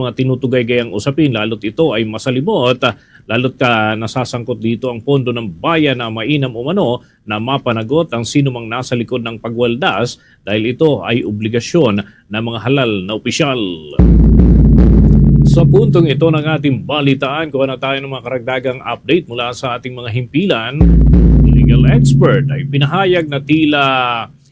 mga tinutugay-gayang usapin, lalo't ito ay masalibot, lalo't ka nasasangkot dito ang pondo ng bayan na mainam umano na mapanagot ang sinumang nasa likod ng pagwaldas dahil ito ay obligasyon ng mga halal na opisyal. Sa puntong ito ng ating balitaan, kuha na tayo ng mga karagdagang update mula sa ating mga himpilan. Legal expert ay pinahayag na tila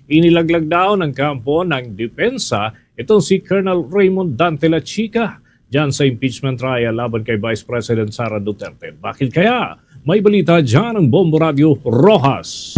inilaglag daw ng kampo ng depensa itong si Colonel Raymond Dante La Chica dyan sa impeachment trial laban kay Vice President Sara Duterte. Bakit kaya? May balita dyan ng Bombo Radio Rojas.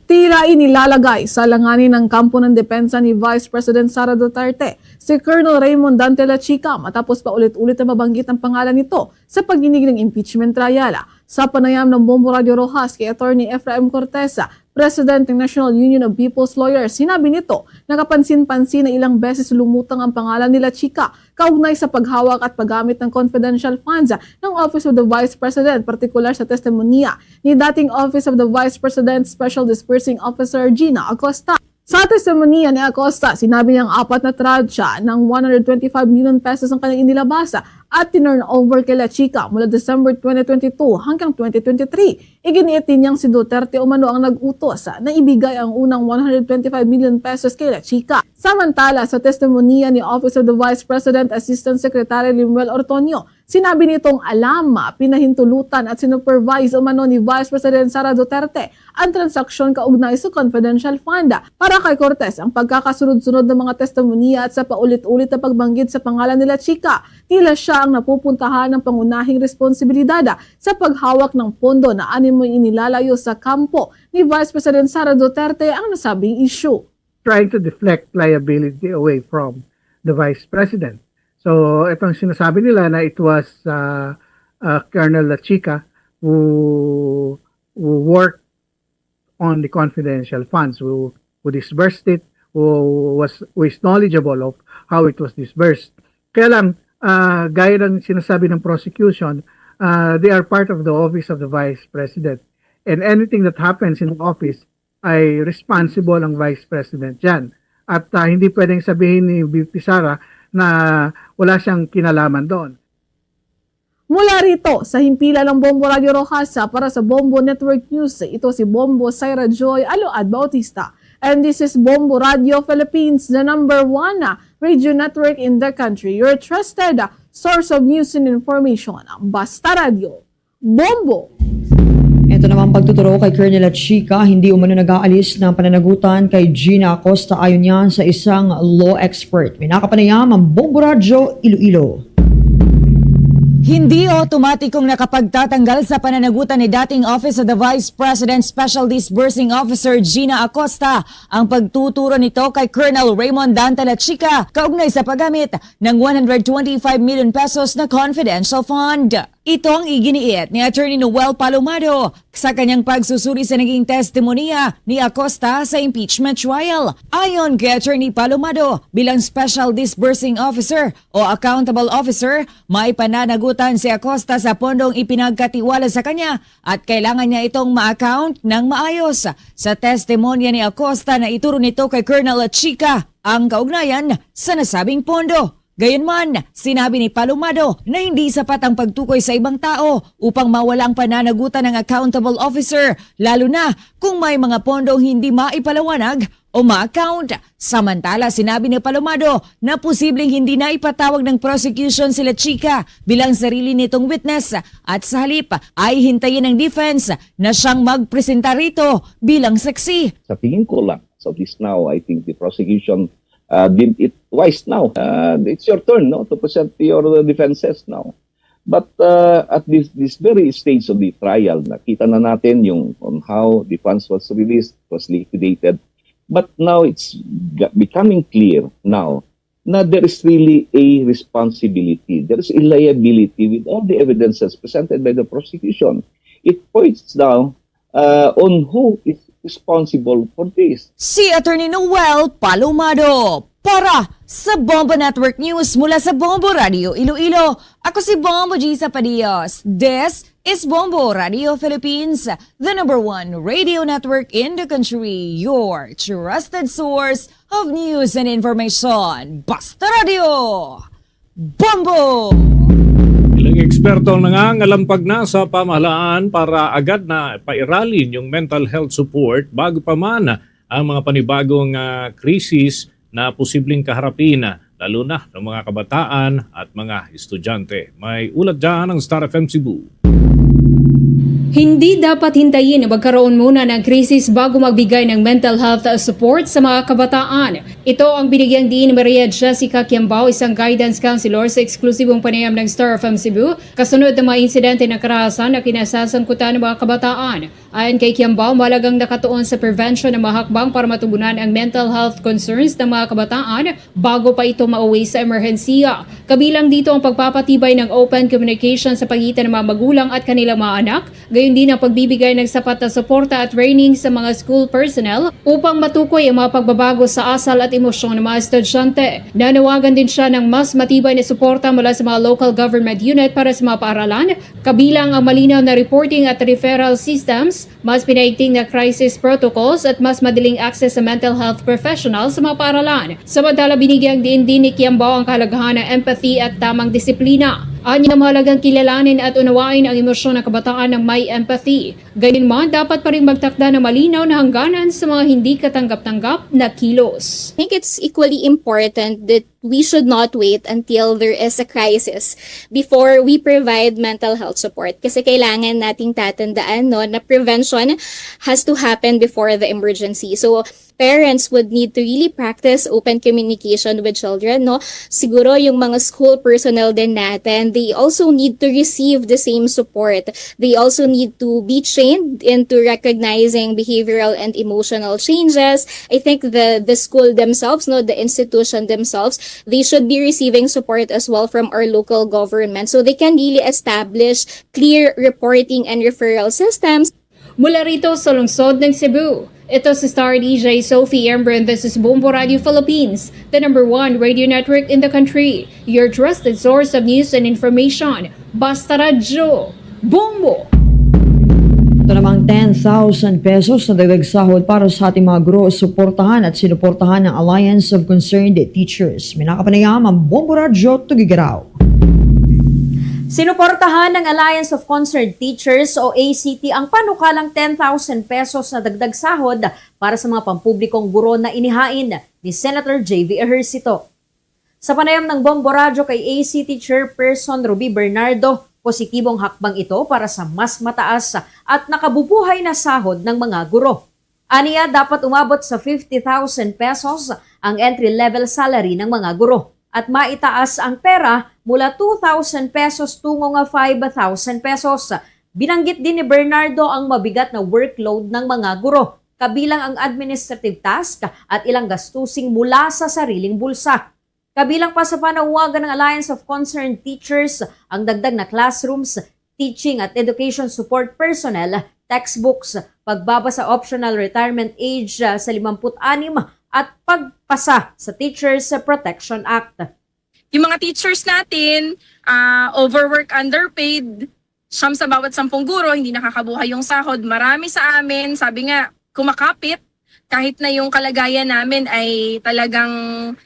Tila inilalagay sa langanin ng kampo ng depensa ni Vice President Sara Duterte si Colonel Raymond Dante La Chica matapos pa ulit-ulit na mabanggit ang pangalan nito sa pagdinig ng impeachment trial. Sa panayam ng Bombo Radio Rojas kay Attorney Efraim Cortesa, President ng National Union of People's Lawyers, sinabi nito na kapansin-pansin na ilang beses lumutang ang pangalan ni La Chica kaugnay sa paghawak at paggamit ng confidential funds ng Office of the Vice President, partikular sa testimonya ni dating Office of the Vice President Special Disbursing Officer Gina Acosta. Sa testimonya ni Acosta, sinabi niyang 4 na tranche ng 125 million pesos ang kanyang inilabasa at tinurn over kay La Chica mula December 2022 hanggang 2023. Iginiit din niyang si Duterte umano ang nag-utos na ibigay ang unang 125 million pesos kay La Chica. Samantala, sa testimonya ni Office of the Vice President Assistant Secretary Limuel Ortonio, sinabi nitong alam, pinahintulutan at sinupervise umano ni Vice President Sara Duterte ang transaksyon kaugnay sa confidential fund. Para kay Cortez, ang pagkakasunod-sunod ng mga testimonya at sa paulit-ulit na pagbanggit sa pangalan ni La Chica, tila siya ang napupuntahan ng pangunahing responsibilidad sa paghawak ng pondo na animoy inilalayo sa kampo ni Vice President Sara Duterte ang nasabing issue. Trying to deflect liability away from the Vice President. So, itong sinasabi nila na it was Colonel La Chica who worked on the confidential funds, who disbursed it, who is knowledgeable of how it was disbursed. Kaya lang, gaya ng sinasabi ng prosecution, they are part of the Office of the Vice President. And anything that happens in the office ay responsible ang Vice President dyan. At hindi pwedeng sabihin ni VP Sara na wala siyang kinalaman doon. Mula rito sa himpilan ng Bombo Radio Rojas para sa Bombo Network News, ito si Bombo Syra Joy Aload Bautista. And this is Bombo Radio Philippines, the #1 radio network in the country. Your trusted source of news and information. Basta Radio. Bombo! Ito namang pagtuturo kay Colonel La Chica, hindi umano nag-aalis ng pananagutan kay Gina Acosta ayon yan sa isang law expert. May nakapanayam ang Bombo Radio Iloilo. Hindi otomatikong nakapagtatanggal sa pananagutan ni dating Office of the Vice President Special Disbursing Officer Gina Acosta ang pagtuturo nito kay Colonel Raymond Dante La Chica kaugnay sa paggamit ng 125 million pesos na confidential fund. Ito ang iginiit ni Attorney Noel Palomado sa kanyang pagsusuri sa naging testimonya ni Acosta sa impeachment trial. Ayon kay Attorney Palomado, bilang Special Disbursing Officer o Accountable Officer, may pananagutan si Acosta sa pondong ipinagkatiwala sa kanya at kailangan niya itong ma-account ng maayos. Sa testimonya ni Acosta na ituro nito kay Colonel La Chica ang kaugnayan sa nasabing pondo. Gayunman, sinabi ni Palomado na hindi sapat ang pagtukoy sa ibang tao upang mawala ang pananagutan ng accountable officer, lalo na kung may mga pondong hindi maipalawanag o ma-account. Samantala, sinabi ni Palomado na posibleng hindi na ipatawag ng prosecution sila Chica bilang sarili nitong witness at sa halip ay hintayin ng defense na siyang magpresenta rito bilang saksi. Sa tingin ko lang, so this now, I think the prosecution deemed it wise now. It's your turn, no, to present your defenses now. But at this very stage of the trial, nakita na natin yung on how the funds was released, was liquidated. But now it's becoming clear now na there is really a responsibility. There is a liability with all the evidences presented by the prosecution. It points now on who is responsible for this. Si Attorney Noel Palomado para sa Bombo Network News mula sa Bombo Radio Iloilo. Ako si Bombo Gisa Padillos. This is Bombo Radio Philippines, the #1 radio network in the country. Your trusted source of news and information. Basta Radio! Bombo! Ilang eksperto ang nangangalampag na sa pamahalaan para agad na pairalin yung mental health support bago pa man ang mga panibagong krisis na posibleng kaharapin, lalo na ng mga kabataan at mga estudyante. May ulat dyan ng Star FM Cebu. Hindi dapat hintayin na magkaroon muna ng krisis bago magbigay ng mental health support sa mga kabataan. Ito ang binigyang diin ni Maria Jessica Quiambao, isang guidance counselor sa eksklusibong panayam ng Star FM Cebu, kasunod ng mga insidente ng karahasan na kinasasangkutan ng mga kabataan. Ayon kay Quiambao, malagang nakatuon sa prevention ng mga hakbang para matugunan ang mental health concerns ng mga kabataan bago pa ito mauwi sa emerhensiya. Kabilang dito ang pagpapatibay ng open communication sa pagitan ng mga magulang at kanilang mga anak, gayon din ang pagbibigay ng sapat na suporta at training sa mga school personnel upang matukoy ang mga pagbabago sa asal at emosyon ng mga estudyante. Nanawagan din siya ng mas matibay na suporta mula sa mga local government unit para sa mga paaralan, kabilang ang malinaw na reporting at referral systems, mas pinaigting na crisis protocols at mas madaling access sa mental health professionals sa mga paaralan. Samantala, binigyang din ni Quiambao ang kahalagahan ng empathy at tamang disiplina. Anya mahalagang kilalanin at unawain ang emosyon ng kabataan ng may empathy. Gayunman, dapat pa rin magtakda ng malinaw na hangganan sa mga hindi katanggap-tanggap na kilos. I think it's equally important that we should not wait until there is a crisis before we provide mental health support. Kasi kailangan nating tatandaan na prevention has to happen before the emergency. So, parents would need to really practice open communication with children, Siguro yung mga school personnel din natin, they also need to receive the same support. They also need to be trained into recognizing behavioral and emotional changes. I think the school themselves, the institution themselves, they should be receiving support as well from our local government so they can really establish clear reporting and referral systems. Mula rito sa lungsod ng Cebu, ito si Star DJ Sophie Ember and this is Bombo Radio Philippines, the #1 radio network in the country. Your trusted source of news and information. Basta Radyo. Bombo! Ito namang 10,000 pesos na dagdag sahod para sa ating mga guro, suportahan at sinuportahan ng Alliance of Concerned Teachers. May nakapanayam ang Bombo Radio Tugigaraw. Sinuportahan ng Alliance of Concerned Teachers o ACT ang panukalang 10,000 pesos na dagdag sahod para sa mga pampublikong guro na inihain ni Senator J.V. Ejercito. Sa panayam ng Bombo Radio kay ACT Chairperson Ruby Bernardo, positibong hakbang ito para sa mas mataas at nakabubuhay na sahod ng mga guro. Aniya, dapat umabot sa 50,000 pesos ang entry-level salary ng mga guro at maitaas ang pera mula 2,000 pesos tungo nga 5,000 pesos. Binanggit din ni Bernardo ang mabigat na workload ng mga guro, kabilang ang administrative task at ilang gastusing mula sa sariling bulsa. Kabilang pa sa panawagan ng Alliance of Concerned Teachers ang dagdag na classrooms, teaching at education support personnel, textbooks, pagbaba sa optional retirement age sa 56 at pagpasa sa Teachers Protection Act. Yung mga teachers natin, overwork, underpaid, siyam sa bawat 10 guro, hindi nakakabuhay yung sahod. Marami sa amin, sabi nga, kumakapit, kahit na yung kalagayan namin ay talagang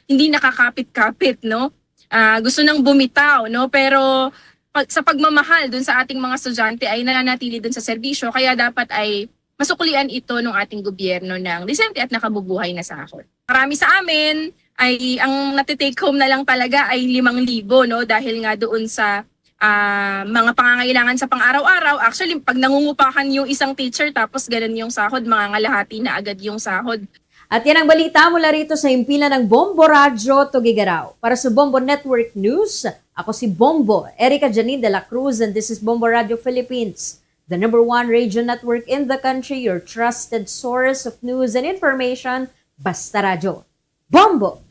hindi nakakapit-kapit, gusto nang bumitaw, pero sa pagmamahal dun sa ating mga estudyante ay nananatili dun sa serbisyo, kaya dapat ay masuklian ito ng ating gobyerno ng disente at nakabubuhay na sahod. Marami sa amin ay ang natitake home na lang talaga ay 5,000, dahil nga doon sa mga pangangailangan sa pang-araw-araw. Actually, pag nangungupahan yung isang teacher tapos ganun yung sahod, mangangalahati na agad yung sahod. At yan ang balita mula rito sa himpilan ng Bombo Radio Tugigaraw. Para sa Bombo Network News, ako si Bombo, Erica Janine de la Cruz, and this is Bombo Radio Philippines, the #1 radio network in the country, your trusted source of news and information, Basta Radio. Bombo!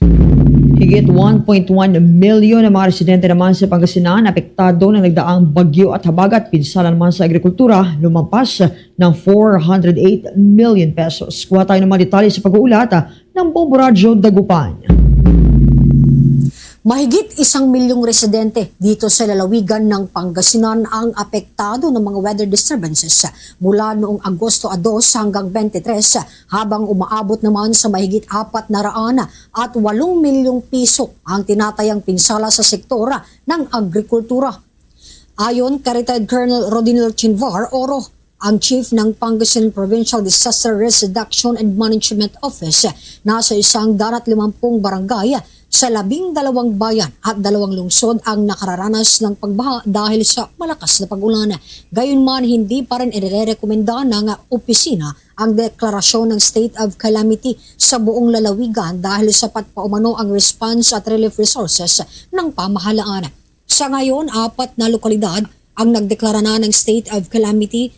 Higit 1.1 milyon na mga residente naman sa Pangasinan apektado ng nagdaang bagyo at habagat. Pinsala naman sa agrikultura, lumampas ng 408 million pesos. Kuha tayo ng mga detalye sa pag-uulat ng Bombo Radio Dagupan. Mahigit 1 milyong residente dito sa lalawigan ng Pangasinan ang apektado ng mga weather disturbances mula noong Agosto 2 hanggang 23 habang umaabot naman sa mahigit 400 at 8 milyong piso ang tinatayang pinsala sa sektora ng agrikultura. Ayon kay retired Colonel Rodinel Chinvar Oro, ang chief ng Pangasinan Provincial Disaster Risk Reduction and Management Office, nasa 150 barangay sa 12 bayan at 2 lungsod ang nakararanas ng pagbaha dahil sa malakas na pag-ulan. Gayunman, hindi pa rin irerekomenda ng opisina ang deklarasyon ng state of calamity sa buong lalawigan dahil sapat pa umano ang response at relief resources ng pamahalaan. Sa ngayon, 4 na lokalidad ang nagdeklara na ng state of calamity.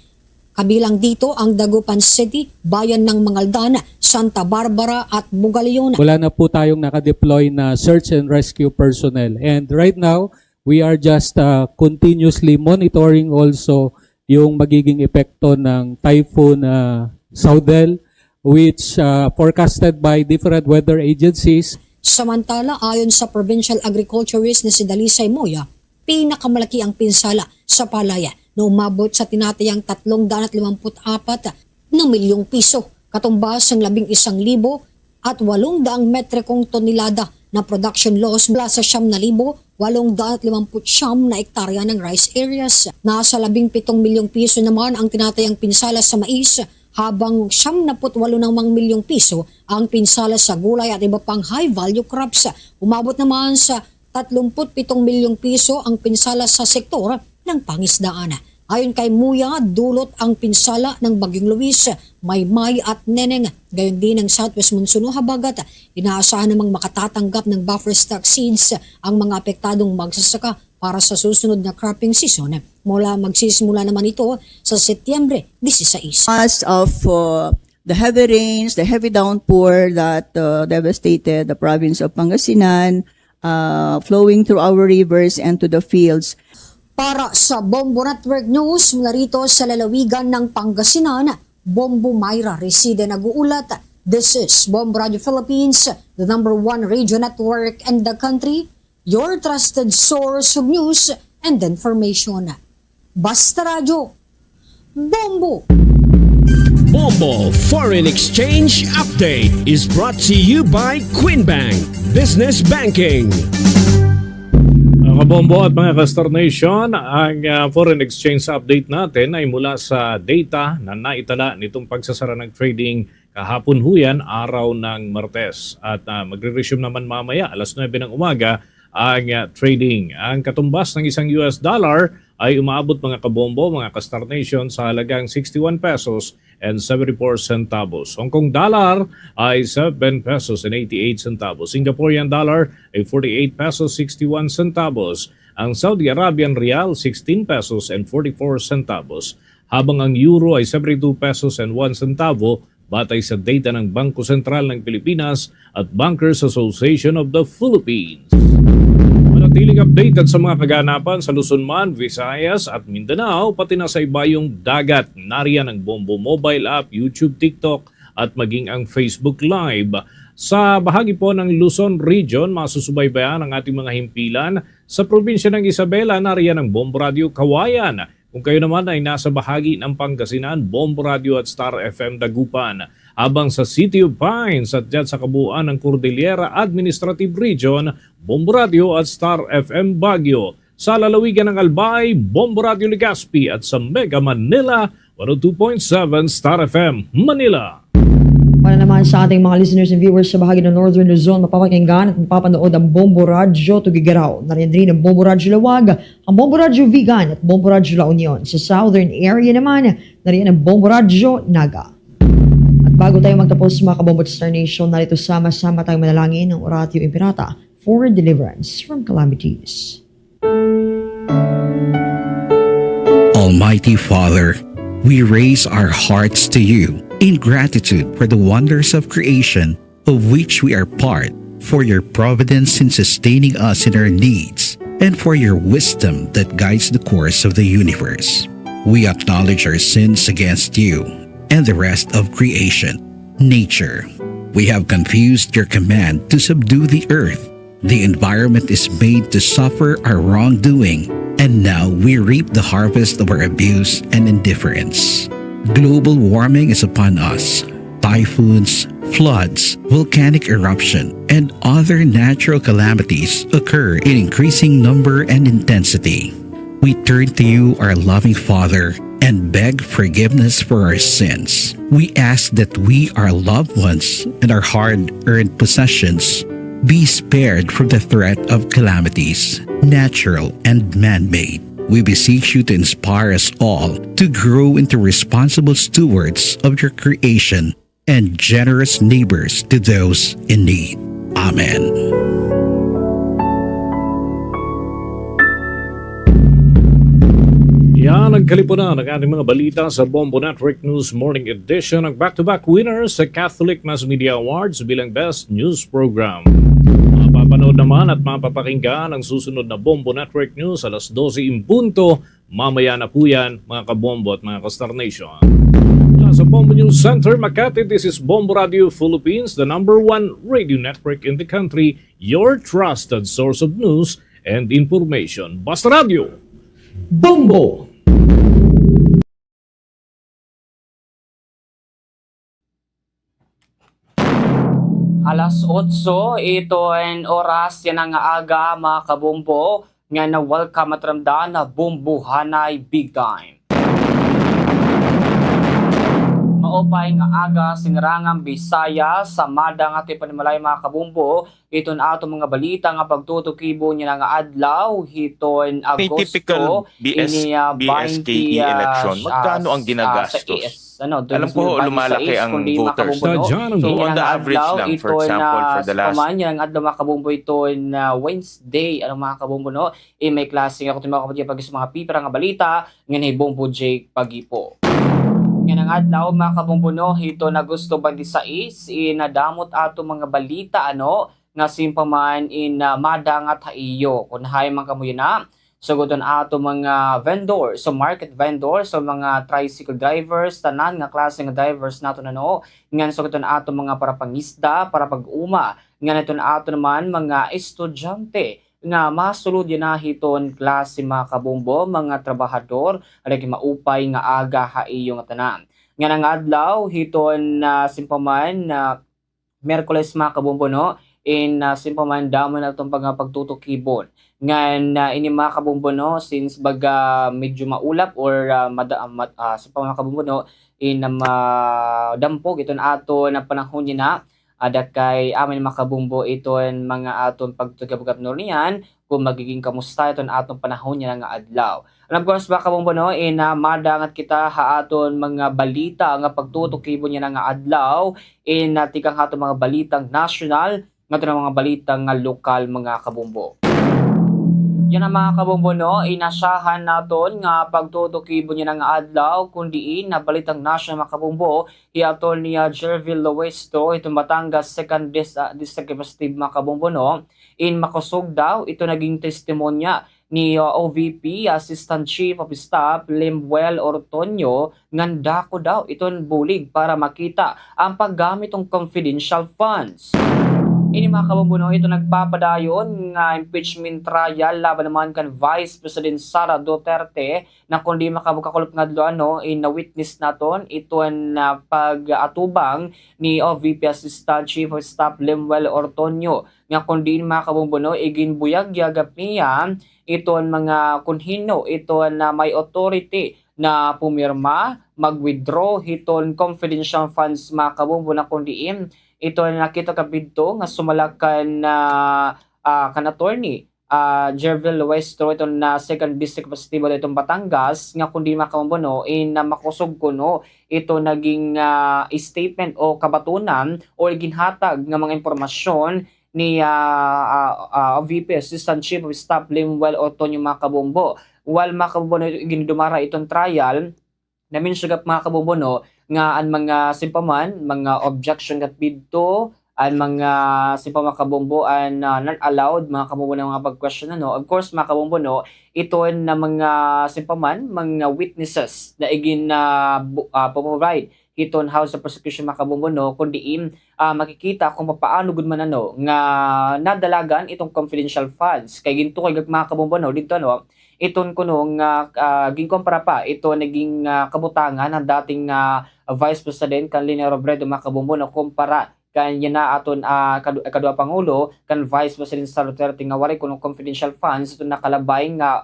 Kabilang dito ang Dagupan City, Bayan ng Mangaldan, Santa Barbara at Bugalion. Wala na po tayong nakadeploy na search and rescue personnel. And right now, we are just continuously monitoring also yung magiging epekto ng Typhoon Saudel, which forecasted by different weather agencies. Samantala, ayon sa Provincial Agriculturist na si Dalisay Moya, pinakamalaki ang pinsala sa palaya na umabot sa tinatayang 354 na milyong piso, katumbas ng 11,000 at 800 metrikong tonelada na production loss mula sa 9,859 na ektarya ng rice areas. Nasa 17 milyong piso naman ang tinatayang pinsala sa mais, habang 78 milyong piso ang pinsala sa gulay at iba pang high-value crops. Umabot naman sa 37 milyong piso ang pinsala sa sektor ng pangisdaan. Ayon kay Muya, dulot ang pinsala ng Bagyong Luis, Maymay at Neneng. Gayon din ng Southwest Monsuno Habagat. Inaasahan namang makatatanggap ng buffer stock seeds ang mga apektadong magsasaka para sa susunod na cropping season. Mula magsisimula naman ito sa Setyembre 16. Because of the heavy rains, the heavy downpour that devastated the province of Pangasinan, flowing through our rivers and to the fields. Para sa Bombo Network News, mula rito sa lalawigan ng Pangasinan, Bombo Mayra Reside nag-uulat. This is Bombo Radio Philippines, the #1 radio network in the country, your trusted source of news and information. Basta Radio, Bombo! Bombo Foreign Exchange Update is brought to you by Quinbank Business Banking. Mga Bombo at mga Castor Nation, ang foreign exchange update natin ay mula sa data na naitala nitong pagsasara ng trading kahapon huyan, araw ng Martes. At magre-resume naman mamaya, alas 9 ng umaga, ang trading. Ang katumbas ng isang US dollar ay umaabot mga kabombo, mga Castor Nation, sa halagang 61 pesos and 74 centavos. Hong Kong dollar ay 7 pesos and 88 centavos. Singaporean dollar ay 48 pesos 61 centavos. Ang Saudi Arabian rial 16 pesos and 44 centavos. Habang ang euro ay 72 pesos and 1 centavo batay sa data ng Bangko Sentral ng Pilipinas at Bankers Association of the Philippines. Manatiling updated sa mga kaganapan sa Luzon man, Visayas at Mindanao, pati na sa ibayong dagat. Nariyan ang Bombo mobile app, YouTube, TikTok at maging ang Facebook Live. Sa bahagi po ng Luzon Region, masusubaybayan ang ating mga himpilan. Sa probinsya ng Isabela, nariyan ang Bombo Radio Kawayan. Kung kayo naman ay nasa bahagi ng Pangasinan, Bombo Radio at Star FM Dagupan. Habang sa City of Pines at dyan sa kabuuan ng Cordillera Administrative Region, Bombo Radio at Star FM Baguio. Sa lalawigan ng Albay, Bombo Radio Legazpi at sa Mega Manila, 102.7 Star FM Manila. Para naman sa ating mga listeners and viewers sa bahagi ng Northern Luzon, mapapakinggan at mapapanood ang Bombo Radio Tugigaraw. Nariyan rin ang Bombo Radio Lawag, ang Bombo Radio Vigan at Bombo Radio La Union. Sa Southern area naman, nariyan ang Bombo Radio Naga. At bago tayo magtapos mga kabombo Star Nation, narito sama-sama tayong manalangin ng Oratio Imperata for deliverance from calamities. Almighty Father, we raise our hearts to you in gratitude for the wonders of creation of which we are part, for your providence in sustaining us in our needs, and for your wisdom that guides the course of the universe. We acknowledge our sins against you and the rest of creation, nature. We have confused your command to subdue the earth The environment is made to suffer our wrongdoing, and now we reap the harvest of our abuse and indifference. Global warming is upon us. Typhoons, floods, volcanic eruption, and other natural calamities occur in increasing number and intensity. We turn to you, our loving Father, and beg forgiveness for our sins. We ask that we, our loved ones, and our hard-earned possessions be spared from the threat of calamities, natural and man-made. We beseech you to inspire us all to grow into responsible stewards of your creation and generous neighbors to those in need. Amen. Yan ang kalipunan ng ating mga balita sa Bombo Network News Morning Edition, ang back-to-back winners sa Catholic Mass Media Awards bilang Best News Program. Mapapanood naman at mapapakinggan ang susunod na Bombo Network News alas 12 impunto. Mamaya na po yan, mga kabombo at mga ka-Star Nation. Sa Bombo News Center, Makati, this is Bombo Radio Philippines, the #1 radio network in the country, your trusted source of news and information. Basta Radio! Bombo! Alas 8, ito ang oras yan ang aga mga kabombo nga na welcome at ramdam na Bombohanay Big Time. Maupay nga aga sinarangang Bisaya sa madang at ipanimalay mga kabombo, ito na ato mga balita nga pagtutukibo niya nga adlaw hiton Agosto BSKE election. Magkano ang ginagastos? Alam ko lumalaki ang voters. So on the average lang, for example, for the last... Ang adlaw mga kabombo ito na Wednesday, mga kabombo no? May klase nga kung mga kapatid pag mga pipira nga balita, ngayon Bombo Jake Pagipo. Ngayon ang adlaw mga kabombo no, ito na gusto 26, inadamot ato mga balita nga simpaman madang at haiyo. Kung hay man kamuyo na, suguton ato mga vendors, so market vendors, so mga tricycle drivers, tanan nga klase nga drivers nato ngan suguton ato mga para pangisda, para pag-uma, ngan ito na ato naman mga estudyante nga masulod yan na hiton klase mga kabombo, mga trabahador, alagi maupay nga aga haiyo nga tanan. Ngan ang adlaw hiton simpaman Merkules mga kabombo no, simpaman damo na itong pagtutukibon. Ngan ini mga kabombo no, since baga medyo maulap or simpaman mga kabombo no, dampog ito na ato na panahon niya na, ada kay amin mga kabombo ito mga aton pagtugabugab no niyan kung magiging kamusta ito na atong panahon niya nga adlaw. And of course mga kabombo no, madangat kita haaton mga balita nga pagtutukibo niya nga adlaw, tikang hatong mga balitang national nga mga balitang lokal mga kabombo. Yan ang mga kabombo no, inasahan naton nga pagtutukibo niya nga adlaw kundi na balitang national mga kabombo hiaton ni Jervil Loesto itong Batangas 2nd District Representative mga kabombo no, makusog daw ito naging testimonya ni OVP Assistant Chief of Staff Lemuel Ortonio nganda ko daw iton bulig para makita ang paggamit ng confidential funds. Ini mga kabombo no, ito nagpapadayon nga impeachment trial laban naman kan Vice President Sara Duterte na kundi makabukakulop nga adlaw na-witness naton ito ang pag-atubang ni OVP Assistant Chief of Staff Lemuel Ortonio nga kundi mga kabombo no, iginbuyag yagap niya ito mga kunhino ito na may authority na pumirma mag-withdraw hiton confidential funds mga kabombo na kundi ito na nakita kabidto nga sumalakan na kan attorney Jervil Loesto ito na 2nd District Representative itong Batangas nga kundi makabombo no, na makusog ko no, ito naging statement o kabatunan o ginhatag nga mga impormasyon ni VP Assistant Chief of Staff Lemuel Ortonio mga kabombo. While mga kabombo no, ginidumara itong trial namin sugap mga kabombo no, nga ang mga simpaman, mga objection kat bidto, ang mga simpaman kabombo and not allowed mga kabombo na mga pag-question Of course mga kabombo no, ito na mga simpaman, mga witnesses na igin provide hiton House of Prosecution makabumbuno kundi makikita kung paano gud man nga nadalagan itong confidential funds kay ginto kay makabumbuno dito iton kuno nga ginkompara pa ito naging kabutangan ng dating Vice President kan Leni Robredo makabumbuno kumpara kanya na aton kadua pangulo kan Vice President Sara Duterte nga wari kuno confidential funds ito nakalabay nga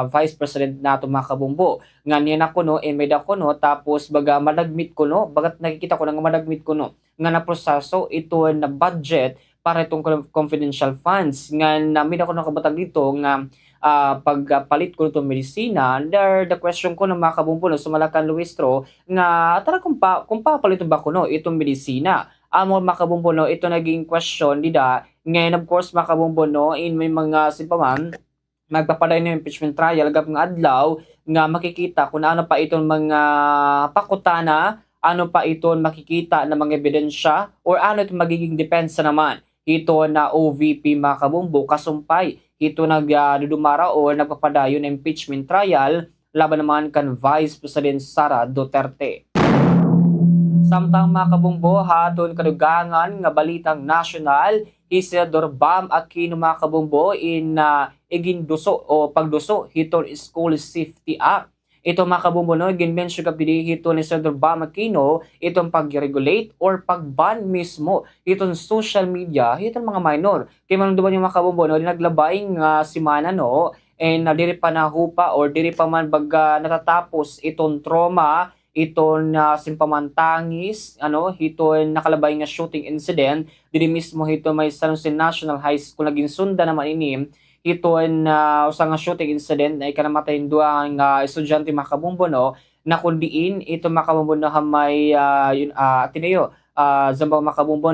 Vice President nato makabumbo nga niya na kuno may da kuno tapos baga madagmit kuno bagat nakikita ko nga madagmit kuno nga na proseso ito na budget para itong confidential funds nga namin ako nakabatag dito nga pagpalit ko itong medisina, the question ko na makabumbo sumalakan Luistro nga tara kung papalit ba ko itong medisina. Amo makabumbo ito naging question dida. Ngayon of course makabumbo in may mga simpaman magpapaday ng impeachment trial gab nga adlaw nga makikita kung ano pa itong mga pakutana, ano pa itong makikita na mga ebidensya or ano itong magiging depensa naman. Ito na OVP makabumbo kasumpay ito nagdudumara o nagpapadayon ng impeachment trial laban naman kan Vice President Sara Duterte. Samtang makabumbo haton kadugangan nga balitang nasyonal, Isidor Bam Aquino makabumbo iginduso o pagduso hiton School Safety Act. Ito makabumbo ginmensyon kapili hito ni Isidor Bam Aquino itong pag-regulate or pag-ban mismo itong social media hitong mga minor. Kaya man duman yung makabumbo naglabay nga simana and diri pa nahupa or diri pa man baga natatapos itong trauma itong simpamantangis hitong nakalabay nga shooting incident diri mismo hito may San Jose National High School naging sunda naman ini ito usa nga shooting incident ay kanamatay duang estudyante makabumbo na kundiin ito makabumbo may Ateneo Zambao makabumbo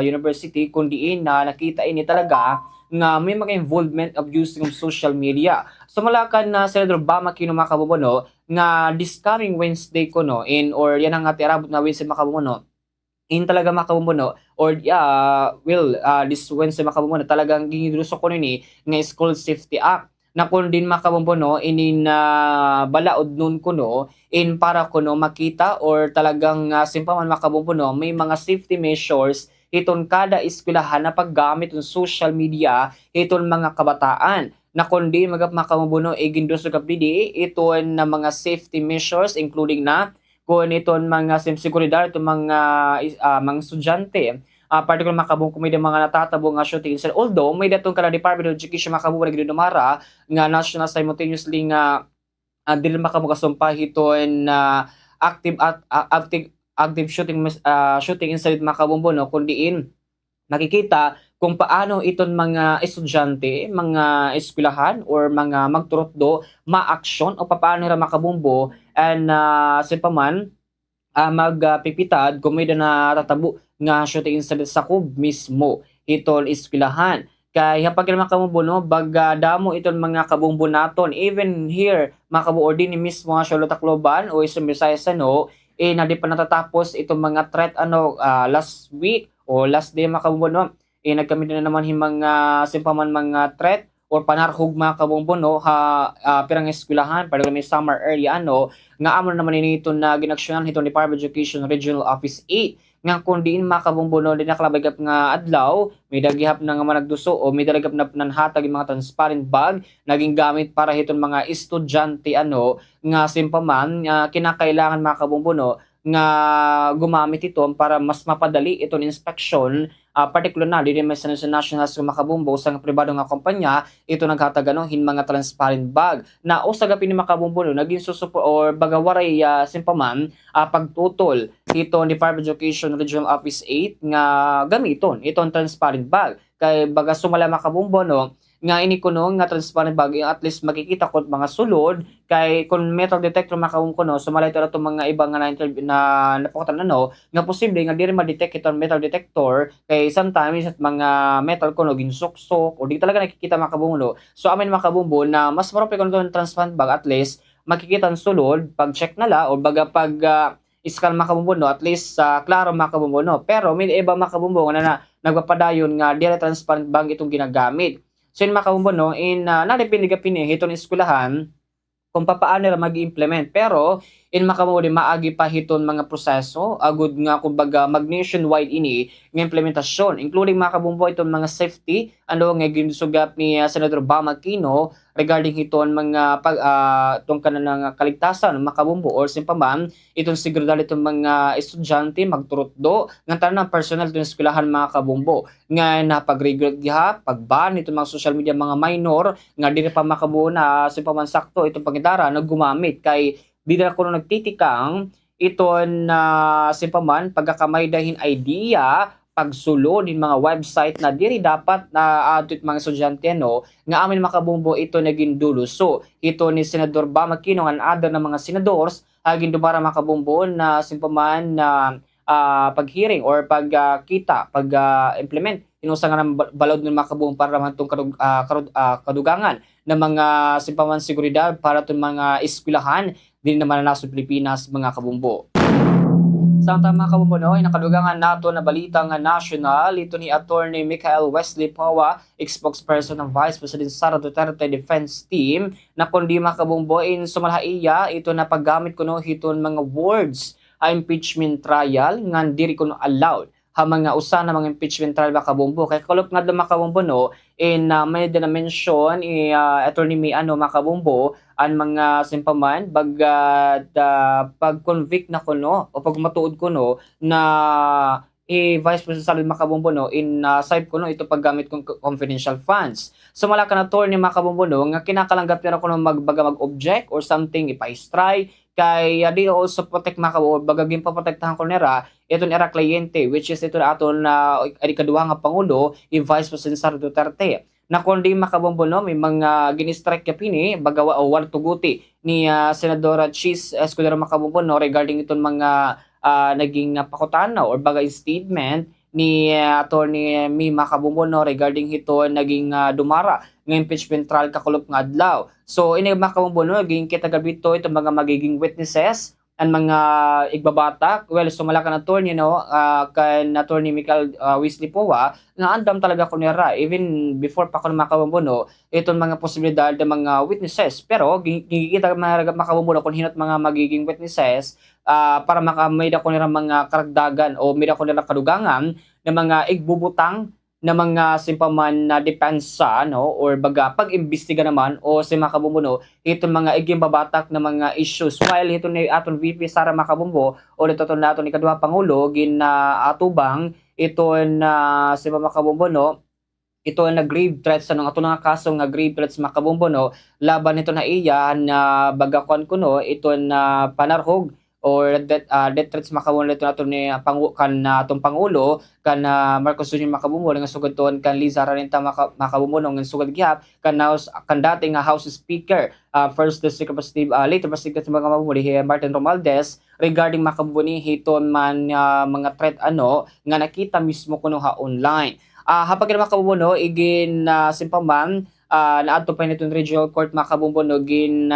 University kundiin na nakita ini talaga nga may mga involvement of using of social media. So malakan na Senator Bam Aquino makabumbo nga this coming Wednesday ko or yan ang atirabot na Wednesday makabumbo in talaga makabumbo or this Wednesday makabumbo talagang ginidruso ko ni nga School Safety Act na kung din makabumbo inin balaod nun ko in para ko makita or talagang simpaman makabumbo may mga safety measures iton kada eskwelahan na paggamit ng social media iton mga kabataan na kundi makabumbo ginduso kapdidi iton na mga safety measures including na kung iton mga seguridad itong mga estudyante particular makabong kung may mga natatabo nga shooting incident although may datong kada Department of Education makabong nagdudumara nga national simultaneously nga dili makabong kasumpa iton active shooting incident makabumbo kundiin makikita kung paano iton mga estudyante, mga eskwelahan or mga magturotdo ma-action o paano nila makabumbo and simpaman magpipitad kung may na tatabo nga shooting incident sa kub mismo iton eskwelahan. Kaya pag makabumbo bagdamo iton mga kabumbo naton even here makabuo din mismo nga Charlotte Tacloban o isang Visayas na di pa natatapos itong mga threat last week o last day makabumbo nagkamit na naman yung mga simpaman mga threat or panarhog mga kabumbo pirang eskwelahan para may summer area nga amon naman ito na ginaksyonan itong Department of Education Regional Office 8 nga kundiin mga kabumbo din nakalabagap nga adlaw may dagihap na nga managduso o may dalagap na nanhatag yung mga transparent bag naging gamit para itong mga estudyante nga simpaman kinakailangan mga kabumbo nga gumamit ito para mas mapadali itong inspection particular na dili may sa national sa makabumbo sa pribado nga kompanya ito naghatag mga transparent bag na usa gapin ni makabumbo naging susupo or bagawaray simpaman pagtutol ito ni Department of Education Regional Office 8 nga gamiton itong transparent bag kay baga sumala makabumbo nga ini kuno nga transparent bag at least makikita ko mga sulod kay kung metal detector makawon kuno sumalay tara to mga ibang nga napukatan nga posible nga diri ma-detect itong metal detector kay sometimes at mga metal kuno ginsuksok o di talaga nakikita makabumbo so amin makabumbo na mas marope kuno itong transparent bag at least makikita ang sulod pag check nala o baga pag iskal makabumbo at least klaro makabumbo pero may iba makabumbo nga nagpapadayon nga diri transparent bag itong ginagamit. So yun makabumbo nadepende ka itong eskwelahan kung paano nila mag-implement. Pero in makamuli maagi pa hiton mga proseso agud nga kumbaga mag nationwide ini nga implementasyon including mga kabumbo iton mga safety ano nga ginsugap ni Senador Bam Aquino regarding hiton mga tong kanang kaligtasan mga kabumbo or simpaman iton seguridad iton mga estudyante magturutdo nga tanan personal iton eskwelahan mga kabumbo nga napag-regulate giha pagban iton mga social media mga minor nga dili pa makabuo na simpaman sakto itong pangitara naggumamit kay bida ko nagtitikang iton na simpaman pagkakamay dahin idea pagsulo din mga website na diri dapat na atot mga estudyante no nga amin makabumbo ito naging dulo. So ito ni Senador Bam Aquino and other na mga senadors agin dumara makabumbo na simpaman na pag-hearing or pagkita pag-implement inusa nga ng balod ng makabumbo para naman itong kadugangan ng mga simpaman seguridad para itong mga eskwelahan din naman na nasa Pilipinas mga kabumbo. Samtang mga kabumbo no, nakadugangan nato na balita nga national ito ni Attorney Michael Wesley Pawa, spokesperson ng Vice President Sara Duterte Defense Team na kundi mga kabumbo in sumalhaiya ito na paggamit kuno hiton mga words impeachment trial nga diri kuno allowed ha mga usa na mga impeachment trial ba kabumbo kay kalop nga mga kabumbo no in may na mention Attorney Mi makabumbo ang mga simpaman pag-convict na kuno o pag matuod kuno na Vice President Sara makabumbo no in side kuno ito paggamit kong confidential funds. So malaka na Attorney makabumbo no nga kinakalanggap nila kuno mag-object or something ipa-strike kay di also protect makabumbo bagagin pa protektahan ko nila iton era kliyente which is ito aton kaduha nga pangulo Vice President Sara Duterte na kundi makabumbo no may mga ginistrike kapini bagawa o wartuguti ni Senadora Chis Escudero makabumbo no regarding iton mga naging pakutana or bagay statement ni Attorney Mi makabumbo no regarding ito naging dumara ng impeachment trial kakulop nga adlaw. So ini makabumbo no naging kitagabito ito mga magiging witnesses ang mga igbabatak. Well, sumala ka na attorney no kan Attorney Michael Wesley Pawa nga andam talaga ko nira even before pa ko makabumbo no itong mga posibilidad ng mga witnesses pero gigita makabumbo no kung hinot mga magiging witnesses para makamida ko nila mga karagdagan o mida ko nila kadugangan ng mga igbubutang na mga simpaman na depensa no or baga pag-imbestiga naman o si makabumbo no itong mga igimbabatak na mga issues while ito ni aton VP Sara makabumbo o ito nato ni kaduha pangulo gin atubang ito na si makabumbo no ito na grave threats anong ato nga kaso nga grave threats makabumbo no laban nito na iya na bagakon kuno ito na panarhog or death threats makabumbo ito nato ni atong pangulo kan Marcos Jr. makabumbo nga sugadton kan Liza Rarenta makabumbo nga sugad gihap kan dating House Speaker first district representative later president sa mga mamuli Martin Romualdez regarding makabumbo ni hiton man mga threat nga nakita mismo kuno online hapag makabumbo no igin simpaman naadto pa nitong regional court makabumbo no gin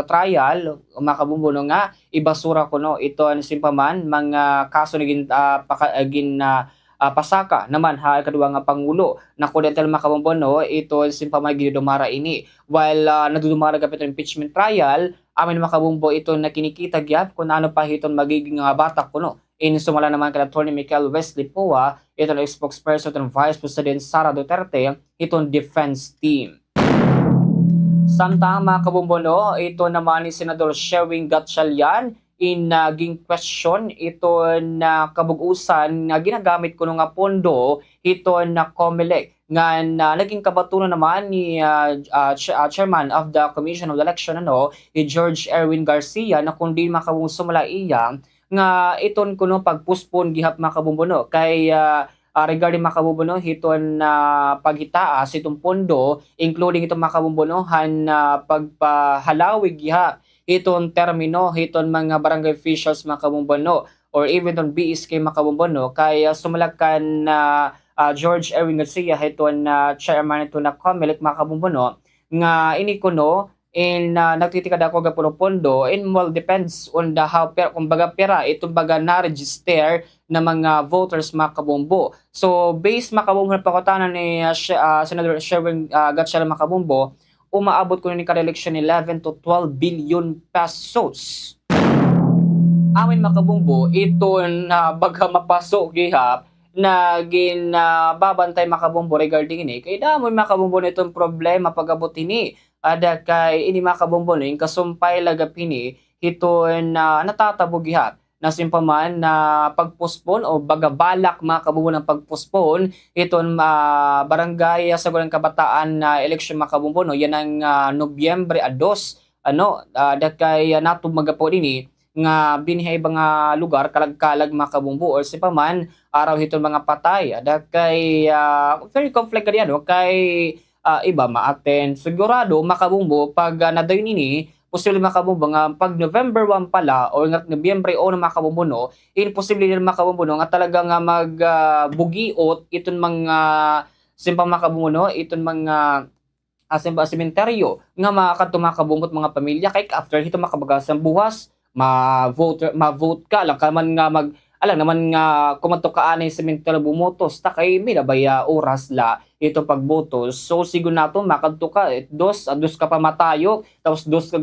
trial makabumbo no nga ibasura kuno ito ang simpaman mga kaso naging pasaka naman kaduha nga pangulo na kudental makabumbo no ito simpaman ginidumara ini while nadudumara gapit impeachment trial amin makabumbo ito na kinikita gyap kung ano pa hiton magiging batak kuno in sumala naman kay Attorney Michael Wesley Pawa ito na spokesperson ng Vice President Sara Duterte itong defense team. Samtang mga kabumbo no ito naman ni Senador Sherwin Gatchalian in naging question ito na kabugusan na ginagamit ko nga pondo ito na COMELEC nga naging kabatunan naman ni chairman of the Commission of the Election ni George Erwin Garcia na kundi makabung sumala iya nga iton kuno pagpuspon gihap makabumbo no kay regarding makabumbo no hiton paghitaas itong pondo including itong makabumbo no pagpahalawig gihap iton termino hiton mga barangay officials makabumbo no or even on BSK makabumbo no kay sumalakan George Erwin Garcia hiton chairman ito na COMELEC makabumbo no nga ini kuno in nagtitikad ako ga pondo in well depends on the how kumbaga pera itong baga na-register na mga voters makabumbo. So based makabumbo na pakutanan ni Senator Sherwin Gatchalian makabumbo umaabot ko ni kada election 11 to 12 billion pesos amin makabumbo ito na baga mapasok gihap na babantay makabumbo regarding ini kay damoy makabumbo nitong problema pagabot ini ada kay ini makabumbo no yung kasumpay lagapini ito na natatabog gihap na simpaman na pagpospon o bagabalak makabumbo ng pagpospon iton barangay sa Gulang Kabataan na eleksyon makabumbo no yan ang Nobyembre 2 da kay natub magapo ini nga binihay mga lugar kalag-kalag makabumbo or sipaman araw hiton mga patay ada kay very conflict kadiyan kay iba maaten sigurado makabumbo pag nadayon ini posible makabumbo nga pag November 1 pala or nga Nobyembre 1 makabumbo no imposible din makabumbo no nga talaga nga magbugiot iton mga simpang makabumbo no iton mga sementeryo nga makatumakabumot mga pamilya kay after hito makabagasang buwas ma-vote ka lang kaman nga alam naman nga kumanto ka anay sementeryo bumotos ta kay minabaya oras la ito pagbotos so siguro nato makadto ka dos ka pa matayo tapos dos ka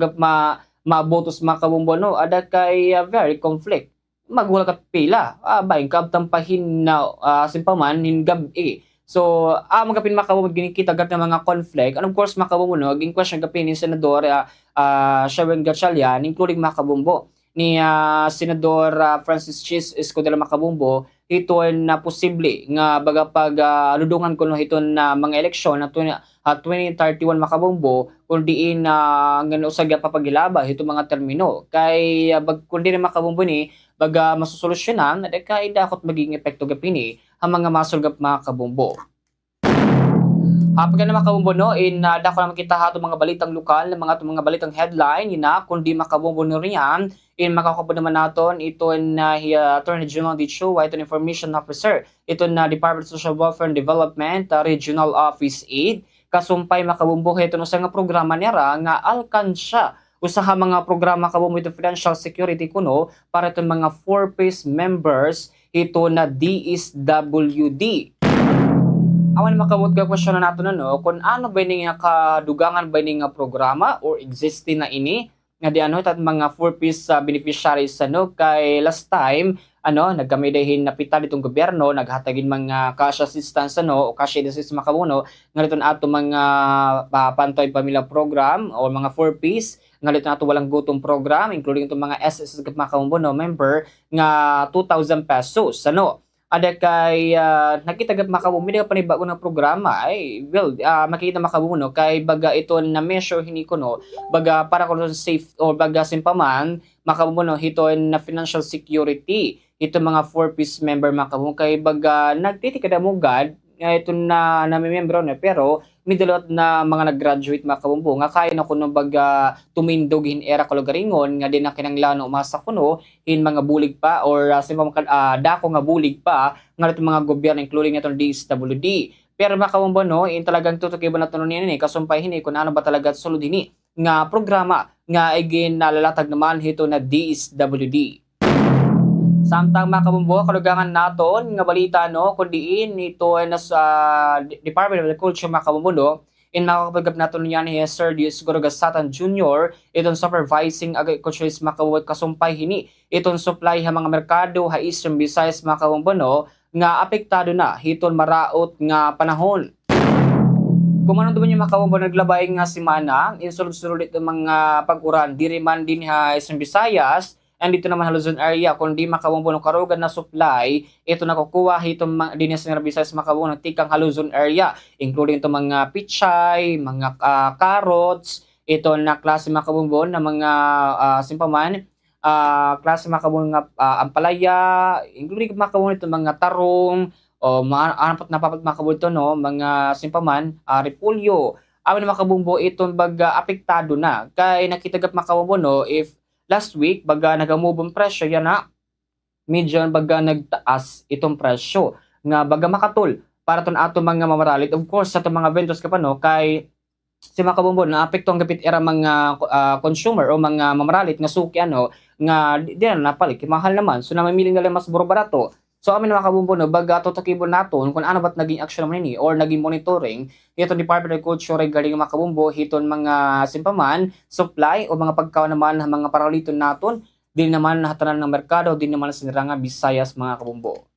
mabotos makabumbo no ada kay very conflict magwala ka pila bayin ka tampahin na simpaman gabi so magapin makabumbo ginikita gat ng mga conflict and of course makabumbo no ging question gapin ni senador Sharon Gatchalian including makabumbo ni Senador Francis Chis Escudero Makabumbo ito na posible nga baga pag ludungan kuno hiton na mga eleksyon na 2031 Makabumbo kundi ngano usagya papagilaba hito mga termino kay kundi rin Makabumbo ni baga masusolusyonan na kay dakot maging epekto gapini ang mga masulgap Makabumbo. Pagka na makabumbo no, dako na makita hato mga balitang lokal, mga balitang headline, kundi makabumbo no riyan, makakabot naman naton, ito na Attorney General Dicho, ito Information Officer, ito na Department of Social Welfare and Development, Regional Office Aid, kasumpay makabumbo, ito no sa nga programa nira, nga alkansya, usaha mga programa kabumbo ito financial security kuno, para ito mga 4-piece members, ito na DSWD. Awan makabot ka question na nato no kung ano ba ni nga kadugangan ba ni nga programa or existing na ini nga di tat mga 4-piece beneficiaries kay last time nagkamay dahin napital itong gobyerno naghatagin mga cash assistance o cash assistance makabuno nga dito ato mga pantoy pamilya program o mga 4-piece nga dito nato walang gutom program including itong mga SSS makabuno member nga 2,000 pesos ada kay nakita gap makabumbo pa ni bago na programa ay makita makabumbo kay baga ito na measure hini kuno baga para kuno safe or baga simpaman makabumbo hito na financial security ito mga 4-piece member makabumbo kay baga nagtitikada mo gad ito na membro na pero midalot na mga nag-graduate makabumbo nga kaya na kuno baga tumindog hin era kalogaringon nga din na kinanglan umasa kuno in mga bulig pa or dako nga bulig pa nga itong mga gobyerno including itong DSWD pero makabumbo in talagang tutukiban na tunon ni kasumpay hini kung ano ba talaga sulod hini nga programa nga again nalalatag naman hito na DSWD. Samtang makabumbo kalugangan naton nga balita kundiin ito ay nasa Department of Agriculture makabumbo nakakapagap naton yan ni Sir Diosgoro Gasatan Jr. itong supervising agriculturist makabumbo kasumpay hini itong supply ha mga merkado ha Eastern Visayas makabumbo nga apektado na hiton maraot nga panahon. Kung ano naman yung makabumbo naglabay nga simana insulod-sulod itong mga pag-uran diri man din ha Eastern Visayas and dito naman Luzon area kundi makabumbo ng karugan na supply ito nakukuha itong dinas ng Visayas makabumbo ng tikang Luzon area including itong mga pichay, mga carrots ito na klase makabumbo na mga simpaman klase makabumbo ng ampalaya including makabumbo itong mga tarong o apat na papat makabumbo ito mga simpaman repolyo amin na makabumbo itong baga apektado na kay nakitagap makabumbo if last week, baga nag-move ang presyo, yan medyo baga nagtaas itong presyo. Nga baga makatul, para itong ato mga mamaralit. Of course, sa itong mga vendors ka pa, kay si makabumbo, na-apekto ang gapit era mga consumer o mga mamaralit nga suki, nga di na napalit, mahal naman. So, namimiling nila mas buro-barato. So, amin na makabumbo, baga tutukibon natin kung ano ba't naging action naman ini or naging monitoring ito Department of Agriculture regarding makabumbo hiton mga simpaman, supply o mga pagkaw naman ng mga paraliton naton din naman nahatanan ng merkado, din naman siniranga Visayas mga kabumbo.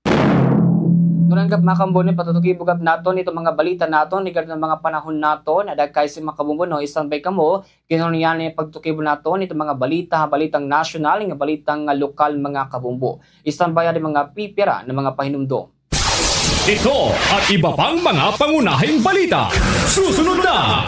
Nurangkap mga kabumbo ni patutukibugap naton ito mga balita naton regarding ng mga panahon naton adagkay si mga kabumbo no standby kamo kinunian ni pagtukibo naton ito mga balitang national nga balitang lokal mga kabumbo. Standby din mga pipira ng mga pahinumdom. Ito at iba pang mga pangunahing balita. Susunod na!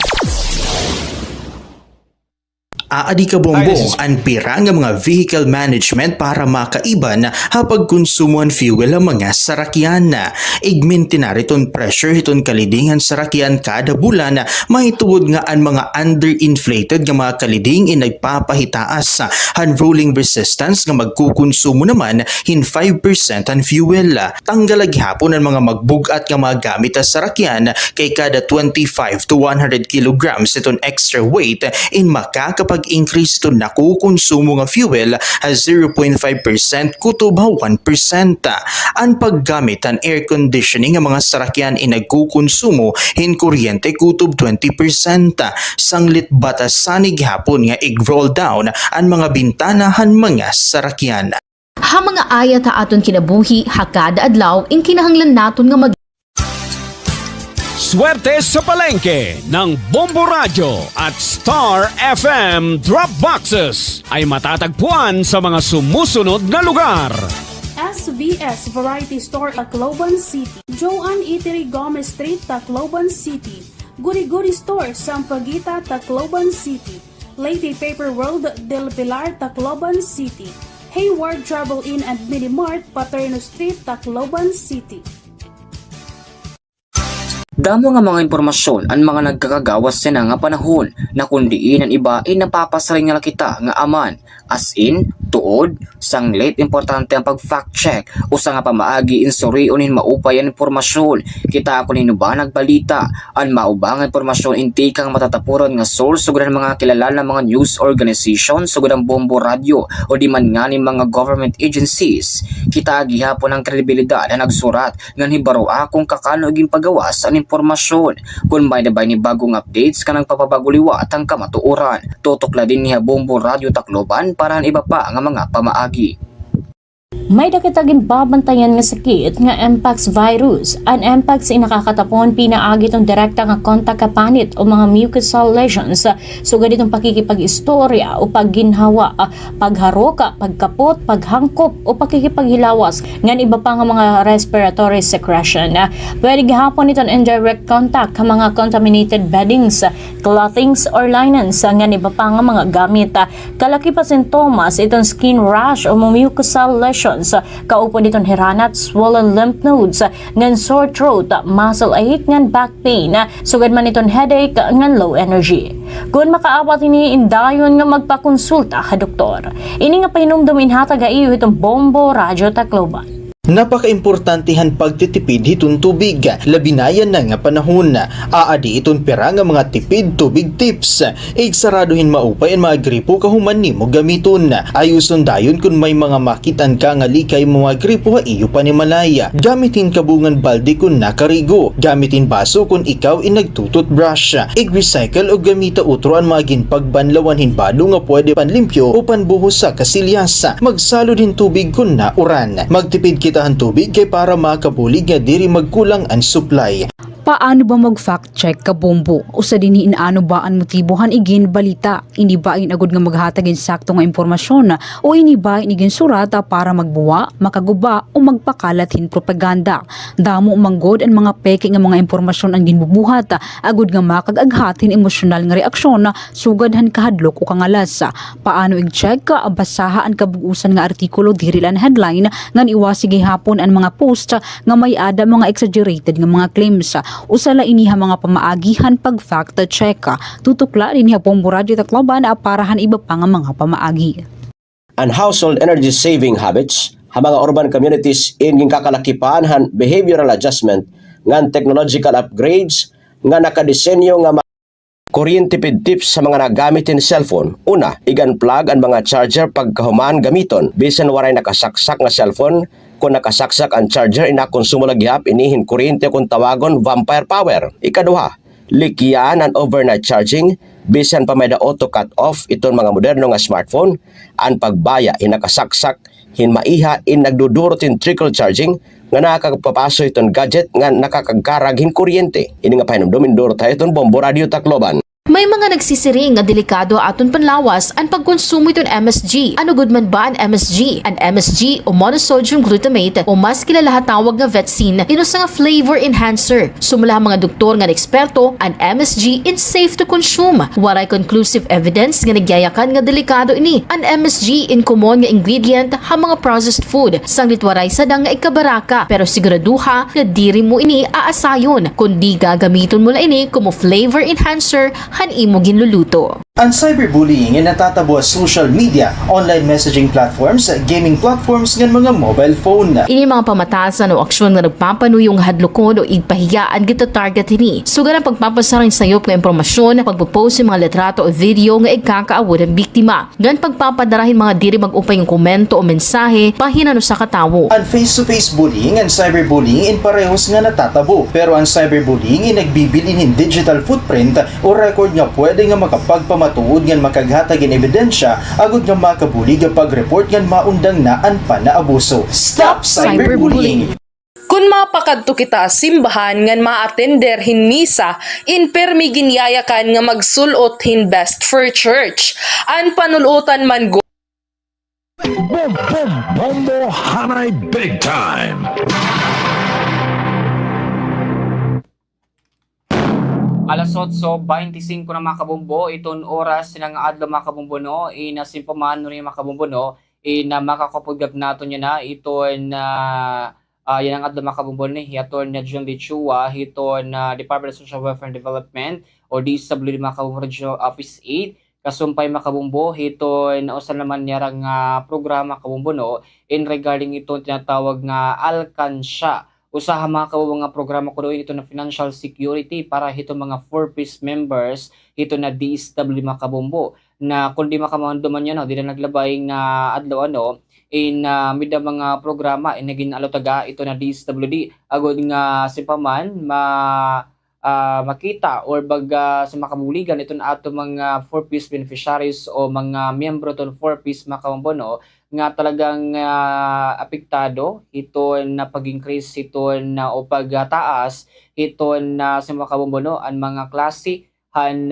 Aadi ka bombong ang pira nga mga vehicle management para makaiban hapag konsumuan fuel ang mga sarakyan. Igminti na riton pressure hiton kalidingan sarakyan kada bulan mahituod nga ang mga underinflated nga mga kaliding nagpapahitaas han rolling resistance nga magkukonsumo naman hin 5% ang fuel. Tanggalag hapon ang mga magbugat nga mga gamit sa sarakyan kay kada 25 to 100 kilograms iton extra weight in makakapag increase to nakukonsumo nga fuel as 0.5% kutob 1%. Ang paggamit ang air conditioning nga mga sarakyan nagkukonsumo hin kuryente kutob 20%. Sanglit batasanig hapon nga i-roll down ang mga bintanahan mga sarakyan. Ha mga ayat ha aton kinabuhi hakada adlaw in kinahanglan naton nga mag Swerte sa palengke ng Bombo Radio at Star FM Drop Boxes ay matatagpuan sa mga sumusunod na lugar. SVS Variety Store Tacloban City, Joan Eatery Gomez Street, Tacloban City, Guri-Guri Store Sampaguita, Tacloban City, Lady Paper World Del Pilar, Tacloban City, Hayward Travel Inn and Minimart, Paterno Street, Tacloban City. Damo nga mga impormasyon ang mga nagkakagawas sa nga panahon na kundiin ang iba ay napapasaring nga kita nga aman as in, tuod, sanglit importante ang pag-fact check o sa nga pamaagi insurion hin maupay ang impormasyon. Kita ako ba nagbalita ang maubang impormasyon inti kang matatapuran nga source sugod ang mga kilala ng mga news organization sugod ang Bombo Radio o di man nga ni mga government agencies. Kita gihapon ang kredibilidad na nagsurat nga hibaro akong kakano iging pagawas ang impormasyon kung may nabay ni bagong updates kanang papabaguliwat ang kamatuoran. Tutok din niya Bombo Radio Tacloban para iba pa nga mga pamaagi. May dakitagin babantayan nga sakit nga Mpox virus. Ang Mpox ay nakakatapon pinaagi itong direkta nga kontak kapanit o mga mucosal lesions. Sugad itong pakikipag-istorya o pagginhawa, pagharoka, pagkapot, paghangkop o pakikipaghilawas. Ngan iba pa nga mga respiratory secretion. Pwede gihapon itong indirect contact ka mga contaminated beddings, clothings or linens. Ngan iba pa nga mga gamit. Kalaki pa sintomas itong skin rash o mucosal lesions. Kaupo ditong hiranat, swollen lymph nodes, ngan sore throat, muscle ache, ngan back pain, sugad man itong headache, ngan low energy. Kung makaawat ini indayon nga magpakonsulta ka doktor. Ini nga pahinumdumin hatag iyo itong Bombo Radio Tacloban. Napaka-importantihan pagtitipid hitong tubig, labinayan na nga panahon. Aadi itong pera nga mga tipid tubig tips. Igsaraduhin maupay ang mga gripo kahuman nimo gamiton. Ayuson dayon kung may mga makitan ka nga likay mga gripo ha iyo panimalaya. Gamitin kabungan balde kung nakarigo. Gamitin baso kung ikaw nagtututbrush. I-recycle o gamita utro ang mga ginpagbanlawan hinbado nga pwede panlimpyo o panbuhos sa kasilyas. Magsalod hin tubig kung nauran. Magtipid kitahan tubig kay para makabulig nga diri magkulang ang supply. Paano ba mag-fact check ka Bombo? O sa din inaano ba ang motibohan igin balita? Ini ba agod nga maghatagin sakto nga impormasyon? O ini ba igin surata para magbuwa, makaguba o magpakalatin propaganda? Damo manggod ang mga peke nga mga impormasyon ang ginbubuhat, agod nga makagaghatin emosyonal nga reaksyon sugadhan kahadlok o kangalas. Paano i-check ka basaha ang kabuusan nga artikulo diri lan headline ngan iwasig hapon ang mga post nga may ada mga exaggerated nga mga claims. Usala iniha mga pamaagihan pag fact check. Tutukla iniha Bombo Radio Tacloban parahan iba pa nga mga pamaagi. Ang household energy saving habits ha mga urban communities inging kakalakipan han behavioral adjustment ngan technological upgrades nga nakadesenyo nga kuryente pid tips sa mga nagamitin cellphone. Una, i-unplug ang mga charger pagkahuman gamiton bisan waray nakasaksak nga cellphone. Kung nakasaksak ang charger inakonsumo lagyap inihin kuryente kung tawagon vampire power. Ikaduha, likyan ang overnight charging Bisan pa may da auto cut off iton mga moderno nga smartphone, ang pagbaya inakasaksak, hinmaiha in nagdudurot in trickle charging nga nakakapapaso iton gadget nga nakakagkarag hin kuryente. Ini nga pahinumdumin durot tayo iton Bombo Radio Tacloban. May mga nagsisiring nga delikado aton panlawas ang pagkonsumo iton MSG. Ano gud man ba ang MSG? Ang MSG o monosodium glutamate o mas kilala tawag nga Vetsin ino sa nga flavor enhancer. Sumula mga doktor nga eksperto, ang MSG is safe to consume. Waray conclusive evidence nga nagyayakan nga delikado ini. Ang MSG in common nga ingredient ha mga processed food sanglit waray sadang nga ikabaraka pero siguraduha nga diri mo ini aasayon kundi gagamiton mo la ini como flavor enhancer han imo ginluluto. Ang cyberbullying ay natatabo sa social media, online messaging platforms, gaming platforms ng mga mobile phone. Ini mga pamatasan o aksyon nga nagpapanuyong hadlokon o igpahiyaan gito target ini. Sugan ang pagpapasaring sayop ng impormasyon, pagpopost ng mga litrato o video nga igkakaawod ang biktima. Gan pagpapadarahin mga diri mag-upay ng komento o mensahe pahinano sa katawo. Ang face-to-face bullying and cyberbullying in parehos nga natatabo. Pero ang cyberbullying ay nagbibilin in digital footprint o record nga pwede nga makapagpamatuod nga makaghatag in ebidensya agud nga makabulig ang pag-report nga maundang na ang panaabuso. Stop cyberbullying! Kung mapakadto kita simbahan ngan ma-attender hin misa, in permi ginyayakan nga magsulot hin best for church. An panulutan man go Bombo Hanay Big Time! Alas 8:25 na mga kabumbo, iton oras ng adlaw mga kabumbo no, inasimpaman no rin mga kabumbo no, na makakapugab nato niya na iton yan ang adlaw mga kabumbo ni hiaton na John Lichua, hiton Department of Social Welfare and Development o DSWD mga kabumbo Regional Office 8, kasumpay mga kabumbo, hiton usan naman niyarang programa kabumbo no, in regarding iton tinatawag nga Alkansya. Usaha mga kabumbo nga programa ko doon ito na financial security para hito mga 4-piece members hito na DSW mga kabumbo na kundi makamando man yan di na naglabay nga adlaw in mida mga programa in naging alotaga ito na DSWD agod nga sipaman makita or baga sa makabuligan ito na ato mga 4-piece beneficiaries o mga miyembro ton 4-piece mga kabumbo no, nga talagang apektado ito na pag-increase ito na o pagtaas ito na sa mga kabumbuno ang mga klase han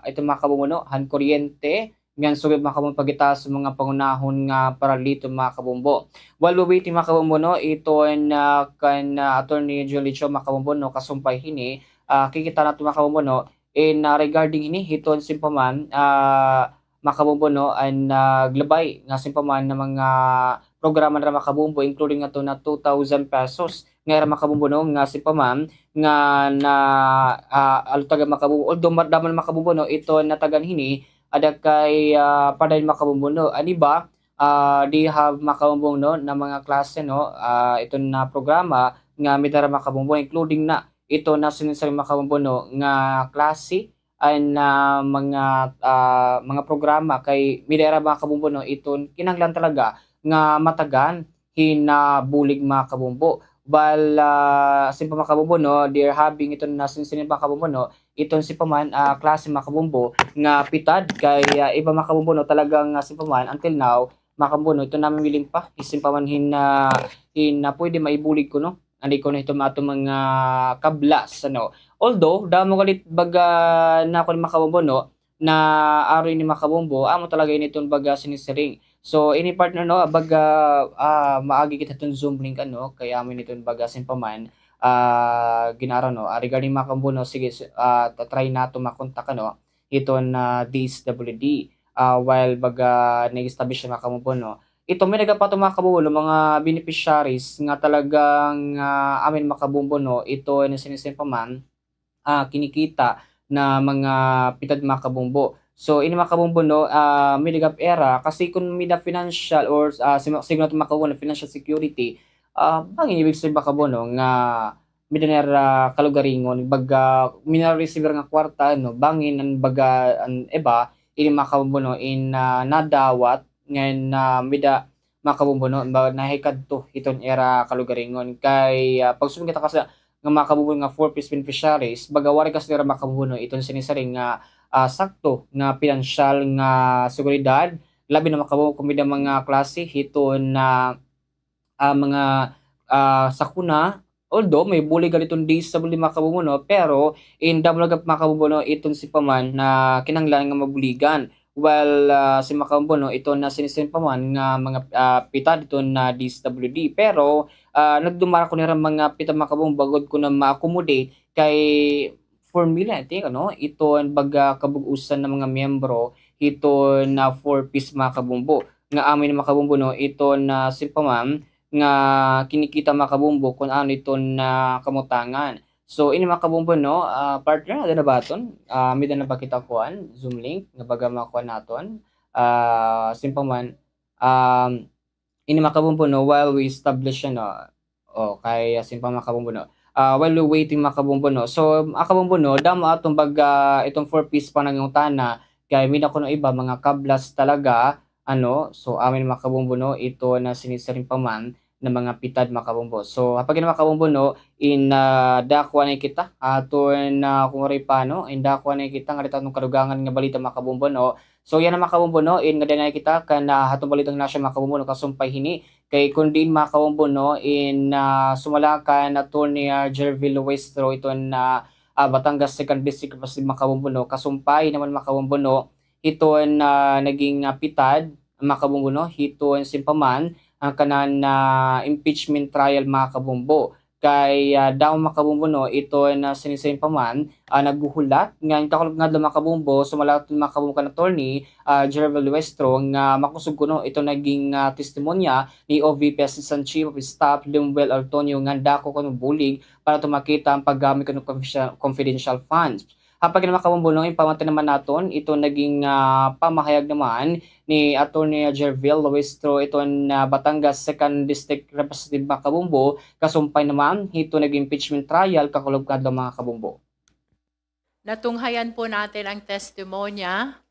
ito mga kabumbuno han kuryente ngan sugod mga kabumbuno pagitaas sa mga pangunahon nga paralito mga kabumbo. While we waiting mga kabumbuno ito na kan Attorney Julie Cho mga kabumbuno kasumpay hini kikita nato mga kabumbuno in regarding hini ito simpaman makabumbo no ang naglabay nga simpaman ng mga programa na makabumbo including ato na 2,000 pesos nga makabumbo no nga simpaman nga na alutaga makabumbo although daman makabumbo no ito natagan hini ada kay paday makabumbo no ani ba they have makabumbo no na mga klase no ito na programa nga midara makabumbo including na ito na sinisari makabumbo no nga klase ang mga programa kay midera mga kabumbo no iton kinahanglan talaga nga matagan hinabulig mga kabumbo bal simpa mga kabumbo no they're having iton na sinsin mga kabumbo no iton si paman klase mga kabumbo nga pitad kay iba mga kabumbo no talagang si paman until now mga kabumbo no ito namin willing pa isin paman hina pwede maibulig ko no andi ko na ito mga kablas although damo galit baga na ako ni makabumbo no na ari ni makabumbo amo talaga initong baga sinisiring so ini partner no baga maagi kita tong Zoom link kaya amin itong baga simpaman ginara no regarding makabumbo no sige try nato makontak ito na DSWD while baga nag-establish na makabumbo no. Ito may nagapato mga kabumbo mga beneficiaries nga talagang amin makabumbo no ito na sinisimpaman kinikita na mga pitad mga kabumbo. So ini mga kabumbo no may nagap era kasi kung may na financial or siguro natin makabumbo na financial security bangin ibig sabihin mga kabumbo no nga midaner kalugaringon baga minar receiver nga kwarta no bangin ang baga ang iba ini mga kabumbo no in nadawat ngayon mida makabumbo no nahikad to iton era kalugaringon kay pagsumong kita kasi nga makabumbo nga 4-piece beneficiaries bagawari kasi nila makabumbo no iton sinisaring nga sakto nga pinansyal nga seguridad, labi na makabumbo kami ng mga klase hiton na mga sakuna. Although may bully galiton disability makabumbo no, pero in double makabumbo no iton si paman na kinahanglan nga mabuligan. Well, si makabumbo no ito na sinisin paman nga mga pita dito na DSWD, pero nagdumara ko nira mga pita makabumbo bagod ko na ma-accommodate kay formula I think ito ang baga kabug-usan ng mga miyembro ito na 4-piece makabumbo nga amin na makabumbo no ito na si paman nga kinikita makabumbo kung ano ito na kamutangan. So ini makabumbo no, partner ada na baton, may na ba kita kuan Zoom link nga baga makuha naton. Simpaman ini makabumbo no while we establish kay simpang makabumbo no. While we waiting makabumbo no. So makabumbo no damo atong baga itong 4-piece pa nangutana kay mina kuno iba mga kablas talaga so amin makabumbo no ito na sinisiring paman na mga pitad makabumbo. So kapag makabumbo no in dakwa na kita aton kung paano in dakwa na kita nga dito kadugangan nga balita makabumbo no. So yan na makabumbo no in nga dinay kita kan hatong balitang nasya makabumbo no kasumpay hini kay kundi makabumbo no in sumalakan attorney Jervil Westro ito na Batangas Second District makabumbo no kasumpay naman makabumbo no ito na naging pitad makabumbo no ito simpaman ang kanan na impeachment trial makabumbo kay daw makabumbo no ito na sinisayin paman nagbuhulat nga kakulog nga makabumbo sumalat makabumbo kan attorney Jervil Westro nga makusog kuno ito naging testimonya ni OVP Assistant Chief of Staff Limuel Antonio nga dako kuno bulig para tumakita ang paggamit kuno confidential funds. Kapag makabumbo no impamatan naman naton ito naging pamahayag naman ni Attorney Jervil Westro ito na Batangas Second District Representative makabumbo kasumpay naman ito naging impeachment trial kakulog kadlaw mga kabumbo. Natunghayan po natin ang testimonya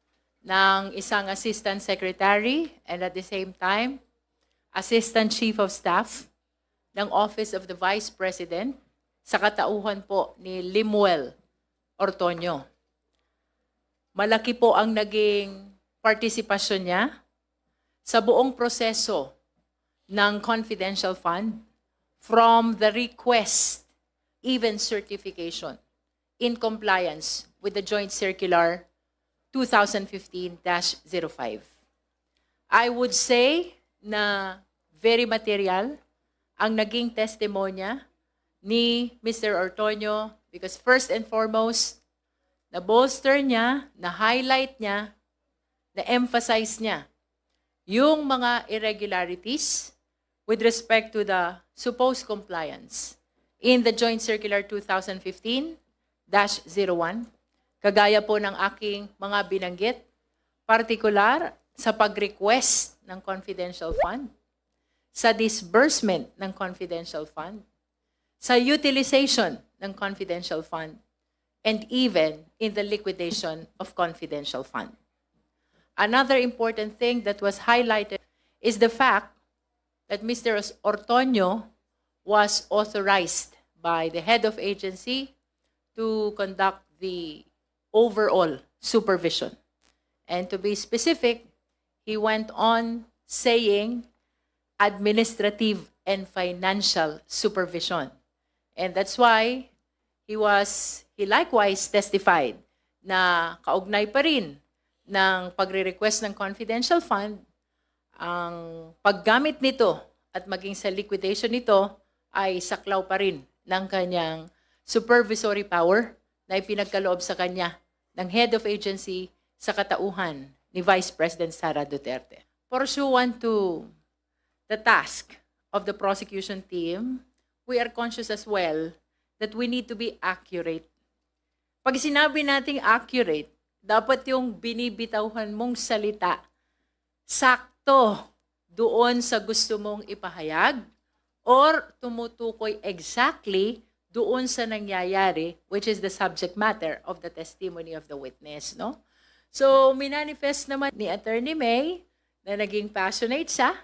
ng isang Assistant Secretary and at the same time Assistant Chief of Staff ng Office of the Vice President sa katauhan po ni Limuel Ortonio. Malaki po ang naging partisipasyon niya sa buong proseso ng confidential fund from the request, even certification, in compliance with the Joint Circular 2015-05. I would say na very material ang naging testimonya ni Mr. Ortonio because first and foremost, na-bolster niya, na-highlight niya, na-emphasize niya yung mga irregularities with respect to the supposed compliance in the Joint Circular 2015-01, kagaya po ng aking mga binanggit, particular sa pag-request ng confidential fund, sa disbursement ng confidential fund, sa utilization ng confidential fund, and even in the liquidation of confidential fund. Another important thing that was highlighted is the fact that Mr. Ortonio was authorized by the head of agency to conduct the overall supervision. And to be specific, he went on saying administrative and financial supervision. And that's why he likewise testified na kaugnay pa rin ng pagre-request ng confidential fund, ang paggamit nito at maging sa liquidation nito ay saklaw pa rin ng kanyang supervisory power na ipinagkaloob sa kanya ng head of agency sa katauhan ni Vice President Sara Duterte. Pursuant to the task of the prosecution team, we are conscious as well that we need to be accurate. Pag sinabi nating accurate, dapat yung binibitawhan mong salita sakto doon sa gusto mong ipahayag or tumutukoy exactly doon sa nangyayari, which is the subject matter of the testimony of the witness, no? So, minanifest naman ni Attorney May na naging passionate siya,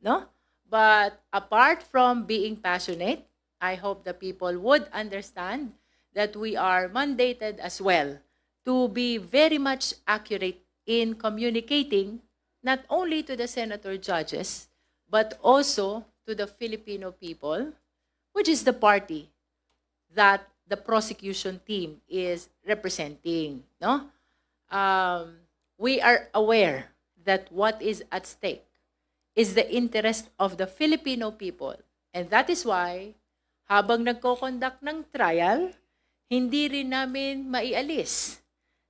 no? But apart from being passionate, I hope the people would understand that we are mandated as well to be very much accurate in communicating not only to the senator judges, but also to the Filipino people, which is the party that the prosecution team is representing. No? We are aware that what is at stake is the interest of the Filipino people. And that is why, habang nagko-conduct ng trial, hindi rin namin maialis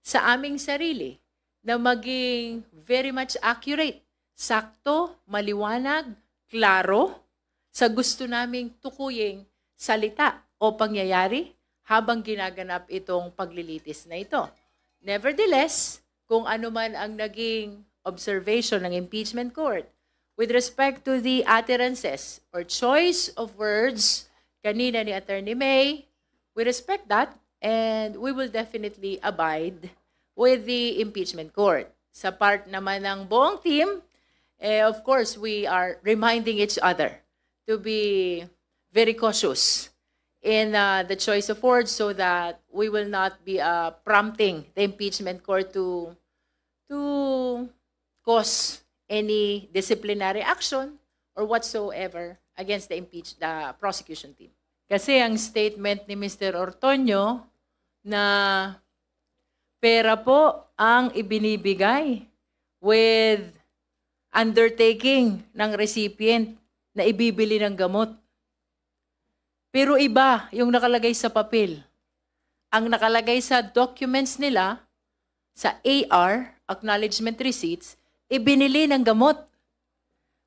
sa aming sarili na maging very much accurate, sakto, maliwanag, klaro, sa gusto naming tukuying salita o pangyayari habang ginaganap itong paglilitis na ito. Nevertheless, kung ano man ang naging observation ng impeachment court with respect to the utterances or choice of words kanina ni Attorney May, we respect that and we will definitely abide with the impeachment court. Sa part naman ng buong team, of course, we are reminding each other to be very cautious in the choice of words so that we will not be prompting the impeachment court to cause any disciplinary action or whatsoever against the prosecution team. Kasi ang statement ni Mr. Ortonio na pera po ang ibinibigay with undertaking ng recipient na ibibili ng gamot. Pero iba yung nakalagay sa papel. Ang nakalagay sa documents nila, sa AR, Acknowledgement Receipts, ibinili ng gamot.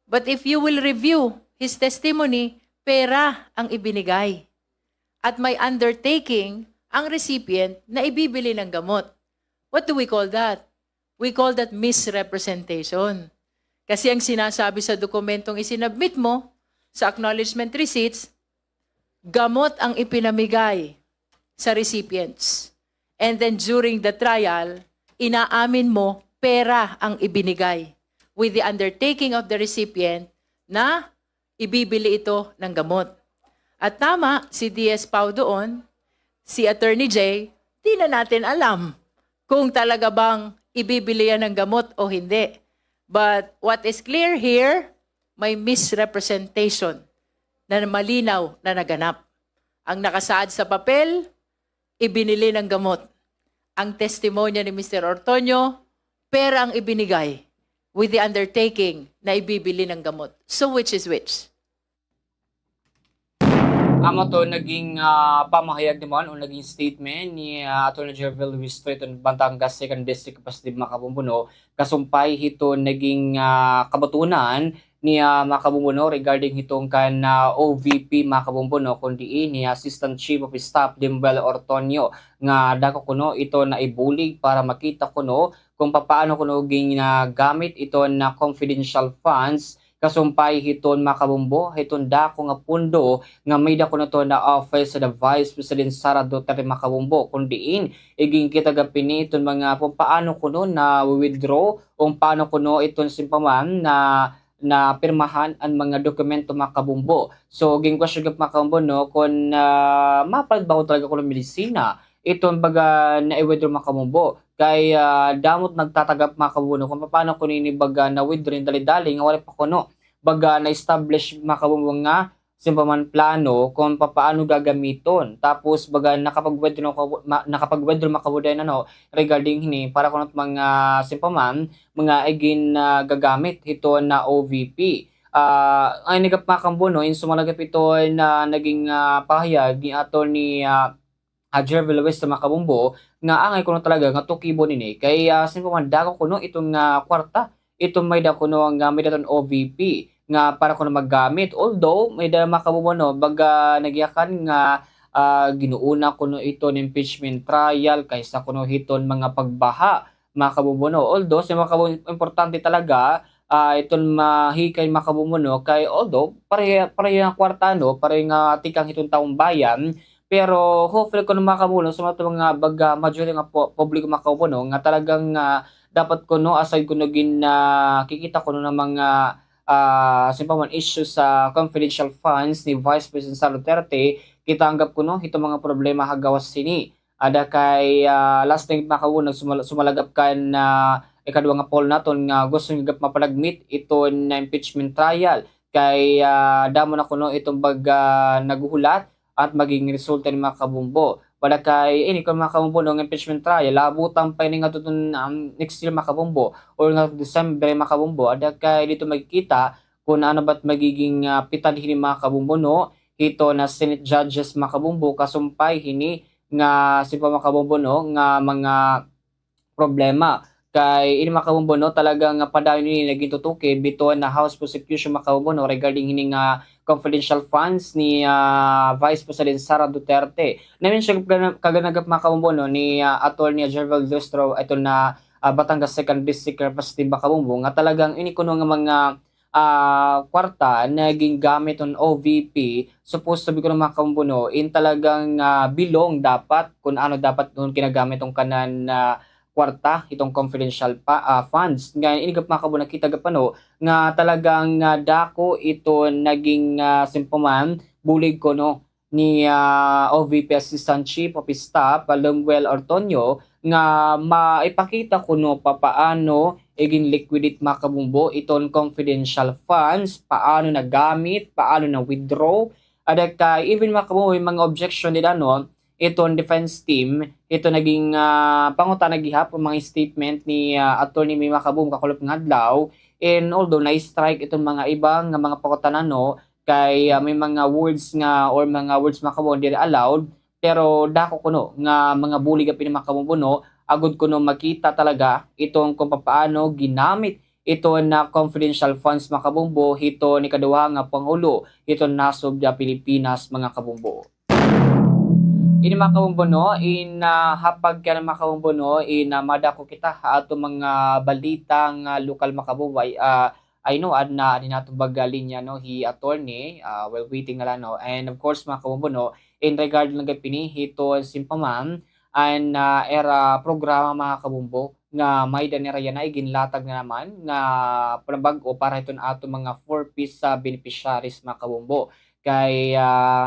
But if you will review his testimony, pera ang ibinigay. At may undertaking ang recipient na ibibili ng gamot. What do we call that? We call that misrepresentation. Kasi ang sinasabi sa dokumentong isinabmit mo sa acknowledgement receipts, gamot ang ipinamigay sa recipients. And then during the trial, inaamin mo, pera ang ibinigay with the undertaking of the recipient na ibibili ito ng gamot. At tama, si DS Pau doon, si Attorney J, di na natin alam kung talaga bang ibibili yan ng gamot o hindi. But what is clear here, may misrepresentation na malinaw na naganap. Ang nakasaad sa papel, ibinili ng gamot. Ang testimonya ni Mr. Ortonio, pera ang ibinigay with the undertaking na ibibili ng gamot. So which is which? Amo to naging pamahayag naman o naging statement ni Attorney General Luis Triton Batangas 2nd District Kapasitib Makabumbuno kasumpay hito naging kabatunan ni Makabumbuno regarding hitong kan OVP Makabumbuno kundi ni Assistant Chief of Staff Dimbel Ortonio nga dako kuno ito na ibulig para makita kuno kung paano kuno ginagamit ito na confidential funds kasumpay hiton Makabumbo hiton dako nga pundo nga may dako na to na office sa Vice President Sara Duterte Makabumbo kundiin iging kita gapini iton mga kung paano kuno na withdraw o paano kuno iton simpaman na pirmahan ang mga dokumento Makabumbo. So ging question gap Makabumbo no kung mapalad ba ko talaga kuno medisina iton baga na i-withdraw Makabumbo kay damot nagtatagap Makabumbo kung paano kuno ni baga na withdraw dali-dali nga wala pa kuno baga na-establish Makabumbo nga simpaman plano kung paano gagamiton tapos baga nakapag-withdraw Makabumbo na regarding hini para kuno mga simpaman mga igin gagamit ito na OVP ay nagap Makabumbo in sumalagap ito na naging pahayag ni Attorney Jervel West Makabumbo nga angay kuno talaga nga tukibo nini kay simpaman dako kuno itong kwarta itong may dako kuno nga may daton OVP nga para kuno maggamit although may da Makabumbo no baga nagyakan nga ginuuna kuno ito ng impeachment trial kaysa kuno hiton mga pagbaha Makabumbo no although si Makabumbo importante talaga iton mahikay Makabumbo no kay although pareha nga kwarta no pareha nga tikang hitong taong bayan pero hopefully kuno Makabumbo sa mga baga majority nga publiko Makabumbo no nga talagang dapat kuno aside kuno kikita kuno ng mga simpaman issues sa confidential funds ni Vice President Sara Duterte kita anggap kuno ito mga problema hagawas sini Ada kay last time makawunag sumalagap kan na ikaduha nga poll naton nga gusto nga mapanagmit ito na impeachment trial kay damo na kuno itong naguhulat at maging resulta ni makabumbo. Wala kay ini kung makabumbo ng impeachment trial labutan pa ini nga tutun next year makabumbo or nga December makabumbo. Ada kay dito magkita kung ano ba't magiging pitalhin ni makabumbo no ito na Senate judges makabumbo kasumpay hini nga si makabumbo no nga mga problema kay ini makabumbo no talagang padayon ni naging tutuki bito na House Prosecution makabumbo no regarding hini nga confidential funds ni Vice President Sara Duterte. Namin siya kaganagap makabumbo no ni Attorney Gerald Lustro ito na Batangas 2nd District Representative makabumbo nga talagang ini kuno nga mga kwarta naging gamit on OVP supposed to be kuno makabumbo in talagang bilong dapat kung ano dapat doon kinagamit tong kanan kwarta itong confidential funds nga inigap makabumbo nakita gapano nga talagang dako ito naging simpuman bulig ko no ni OVP Assistant Chief of Staff Lemuel Ortonio nga maipakita kuno papaano iging liquidate makabumbo itong confidential funds, paano nagamit, paano na withdraw. Ada kay even makabumbo yung mga objection nila no, itong defense team, ito naging panguta nagihap ang mga statement ni Attorney May Makabumbo kakulop ng adlaw. And although na-strike itong mga ibang mga pakutanan no, kay may mga words nga or mga words makabumbo hindi allowed, pero dako kuno nga mga bulig ang pinamakabumbo no, agud kuno makita talaga itong kung paano ginamit ito na confidential funds makabumbo ito ni kaduha nga pangulo ito nasod sa Pilipinas mga kabumbo. Ini makabumbo no in hapag ka na makabumbo no in madako kita ato mga balitang lokal makabumbo I know na nato linya no hi attorney while waiting na lang no, and of course makabumbo no in regard lang pini ito simpaman an era programa mga kabumbo nga may danira yan ay ginlatag na naman nga panabag-o para ito na ato mga 4-piece beneficiaries mga kabumbo. Kay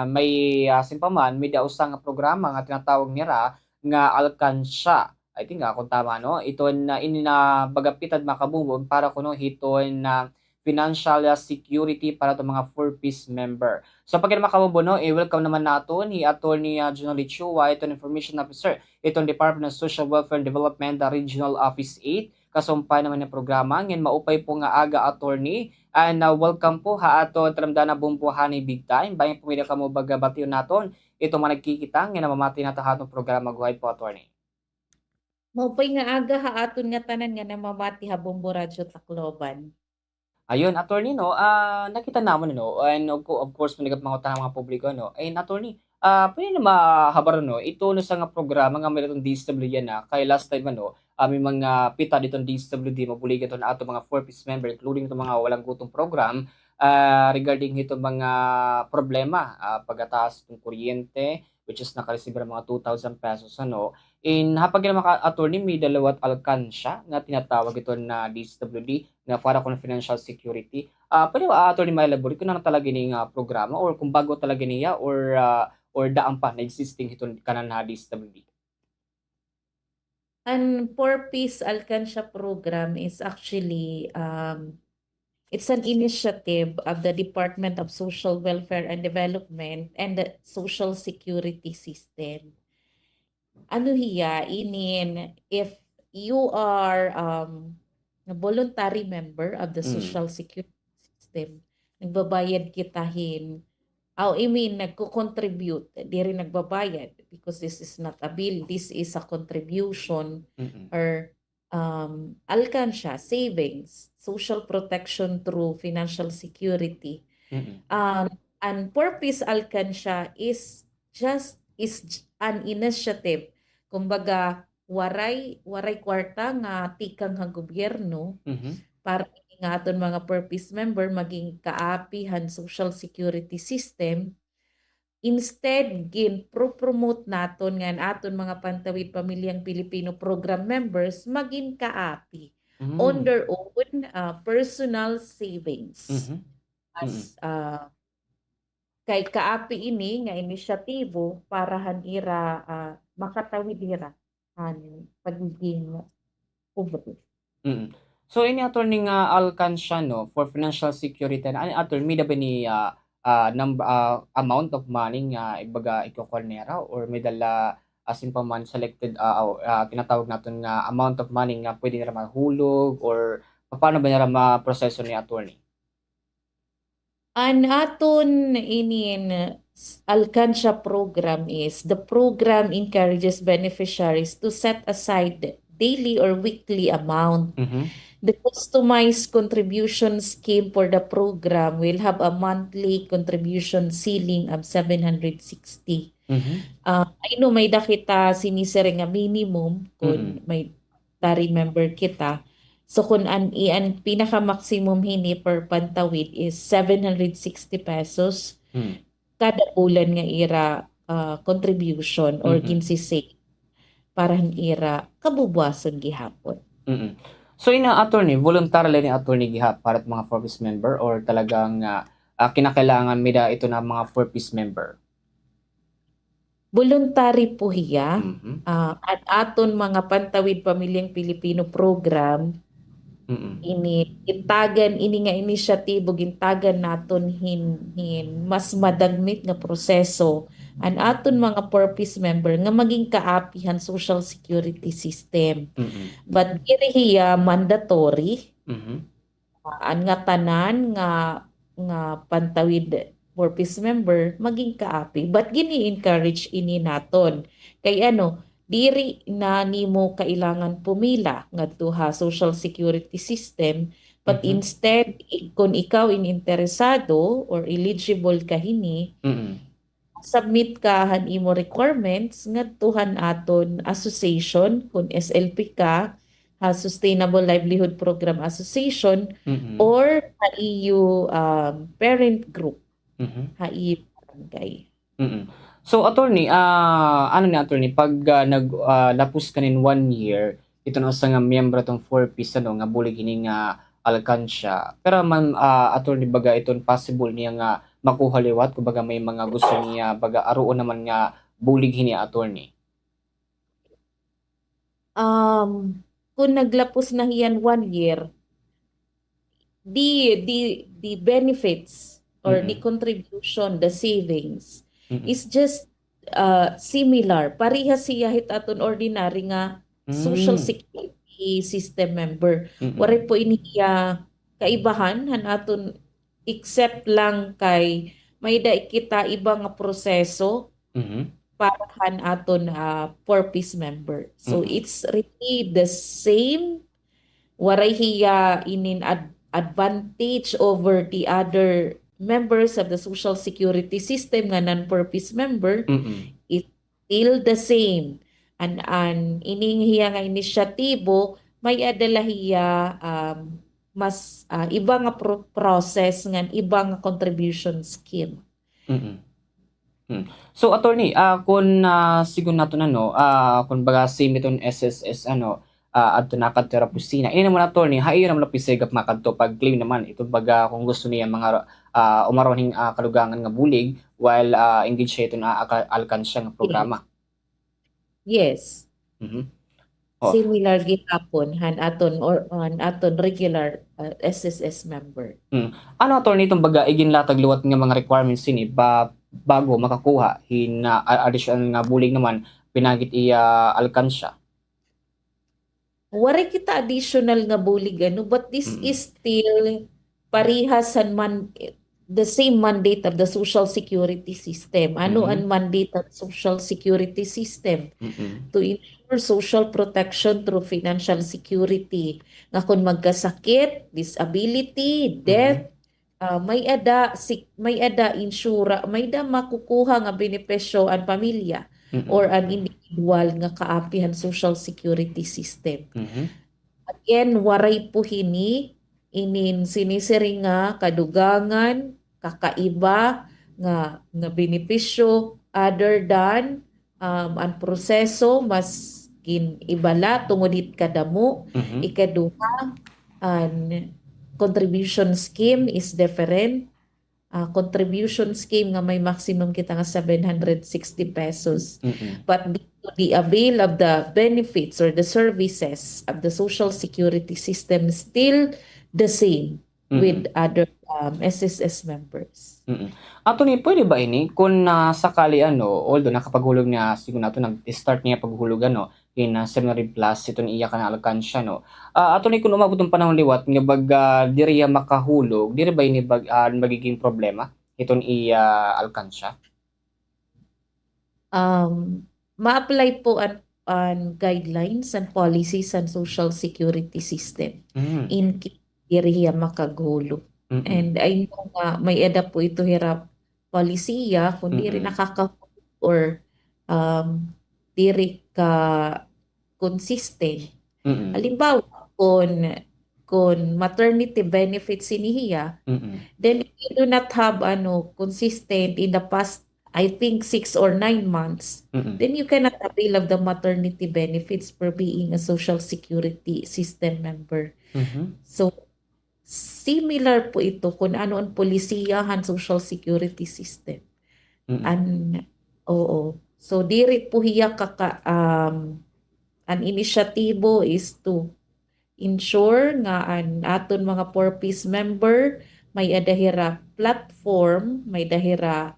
may simpaman may dausa nga programa nga tinatawag nira nga Alkansya. I think kung tama no, ito na inabagapitad mga kabumbo para kuno ito na financial security para to mga 4-piece member. So pag makabumbo no, welcome naman nato ni Attorney Junoli Chua, itong Information Officer, itong Department of Social Welfare and Development, Regional Office 8, kasumpay naman ng programa, ngayon maupay po nga aga attorney, and welcome po ha ato talamdana bumbuhan ni Big Time, bayan pumila ka mo bagabatiyo naton, ito mga nagkikita, ngayon mamati na tahatong programa, guhay po attorney. Maupay nga aga ha aton nga tanan nga namamati ha Bombo Radyo Tacloban. Ayun, attorney no, nakita naman no, and of course manigat mga tanang mga publiko no. Ayun, attorney, pwede na mahabar no, ito no sa nga programa nga may itong DSWD na kay last time ano, may mga pita ditong DSWD mabuligan to na ato mga 4-piece member including itong mga walang gutong program regarding itong mga problema pagataas itong kuryente which is nakareceive ng mga 2,000 pesos ano. In hapag na attorney may dalawat alkansya na tinatawag ito na DSWD na para kung financial security. Pwede ba attorney may elaborate kung ano talaga yung programa or kung bago talaga niya or daan pa na existing ito kanan na DSWD? Ang 4-piece alkansya program is actually it's an initiative of the Department of Social Welfare and Development and the Social Security System. Ano hiya, if you are a voluntary member of the Social Security System, nagbabayad kitahin, nagko-contribute, di rin nagbabayad because this is not a bill, this is a contribution or alkansya, savings, social protection through financial security. And 4-piece alkansya is an initiative. Kumbaga, waray kwarta nga tikang nga gobyerno para nga aton mga 4-piece member maging kaapihan social security system. Instead, promote naton nga aton mga Pantawid Pamilyang Pilipino program members maging kaapi on their own personal savings. As kay kaapi ini nga inisyatibo para ira makatawid ira ang pagiging pobre. So ini attorney nga Alcancia no for financial security ani attorney may ba ni amount of money nga ibaga iko-call nera or may dala asin pa man selected tinatawag naton nga amount of money nga pwede nila mahulog or paano ba nila ma-proseso ni attorney? An aton inin Alcancia program is the program encourages beneficiaries to set aside daily or weekly amount. The customized contribution scheme for the program will have a monthly contribution ceiling of 760. I know may dakita sinisere nga minimum kung may remember kita. So kung an pinaka-maximum hini per pantawid is 760 pesos kada bulan nga ira contribution or kinsisig para ira kabubuason gihapon. So ina attorney, voluntarily ni attorney gihap para mga 4-piece member or talagang kinakailangan mida ito na mga 4-piece member? Voluntary po hiya. At aton mga Pantawid Pamilyang Pilipino program, itagan ini nga inisyatibo gintagan naton hin mas madagmit nga proseso an aton mga 4-piece member nga maging kaapihan social security system. But diri hiya mandatory an nga tanan nga Pantawid 4-piece member maging kaapi, but gini-encourage ini naton kay diri na nimo kailangan pumila ngadto ha social security system, but instead kung ikaw interesado or eligible ka hini, submit ka han imo requirements ngadtuhan aton association kung SLP ka, ha Sustainable Livelihood Program Association, or ha EU parent group, ha EU barangay. So attorney, ano ni attorney pag lapos kanin 1 year ito na sa nga miyembro tong 4-piece nga bulig hini nga Alcancia. Pero man attorney baga iton possible niya nga makuha liwat kumbaga may mga gusto niya baga aruon naman nga bulig hini attorney. Kung naglapos na hiyan 1 year, the benefits or the contribution, the savings is just similar. Parehas siya hit aton ordinary nga social security system member. Wala po iniya kaibahan han aton except lang kay may da kita iba nga proseso para han aton 4-piece member. So it's really the same. Waray hiya inin advantage over the other members of the social security system nga non-4-piece member. It's still the same. And ining hiya nga inisyatibo may adala hiya mas iba nga process nga iba nga contribution scheme. So attorney, kung sigun nato kung baga same iton SSS adto na kadto pusina. Ini naman attorney, hayo naman pisegap makadto pag claim naman ito baga kung gusto niya mga umaroning kalugangan nga bulig while engage siya ito na Alcancia nga programa. Yes. Similar gihapon han aton or aton regular SSS member. Ano attorney itong baga iginlatag luwat nga mga requirements ini bago makakuha hin additional nga bulig naman pinagit iya Alcancia? Wari kita additional nga bulig but this is still parihasan man the same mandate of the social security system. Ano ang mandate of social security system? To ensure social protection through financial security. Nga kung magkasakit, disability, death, may ada insura, may da makukuha nga benepisyo ang pamilya or an individual nga kaapihan social security system. Again, waray po hini inin sinisiri nga kadugangan kakaiba nga benepisyo other than ang proseso mas ibala tungod it kadamo. Ikaduha, an contribution scheme is different. contribution scheme nga may maximum kita nga 760 pesos. Mm-mm. But the avail of the benefits or the services of the social security system is still the same with other SSS members. Ato ni pwede ba ini kung sakali although nakapaghulog na siguro nato nag-start niya paghulog in seminary plus ito ni iya kana alkansya ato ni kung umabot ang panahon liwat nga bag diri makahulog diri ba ini magiging problema iton iya alkansya? Ma-apply po an guidelines and policies and social security system in diri makaghulog. And I know nga may eda po ito hirap polisiya kung diri nakakahulog or diri ka consistent. Halimbawa, kung maternity benefits sinihiya, then if you do not have consistent in the past, I think 6 or 9 months, then you cannot avail of the maternity benefits for being a social security system member. So, similar po ito kung ano ang polisiyahan social security system. So diri po hiya an inisyatibo is to ensure nga an aton mga purpose member may adahira platform, may dahira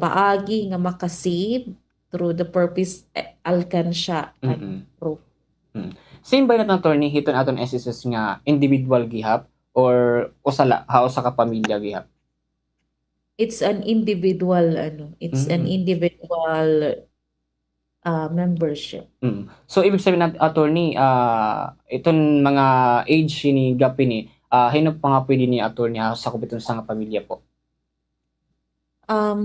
paagi nga makasave through the purpose alkansya and pro. Same ba natin attorney hiton aton SSS nga individual gihap or usala sa ka pamilya gihap? It's an individual an individual membership. So ibig sabihin natin attorney iton mga age ni gapi ni hinop pa nga pwede ni attorney sa kubiton sa nga pamilya po?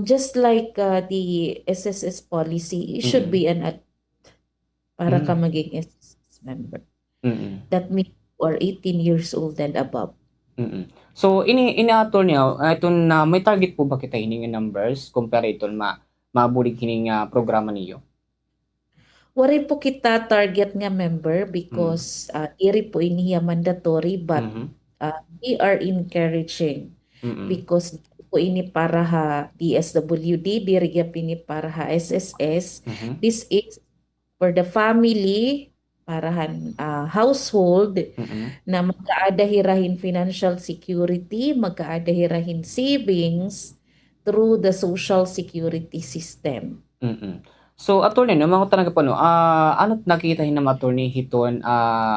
Just like the SSS policy, it should be an adult para ka maging SSS member. That means or 18 years old and above. So ini-ato niya iton may target po ba kita hining numbers compare iton mabulig hining programa niyo? Wari po kita target nga member because iri po iniya mandatory but we are encouraging because po ini para ha DSWD diri ini para ha SSS. This is for the family parahan household na magkaadahirahin financial security, magkaadahirahin savings through the social security system. So attorney no mga tanong pa ano nakita hin na attorney hiton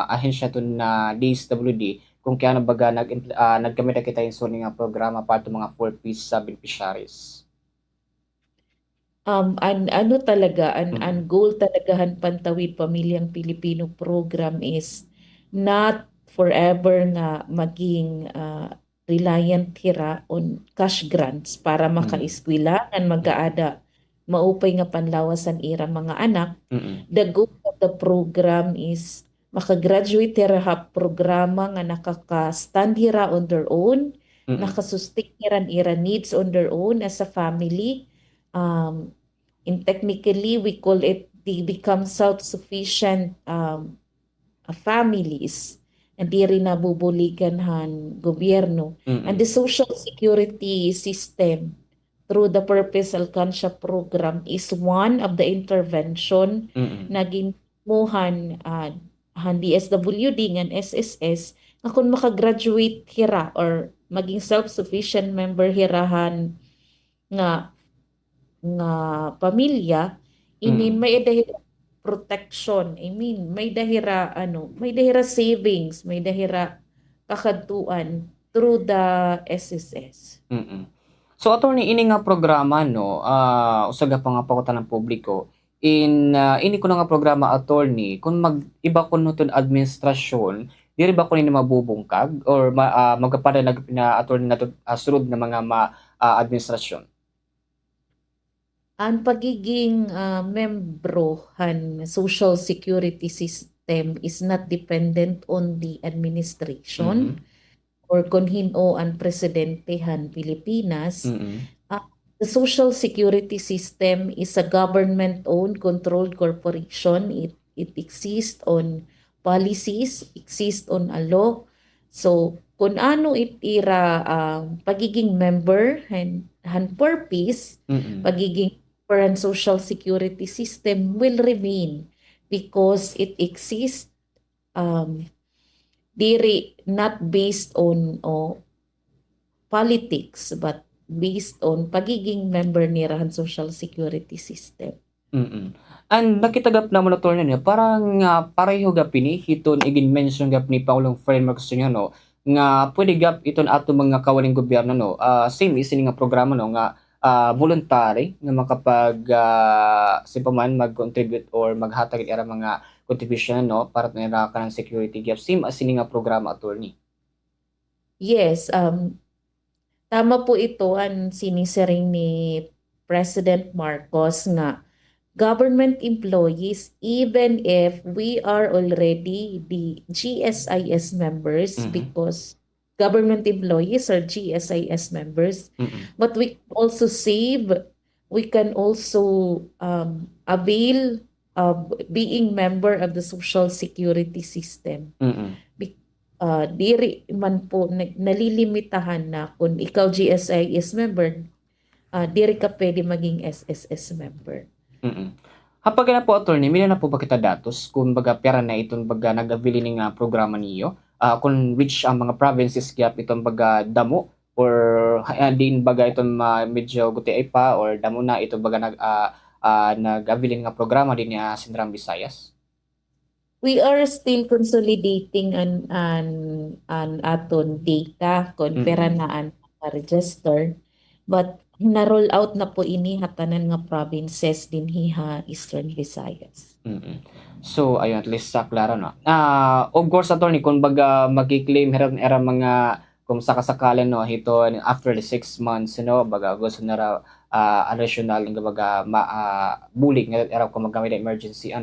ahensya ton na DSWD kung kaya baga naggamit na kita yung nga programa para mga 4-piece beneficiaries. Ano talaga, ang goal talagahan Pantawid Pamilyang Pilipino program is not forever nga maging reliant hira on cash grants para makaeskwilangan mag-aada maupay nga panlawasan ira mga anak. The goal of the program is makagraduate hira programa nga nakaka-stand hira on their own, nakasustain ira needs on their own as a family. And technically, we call it the become self-sufficient families na di rin nabubuligan han gobyerno. And the social security system through the Purpose Alkansya program is one of the intervention na ginuhan han DSWD ng SSS na kung makagraduate hira or maging self-sufficient member hirahan nga pamilya may dahira protection, may dahira savings, may dahira kakadtuan through the SSS. So attorney ini nga programa usaga pa nga pakutan ng publiko ini ko nga programa attorney kung mag-iba ko nuton administrasyon diri ba ko ni mabubungkag or magapada na attorney na sunod na mga administrasyon? Ang pagiging membro han social security system is not dependent on the administration or kung hino ang presidente han Pilipinas. The social security system is a government-owned controlled corporation. It exists on policies, exists on a law. So kung ano itira pagiging member han purpose, pagiging member han social security system will remain because it exists diri not based on politics but based on pagiging member ni han social security system. And nakitagap naman na niya, parang pareho gap ni hiton igin mention gap ni Paulong framework sa niya no nga pwede gap iton ato mga kawaling gobyerno no same is nga programa no nga voluntary nga makapag sipaman mag-contribute or maghatag era mga contribution no para nira kanang security gap same as nga programa attorney. Yes, tama po ito ang sinisiring ni President Marcos nga government employees, even if we are already the GSIS members, because government employees are GSIS members, but we can also save, we can also avail of being member of the social security system. Diri man po nalilimitahan na kung ikaw GSIS member, diri ka pwede maging SSS member. Hapag na po attorney, mila na po ba kita datos kung baga pera na itong baga nag-avili ng programa niyo? Kung which ang mga provinces gap itong baga damo or din baga itong medyo guti ay pa or damo na itong baga nag-avili ng programa din ni Sindram Visayas? We are still consolidating an aton data kung pera na ang register, but na-roll out na po ini hatanan nga provinces din hiha Eastern Visayas. So ayun, at least sa klaro no. Of course attorney kung baga magi-claim era mga kung sakasakalan no hito after the 6 months no baga gusto na additional nga baga bulig nga era kung magamit emergency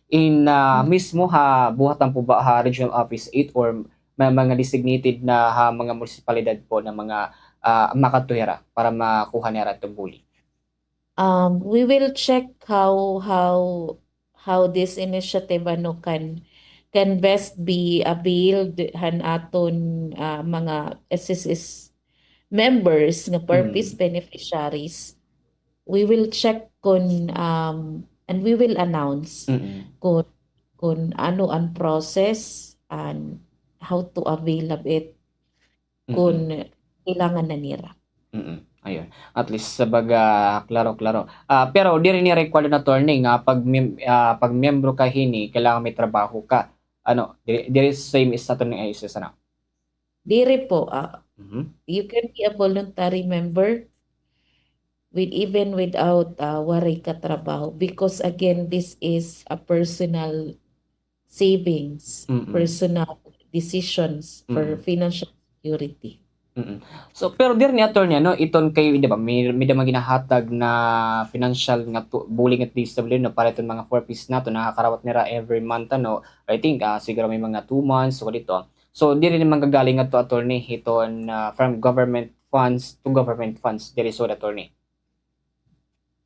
in mismo buhatan po ba regional office 8 or may mga designated na mga munisipalidad po na mga makatuhira para makuha nila itong bully? We will check how this initiative can best be availed han aton mga SSS members nga purpose beneficiaries. We will check and we will announce kung ano ang process and how to avail of it kung kailangan na nira. Ayun. At least sa baga klaro-klaro. Pero di rin ni-require na attorney nga pag miyembro ka hini, kailangan may trabaho ka. Di same is sa attorney ISS Diri po. You can be a voluntary member even without waray ka trabaho because again this is a personal savings, personal decisions for financial security. So pero dir ni attorney iton kay di ba may damang ginahatag na financial nga bullying at DSWD para iton mga 4 piece nato nakakarawat nila every month I think siguro may mga 2 months so dito. So diri ni manggagaling ato attorney iton from government funds to government funds diri so attorney.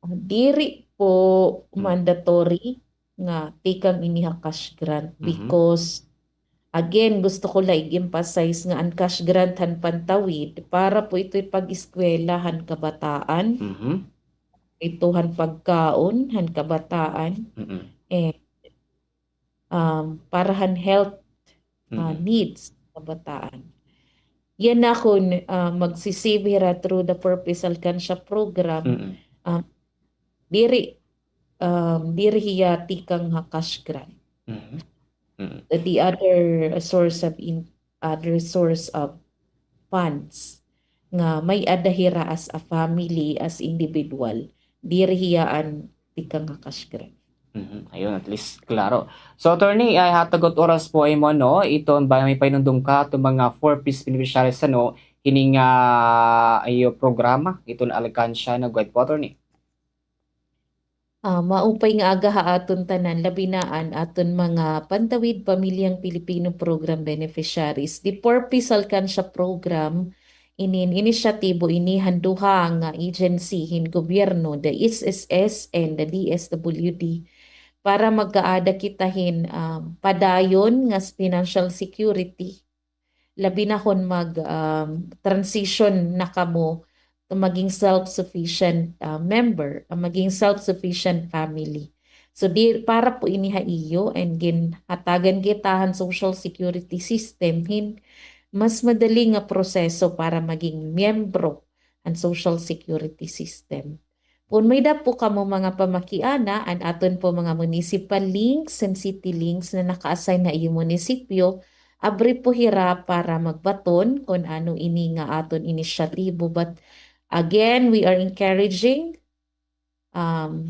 Diri po mandatory nga tikang iniha cash grant because again, gusto ko lang i-emphasize nga ang cash grant han pantawid para po ito'y pag-eskwelahan kabataan, ito'han pagkaon han kabataan, and para han health needs kabataan. Yan na kung magsisibira through the Purpose Alcansya program, diri hiya tikang cash grant. The other source of funds nga may adahira as a family, as individual, dirihiyaan tikang cash grant. Ayun, at least klaro. So attorney, ay hatagot oras po ay mo iton ba may painundong ka itong mga 4-piece beneficiaries hining ayo programa iton Alcansya na guide po attorney. Maupay nga aga aton tanan labinaan aton mga Pantawid Pamilyang Pilipino Program beneficiaries. The Purpose Alcansya program inisyatibo handuha nga agency hin gobyerno, the SSS and the DSWD para magkaada kitahin padayon nga financial security labi na kon transition na kamo to maging self-sufficient member, maging self-sufficient family. So para po iniha iyo and hatagan gitahan social security system mas madali nga proseso para maging miyembro ang social security system. Kung may da po kamo mga pamakiana, an aton po mga municipal links and city links na naka-assign na iyo munisipyo, abri po hira para magbaton kung ano ini nga aton inisyatibo. But again, we are encouraging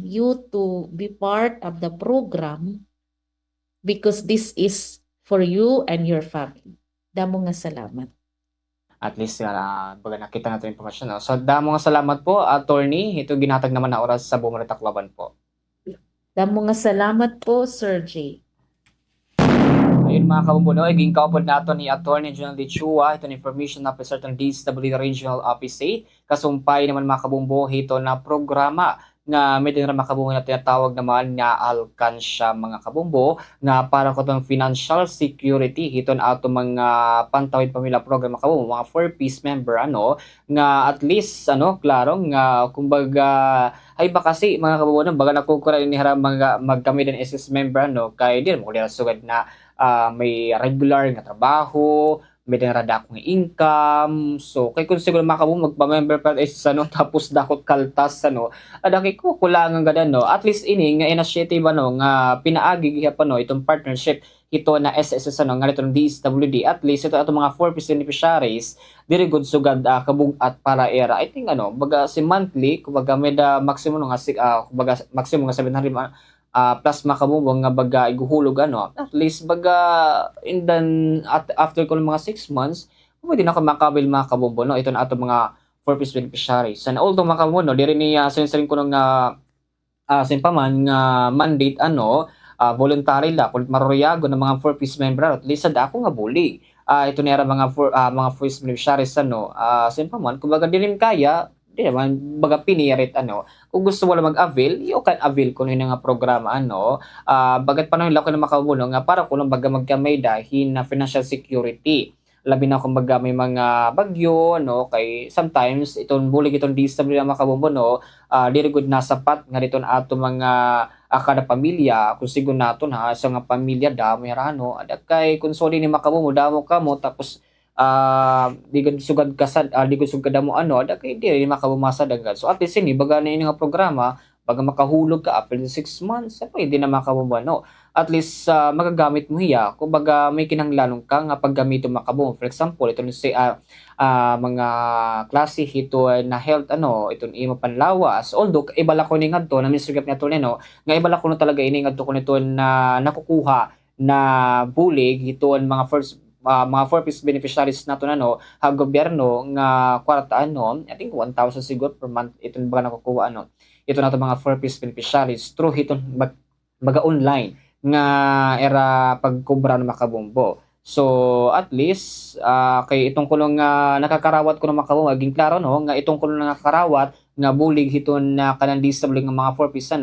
you to be part of the program because this is for you and your family. Damo nga salamat. At least baga nakita natin impormasyon. No? So damo nga salamat po, attorney. Ito ginatag naman na oras sa Bumurong Tacloban po. Damo nga salamat po, Sir J. Ayun mga kabumbuno, iging kaupod nato ni Attorney General Lichua, ito information officer ng DSWD Regional Office 8. Kasumpay naman mga kabumbo, ito na programa na may din na makabumbo na tinatawag naman na alkansya mga kabumbo na para ko itong financial security ito na ato mga pantawid pamilya program mga kabumbo, mga 4-piece member nga at least klaro nga kumbaga ay ba kasi mga kabumbo baga nakukura ni harap magkami din SS member kay di mo kaya sugad na may regular nga trabaho, may dinarada akong income. So, kay kung siguro makabong magpa-member pa is tapos dakot kaltas adaki ko kulangan gada at least ini nga initiative nga pinaagi giha pa itong partnership ito na SSS nga itong DSWD at least ito atong mga 4-piece beneficiaries diri good sugad kabugat para era. I think baga si monthly kumbaga may da maximum nga kumbaga maximum nga 700 plus makabumbong nga baga iguhulog at least baga after ko mga 6 months pwede na ako makabil mga kabumbo ito na ato mga 4-piece beneficiaries and although mga kabumbo diri niya sinsarin ko nga simpaman nga mandate voluntary la kulit maroyago ng mga 4-piece member at least sad ako nga bulig ito na mga 4-piece beneficiaries simpaman kumbaga dilim kaya di naman baga pinirit kung gusto mo lang mag-avail, you can avail kung yun nga programa bagat panahon lang ko na makabulong nga para kung baga magkamay dahil na financial security labi na kung baga may mga bagyo kay sometimes itong bulig itong DSW na makabumbo diri good na sapat nga dito na ato mga kada pamilya kung sigun naton sa nga pamilya damo yarano ada kay kung soli ni makabumbo damo kamo tapos di ko sugad kasad di ko sugad mo ada kay di makabumasa dagad so at least ini baga na ini nga programa baga makahulog ka after 6 months pwede na makabumba at least magagamit mo hiya kung baga may kinahanglan ka nga paggamito makabum for example ito si mga klase ito na health itong imo panlawas although ibala ko ni ngadto na Mr. Gap nato nga ibala ko talaga ini ngadto ko nito na nakukuha na bulig ito mga mga 4-piece beneficiaries nato ha gobyerno nga kwarta I think 1,000 siguro per month ito baga nakukuha ito nato mga 4-piece beneficiaries through ito baga online nga era pagkobra ng makabumbo so at least kay itong kulong nga nakakarawat ko ng makabumbo aging klaro nga itong kulong nakakarawat nga bulig ito na kanang DSW nga mga 4-piece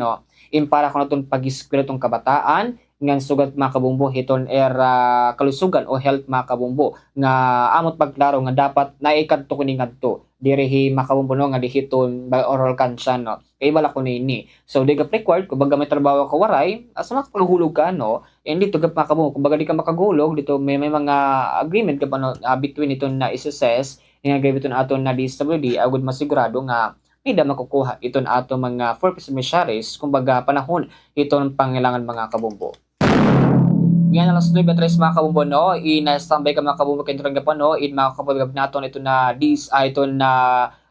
para ko natong pag-iskwela itong kabataan ngan sugat makabumbo hiton era kalusugan o health makabumbo nga amot pagklaro nga dapat naikadto kuning ngadto diri makabumbo nga dihiton by oral consent kay bala ko ni so di ka required kung baga may trabaho ka waray asa makahulog ka and dito ka makabumbo kung baga di ka makagulog dito may mga agreement ka between ito na SSS nga gaybiton aton na DSWD agud masigurado nga may da makukuha ito na ato mga 4-piece beneficiaries kung baga panahon ito ng pangailangan mga kabumbo. Yan alas 9:03 mga kabumbo ina-standby ka mga kabumbo kay Duranga pa mga kabumbo naton ito na ito na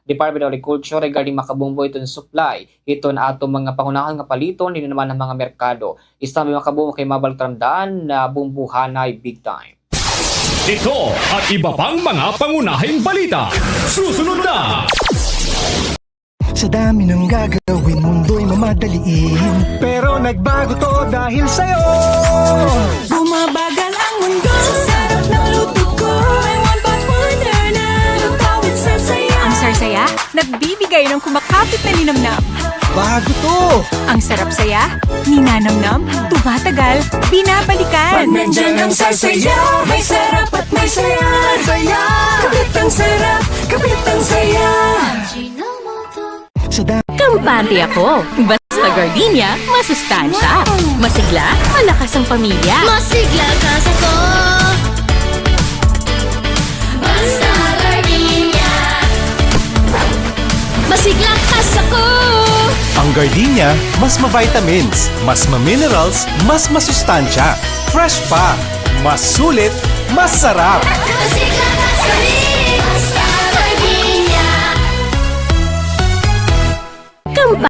Department of Agriculture regarding mga kabumbo ito na supply ito na ato mga pangunahan nga paliton din naman ng mga merkado istamay mga kabumbo kay mabaltramdaan na bumbuhanay big time. Ito at iba pang mga pangunahing balita susunod na. Sa dami ng gagawin, mundo'y mamadaliin. Pero nagbago to dahil sa'yo. Bumabagal ang mundo. Sa sarap ng luto ko, may one pot wonder na. Lutaw with Sarsaya. Ang Sarsaya, nagbibigay ng kumakapit na linamnam. Bago to. Ang sarap saya, ninanamnam, tumatagal, binabalikan. Pag nandyan ang Sarsaya, may sarap at may saya. sarap, kapit ang saya. Kampante ako. Basta gardenia, masustansya. Masigla, malakas ang pamilya. Masigla ka sa ko. Basta gardenia. Masigla ka sa ko. Ang gardenia, mas ma-vitamins, mas ma-minerals, mas masustansya. Fresh pa, mas sulit, mas sarap. Masigla ka sa rin. Basta gardenia.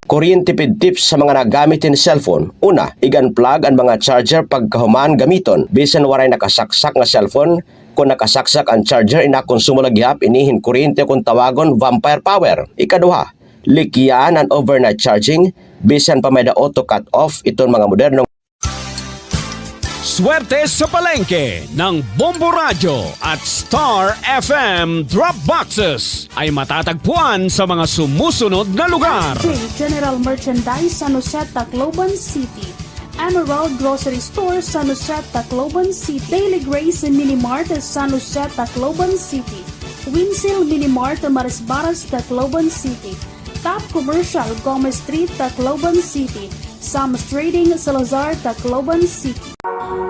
Kuryente-pid tips sa mga nagamit in cellphone. Una, i-unplug ang mga charger pagkahuman gamiton. Bisan waray nakasaksak nga cellphone, kung nakasaksak ang charger, inakonsumo lagyap, inihin kuryente kung tawagon vampire power. Ikaduha, likyan ang overnight charging. Bisan pa may da auto cut off itong mga modernong Swerte sa palengke ng Bombo Radio at Star FM Drop Boxes ay matatagpuan sa mga sumusunod na lugar. General Merchandise San Jose, Tacloban City. Emerald Grocery Store San Jose, Tacloban City. Daily Grace Mini Mart San Jose, Tacloban City. Winsil Mini Mart Marisbaras, Tacloban City. Top Commercial Gomez Street, Tacloban City. Sam's Trading Salazar, Tacloban City.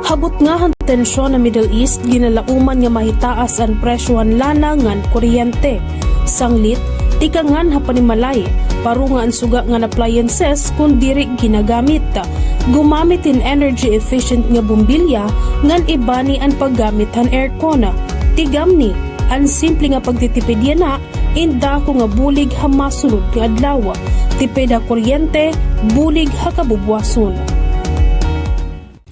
Habot nga ang tensyon na Middle East, ginalauman nga mahitaas ang presyohan lana ngan kuryente. Sanglit, tikangan hapanimalay, paro nga ang suga nga appliances kung diri ginagamit. Gumamit in energy efficient nga bumbilya ngan ibani ang paggamit han aircon. Tigam ni, ang simple nga pagtitipid yana, inda ko nga bulig ha masunod nga adlaw. Tipid ha kuryente, bulig ha kabubwason.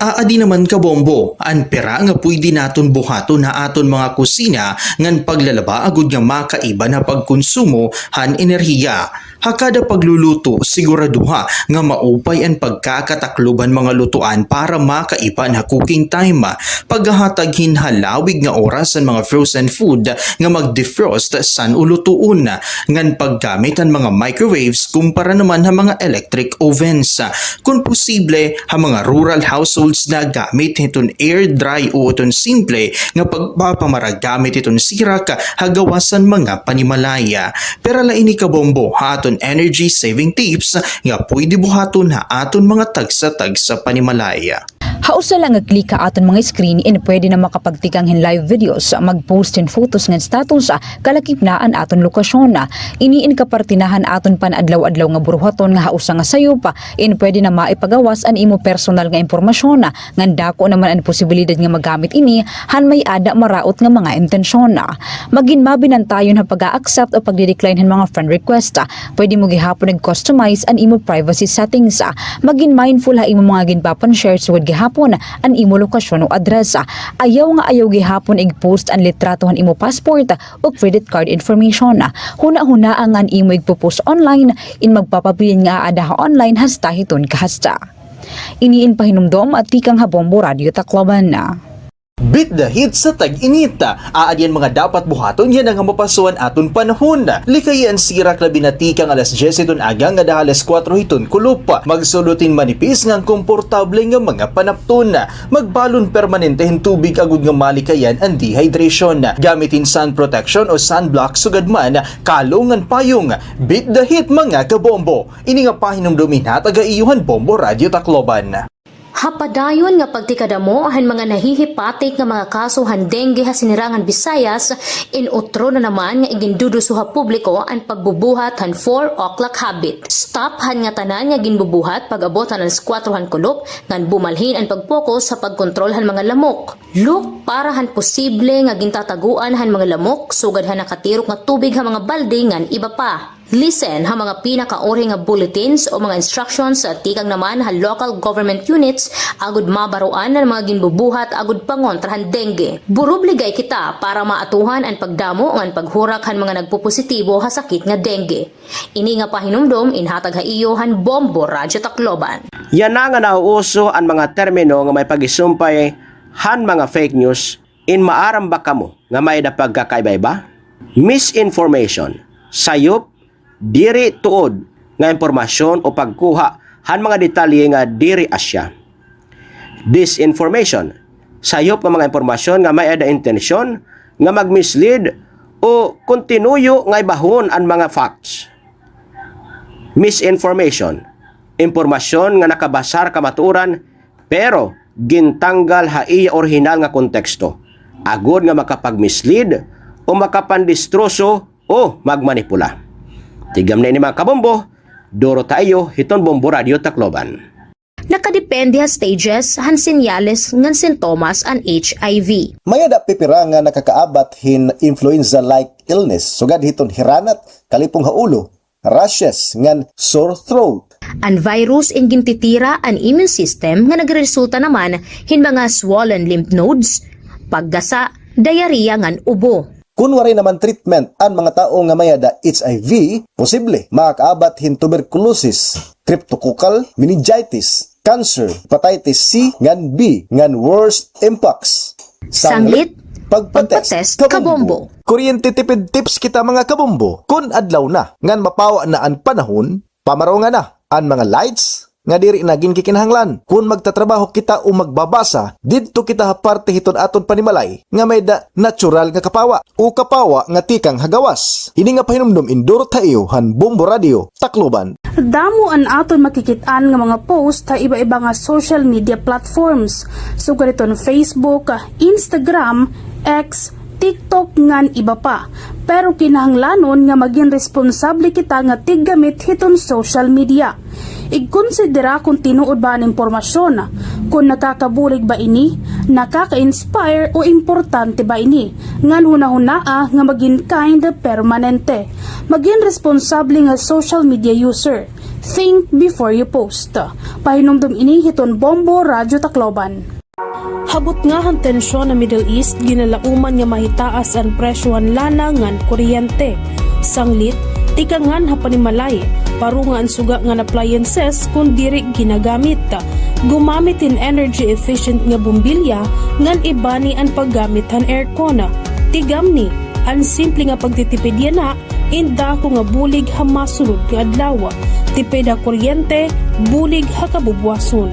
Aadi naman ka bombo, ang pera nga pwede naton buhaton na aton mga kusina ngan paglalaba agud nga makaiba na pagkonsumo han enerhiya. Hakada pagluluto, siguraduha nga maupay ang pagkakatakluban mga lutuan para makaiba na cooking time. Paghahatag hinhalawig nga oras ang mga frozen food nga mag-defrost san ulutuon. Ngan paggamit ang mga microwaves kumpara naman ha mga electric ovens. Kung posible, ha mga rural households na gamit iton air dry o iton simple nga pagpapamaragamit iton sirak hagawasan mga panimalaya. Pero lain ni kabombo ha aton energy saving tips nga pwede buhaton ha aton mga tagsa-tagsa panimalaya. Hausa lang nga-click ka aton mga screen in pwede na makapagtikang hin live videos, mag-post in photos ng status, kalakip na an aton lokasyon. Iniin kapartinahan aton panadlaw-adlaw nga buruhaton nga hausa nga sayop, in pwede na maipagawas an imo personal nga impormasyon. Ngan dako naman ang posibilidad nga magamit ini, han may ada maraot nga mga intensyon. Magin mabinantayon ha pag-a-accept o pagdi-decline han mga friend request. Pwede mo gihapon nag-customize an imo privacy settings. Magin mindful ha imo mga ginpapan share sugod gihapon ang imo lokasyon o adresa. Ayaw nga ayaw gihapon ig-post ang litratohan imo passport o credit card information. Huna-huna ang imo igpo-post online in magpapabilin nga ada online hasta hiton kahasta. Iniin pahinumdom at tikang Habombo Radio Tacloban na. Beat the heat sa tag-inita. Aadyan mga dapat buhaton yan ang mapasuan aton panahon. Likayan sirak labi na tikang alas 10 iton agang nga alas 4 iton kulupa. Magsulutin manipis ngang komportable nga mga panapton. Magbalon permanentehen tubig agud nga malikayan ang dehydration. Gamitin sun protection o sunblock sugadman kalungan payong. Beat the heat mga kabombo. Ini nga pahinumdumin ha taga-iyuhan Bombo Radio Tacloban. Hapadayon nga pagtikadamo ahan mga nahihipatik nga mga kaso han dengue ha sinirangan Visayas in utro na naman nga iginduduso ha publiko ang pagbubuhat han 4 o'clock habit. Stop han nga tanan nga ginbubuhat pag-abot han 4 han kulop ngan bumalhin ang pagpokus sa pagkontrol han mga lamok. Look para han posible nga gintataguan han mga lamok sugad han nakatirok nga tubig ha mga balde ngan iba pa. Listen ha mga pinakauri nga bulletins o mga instructions sa tikang naman ha local government units agud mabaruan ng mga ginbubuhat agud pangontrahan dengue. Burubligay kita para maatuhan ang pagdamo ngan paghurak han mga nagpupositibo ha sakit nga dengue. Ini nga pahinumdom inhatag ha iyo han Bombo Radio Tacloban. Yan na nga nauuso ang mga termino nga may pagisumpay han mga fake news in maaramba kamo nga may da pagkakaiba-iba, misinformation, sayop, diri tuod nga impormasyon o pagkuha han mga detalye nga diri asya. Disinformation, sayop nga mga impormasyon nga may ada intensyon nga magmislead o kontinuyo nga ibahon ang mga facts. Misinformation, impormasyon nga nakabasar kamaturan pero gintanggal haiya orihinal nga konteksto, agod nga makapag-mislead o makapandistroso o magmanipula. Tigam na ini mga kabombo, Doro tayo hiton Bombo Radio Tacloban. Nakadepende ha stages han senyales ngan sintomas an HIV. Mayada pipira nga nakakaabat hin influenza-like illness sugad hiton hiranat, kalipong haulo, rashes ngan sore throat. An virus in gintitira an immune system nga nagresulta naman hin mga swollen lymph nodes, paggasa, diarrhea ngan ubo. Kung waray naman treatment ang mga tao nga mayada HIV, posible makakaabat hin tuberculosis, cryptococcal meningitis, cancer, hepatitis C ngan B ngan worst impacts. Sanglit, pagpatest kabombo. Kuryente tipid tips kita mga kabombo. Kun adlaw na, ngan mapawa na ang panahon, pamaraw nga na ang mga lights nga diri naging kikinahanglan. Kung magtatrabaho kita o magbabasa, didto kita haparte hiton aton panimalay nga may da natural nga kapawa o kapawa nga tikang hagawas. Ini nga pahinumdum induro tayo han Bombo Radio Tacloban. Damo an aton makikitaan nga mga post sa iba-iba nga social media platforms. So gariton Facebook, Instagram, X, TikTok ngan iba pa. Pero kinahanglanon nga maging responsable kita nga tiggamit hiton social media. Igkonsidera kung tinuod ba ang impormasyon, kung nakakabulig ba ini, nakaka-inspire o importante ba ini, ngan hunahunaa nga maging kind permanente. Maging responsable nga social media user. Think before you post. Pahinumdum ini hiton Bombo Radio Tacloban. Habot nga ang tensyon na Middle East, ginalauman nga mahitaas ang presyohan lana ngan kuryente. Sanglit, tikangan hapanimalay, parungan suga nga appliances kung diri ginagamit. Gumamit in energy efficient nga bumbilya ngan ibani ang paggamit han aircon. Tigam ni, ang simple nga pagtitipid yana, inda ko nga bulig ha masunod nga adlaw. Tipid ha kuryente, bulig ha kabubwason.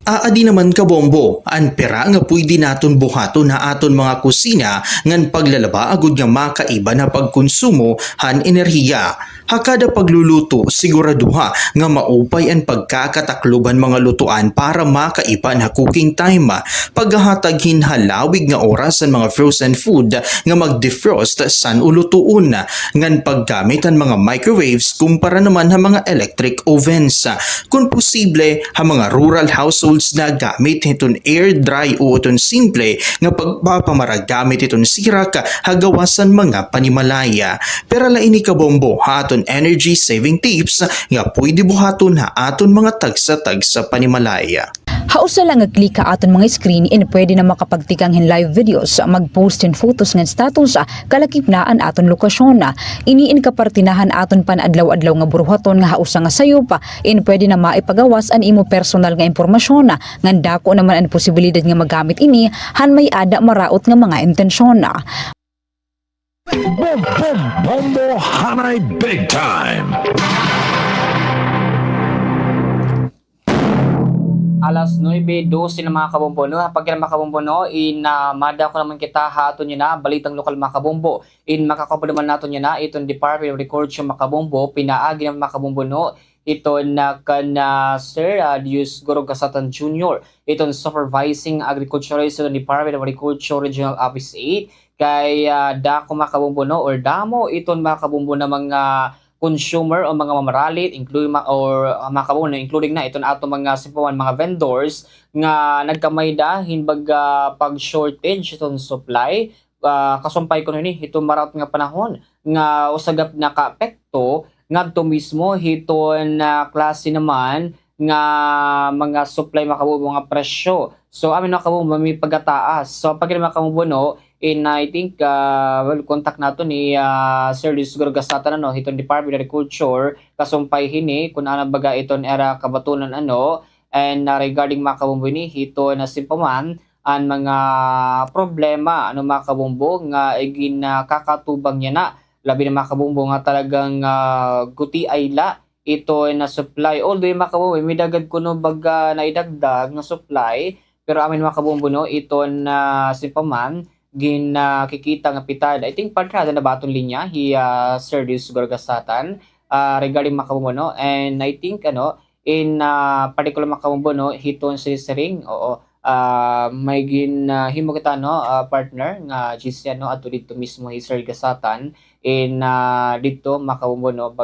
Aadi naman kabombo, ang pera nga pwede naton buhaton na aton mga kusina ngan paglalaba agud nga makaiba na pagkonsumo han enerhiya. Hakada pagluluto, siguraduha nga maupay ang pagkakatakluban mga lutuan para makaiba na cooking time. Paghahatag hinhalawig nga oras ang mga frozen food nga mag-defrost san ulutuon. Ngan paggamit ang mga microwaves kumpara naman ha mga electric ovens. Kung posible, ha mga rural households na gamit iton air dry o iton simple nga pagpapamaragamit iton sirak hagawasan mga panimalaya. Pero laini kabombo haton energy saving tips nga pwede buhaton ha aton mga tagsa-tagsa panimalaya. Hausa lang nga-click ka aton mga screen in pwede na makapagtikang hin live videos, mag-post in photos ng status, kalakip na an aton lokasyon. Iniin kapartinahan aton pan adlaw-adlaw nga buruhaton nga hausa nga sayo pa, in pwede na maipagawas an imo personal nga impormasyon. Ngan dako naman ang posibilidad nga magamit ini, han may ada maraot nga mga intensyon. Bombo Hanay Big Time. Alas 9:12 na mga kabombo, no? Pag mga kabombo, no, mada ko naman kita haton nyo na balitang lokal mga kabombo. Makakapo naman natin nyo na itong Department of Agriculture mga kabombo, pinaagi ng mga kabombo, no? Ito na Sir Dios Gorog Kasatan Jr. Itong Supervising Agriculturist ng Department of Agriculture Regional Office 8 kay dako mga kabombo, no, or damo itong mga kabombo na mga consumer o mga mamaralit including mga kabombo, including na itong ato mga simpuan mga vendors nga nagkamay dahil pag shortage itong supply kasumpay ko ni itong marat nga panahon nga usagap na kaapekto ngadto mismo hiton na klase naman nga mga supply mga kabombo mga presyo. So amin mga kabombo may pagataas. So pag mga kabombo, no, I think contact nato ni Sir Luis Gorgasatan hiton Department of Agriculture kasumpay hini kung ano baga iton era kabatunan and regarding mga kabombo ni hito na simpaman ang mga problema mga kabombo nga igin kakatubang niya na labi na mga kabombo nga talagang guti ay la ito na supply. Although mga kabombo may dagad kuno baga na idagdag na supply pero amin mga kabombo, no, ito na simpaman ginakikita nga pitad. I think partrada na baton linya hi Sir Dios Gorgasatan regarding makabumbo no, and I think in particular makabumbo no hiton si Sering may himo kita partner nga GC ato dito mismo hi Sir Gasatan in dito makabumbo no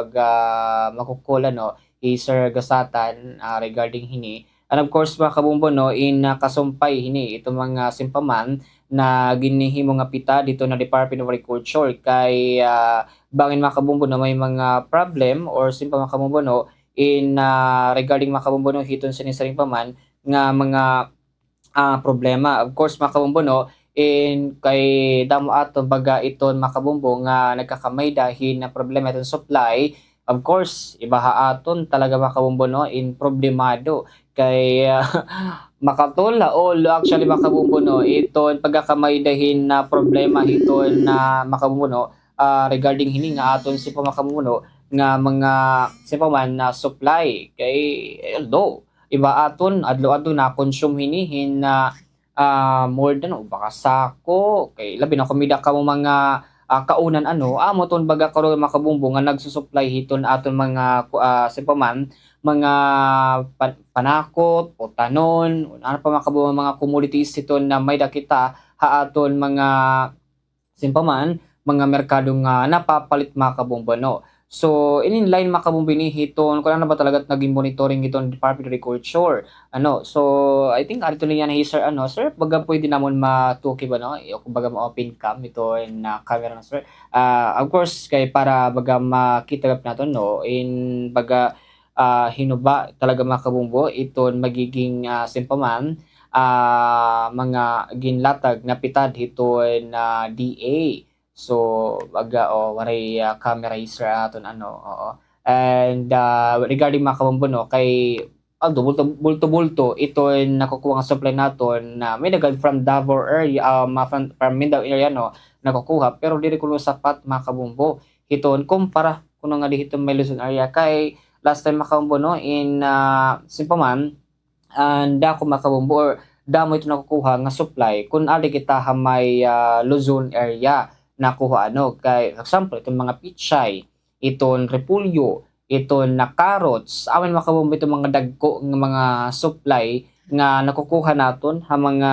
makukula no hi Sir Gasatan regarding hini. And of course makabumbo no in kasumpay hini ito mga simpaman na ginihimo nga pita dito na Department of Agriculture kay bangin makabumbo no may mga problem or simpa makabumbo no in regarding makabumbo no hiton sa nisaring paman nga mga problema. Of course makabumbo no in kay damo ato baga iton makabumbo nga nagkakamay dahil na problema iton supply. Of course ibaha aton talaga makabumbo no in problemado kay makatula actually makabumbo no iton pagkakamay dahin na problema hiton na makabumbo no regarding hini nga aton si makabumbo nga mga simpa man na supply kay although iba aton adlaw-adlaw na consume hinihin na more than baka sako kay labi na kumida ka mo mga kaunan amo ton baga karon makabumbo nga nagsusupply hiton aton mga simpa man mga panakot o tanon ano pa makabumbo mga commodities hiton na may dakita haaton mga simpa man mga merkado nga napapalit makabumbo no. So in line makabumbo ni hiton kung ano ba talaga naging monitoring hiton Department of Agriculture so I think arito niya na sir sir baga pwede namon matuki ba no baga ma-open cam ito na camera na sir of course kay para baga makita gap naton no in baga hinuba talaga makabumbo iton magiging simpaman mga ginlatag na pitad hiton DA. So baga waray camera sir aton and regarding makabumbo no kay bulto ito nakukuha nga supply naton na may nagad from Davao area from Mindanao area no nakukuha pero diri kuno sapat makabumbo hiton kumpara kuno nga dihito may Luzon area kay last time makabumbo no in simpaman and dako makabumbo or damo ito nakukuha nga supply kun ali kita may Luzon area nakuha kay example itong mga pichay iton repulyo iton na carrots awan makabumbo itong mga dagko ng mga supply nga nakukuha naton mga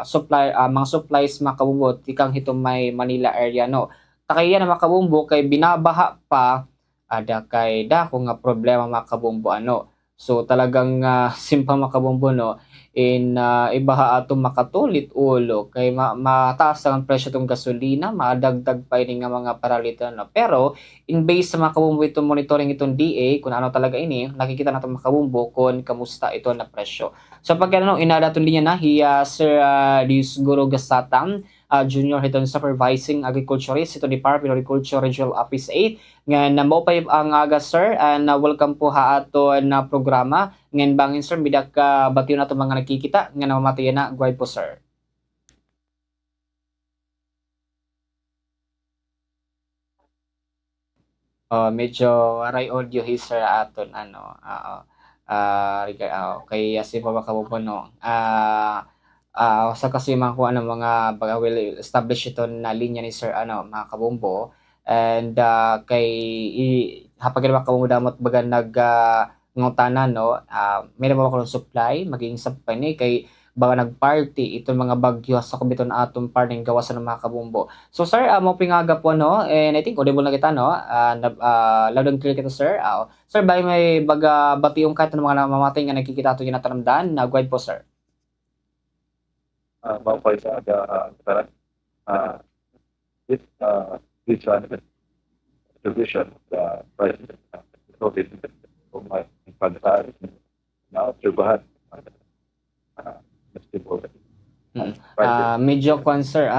supply mga supplies makabumbo tikang hitong may Manila area no takaya na makabumbo kay binabaha pa ada kay dako nga problema makabumbo so talagang simpa makabumbo no in ibaha ato makatulit ulo kay mataas ang presyo tong gasolina madagdag pa ini nga mga paralita pero in base sa makabumbo itong monitoring itong DA kung ano talaga ini nakikita nato makabumbo kung kamusta ito na presyo so pag inadaton linya na hiya Sir Dios Gorgasatan Junior hiton supervising agriculturist ito Department of Agriculture Regional Office 8 nga namopay ang aga sir and welcome po ha ato na programa ngen bangin sir bidak ka batiyo nato mga nakikita nga namamatayan na guide po sir. Medyo aray audio hi sir aton kay asi pa makabumbo no sa kasi mga mga baga well established ito na linya ni sir mga kabumbo and kay hapag makabumbo damot baga ngutanan may naman ako supply maging supply ni kay baga nagparty itong mga bagyo sa kubiton atong parting gawasan ng mga kabumbo. So sir mo pingaga po and I think audible na kita loud and clear kita sir. Sir bay may baga batiyong kahit ng mga namamatay nga nakikita ato ginatanamdan na guide po sir. Mapay sa this division president of my pagkakas na obserbahan medyo sir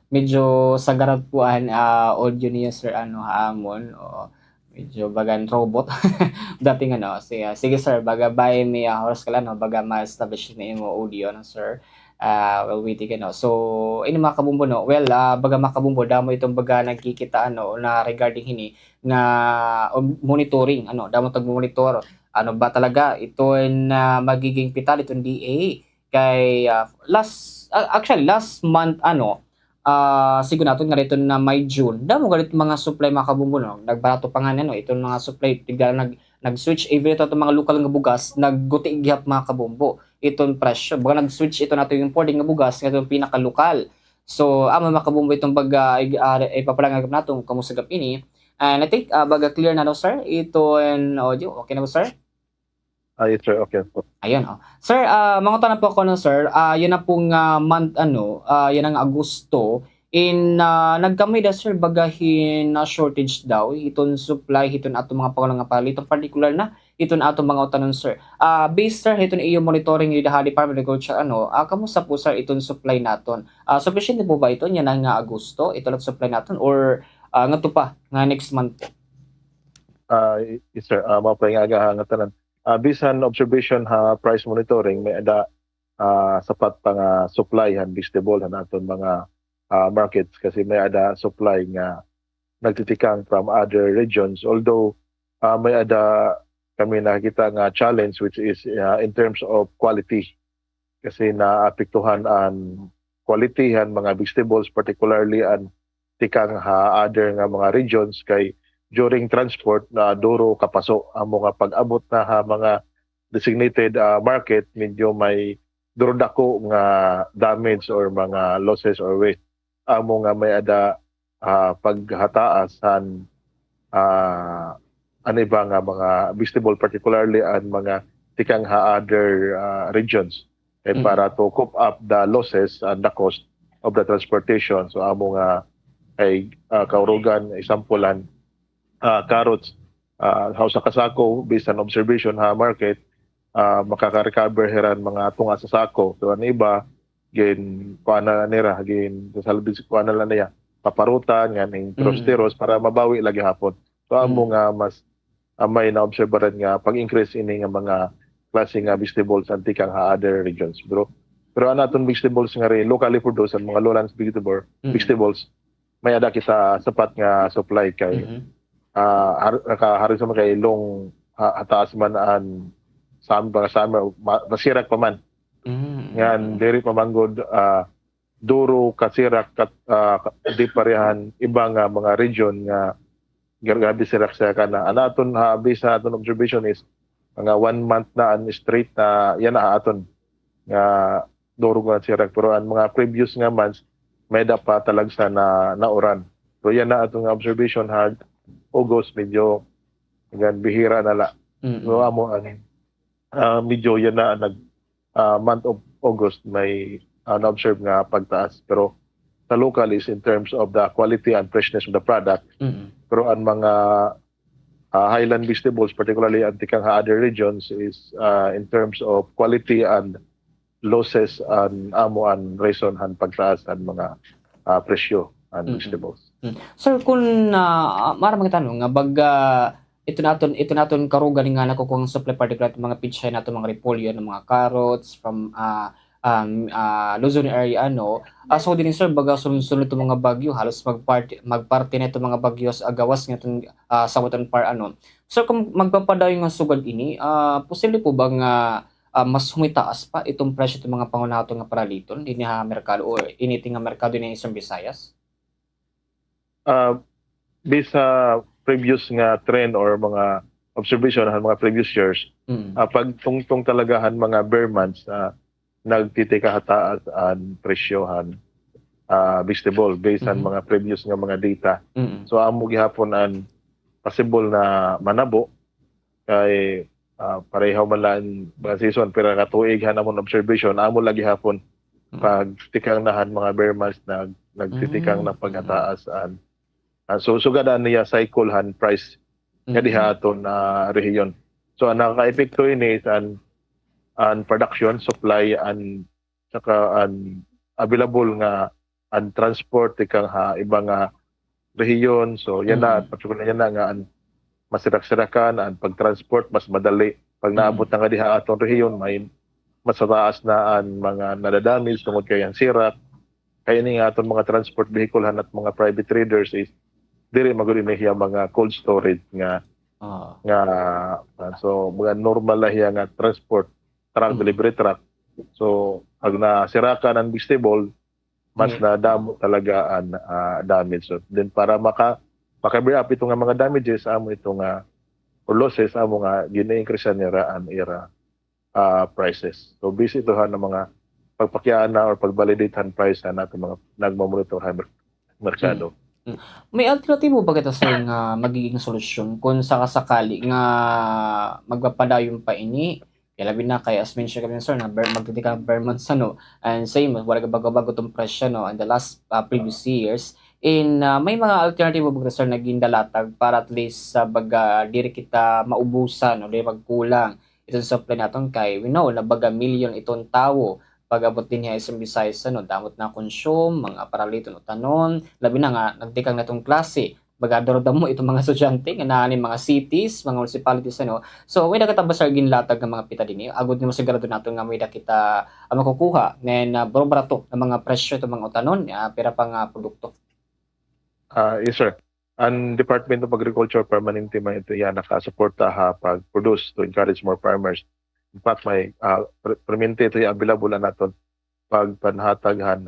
medyo sagarat puan audio niya sir haamon medyo bagan robot dating sige sir baga by may oras kala baga ma-establish na imo audio sir well waiting so ini mga kabumbo well baga makabumbo damo itong baga nagkikita na regarding hini na monitoring damo tag monitor ba talaga ito na magiging pital itong DA kay last actually last month siguro natin nga dito na May June damo galit mga supply mga kabumbo no nagbarato pa nga no itong mga supply tigala nag-switch even ito mga lokal nga bugas nagguti gyap mga kabumbo itong presyo baga nag-switch ito nato yung importing nga bugas nga itong pinaka-lokal so ama mga kabumbo itong baga ipapalangag nato kamusta gap ini and I think baga clear na no sir ito and audio okay na ba sir? Yes sir, okay po. Ayun Sir, mga tanong po ako no sir. Yun na pong month yan ang Agosto. Nagkamay da sir bagahin na shortage daw iton supply hiton ato mga pangulang pali itong particular na iton ato mga utanon sir. Based sir hiton iyo monitoring ni the Department of Agriculture kamusta po sir iton supply naton? Sufficient po ba ito yan ang Agosto ito lang supply naton or ngadto pa nga next month po? Yes sir, mapay nga agahangatan. Bisan observation price monitoring may ada sapat pa nga supply vegetable naton mga markets kasi may ada supply nga nagtitikang from other regions although may ada kami nakita nga challenge which is in terms of quality kasi naapektuhan ang quality mga vegetables particularly ang tikang other nga mga regions kay during transport na duro kapaso ang mga pag-abot na mga designated market medyo may duro dako nga damage or mga losses or waste amo nga may ada paghataasan ano ba nga mga vegetable particularly ang mga tikang other regions para to cope up the losses and the cost of the transportation so amo nga ay kaurugan isampulan carrots house sa kasako based on observation market makaka-recover heran mga tunga sa sako so ano iba gin kuana nira gin salbis kuana lang niya paparutan nga ning trosteros para mabawi lagi hapon so amo nga mas may na obserbaran nga pag-increase ini nga mga klase nga vegetables antikang other regions pero anaton vegetables nga rin locally produced ang mga lowlands vegetables may ada kita sapat nga supply kay nakaharin sa mga ilong hataas man ang summer masirak pa man yan diri pa manggod duro kasirak di parehan ibang mga region nga grabe sirak sa kana anaton based sa aton observation is mga 1 month na an straight na yan na aton nga duro nga sirak pero ang mga previous nga months may pa talagsa na nauran so yan na atong observation August medyo bihira na la. So amo medyo yan na month of August may na-observe nga pagtaas pero sa local is in terms of the quality and freshness of the product. Pero ang mga highland vegetables particularly antikang other regions is in terms of quality and losses and amo and reason han pagtaas ang mga presyo and vegetables. Sir, kung maraming tanong nga baga ito naton karugan nga nakukuha ng supply particular mga pichay nato mga repolyo ng mga carrots from Luzon area so din sir baga sunod itong mga bagyo halos magparte na itong mga bagyo sa agawas nga itong sawaton par sir kung magpapadayo nga sugad ini posible po ba nga mas humitaas pa itong presyo itong mga pangunato nga paraliton din nga merkado or initing nga merkado ni Eastern Visayas? Based sa previous nga trend or mga observation mga previous years pag tungtong talagahan mga bare months nagtitikahataas ang presyohan vegetable based on mga previous nga mga data so amo gihapon ang possible na manabo kay pareho man lang mga season pero katuig namon observation amo lagi hapon pag tikang nahan mga bare months nagtitikang na paghataas so sugadaan niya cycle price nga diha aton rehiyon so ang naka-epekto ini an production supply and saka an available nga an transport tikang ibang rehiyon so yan na particular yan na nga an masirak-sirakan ang pag-transport mas madali pag naabot na nga diha aton rehiyon may mas taas na ang mga nadadamage tungod kay ang sirak kaya ni nga aton mga transport vehicle at mga private traders is diri magud niya mga cold storage nga so mga normal lang nga transport truck delivery truck so pag nasirakan ang vegetable, mas nadamo talaga ang damage. So, then para maka-bear up itong mga damages, amo itong or losses, amo nga gina-increase nila ang prices. So busy ito ng mga pagpakyaan na or pag-validatehan price na natin mga nagmamonitor merkado. May alternatibo ba kita sir nga magiging solusyon kung sakasakali nga magpapadayon pa ini? Kaya labi na kay as mentioned kami sir na magtitika per month and same wala bago-bago tong presyo in the last previous years. May mga alternatibo ba sir na gindalatag para at least sa baga diri kita maubusan o diri magkulang itong supply naton kay we know na baga million itong tao pag-abot din niya isang Visayas damot na consume, mga paraliton o tanon, labi na nga, nagtikang na itong klase, bagador mo itong mga estudyante, nga naan mga cities, mga municipalities, So, may nakita ba sir ginlatag ng mga pita din agad nimo sigurado nato nga may kita makukuha, then barato ng mga presyo itong mga utanon, pera pang produkto. Yes sir. Ang Department of Agriculture permanente man ito yan nakasuporta pag-produce to encourage more farmers. In fact, may permanente ito yung available na natin pagpanhataghan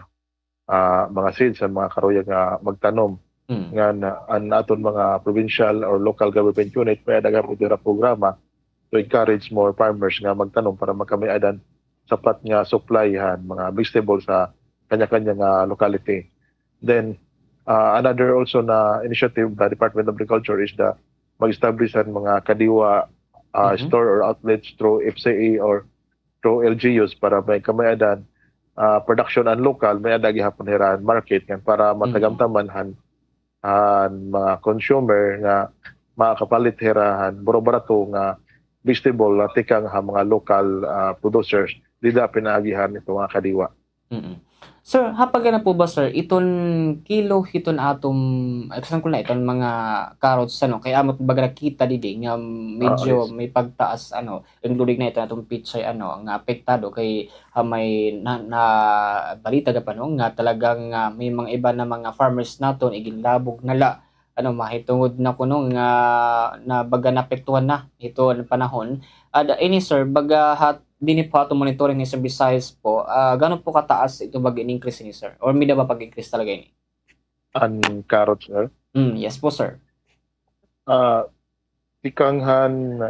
mga seeds at mga karoya nga magtanom nga ang aton mga provincial or local government unit may adaga po ito programa to encourage more farmers nga magtanom para magkamiadan sapat nga supplyhan mga vegetables sa kanya-kanya nga locality. Then, another also na initiative the Department of Agriculture is the mag-establish mga kadiwa store or outlets through FCA or through LGUs para may kamayadan production and local may adagi hapon hirahan market kan para matagamtaman mga consumer nga makapalit hirahan barato nga vegetable na tikang mga local producers dida pinaagihan ito mga kadiwa. Sir, hapag na po ba sir, iton kilo hiton atom, example ko na iton mga carrots kay amot baga nakita didi nga medyo may pagtaas including na ito atong pichay nga apektado kay may na balita ga pa nga talagang may mga iba na mga farmers naton iginlabog nala mahitungod na kuno nga na baga naapektuhan na ito ang panahon. Ini sir, baga dini po ato monitoring ni sa Visayas po, gano'n po kataas ito bag in-increase ni sir? Or may ba pag-increase talaga ini? Ang carrots, sir? Yes po, sir. Tikanghan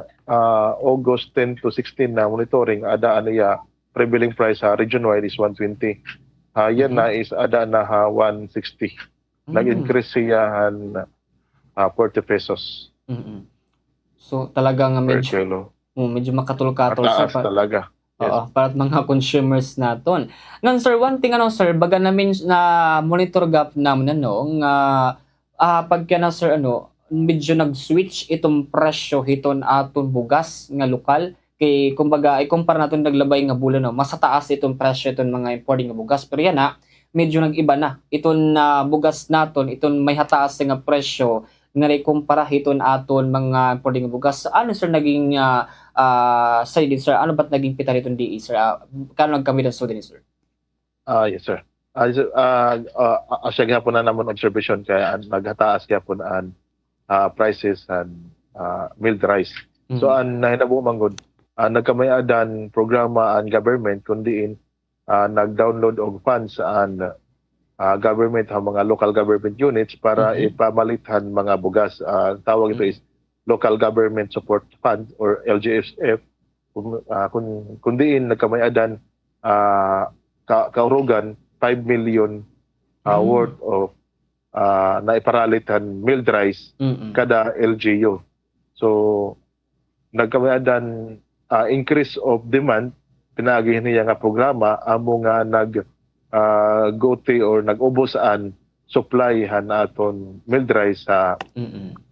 August 10 to 16 na monitoring, ada niya prevailing price region-wide is 120. Yan na is ada na 160. Nag-increase siya 40 pesos. So talagang medyo makatulog-katol sir. Talaga. Yes. Para mga consumers naton. Ngan sir, one thing sir, baga namin na monitor gap namin pagka na sir medyo nag-switch itong presyo hiton aton bugas nga lokal kay kumbaga ikumpara naton naglabay nga bulan mas taas itong presyo iton mga importing nga bugas pero yan medyo nag-iba na iton bugas naton iton may hataas nga presyo nga ikumpara hiton aton mga importing nga bugas. Ano sir naging side din sir, ano ba't naging pita rito di sir? Kano nagkamit ang student sir? Yes sir. Asya gyapon na namon observation kaya naghataas gyapon ang prices and milled rice. So ang nahitabo manggod nagkamayadan programa ang government kundiin nag-download og funds and government mga local government units para ipamalithan mga bugas. Tawag ito is Local Government Support Fund or LGSF. Kung diin nagkamayadan kaurugan 5 million worth of na iparalitan milled rice kada LGU. So nagkamayadan increase of demand pinagi niya nga programa amo nga or nag-ubos-an supply aton milled rice sa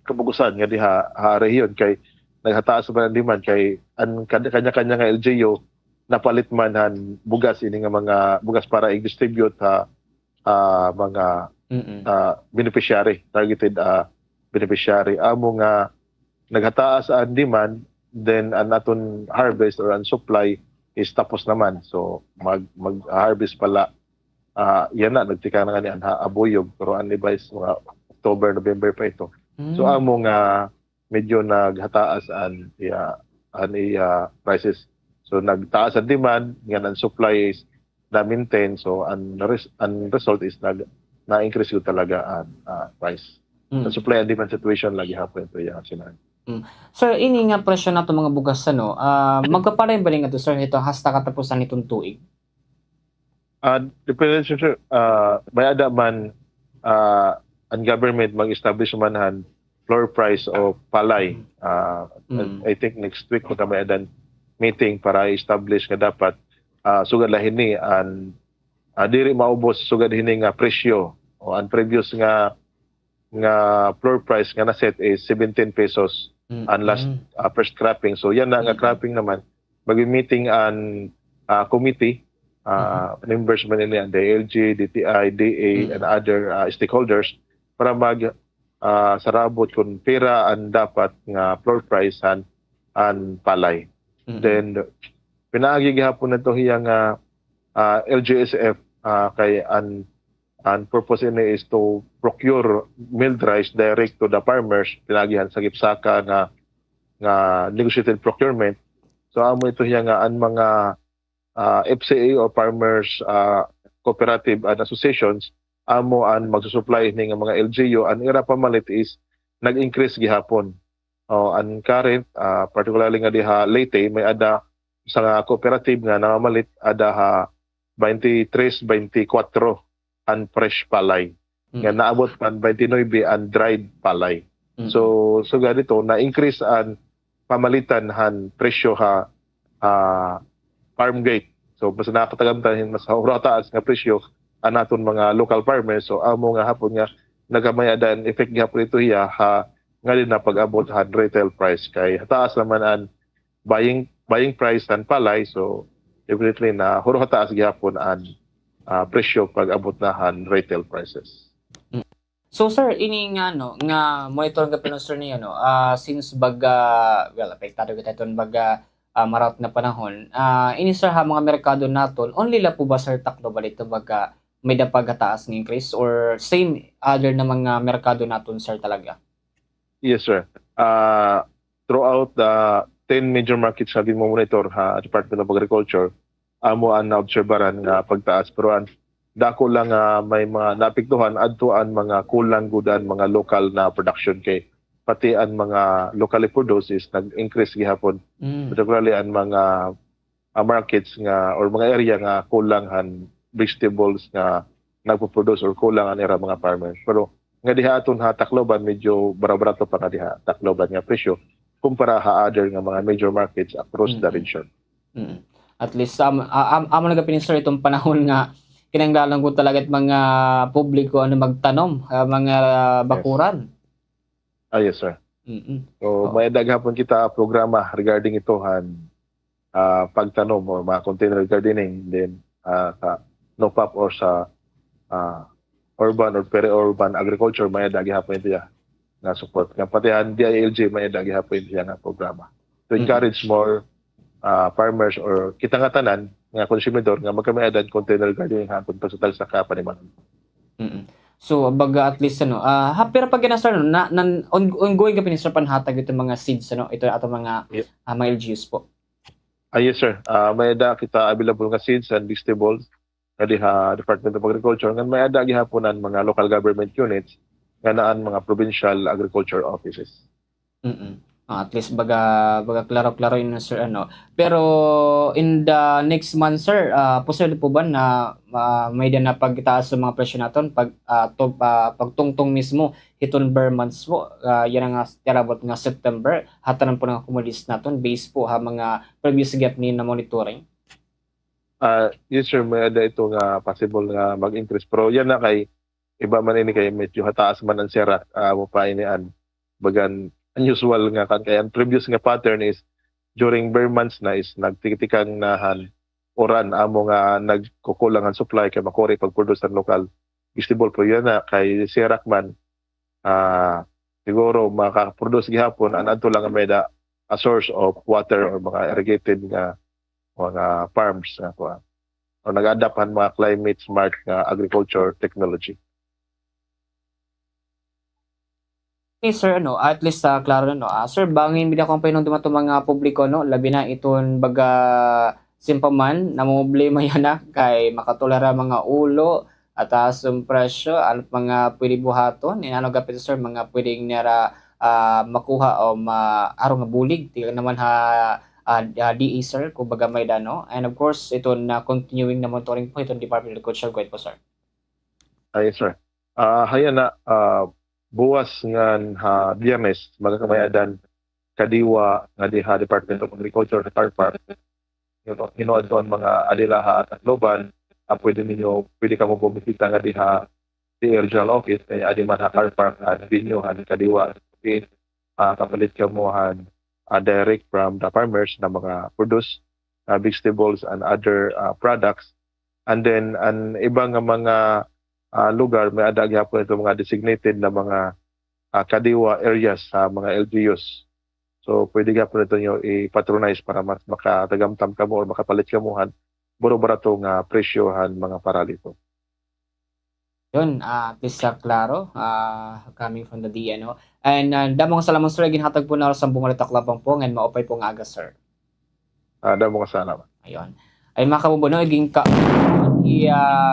kabugusan nga diha rehiyon kay naghataas ba ang demand kay ang kanya-kanya nga LGU napalit man bugas ini nga mga bugas para i-distribute mga beneficiary, targeted beneficiary amo nga naghataas ang demand then ang aton harvest or ang supply is tapos naman so mag-harvest pala yan na nagtika na nga ni abuyog pero ang device mga October, November pa ito. So amo nga medyo naghataas ang prices. So nagtaas ang demand, nga ang supply is na maintain, so ang result is na-increase yun talaga ang price. The supply and demand situation lagi hapon ito yung sinabi. Sir, ini nga presyo na itong mga bugas magpaparay ba nga to sir ito hasta katapusan nitong tuig? Depende sir, may ada man ang government mag-establish manhan floor price of palay. I think next week may adan meeting para i-establish nga dapat sugad lahin ni an diri maubos sugad hini nga presyo o ang previous nga floor price nga na-set is 17 pesos ang last first cropping. So yan na nga cropping naman mag-meeting an committee members man nila the LG, DTI, DA and other stakeholders para mag sarabot kung pera ang dapat nga floor price an palay. Then pinaagi gihapon nato hiyang LGSF kay an purpose ini is to procure milled rice direct to the farmers, pinagihan sa gipsaka nga negotiated procurement. So amo ito hiya nga an mga FCA or farmers cooperative and associations amo an magsusupply ni nga mga LGU. An ira pamalit is nag-increase gihapon. An current particularly nga diha Leyte may ada sa nga cooperative nga namalit ada ha 23, 24 an fresh palay. Nga naabot pan 29 an dried palay. So ganito na-increase an pamalitan han presyo farm gate. So mas nakatagamtan mas taas nga presyo anaton mga local farmers. So amo nga hapon nga nagamayadan effect gihapon ito hiya nga din na pag-abot han retail price kay taas naman an buying price an palay. So definitely na huro taas gihapon an presyo pag-abot na han retail prices. So sir, ini nga nga monitor nga pinusir niyo since baga apektado kita iton baga marat na panahon. Ini sir mga merkado naton only la po ba sir takdo balik baga may dapagataas ng increase or same other na mga merkado naton sir talaga? Yes sir. Throughout the 10 major markets na monitor Department of Agriculture, amo ang naobserbaran nga pagtaas pero dako lang may mga naapektuhan adtuan mga kulang gudan mga local na production kay pati ang mga locally produced is nag-increase gihapon. Particularly ang mga markets nga or mga area nga kulang han vegetables nga nagpo-produce or kulang ang era mga farmers. Pero nga diha aton Tacloban medyo barato pa nga diha Tacloban nga presyo kumpara other nga mga major markets across the region. At least amo nagapinisir itong panahon nga kinanglalang ko talaga at mga publiko magtanom mga bakuran. Yes sir. So may daghapon kita programa regarding ito pagtanom o mga container gardening then NOPAP or sa urban or peri-urban agriculture may daghapon ito na support. Nga pati ang DILG may daghapon ito nga programa to encourage more farmers or kita nga tanan nga konsumidor nga magkamayadan container gardening hapon pagsutal sa kapaniman. So baga at least pero pag ginasar ongoing ka pinisar panhatag ito mga seeds ito ato mga LGUs po. Yes sir. May ada kita available nga seeds and vegetables nga diha Department of Agriculture nga may ada gihaponan mga local government units nga naan mga provincial agriculture offices. At least baga klaro-klaro yun sir Pero in the next month sir, posible po ba na may na pagtaas sa mga presyo naton pagtungtong mismo hiton ber months po yan nga terabot nga September hatanan po nga commodities naton based po mga previous gap ni na monitoring? Yes sir, may ada ito nga possible nga mag-increase pero yan na kay iba man ini kay medyo hataas man ang serak mo pa inian bagan unusual nga kaya ang previous nga pattern is during bare months na is nagtikitikang nahan oran amo nga nagkukulang ang supply kay makuri pag-produce ang local vegetable po yan na kay serak man siguro makaproduce gihapon an adto lang may a source of water or mga irrigated nga mga farms o nag-adapt ang mga climate smart nga agriculture technology. Okay, sir, at least klaro sir, bangin bida kong painom mga publiko labi na iton baga simple man, namumblema yan na kay makatulera mga ulo at asong presyo, ano mga pwede buhaton, ano gapit sir, mga pwedeng nira makuha o arong nga bulig, tiga naman DE sir, kung baga may dano. And of course, ito na continuing na monitoring po itong Department of Agriculture. Go ahead po sir. Ay, sir. Haya na, buwas nga Biyernes, magkakamayadan kadiwa nga diha Department of Agriculture sa Car Park. Hinoad doon mga adilaha at Tacloban, pwede ka mo bumisita nga diha di regional office, kaya adi man car park at venue han kadiwa. Kapalit ka mo direct from the farmers na mga produce vegetables and other products. And then, ang ibang mga lugar, may adag hapon ito mga designated na mga kadiwa areas sa mga LGUs. So, pwede ka po ito nyo i-patronize para mas makatagamtam ka mo o makapalit ka mo baro-barato nga presyohan mga paralito. Yun, Mr. Claro, coming from the DNO. And damong salamat sir, ginhatag po na sa Bungalita Klabang po, ngayon maupay po nga aga sir. Damong salamat. Ayun. Ay mga kabubuno, iging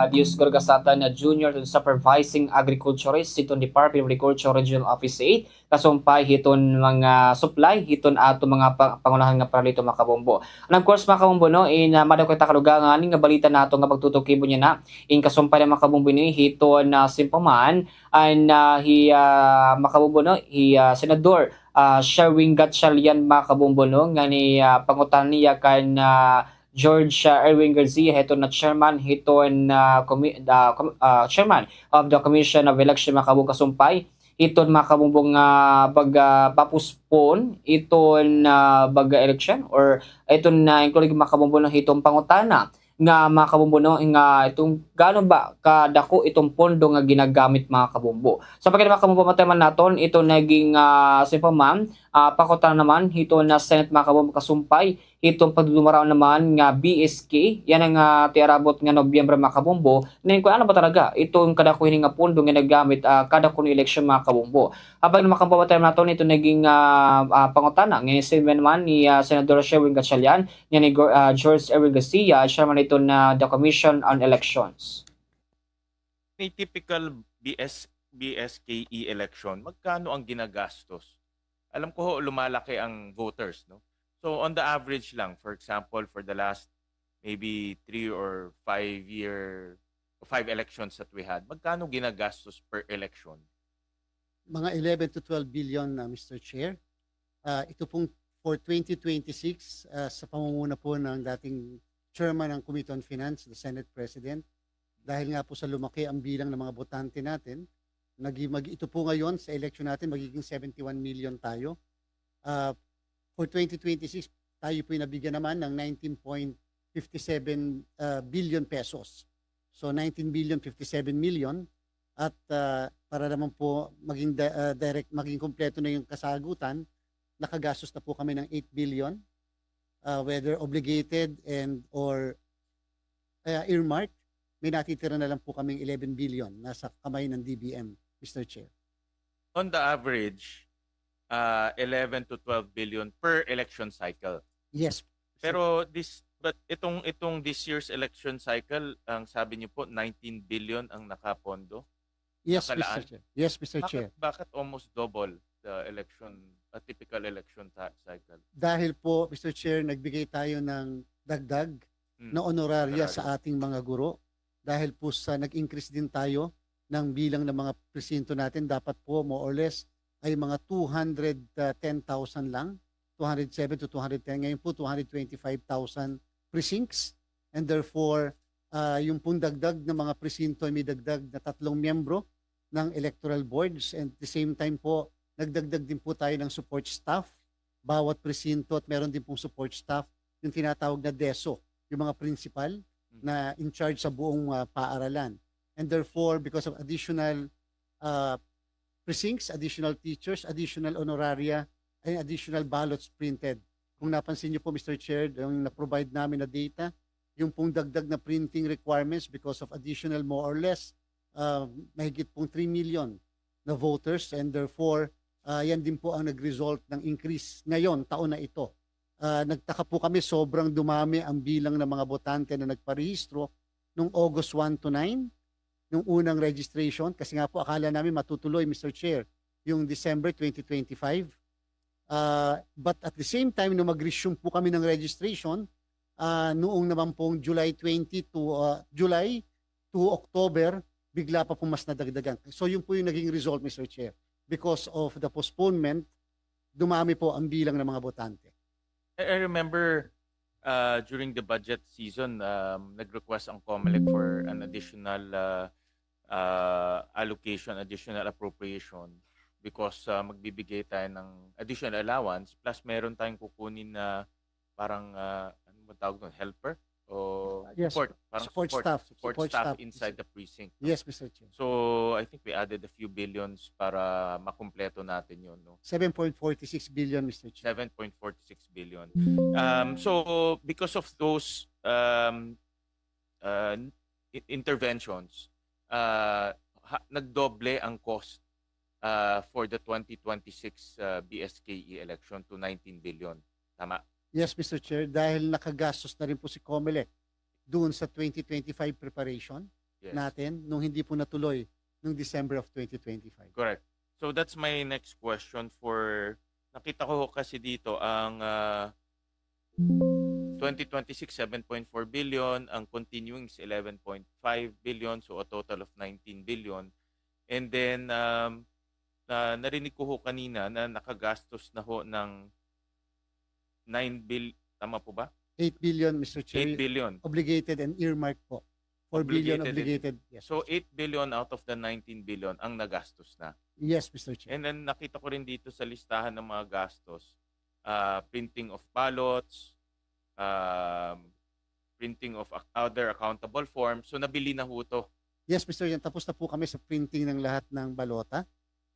Dios Gorgasata na Junior to Supervising Agriculturist itong Department of Agriculture Regional Office 8 kasumpay hiton mga supply hiton ato mga pangunahan nga para dito mga kabombo. And of course mga kabombo no in madaw kay takalugangan nga balita nato nga pagtutukibo niya na in kasumpay ng mga kabombo ni hiton na simpaman and makabombo no Senador Sherwin Gatchalian mga kabombo no nga ni pangutan niya kan George Erwin Garcia, hito na chairman, chairman of the Commission of Election makabong kasumpay. Ito makabong papuspon ito na baga election or ito na including makabong na hitong pangutana nga mga kabumbo no nga itong gano ba kadako itong pondo nga ginagamit mga kabumbo. Sa pagkita mga kabumbo mateman naton ito naging simple ma'am pakutan naman ito na Senate mga kabumbo kasumpay itong pagdudumaraw naman nga BSK yan ang tiarabot nga Nobyembre mga kabumbo nin ko ano ba talaga itong kadako hini nga pondo nga nagamit kadako ni election mga kabumbo. Habang mga kabumbo mateman naton ito naging pangutana nga statement naman ni Senador Sherwin Gatchalian yan ni George Erwin Garcia chairman ito na the Commission on Elections. May typical BSKE election, magkano ang ginagastos? Alam ko ho, lumalaki ang voters, no? So on the average lang, for example, for the last maybe 3 or 5 elections that we had, magkano ginagastos per election? Mga 11 to 12 billion, Mr. Chair. Ito pong for 2026, sa pamumuna po ng dating Chairman ng Committee on Finance, the Senate President, dahil nga po sa lumaki ang bilang ng mga botante natin, ito po ngayon sa election natin, magiging 71 million tayo. For 2026, tayo po nabigyan naman ng 19.57 billion pesos. So 19 billion 57 million at para naman po maging maging kompleto na yung kasagutan, nakagastos na po kami ng 8 billion. Whether obligated and or earmarked, may natitira na lang po kaming 11 billion nasa kamay ng DBM, Mr. Chair. On the average, 11 to 12 billion per election cycle. Yes. Pero itong this year's election cycle, ang sabi niyo po 19 billion ang nakapondo. Yes, nakalaan. Mr. Chair. Yes, Mr. Chair. Bakit almost double the election, a typical election cycle? Dahil po, Mr. Chair, nagbigay tayo ng dagdag na honoraria sa ating mga guro. Dahil po sa nag-increase din tayo ng bilang ng mga presinto natin, dapat po more or less ay mga 210,000 lang, 207 to 210. Ngayon po 225,000 precincts. And therefore, yung pong dagdag na mga presinto ay may dagdag na 3 miyembro ng electoral boards. And at the same time po, nagdagdag din po tayo ng support staff, bawat presinto at meron din pong support staff, yung tinatawag na DESO, yung mga principal na in charge sa buong paaralan. And therefore, because of additional precincts, additional teachers, additional honoraria, and additional ballots printed. Kung napansin niyo po, Mr. Chair, yung na-provide namin na data, yung pong dagdag na printing requirements because of additional more or less, mahigit pong 3 million na voters and therefore, yan din po ang nag-result ng increase ngayon, taon na ito. nagtaka po kami, sobrang dumami ang bilang ng mga botante na nagparehistro nung August 1 to 9, nung unang registration, kasi nga po akala namin matutuloy, Mr. Chair, yung December 2025. But at the same time, nung mag-resume po kami ng registration, noong naman pong July 20 to October, bigla pa po mas nadagdagan. So yun po yung naging result, Mr. Chair. Because of the postponement, dumami po ang bilang ng mga botante. I remember during the budget season, nag-request ang COMELEC for an additional allocation, additional appropriation because magbibigay tayo ng additional allowance plus meron tayong kukunin na parang ano ba tawag doon, helper o Yes, support, parang support staff. support Support staff staff. inside the precinct. Yes, Mr. Chair. So I think we added a few billions para makumpleto natin yun, no? 7.46 billion, Mr. Chair. 7.46 billion. So because of those interventions, nagdoble ang cost for the 2026 BSKE election to 19 billion. Tama? Yes, Mr. Chair, dahil nakagastos na rin po si COMELEC doon sa 2025 preparation Yes. natin nung hindi po natuloy nung December of 2025. Correct. So that's my next question for, nakita ko kasi dito ang 2026, 7.4 billion, ang continuing is 11.5 billion, so a total of 19 billion. And then, narinig ko ho kanina na nakagastos na ho ng 9 billion, tama po ba? 8 billion, Mr. Chair. 8 billion. Obligated and earmarked po. 4 billion obligated. Yes. So 8 billion out of the 19 billion ang nagastos na. Yes, Mr. Chair. And then nakita ko rin dito sa listahan ng mga gastos, printing of ballots, printing of other accountable forms. So nabili na ho to. Yes, Mr. Chair. Tapos na po kami sa printing ng lahat ng balota.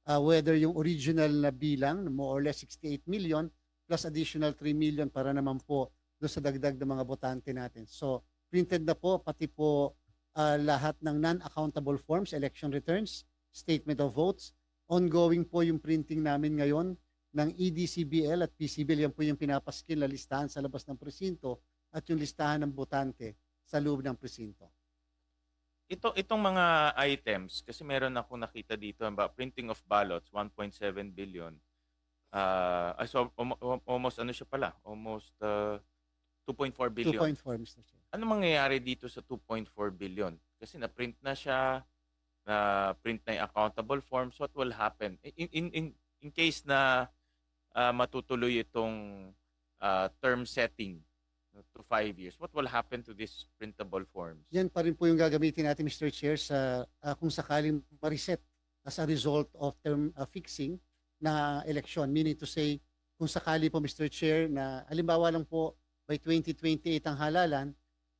Whether yung original na bilang, more or less 68 million, plus additional 3 million para naman po doon sa dagdag ng mga botante natin. So, printed na po, pati po lahat ng non-accountable forms, election returns, statement of votes. Ongoing po yung printing namin ngayon ng EDCBL at PCBL. Yan po yung pinapaskil na listahan sa labas ng presinto at yung listahan ng botante sa loob ng presinto. Itong mga items, kasi meron ako nakita dito, printing of ballots, 1.7 billion. So almost ano siya pala? Almost 2.4 billion. 2.4, Mr. Chair. Ano mangyayari dito sa 2.4 billion? Kasi na-print na siya, na-print na yung accountable forms. What will happen? In case na matutuloy itong term setting to 5 years, what will happen to these printable forms? Yan pa rin po yung gagamitin natin, Mr. Chair, sa kung sakaling ma-reset as a result of term fixing na election. Meaning to say, kung sakali po, Mr. Chair, na halimbawa lang po by 2028 ang halalan,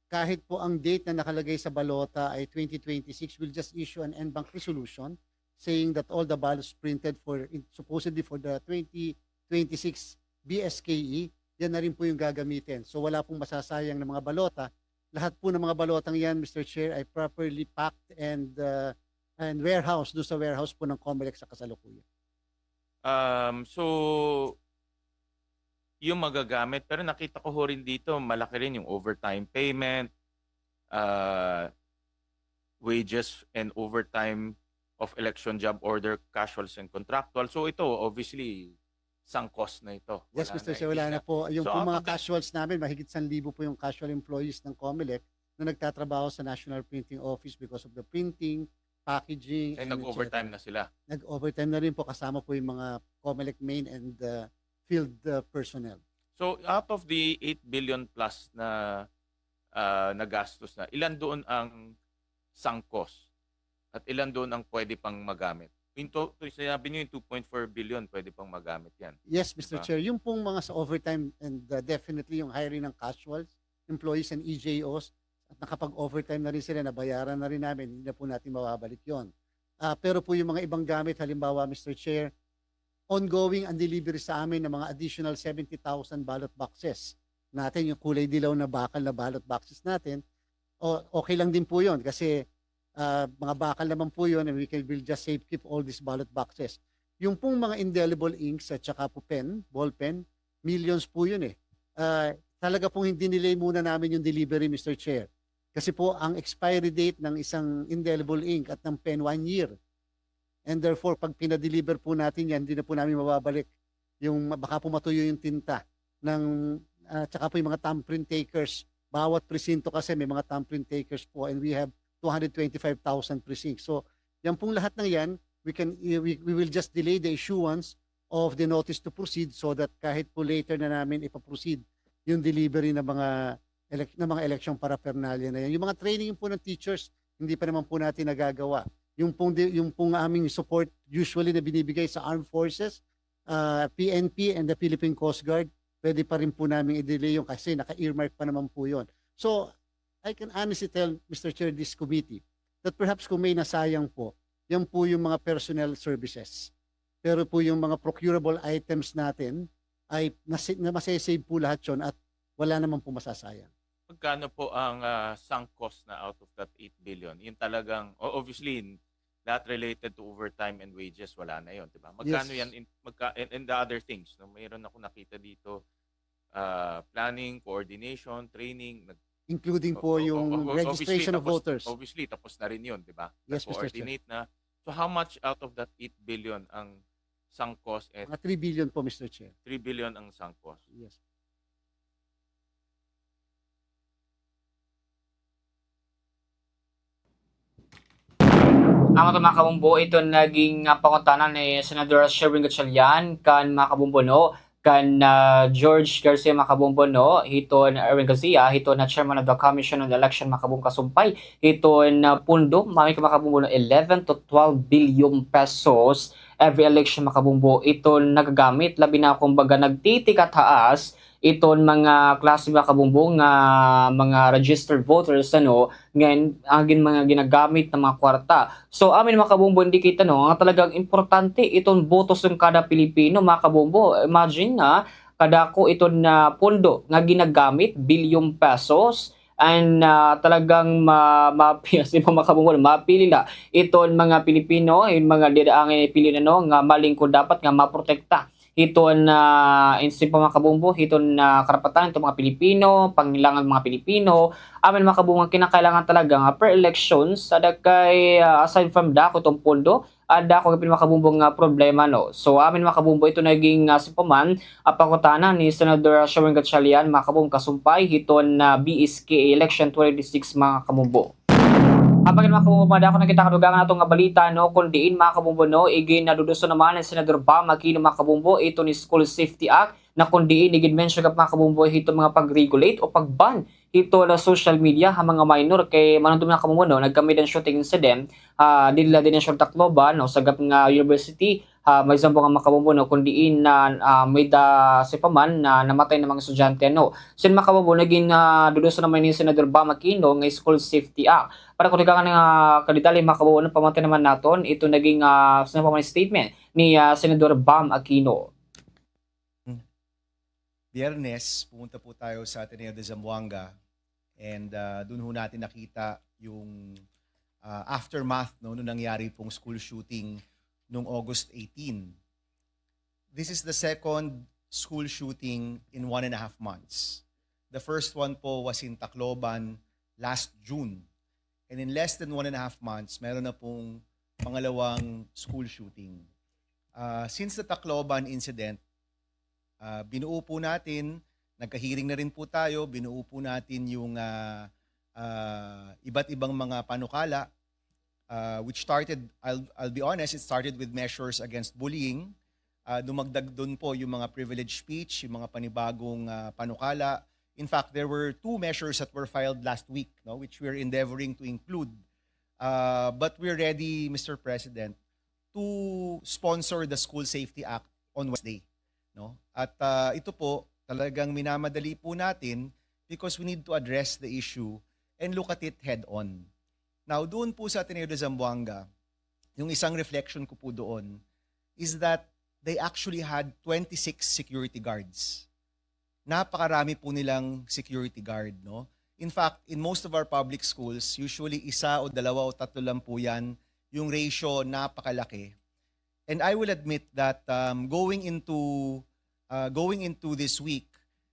kahit po ang date na nakalagay sa balota ay 2026, we'll just issue an en banc resolution saying that all the ballots printed for supposedly for the 2026 BSKE, yan na rin po yung gagamitin. So wala pong masasayang ng mga balota. Lahat po ng mga balotang yan, Mr. Chair, ay properly packed and warehouse, doon sa warehouse po ng COMELEC sa kasalukuyan. So, yung magagamit, pero nakita ko ho rin dito, malaki rin yung overtime payment, wages and overtime of election job order, casuals and contractual. So ito, obviously, sunk cost na ito. Yes, Mr. Chair, wala na po. Yung So, po mga casuals namin, mahigit 1,000 po yung casual employees ng COMELEC na nagtatrabaho sa National Printing Office because of the printing, packaging, Ay, and nag-overtime na sila. Nag-overtime na rin po, kasama po yung mga COMELEC main and field personnel. So out of the 8 billion plus na nagastos na, ilan doon ang sunk cost? At ilan doon ang pwede pang magamit? Sinabi niyo yung 2.4 billion, pwede pang magamit yan. Yes, Mr. Diba? Chair. Yung pong mga sa overtime and definitely yung hiring ng casuals, employees and EJOs, at nakapag-overtime na rin sila, nabayaran na rin namin, hindi na po natin mababalik yon. Pero po yung mga ibang gamit, halimbawa, Mr. Chair, ongoing ang delivery sa amin ng mga additional 70,000 ballot boxes natin, yung kulay dilaw na bakal na ballot boxes natin. Okay lang din po yon kasi mga bakal naman po yun and we'll just safe keep all these ballot boxes. Yung pong mga indelible inks at saka po pen, ball pen, millions po yun eh. talaga pong hindi nilay muna namin yung delivery, Mr. Chair. Kasi po ang expiry date ng isang indelible ink at ng pen 1 year. And therefore, pag pinadeliver po natin yan, hindi na po namin mababalik yung baka po matuyo yung tinta ng tsaka po yung mga thumbprint takers. Bawat presinto kasi may mga thumbprint takers po, and we have 225,000 precincts. So, yan pong lahat ng yan, we will just delay the issuance of the notice to proceed so that kahit po later na namin ipaproceed yung delivery ng mga election paraphernalia na yan. Yung mga training po ng teachers, hindi pa naman po natin nagagawa. Yung pong aming support usually na binibigay sa armed forces, PNP and the Philippine Coast Guard, pwede pa rin po namin i-delay yung kasi naka-earmark pa naman po yun. So, I can honestly tell, Mr. Chair, this committee, that perhaps kung may nasayang po, yan po yung mga personnel services. Pero po yung mga procurable items natin ay masasave po lahat yun at wala naman po masasayang. Magkano po ang sunk cost na out of that 8 billion? Yung talagang, obviously, lahat related to overtime and wages, wala na yun, di ba? Magkano Yes. yan and the other things? No? Mayroon ako nakita dito, planning, coordination, training, Including po yung registration of voters. Obviously, tapos na rin yun, di ba? Yes, Mr. Chair. Coordinate na. So how much out of that 8 billion ang sunk cost? And Mga 3 billion po, Mr. Chair. 3 billion ang sunk cost. Yes. Ang mga kabumbo, ito naging pangutanan ni Senador Sherwin Gatchalian kan mga kabumbo no, kan George Garcia mga kabumbo no, hiton Erwin Garcia, hiton na Chairman of the Commission on Election mga kabumbo kasumpay, hiton pundo, mami mga kabumbo no, 11 to 12 billion pesos every election mga kabumbo, ito nagagamit, labi na kumbaga nagtitikataas, iton mga klase mga kabumbo nga mga registered voters ano ngayon agin mga ginagamit na mga kwarta. So amin mga kabumbo hindi kita no nga talagang importante iton botos ng kada Pilipino mga kabumbo. Imagine na kada ko iton na pondo nga ginagamit bilyong pesos and talagang mapili mga kabumbo mapili la iton mga Pilipino yung mga diraangin pili na no nga malingkod dapat nga maprotekta hiton insip mga kabumbo, hiton karapatan itong mga Pilipino, pangailangan mga Pilipino, amin mga kabumbo kinakailangan talaga nga per elections, ada kay aside from dako itong pondo, ada ko kapin mga kabumbo nga problema no. So amin mga kabumbo ito naging sipaman pangutana ni Senador Sherwin Gatchalian mga kabumbo kasumpay hiton BSK election 2026 mga kabumbo. Kapag mga kabumbo, ako nakita kadugangan natong nga balita, no, kung diin mga kabumbo, no, igin naduduso naman ng Senador Bam Aquino mga kabumbo, ito ni School Safety Act, na kung diin, igin mention ka mga kabumbo, ito mga pag-regulate o pag-ban, ito na social media, ha mga minor, kay manong mga kabumbo, no, nagkamit ang shooting incident, dila din ang Tacloban, no, sagap nga university, may zambo nga mga kabumbo, no, kung diin na may sipaman na namatay ng mga estudyante, no. So mga kabumbo, naging duduso naman ni Senador Bam Aquino ng School Safety Act. Para kung di ka kadidali mga kabumbo, pamantay naman natin, ito naging statement ni Senador Bam Aquino. Biyernes, pumunta po tayo sa Ateneo de Zamboanga and doon ho natin nakita yung aftermath no, nung nangyari pong school shooting noong August 18. This is the second school shooting in 1.5 months. The first one po was in Tacloban last June. And in less than 1.5 months, meron na pong pangalawang school shooting. Since the Tacloban incident, binuo po natin, nagka-hearing na rin po tayo, binuo po natin yung iba't ibang mga panukala, which started, I'll be honest, it started with measures against bullying. Dumagdag doon po yung mga privileged speech, yung mga panibagong panukala. In fact, there were 2 measures that were filed last week, no, which we're endeavoring to include. But we're ready, Mr. President, to sponsor the School Safety Act on Wednesday. No? At ito po, talagang minamadali po natin because we need to address the issue and look at it head-on. Now, doon po sa Ateneo de Zamboanga, yung isang reflection ko po doon is that they actually had 26 security guards. Napakarami po nilang security guard, no? In fact, in most of our public schools, usually 1 o 2 o 3 lang po yan, yung ratio napakalaki. And I will admit that going into this week,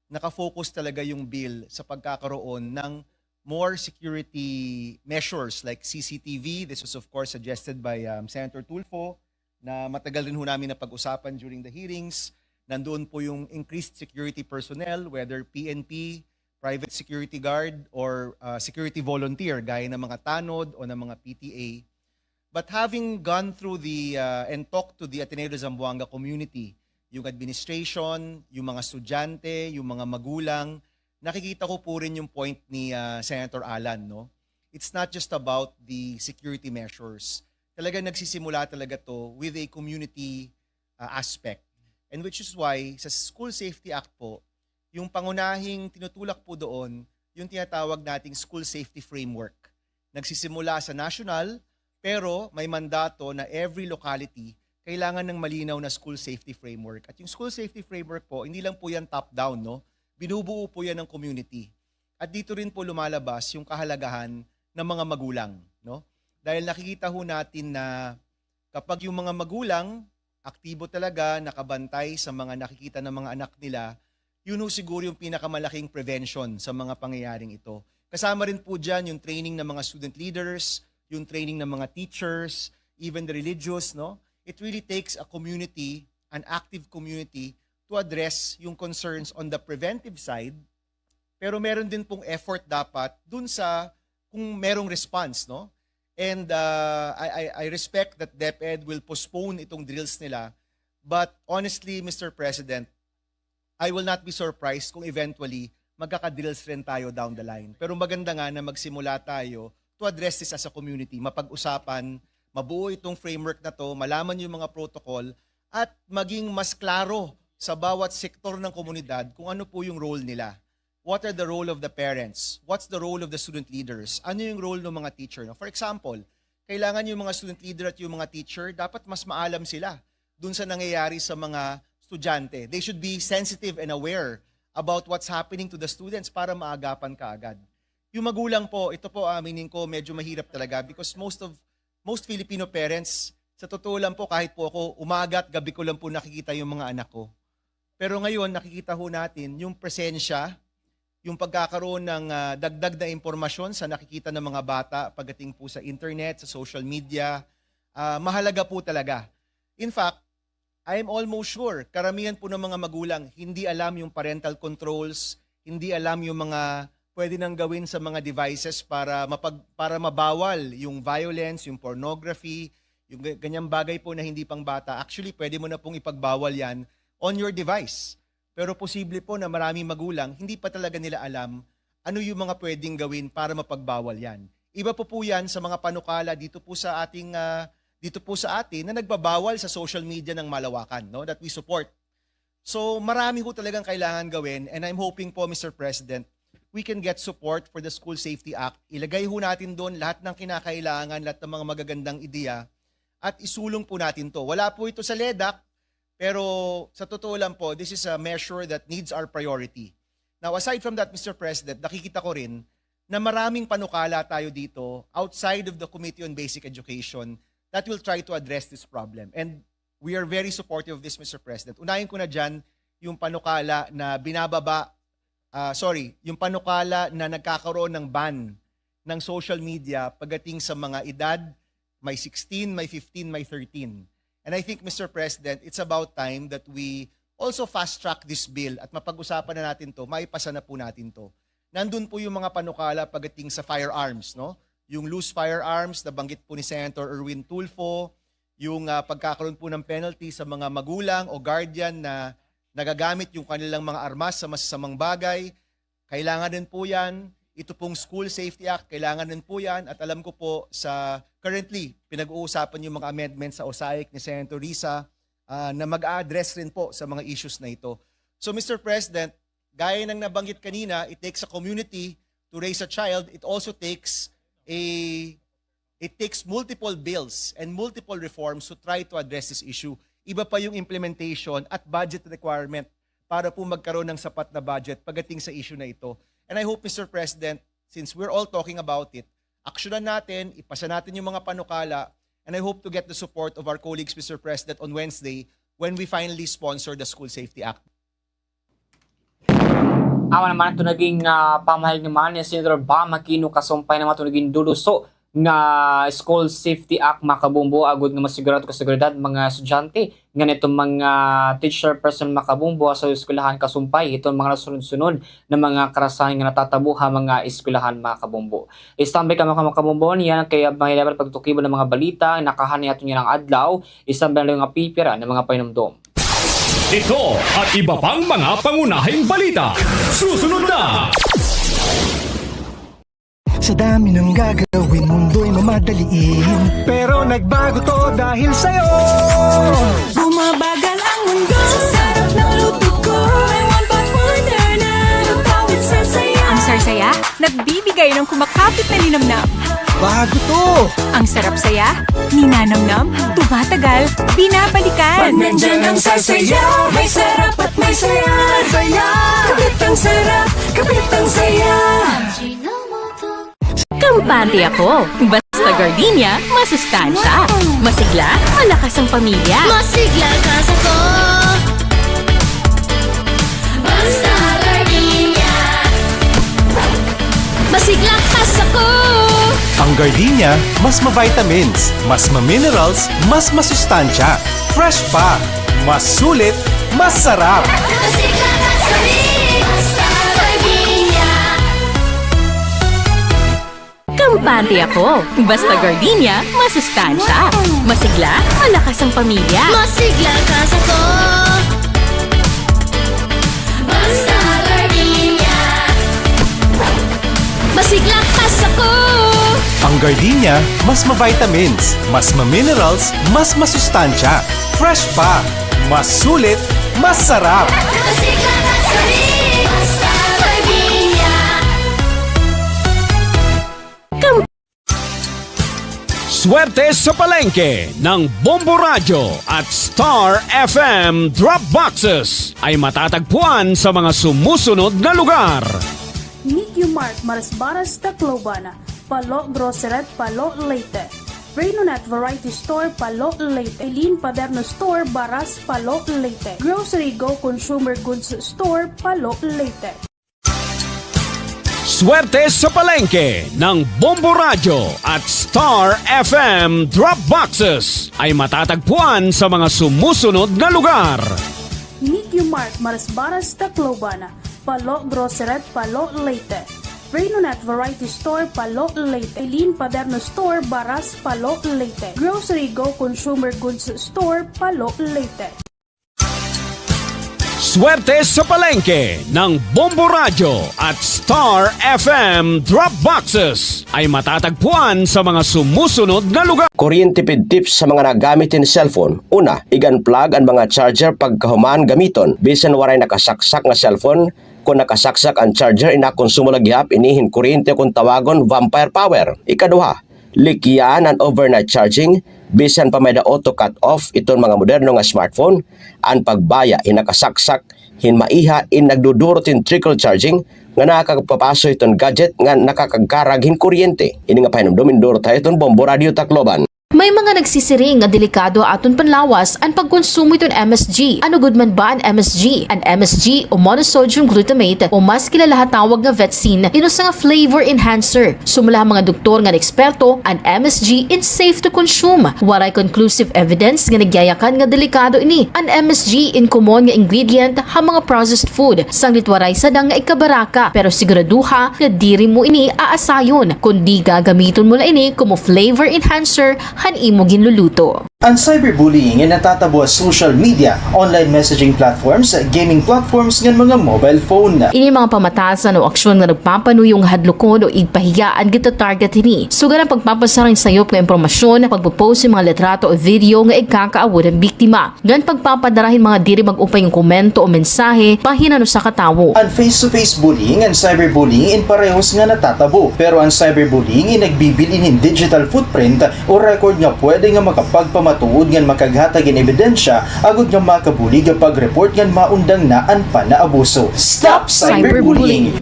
nakafocus talaga yung bill sa pagkakaroon ng more security measures like CCTV. This was of course suggested by Senator Tulfo na matagal rin ho namin na pag-usapan during the hearings. Nandoon po yung increased security personnel, whether PNP, private security guard, or security volunteer, gaya ng mga tanod o ng mga PTA. But having gone through and talked to the Ateneo de Zamboanga community, yung administration, yung mga estudyante, yung mga magulang, nakikita ko po rin yung point ni Senator Alan, no? It's not just about the security measures. Talaga nagsisimula talaga to with a community aspect. And which is why sa School Safety Act po, yung pangunahing tinutulak po doon, yung tinatawag nating School Safety Framework. Nagsisimula sa national, pero may mandato na every locality kailangan ng malinaw na school safety framework. At yung school safety framework po, hindi lang po yan top-down, no? Binubuo po yan ng community. At dito rin po lumalabas yung kahalagahan ng mga magulang, no? Dahil nakikita ho natin na kapag yung mga magulang aktibo talaga, nakabantay sa mga nakikita ng mga anak nila, yun ho siguro yung pinakamalaking prevention sa mga pangyayaring ito. Kasama rin po dyan yung training ng mga student leaders, yung training ng mga teachers, even the religious, no? It really takes a community, an active community, to address yung concerns on the preventive side, pero meron din pong effort dapat dun sa kung merong response, no? And I respect that DepEd will postpone itong drills nila, but honestly, Mr. President, I will not be surprised kung eventually magkaka-drills rin tayo down the line. Pero maganda nga na magsimula tayo to address this as a community, mapag-usapan, mabuo itong framework na to, malaman yung mga protocol, at maging mas klaro sa bawat sektor ng komunidad kung ano po yung role nila. What are the role of the parents? What's the role of the student leaders? Ano yung role ng mga teacher? No? For example, kailangan yung mga student leader at yung mga teacher, dapat mas maalam sila dun sa nangyayari sa mga estudyante. They should be sensitive and aware about what's happening to the students para maagapan kaagad. Yung magulang po, ito po aminin ko, medyo mahirap talaga because most Filipino parents, sa totoo lang po, kahit po ako, umaga at gabi ko lang po nakikita yung mga anak ko. Pero ngayon, nakikita ho natin yung presensya, yung pagkakaroon ng dagdag na impormasyon sa nakikita ng mga bata pagdating po sa internet, sa social media, mahalaga po talaga. In fact, I am almost sure, karamihan po ng mga magulang, hindi alam yung parental controls, hindi alam yung mga pwede nang gawin sa mga devices para mabawal yung violence, yung pornography, yung ganyang bagay po na hindi pang bata. Actually, pwede mo na pong ipagbawal yan on your device. Pero posible po na maraming magulang, hindi pa talaga nila alam ano yung mga pwedeng gawin para mapagbawal yan. Iba po yan sa mga panukala dito po sa atin na nagbabawal sa social media ng malawakan, no, that we support. So marami ho talagang kailangan gawin, and I'm hoping po, Mr. President, we can get support for the School Safety Act. Ilagay ho natin doon lahat ng kinakailangan, lahat ng mga magagandang ideya, at isulong po natin to. Wala po ito sa LEDAC, pero sa totoo lang po, this is a measure that needs our priority. Now, aside from that, Mr. President, nakikita ko rin na maraming panukala tayo dito outside of the Committee on Basic Education that will try to address this problem. And we are very supportive of this, Mr. President. Unahin ko na dyan yung panukala na yung panukala na nagkakaroon ng ban ng social media pagdating sa mga edad, may 16, may 15, may 13. And I think, Mr. President, it's about time that we also fast-track this bill at mapag-usapan na natin to, maipasa na po natin to. Nandun po yung mga panukala pagdating sa firearms, no? Yung loose firearms, nabanggit po ni Senator Erwin Tulfo, yung pagkakaroon po ng penalty sa mga magulang o guardian na nagagamit yung kanilang mga armas sa masasamang bagay. Kailangan din po yan. Ito pong School Safety Act, kailangan din po yan. At alam ko po sa currently, pinag-uusapan yung mga amendments sa OSAIC ni Senator Risa na mag-a-address rin po sa mga issues na ito. So Mr. President, gaya ng nabanggit kanina, it takes a community to raise a child. It also takes multiple bills and multiple reforms to try to address this issue. Iba pa yung implementation at budget requirement para po magkaroon ng sapat na budget pagdating sa issue na ito. And I hope, Mr. President, since we're all talking about it, aksyonan natin, ipasa natin yung mga panukala, and I hope to get the support of our colleagues, Mr. President, on Wednesday when we finally sponsor the School Safety Act. Awan naman ito naging pamahayag naman ni Senator Bam Aquino kasumpay naman ito naging duluso nga School Safety Act makabumbo agud nga masigurado kaseguridad mga estudyante nga nitong mga teacher person makabumbo sa eskwelahan kasumpay itong mga nasunod-sunod na mga karasahan nga natatabuha mga eskwelahan makabumbo. Istambay ka makabumbo niya kaya mahilabal pagtukibo ng mga balita nakahan niya niya ng adlaw istambay ng mga pipira ng mga painumdom. Ito at iba pang mga pangunahing balita. Susunod na! Sa dami ng gagawin, mundo'y mamadaliin. Pero nagbago to dahil sa'yo. Bumabagal ang mundo sa sarap ng luto ko. May one pot order na lutawid sa saya. Ang sarsaya, nagbibigay ng kumakapit na linamnam. Bago to! Ang sarap saya, ninanamnam, tumatagal, binabalikan. Pag nandyan ang sarsaya, may sarap at may saya. Kapit ang sarap, kapit ang saya. Kampante ako. Basta gardenia, masustansya. Masigla, malakas ang pamilya. Masigla ka sa ko. Basta gardenia. Masigla ka sa ko. Ang Gardenia, mas ma-vitamins, mas ma-minerals, mas masustansya. Fresh pa, mas sulit, mas sarap. Masigla ka sa rin. Basta gardenia. Kampante ako. Basta gardenia, masustansya. Masigla, malakas ang pamilya. Masigla ka sa ko. Basta gardenia. Masigla ka sa ko. Ang Gardenia, mas ma-vitamins, mas ma-minerals, mas masustansya. Fresh pa, mas sulit, mas sarap. Masigla ka sa rin. Basta gardenia. Swerte sa palengke ng Bombo Radio at Star FM Drop Boxes ay matatagpuan sa mga sumusunod na lugar. Nikki Mart, Marisbaras, Tacloban, Palo Groceret, Palo Leyte, Renonet Variety Store, Palo Leyte, Eileen Paderno Store, Baras, Palo Leyte, Grocery Go Consumer Goods Store, Palo Leyte. Swerte sa palengke ng Bombo Radio at Star FM Drop Boxes ay matatagpuan sa mga sumusunod na lugar. Nikki Mart, Marisbaras, Tacloban, Palo Groceret, Palo Leyte, Renonet Variety Store, Palo Leyte, Eileen Paderno Store, Baras, Palo Leyte, Grocery Go Consumer Goods Store, Palo Leyte. Swerte sa palengke ng Bombo Radio at Star FM Drop Boxes ay matatagpuan sa mga sumusunod na lugar. Kuryente-pid tips sa mga nagamitin cellphone. Una, i-unplug ang mga charger pagkahuman gamiton. Bisan waray nakasaksak nga cellphone, kung nakasaksak ang charger inakonsumo laghihap inihin kuryente kung tawagon vampire power. Ikaduha, likyan ang overnight charging. Bisan pa may da auto cut off itong mga moderno nga smartphone, ang pagbaya inakasaksak, hinmaiha in nagdudurot in trickle charging nga nakakapapaso itong gadget nga nakakagkarag hin kuryente. Ini nga pahinumdum indurot tayo itong Bombo Radio Tacloban. May mga nagsisiring nga delikado aton panlawas ang pagkonsumo iton MSG. Ano gud man ba ang MSG? Ang MSG o monosodium glutamate o mas kilala tawag nga Vetsin inusa nga flavor enhancer. Sumula mga doktor nga eksperto, ang MSG is safe to consume. Waray conclusive evidence nga nagyayakan nga delikado ini. Ang MSG in common nga ingredient ha mga processed food. Sanglit waray sadang nga ikabaraka pero siguraduha nga diri mo ini aasayon kundi gagamiton mo la ini como flavor enhancer han imo ginluluto. Ang cyberbullying ay natatabo sa social media, online messaging platforms, gaming platforms ng mga mobile phone. Ini mga pamatasan o aksyon nga nagpapanuyong hadlokod o igpahiyaan kita target ini. Sugan ang pagpapasaring sayop nga impormasyon, pagpo-post ng mga litrato o video nga ikakaawod ang biktima. Gan pagpapadarahin mga diri mag-upay ng komento o mensahe pahinano sa katawo. Ang face-to-face bullying and cyberbullying in parehos nga natatabo. Pero ang cyberbullying ay nagbibilin ng digital footprint o record nga pwede nga makapagpamatuod nga makaghatag in ebidensya agud nga makabuli nga pag-report nga maundang naan pa na abuso. Stop cyberbullying!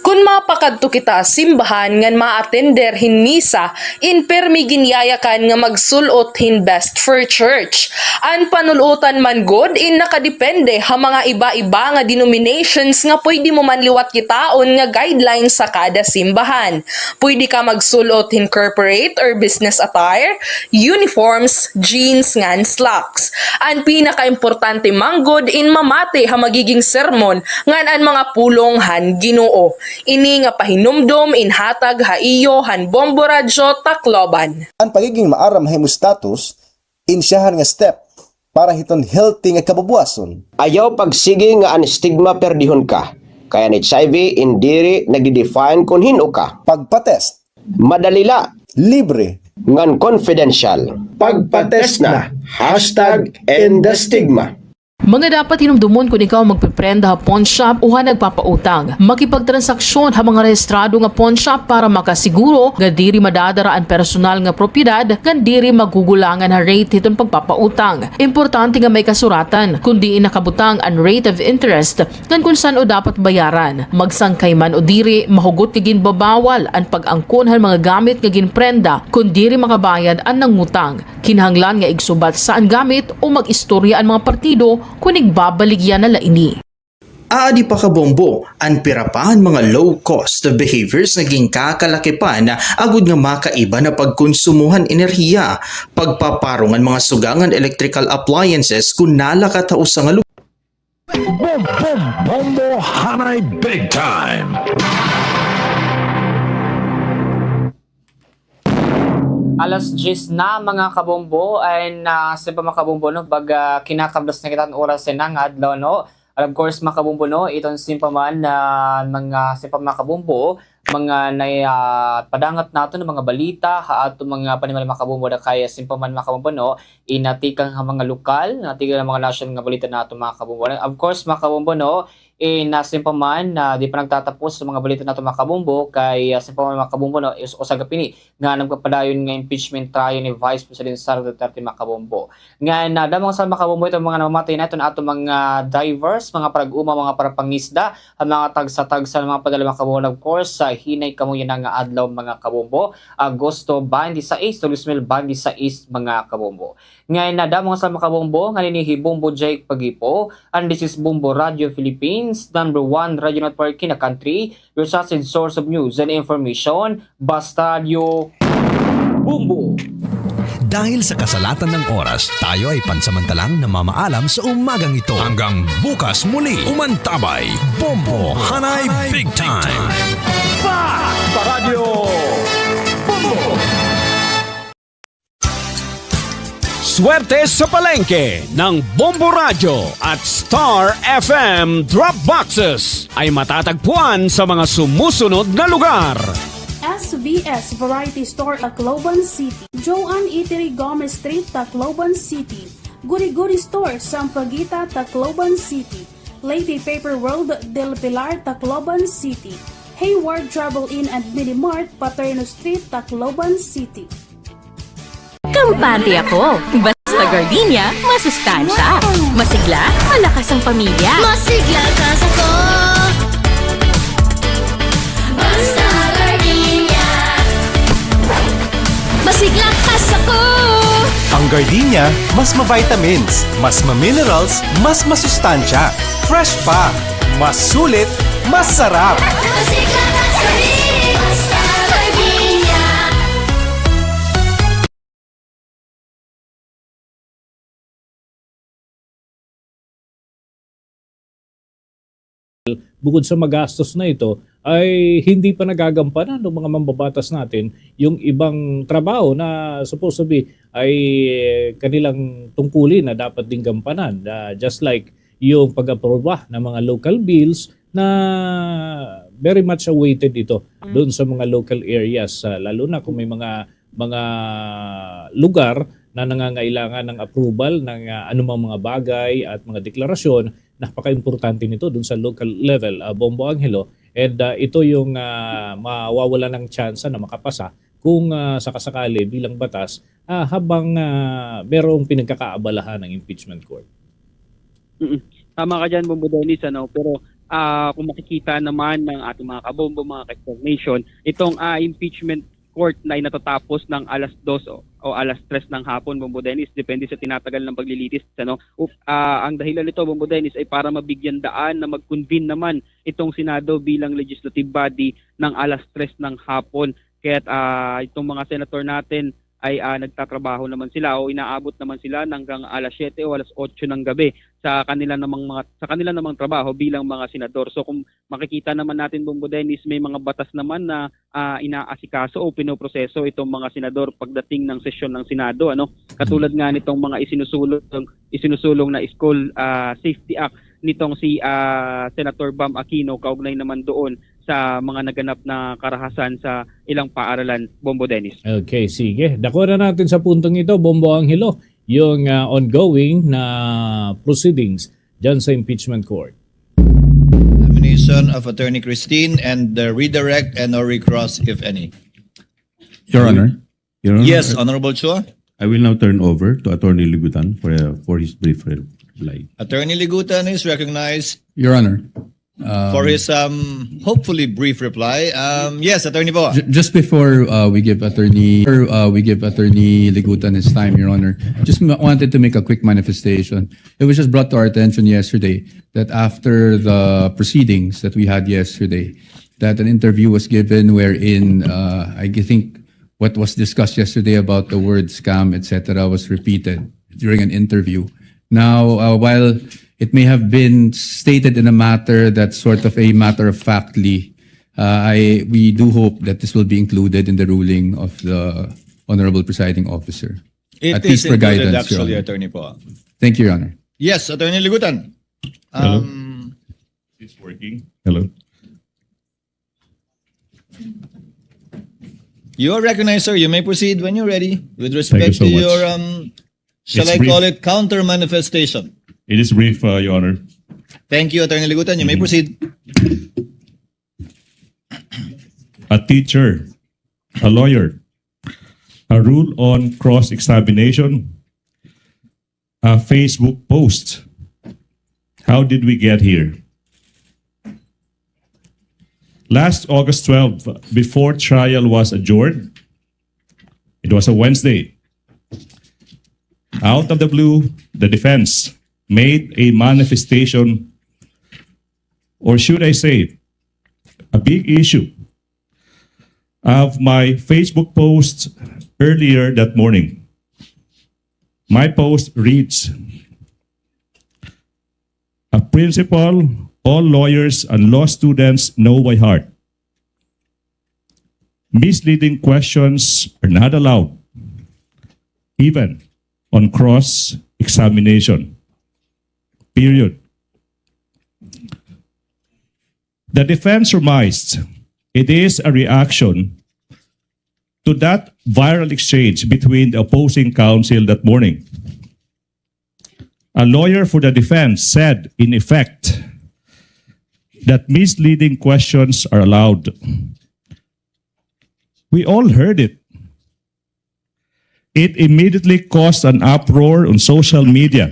Kung mapakadto kita simbahan ngan ma-attender hin misa, in permi ginyayakan nga magsulot hin best for church. An panulutan man god in nakadepende ha mga iba-iba nga denominations nga pwede mo man liwat kitaon nga guidelines sa kada simbahan. Pwede ka magsulot hin corporate or business attire, uniforms, jeans ngan slacks. An pinaka-importante man god in mamate ha magiging sermon ngan an mga pulong han Ginoo. Ini nga pahinumdom inhatag haiyo han Bombo Radyo Tacloban. Ang pagiging maaram hemostatus, insyahan nga step para hiton healthy nga kabubuason. Ayaw pagsige nga ang stigma perdihon ka. Kaya ni HIV indiri nagdi-define kung hino ka. Pagpatest. Madalila. Libre. Ngan confidential. Pagpatest na. #End the Stigma. Mga dapat hinumdumon kung ikaw magpiprenda ha pawn shop o ha nagpapautang. Makipagtransaksyon ha mga rehistrado nga pawn shop para makasiguro nga diri madadara ang personal nga propiedad nga diri magugulangan ha rate hiton pagpapautang. Importante nga may kasuratan kung di nakabutang ang rate of interest ngan kung saan o dapat bayaran. Magsangkay man o diri mahugot nga ginbabawal ang pag-angkon ha mga gamit nga ginprenda kung diri makabayad ang nangutang. Kinahanglan nga igsubat saan gamit o mag-istorya ang mga partido kung igbabaligyan na laini. Aadi pa kabombo, ang pirapahan mga low-cost behaviors naging kakalakipan na agud nga makaiba na pagkonsumuhan enerhiya, pagpaparungan mga sugangan electrical appliances kung nalakatao sa nga lugar. Bombo Hanay Big Time! Alas 10 na mga kabombo ay sa mga kabombo no baga kinakablas na kita ang oras na nga adlaw no. And of course mga kabombo no itong simpaman na mga simpam mga kabombo mga padangat nato ng mga balita ato mga panimal mga kabombo na kaya simpaman mga kabombo no inatikang mga lokal natikang mga national nga balita nato mga kabombo. Of course mga kabombo no nasimpaman na di pa nagtatapos sa mga balita nato mga kabombo kay simpaman mga kabombo no is usagapini nga nagpapadayon nga impeachment trial ni Vice President Sara Duterte mga kabombo. Nga nadamang sa mga kabombo itong mga namamatay na ito na ato mga divers, mga parag-uma, mga parapangisda, ang mga tagsa-tagsa ng mga padala mga kabombo. Of course, sa hinay kamo yun nga adlaw mga kabombo. Agosto 26, 2026 mga kabombo. Ngayon nadamang sa mga kabombo, nga ninihi Bombo Jake Pagipo, and this is Bombo Radio Philippines, #1 radio network in the country, your trusted source of news and information, Basta Radio Bombo. Dahil sa kasalatan ng oras, tayo ay pansamantalang namamaalam sa umagang ito. Hanggang bukas muli, umantabay, Bombo Hanay Big Time! Pa! Radio Bombo! Swerte sa palengke ng Bombo Radio at Star FM Drop Boxes ay matatagpuan sa mga sumusunod na lugar. SVS Variety Store Tacloban City, Joan Eatery Gomez Street, Tacloban City, Guri-Guri Store, Sampaguita, Tacloban City, Lady Paper World del Pilar, Tacloban City, Hayward Travel Inn and Minimart, Paterno Street, Tacloban City. Kampante ako. Basta gardenia, masustansya. Masigla, malakas ang pamilya. Masigla kas ako. Basta gardenia. Masigla kas ako. Ang gardenia, mas ma-vitamins, mas ma-minerals, mas masustansya. Fresh pa, mas sulit, mas sarap. Masigla kas kami. Basta gardenia. Bukod sa magastos na ito, ay hindi pa nagagampanan ng mga mambabatas natin yung ibang trabaho na supposed to be ay kanilang tungkulin na dapat ding gampanan. Just like yung pag-aproba ng mga local bills na very much awaited ito doon sa mga local areas, lalo na kung may mga lugar na nangangailangan ng approval ng anumang mga bagay at mga deklarasyon. Napaka-importante nito dun sa local level, Bombo Angelo. And ito yung mawawala ng tsansa na makapasa kung sakasakali bilang batas habang merong pinagkakaabalahan ng impeachment court. Tama ka dyan, Bombo Dennis, pero kung makikita naman ng ating mga kabombo, mga ka-information, itong impeachment court na natatapos ng alas 2 o alas 3 ng hapon, Bombo Dennis, depende sa tinatagal ng paglilitis. Ang dahilan nito, Bombo Dennis, ay para mabigyan daan na mag-convene naman itong Senado bilang legislative body ng alas 3 ng hapon. Kaya itong mga senator natin ay nagtatrabaho naman sila o inaabot naman sila hanggang alas 7 o alas 8 ng gabi sa kanila namang trabaho bilang mga senador. So kung makikita naman natin, Bombo Dennis, may mga batas naman na inaasikaso o pinoproseso itong mga senador pagdating ng sesyon ng Senado, katulad nga nitong mga isinusulong na School Safety Act nitong si Senator Bam Aquino, kaugnay naman doon sa mga naganap na karahasan sa ilang paaralan, Bombo Dennis. Okay, sige. Dako na natin sa puntong ito, Bombo Angelo, yung ongoing na proceedings dyan sa impeachment court. Nomination of Attorney Christine and the redirect and or recross, if any. Your Honor. Yes, Honorable Chua. I will now turn over to Attorney Libutan for his brief reply. Attorney Ligutan is recognized Your Honor. for his hopefully brief reply. Yes, Attorney po. Just before we give Attorney Ligutan his time, Your Honor, just wanted to make a quick manifestation. It was just brought to our attention yesterday that after the proceedings that we had yesterday, that an interview was given wherein I think what was discussed yesterday about the word scam, etc., was repeated during an interview. Now, while it may have been stated in a matter that's sort of a matter-of-factly, we do hope that this will be included in the ruling of the Honorable Presiding Officer. It At is least for included, guidance, Your actually, Honor. Attorney po. Thank you, Your Honor. Yes, Attorney Ligutan. Hello. It's working. Hello. You are recognized, sir. You may proceed when you're ready. With respect so to much. your, shall It's I brief. call it counter manifestation? It is brief, Your Honor. Thank you, Attorney Ligutan. You may proceed. A teacher, a lawyer, a rule on cross-examination, a Facebook post. How did we get here? Last August 12, before trial was adjourned, it was a Wednesday. Out of the blue, the defense made a manifestation, or should I say, a big issue of my Facebook post earlier that morning. My post reads, a principle all lawyers and law students know by heart. Misleading questions are not allowed, even on cross-examination. Period. The defense surmised it is a reaction to that viral exchange between the opposing counsel that morning. A lawyer for the defense said, in effect, that misleading questions are allowed. We all heard it. It immediately caused an uproar on social media,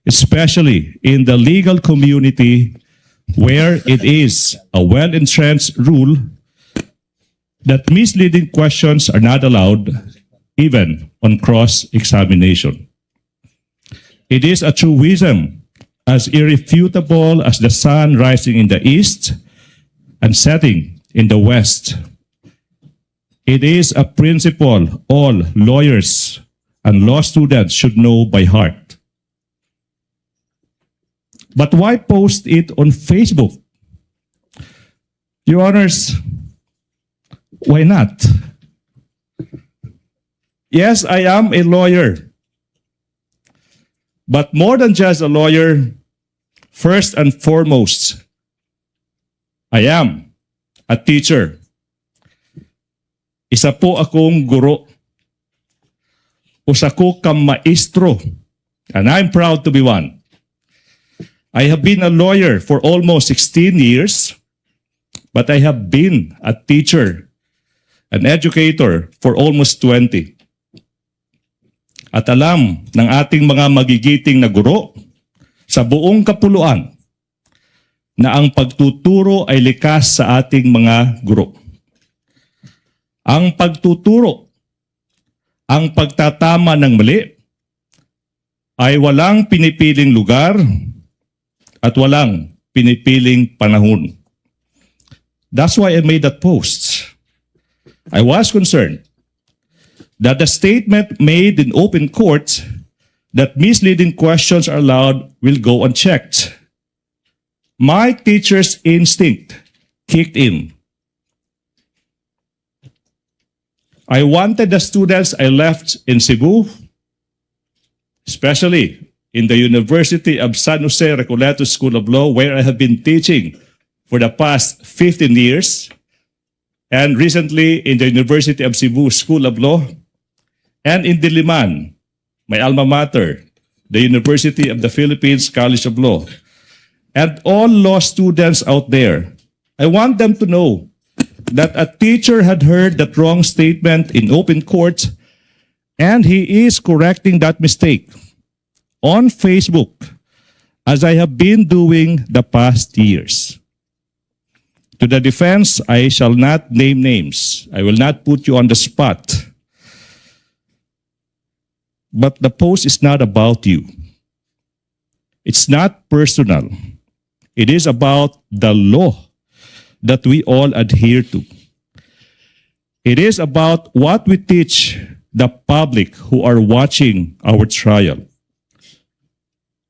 especially in the legal community, where it is a well-entrenched rule that misleading questions are not allowed, even on cross-examination. It is a truism as irrefutable as the sun rising in the east and setting in the west. It is a principle all lawyers and law students should know by heart. But why post it on Facebook? Your Honors, why not? Yes, I am a lawyer. But more than just a lawyer, first and foremost, I am a teacher. Isa po akong guro. Usa ko kang maestro. And I'm proud to be one. I have been a lawyer for almost 16 years, but I have been a teacher, an educator for almost 20. At alam ng ating mga magigiting na guro sa buong kapuluan na ang pagtuturo ay likas sa ating mga guro. Ang pagtuturo, ang pagtatama ng mali, ay walang pinipiling lugar at walang pinipiling panahon. That's why I made that post. I was concerned that the statement made in open court that misleading questions are allowed will go unchecked. My teacher's instinct kicked in. I wanted the students I left in Cebu, especially in the University of San Jose Recoleto School of Law, where I have been teaching for the past 15 years, and recently in the University of Cebu School of Law, and in Diliman, my alma mater, the University of the Philippines College of Law, and all law students out there. I want them to know that a teacher had heard that wrong statement in open court, and he is correcting that mistake on Facebook, as I have been doing the past years. To the defense, I shall not name names. I will not put you on the spot. But the post is not about you. It's not personal. It is about the law that we all adhere to. It is about what we teach the public who are watching our trial.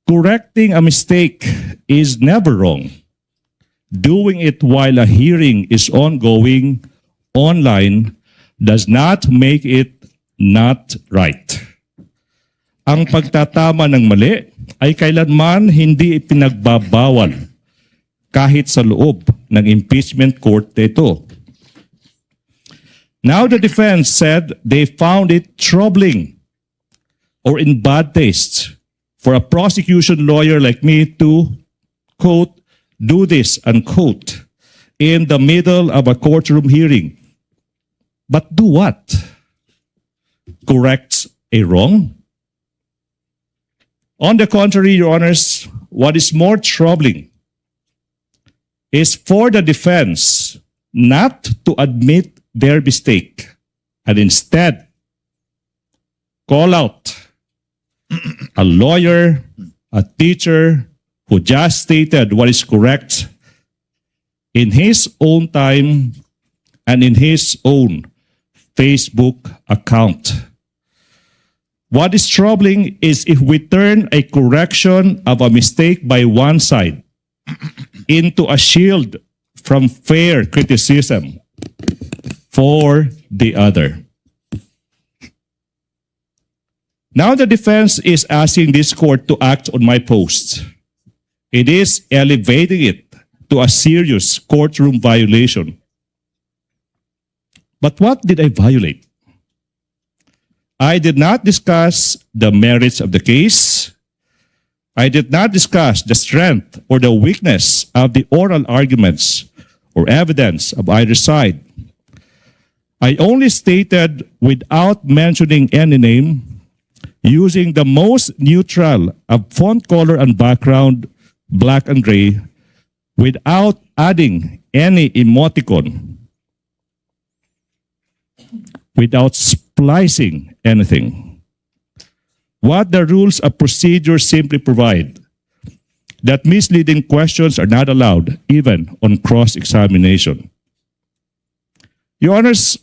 Correcting a mistake is never wrong. Doing it while a hearing is ongoing online does not make it not right. Ang pagtatama ng mali ay kailanman hindi ipinagbabawal kahit sa loob ng impeachment court nito. Now the defense said they found it troubling or in bad taste for a prosecution lawyer like me to, quote, do this, unquote, in the middle of a courtroom hearing. But do what? Correct a wrong? On the contrary, Your Honors, what is more troubling is for the defense not to admit their mistake and instead call out a lawyer, a teacher who just stated what is correct in his own time and in his own Facebook account. What is troubling is if we turn a correction of a mistake by one side into a shield from fair criticism for the other. Now the defense is asking this court to act on my post. It is elevating it to a serious courtroom violation. But what did I violate? I did not discuss the merits of the case. I did not discuss the strength or the weakness of the oral arguments or evidence of either side. I only stated without mentioning any name, using the most neutral of font color and background, black and gray, without adding any emoticon, without splicing anything. What the rules of procedure simply provide, that misleading questions are not allowed, even on cross-examination. Your Honors,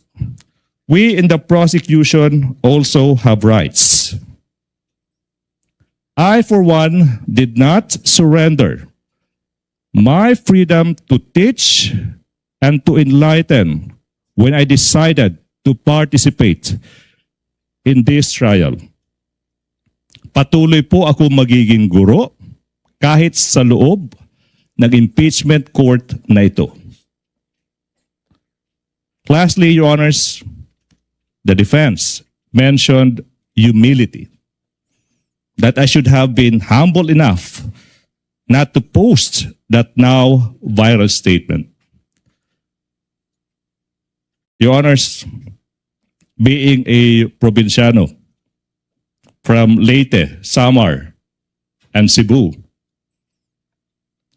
we in the prosecution also have rights. I, for one, did not surrender my freedom to teach and to enlighten when I decided to participate in this trial. Patuloy po ako magiging guro kahit sa loob ng impeachment court na ito. Lastly, Your Honors, the defense mentioned humility. That I should have been humble enough not to post that now viral statement. Your Honors, being a provinciano from Leyte, Samar, and Cebu,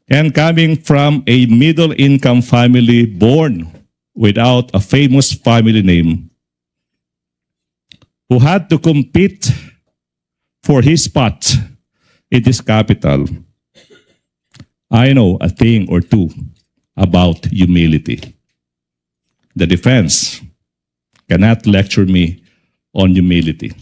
And coming from a middle-income family born without a famous family name, who had to compete for his spot in this capital, I know a thing or two about humility. The defense cannot lecture me on humility.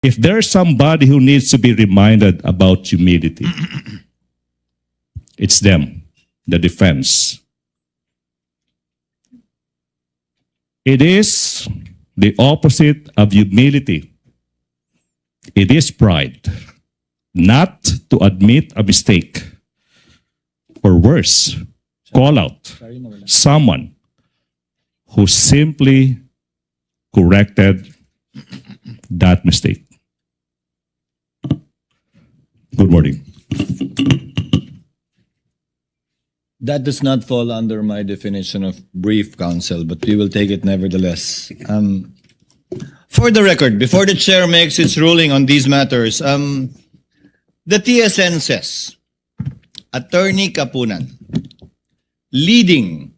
If there's somebody who needs to be reminded about humility, it's them, the defense. It is the opposite of humility. It is pride, not to admit a mistake, or worse, call out someone who simply corrected that mistake. Good morning. That does not fall under my definition of brief, counsel, but we will take it nevertheless. For the record, before the chair makes its ruling on these matters, the TSN says, Attorney Kapunan, leading,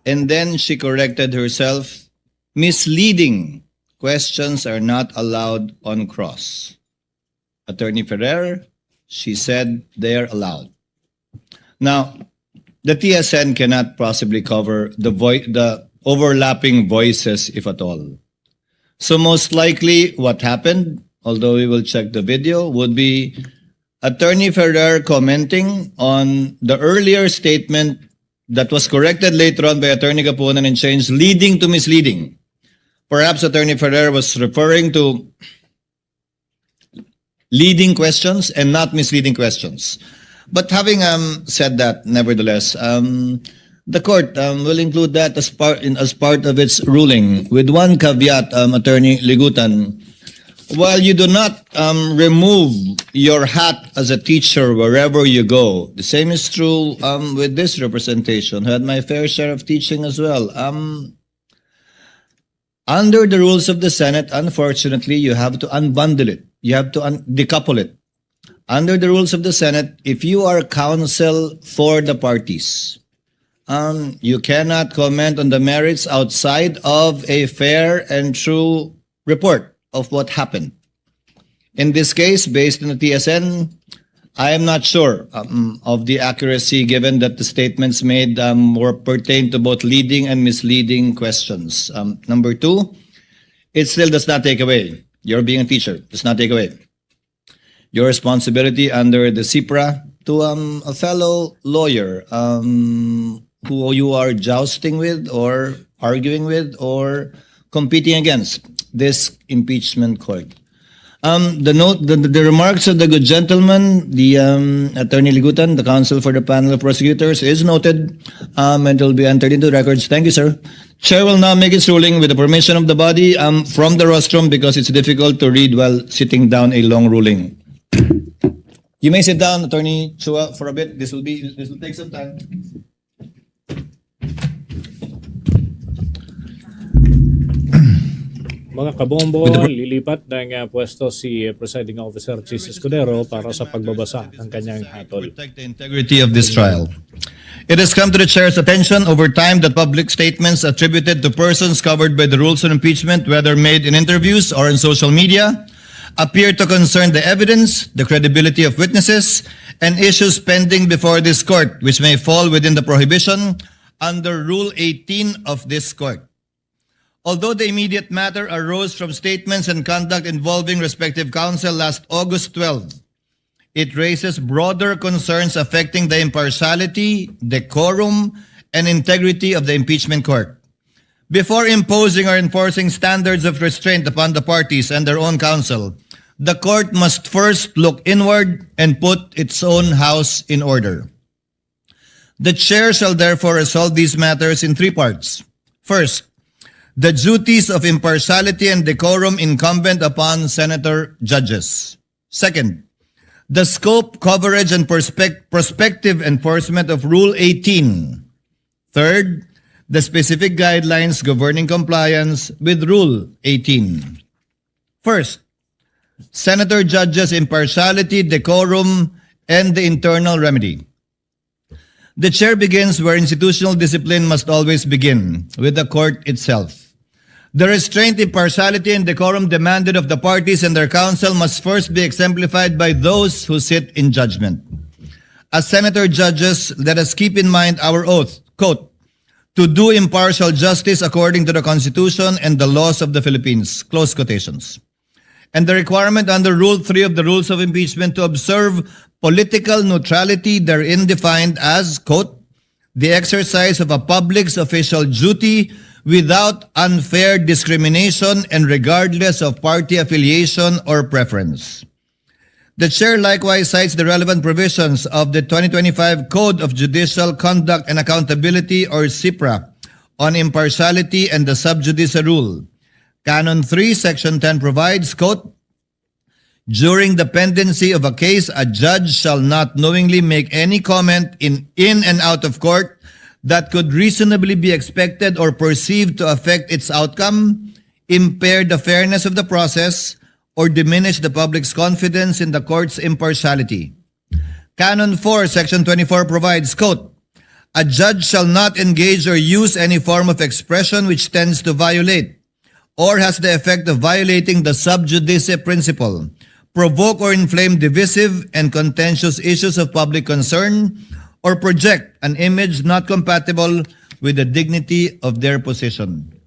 and then she corrected herself, misleading questions are not allowed on cross. Attorney Ferrer, she said they are allowed. Now, the TSN cannot possibly cover the overlapping voices, if at all. So most likely what happened, although we will check the video, would be Attorney Ferrer commenting on the earlier statement that was corrected later on by Attorney Kapunan and changed leading to misleading. Perhaps Attorney Ferrer was referring to leading questions and not misleading questions. But having said that, nevertheless, the court will include that as part of its ruling, with one caveat, Attorney Ligutan. While you do not remove your hat as a teacher wherever you go, the same is true with this representation. I had my fair share of teaching as well. Under the rules of the Senate, unfortunately, you have to unbundle it. You have to decouple it. Under the rules of the Senate, if you are counsel for the parties, you cannot comment on the merits outside of a fair and true report of what happened. In this case, based on the TSN, I am not sure of the accuracy, given that the statements made were pertain to both leading and misleading questions. Number two, it still does not take away, you're being a teacher, does not take away your responsibility under the CIPRA to a fellow lawyer who you are jousting with or arguing with or competing against this impeachment court. The remarks of the good gentleman, the Attorney Ligutan, the counsel for the panel of prosecutors, is noted and it will be entered into records. Thank you, sir. Chair will now make its ruling with the permission of the body from the rostrum, because it's difficult to read while sitting down a long ruling. You may sit down, Attorney Chua, for a bit. This will take some time. Mga kabombo, lilipat ng pwesto si Presiding Officer Chis Escudero para sa pagbabasa ng kanyang hatol. Protect the integrity of this trial. It has come to the chair's attention over time that public statements attributed to persons covered by the rules on impeachment, whether made in interviews or in social media, appear to concern the evidence, the credibility of witnesses, and issues pending before this court, which may fall within the prohibition under Rule 18 of this court. Although the immediate matter arose from statements and conduct involving respective counsel last August 12, it raises broader concerns affecting the impartiality, decorum, and integrity of the impeachment court. Before imposing or enforcing standards of restraint upon the parties and their own counsel, the court must first look inward and put its own house in order. The chair shall therefore resolve these matters in three parts. First, the duties of impartiality and decorum incumbent upon senator judges. Second, the scope, coverage, and prospective enforcement of Rule 18. Third, the specific guidelines governing compliance with Rule 18. First, senator judges' impartiality, decorum, and the internal remedy. The chair begins where institutional discipline must always begin, with the court itself. The restraint, impartiality, and decorum demanded of the parties and their counsel must first be exemplified by those who sit in judgment. As senator judges, let us keep in mind our oath, quote, to do impartial justice according to the Constitution and the laws of the Philippines, close quotations. And the requirement under Rule 3 of the Rules of Impeachment to observe political neutrality therein defined as, quote, the exercise of a public's official duty without unfair discrimination and regardless of party affiliation or preference. The chair likewise cites the relevant provisions of the 2025 Code of Judicial Conduct and Accountability, or CIPRA, on impartiality and the sub judice rule. Canon 3, Section 10 provides, quote, during the pendency of a case, a judge shall not knowingly make any comment in and out of court that could reasonably be expected or perceived to affect its outcome, impair the fairness of the process, or diminish the public's confidence in the court's impartiality. Canon 4, Section 24 provides, quote, a judge shall not engage or use any form of expression which tends to violate or has the effect of violating the sub judice principle, provoke or inflame divisive and contentious issues of public concern, or project an image not compatible with the dignity of their position.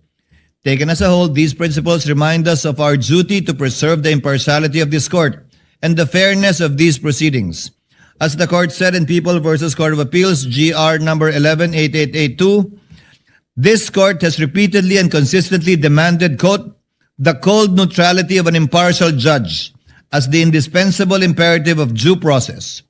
Taken as a whole, these principles remind us of our duty to preserve the impartiality of this court and the fairness of these proceedings. As the court said in People v. Court of Appeals, GR number 118882, this court has repeatedly and consistently demanded, quote, the cold neutrality of an impartial judge as the indispensable imperative of due process.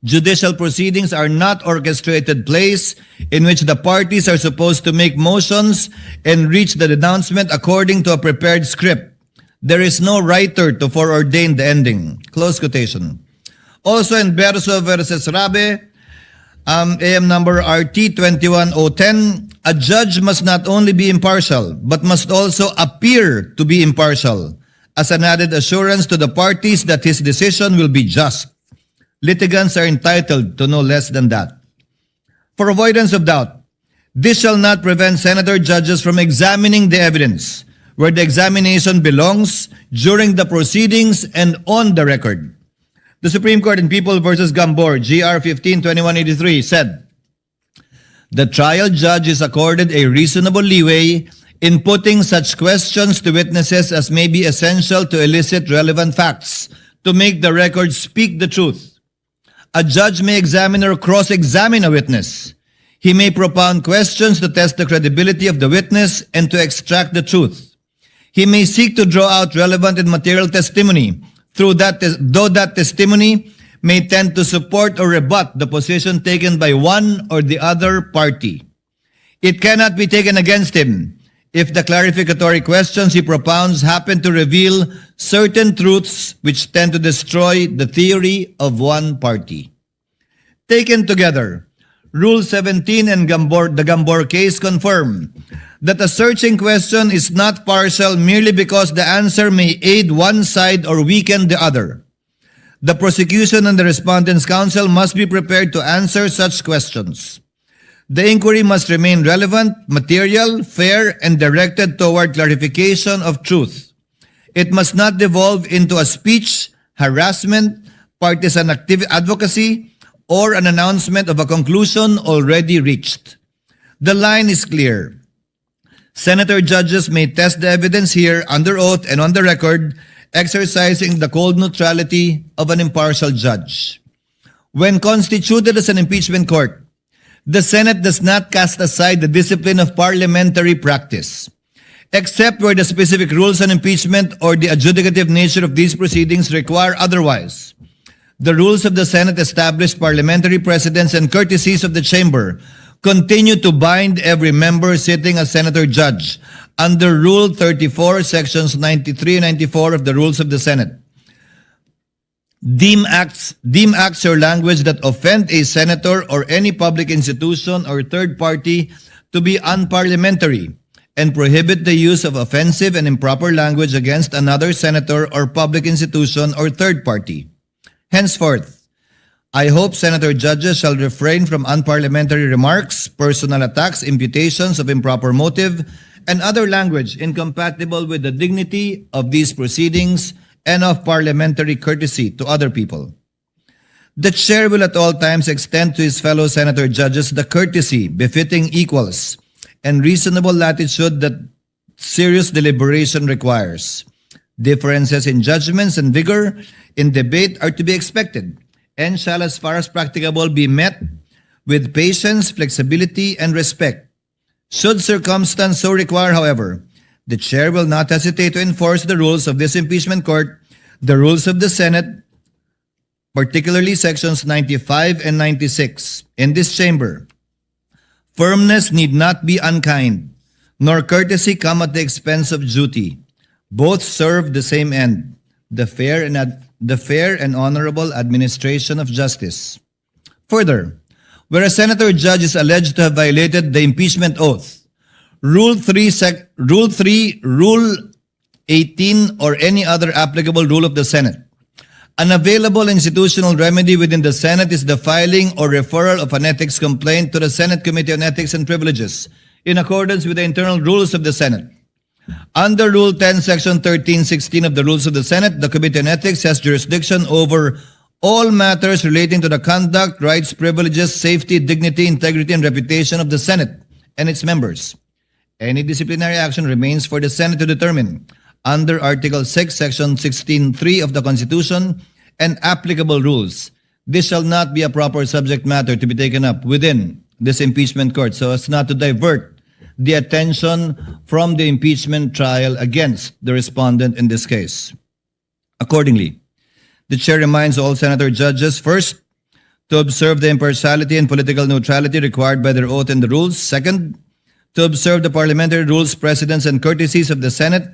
Judicial proceedings are not orchestrated plays in which the parties are supposed to make motions and reach the denouncement according to a prepared script. There is no writer to foreordain the ending. Close quotation. Also in Berso versus Rabe, AM number RT 21010, a judge must not only be impartial, but must also appear to be impartial, as an added assurance to the parties that his decision will be just. Litigants are entitled to no less than that. For avoidance of doubt, this shall not prevent senator judges from examining the evidence where the examination belongs during the proceedings and on the record. The Supreme Court in People v. Gambor, GR 15-2183, said, the trial judge is accorded a reasonable leeway in putting such questions to witnesses as may be essential to elicit relevant facts, to make the record speak the truth. A judge may examine or cross-examine a witness. He may propound questions to test the credibility of the witness and to extract the truth. He may seek to draw out relevant and material testimony, though that testimony may tend to support or rebut the position taken by one or the other party. It cannot be taken against him if the clarificatory questions he propounds happen to reveal certain truths which tend to destroy the theory of one party. Taken together, Rule 17 and the Gambor case confirm that a searching question is not partial merely because the answer may aid one side or weaken the other. The prosecution and the respondent's counsel must be prepared to answer such questions. The inquiry must remain relevant, material, fair, and directed toward clarification of truth. It must not devolve into a speech, harassment, partisan advocacy, or an announcement of a conclusion already reached. The line is clear. Senator judges may test the evidence here under oath and on the record, exercising the cold neutrality of an impartial judge. When constituted as an impeachment court, the Senate does not cast aside the discipline of parliamentary practice, except where the specific rules on impeachment or the adjudicative nature of these proceedings require otherwise. The rules of the Senate established parliamentary precedents and courtesies of the chamber continue to bind every member sitting as senator judge under Rule 34, Sections 93 and 94 of the Rules of the Senate. Deem acts or language that offend a senator or any public institution or third party to be unparliamentary and prohibit the use of offensive and improper language against another senator or public institution or third party. Henceforth, I hope senator judges shall refrain from unparliamentary remarks, personal attacks, imputations of improper motive, and other language incompatible with the dignity of these proceedings and of parliamentary courtesy to other people. The chair will at all times extend to his fellow senator judges the courtesy befitting equals and reasonable latitude that serious deliberation requires. Differences in judgments and vigor in debate are to be expected and shall, as far as practicable, be met with patience, flexibility, and respect. Should circumstance so require, however, the chair will not hesitate to enforce the rules of this impeachment court, the rules of the Senate, particularly sections 95 and 96. In this chamber, firmness need not be unkind, nor courtesy come at the expense of duty. Both serve the same end, the fair and honorable administration of justice. Further, where a senator judge is alleged to have violated the impeachment oath, Rule 3, Rule 18, or any other applicable rule of the Senate, an available institutional remedy within the Senate is the filing or referral of an ethics complaint to the Senate Committee on Ethics and Privileges in accordance with the internal rules of the Senate. Under Rule 10, Section 1316 of the Rules of the Senate, the Committee on Ethics has jurisdiction over all matters relating to the conduct, rights, privileges, safety, dignity, integrity, and reputation of the Senate and its members. Any disciplinary action remains for the Senate to determine under Article 6, Section 16.3 of the Constitution and applicable rules. This shall not be a proper subject matter to be taken up within this impeachment court so as not to divert the attention from the impeachment trial against the respondent in this case. Accordingly, the chair reminds all senator judges, first, to observe the impartiality and political neutrality required by their oath and the rules. Second, to observe the parliamentary rules, precedents, and courtesies of the Senate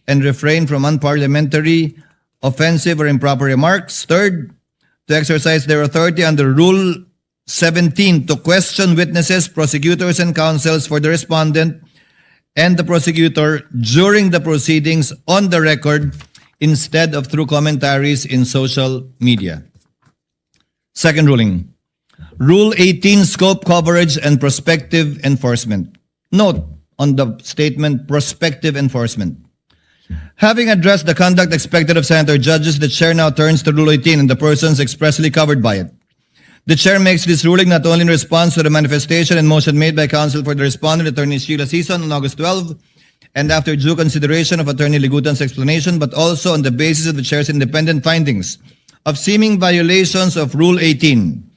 and refrain from unparliamentary, offensive, or improper remarks. Third, to exercise their authority under Rule 17 to question witnesses, prosecutors, and counsels for the respondent and the prosecutor during the proceedings on the record instead of through commentaries in social media. Second ruling, Rule 18, Scope, Coverage, and Prospective Enforcement. Note on the statement, prospective enforcement. Having addressed the conduct expected of senator judges, the chair now turns to Rule 18 and the persons expressly covered by it. The chair makes this ruling not only in response to the manifestation and motion made by counsel for the respondent, Attorney Sheila Season, on August 12, and after due consideration of Attorney Ligutan's explanation, but also on the basis of the chair's independent findings of seeming violations of Rule 18.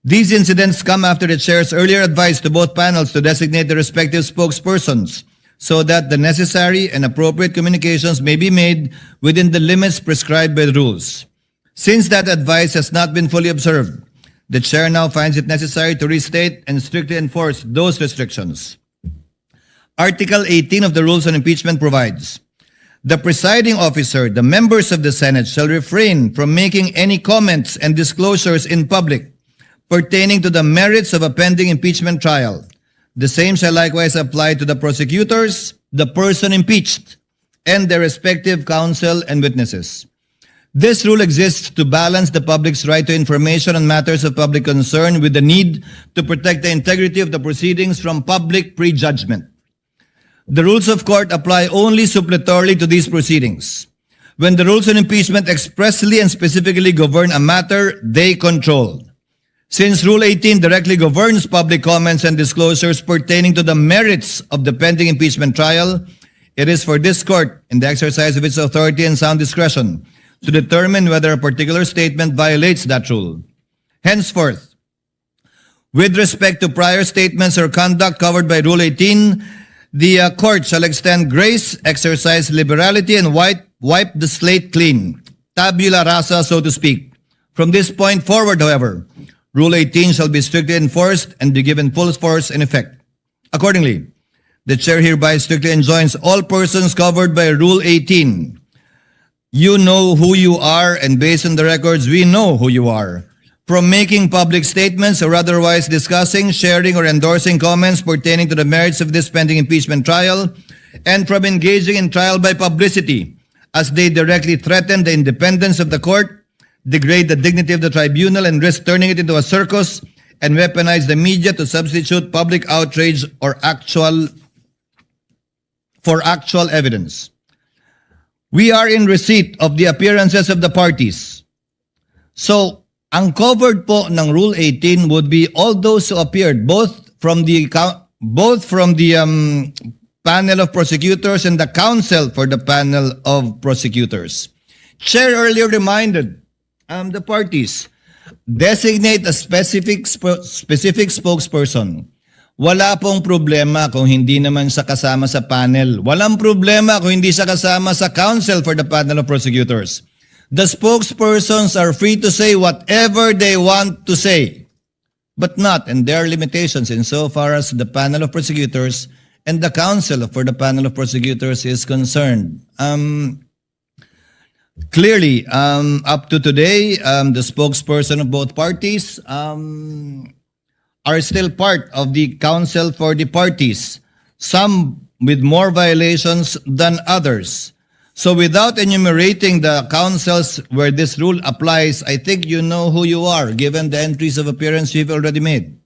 These incidents come after the chair's earlier advice to both panels to designate the respective spokespersons so that the necessary and appropriate communications may be made within the limits prescribed by the rules. Since that advice has not been fully observed, the chair now finds it necessary to restate and strictly enforce those restrictions. Article 18 of the Rules on Impeachment provides, the presiding officer, the members of the Senate, shall refrain from making any comments and disclosures in public pertaining to the merits of a pending impeachment trial. The same shall likewise apply to the prosecutors, the person impeached, and their respective counsel and witnesses. This rule exists to balance the public's right to information on matters of public concern with the need to protect the integrity of the proceedings from public prejudgment. The rules of court apply only suppletorily to these proceedings. When the rules on impeachment expressly and specifically govern a matter they control. Since Rule 18 directly governs public comments and disclosures pertaining to the merits of the pending impeachment trial, it is for this court, in the exercise of its authority and sound discretion, to determine whether a particular statement violates that rule. Henceforth, with respect to prior statements or conduct covered by Rule 18, the court shall extend grace, exercise liberality, and wipe the slate clean, tabula rasa, so to speak. From this point forward, however, Rule 18 shall be strictly enforced and be given full force and effect. Accordingly, the chair hereby strictly enjoins all persons covered by Rule 18. You know who you are, and based on the records, we know who you are. from making public statements or otherwise discussing, sharing, or endorsing comments pertaining to the merits of this pending impeachment trial, and from engaging in trial by publicity, as they directly threaten the independence of the court, degrade the dignity of the tribunal, and risk turning it into a circus, and weaponize the media to substitute public outrage for actual evidence. We are in receipt of the appearances of the parties. So, ang covered po ng Rule 18 would be all those who appeared both from the panel of prosecutors and the counsel for the panel of prosecutors. Chair earlier reminded the parties, designate a specific spokesperson. Wala pong problema kung hindi naman siya kasama sa panel. Walang problema kung hindi siya kasama sa counsel for the panel of prosecutors. The spokespersons are free to say whatever they want to say, but not, and there are limitations insofar as the panel of prosecutors and the counsel for the panel of prosecutors is concerned. Clearly, up to today, the spokesperson of both parties are still part of the counsel for the parties, some with more violations than others. So without enumerating the counsels where this rule applies, I think you know who you are, given the entries of appearance you've already made.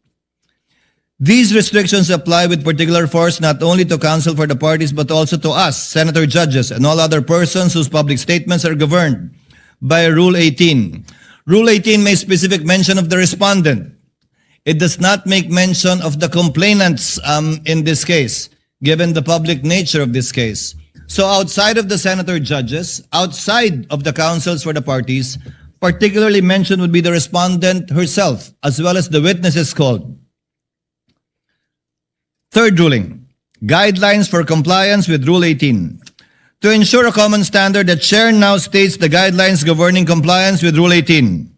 These restrictions apply with particular force not only to counsel for the parties but also to us, senator judges, and all other persons whose public statements are governed by Rule 18. Rule 18 makes specific mention of the respondent. It does not make mention of the complainants in this case, given the public nature of this case. So outside of the senator judges, outside of the counsels for the parties, particularly mentioned would be the respondent herself, as well as the witnesses called. Third ruling, guidelines for compliance with Rule 18. To ensure a common standard, the chair now states the guidelines governing compliance with Rule 18.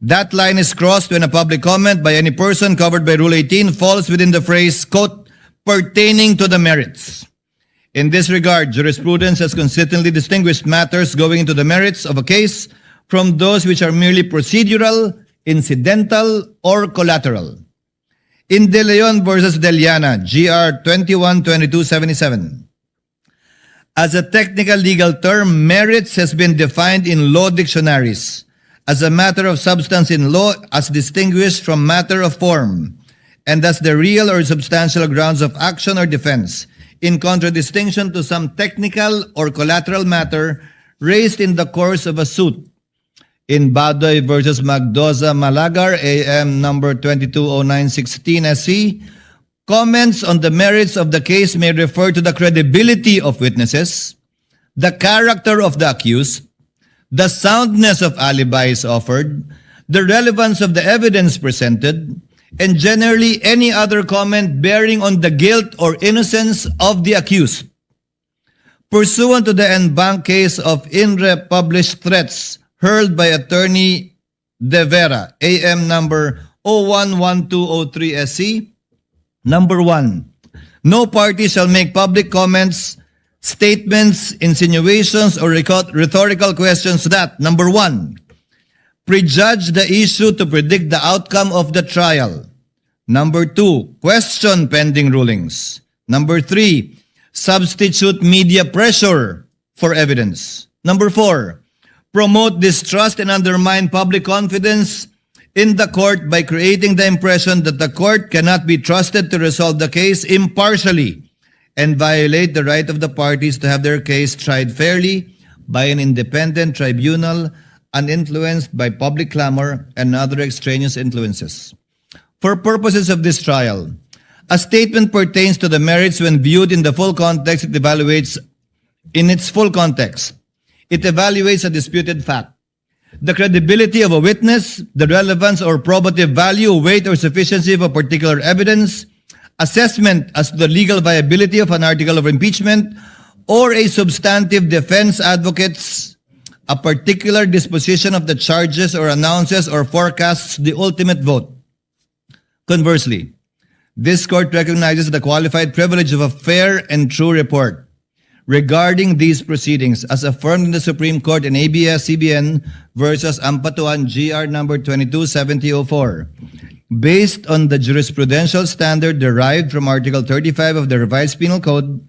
That line is crossed when a public comment by any person covered by Rule 18 falls within the phrase, quote, pertaining to the merits. In this regard, jurisprudence has consistently distinguished matters going into the merits of a case from those which are merely procedural, incidental, or collateral. In De Leon versus Deliana, GR 21-2277, as a technical legal term, merits has been defined in law dictionaries as a matter of substance in law as distinguished from matter of form, and as the real or substantial grounds of action or defense, in contradistinction to some technical or collateral matter raised in the course of a suit. In Badoy versus Magdoza Malagar, AM number 220916 SC, comments on the merits of the case may refer to the credibility of witnesses, the character of the accused, the soundness of alibis offered, the relevance of the evidence presented, and generally any other comment bearing on the guilt or innocence of the accused. Pursuant to the en banc case of INRE published threats hurled by Attorney De Vera, AM number 011203 SC, number 1, no party shall make public comments, statements, insinuations, or rhetorical questions that, number 1, prejudge the issue to predict the outcome of the trial. Number 2, question pending rulings. Number 3, substitute media pressure for evidence. Number 4, promote distrust and undermine public confidence in the court by creating the impression that the court cannot be trusted to resolve the case impartially and violate the right of the parties to have their case tried fairly by an independent tribunal uninfluenced by public clamor and other extraneous influences. For purposes of this trial, a statement pertains to the merits when viewed in the full context. It evaluates in its full context. It evaluates a disputed fact, the credibility of a witness, the relevance or probative value, weight, or sufficiency of a particular evidence, assessment as to the legal viability of an article of impeachment, or a substantive defense advocates a particular disposition of the charges or announces or forecasts the ultimate vote. Conversely, this court recognizes the qualified privilege of a fair and true report. regarding these proceedings as affirmed in the Supreme Court in ABS-CBN versus Ampatuan GR number 227004. Based on the jurisprudential standard derived from Article 35 of the Revised Penal Code,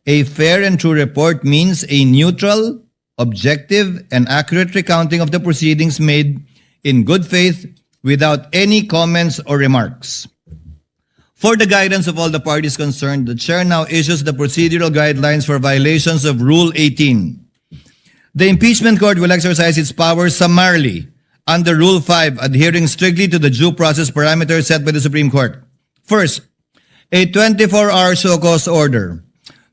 a fair and true report means a neutral, objective, and accurate recounting of the proceedings made in good faith without any comments or remarks. For the guidance of all the parties concerned, the Chair now issues the procedural guidelines for violations of Rule 18. The Impeachment Court will exercise its powers summarily under Rule 5, adhering strictly to the due process parameters set by the Supreme Court. First, a 24-hour show cause order.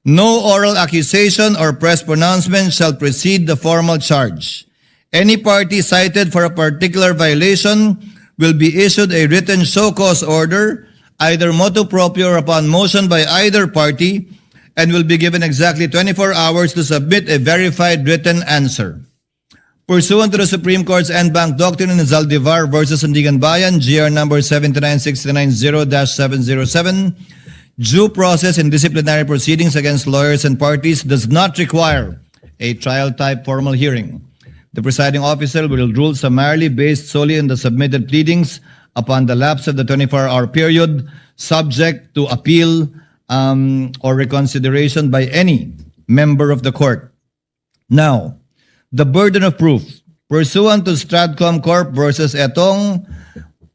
No oral accusation or press pronouncement shall precede the formal charge. Any party cited for a particular violation will be issued a written show cause order, either motu proprio or upon motion by either party, and will be given exactly 24 hours to submit a verified written answer. Pursuant to the Supreme Court's en banc doctrine in Zaldivar versus Sandigan Bayan, GR number 79690-707, due process in disciplinary proceedings against lawyers and parties does not require a trial-type formal hearing. The presiding officer will rule summarily based solely on the submitted pleadings upon the lapse of the 24-hour period, subject to appeal or reconsideration by any member of the court. Now, the burden of proof. Pursuant to Stratcom Corp versus Etong,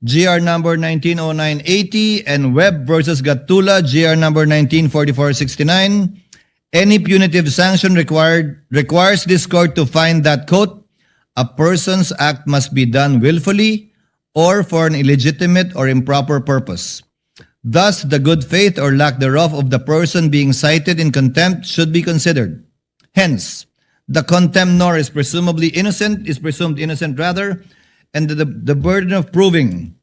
GR number 190980, and Webb versus Gatula, GR number 194469, any punitive sanction requires this court to find that, quote, a person's act must be done willfully or for an illegitimate or improper purpose. Thus, the good faith or lack thereof of the person being cited in contempt should be considered. Hence, the contemnor is presumed innocent, and the burden of proving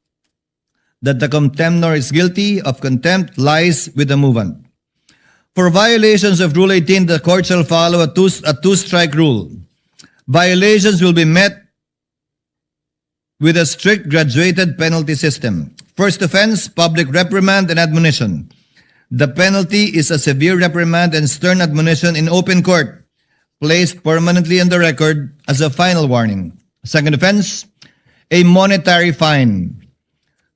that the contemnor is guilty of contempt lies with the movant. For violations of Rule 18, the court shall follow a two-strike rule. Violations will be met with a strict graduated penalty system. First offense, public reprimand and admonition. The penalty is a severe reprimand and stern admonition in open court, placed permanently on the record as a final warning. Second offense, a monetary fine.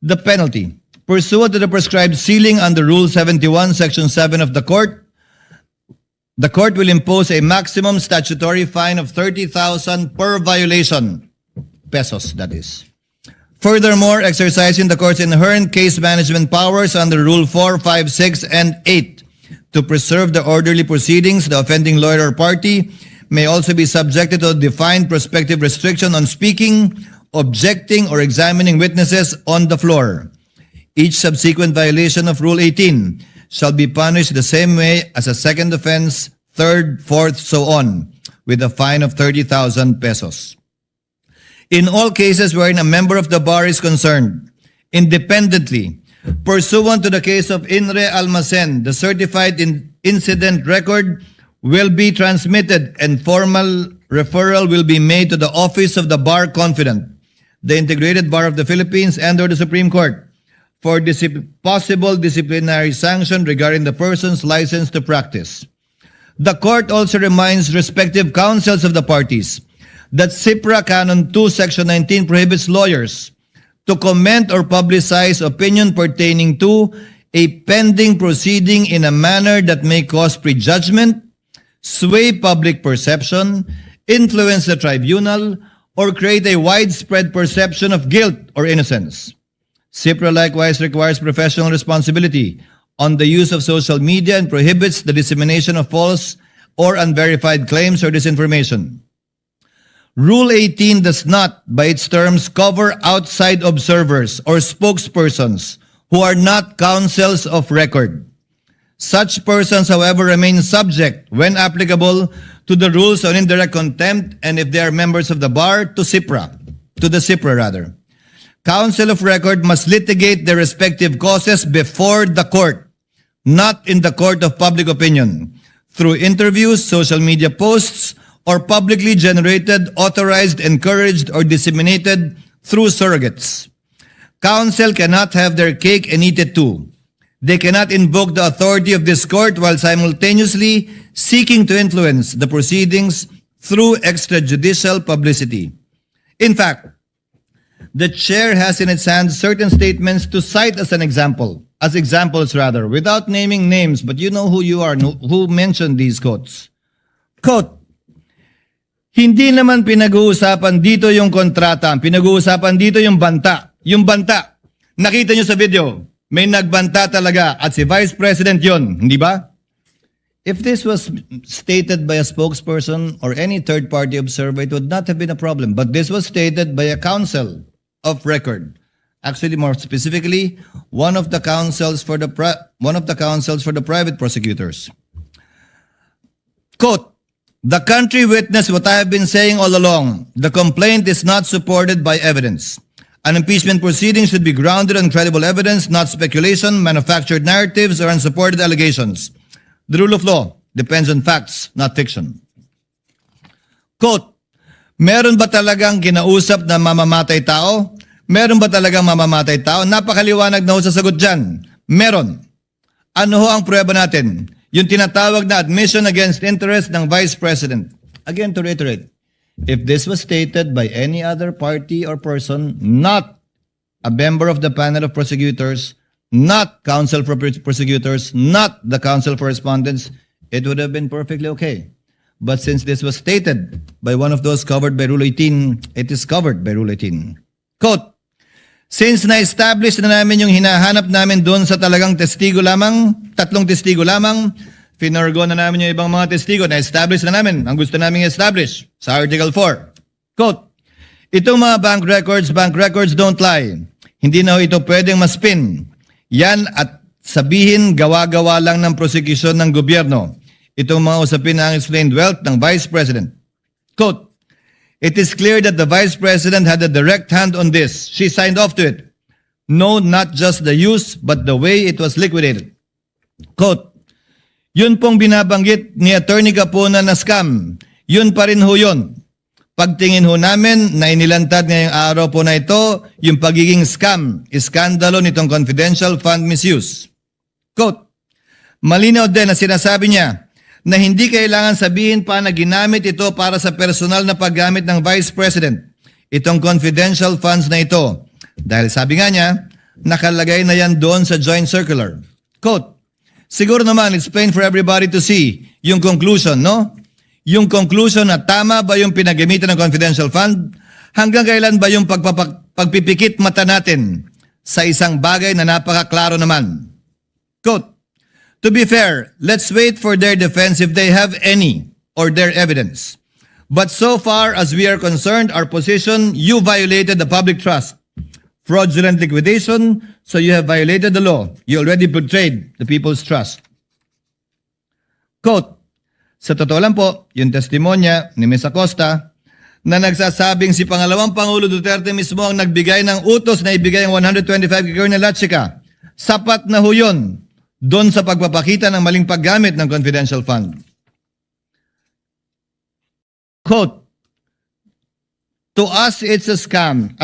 The penalty, pursuant to the prescribed ceiling under Rule 71, Section 7 of the court will impose a maximum statutory fine of 30,000 per violation. Pesos, that is. Furthermore, exercising the court's inherent case management powers under Rule 4, 5, 6, and 8 to preserve the orderly proceedings, the offending lawyer or party may also be subjected to a defined prospective restriction on speaking, objecting, or examining witnesses on the floor. Each subsequent violation of Rule 18 shall be punished the same way as a second offense, third, fourth, so on, with a fine of 30,000 pesos. In all cases wherein a member of the bar is concerned, independently, pursuant to the case of Inre Almacen, the certified incident record will be transmitted and formal referral will be made to the Office of the Bar Confidant, the Integrated Bar of the Philippines, and or the Supreme Court for possible disciplinary sanction regarding the person's license to practice. The court also reminds respective counsels of the parties that CIPRA Canon 2, Section 19 prohibits lawyers to comment or publicize opinion pertaining to a pending proceeding in a manner that may cause prejudgment, sway public perception, influence the tribunal, or create a widespread perception of guilt or innocence. CIPRA likewise requires professional responsibility on the use of social media and prohibits the dissemination of false or unverified claims or disinformation. Rule 18 does not, by its terms, cover outside observers or spokespersons who are not counsels of record. Such persons, however, remain subject, when applicable, to the rules on indirect contempt and if they are members of the bar, to the CIPRA. Counsel of record must litigate their respective causes before the court, not in the court of public opinion, through interviews, social media posts, or publicly generated, authorized, encouraged, or disseminated through surrogates. Counsel cannot have their cake and eat it too. They cannot invoke the authority of this court while simultaneously seeking to influence the proceedings through extrajudicial publicity. In fact, the chair has in its hands certain statements to cite as examples rather, without naming names, but you know who you are, who mentioned these quotes. Quote, hindi naman pinag-uusapan dito yung kontrata, pinag-uusapan dito yung banta. Yung banta, nakita nyo sa video, may nagbanta talaga at si Vice President yon, hindi ba? If this was stated by a spokesperson or any third-party observer, it would not have been a problem. But this was stated by a counsel of record. Actually, more specifically, one of the counsels for the private prosecutors. Quote, the country witnessed what I have been saying all along. The complaint is not supported by evidence. An impeachment proceeding should be grounded on credible evidence, not speculation, manufactured narratives, or unsupported allegations. The rule of law depends on facts, not fiction. Quote, meron ba talagang kinausap na mamamatay tao? Meron ba talagang mamamatay tao? Napakaliwanag na ho sa sagot dyan. Meron. Ano ho ang prueba natin? Yung tinatawag na admission against interest ng Vice President. Again, to reiterate, if this was stated by any other party or person, not a member of the panel of prosecutors, not counsel for prosecutors, not the counsel for respondents, it would have been perfectly okay. But since this was stated by one of those covered by Rule 18, it is covered by Rule 18. Quote, since na-establish na namin yung hinahanap namin doon sa talagang testigo lamang, 3 testigo lamang, finorgo na namin yung ibang mga testigo, na-establish na namin ang gusto namin i-establish sa Article 4. Quote, itong mga bank records don't lie. Hindi na ho ito pwedeng maspin. Yan at sabihin gawa-gawa lang ng prosecution ng gobyerno. Itong mga usapin na ang explained wealth ng Vice President. Quote, it is clear that the Vice President had a direct hand on this. She signed off to it. No, not just the use, but the way it was liquidated. Quote, yun pong binabanggit ni Attorney Capona na scam. Yun pa rin ho yun. Pagtingin ho namin na inilantad ngayong araw po na ito, yung pagiging scam, iskandalo nitong confidential fund misuse. Quote, malinaw din na sinasabi niya na hindi kailangan sabihin pa na ginamit ito para sa personal na paggamit ng Vice President, itong confidential funds na ito. Dahil sabi nga niya, nakalagay na yan doon sa joint circular. Quote, siguro naman it's plain for everybody to see yung conclusion, no? Yung conclusion na tama ba yung pinagamitan ng confidential fund? Hanggang kailan ba yung pagpipikit mata natin sa isang bagay na napakaklaro naman? Quote, to be fair, let's wait for their defense if they have any or their evidence. But so far as we are concerned, our position, you violated the public trust. Fraudulent liquidation, so you have violated the law. You already betrayed the people's trust. Quote, sa totoo lang po, yung testimonya ni Ms. Acosta na nagsasabing si Pangalawang Pangulo Duterte mismo ang nagbigay ng utos na ibigay ang 125 kay Colonel Lachica. Sapat na ho yun doon sa pagpapakita ng maling paggamit ng confidential fund. Quote, to us it's a scam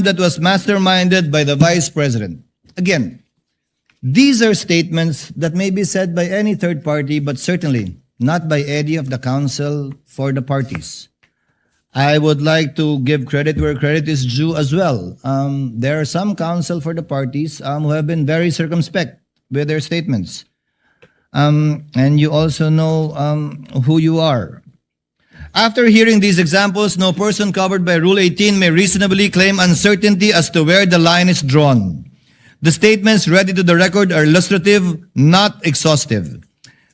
that was masterminded by the Vice President. Again, these are statements that may be said by any third party, but certainly not by any of the counsel for the parties. I would like to give credit where credit is due as well. There are some counsel for the parties who have been very circumspect with their statements. And you also know who you are. After hearing these examples, no person covered by Rule 18 may reasonably claim uncertainty as to where the line is drawn. The statements read into the record are illustrative, not exhaustive.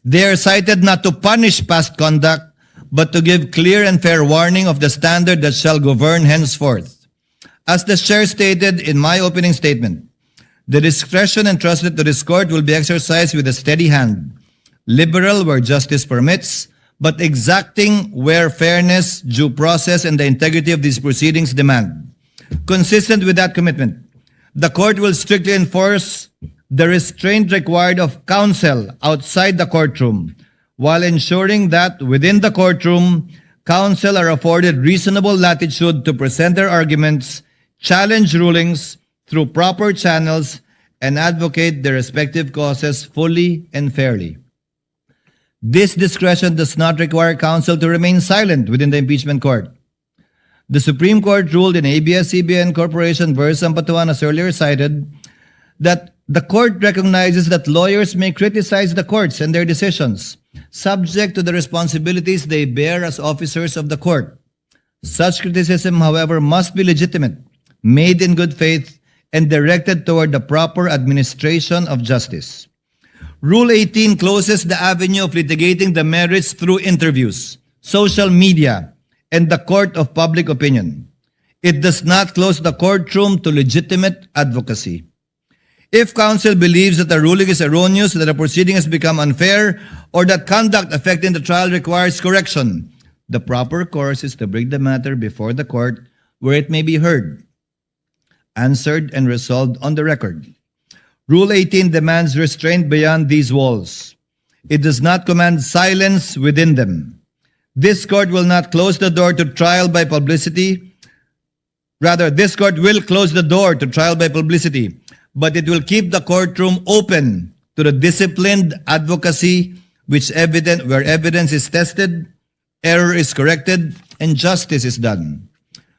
They are cited not to punish past conduct, but to give clear and fair warning of the standard that shall govern henceforth. As the chair stated in my opening statement, the discretion entrusted to this court will be exercised with a steady hand, liberal where justice permits, but exacting where fairness, due process, and the integrity of these proceedings demand. Consistent with that commitment, the court will strictly enforce the restraint required of counsel outside the courtroom, while ensuring that within the courtroom, counsel are afforded reasonable latitude to present their arguments, challenge rulings through proper channels, and advocate their respective causes fully and fairly. This discretion does not require counsel to remain silent within the impeachment court. The Supreme Court ruled in ABS-CBN Corporation versus Ampatuan, as earlier cited, that the court recognizes that lawyers may criticize the courts and their decisions, subject to the responsibilities they bear as officers of the court. Such criticism, however, must be legitimate, made in good faith, and directed toward the proper administration of justice. Rule 18 closes the avenue of litigating the merits through interviews, social media, and the court of public opinion. It does not close the courtroom to legitimate advocacy. If counsel believes that the ruling is erroneous, that the proceeding has become unfair, or that conduct affecting the trial requires correction, the proper course is to bring the matter before the court where it may be heard, answered, and resolved on the record. Rule 18 demands restraint beyond these walls. It does not command silence within them. This court will not close the door to trial by publicity. Rather, this court will close the door to trial by publicity, but it will keep the courtroom open to the disciplined advocacy where evidence is tested, error is corrected, and justice is done.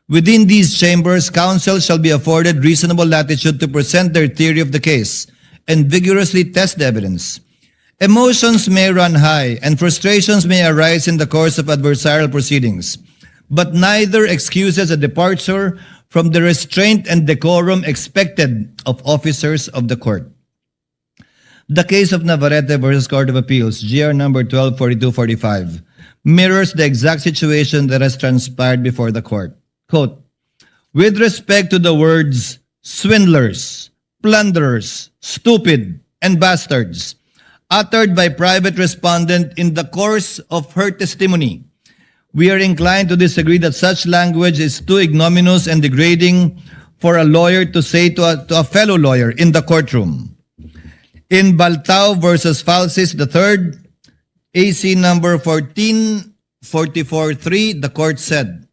Within these chambers, counsel shall be afforded reasonable latitude to present their theory of the case and vigorously test the evidence. Emotions may run high and frustrations may arise in the course of adversarial proceedings, but neither excuses a departure from the restraint and decorum expected of officers of the court. The case of Navarrete versus Court of Appeals, GR number 124245, mirrors the exact situation that has transpired before the court. Quote, with respect to the words swindlers, plunderers, stupid, and bastards, uttered by private respondent in the course of her testimony, we are inclined to disagree that such language is too ignominious and degrading for a lawyer to say to a fellow lawyer in the courtroom. In Baltao versus Falsis III, AC number 14443, the court said,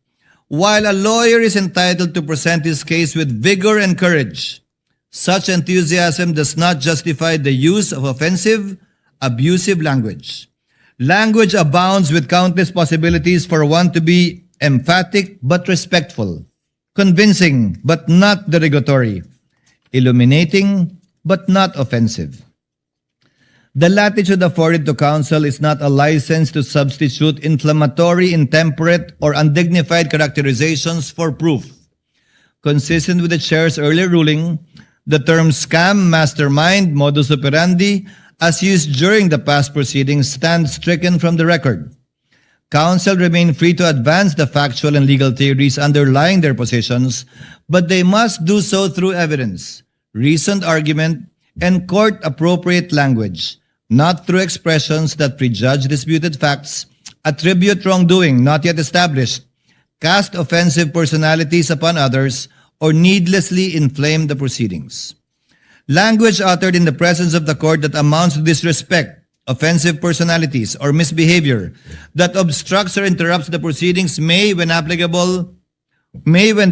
while a lawyer is entitled to present his case with vigor and courage, such enthusiasm does not justify the use of offensive, abusive language. Language abounds with countless possibilities for one to be emphatic but respectful, convincing but not derogatory, illuminating but not offensive. The latitude afforded to counsel is not a license to substitute inflammatory, intemperate, or undignified characterizations for proof. Consistent with the chair's earlier ruling, the term scam, mastermind, modus operandi, as used during the past proceedings, stand stricken from the record. Counsel remain free to advance the factual and legal theories underlying their positions, but they must do so through evidence, reasoned argument, and court-appropriate language, not through expressions that prejudge disputed facts, attribute wrongdoing not yet established, cast offensive personalities upon others, or needlessly inflame the proceedings. Language uttered in the presence of the court that amounts to disrespect, offensive personalities, or misbehavior that obstructs or interrupts the proceedings may, when the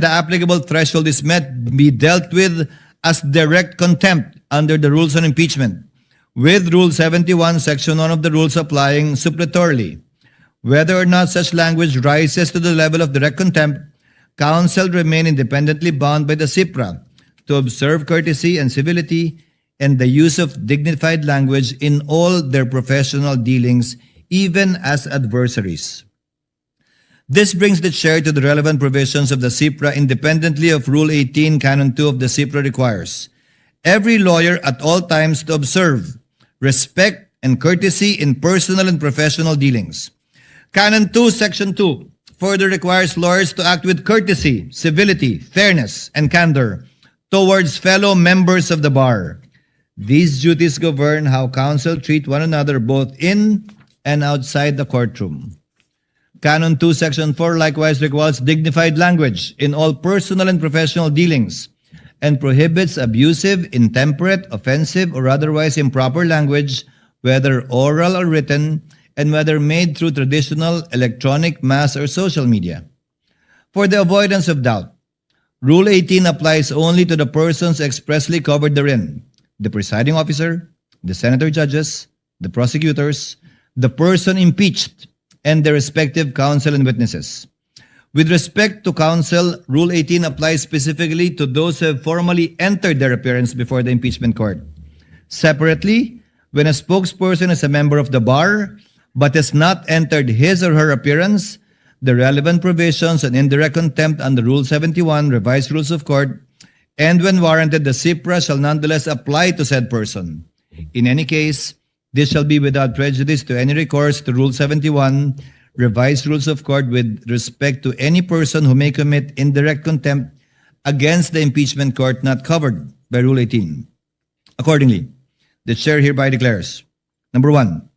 applicable threshold is met, be dealt with as direct contempt under the rules on impeachment, with Rule 71, Section 1 of the rules applying suppletorily. Whether or not such language rises to the level of direct contempt, counsel remain independently bound by the CIPRA to observe courtesy and civility and the use of dignified language in all their professional dealings, even as adversaries. This brings the chair to the relevant provisions of the CIPRA independently of Rule 18, Canon 2 of the CIPRA requires every lawyer at all times to observe respect and courtesy in personal and professional dealings. Canon 2, Section 2 further requires lawyers to act with courtesy, civility, fairness, and candor towards fellow members of the bar. These duties govern how counsel treat one another both in and outside the courtroom. Canon 2, Section 4 likewise requires dignified language in all personal and professional dealings and prohibits abusive, intemperate, offensive, or otherwise improper language, whether oral or written, and whether made through traditional, electronic, mass, or social media. For the avoidance of doubt, Rule 18 applies only to the persons expressly covered therein: the presiding officer, the senator judges, the prosecutors, the person impeached, and their respective counsel and witnesses. With respect to counsel, Rule 18 applies specifically to those who have formally entered their appearance before the impeachment court. Separately, when a spokesperson is a member of the bar but has not entered his or her appearance, the relevant provisions on indirect contempt under Rule 71, Revised Rules of Court, and when warranted, the CIPRA shall nonetheless apply to said person. In any case, this shall be without prejudice to any recourse to Rule 71, Revised Rules of Court with respect to any person who may commit indirect contempt against the impeachment court not covered by Rule 18. Accordingly, the chair hereby declares, number 1,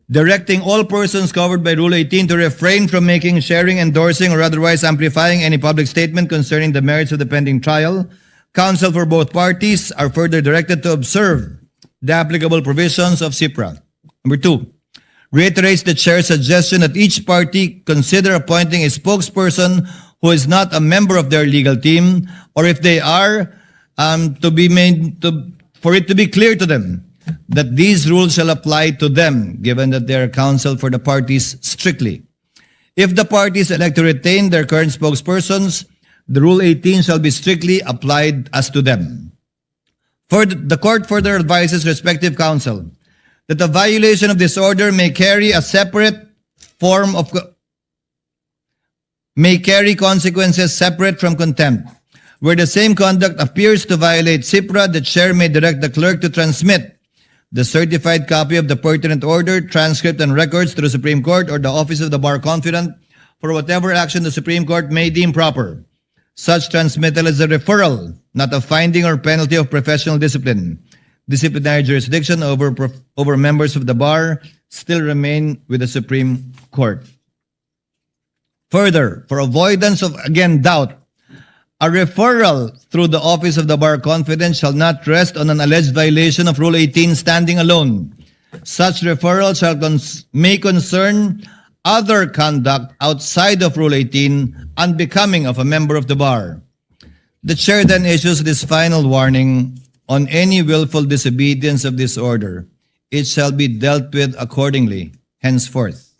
directing all persons covered by Rule 18 to refrain from making, sharing, endorsing, or otherwise amplifying any public statement concerning the merits of the pending trial. Counsel for both parties are further directed to observe the applicable provisions of CIPRA. Number 2, reiterates the chair's suggestion that each party consider appointing a spokesperson who is not a member of their legal team, or if they are, for it to be clear to them that these rules shall apply to them, given that they are counsel for the parties strictly. If the parties elect to retain their current spokespersons, the Rule 18 shall be strictly applied as to them. The court further advises respective counsel that the violation of this order may carry a separate form of consequences separate from contempt. Where the same conduct appears to violate CIPRA, the chair may direct the clerk to transmit the certified copy of the pertinent order, transcript, and records to the Supreme Court or the Office of the Bar Confidant for whatever action the Supreme Court may deem proper. Such transmittal is a referral, not a finding or penalty of professional discipline. Disciplinary jurisdiction over members of the bar still remain with the Supreme Court. Further, for avoidance of, again, doubt, a referral through the Office of the Bar Confidant shall not rest on an alleged violation of Rule 18 standing alone. Such referral may concern other conduct outside of Rule 18 unbecoming of a member of the bar. The chair then issues this final warning: on any willful disobedience of this order, it shall be dealt with accordingly henceforth.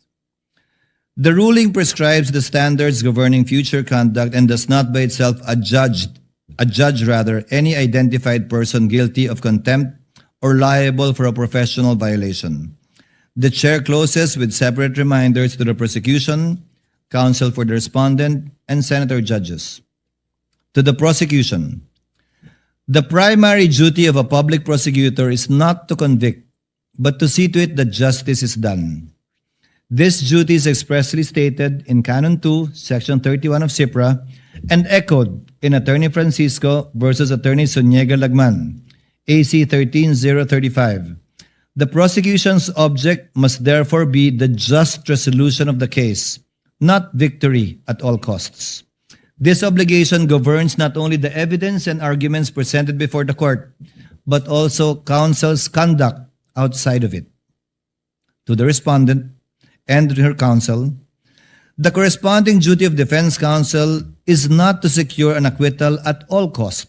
The ruling prescribes the standards governing future conduct and does not by itself adjudge any identified person guilty of contempt or liable for a professional violation. The chair closes with separate reminders to the prosecution, counsel for the respondent, and senator judges. To the prosecution, the primary duty of a public prosecutor is not to convict, but to see to it that justice is done. This duty is expressly stated in Canon 2, Section 31 of CIPRA, and echoed in Attorney Francisco versus Attorney Suniega Lagman, AC 13035. The prosecution's object must therefore be the just resolution of the case, not victory at all costs. This obligation governs not only the evidence and arguments presented before the court, but also counsel's conduct outside of it. To the respondent and her counsel, the corresponding duty of defense counsel is not to secure an acquittal at all costs.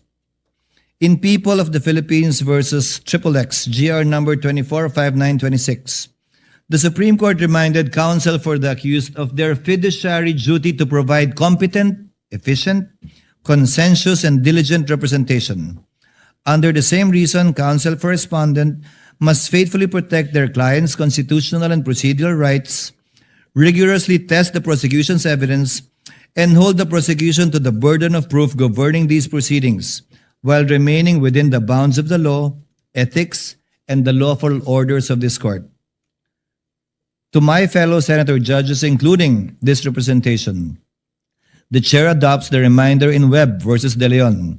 In People of the Philippines versus XXX, GR number 245926, the Supreme Court reminded counsel for the accused of their fiduciary duty to provide competent, efficient, consensuous, and diligent representation. Under the same reason, counsel for respondent must faithfully protect their client's constitutional and procedural rights, rigorously test the prosecution's evidence, and hold the prosecution to the burden of proof governing these proceedings, while remaining within the bounds of the law, ethics, and the lawful orders of this court. To my fellow senator judges, including this representation, the chair adopts the reminder in Webb versus De Leon,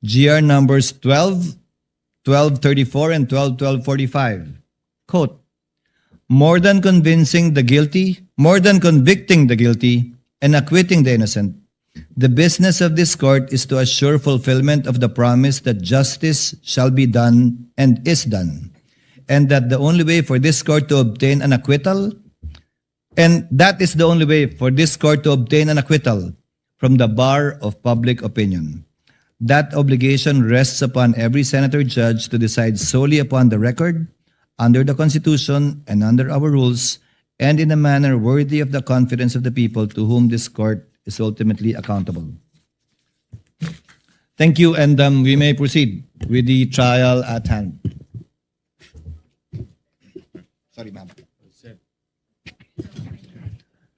GR numbers 1234 and 1245. Quote, more than convicting the guilty and acquitting the innocent, the business of this court is to assure fulfillment of the promise that justice shall be done and is done, and that the only way for this court to obtain an acquittal, from the bar of public opinion. That obligation rests upon every senator judge to decide solely upon the record, under the Constitution and under our rules, and in a manner worthy of the confidence of the people to whom this court is ultimately accountable. Thank you, and we may proceed with the trial at hand. Sorry, ma'am.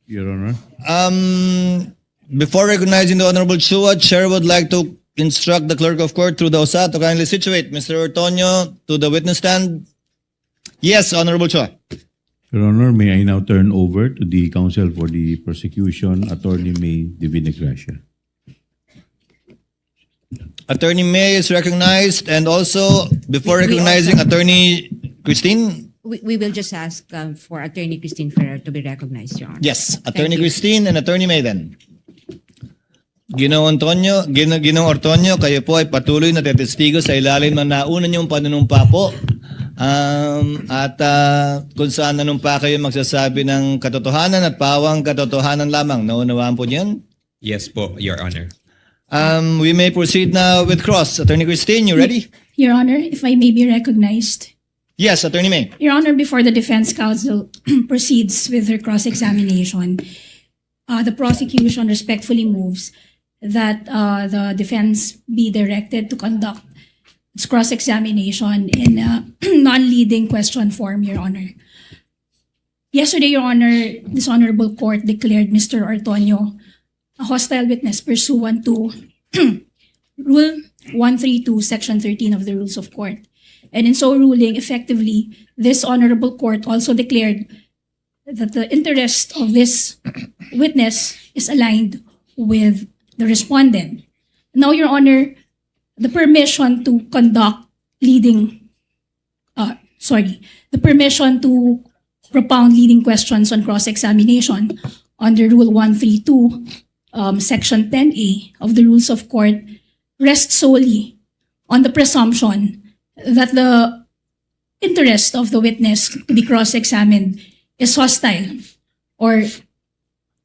Your Honor. Before recognizing the Honorable Chua, Chair would like to instruct the Clerk of Court through the OSA to kindly situate Mr. Ortonio to the witness stand. Yes, Honorable Chua. Your Honor, may I now turn over to the counsel for the prosecution, Attorney May Divina Gracia. Attorney May is recognized, and also before recognizing Attorney Christine. We will just ask for Attorney Christine Ferrer to be recognized, Your Honor. Yes, Attorney Thank you. Christine and Attorney May then. Ginoong Ortonio, kayo po ay patuloy na tetestigo sa ilalim ng nauna niyong panunumpa po. Kung saan nanumpa kayo magsasabi ng katotohanan at pawang katotohanan lamang. Naunawaan po niyan? Yes po, Your Honor. We may proceed now with cross. Attorney Christine, you ready? Your Honor, if I may be recognized. Yes, Attorney May. Your Honor, before the defense counsel proceeds with her cross-examination, the prosecution respectfully moves that the defense be directed to conduct its cross-examination in a non-leading question form, Your Honor. Yesterday, Your Honor, this honorable court declared Mr. Ortonio a hostile witness pursuant to Rule 132, Section 13 of the Rules of Court. And in so ruling, effectively, this honorable court also declared that the interest of this witness is aligned with the respondent. Now, Your Honor, the permission to conduct the permission to propound leading questions on cross-examination under Rule 132, Section 10A of the Rules of Court rests solely on the presumption that the interest of the witness to be cross-examined is hostile or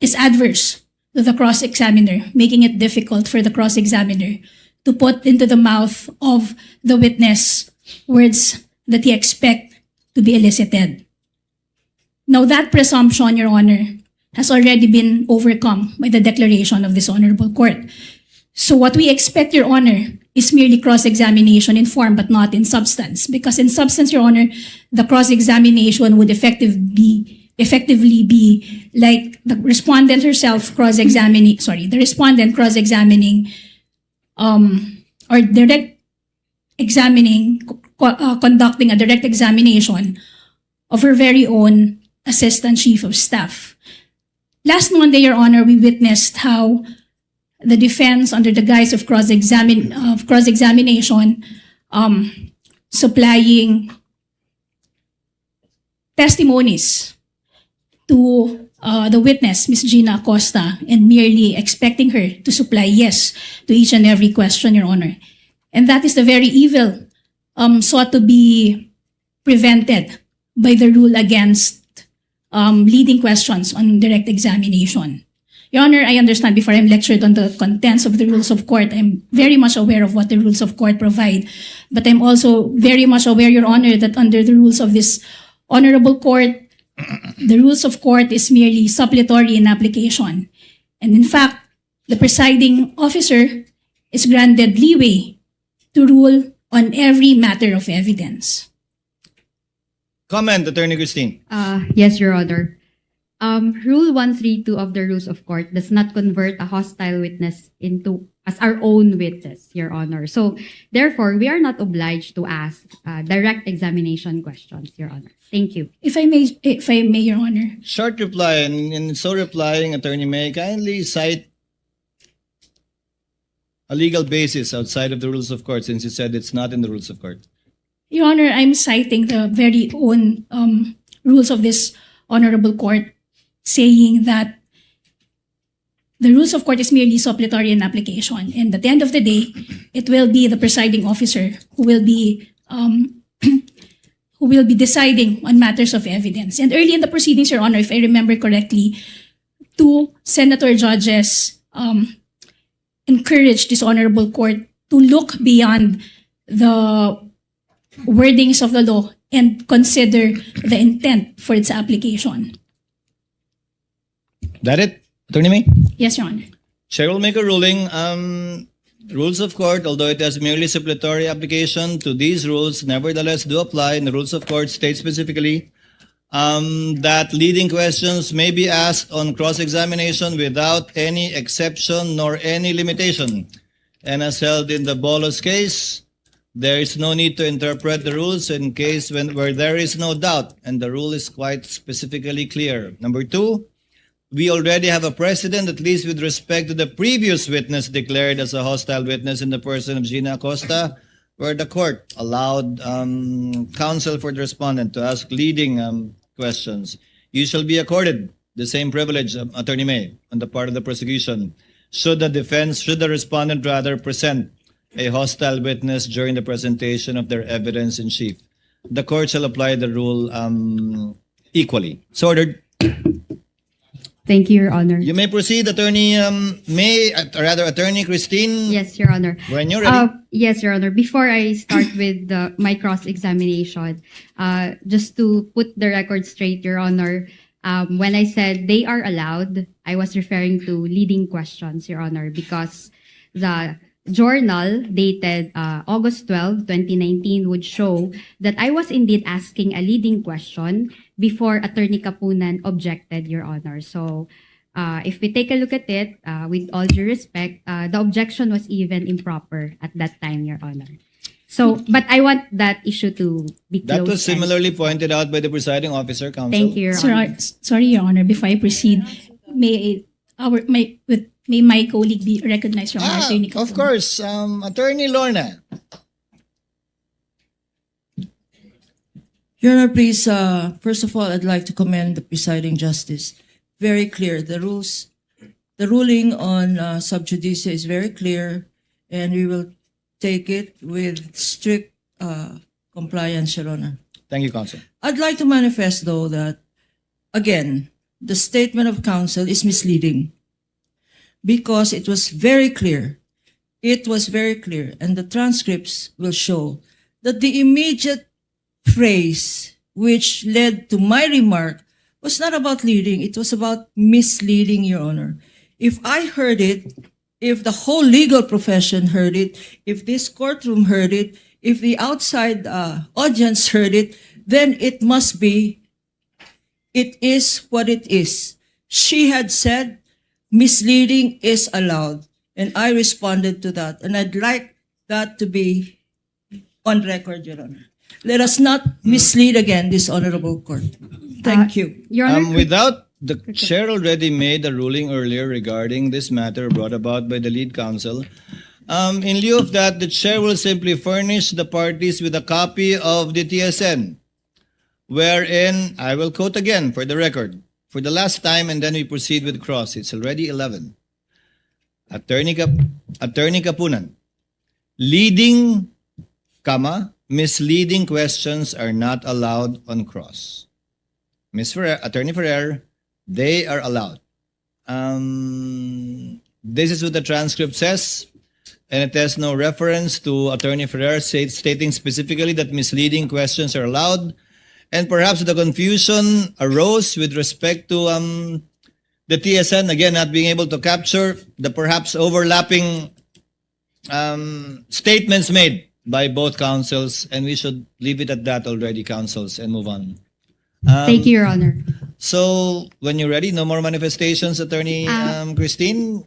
is adverse to the cross-examiner, making it difficult for the cross-examiner to put into the mouth of the witness words that he expects to be elicited. Now, that presumption, Your Honor, has already been overcome by the declaration of this honorable court. So what we expect, Your Honor, is merely cross-examination in form but not in substance. Because in substance, Your Honor, the cross-examination would effectively be like the respondent herself cross-examining, the respondent cross-examining or direct examining, conducting a direct examination of her very own Assistant Chief of Staff. Last Monday, Your Honor, we witnessed how the defense, under the guise of cross-examination, supplying testimonies to the witness, Ms. Gina Acosta, and merely expecting her to supply yes to each and every question, Your Honor. And that is the very evil sought to be prevented by the rule against leading questions on direct examination. Your Honor, I understand before I'm lectured on the contents of the rules of court, I'm very much aware of what the rules of court provide. But I'm also very much aware, Your Honor, that under the rules of this honorable court, the rules of court is merely suppletory in application. And in fact, the presiding officer is granted leeway to rule on every matter of evidence. Comment, Attorney Christine. Yes, Your Honor. Rule 132 of the Rules of Court does not convert a hostile witness into as our own witness, Your Honor. So, therefore, we are not obliged to ask direct examination questions, Your Honor. Thank you. If I may, Your Honor. Short reply, and in so replying, Attorney May, kindly cite a legal basis outside of the Rules of Court, since you said it's not in the Rules of Court. Your Honor, I'm citing the very own rules of this honorable court, saying that the rules of court is merely suppletory in application, and at the end of the day, it will be the presiding officer who will be deciding on matters of evidence. And early in the proceedings, Your Honor, if I remember correctly, two senator judges encouraged this honorable court to look beyond the wordings of the law and consider the intent for its application. That it, Attorney May? Yes, Your Honor. Chair will make a ruling. Rules of court, although it has merely supplementary application to these rules, nevertheless do apply. And the rules of court state specifically that leading questions may be asked on cross-examination without any exception nor any limitation. And as held in the Bolos case, there is no need to interpret the rules in case where there is no doubt, and the rule is quite specifically clear. Number two, we already have a precedent, at least with respect to the previous witness declared as a hostile witness in the person of Gina Acosta, where the court allowed counsel for the respondent to ask leading questions. You shall be accorded the same privilege, Attorney May, on the part of the prosecution, should the respondent rather present a hostile witness during the presentation of their evidence in chief. The court shall apply the rule equally. So ordered. Thank you, Your Honor. You may proceed, Attorney Attorney Christine. Yes, Your Honor. When you're ready. Yes, Your Honor. Before I start with my cross-examination, just to put the record straight, Your Honor, when I said they are allowed, I was referring to leading questions, Your Honor, because the journal dated August 12, 2019 would show that I was indeed asking a leading question before Attorney Kapunan objected, Your Honor. So if we take a look at it, with all due respect, the objection was even improper at that time, Your Honor. So, but I want that issue to be closed. That was similarly pointed out by the presiding officer, counsel. Thank you, Your Honor. Sorry, Your Honor. Before I proceed, may my colleague be recognized, Your Honor? Attorney Of course, Attorney Lorna. Your Honor, please, first of all, I'd like to commend the presiding justice. Very clear. The ruling on sub judice is very clear, and we will take it with strict compliance, Your Honor. Thank you, counsel. I'd like to manifest, though, that, again, the statement of counsel is misleading because it was very clear. It was very clear, and the transcripts will show that the immediate phrase which led to my remark was not about leading, it was about misleading, Your Honor. If I heard it, if the whole legal profession heard it, if this courtroom heard it, if the outside audience heard it, then it must be, it is what it is. She had said misleading is allowed, and I responded to that, and I'd like that to be on record, Your Honor. Let us not mislead again this honorable court. Thank you. Your Honor, Without the chair already made a ruling earlier regarding this matter brought about by the lead counsel. In lieu of that, the chair will simply furnish the parties with a copy of the TSN, wherein, I will quote again for the record, for the last time, and then we proceed with cross. It's already 11. Attorney Kapunan, leading, misleading questions are not allowed on cross. Attorney Ferrer, they are allowed. This is what the transcript says, and it has no reference to Attorney Ferrer stating specifically that misleading questions are allowed. And perhaps the confusion arose with respect to the TSN, again, not being able to capture the perhaps overlapping statements made by both counsels, and we should leave it at that already, counsels, and move on. thank you, Your Honor. So, when you're ready, no more manifestations, Attorney Christine?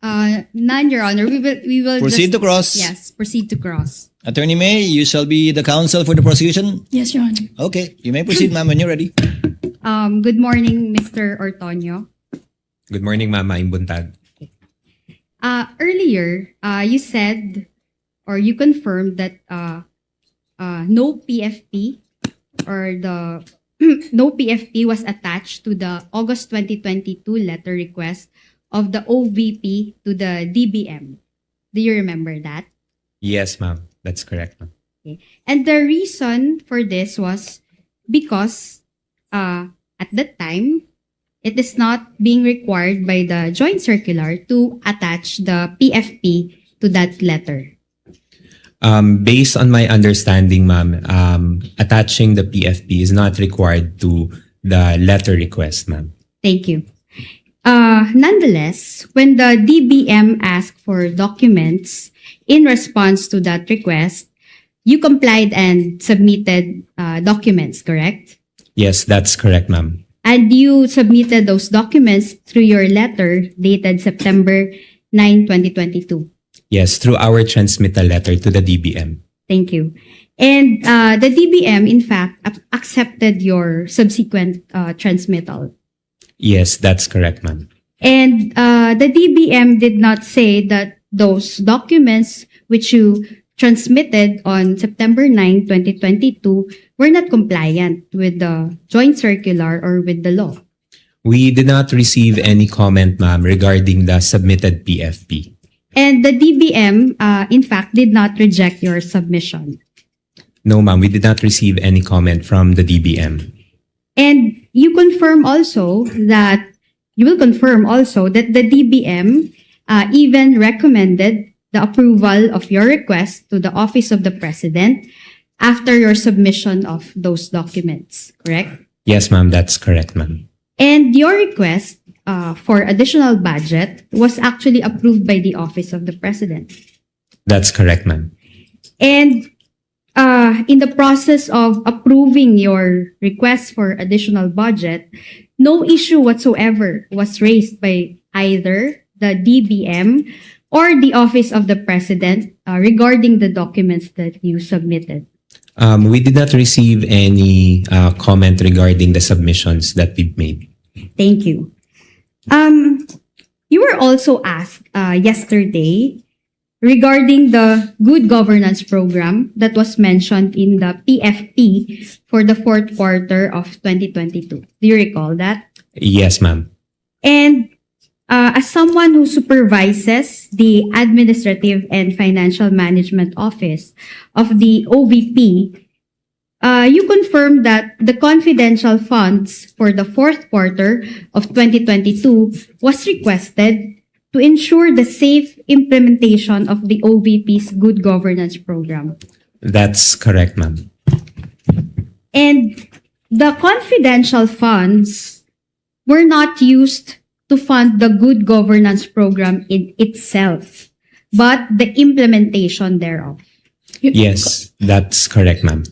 None, Your Honor. We will Proceed to cross. Yes, proceed to cross. Attorney May, you shall be the counsel for the prosecution. Yes, Your Honor. Okay, you may proceed, ma'am, when you're ready. Good morning, Mr. Ortonio. Good morning, Mama Imbuntag. Earlier, you said or you confirmed that no PFP or the no PFP was attached to the August 2022 letter request of the OVP to the DBM. Do you remember that? Yes, ma'am. That's correct, ma'am. Okay. And the reason for this was because at that time, it is not being required by the joint circular to attach the PFP to that letter. Based on my understanding, ma'am, attaching the PFP is not required to the letter request, ma'am. Thank you. Nonetheless, when the DBM asked for documents in response to that request, you complied and submitted documents, correct? Yes, that's correct, ma'am. And you submitted those documents through your letter dated September 9, 2022. Yes, through our transmittal letter to the DBM. Thank you. And the DBM, in fact, accepted your subsequent transmittal. Yes, that's correct, ma'am. And the DBM did not say that those documents which you transmitted on September 9, 2022 were not compliant with the joint circular or with the law. We did not receive any comment, ma'am, regarding the submitted PFP. And the DBM, in fact, did not reject your submission. No, ma'am, we did not receive any comment from the DBM. And you will confirm also that the DBM even recommended the approval of your request to the Office of the President after your submission of those documents, correct? Yes, ma'am, that's correct, ma'am. And your request for additional budget was actually approved by the Office of the President. That's correct, ma'am. And in the process of approving your request for additional budget, no issue whatsoever was raised by either the DBM or the Office of the President regarding the documents that you submitted. We did not receive any comment regarding the submissions that we've made. Thank you. You were also asked yesterday regarding the good governance program that was mentioned in the PFP for the fourth quarter of 2022. Do you recall that? Yes, ma'am. And as someone who supervises the Administrative and Financial Management Office of the OVP, you confirmed that the confidential funds for the fourth quarter of 2022 was requested to ensure the safe implementation of the OVP's good governance program. That's correct, ma'am. And the confidential funds were not used to fund the good governance program in itself, but the implementation thereof. Yes, that's correct, ma'am.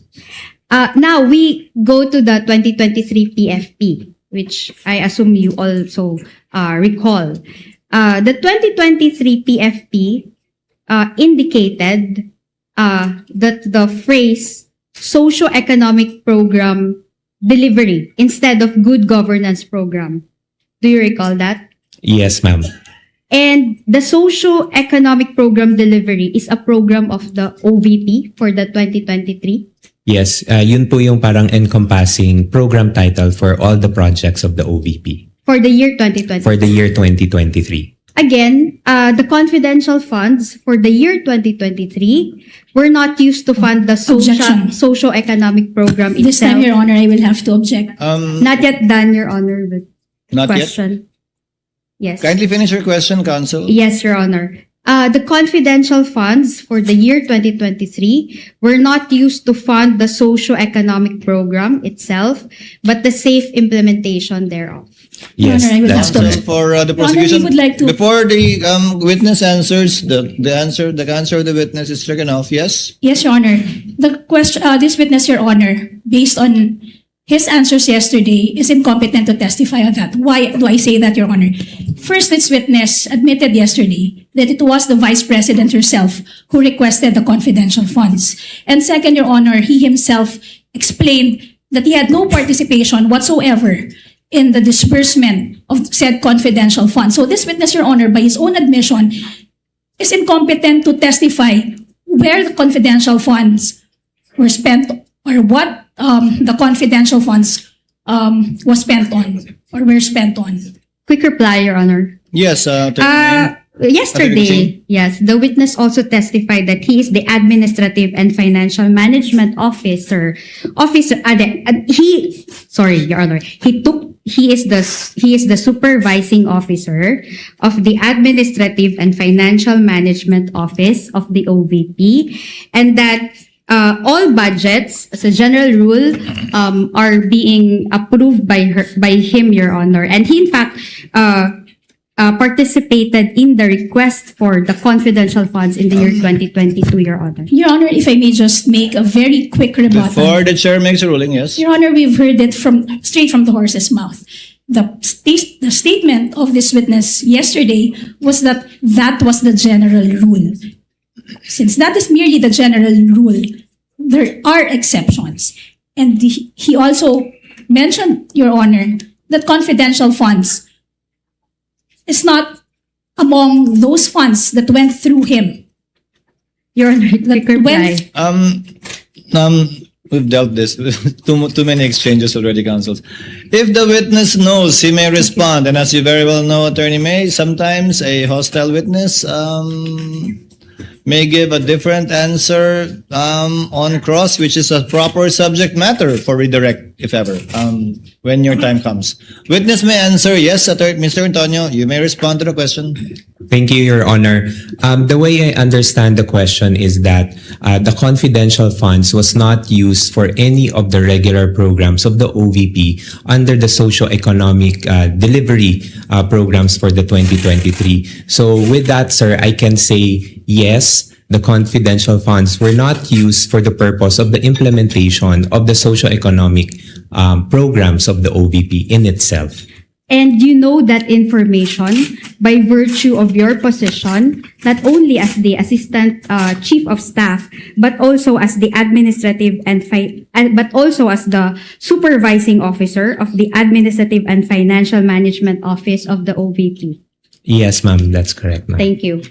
Now we go to the 2023 PFP, which I assume you also recall. The 2023 PFP indicated that the phrase socio-economic program delivery instead of good governance program. Do you recall that? Yes, ma'am. And the socio-economic program delivery is a program of the OVP for the 2023? Yes, yun po yung parang encompassing program title for all the projects of the OVP. For the year 2023? For the year 2023. Again, the confidential funds for the year 2023 were not used to fund the socio-economic program itself. This time, Your Honor, I will have to object. Not yet done, Your Honor, the Not question. Yes. Kindly finish your question, Counsel. Yes, Your Honor. The confidential funds for the year 2023 were not used to fund the socio-economic program itself, but the safe implementation thereof. Yes, Your Honor, I will that's have to correct. For the Your Honor, prosecution, we would like to- before the witness answers, the answer of the witness is stricken off. Yes. Yes, Your Honor. The question, this witness, Your Honor, based on his answers yesterday, is incompetent to testify on that. Why do I say that, Your Honor? First, this witness admitted yesterday that it was the Vice President herself who requested the confidential funds. And second, Your Honor, he himself explained that he had no participation whatsoever in the disbursement of said confidential funds. So this witness, Your Honor, by his own admission, is incompetent to testify where the confidential funds were spent or what the confidential funds was spent on or were spent on. Quick reply, Your Honor. Yes. Yesterday, yes, the witness also testified that he is the administrative and financial management officer. Your Honor, he is the supervising officer of the administrative and financial management office of the OVP, and that all budgets, as a general rule, are being approved by him, Your Honor, and he in fact participated in the request for the confidential funds in the year 2022, Your Honor. Your Honor, if I may just make a very quick rebuttal. Before the chair makes a ruling, yes. Your Honor, we've heard it straight from the horse's mouth. The statement of this witness yesterday was that was the general rule. Since that is merely the general rule, there are exceptions. And he also mentioned, Your Honor, that confidential funds is not among those funds that went through him. Your Honor, We've dealt this too many exchanges already, counsels. If the witness knows, he may respond, and as you very well know, Attorney May, sometimes a hostile witness may give a different answer on cross, which is a proper subject matter for redirect, if ever, when your time comes. Witness may answer, yes, Mr. Antonio, you may respond to the question. Thank you, Your Honor. The way I understand the question is that the confidential funds was not used for any of the regular programs of the OVP under the socio-economic delivery programs for the 2023. So with that, sir, I can say yes, the confidential funds were not used for the purpose of the implementation of the socio-economic programs of the OVP in itself. And you know that information by virtue of your position, not only as the Assistant Chief of Staff, but also as the administrative but also as the Supervising Officer of the Administrative and Financial Management Office of the OVP. Yes, ma'am, that's correct, ma'am. Thank you.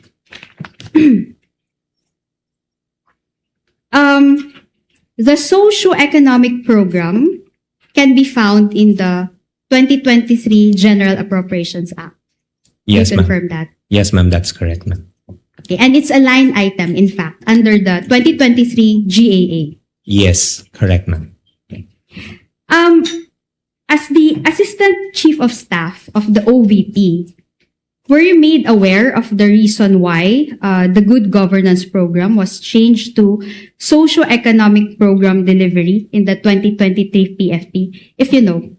The socio-economic program can be found in the 2023 General Appropriations Act. Yes, you ma'am. confirm that? Yes, ma'am, that's correct, ma'am. Okay, and it's a line item, in fact, under the 2023 GAA. Yes, correct, ma'am. As the Assistant Chief of Staff of the OVP, were you made aware of the reason why the Good Governance Program was changed to Socio-Economic Program Delivery in the 2023 PFP, if you know?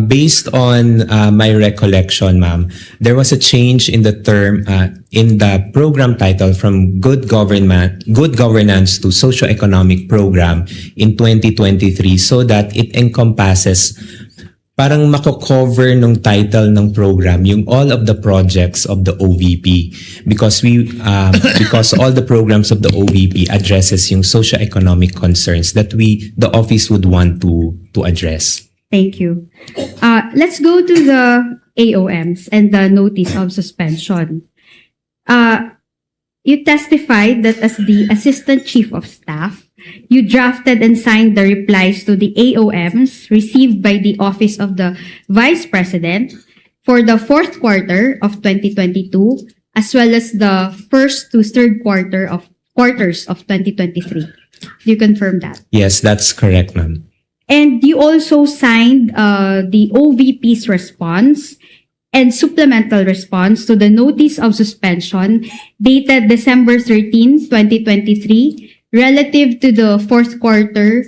Based on my recollection, ma'am, there was a change in the term, in the program title from good governance to socio-economic program in 2023 so that it encompasses parang mako-cover nung title ng program yung all of the projects of the OVP because because all the programs of the OVP addresses yung socio-economic concerns that the office would want to address. Thank you. Let's go to the AOMs and the notice of suspension. You testified that as the Assistant Chief of Staff, you drafted and signed the replies to the AOMs received by the Office of the Vice President for the fourth quarter of 2022, as well as the first to third quarters of 2023. Do you confirm that? Yes, that's correct, ma'am. And you also signed the OVP's response and supplemental response to the notice of suspension dated December 13, 2023, relative to the fourth quarter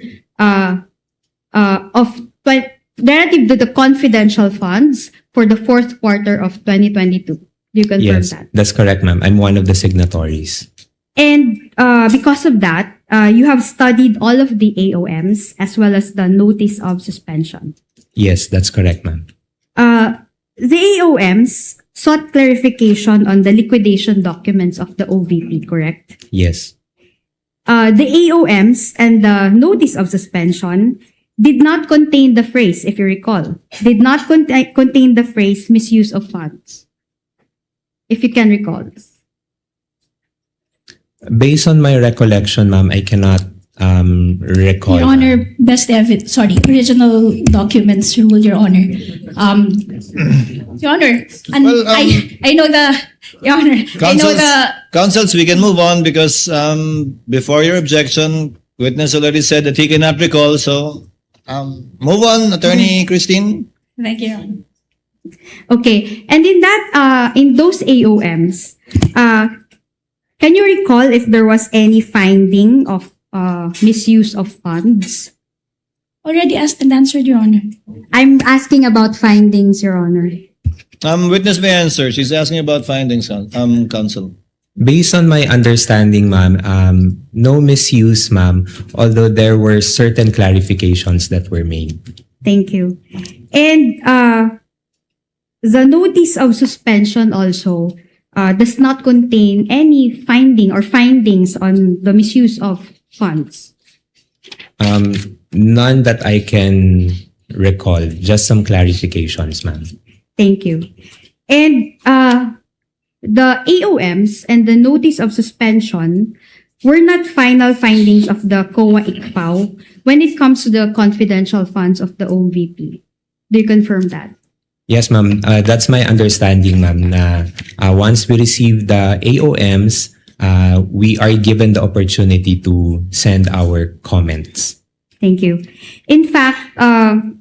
relative to the confidential funds for the fourth quarter of 2022. Do you confirm Yes, that? that's correct, ma'am. I'm one of the signatories. And because of that, you have studied all of the AOMs as well as the notice of suspension. Yes, that's correct, ma'am. The AOMs sought clarification on the liquidation documents of the OVP, correct? Yes. The AOMs and the notice of suspension did not contain the phrase, if you recall, did not contain the phrase misuse of funds. If you can recall. Based on my recollection, ma'am, I cannot recall. Your Honor, original documents rule, Your Honor. Your Honor, and I know Your Honor, I know Counsels, we can move on because before your objection, witness already said that he cannot recall. So move on, Attorney Christine. Thank you, Your Honor. Okay, and in those AOMs, can you recall if there was any finding of misuse of funds? Already asked and answered, Your Honor. I'm asking about findings, Your Honor. Witness may answer. She's asking about findings, counsel. Based on my understanding, ma'am, no misuse, ma'am, although there were certain clarifications that were made. Thank you. And the notice of suspension also does not contain any finding or findings on the misuse of funds. None that I can recall, just some clarifications, ma'am. Thank you. And the AOMs and the notice of suspension were not final findings of the COA-ICFAO when it comes to the confidential funds of the OVP. Do you confirm that? Yes, ma'am. That's my understanding, ma'am, na once we receive the AOMs, we are given the opportunity to send our comments. Thank you. In fact,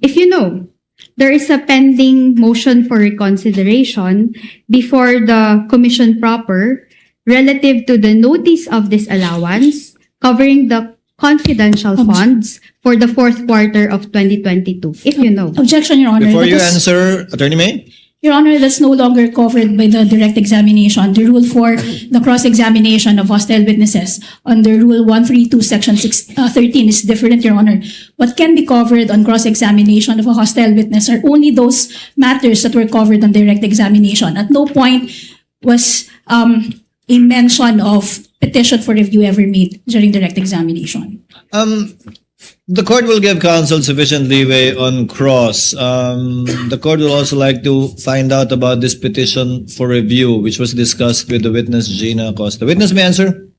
if you know, there is a pending motion for reconsideration before the Commission proper relative to the notice of disallowance covering the confidential funds for the fourth quarter of 2022, if you know. Objection, Your Honor. Before you That is- answer, Attorney May? Your Honor, that's no longer covered by the direct examination. The rule for the cross-examination of hostile witnesses under Rule 132, Section 13 is different, Your Honor. What can be covered on cross-examination of a hostile witness are only those matters that were covered on direct examination. At no point was a mention of petition for review ever made during direct examination. The court will give counsel sufficient leeway on cross. The court will also like to find out about this petition for review, which was discussed with the witness Gina Acosta. Witness may answer.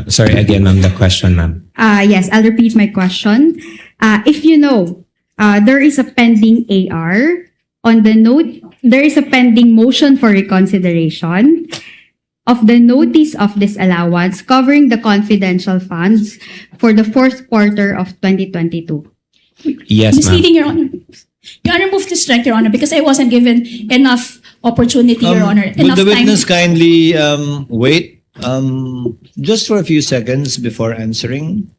Sorry, again, ma'am, the question, ma'am. Yes, I'll repeat my question. If you know, there is a pending AR on the note, there is a pending motion for reconsideration of the notice of disallowance covering the confidential funds for the fourth quarter of 2022. Yes, ma'am. Misleading, Your Honor. Your Honor, move to strike, Your Honor, because I wasn't given enough opportunity, Your Honor. Would Enough the witness time. kindly wait just for a few seconds before answering?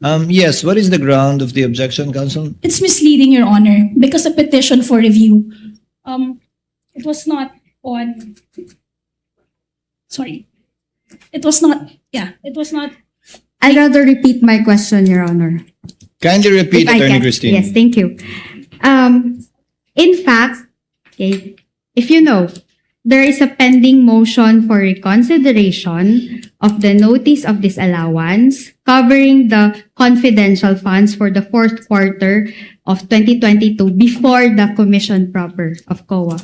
Yes, what is the ground of the objection, counsel? It's misleading, Your Honor, because the petition for review, it was not on, sorry, it was not, it was not. I'd rather repeat my question, Your Honor. Kindly repeat, If I Attorney can. Christine. Yes, thank you. In fact, okay, if you know, there is a pending motion for reconsideration of the notice of disallowance covering the confidential funds for the fourth quarter of 2022 before the commission proper of COA.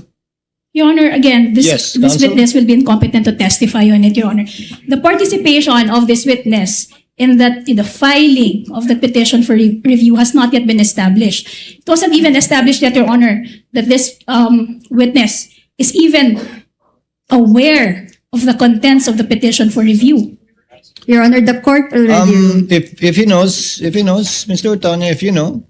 Your Honor, again, this Yes, this counsel. witness will be incompetent to testify on it, Your Honor. The participation of this witness in the filing of the petition for review has not yet been established. It wasn't even established yet, Your Honor, that this witness is even aware of the contents of the petition for review. Your Honor, the court already... If he knows, Mr. Otoño, if you know.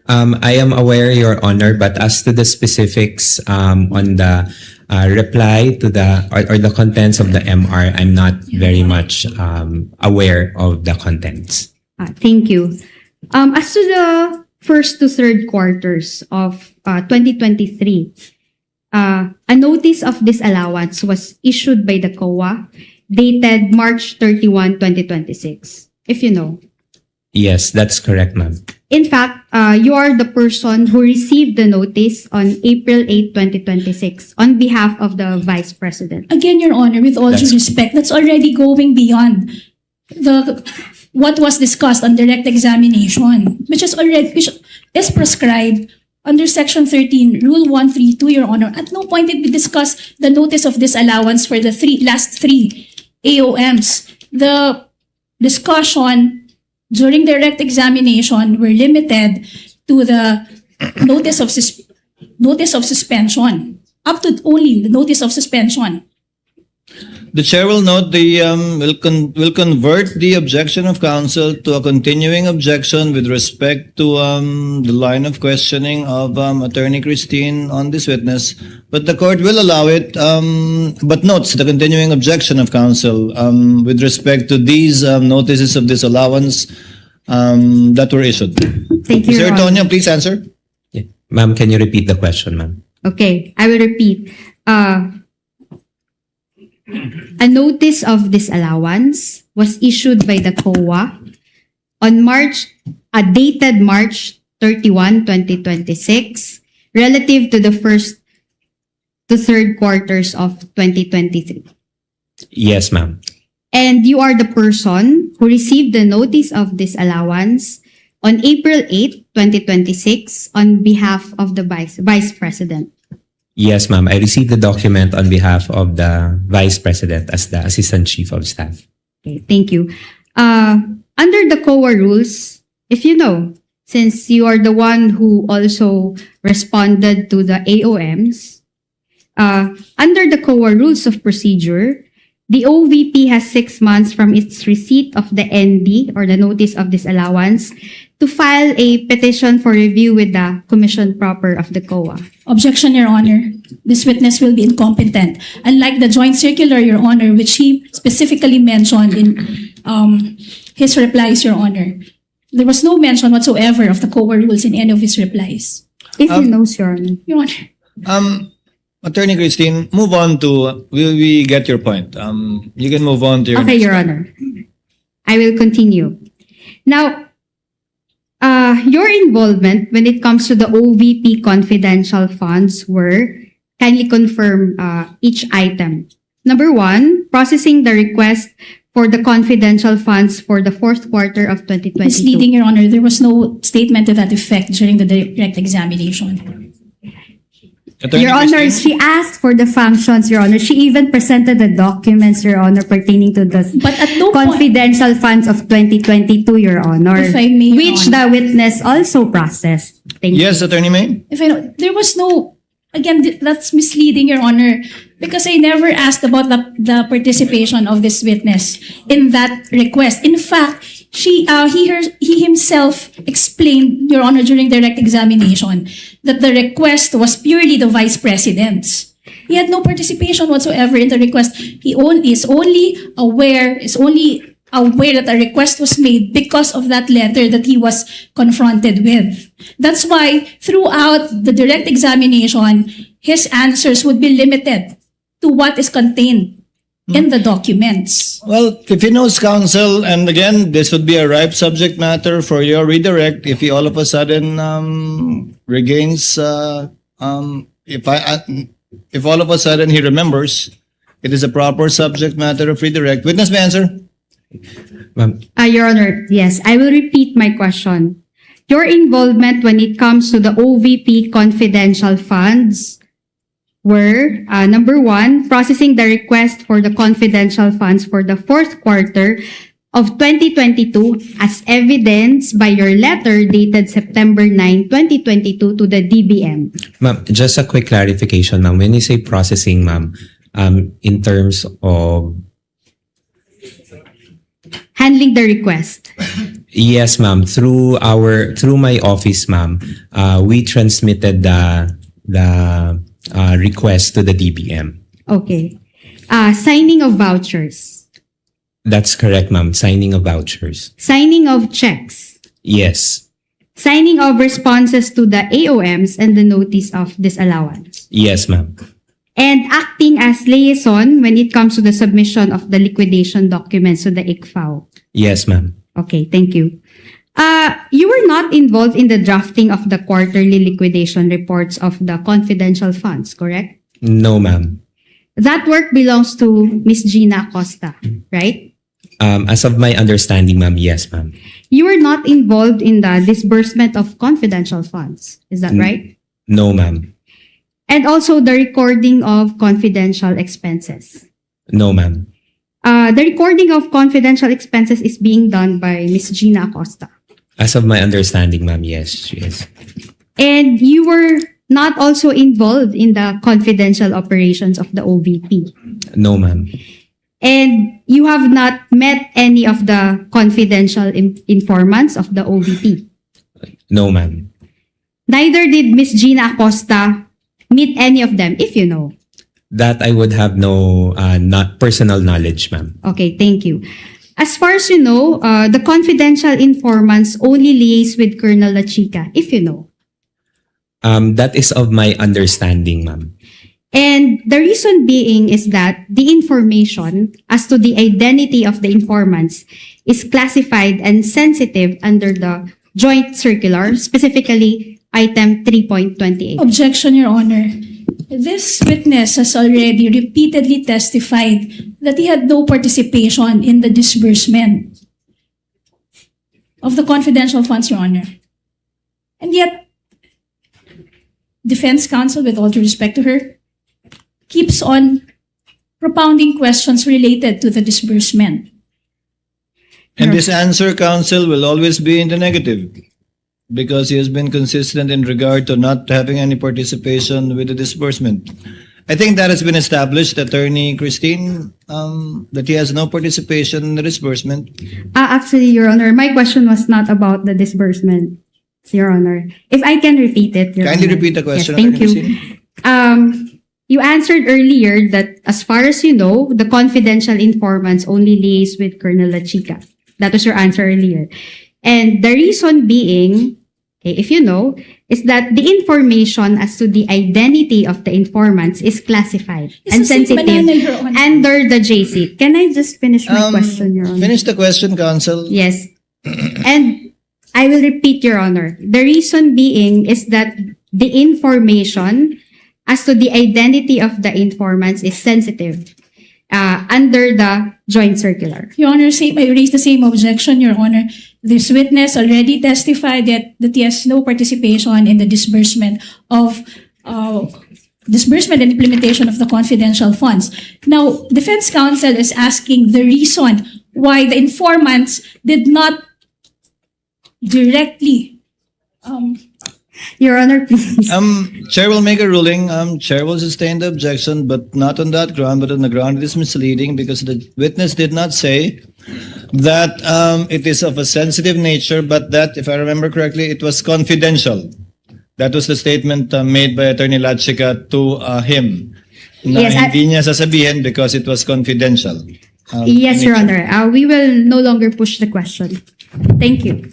I am aware, Your Honor, but as to the specifics on the reply to the or the contents of the MR, I'm not very much aware of the contents. Thank you. As to the first to third quarters of 2023, a notice of disallowance was issued by the COA dated March 31, 2026, if you know. Yes, that's correct, ma'am. In fact, you are the person who received the notice on April 8, 2026 on behalf of the Vice President. Again, Your Honor, with all due respect, that's already going beyond what was discussed on direct examination, which is prescribed under Section 13, Rule 132, Your Honor. At no point did we discuss the notice of disallowance for the last three AOMs. The discussion during direct examination were limited to the notice of suspension, up to only the notice of suspension. The chair will note will convert the objection of counsel to a continuing objection with respect to the line of questioning of Attorney Christine on this witness, but the court will allow it, but notes the continuing objection of counsel with respect to these notices of disallowance that were issued. Thank you, Sir Your Honor. Antonio, please answer. Ma'am, can you repeat the question, ma'am? Okay, I will repeat. A notice of disallowance was issued by the COA on dated March 31, 2026, relative to the first to third quarters of 2023. Yes, ma'am. And you are the person who received the notice of disallowance on April 8, 2026, on behalf of the Vice President. Yes, ma'am. I received the document on behalf of the Vice President as the Assistant Chief of Staff. Okay, thank you. Under the COA rules, if you know, since you are the one who also responded to the AOMs, under the COA rules of procedure, the OVP has 6 months from its receipt of the ND or the notice of disallowance to file a petition for review with the Commission proper of the COA. Objection, Your Honor. This witness will be incompetent. Unlike the joint circular, Your Honor, which he specifically mentioned in his replies, Your Honor. There was no mention whatsoever of the COA rules in any of his replies. If he knows, Your Honor. Your Honor. Attorney Christine, move on to, we get your point. You can move on to your Okay, next Your point. Honor. I will continue. Now, your involvement when it comes to the OVP confidential funds were, kindly confirm each item. Number 1, processing the request for the confidential funds for the fourth quarter of 2022. Misleading, Your Honor. There was no statement to that effect during the direct examination. Attorney Your Honor, Christine? she asked for the functions, Your Honor. She even presented the documents, Your Honor, pertaining to the But at no confidential funds of 2022, Your Honor, If I may, Your which Honor. the witness also processed. Thank you. Yes, Attorney May? If I know, there was no, again, that's misleading, Your Honor, because I never asked about the participation of this witness in that request. In fact, he himself explained, Your Honor, during direct examination, that the request was purely the Vice President's. He had no participation whatsoever in the request. He is only aware that a request was made because of that letter that he was confronted with. That's why throughout the direct examination, his answers would be limited to what is contained in the documents. Well, if he knows counsel, and again, this would be a ripe subject matter for your redirect if he all of a sudden regains, if all of a sudden he remembers, it is a proper subject matter of redirect. Witness may answer. Ma'am, Your Honor, yes, I will repeat my question. Your involvement when it comes to the OVP confidential funds were, number 1, processing the request for the confidential funds for the fourth quarter of 2022 as evidenced by your letter dated September 9, 2022 to the DBM. ma'am, just a quick clarification, ma'am. When you say processing, ma'am, in terms of Handling the request. yes, ma'am. Through my office, ma'am, we transmitted the request to the DBM. Okay. Signing of vouchers. That's correct, ma'am. Signing of vouchers. Signing of checks. Yes. Signing of responses to the AOMs and the notice of disallowance. Yes, ma'am. And acting as liaison when it comes to the submission of the liquidation documents to the ICFAO. Yes, ma'am. Okay, thank you. You were not involved in the drafting of the quarterly liquidation reports of the confidential funds, correct? No, ma'am. That work belongs to Miss Gina Acosta, right? As of my understanding, ma'am, yes, ma'am. You were not involved in the disbursement of confidential funds, is that right? No, ma'am. And also the recording of confidential expenses. No, ma'am. The recording of confidential expenses is being done by Miss Gina Acosta. As of my understanding, ma'am, yes, she is. And you were not also involved in the confidential operations of the OVP. No, ma'am. And you have not met any of the confidential informants of the OVP. No, ma'am. Neither did Miss Gina Acosta meet any of them, if you know. That I would have no not personal knowledge, ma'am. Okay, thank you. As far as you know, the confidential informants only liaise with Colonel La Chica, if you know. That is of my understanding, ma'am. And the reason being is that the information as to the identity of the informants is classified and sensitive under the joint circular, specifically item 3.28. Objection, Your Honor. This witness has already repeatedly testified that he had no participation in the disbursement of the confidential funds, Your Honor. And yet, defense counsel, with all due respect to her, keeps on propounding questions related to the disbursement. And this answer, counsel, will always be in the negative because he has been consistent in regard to not having any participation with the disbursement. I think that has been established, Attorney Christine, that he has no participation in the disbursement. Actually, Your Honor, my question was not about the disbursement, Your Honor. If I can repeat it, Your Kindly Honor. repeat the question, Yes, thank Attorney you. Christine. You answered earlier that as far as you know, the confidential informants only liaise with Colonel La Chica. That was your answer earlier. And the reason being, okay, if you know, is that the information as to the identity of the informants is classified and sensitive under the JC. Can I just finish my question, Your Honor? Finish the question, counsel. Yes. And I will repeat, Your Honor. The reason being is that the information as to the identity of the informants is sensitive under the joint circular. Your Honor, I raised the same objection, Your Honor. This witness already testified that he has no participation in the disbursement and implementation of the confidential funds. Now, defense counsel is asking the reason why the informants did not directly Your Honor, please. Chair will make a ruling. Chair will sustain the objection, but not on that ground, but on the ground it is misleading because the witness did not say that it is of a sensitive nature, but that, if I remember correctly, it was confidential. That was the statement made by Attorney La Chica to him. Na Yes, hindi niya sasabihin because it was confidential. Yes, Your Honor. We will no longer push the question. Thank you.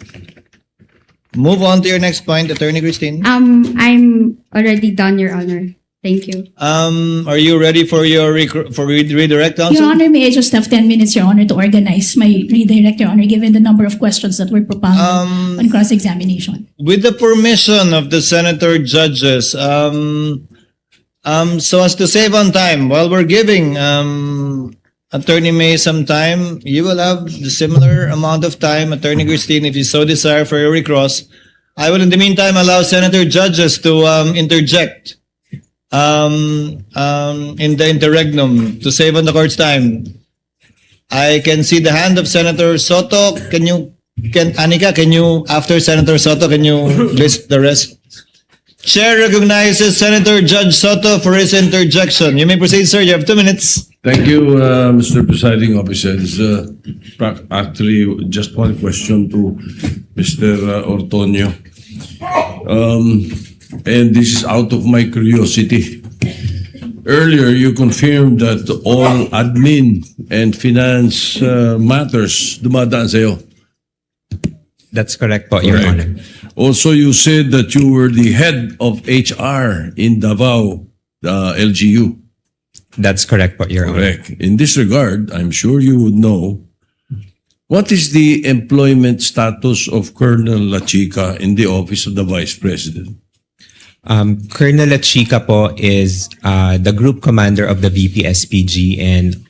Move on to your next point, Attorney Christine. I'm already done, Your Honor. Thank you. Are you ready for your redirect, counsel? Your Honor, may I just have 10 minutes, Your Honor, to organize my redirect, Your Honor, given the number of questions that were propounded on cross-examination. With the permission of the senator judges, so as to save on time, while we're giving Attorney May some time, you will have the similar amount of time, Attorney Christine, if you so desire for your recross. I will in the meantime allow senator judges to interject in the interregnum to save on the court's time. I can see the hand of Senator Soto. Anika, can you, after Senator Soto, can you list the rest? Chair recognizes Senator Judge Soto for his interjection. You may proceed, sir. You have 2 minutes. Thank you, Mr. Presiding Officer. It's actually just one question to Mr. Ortonio. And this is out of my curiosity. Earlier, you confirmed that all admin and finance matters dumadaan sa'yo. That's correct po, Your Honor. Also, you said that you were the head of HR in Davao, LGU. That's correct po, Your Honor. Correct. In this regard, I'm sure you would know, what is the employment status of Colonel La Chica in the office of the Vice President? Colonel La Chica po is the group commander of the VP-SPG, and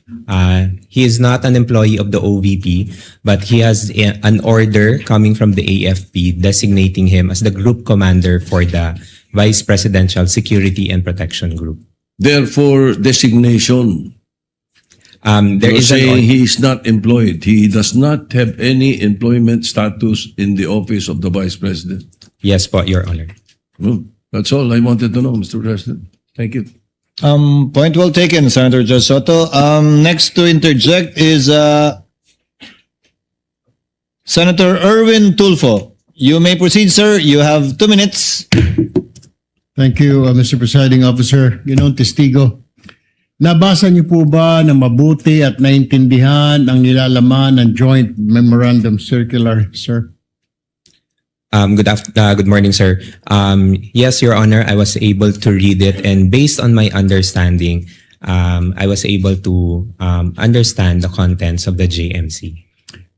he is not an employee of the OVP, but he has an order coming from the AFP designating him as the group commander for the Vice Presidential Security and Protection Group. Therefore, designation. There is saying he is not employed. He does not have any employment status in the office of the Vice President. Yes po, Your Honor. Well, that's all I wanted to know, Mr. President. Thank you. Point well taken, Senator Judge Soto. Next to interject is Senator Erwin Tulfo. You may proceed, sir. You have 2 minutes. Thank you, Mr. Presiding Officer. Ginoong Testigo, nabasa niyo po ba na mabuti at naintindihan ang nilalaman ng Joint Memorandum Circular, sir? Good morning, sir. Yes, Your Honor, I was able to read it, and based on my understanding, I was able to understand the contents of the JMC.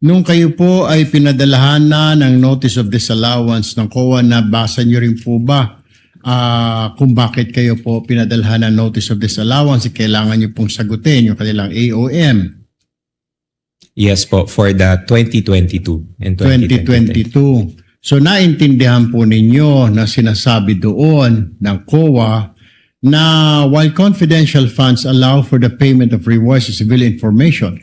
Nung kayo po ay pinadalahan na ng Notice of Disallowance ng COA, nabasa niyo rin po ba kung bakit kayo po pinadalahan ng Notice of Disallowance? Kailangan niyo pong sagutin yung kanilang AOM. Yes po, for the 2022 and 2023. 2022. So naintindihan po ninyo na sinasabi doon ng COA na while confidential funds allow for the payment of rewards to civilian information,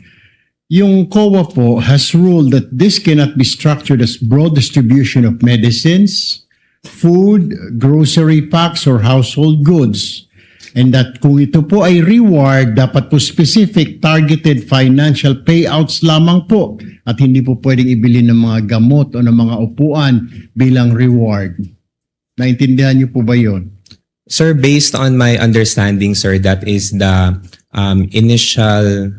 yung COA po has ruled that this cannot be structured as broad distribution of medicines, food, grocery packs, or household goods. And that kung ito po ay reward, dapat po specific targeted financial payouts lamang po at hindi po pwedeng ibili ng mga gamot o ng mga upuan bilang reward. Naintindihan niyo po ba yun? Sir, based on my understanding, sir, that is the initial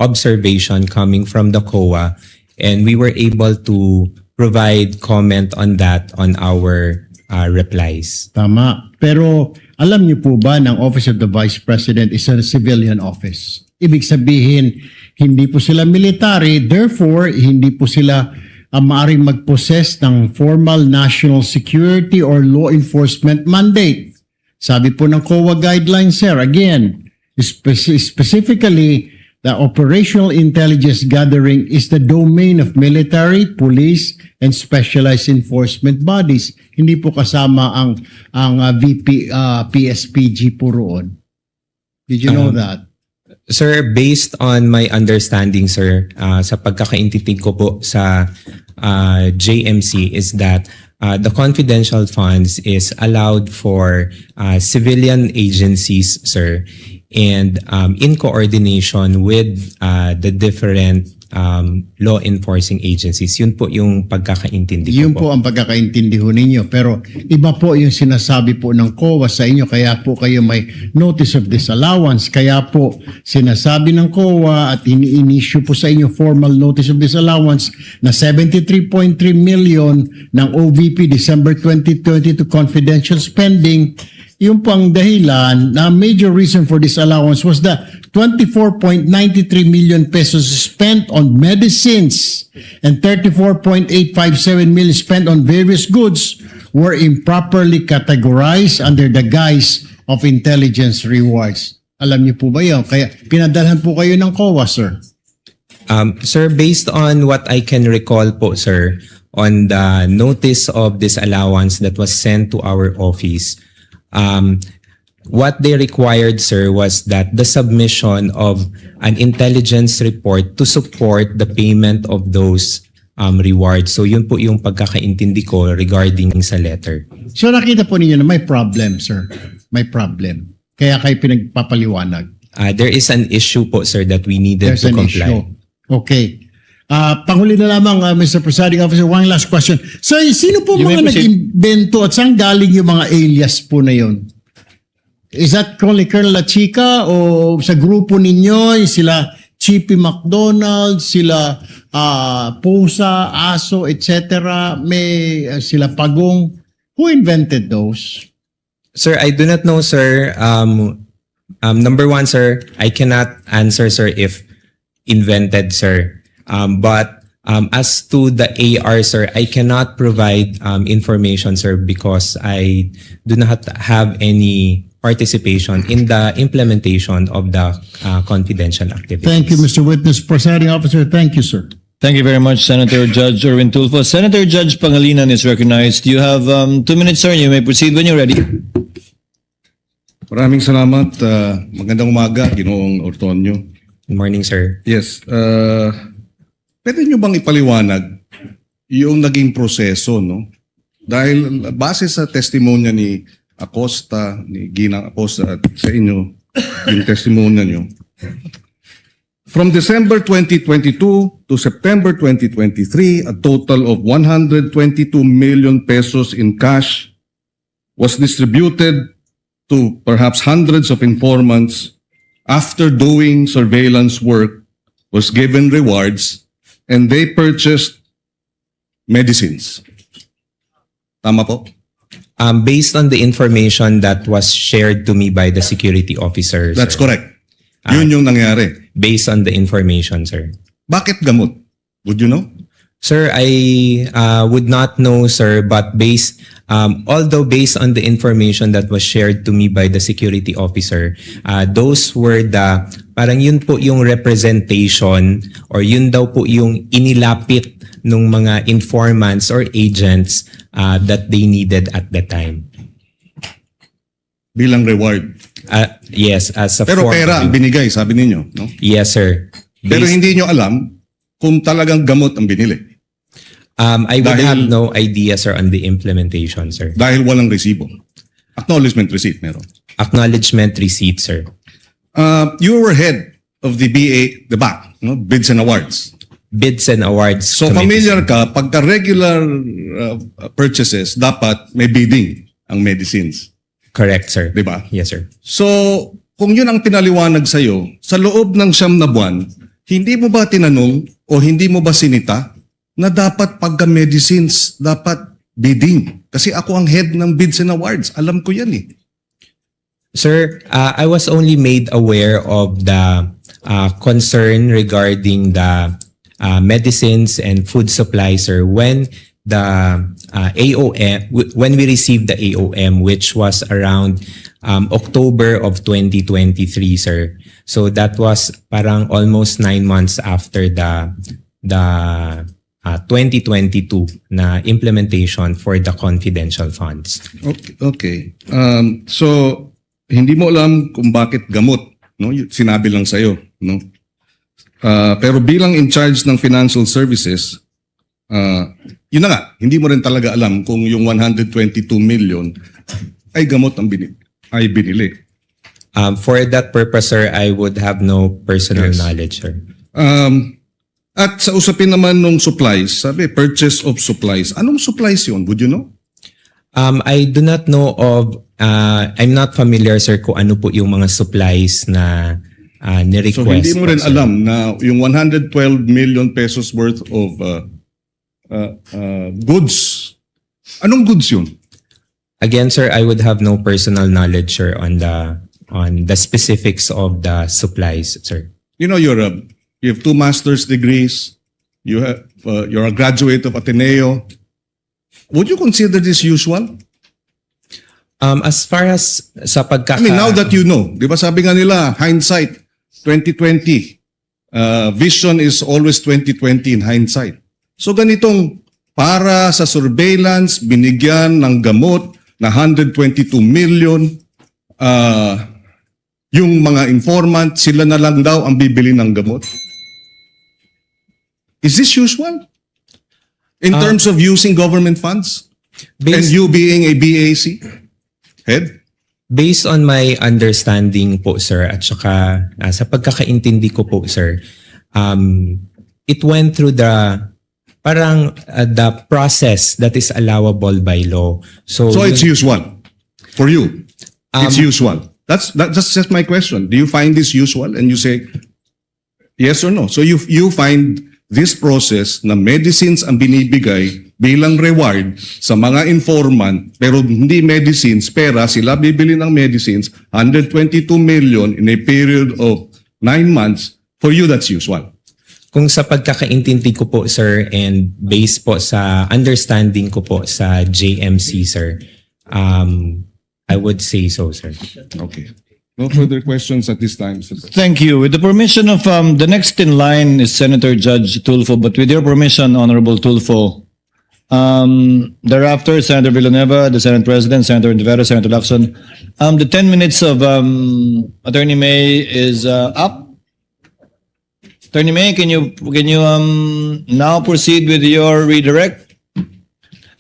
observation coming from the COA, and we were able to provide comment on that on our replies. Tama. Pero alam niyo po ba ng Office of the Vice President is a civilian office? Ibig sabihin, hindi po sila military, therefore, hindi po sila maaaring mag-possess ng formal national security or law enforcement mandate. Sabi po ng COA guidelines, sir, again, specifically, the operational intelligence gathering is the domain of military, police, and specialized enforcement bodies. Hindi po kasama ang PSPG po roon. Did you know that? Sir, based on my understanding, sir, sa pagkakaintindi ko po sa JMC is that the confidential funds is allowed for civilian agencies, sir, and in coordination with the different law enforcing agencies. Yun po yung pagkakaintindi ko Yun po ang pagkakaintindi ho ninyo. Pero iba po yung sinasabi po ng COA sa inyo. Kaya po kayo may notice of disallowance. Kaya po sinasabi ng COA at ini-issue po sa inyo formal notice of disallowance na 73.3 million ng OVP December 2020 to confidential spending. Yung po ang dahilan na major reason for this allowance was the 24.93 million pesos spent on medicines and 34.857 million spent on various goods were improperly categorized under the guise of intelligence rewards. Alam niyo po ba yun? Kaya pinadalhan po kayo ng COA, sir. Sir, based on what I can recall po, sir, on the notice of disallowance that was sent to our office, what they required, sir, was that the submission of an intelligence report to support the payment of those rewards. So yun po yung pagkakaintindi ko regarding sa letter. So nakita po ninyo na may problem, sir. May problem. Kaya kayo pinagpapaliwanag. There is an issue po, sir, that we needed There's to an comply. issue. Okay. Panghuli na lamang, Mr. Presiding Officer, one last question. So, sino po You may mga proceed. nag-invento at saan galing yung mga alias po na yun? Is that only Colonel La Chica o sa grupo ninyo, sila Chippy McDonald, sila Pusa, Aso, etc. May sila Pagong. Who invented those? Sir, I do not know, sir. Number one, sir, I cannot answer, sir, if invented, sir. But as to the AR, sir, I cannot provide information, sir, because I do not have any participation in the implementation of the confidential activities. Thank you, Mr. Witness. Presiding Officer, thank you, sir. Thank you very much, Senator Judge Erwin Tulfo. Senator Judge Pangilinan is recognized. You have 2 minutes, sir. You may proceed when you're ready. Maraming salamat. Magandang umaga, Ginoong Ortonio. Good morning, sir. Yes. Pwede nyo bang ipaliwanag yung naging proseso, no? Dahil base sa testimonya ni Acosta, ni Ginang Acosta at sa inyo, yung testimonya nyo. From December 2022 to September 2023, a total of 122 million pesos in cash was distributed to perhaps hundreds of informants. After doing surveillance work, was given rewards, and they purchased medicines. Tama po? Based on the information that was shared to me by the security officers. That's correct. Yun yung nangyari. Based on the information, sir. Bakit gamot? Would you know? Sir, I would not know, sir, but although based on the information that was shared to me by the security officer, those were parang yun po yung representation or yun daw po yung inilapit ng mga informants or agents that they needed at the time. Bilang reward. Yes, as a Pero form pera ang binigay, sabi ninyo, no? Yes, sir. Pero hindi nyo alam kung talagang gamot ang binili. I would have no idea, sir, on the implementation, sir. Dahil walang resibo. Acknowledgement receipt meron. Acknowledgement receipt, sir. You were head of the BAC, no? Bids and Awards. Bids and Awards. So committee, familiar sir. ka, pagka regular purchases, dapat may bidding ang medicines. Correct, sir. Diba? Yes, sir. So, kung yun ang pinaliwanag sa'yo, sa loob ng 9 na buwan, hindi mo ba tinanong o hindi mo ba sinita na dapat pagka medicines, dapat bidding? Kasi ako ang head ng Bids and Awards. Alam ko yan eh. Sir, I was only made aware of the concern regarding the medicines and food supplies, sir, when the AOM, when we received the AOM, which was around October of 2023, sir. So that was parang almost 9 months after the 2022 na implementation for the confidential funds. Okay. So, hindi mo alam kung bakit gamot, no? Sinabi lang sa'yo, no? Pero bilang in charge ng financial services, yun na nga, hindi mo rin talaga alam kung yung 122 million ay gamot ang binili. For that purpose, sir, I would have no personal knowledge, sir. At sa usapin naman ng supplies, sabi, purchase of supplies. Anong supplies yun? Would you know? I do not know of, I'm not familiar, sir, kung ano po yung mga supplies na ni-request. So hindi mo rin po, sir. alam na yung 112 million pesos worth of goods. Anong goods yun? Again, sir, I would have no personal knowledge, sir, on the specifics of the supplies, sir. You know, you have 2 master's degrees. You're a graduate of Ateneo. Would you consider this usual? As far as sa pagkaka... I mean, now that you know, di ba sabi nga nila, hindsight, 2020. Vision is always 2020 in hindsight. So ganitong, para sa surveillance, binigyan ng gamot na 122 million, yung mga informant, sila na lang daw ang bibili ng gamot. Is this usual? In terms of using government funds? And you being a BAC head? Based on my understanding po, sir, at saka sa pagkakaintindi ko po, sir, it went through the the process that is allowable by law. So it's usual for you. It's usual. That's just my question. Do you find this usual? And you say yes or no. So you find this process na medicines ang binibigay bilang reward sa mga informant, pero hindi medicines, pera, sila bibili ng medicines, 122 million in a period of 9 months. For you, that's usual. Kung sa pagkakaintindi ko po, sir, and based po sa understanding ko po sa JMC, sir, I would say so, sir. Okay. No further questions at this time, sir. Thank you. With the permission of the next in line is Senator Judge Tulfo, but with your permission, Honorable Tulfo, thereafter, Senator Villanueva, the Senate President, Senator Rivera, Senator Lacson. The 10 minutes of Attorney May is up. Attorney May, can you now proceed with your redirect?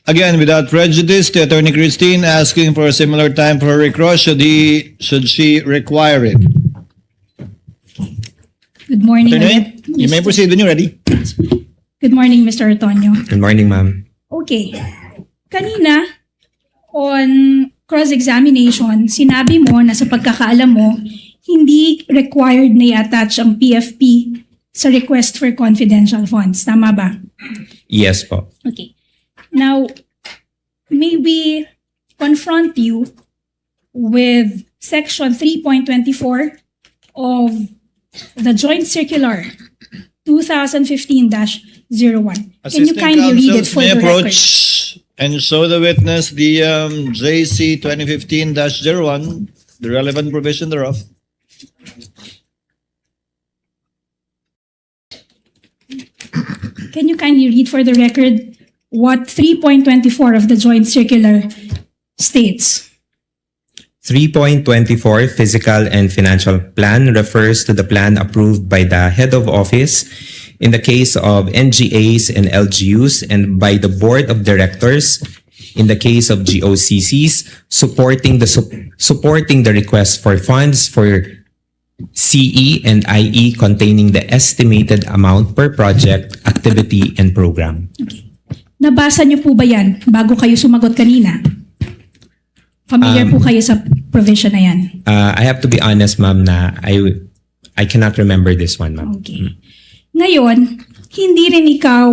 Again, without prejudice to Attorney Christine asking for a similar time for her recross, should she require it? Good morning. Attorney, you may proceed when you're ready. Good morning, Mr. Antonio. Good morning, ma'am. Okay. Kanina, on cross-examination, sinabi mo na sa pagkakaalam mo, hindi required na i-attach ang PFP sa request for confidential funds. Tama ba? Yes po. Okay. Now, may we confront you with Section 3.24 of the Joint Circular 2015-01. Can you kindly read it for may the record? approach and show the witness the JC 2015-01, the relevant provision thereof. Can you kindly read for the record what 3.24 of the Joint Circular states? 3.24 Physical and Financial Plan refers to the plan approved by the head of office in the case of NGAs and LGUs and by the board of directors in the case of GOCCs supporting the request for funds for CE and IE containing the estimated amount per project, activity, and program. Nabasa niyo po ba yan bago kayo sumagot kanina? Familiar po kayo sa provision na yan? I have to be honest, ma'am, na I cannot remember this one, ma'am. Okay. Ngayon, hindi rin ikaw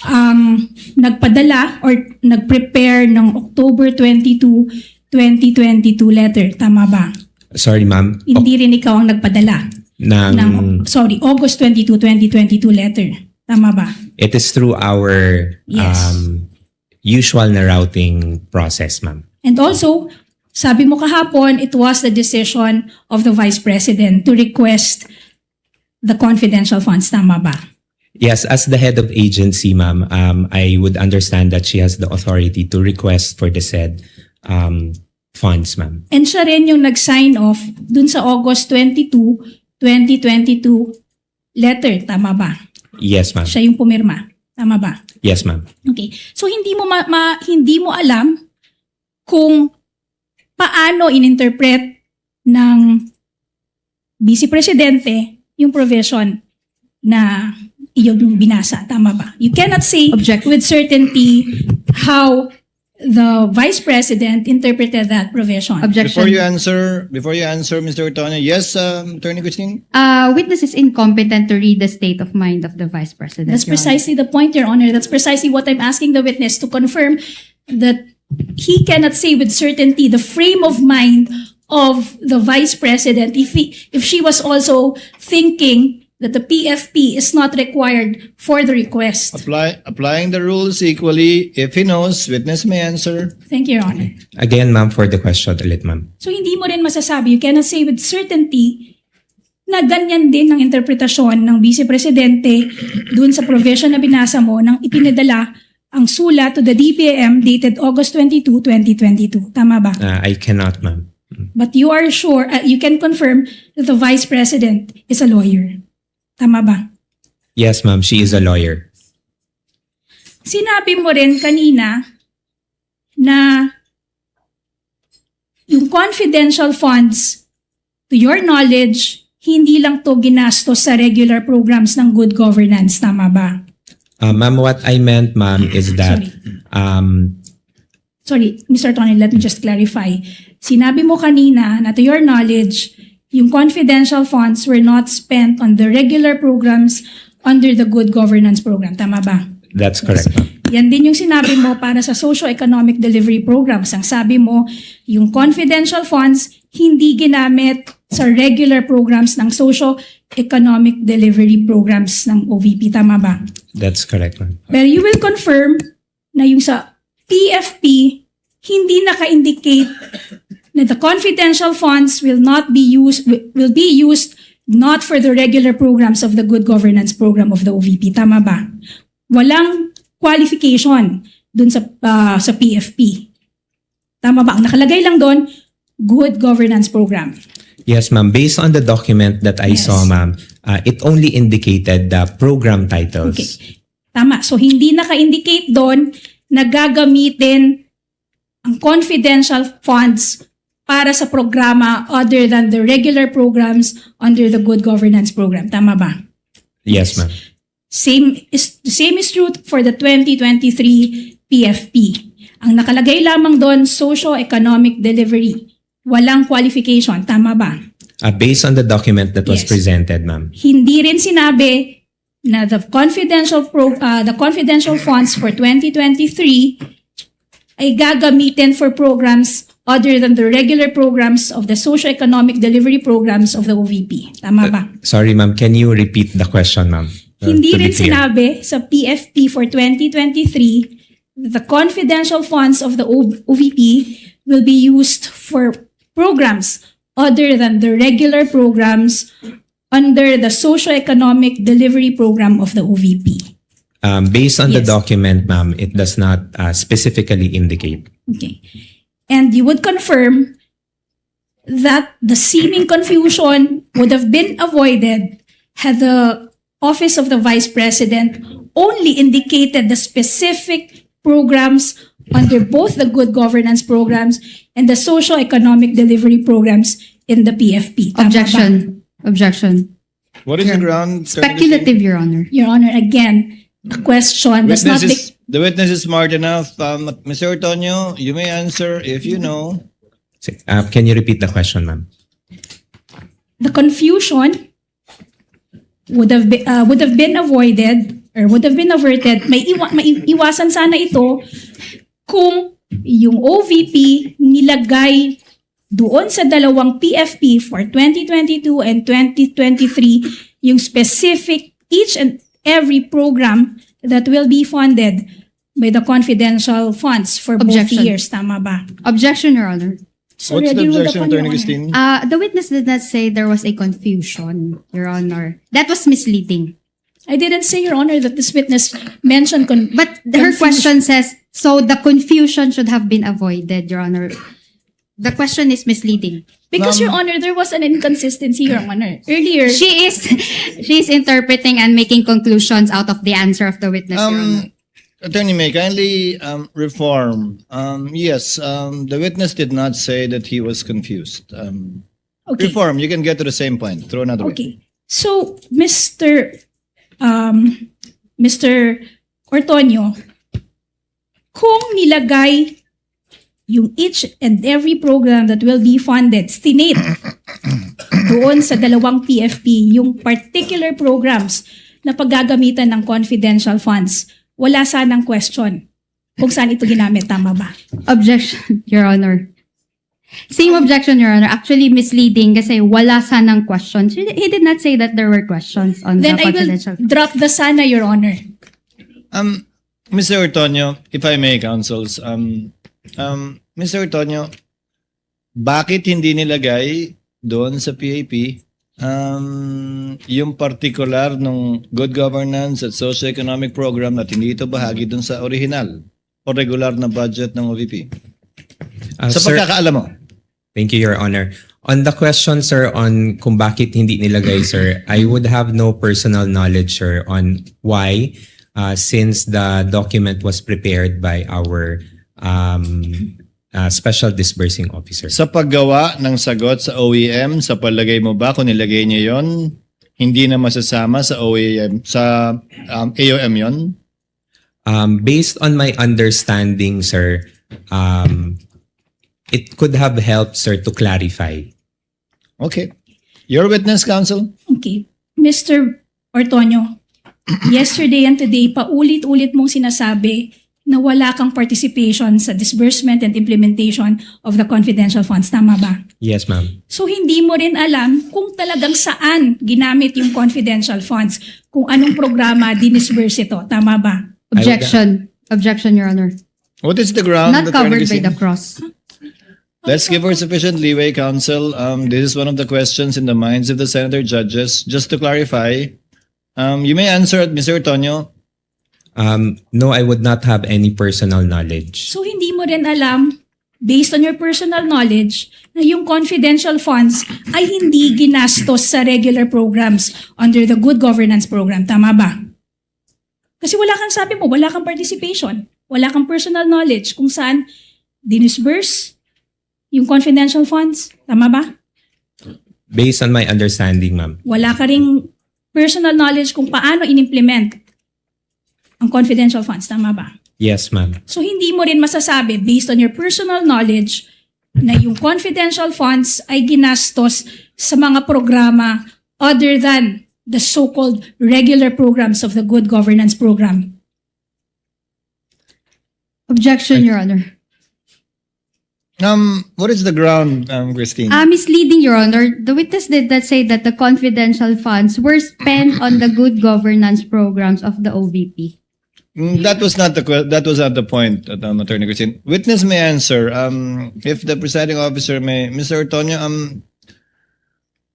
ang nagpadala or nag-prepare ng October 22, 2022 letter. Tama ba? Sorry, ma'am. Hindi rin ikaw ang nagpadala August 22, 2022 letter. Tama ba? It is through our Yes. usual na routing process, ma'am. And also, sabi mo kahapon, it was the decision of the Vice President to request the confidential funds. Tama ba? Yes, as the head of agency, ma'am, I would understand that she has the authority to request for the said funds, ma'am. And siya rin yung nag-sign off dun sa August 22, 2022 letter. Tama ba? Yes, ma'am. Siya yung pumirma. Tama ba? Yes, ma'am. Okay. So hindi mo hindi mo alam kung paano ininterpret ng Vice Presidente yung provision na iyong binasa. Tama ba? You cannot say with certainty how the Vice President interpreted that provision. Before you answer, Mr. Antonio, yes, Attorney Christine? Witness is incompetent to read the state of mind of the Vice President. That's Your Honor. precisely the point, Your Honor. That's precisely what I'm asking the witness to confirm, that he cannot say with certainty the frame of mind of the Vice President if she was also thinking that the PFP is not required for the request. Applying the rules equally, if he knows, witness may answer. Thank you, Your Honor. Again, ma'am, for the question ulit, ma'am. So hindi mo rin masasabi, you cannot say with certainty na ganyan din ang interpretasyon ng Vice Presidente dun sa provision na binasa mo nang ipinadala ang sulat to the DPAM dated August 22, 2022. Tama ba? I cannot, ma'am. But you are sure, you can confirm that the Vice President is a lawyer. Tama ba? Yes, ma'am. She is a lawyer. Sinabi mo rin kanina na yung confidential funds, to your knowledge, hindi lang to ginastos sa regular programs ng good governance. Tama ba? Ma'am, what I meant, ma'am, is that Sorry, Mr. Tony, let me just clarify. Sinabi mo kanina na to your knowledge, yung confidential funds were not spent on the regular programs under the good governance program. Tama ba? that's correct, ma'am. Yan din yung sinabi mo para sa socio-economic delivery programs. Ang sabi mo, yung confidential funds hindi ginamit sa regular programs ng socio-economic delivery programs ng OVP. Tama ba? That's correct, ma'am. Pero you will confirm na yung sa PFP, hindi naka-indicate na the confidential funds will be used not for the regular programs of the good governance program of the OVP. Tama ba? Walang qualification dun sa PFP. Tama ba? Ang nakalagay lang doon, good governance program. Yes, ma'am. Based on the document that I saw, ma'am, it only indicated the program titles. Okay. Tama. So, hindi naka-indicate doon na gagamitin ang confidential funds para sa programa other than the regular programs under the Good Governance Program. Tama ba? Yes, ma'am. The same is true for the 2023 PFP. Ang nakalagay lamang doon, socio-economic delivery. Walang qualification. Tama ba? Based on the document that was Yes. presented, ma'am. Hindi rin sinabi na the confidential funds for 2023 ay gagamitin for programs other than the regular programs of the socio-economic delivery programs of the OVP. Tama ba? Sorry, ma'am. Can you repeat the question, ma'am? Hindi To be rin clear. sinabi sa PFP for 2023 that the confidential funds of the OVP will be used for programs other than the regular programs under the socio-economic delivery program of the OVP. Based on the Yes. document, ma'am, it does not specifically indicate. Okay. And you would confirm that the seeming confusion would have been avoided had the Office of the Vice President only indicated the specific programs under both the good governance programs and the socio-economic delivery programs in the PFP. Tama ba? Objection. What is the ground? Speculative, Your Honor. Your Honor, again, the question does not... The witness is smart enough. Mr. Antonio, you may answer if you know. Can you repeat the question, ma'am? The confusion would have been avoided or would have been averted. May iwasan sana ito kung yung OVP nilagay doon sa dalawang PFP for 2022 and 2023 yung specific each and every program that will be funded by the confidential funds for Objection. both years. Tama ba? Objection, Your Honor. What's the objection, Attorney Christine? The witness did not say there was a confusion, Your Honor. That was misleading. I didn't say, Your Honor, that this witness mentioned But her question says, so the confusion should have been avoided, Your Honor. The question is misleading. Because, Your Honor, there was an inconsistency, Your Honor. Earlier, She's interpreting and making conclusions out of the answer of the witness, Your Honor. Attorney May, kindly reform. Yes, the witness did not say that he was confused. Okay. Reform, you can get to the same point. Throw another way. Okay. So, Mr. Ortonio, kung nilagay yung each and every program that will be funded, stinate doon sa dalawang PFP, yung particular programs na paggagamitan ng confidential funds, wala sanang question kung saan ito ginamit. Tama ba? Objection, Your Honor. Same objection, Your Honor. Actually misleading kasi wala sanang questions. He did not say that there were questions on Then the I will confidential. drop the sana, Your Honor. Mr. Ortonio, if I may, counsels, Mr. Ortonio, bakit hindi nilagay doon sa PAP yung particular ng good governance at socio-economic program na hindi ito bahagi doon sa original o regular na budget ng OVP? Sa Sir, pagkakaalam mo. Thank you, Your Honor. On the question, sir, on kung bakit hindi nilagay, sir, I would have no personal knowledge, sir, on why, since the document was prepared by our special disbursing officer. Sa paggawa ng sagot sa OEM, sa palagay mo ba kung nilagay niya yon, hindi na masasama sa OEM, sa AOM yon? Based on my understanding, sir, it could have helped, sir, to clarify. Okay. Your witness, counsel? Okay. Mr. Ortonio, yesterday and today, paulit-ulit mong sinasabi na wala kang participation sa disbursement and implementation of the confidential funds. Tama ba? Yes, ma'am. So, hindi mo rin alam kung talagang saan ginamit yung confidential funds, kung anong programa dinisburse ito. Tama ba? Objection. Objection, Your Honor. What is the ground? Not Attorney covered by Christine? the cross. Let's give her sufficient leeway, counsel. This is one of the questions in the minds of the senator judges. Just to clarify, you may answer it, Mr. Ortonio. No, I would not have any personal knowledge. So, hindi mo rin alam, based on your personal knowledge, na yung confidential funds ay hindi ginastos sa regular programs under the good governance program. Tama ba? Kasi wala kang sabi mo, wala kang participation. Wala kang personal knowledge kung saan dinisburse yung confidential funds. Tama ba? Based on my understanding, ma'am. Wala ka ring personal knowledge kung paano in-implement ang confidential funds. Tama ba? Yes, ma'am. So hindi mo rin masasabi based on your personal knowledge na yung confidential funds ay ginastos sa mga programa other than the so-called regular programs of the Good Governance Program. Objection, Your Honor. What is the ground, Christine? Misleading, Your Honor. The witness did not say that the confidential funds were spent on the good governance programs of the OVP. That was not the point, Attorney Christine. Witness may answer. If the presiding officer may, Mr. Ortonio,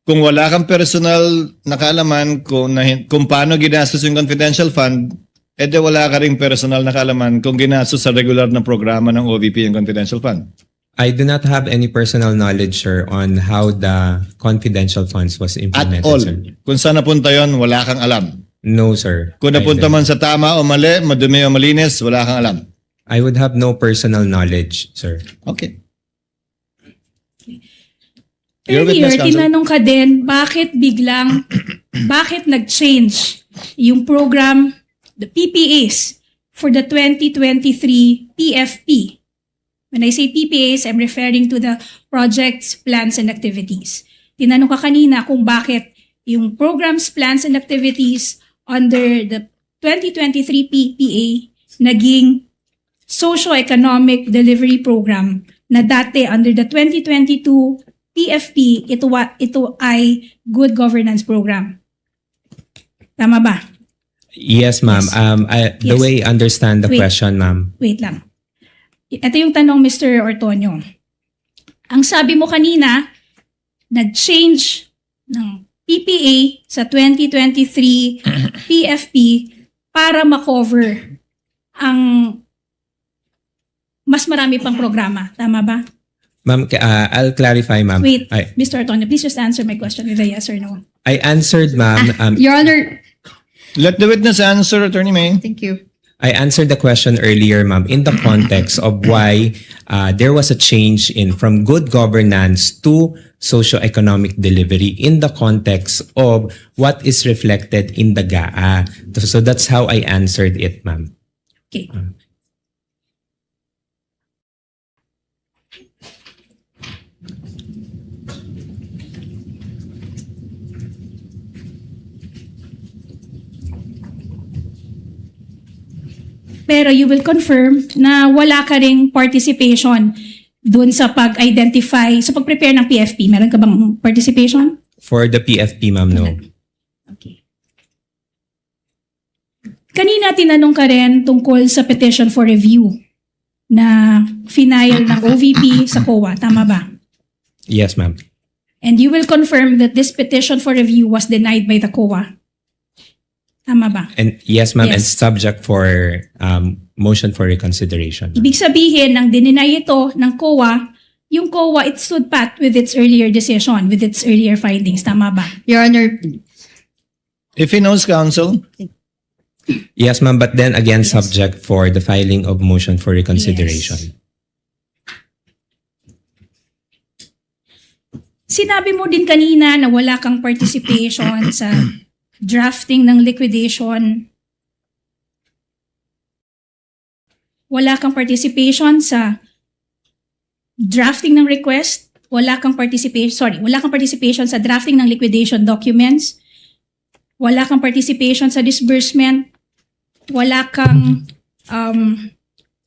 kung wala kang personal na kaalaman kung paano ginastos yung confidential fund, edi wala ka ring personal na kaalaman kung ginastos sa regular na programa ng OVP yung confidential fund. I do not have any personal knowledge, sir, on how the confidential funds was implemented, At all. sir. Kung saan napunta yon, wala kang alam. No, sir. Kung napunta man sa tama o mali, madumi o malinis, wala kang alam. I would have no personal knowledge, sir. Okay. Your Earlier, witness, counsel. tinanong ka din, bakit nag-change yung program, the PPAs, for the 2023 PFP? When I say PPAs, I'm referring to the projects, plans, and activities. Tinanong ka kanina kung bakit yung programs, plans, and activities under the 2023 PPA naging socio-economic delivery program na dati under the 2022 PFP, ito ay good governance program. Tama ba? Yes, ma'am. The Yes. way I understand the Wait. question, ma'am. Wait lang. Ito yung tanong, Mr. Ortonio. Ang sabi mo kanina, nag-change ng PPA sa 2023 PFP para ma-cover ang mas marami pang programa. Tama ba? Ma'am, I'll clarify, ma'am. Wait, I Mr. Ortonio, please just answer my question with a yes or no. answered, ma'am. Your Honor. Let the witness answer, Attorney May. Thank you. I answered the question earlier, ma'am, in the context of why there was a change from good governance to socio-economic delivery in the context of what is reflected in the GAA. So that's how I answered it, ma'am. Okay. Pero you will confirm na wala ka ring participation dun sa pag-identify, sa pag-prepare ng PFP. Meron ka bang participation? For the PFP, ma'am, no. Kanina tinanong ka rin tungkol sa petition for review na final ng OVP sa COA. Tama ba? Yes, ma'am. And you will confirm that this petition for review was denied by the COA. Tama ba? And yes, ma'am, and Yes. subject for motion for reconsideration. Ibig sabihin, nang dininay ito ng COA, yung COA, it stood pat with its earlier decision, with its earlier findings. Tama ba? Your Honor. If he knows, counsel. Yes, ma'am, but then again, subject for the filing of motion for reconsideration. Sinabi mo din kanina na wala kang participation sa drafting ng liquidation. Wala kang participation sa drafting ng request. Wala kang participation sa drafting ng liquidation documents. Wala kang participation sa disbursement. Wala kang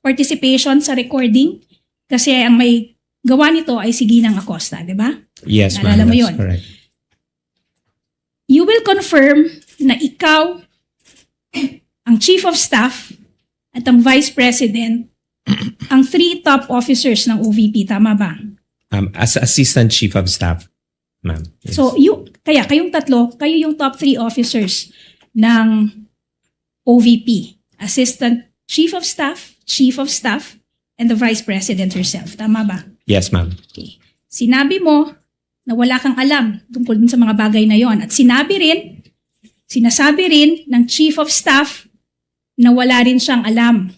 participation sa recording. Kasi ang may gawa nito ay si Ginang Acosta, di ba? Yes, ma'am, Naalala mo that's yun. correct. You will confirm na ikaw, ang Chief of Staff at ang Vice President, ang 3 top officers ng OVP. Tama ba? As Assistant Chief of Staff, ma'am. Yes. So, kayong tatlo, kayo yung top 3 officers ng OVP. Assistant Chief of Staff, and the Vice President herself. Tama ba? Yes, ma'am. Sinabi mo na wala kang alam tungkol dun sa mga bagay na yon. At sinasabi rin ng Chief of Staff na wala rin siyang alam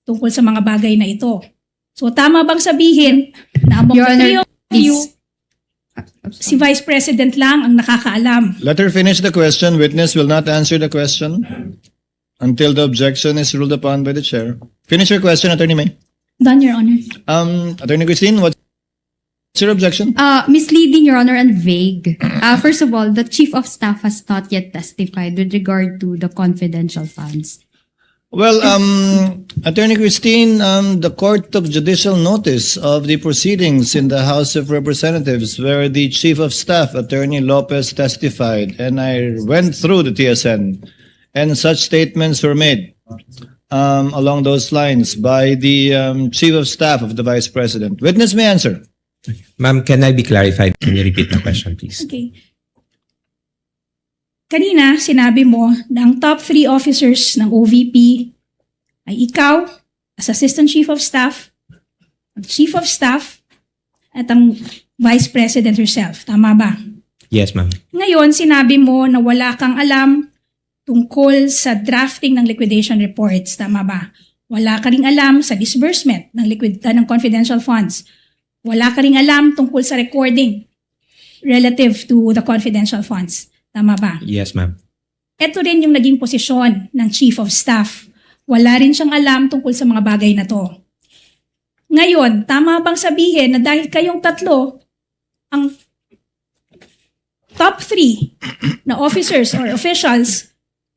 tungkol sa mga bagay na ito. So tama bang sabihin na among Your the three Honor, of you, si Vice President lang ang nakakaalam? Let her finish the question. Witness will not answer the question until the objection is ruled upon by the chair. Finish your question, Attorney May. Done, Your Honor. Attorney Christine, what's your objection? Misleading, Your Honor, and vague. First of all, the Chief of Staff has not yet testified with regard to the confidential funds. Well, Attorney Christine, the court took judicial notice of the proceedings in the House of Representatives where the Chief of Staff, Attorney Lopez, testified, and I went through the TSN, and such statements were made along those lines by the Chief of Staff of the Vice President. Witness may answer. Ma'am, can I be clarified? Can you repeat the question, please? Okay. Kanina, sinabi mo na ang top 3 officers ng OVP ay ikaw, as Assistant Chief of Staff, ang Chief of Staff, at ang Vice President herself. Tama ba? Yes, ma'am. Ngayon, sinabi mo na wala kang alam tungkol sa drafting ng liquidation reports. Tama ba? Wala ka ring alam sa disbursement ng confidential funds. Wala ka ring alam tungkol sa recording relative to the confidential funds. Tama ba? Yes, ma'am. Ito rin yung naging posisyon ng Chief of Staff. Wala rin siyang alam tungkol sa mga bagay na to. Ngayon, tama bang sabihin na dahil kayong tatlo ang top 3 na officers or officials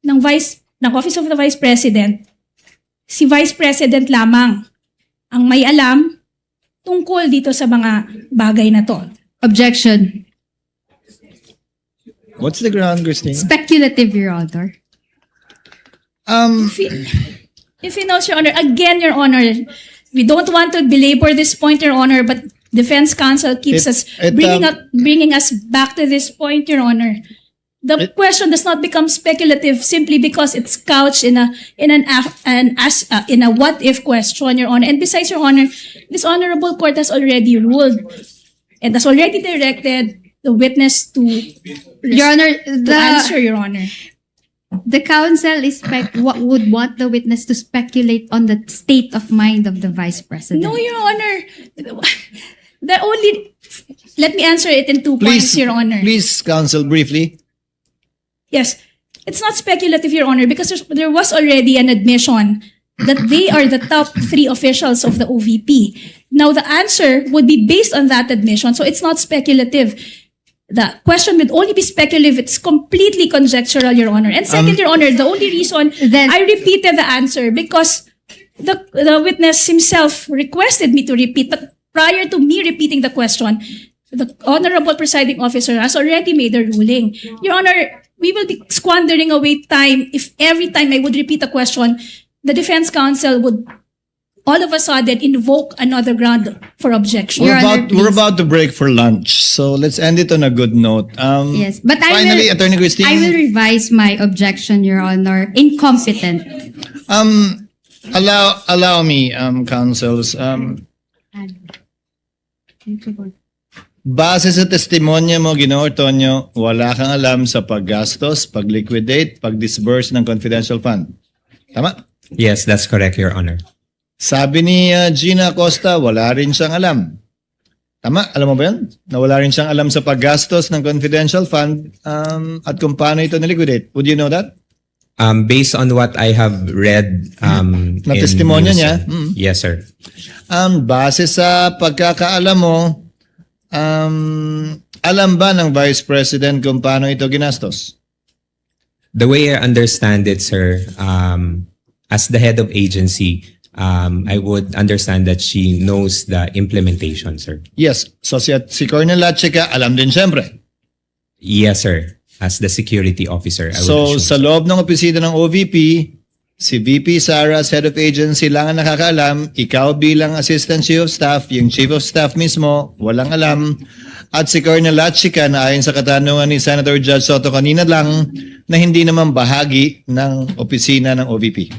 ng Office of the Vice President, si Vice President lamang ang may alam tungkol dito sa mga bagay na to? Objection. What's the ground, Christine? Speculative, Your Honor. If you know, Your Honor, again, Your Honor, we don't want to belabor this point, Your Honor, but Defense Counsel keeps bringing us back to this point, Your Honor. The question does not become speculative simply because it's couched in a what if question, Your Honor. And besides, Your Honor, this honorable court has already ruled and has already directed the witness to Your Honor, to answer, Your Honor. The counsel would want the witness to speculate on the state of mind of the Vice President. No, Your Honor. Let me answer it in 2 points, Your Honor. Please, counsel, briefly. Yes, it's not speculative, Your Honor, because there was already an admission that they are the top 3 officials of the OVP. Now, the answer would be based on that admission, so it's not speculative. The question would only be speculative. It's completely conjectural, Your Honor. And second, Your Honor, the only reason I repeated the answer because the witness himself requested me to repeat, but prior to me repeating the question, the Honorable Presiding Officer has already made a ruling. Your Honor, we will be squandering away time if every time I would repeat a question, the Defense Counsel would all of a sudden invoke another ground for objection. We're about to break for lunch, so let's end it on a good note. Yes, but finally, Attorney Christine, I will revise my objection, Your Honor. Incompetent. Allow me, counsels. Base sa testimonya mo, Ginoong Tonyo, wala kang alam sa paggastos, pag-liquidate, pag-disburse ng confidential fund. Tama? Yes, that's correct, Your Honor. Sabi ni Gina Acosta, wala rin siyang alam. Tama? Alam mo ba yan? Na wala rin siyang alam sa paggastos ng confidential fund at kung paano ito niliquidate. Would you know that? Based on what I have read na testimonya niya? Yes, sir. Base sa pagkakaalam mo, alam ba ng Vice President kung paano ito ginastos? The way I understand it, sir, as the head of agency, I would understand that she knows the implementation, sir. Yes. So si Colonel Lachica, alam din siyempre. Yes, sir. As the security officer. I would So assume sa loob ng opisina ng OVP, si VP Sara, head of agency lang ang nakakaalam, ikaw bilang Assistant Chief of Staff, yung Chief of Staff mismo, walang alam, at si Colonel Lachica na ayon sa katanungan ni Senator Judge Soto kanina lang, na hindi naman bahagi ng opisina ng OVP.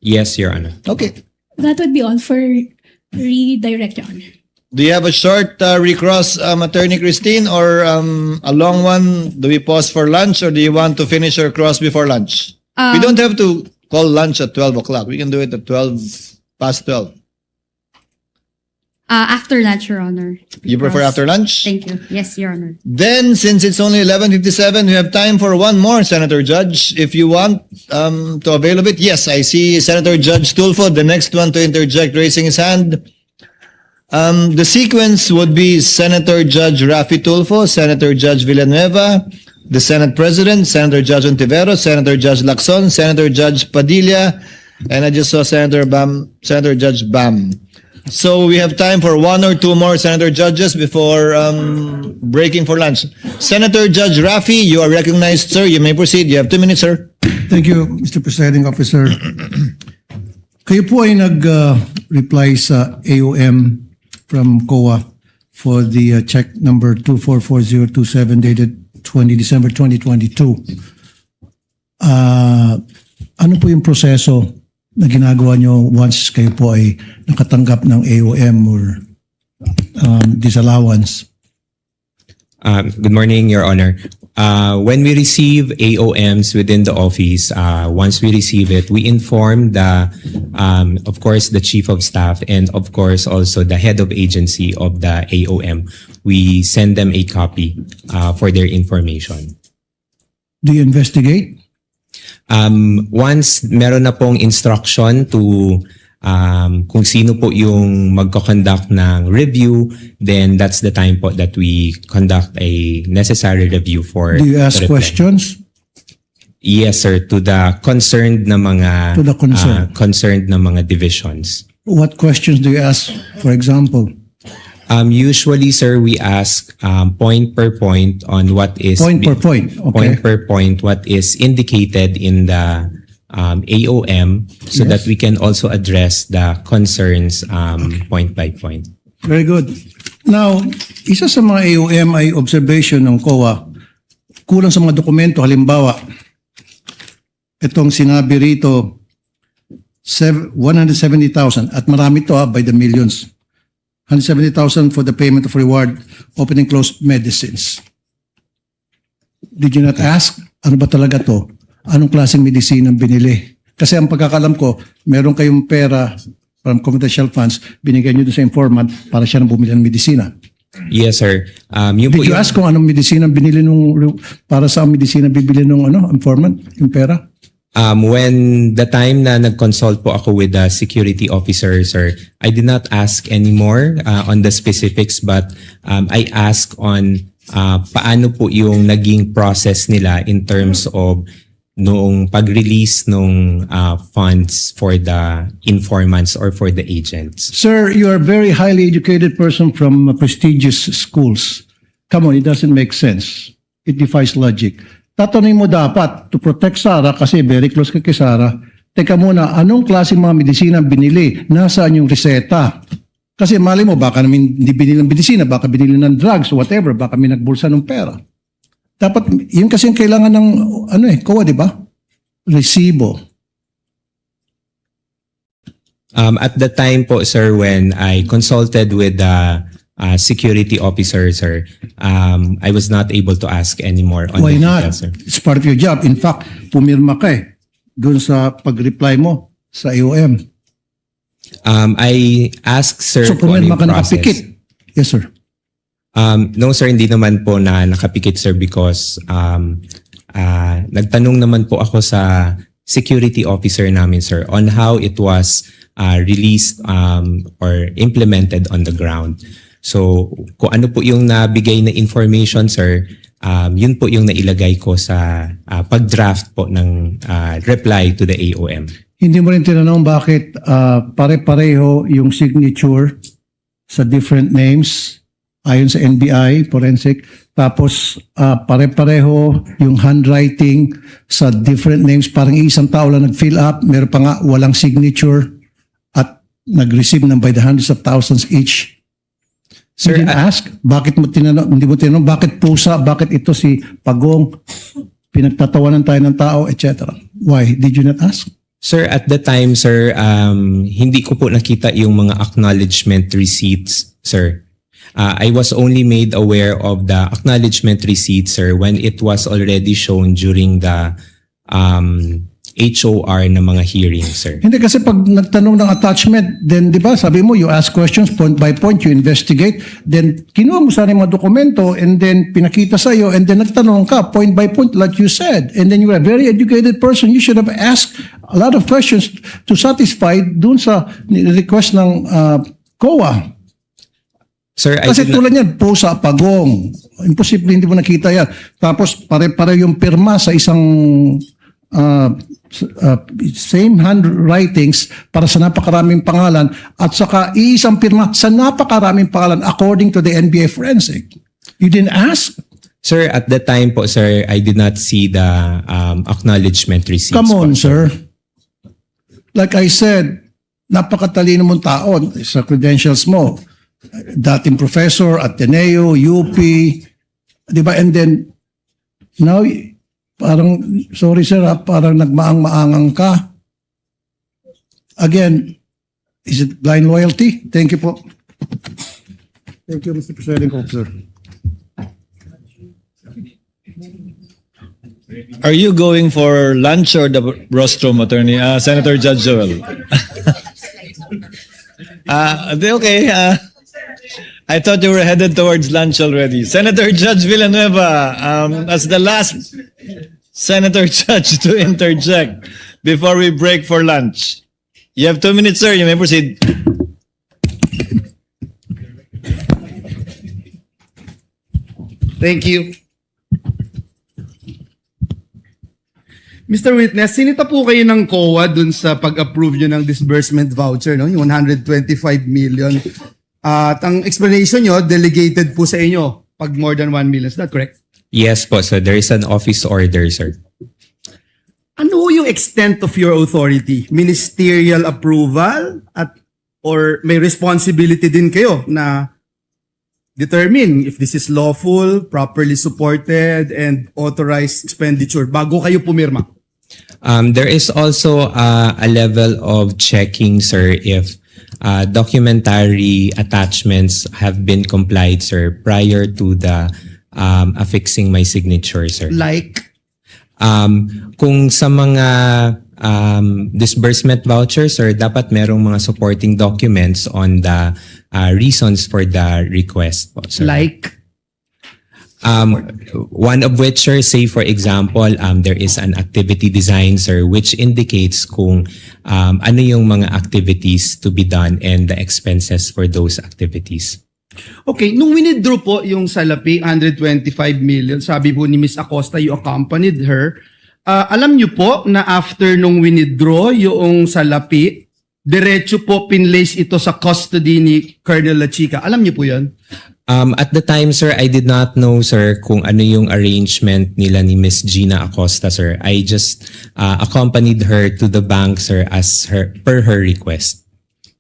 Yes, Your Honor. Okay. That would be all for redirect, Your Honor. Do you have a short recross, Attorney Christine, or a long one? Do we pause for lunch, or do you want to finish your cross before lunch? We don't have to call lunch at 12 o'clock. We can do it at 12. Past 12. After lunch, Your Honor. You prefer Because- after lunch? Thank you. Yes, Your Honor. Then, since it's only 11:57, we have time for one more, Senator Judge. If you want to avail of it. Yes, I see Senator Judge Tulfo, the next one to interject, raising his hand. The sequence would be Senator Judge Rafi Tulfo, Senator Judge Villanueva, the Senate President, Senator Judge Ontiveros, Senator Judge Lacson, Senator Judge Padilla, and I just saw Senator Judge Bam. So we have time for one or two more Senator Judges before breaking for lunch. Senator Judge Rafi, you are recognized, sir. You may proceed. You have 2 minutes, sir. Thank you, Mr. Presiding Officer. Kayo po ay nag-reply sa AOM from COA for the check number 244027 dated 20 December 2022. Ano po yung proseso na ginagawa nyo once kayo po ay nakatanggap ng AOM or disallowance? Good morning, Your Honor. When we receive AOMs within the office, once we receive it, we inform of course, the Chief of Staff and of course also the head of agency of the AOM. We send them a copy for their information. Do you investigate? Once meron na pong instruction to kung sino po yung magko-conduct ng review, then that's the time po that we conduct a necessary review for Do you ask the reply. questions? Yes, sir, to the concerned na mga To the concerned. concerned na mga divisions. What questions do you ask, for example? Usually, sir, we ask point per point on what is Point per point, okay. point per point what is indicated in the AOM, so Yes. that we can also address the concerns point by point. Very good. Now, isa sa mga AOM ay observation ng COA, kulang sa mga dokumento, halimbawa, itong sinabi rito, 170,000 at marami to by the millions. 170,000 for the payment of reward, open and closed medicines. Did you not ask, ano ba talaga to? Anong klaseng medicine ang binili? Kasi ang pagkakalam ko, meron kayong pera from confidential funds, binigay nyo doon sa informant para siya nang bumili ng medisina. Yes, sir. Yung po Did you yung- ask kung anong medisina binili para sa medisina bibili nung informant, yung pera? When the time na nag-consult po ako with the security officer, sir, I did not ask anymore on the specifics, but I asked on paano po yung naging process nila in terms of noong pag-release nung funds for the informants or for the agents. Sir, you are a very highly educated person from prestigious schools. Come on, it doesn't make sense. It defies logic. Tatanungin mo dapat to protect Sarah kasi very close ka kay Sarah. Teka muna, anong klase mga medisina binili? Nasaan yung reseta? Kasi mali mo, baka namin hindi binili ng medisina, baka binili ng drugs, whatever, baka may nagbulsa ng pera. Dapat, yun kasi yung kailangan ng, COA, di ba? Resibo. At the time po, sir, when I consulted with the security officer, sir, I was not able to ask anymore on Why the not? details, sir. It's part of your job. In fact, pumirma ka doon sa pag-reply mo sa AOM. I asked, sir, So kung ano pumirma yung ka process. nakapikit. Yes, sir. No, sir, hindi naman po na nakapikit, sir, because nagtanong naman po ako sa security officer namin, sir, on how it was released or implemented on the ground. So, kung ano po yung nabigay na information, sir, yun po yung nailagay ko sa pag-draft po ng reply to the AOM. Hindi mo rin tinanong bakit pare-pareho yung signature sa different names ayon sa NBI, forensic, tapos pare-pareho yung handwriting sa different names, parang isang tao lang nag-fill up, meron pa nga walang signature at nag-receive ng by the hundreds of thousands each. Sir, You didn't ask, bakit mo tinanong, hindi mo tinanong, bakit pusa, bakit ito si Pagong, pinagtatawanan tayo ng tao, etc. Why? Did you not ask? Sir, at the time, sir, hindi ko po nakita yung mga acknowledgement receipts, sir. I was only made aware of the acknowledgement receipt, sir, when it was already shown during the HOR na mga hearings, sir. Hindi kasi pag nagtanong ng attachment, then di ba sabi mo you ask questions point by point, you investigate, then kinuha mo sana yung mga dokumento and then pinakita sa iyo and then nagtanong ka point by point like you said, and then you are a very educated person, you should have asked a lot of questions to satisfy dun sa request ng COA. Sir, Kasi tulad yan, po sa pagong. Imposible hindi mo nakita yan. Tapos pare-pare yung pirma sa isang same handwritings para sa napakaraming pangalan at saka isang pirma sa napakaraming pangalan according to the NBA forensic. You didn't ask? Sir, at the time po, sir, I did not see the acknowledgement receipts. Come on, po, sir. Like I said, napakatalino mong tao sa credentials mo. Dating professor, Ateneo, UP, di ba? And then, now, parang, sorry sir, parang nagmaang-maangang ka. Again, is it blind loyalty? Thank you po. Thank you, Mr. Presiding Officer. Are you going for lunch or the rostrum, Attorney? Senator Judge Joel. Okay. I thought you were headed towards lunch already. Senator Judge Villanueva, as the last Senator Judge to interject before we break for lunch. You have 2 minutes, sir. You may proceed. Thank you. Mr. Witness, sinita po kayo ng COA dun sa pag-approve nyo ng disbursement voucher, no? Yung 125 million. At ang explanation nyo, delegated po sa inyo pag more than 1 million. Is that correct? Yes po, sir. There is an office order, sir. Ano yung extent of your authority? Ministerial approval or may responsibility din kayo na determine if this is lawful, properly supported, and authorized expenditure bago kayo pumirma? There is also a level of checking, sir, if documentary attachments have been complied, sir, prior to the affixing my signature, sir. Like? Kung sa mga disbursement vouchers, sir, dapat merong mga supporting documents on the reasons for the request po, sir. Like? One of which, sir, say for example, there is an activity design, sir, which indicates kung ano yung mga activities to be done and the expenses for those activities. Okay, nung winidraw po yung salapi, 125 million, sabi po ni Ms. Acosta, you accompanied her. Alam niyo po na after nung winidraw yung salapi, diretso po pinlace ito sa custody ni Colonel Lachica. Alam niyo po yan? At the time, sir, I did not know, sir, kung ano yung arrangement nila ni Miss Gina Acosta, sir. I just accompanied her to the bank, sir, as per her request.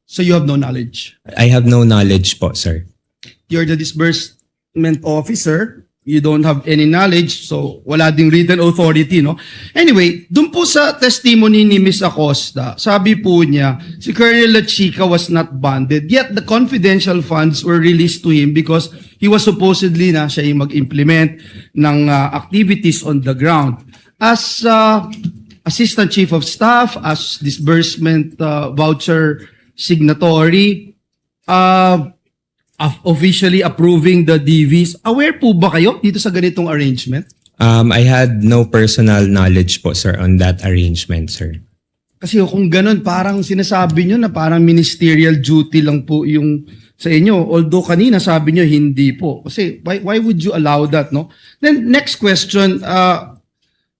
So you have no knowledge? I have no knowledge po, sir. You're the disbursement officer. You don't have any knowledge, so wala ding written authority, no? Anyway, dun po sa testimony ni Ms. Acosta, sabi po niya, si Colonel Lachica was not bonded, yet the confidential funds were released to him because he was supposedly na siya yung mag-implement ng activities on the ground. As Assistant Chief of Staff, as disbursement voucher signatory, officially approving the DVs. Aware po ba kayo dito sa ganitong arrangement? I had no personal knowledge po, sir, on that arrangement, sir. Kasi kung ganun, parang sinasabi nyo na parang ministerial duty lang po yung sa inyo. Although kanina sabi nyo hindi po. Kasi why would you allow that, no? Then next question,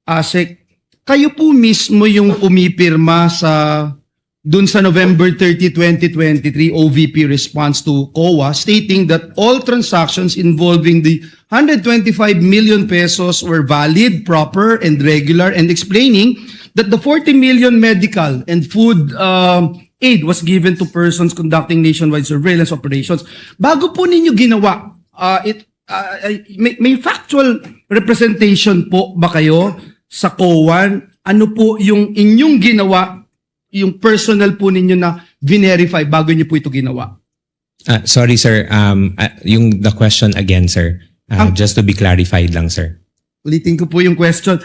Asek, kayo po mismo yung pumipirma dun sa November 30, 2023 OVP response to COA stating that all transactions involving the 125 million pesos were valid, proper, and regular, and explaining that the 40 million medical and food aid was given to persons conducting nationwide surveillance operations. Bago po ninyo ginawa, may factual representation po ba kayo sa COA? Ano po yung inyong ginawa, yung personal po ninyo na verify bago niyo po ito ginawa? Sorry, sir. The question again, sir. Just to be clarified lang, sir. Ulitin ko po yung question.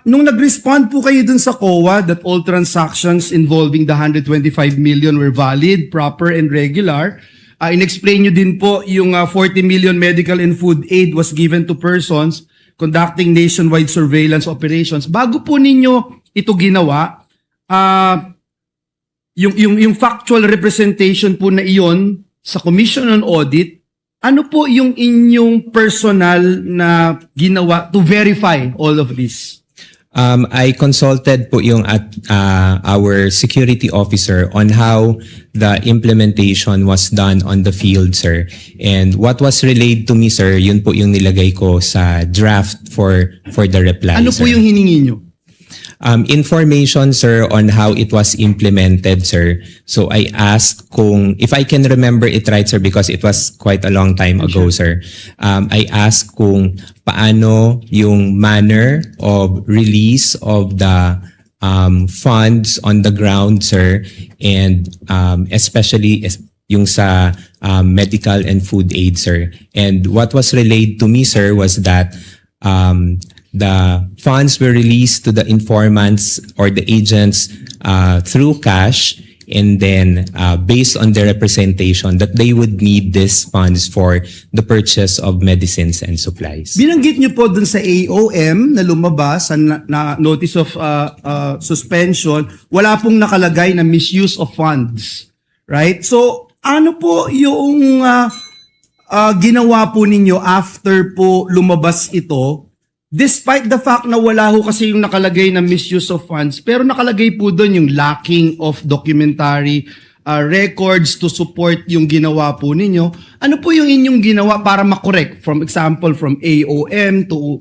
Nung nag-respond po kayo dun sa COA that all transactions involving the 125 million were valid, proper, and regular, in-explain nyo din po yung 40 million medical and food aid was given to persons conducting nationwide surveillance operations. Bago po ninyo ito ginawa, yung factual representation po na iyon sa Commission on Audit, ano po yung inyong personal na ginawa to verify all of this? I consulted po yung our security officer on how the implementation was done on the field, sir. And what was relayed to me, sir, yun po yung nilagay ko sa draft for the reply, Ano sir. po yung hiningi nyo? Information, sir, on how it was implemented, sir. So I asked if I can remember it right, sir, because it was quite a long time ago, sir. I asked kung paano yung manner of release of the funds on the ground, sir, and especially yung sa medical and food aid, sir. And what was relayed to me, sir, was that the funds were released to the informants or the agents through cash, and then based on their representation that they would need these funds for the purchase of medicines and supplies. Binanggit nyo po dun sa AOM na lumabas na notice of suspension, wala pong nakalagay na misuse of funds. Right? So, ano po yung ginawa po ninyo after po lumabas ito? Despite the fact na wala ho kasi yung nakalagay na misuse of funds, pero nakalagay po doon yung lacking of documentary records to support yung ginawa po ninyo. Ano po yung inyong ginawa para makorek? From example, from AOM to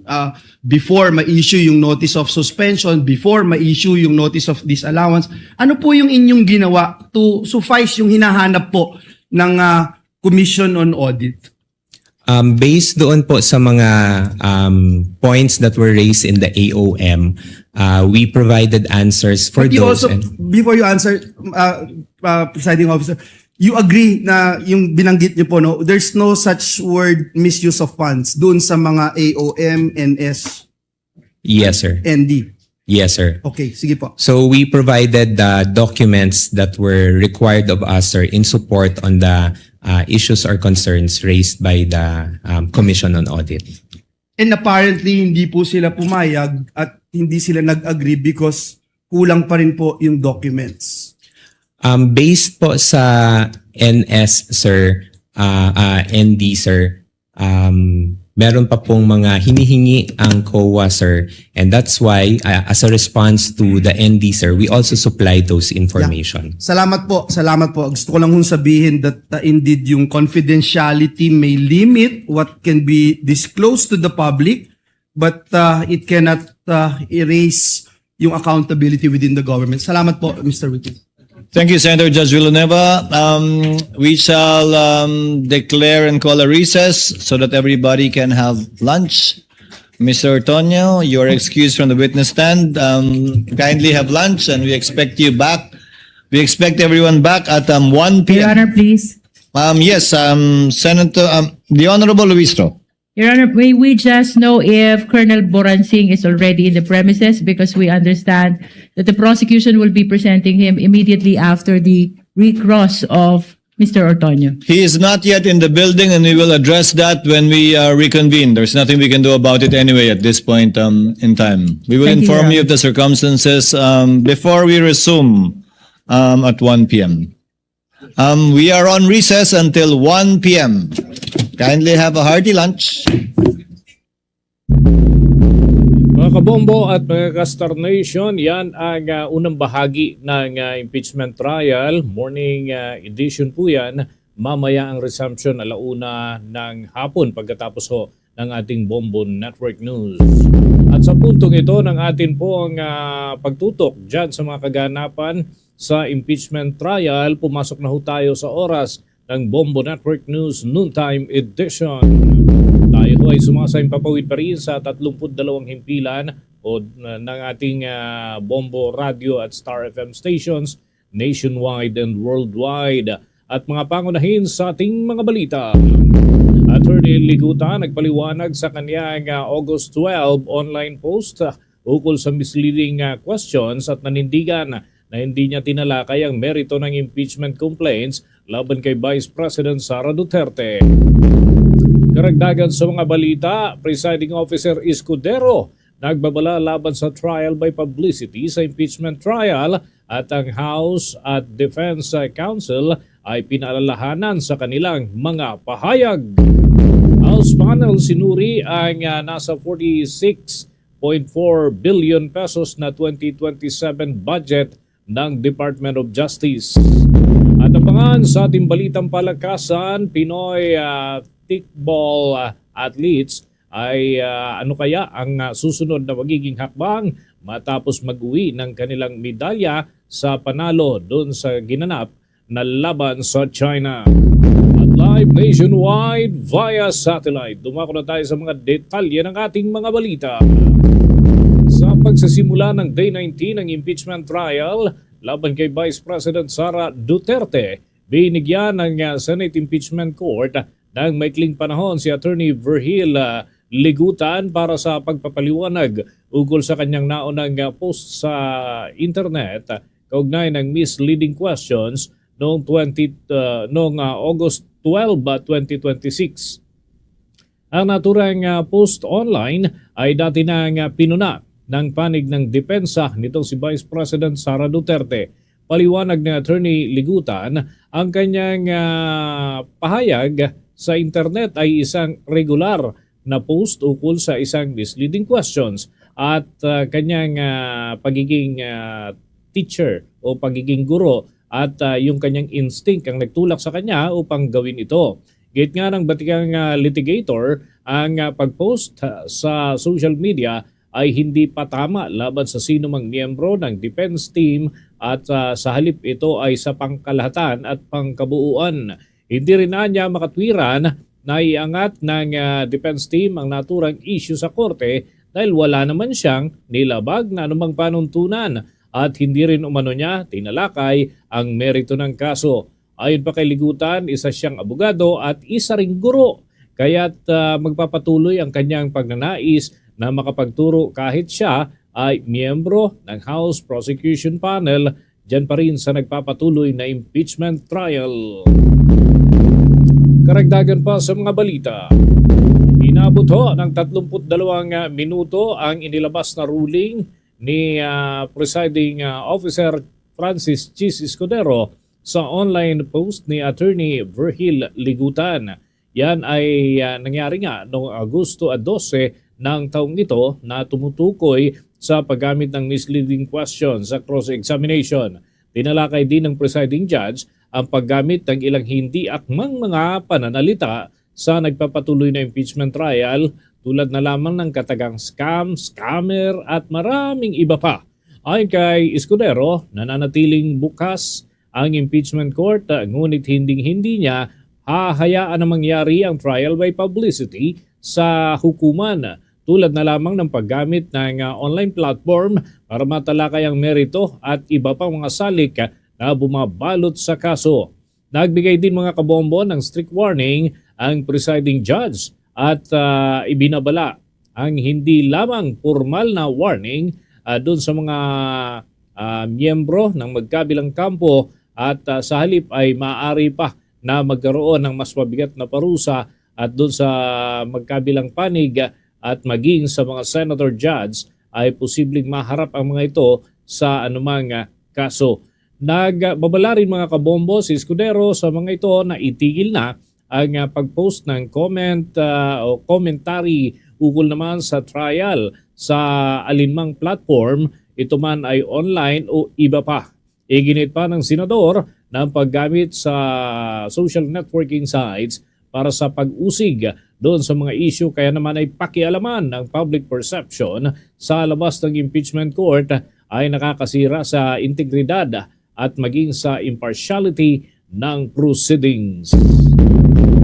before ma-issue yung notice of suspension, before ma-issue yung notice of disallowance. Ano po yung inyong ginawa to suffice yung hinahanap po ng Commission on Audit? Based doon po sa mga points that were raised in the AOM, we provided answers for But you those. also, before you answer, presiding officer, you agree na yung binanggit niyo po, no, there's no such word misuse of funds doon sa mga AOM, NS, Yes, sir. ND. Yes, sir. Okay, sige po. So we provided the documents that were required of us, sir, in support on the issues or concerns raised by the Commission on Audit. And apparently, hindi po sila pumayag at hindi sila nag-agree because kulang pa rin po yung documents. Based po sa NS, sir, ND, sir, meron pa pong mga hinihingi ang COA, sir. And that's why, as a response to the ND, sir, we also supplied those information. Salamat po, salamat po. Gusto ko lang hong sabihin that indeed yung confidentiality may limit what can be disclosed to the public, but it cannot erase yung accountability within the government. Salamat po, Mr. Witness. Thank you, Senator Judge Villanueva. We shall declare and call a recess so that everybody can have lunch. Mr. Ortonio, you're excused from the witness stand. Kindly have lunch, and we expect you back. We expect everyone back at 1 p.m. Your Honor, please. Yes, Senator, the Honorable Luistro. Your Honor, may we just know if Colonel Boransing is already in the premises, because we understand that the prosecution will be presenting him immediately after the recross of Mr. Ortonio. He is not yet in the building, and we will address that when we reconvene. There's nothing we can do about it anyway at this point in time. We will Thank you, inform Your you of the circumstances before we resume at 1 p.m. We are on recess until 1 p.m. Kindly have a hearty lunch. Mga kabombo at mga ka-Star Nation, yan ang unang bahagi ng impeachment trial. Morning edition po yan. Mamaya ang resumption 1:00 ng hapon pagkatapos ho ng ating Bombo Network News. At sa puntong ito ng atin po ang pagtutok dyan sa mga kaganapan sa impeachment trial, pumasok na ho tayo sa oras ng Bombo Network News Noontime Edition. Tayo ho ay sumasayang papawid pa rin sa 32 himpilan ng ating Bombo Radio at Star FM stations nationwide and worldwide. At mga pangunahin sa ating mga balita. Attorney Ligutan nagpaliwanag sa kanyang August 12 online post ukol sa misleading questions at nanindigan na hindi niya tinalakay ang merito ng impeachment complaints laban kay Vice President Sara Duterte. Karagdagan sa mga balita, Presiding Officer Escudero nagbabala laban sa trial by publicity sa impeachment trial at ang House at Defense Council ay pinaalalahanan sa kanilang mga pahayag. House panel sinuri ang nasa 46.4 billion pesos na 2027 budget ng Department of Justice. At abangan sa ating balitang palakasan, Pinoy kickball athletes ay ano kaya ang susunod na magiging hakbang matapos mag-uwi ng kanilang medalya sa panalo doon sa ginanap na laban sa China. At live nationwide via satellite. Dumako na tayo sa mga detalye ng ating mga balita. Sa pagsisimula ng Day 19 ng impeachment trial laban kay Vice President Sara Duterte, binigyan ng Senate Impeachment Court ng maikling panahon si Attorney Virgil Ligutan para sa pagpapaliwanag ukol sa kanyang naunang post sa internet kaugnay ng misleading questions noong August 12, 2026. Ang naturang post online ay dati nang pinuna ng panig ng depensa nitong si Vice President Sara Duterte. Paliwanag ni Attorney Ligutan, ang kanyang pahayag sa internet ay isang regular na post ukol sa isang misleading questions at kanyang pagiging teacher o pagiging guro at yung kanyang instinct ang nagtulak sa kanya upang gawin ito. Gate nga ng batikang litigator, ang pag-post sa social media ay hindi pa tama laban sa sino mang miyembro ng defense team at sa halip ito ay sa pangkalahatan at pangkabuuan. Hindi rin niya makatwiran na iangat ng defense team ang naturang issue sa korte dahil wala naman siyang nilabag na anumang panuntunan at hindi rin umano niya tinalakay ang merito ng kaso. Ayon pa kay Ligutan, isa siyang abogado at isa ring guro, kaya't magpapatuloy ang kanyang pagnanais na makapagturo kahit siya ay miyembro ng House Prosecution Panel dyan pa rin sa nagpapatuloy na impeachment trial. Karagdagan pa sa mga balita. Inabot ho ng 32 minuto ang inilabas na ruling ni Presiding Officer Francis Chis Escudero sa online post ni Attorney Virgil Ligutan. Yan ay nangyari nga noong Agosto 12 ng taong ito na tumutukoy sa paggamit ng misleading questions sa cross-examination. Tinalakay din ng presiding judge ang paggamit ng ilang hindi akmang mga pananalita sa nagpapatuloy na impeachment trial tulad na lamang ng katagang scam, scammer at maraming iba pa. Ayon kay Escudero, nananatiling bukas ang impeachment court ngunit hindi niya hahayaan na mangyari ang trial by publicity sa hukuman tulad na lamang ng paggamit ng online platform para matalakay ang merito at iba pang mga salik na bumabalot sa kaso. Nagbigay din mga kabombo ng strict warning ang presiding judge at ibinabala ang hindi lamang formal na warning doon sa mga miyembro ng magkabilang kampo at sa halip ay maaari pa na magkaroon ng mas mabigat na parusa at doon sa magkabilang panig at maging sa mga senator judge ay posibleng maharap ang mga ito sa anumang kaso. Nagbabala rin mga kabombo si Escudero sa mga ito na itigil na ang pag-post ng comment o commentary ukol naman sa trial sa alinmang platform, ito man ay online o iba pa. Iginit pa ng senador na ang paggamit sa social networking sites para sa pag-usig doon sa mga issue kaya naman ay pakialaman ng public perception sa labas ng impeachment court ay nakakasira sa integridad at maging sa impartiality ng proceedings.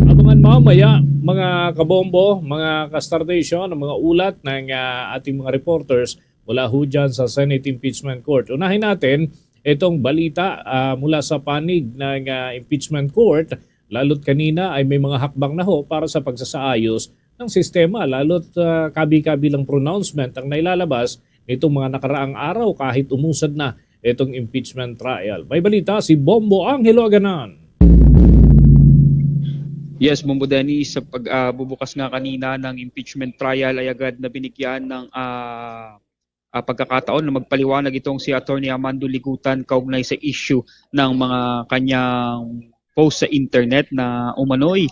Abangan mamaya mga kabombo, mga ka-Star Nation, mga ulat ng ating mga reporters mula ho dyan sa Senate Impeachment Court. Unahin natin itong balita mula sa panig ng impeachment court Lalo't kanina ay may mga hakbang na ho para sa pagsasaayos ng sistema. Lalo't kabi-kabilang pronouncement ang nailalabas nitong mga nakaraang araw kahit umusad na itong impeachment trial. May balita si Bombo Angelo Aganan. Yes, Bombo Dennis, sa pagbubukas nga kanina ng impeachment trial ay agad na binigyan ng pagkakataon na magpaliwanag itong si Attorney Amando Ligutan kaugnay sa issue ng mga kanyang post sa internet na umano'y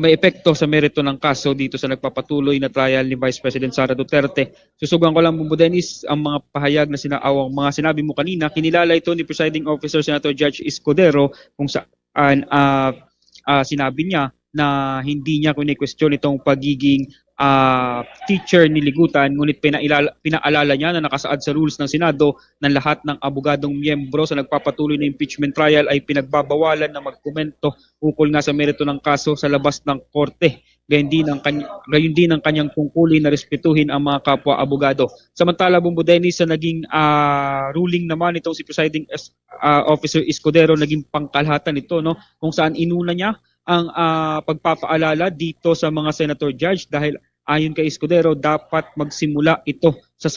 may epekto sa merito ng kaso dito sa nagpapatuloy na trial ni Vice President Sara Duterte. Susugan ko lang, Bombo Dennis, ang mga pahayag na mga sinabi mo kanina. Kinilala ito ni Presiding Officer Senator Judge Escudero kung saan sinabi niya na hindi niya kini-question itong pagiging teacher ni Ligutan, ngunit pinaalala niya na nakasaad sa rules ng Senado na lahat ng abogadong miyembro sa nagpapatuloy na impeachment trial ay pinagbabawalan na magkomento ukol nga sa merito ng kaso sa labas ng korte. Gayon din ang kanyang tungkulin na respetuhin ang mga kapwa abogado. Samantala, Bombo Dennis, sa naging ruling naman itong si Presiding Officer Escudero, naging pangkalahatan ito, no, kung saan inuna niya ang pagpapaalala dito sa mga senator judge dahil ayon kay Escudero dapat magsimula ito sa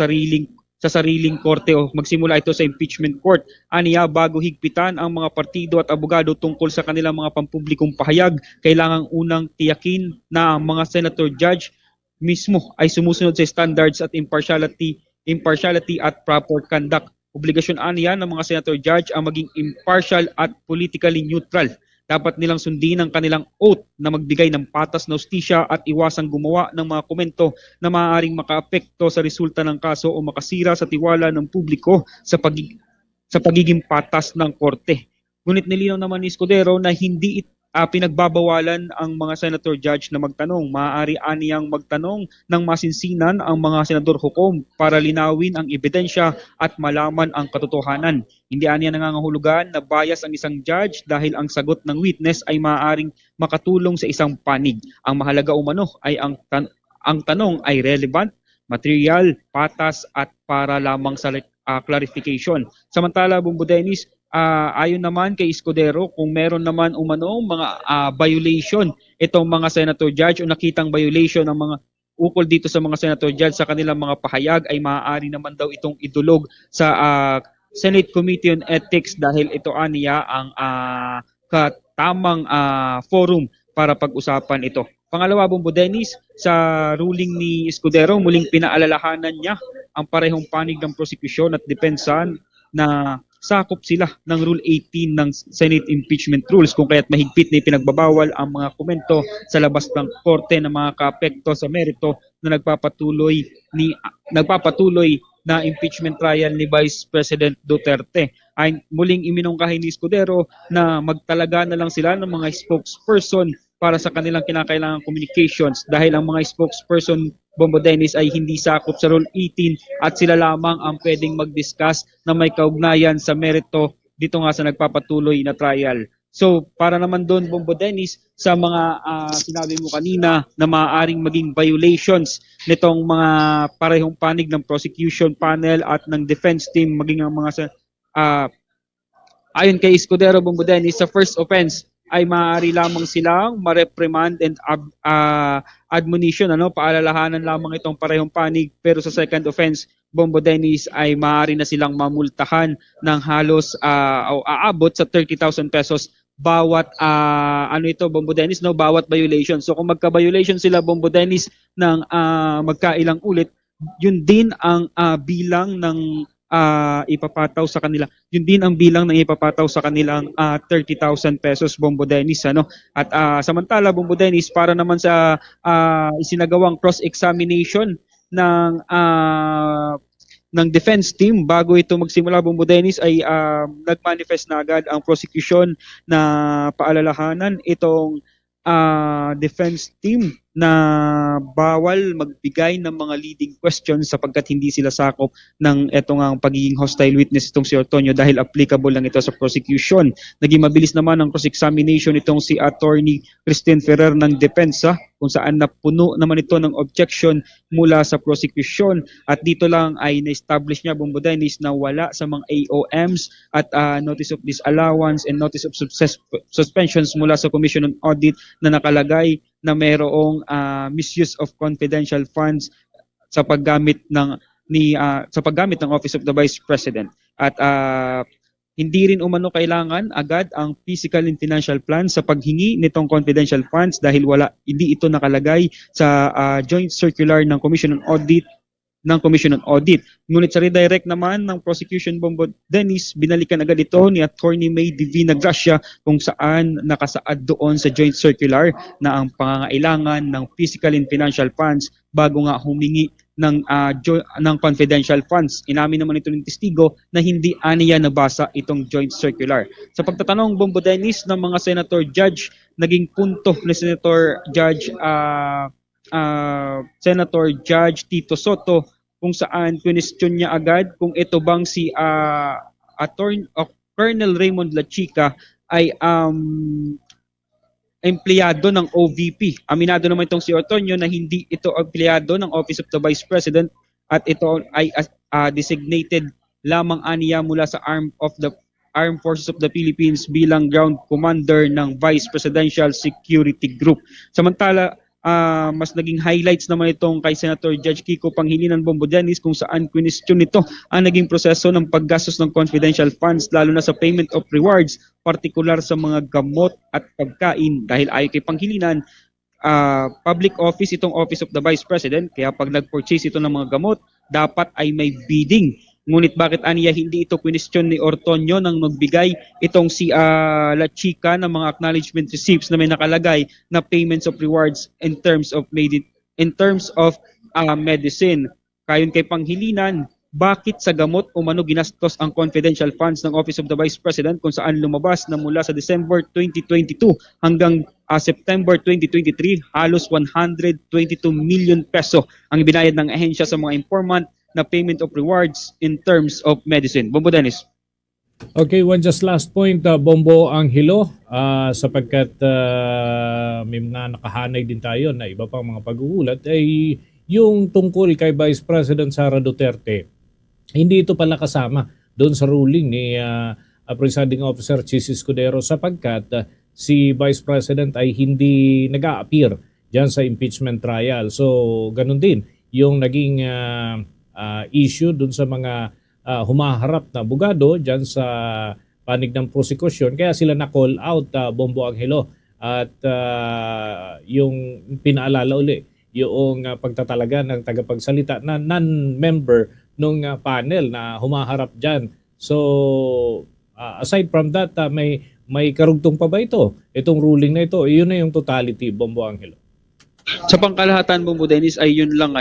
sariling korte o magsimula ito sa impeachment court. Aniya, bago higpitan ang mga partido at abogado tungkol sa kanilang mga pampublikong pahayag, kailangang unang tiyakin na ang mga senator judge mismo ay sumusunod sa standards at impartiality at proper conduct. Obligasyon aniya ng mga senator judge ang maging impartial at politically neutral. Dapat nilang sundin ang kanilang oath na magbigay ng patas na hustisya at iwasang gumawa ng mga komento na maaaring makaapekto sa resulta ng kaso o makasira sa tiwala ng publiko sa pagiging patas ng korte. Ngunit nilinaw naman ni Escudero na hindi pinagbabawalan ang mga senator judge na magtanong. Maaari aniyang magtanong ng masinsinan ang mga senador hukom para linawin ang ebidensya at malaman ang katotohanan. Hindi aniya nangangahulugan na bias ang isang judge dahil ang sagot ng witness ay maaaring makatulong sa isang panig. Ang mahalaga umano ay ang tanong ay relevant, material, patas at para lamang sa clarification. Samantala, Bombo Dennis, ayon naman kay Escudero, kung meron naman umanong mga violation itong mga senator judge o nakitang violation ng mga ukol dito sa mga senator judge sa kanilang mga pahayag, ay maaari naman daw itong idulog sa Senate Committee on Ethics dahil ito aniya ang katamang forum para pag-usapan ito. Pangalawa, Bombo Dennis, sa ruling ni Escudero, muling pinaalalahanan niya ang parehong panig ng prosecution at depensa na sakop sila ng Rule 18 ng Senate Impeachment Rules kung kaya't mahigpit na ipinagbabawal ang mga komento sa labas ng korte na mga kaapekto sa merito na nagpapatuloy na impeachment trial ni Vice President Duterte. Ay muling iminungkahi ni Escudero na magtalaga na lang sila ng mga spokesperson para sa kanilang kinakailangang communications dahil ang mga spokesperson, Bombo Dennis, ay hindi sakop sa Rule 18 at sila lamang ang pwedeng mag-discuss na may kaugnayan sa merito dito nga sa nagpapatuloy na trial. So para naman doon, Bombo Dennis, sa mga sinabi mo kanina na maaaring maging violations nitong mga parehong panig ng prosecution panel at ng defense team, maging ang mga ayon kay Escudero, Bombo Dennis, sa first offense ay maaari lamang silang ma-reprimand and admonition, paalalahanan lamang itong parehong panig, pero sa second offense, Bombo Dennis, ay maaari na silang mamultahan ng halos o aabot sa 30,000 pesos bawat Bombo Dennis, bawat violation. So kung magka-violation sila, Bombo Dennis, ng magkailang ulit, yun din ang bilang ng ipapataw sa kanila. Yun din ang bilang ng ipapataw sa kanilang 30,000 pesos, Bombo Dennis, At samantala, Bombo Dennis, para naman sa isinagawang cross-examination ng defense team bago ito magsimula, Bombo Dennis, ay nagmanifest na agad ang prosecution na paalalahanan itong defense team na bawal magbigay ng mga leading questions sapagkat hindi sila sakop ng etong ang pagiging hostile witness itong si Ortonio dahil applicable lang ito sa prosecution. Naging mabilis naman ang cross-examination itong si Attorney Christine Ferrer ng Depensa kung saan napuno naman ito ng objection mula sa prosecution at dito lang ay na-establish niya, Bombo Dennis, na wala sa mga AOMs at notice of disallowance and notice of suspensions mula sa Commission on Audit na nakalagay na mayroong misuse of confidential funds sa paggamit ng Office of the Vice President. At hindi rin umano kailangan agad ang physical and financial plan sa paghingi nitong confidential funds dahil hindi ito nakalagay sa joint circular ng Commission on Audit. Ngunit sa redirect naman ng prosecution, Bombo Dennis, binalikan agad ito ni Attorney May Divina Gracia kung saan nakasaad doon sa joint circular na ang pangangailangan ng physical and financial funds bago nga humingi ng confidential funds. Inamin naman ito ng testigo na hindi aniya nabasa itong joint circular. Sa pagtatanong, Bombo Dennis, ng mga Senator Judge, naging punto ni Senator Judge Tito Soto kung saan question niya agad kung ito bang si Colonel Raymond Lachica ay empleyado ng OVP. Aminado naman itong si Ortonio na hindi ito empleyado ng Office of the Vice President at ito ay designated lamang aniya mula sa Armed Forces of the Philippines bilang ground commander ng Vice Presidential Security Group. Samantala, mas naging highlights naman itong kay Senator Judge Kiko Pangilinan, Bombo Dennis, kung saan question nito ang naging proseso ng paggastos ng confidential funds lalo na sa payment of rewards, partikular sa mga gamot at pagkain. Dahil ayon kay Pangilinan, public office itong Office of the Vice President, kaya pag nag-purchase ito ng mga gamot, dapat ay may bidding. Ngunit bakit aniya hindi ito question ni Ortonio nang magbigay itong si Lachica ng mga acknowledgement receipts na may nakalagay na payments of rewards in terms of medicine. Kayon kay Pangilinan, bakit sa gamot umano ginastos ang confidential funds ng Office of the Vice President kung saan lumabas na mula sa December 2022 hanggang September 2023 halos 122 million peso ang binayad ng ahensya sa mga informant na payment of rewards in terms of medicine. Bombo Dennis. Okay, one just last point, Bombo Anghelo, sapagkat may mga nakahanay din tayo na iba pang mga pag-uulat ay yung tungkol kay Vice President Sara Duterte. Hindi ito pala kasama doon sa ruling ni Presiding Officer Chis Escudero sapagkat si Vice President ay hindi nag-a-appear dyan sa impeachment trial. So, ganun din yung naging issue dun sa mga humaharap na abogado dyan sa panig ng prosecution. Kaya sila na-call out, Bombo Anghelo. At yung pinaalala uli, yung pagtatalaga ng tagapagsalita na non-member nung panel na humaharap dyan. So, aside from that, may karugtong pa ba ito? Itong ruling na ito, yun na yung totality, Bombo Anghelo. Sa pangkalahatan, Bombo Dennis, ay yun lang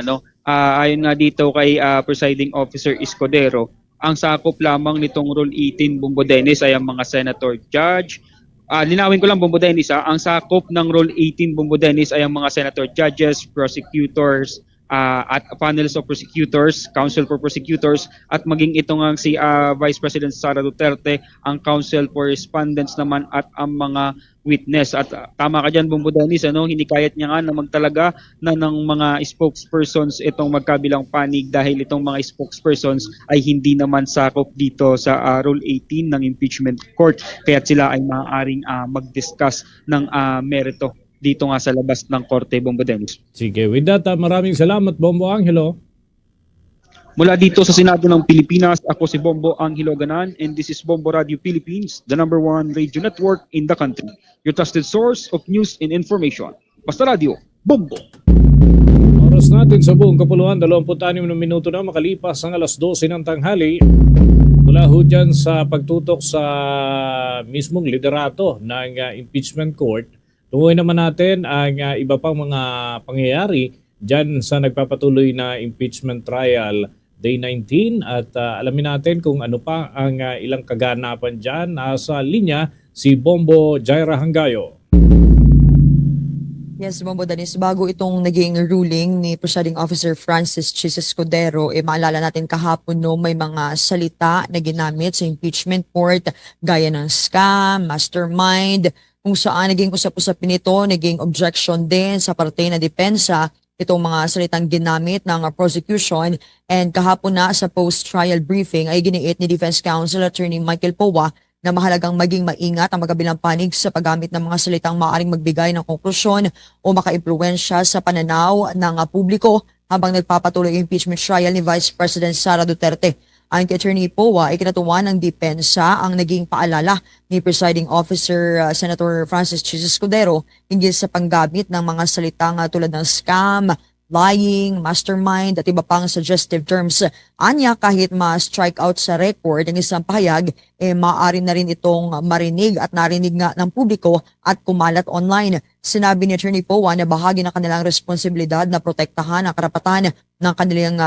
ayon nga dito kay Presiding Officer Escudero, ang sakop lamang nitong Rule 18, Bombo Dennis, ay ang mga Senator Judge. Linawin ko lang, Bombo Dennis, ang sakop ng Rule 18, Bombo Dennis, ay ang mga Senator Judges, Prosecutors, at panels of prosecutors, counsel for prosecutors, at maging ito nga si Vice President Sara Duterte, ang counsel for respondents naman at ang mga witness. At tama ka dyan, Bombo Dennis, hinikayat niya nga na magtalaga na ng mga spokespersons itong magkabilang panig dahil itong mga spokespersons ay hindi naman sakop dito sa Rule 18 ng impeachment court, kaya sila ay maaaring mag-discuss ng merito dito nga sa labas ng korte, Bombo Dennis. Sige, with that, maraming salamat, Bombo Anghelo. Mula dito sa Senado ng Pilipinas, ako si Bombo Anghelo Ganan, and this is Bombo Radio Philippines, the #1 radio network in the country. Your trusted source of news and information. Basta Radio, Bombo! Oras natin sa buong kapuluan, 26 na minuto na makalipas ang alas 12 ng tanghali. Mula ho dyan sa pagtutok sa mismong liderato ng impeachment court, tunguhin naman natin ang iba pang mga pangyayari dyan sa nagpapatuloy na impeachment trial Day 19 at alamin natin kung ano pa ang ilang kaganapan dyan. Sa linya si Bombo Jaira Hangayo. Yes, Bombo Danis, bago itong naging ruling ni Presiding Officer Francis Chis Escudero, maalala natin kahapon no, may mga salita na ginamit sa impeachment court gaya ng scam, mastermind, kung saan naging usap-usapin ito, naging objection din sa parte na depensa itong mga salitang ginamit ng prosecution. And kahapon na sa post-trial briefing ay giniit ni Defense Counsel Attorney Michael Powa na mahalagang maging maingat ang magkabilang panig sa paggamit ng mga salitang maaaring magbigay ng konklusyon o makaimpluwensya sa pananaw ng publiko habang nagpapatuloy ang impeachment trial ni Vice President Sara Duterte. Ayon kay Attorney Powa, ikinatuwa ng depensa ang naging paalala ni Presiding Officer Senator Francis Chis Escudero hinggil sa panggamit ng mga salitang tulad ng scam, lying, mastermind at iba pang suggestive terms. Anya, kahit ma-strike out sa record ang isang pahayag, maaari na rin itong marinig at narinig nga ng publiko at kumalat online. Sinabi ni Attorney Powa na bahagi ng kanilang responsibilidad na protektahan ang karapatan ng kanilang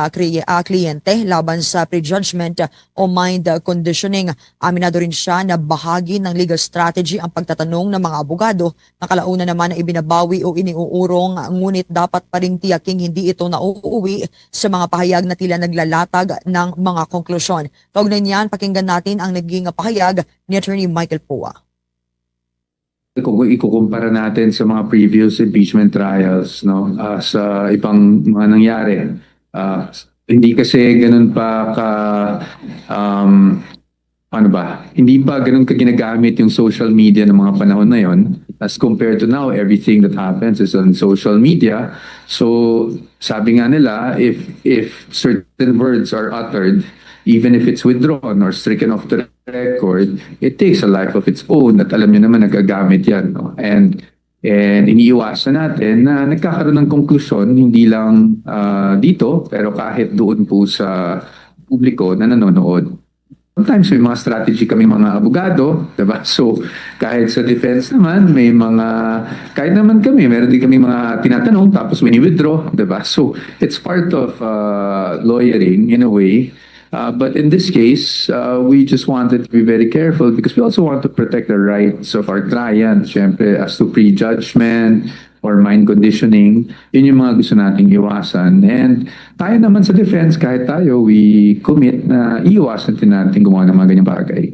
kliyente laban sa prejudgment o mind conditioning. Aminado rin siya na bahagi ng legal strategy ang pagtatanong ng mga abogado na kalaunan naman na ibinabawi o iniuurong, ngunit dapat pa rin tiyaking hindi ito nauuwi sa mga pahayag na tila naglalatag ng mga konklusyon. Kaugnay niyan, pakinggan natin ang naging pahayag ni Attorney Michael Powa. Kung ikukumpara natin sa mga previous impeachment trials, no, sa ibang mga nangyari, hindi kasi ganun pa hindi pa ganun ka ginagamit yung social media ng mga panahon na yon, as compared to now, everything that happens is on social media. So sabi nga nila, if certain words are uttered, even if it's withdrawn or stricken off the record, it takes a life of its own at alam nyo naman nagagamit yan. No? And iniiwasan natin na nagkakaroon ng konklusyon, hindi lang dito, pero kahit doon po sa publiko na nanonood. Sometimes may mga strategy kami mga abogado, diba? So kahit sa defense naman, kahit naman kami, meron din kami mga tinatanong tapos wini-withdraw, diba? So it's part of lawyering in a way. But in this case, we just wanted to be very careful because we also want to protect the rights of our clients. Siyempre, as to prejudgment or mind conditioning, yun yung mga gusto nating iwasan. And tayo naman sa defense, kahit tayo, we commit na iwasan din natin gumawa ng mga ganyang bagay.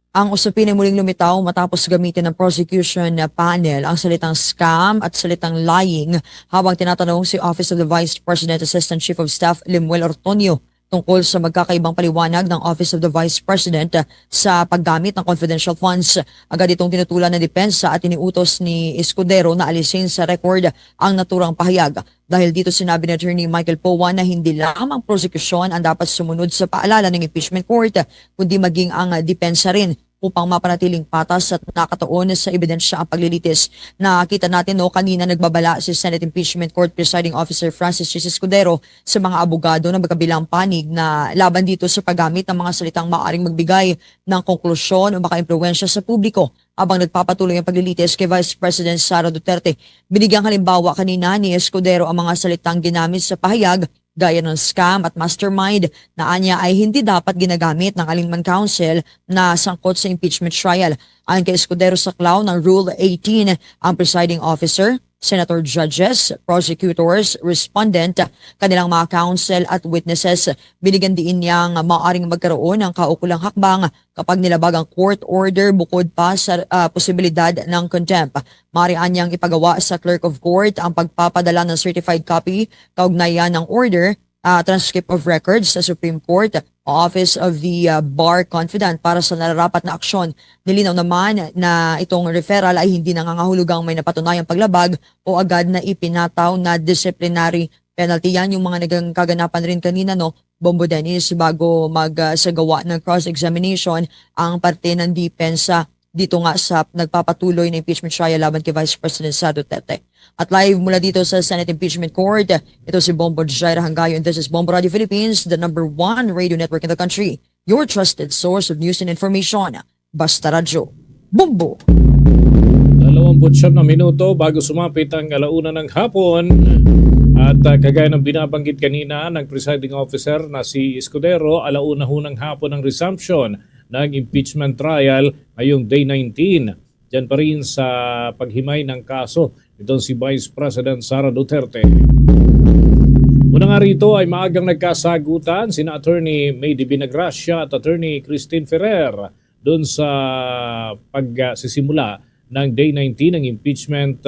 Ang usapin ay muling lumitaw matapos gamitin ng prosecution panel ang salitang scam at salitang lying habang tinatanong si Office of the Vice President Assistant Chief of Staff Lemuel Ortonio tungkol sa magkakaibang paliwanag ng Office of the Vice President sa paggamit ng confidential funds. Agad itong tinutulan ng depensa at iniutos ni Escudero na alisin sa record ang naturang pahayag. Dahil dito sinabi ni Attorney Michael Powa na hindi lamang prosecution ang dapat sumunod sa paalala ng impeachment court, kundi maging ang depensa rin upang mapanatiling patas at nakatuon sa ebidensya ang paglilitis. Nakita natin kanina nagbabala si Senate Impeachment Court Presiding Officer Francis Chis Escudero sa mga abogado na magkabilang panig na laban dito sa paggamit ng mga salitang maaaring magbigay ng konklusyon o makaimpluwensya sa publiko habang nagpapatuloy ang paglilitis kay Vice President Sara Duterte. Binigyang halimbawa kanina ni Escudero ang mga salitang ginamit sa pahayag gaya ng scam at mastermind na anya ay hindi dapat ginagamit ng alinman counsel na sangkot sa impeachment trial. Ayon kay Escudero sa klaw ng Rule 18, ang presiding officer, senator judges, prosecutors, respondent, kanilang mga counsel at witnesses, binigyan diin niyang maaaring magkaroon ng kaukulang hakbang kapag nilabag ang court order bukod pa sa posibilidad ng contempt. Maaarian niyang ipagawa sa clerk of court ang pagpapadala ng certified copy kaugnayan ng order, transcript of records sa Supreme Court, Office of the Bar Confidant para sa nararapat na aksyon. Nilinaw naman na itong referral ay hindi nangangahulugang may napatunayang paglabag o agad na ipinataw na disciplinary penalty. Yan yung mga nagkaganapan rin kanina, Bombo Dennis, bago magsagawa ng cross-examination ang parte ng depensa dito nga sa nagpapatuloy na impeachment trial laban kay Vice President Sara Duterte. At live mula dito sa Senate Impeachment Court, ito si Bombo Jaira Hangayo and this is Bombo Radio Philippines, the #1 radio network in the country. Your trusted source of news and information. Basta Radyo. Bombo! 29 na minuto bago sumapit ang alauna ng hapon. At kagaya ng binabanggit kanina ng presiding officer na si Escudero, alauna ho ng hapon ang resumption ng impeachment trial ngayong day 19. dyan pa rin sa paghimay ng kaso itong si Vice President Sara Duterte. Una nga rito ay maagang nagkasagutan sina Attorney May de Binagracia at Attorney Christine Ferrer doon sa pagsisimula ng Day 19 ng impeachment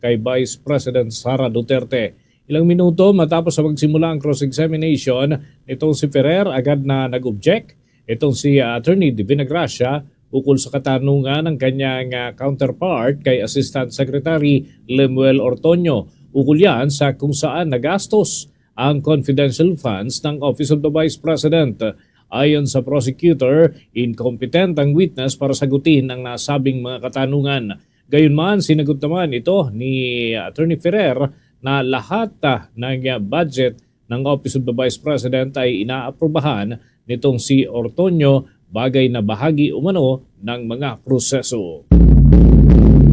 kay Vice President Sara Duterte. Ilang minuto matapos sa magsimula ang cross-examination, itong si Ferrer agad na nag-object. Itong si Attorney de Binagracia ukol sa katanungan ng kanyang counterpart kay Assistant Secretary Lemuel Ortonio. Ukol yan sa kung saan nagastos ang confidential funds ng Office of the Vice President. Ayon sa prosecutor, incompetent ang witness para sagutin ang nasabing mga katanungan. Gayunman, sinagot naman ito ni Attorney Ferrer na lahat ng budget ng Office of the Vice President ay inaaprubahan nitong si Ortonio, bagay na bahagi umano ng mga proseso.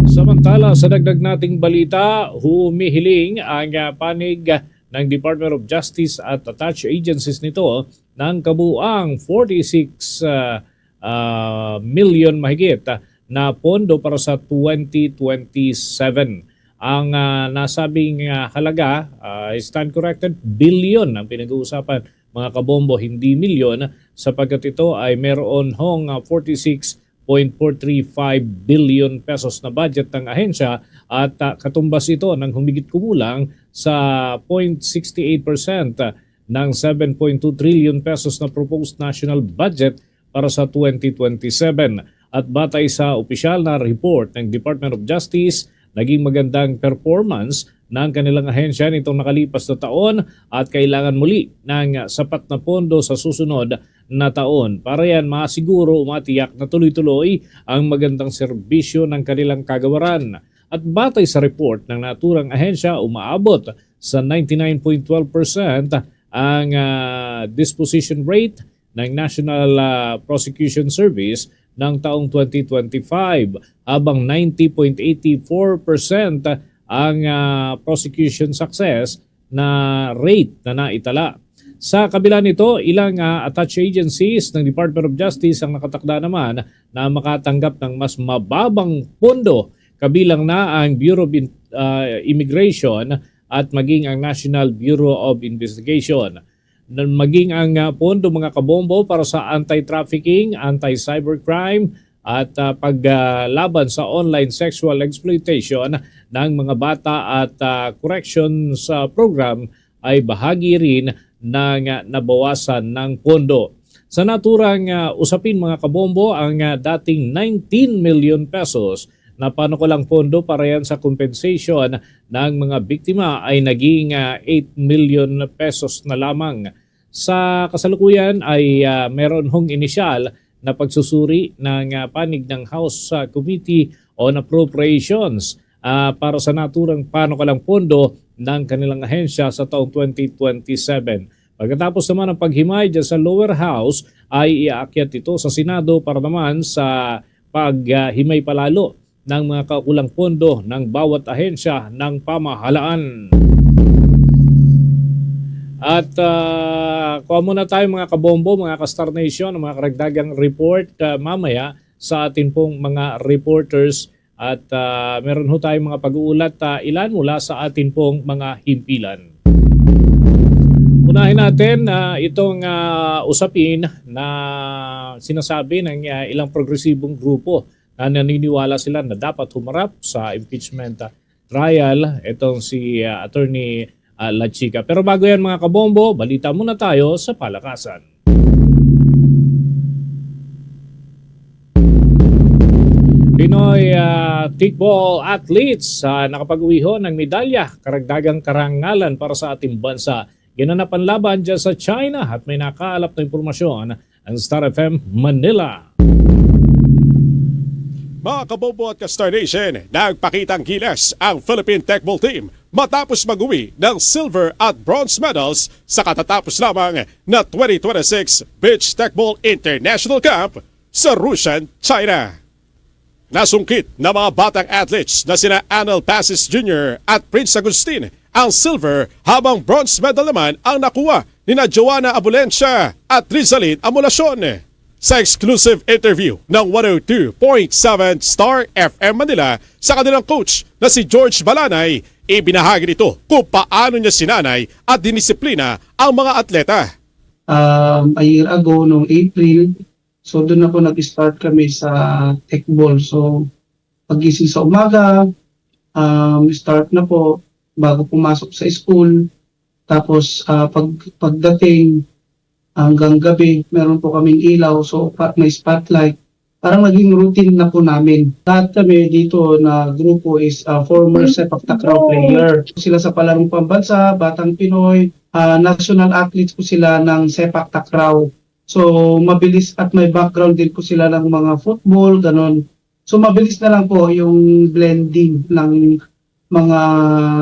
Samantala, sa dagdag nating balita, humihiling ang panig ng Department of Justice at attached agencies nito ng kabuuang 46 million mahigit na pondo para sa 2027. Ang nasabing halaga, stand corrected, billion ang pinag-uusapan mga kabombo, hindi milyon, sapagkat ito ay meron hong 46.435 billion pesos na budget ng ahensya at katumbas ito ng humigit kumulang sa 0.68% ng 7.2 trillion pesos na proposed national budget para sa 2027. At batay sa opisyal na report ng Department of Justice, naging magandang performance ng kanilang ahensya nitong nakalipas na taon at kailangan muli ng sapat na pondo sa susunod na taon. Para yan masiguro matiyak na tuloy-tuloy ang magandang serbisyo ng kanilang kagawaran. At batay sa report ng naturang ahensya, umaabot sa 99.12% ang disposition rate ng National Prosecution Service ng taong 2025, habang 90.84% ang prosecution success na rate na naitala. Sa kabila nito, ilang attached agencies ng Department of Justice ang nakatakda naman na makatanggap ng mas mababang pondo, kabilang na ang Bureau of Immigration at maging ang National Bureau of Investigation. Maging ang pondo mga kabombo para sa anti-trafficking, anti-cybercrime at paglaban sa online sexual exploitation ng mga bata at corrections program ay bahagi rin ng nabawasan ng pondo. Sa naturang usapin mga kabombo, ang dating 19 million pesos na panukulang pondo para yan sa compensation ng mga biktima ay naging 8 million pesos na lamang. Sa kasalukuyan ay meron hong inisyal na pagsusuri ng panig ng House Committee on Appropriations para sa naturang panukalang pondo ng kanilang ahensya sa taong 2027. Pagkatapos naman ng paghimay dyan sa lower house ay iaakyat ito sa Senado para naman sa paghimay palalo ng mga kaukulang pondo ng bawat ahensya ng pamahalaan. At kuha muna tayo mga kabombo, mga ka-Star Nation, mga karagdagang report mamaya sa atin pong mga reporters at meron ho tayong mga pag-uulat ilan mula sa atin pong mga himpilan. Unahin natin itong usapin na sinasabi ng ilang progresibong grupo na naniniwala sila na dapat humarap sa impeachment trial itong si Attorney La Chica. Pero bago yan mga kabombo, balita muna tayo sa palakasan. Pinoy kickball athletes nakapag-uwi ho ng medalya, karagdagang karangalan para sa ating bansa. Ginanap ang laban dyan sa China at may nakaalap na impormasyon ang Star FM Manila. Mga kabombo at ka-Star Nation, nagpakitang gilas ang Philippine Techball Team matapos mag-uwi ng silver at bronze medals sa katatapos lamang na 2026 Beach Techball International Cup sa Russian, China. Nasungkit na mga batang athletes na sina Anel Pasis Jr. at Prince Agustin ang silver, habang bronze medal naman ang nakuha ni Joanna Abulencia at Rizalin Amulacion. sa exclusive interview ng 102.7 Star FM Manila sa kanilang coach na si George Balanay, ibinahagi nito kung paano niya sinanay at dinisiplina ang mga atleta. A year ago, noong April, so doon na po nag-start kami sa techball. So pagising sa umaga, start na po bago pumasok sa school. Tapos pagdating hanggang gabi, meron po kaming ilaw, so may spotlight. Parang naging routine na po namin. Lahat kami dito na grupo is former sepak takraw player. Sila sa palarong pambansa, Batang Pinoy, national athletes po sila ng sepak takraw. So mabilis at may background din po sila ng mga football, ganon. So mabilis na lang po yung blending ng mga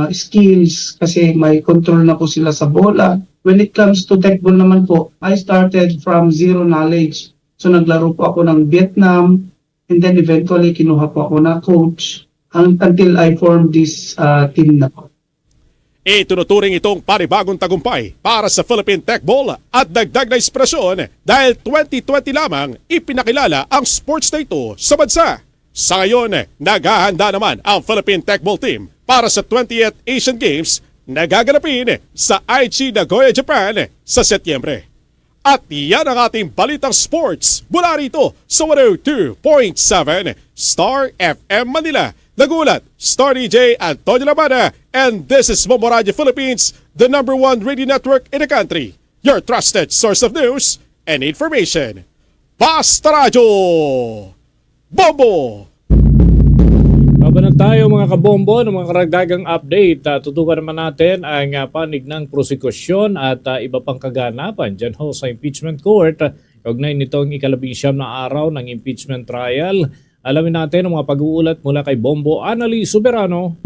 skills kasi may control na po sila sa bola. When it comes to techball naman po, I started from zero knowledge. So naglaro po ako ng Vietnam and then eventually kinuha po ako na coach until I formed this team na po. Itunuturing itong panibagong tagumpay para sa Philippine Techball at dagdag na inspirasyon dahil 2020 lamang ipinakilala ang sports na ito sa bansa. Sa ngayon, naghahanda naman ang Philippine Techball team para sa 20th Asian Games na gaganapin sa Aichi, Nagoya, Japan sa Setyembre. At yan ang ating balitang sports mula rito sa 102.7 Star FM Manila. Nagulat, Star DJ Antonio Labana, and this is Momo Radio Philippines, the #1 radio network in the country. Your trusted source of news and information. Basta Radio! Bombo! Babanag tayo mga kabombo ng mga karagdagang update. Tutukan naman natin ang panig ng prosekusyon at iba pang kaganapan dyan ho sa impeachment court. Kaugnay nitong ika-19 na araw ng impeachment trial. Alamin natin ang mga pag-uulat mula kay Bombo Annalise Soberano.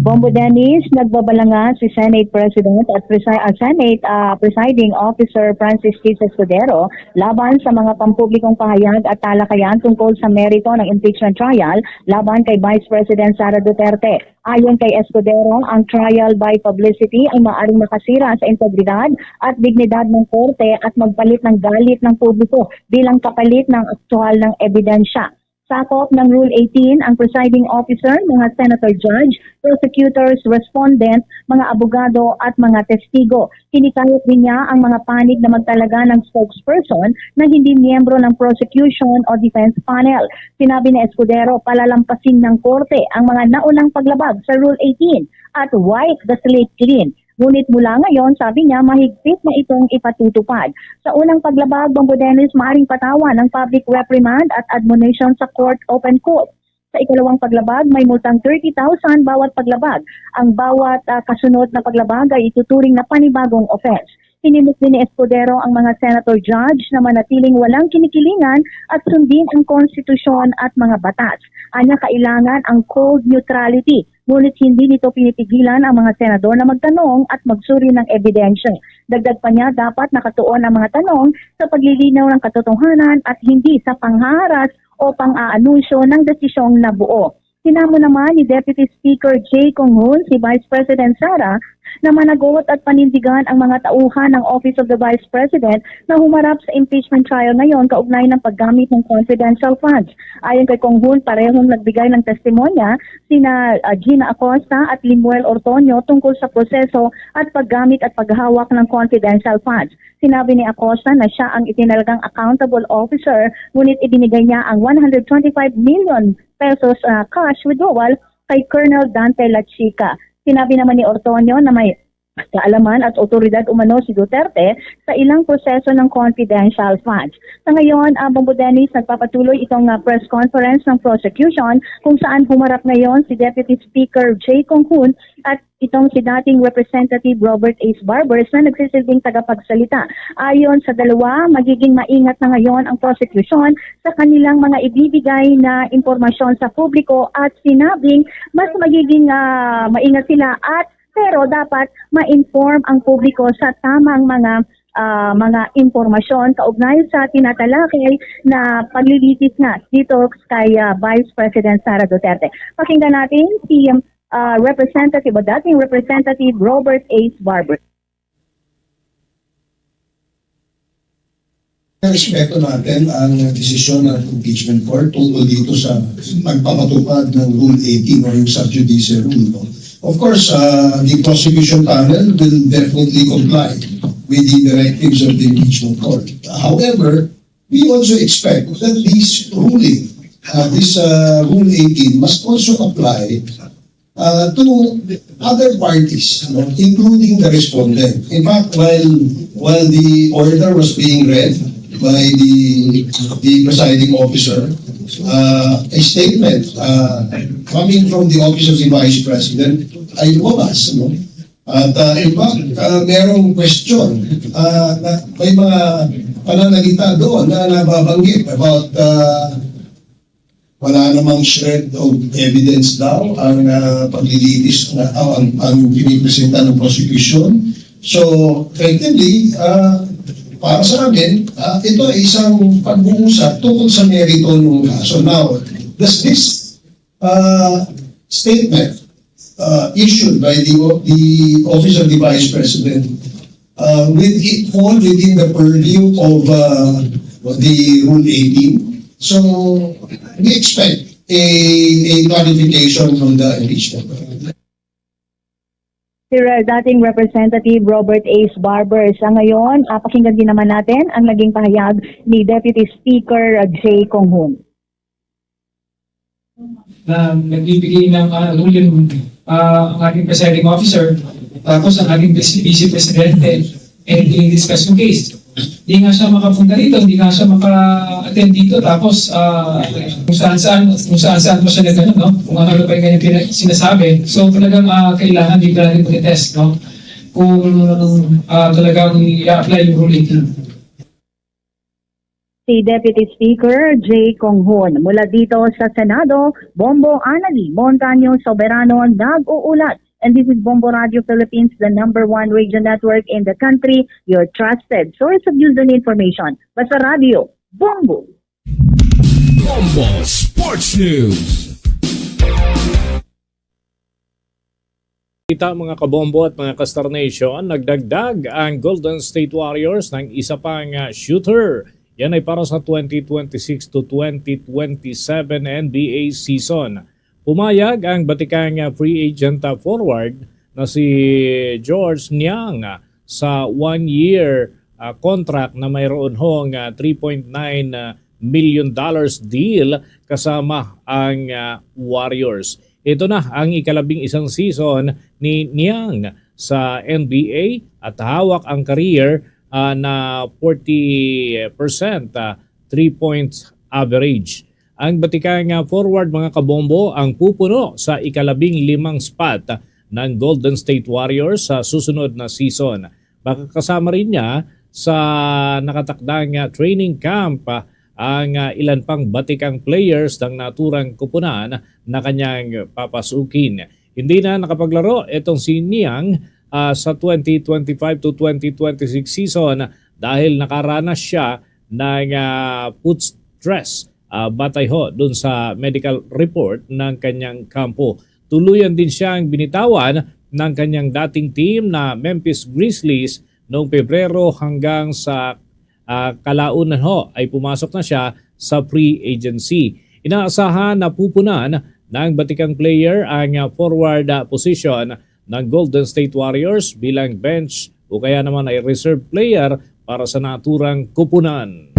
Bombo Dennis, nagbabalanga si Senate President at Senate Presiding Officer Francis T. Escudero laban sa mga pampublikong pahayag at talakayan tungkol sa merito ng impeachment trial laban kay Vice President Sara Duterte. Ayon kay Escudero, ang trial by publicity ay maaaring makasira sa integridad at dignidad ng korte at magpalit ng galit ng publiko bilang kapalit ng aktual ng ebidensya. Sakop ng Rule 18 ang presiding officer, mga senator judge, prosecutors, respondent, mga abogado at mga testigo. Kinikayot din niya ang mga panig na magtalaga ng spokesperson na hindi miyembro ng prosecution o defense panel. Sinabi ni Escudero, palalampasin ng korte ang mga naunang paglabag sa Rule 18 at wipe the slate clean. Ngunit mula ngayon, sabi niya, mahigpit na itong ipatutupad. Sa unang paglabag, Bombo Dennis, maaring patawan ng public reprimand at admonition sa court open court. Sa ikalawang paglabag, may multang 30,000 bawat paglabag. Ang bawat kasunod na paglabag ay ituturing na panibagong offense. Hinimok din ni Escudero ang mga senator judge na manatiling walang kinikilingan at sundin ang konstitusyon at mga batas. Anya kailangan ang code neutrality, ngunit hindi nito pinipigilan ang mga senador na magtanong at magsuri ng ebidensya. Dagdag pa niya, dapat nakatuon ang mga tanong sa paglilinaw ng katotohanan at hindi sa pangharas o pang-aanunsyo ng desisyong nabuo. Sinamo naman ni Deputy Speaker Jay Conghun, si Vice President Sara, na managot at panindigan ang mga tauhan ng Office of the Vice President na humarap sa impeachment trial ngayon kaugnay ng paggamit ng confidential funds. Ayon kay Conghun, parehong nagbigay ng testimonya sina Gina Acosta at Limuel Ortonio tungkol sa proseso at paggamit at paghawak ng confidential funds. Sinabi ni Acosta na siya ang itinalagang accountable officer, ngunit ibinigay niya ang 125 million pesos cash withdrawal kay Colonel Dante Lachica. Sinabi naman ni Ortonio na may kaalaman at otoridad umano si Duterte sa ilang proseso ng confidential funds. Sa ngayon, Bombo Dennis, nagpapatuloy itong press conference ng prosecution kung saan humarap ngayon si Deputy Speaker Jay Conghun at itong si dating Representative Robert Ace Barbers na nagsisilbing tagapagsalita. Ayon sa dalawa, magiging maingat na ngayon ang prosecution sa kanilang mga ibibigay na impormasyon sa publiko at sinabing mas magiging maingat sila at pero dapat ma-inform ang publiko sa tamang mga impormasyon kaugnay sa tinatalakay na paglilitis na dito kay Vice President Sara Duterte. Pakinggan natin si Representative o dating Representative Robert Ace Barber. Respeto natin ang desisyon ng impeachment court tungkol dito sa pagpapatupad ng Rule 18 or yung sub-judice rule. No? Of course, the prosecution panel will definitely comply with the directives of the impeachment court. However, we also expect that this ruling, this Rule 18 must also apply to other parties, no? Including the respondent. In fact, while the order was being read by the presiding officer, a statement coming from the office of the Vice President ay lumabas. No? At in fact, merong question na may mga pananalita doon na nababanggit about wala namang shred of evidence daw ang paglilitis na ang pinipresenta ng prosecution. So, effectively, para sa amin, ito ay isang pag-uusap tungkol sa merito ng kaso. Now, does this statement issued by the Office of the Vice President will it fall within the purview of the Rule 18? So, we expect a clarification from the impeachment. Sir, dating Representative Robert Ace Barber, sa ngayon, pakinggan din naman natin ang naging pahayag ni Deputy Speaker Jay Conghon. Nagbibigay ng ruling ang ating presiding officer, tapos ang ating vice presidente, and i-discuss yung case. Hindi nga siya makapunta dito, hindi nga siya maka-attend dito, tapos kung saan mo siya nagano, no? Kung ano pa yung kanyang sinasabi. So talagang kailangan di ka natin mag-test, no? Kung talagang i-apply yung ruling. Si Deputy Speaker Jay Conghon mula dito sa Senado, Bombo Anali, Montaño Soberano, nag-uulat. And this is Bombo Radio Philippines, the #1 radio network in the country, your trusted source of news and information. Basta Radio, Bombo! Bombo Sports News! Kita mga kabombo at mga Kastar Nation, nagdagdag ang Golden State Warriors ng isa pang shooter. Yan ay para sa 2026 to 2027 NBA season. Pumayag ang batikang free agent forward na si George Niang sa 1-year contract na mayroon hong $3.9 million deal kasama ang Warriors. Ito na ang ika-11 season ni Niang sa NBA at hawak ang career na 40% 3-point average. Ang batikang forward mga kabombo ang pupuno sa ika-15 spot ng Golden State Warriors sa susunod na season. Baka kasama rin niya sa nakatakdang training camp ang ilan pang batikang players ng naturang kupunan na kanyang papasukin. Hindi na nakapaglaro itong si Niang sa 2025 to 2026 season dahil nakaranas siya ng foot stress. Batay ho dun sa medical report ng kanyang kampo. Tuluyan din siyang binitawan ng kanyang dating team na Memphis Grizzlies noong Pebrero hanggang sa kalaunan ho ay pumasok na siya sa free agency. Inaasahan na pupunan ng batikang player ang forward position ng Golden State Warriors bilang bench o kaya naman ay reserve player para sa naturang kupunan.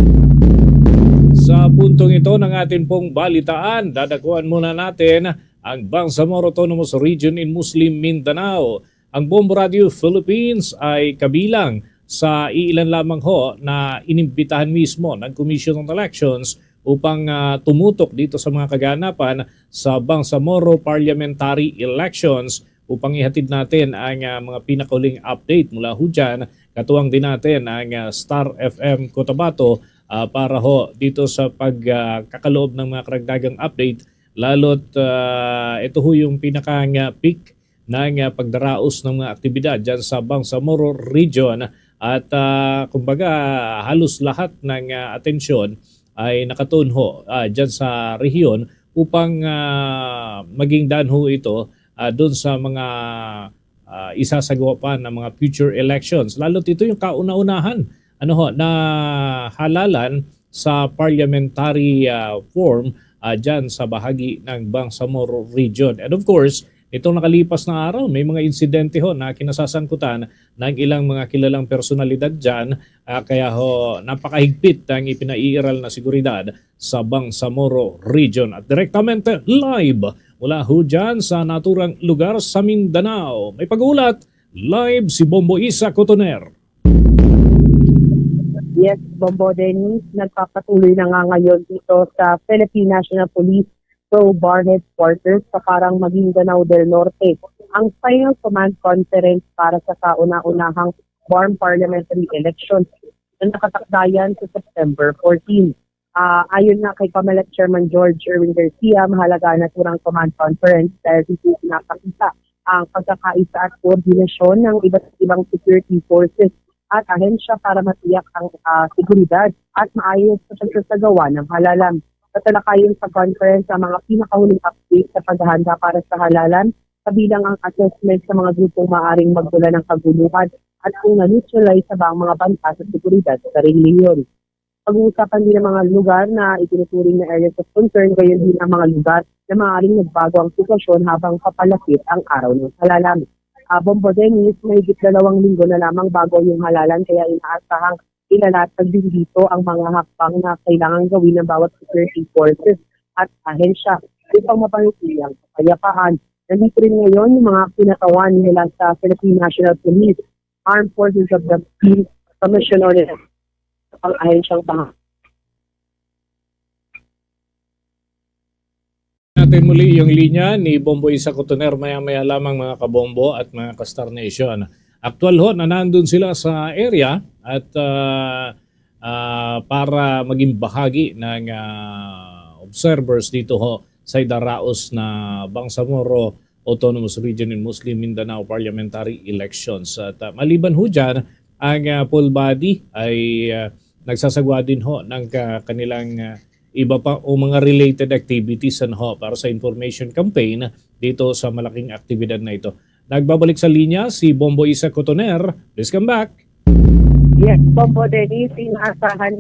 Sa puntong ito ng ating pong balitaan, dadakuan muna natin ang Bangsamoro Autonomous Region in Muslim Mindanao. Ang Bombo Radio Philippines ay kabilang sa iilan lamang ho na inimbitahan mismo ng Commission on Elections upang tumutok dito sa mga kaganapan sa Bangsamoro Parliamentary Elections upang ihatid natin ang mga pinakauling update mula ho dyan. Katuwang din natin ang Star FM Cotabato para ho dito sa pagkakaloob ng mga karagdagang update, lalo't ito ho yung pinakang peak ng pagdaraos ng mga aktibidad dyan sa Bangsamoro Region at kumbaga halos lahat ng atensyon ay nakatuon ho dyan sa rehiyon upang maging daan ho ito doon sa mga isasagawa pa ng mga future elections. Lalo't ito yung kauna-unahan na halalan sa parliamentary form dyan sa bahagi ng Bangsamoro region. And of course, itong nakalipas na araw, may mga insidente na kinasasangkutan ng ilang mga kilalang personalidad dyan. Kaya napakahigpit ang ipinairal na seguridad sa Bangsamoro region. At direktamente live mula dyan sa naturang lugar sa Mindanao. May pag-ulat, live si Bombo Isa Cotoner. Yes, Bombo Dennis, nagpapatuloy na nga ngayon dito sa Philippine National Police Pro Barnett Quarters sa Parang Maguindanao del Norte ang final command conference para sa kauna-unahang BARM parliamentary elections na nakatakdayan sa September 14. Ayon nga kay Comelec Chairman George Erwin Garcia, mahalaga na turang command conference dahil dito pinapakita ang pagkakaisa at koordinasyon ng iba't ibang security forces at ahensya para matiyak ang seguridad at maayos sa pagsasagawa ng halalan. Tatalakayin sa conference ang mga pinakahuling update sa paghahanda para sa halalan, kabilang ang assessment sa mga grupong maaaring magdula ng kaguluhan at kung na-neutralize sa bang mga banta sa seguridad sa rehiyon. Pag-uusapan din ang mga lugar na itinuturing na areas of concern, gayon din ang mga lugar na maaaring nagbago ang sitwasyon habang papalapit ang araw ng halalan. Bombo Dennis, may 2 linggo na lamang bago yung halalan kaya inaasahang ilalatag din dito ang mga hakbang na kailangan gawin ng bawat security forces at ahensya upang mapanatili ang kapayapaan. Nandito rin ngayon yung mga pinatawan nila sa Philippine National Police, Armed Forces of the Philippines, Commission on ang ahensyang bahag. Natin muli yung linya ni Bombo Isa Cotoner maya-maya lamang mga kabombo at mga ka-Star Nation. Aktual na nandun sila sa area at para maging bahagi ng observers dito sa idaraos na Bangsamoro Autonomous Region in Muslim Mindanao Parliamentary Elections. At maliban dyan, ang full body ay nagsasagwa din ng kanilang iba pa o mga related activities para sa information campaign dito sa malaking aktibidad na ito. Nagbabalik sa linya si Bombo Isa Cotoner. Please come back. Yes, Bombo Dennis, inaasahan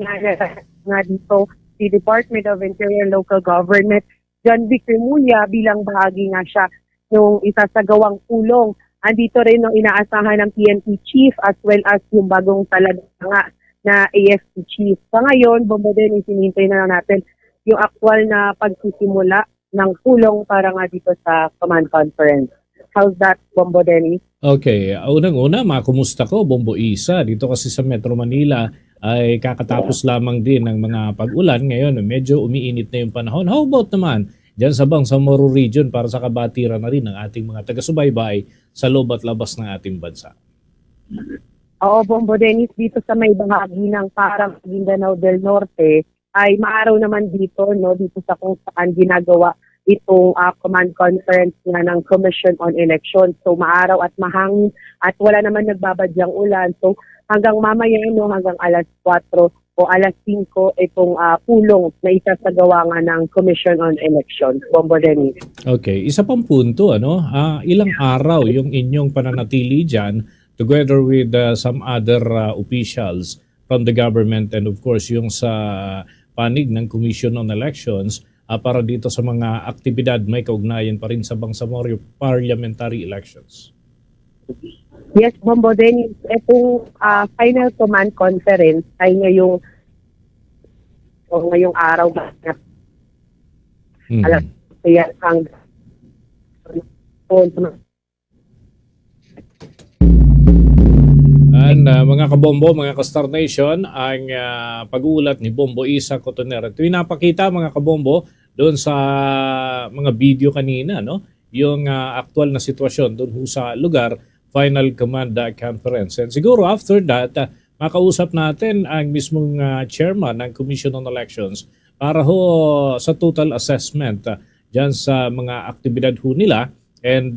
nga dito si Department of Interior and Local Government, John Victor Muya, bilang bahagi nga siya nung isasagawang pulong. Andito rin ang inaasahan ng PNP Chief as well as yung bagong talaga nga na AFP Chief. Sa ngayon, Bombo Dennis, hinihintay na lang natin yung aktual na pagsisimula ng pulong para nga dito sa command conference. How's that, Bombo Dennis? Okay, unang-una, makumusta ko, Bombo Isa. Dito kasi sa Metro Manila ay kakatapos lamang din ng mga pag-ulan. Ngayon, medyo umiinit na yung panahon. How about naman dyan sa Bangsamoro Region para sa kabatiran na rin ng ating mga taga-subaybay sa loob at labas ng ating bansa? Oo, Bombo Dennis, dito sa may bahagi ng Parang Maguindanao del Norte ay maaraw naman dito, dito sa kung saan ginagawa itong command conference nga ng Commission on Elections. So maaraw at mahangin at wala naman nagbabadyang ulan. So hanggang mamaya, hanggang alas 4 o alas 5 itong pulong na isasagawa nga ng Commission on Elections. Bombo Dennis. Okay, isa pang punto, ilang araw yung inyong pananatili dyan together with some other officials from the government and of course yung sa panig ng Commission on Elections para dito sa mga aktibidad may kaugnayan pa rin sa Bangsamoro parliamentary elections? Yes, Bombo Dennis, itong final command conference ay ngayong araw alas kaya ang And mga kabombo, mga ka-Star Nation, ang pag-uulat ni Bombo Isa Cotoner. Ito yung napakita mga kabombo doon sa mga video kanina, yung aktual na sitwasyon doon sa lugar, final command conference. And siguro after that, makausap natin ang mismong chairman ng Commission on Elections para sa total assessment dyan sa mga aktibidad nila. And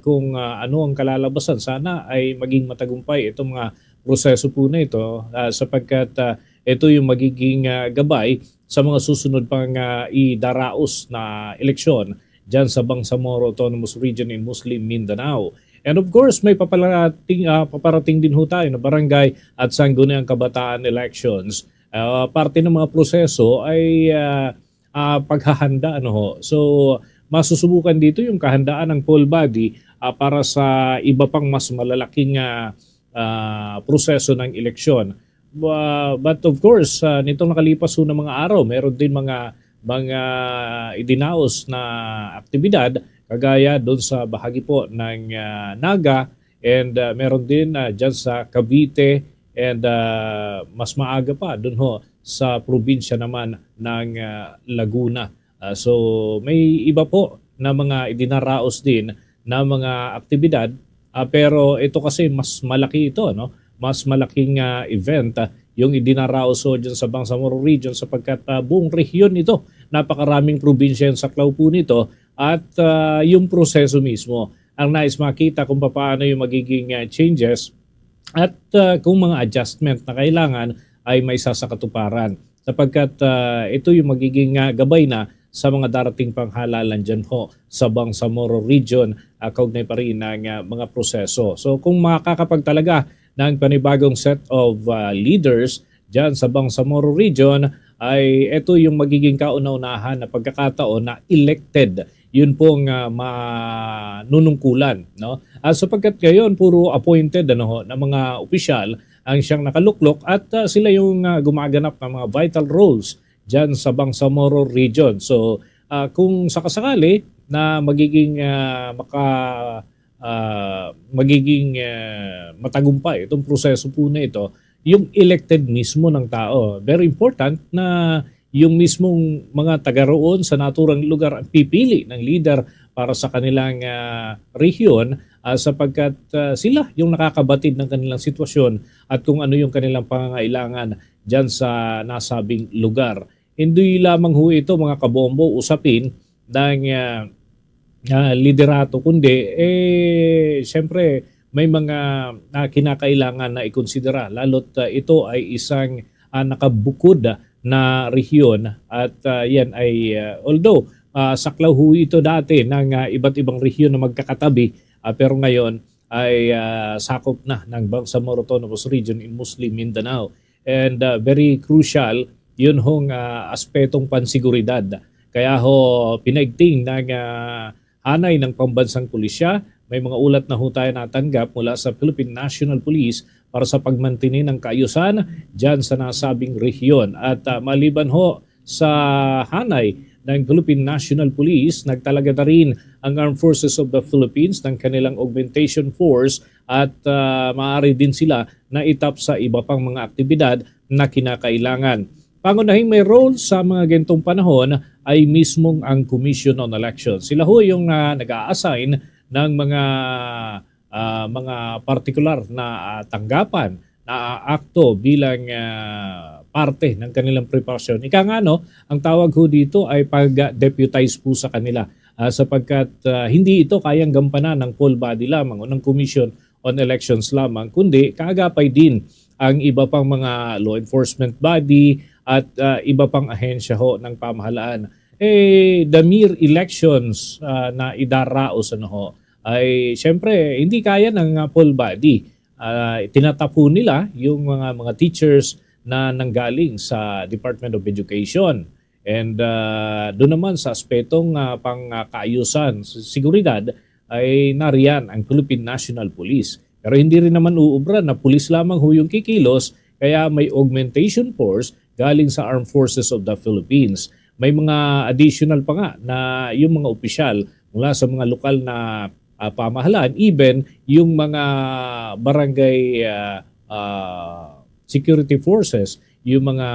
kung ano ang kalalabasan, sana ay maging matagumpay itong mga proseso po na ito sapagkat ito yung magiging gabay sa mga susunod pang idaraos na eleksyon dyan sa Bangsamoro Autonomous Region in Muslim Mindanao. And of course, may paparating din ho tayo na barangay at sangguniang kabataan elections. Parte ng mga proseso ay paghahanda. So, masusubukan dito yung kahandaan ng poll body para sa iba pang mas malalaking proseso ng eleksyon. But of course, nitong nakalipas na mga araw, meron din mga idinaos na aktibidad kagaya doon sa bahagi po ng Naga, and meron din dyan sa Cavite, and mas maaga pa doon sa probinsya naman ng Laguna. So may iba po na mga idinaraos din na mga aktibidad, pero ito kasi mas malaki ito, no? Mas malaking event yung idinaraos dyan sa Bangsamoro region sapagkat buong rehiyon ito, napakaraming probinsya yung saklaw po nito, at yung proseso mismo ang nais makita kung paano yung magiging changes at kung mga adjustment na kailangan ay may sasakatuparan sapagkat ito yung magiging gabay na sa mga darating panghalalan dyan sa Bangsamoro region, kaugnay pa rin ng mga proseso. So kung makakapagtalaga ng panibagong set of leaders dyan sa Bangsamoro region, ay ito yung magiging kauna-unahan na pagkakataon na elected. Yun pong manunungkulan. No? Sapagkat ngayon, puro appointed na mga opisyal ang siyang nakaluklok at sila yung gumaganap ng mga vital roles dyan sa Bangsamoro region. So kung sakasakali na magiging matagumpay itong proseso po na ito, yung elected mismo ng tao. Very important na yung mismong mga taga roon sa naturang lugar ang pipili ng leader para sa kanilang rehiyon, sapagkat sila yung nakakabatid ng kanilang sitwasyon at kung ano yung kanilang pangangailangan dyan sa nasabing lugar. Hindi lamang ho ito, mga kabombo, usapin ng liderato, kundi siyempre may mga kinakailangan na ikonsidera, lalo't ito ay isang nakabukod na rehiyon at yan ay although saklaw ho ito dati ng iba't ibang rehiyon na magkakatabi, pero ngayon ay sakop na ng Bangsamoro Autonomous Region in Muslim Mindanao, and very crucial yun hong aspetong pansiguridad. Kaya pinaigting ng hanay ng pambansang pulisya. May mga ulat na tayo natanggap mula sa Philippine National Police para sa pagmantinin ng kaayusan dyan sa nasabing rehiyon. At maliban sa hanay ng Philippine National Police, nagtalaga na rin ang Armed Forces of the Philippines ng kanilang augmentation force at maaari din sila na itap sa iba pang mga aktibidad na kinakailangan. Pangunahing may role sa mga gantong panahon ay mismong ang Commission on Elections. Sila yung nag-a-assign ng mga partikular na tanggapan na akto bilang parte ng kanilang preparasyon. Ika nga ang tawag dito ay pag-deputize po sa kanila, sapagkat hindi ito kayang gampanan ng poll body lamang o ng Commission on Elections lamang, kundi kaagapay din ang iba pang mga law enforcement body at iba pang ahensya ng pamahalaan. The mere elections na idaraos ay syempre hindi kaya ng poll body. Tinatapo nila yung mga teachers na nanggaling sa Department of Education. And doon naman sa aspetong pangkaayusan, seguridad, ay nariyan ang Philippine National Police. Pero hindi rin naman uubra na pulis lamang yung kikilos, kaya may augmentation force galing sa Armed Forces of the Philippines. May mga additional pa nga na yung mga opisyal mula sa mga lokal na pamahalaan, even yung mga barangay security forces, yung mga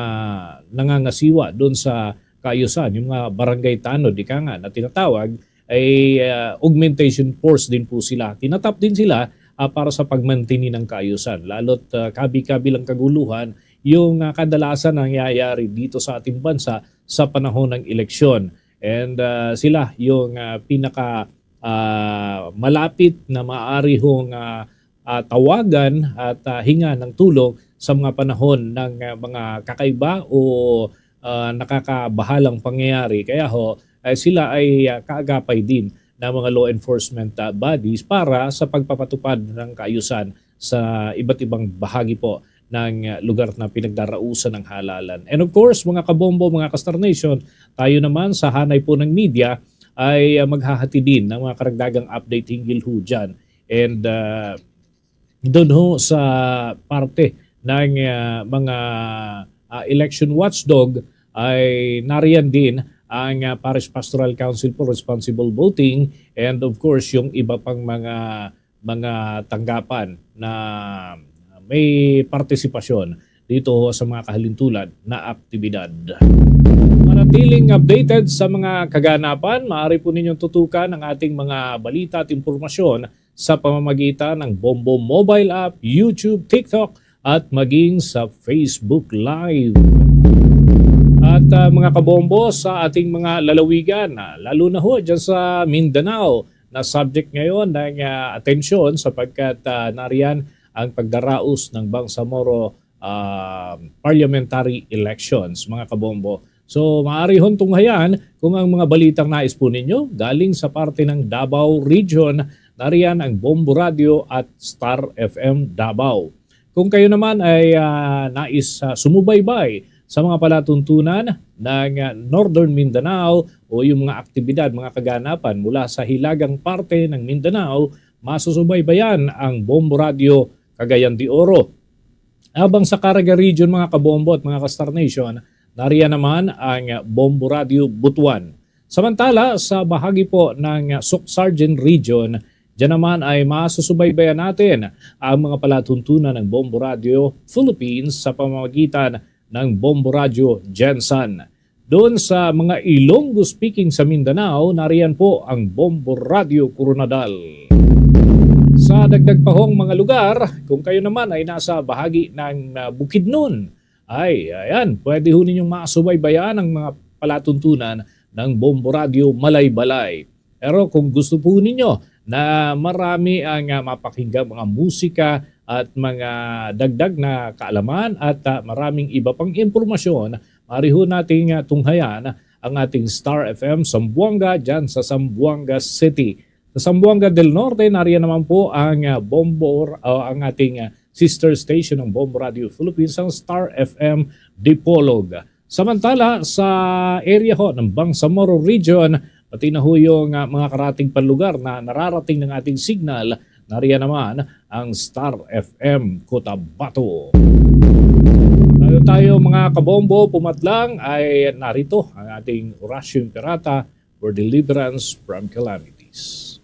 nangangasiwa doon sa kaayusan, yung mga barangay tanod, na tinatawag, ay augmentation force din po sila. Tinatap din sila para sa pagmantini ng kaayusan. Lalo't kabi-kabilang kaguluhan yung kadalasan nangyayari dito sa ating bansa sa panahon ng eleksyon. And sila yung pinaka malapit na maaari tawagan at hinga ng tulong sa mga panahon ng mga kakaiba o nakakabahalang pangyayari. Kaya sila ay kaagapay din ng mga law enforcement bodies para sa pagpapatupad ng kaayusan sa iba't ibang bahagi po ng lugar na pinagdarausan ng halalan. And of course, mga kabombo, mga Kastar Nation, tayo naman sa hanay po ng media ay maghahati din ng mga karagdagang update hinggil ho dyan. And doon ho sa parte ng mga election watchdog ay nariyan din ang Parish Pastoral Council for Responsible Voting and of course yung iba pang mga tanggapan na may partisipasyon dito sa mga kahalintulad na aktibidad. Manatiling updated sa mga kaganapan, maaari po ninyong tutukan ang ating mga balita at impormasyon sa pamamagitan ng Bombo mobile app, YouTube, TikTok at maging sa Facebook Live. At mga kabombo, sa ating mga lalawigan, lalo na ho dyan sa Mindanao, na subject ngayon ng atensyon sapagkat nariyan ang pagdaraos ng Bangsamoro parliamentary elections, mga kabombo. So maaari hong tunghayan kung ang mga balitang nais po ninyo galing sa parte ng Davao Region, nariyan ang Bombo Radio at Star FM Davao. Kung kayo naman ay nais sumubaybay sa mga palatuntunan ng Northern Mindanao o yung mga aktibidad, mga kaganapan mula sa hilagang parte ng Mindanao, masusubaybayan ang Bombo Radio Cagayan de Oro. Habang sa Caraga Region, mga kabombo at mga Kastar Nation, nariyan naman ang Bombo Radio Butuan. Samantala, sa bahagi po ng Sargent Region, diyan naman ay masusubaybayan natin ang mga palatuntunan ng Bombo Radio Philippines sa pamamagitan ng Bombo Radio Jensen. Doon sa mga Ilonggo speaking sa Mindanao, nariyan po ang Bombo Radio Coronadal. Sa dagdag pa hong mga lugar, kung kayo naman ay nasa bahagi ng Bukidnon, ay ayan, pwede ho ninyong masubaybayan ang mga palatuntunan ng Bombo Radio Malay-Balay. Pero kung gusto po ninyo na marami ang mapakinggang mga musika at mga dagdag na kaalaman at maraming iba pang impormasyon, maaari ho nating tunghayan ang ating Star FM Zamboanga dyan sa Zamboanga City. Sa Zamboanga del Norte, nariyan naman po ang ang ating sister station ng Bombo Radio Philippines, ang Star FM Dipolog. Samantala, sa area ho ng Bangsamoro Region, pati na ho yung mga karating panlugar na nararating ng ating signal, nariyan naman ang Star FM Cotabato. Tayo mga kabombo, pumatlang ay narito ang ating Orasyo Imperata for Deliverance from Calamities.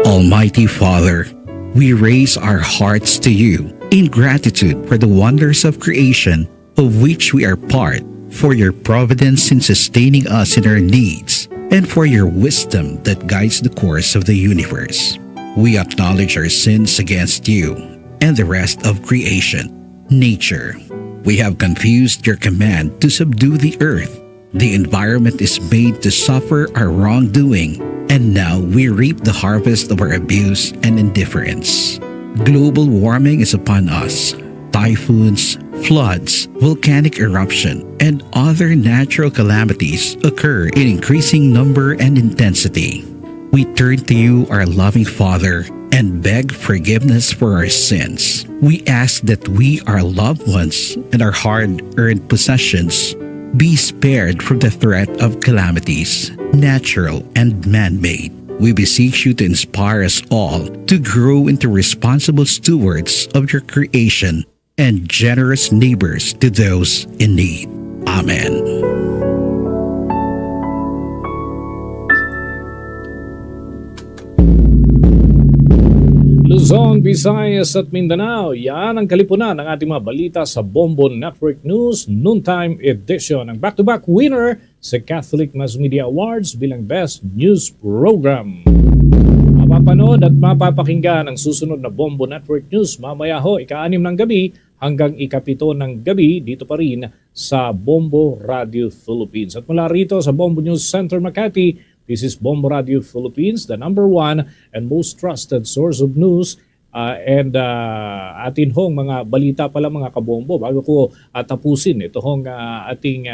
Almighty Father, we raise our hearts to you in gratitude for the wonders of creation of which we are part, for your providence in sustaining us in our needs, and for your wisdom that guides the course of the universe. We acknowledge our sins against you and the rest of creation, nature. We have confused your command to subdue the earth. The environment is made to suffer our wrongdoing, and now we reap the harvest of our abuse and indifference. Global warming is upon us. Typhoons, floods, volcanic eruption, and other natural calamities occur in increasing number and intensity. We turn to you, our loving Father, and beg forgiveness for our sins. We ask that we, our loved ones, and our hard-earned possessions be spared from the threat of calamities, natural and man-made. We beseech you to inspire us all to grow into responsible stewards of your creation and generous neighbors to those in need. Amen. Luzon, Visayas at Mindanao, yan ang kalipunan ng ating mga balita sa Bombo Network News Noontime Edition. Ang back-to-back winner sa Catholic Mass Media Awards bilang Best News Program. Mapapanood at mapapakinggan ang susunod na Bombo Network News mamaya ho, ika-6 ng gabi hanggang ika-7 ng gabi dito pa rin sa Bombo Radio Philippines. At mula rito sa Bombo News Center Makati, this is Bombo Radio Philippines, the #1 and most trusted source of news and atin hong mga balita pala mga kabombo. Bago ko tapusin ito hong ating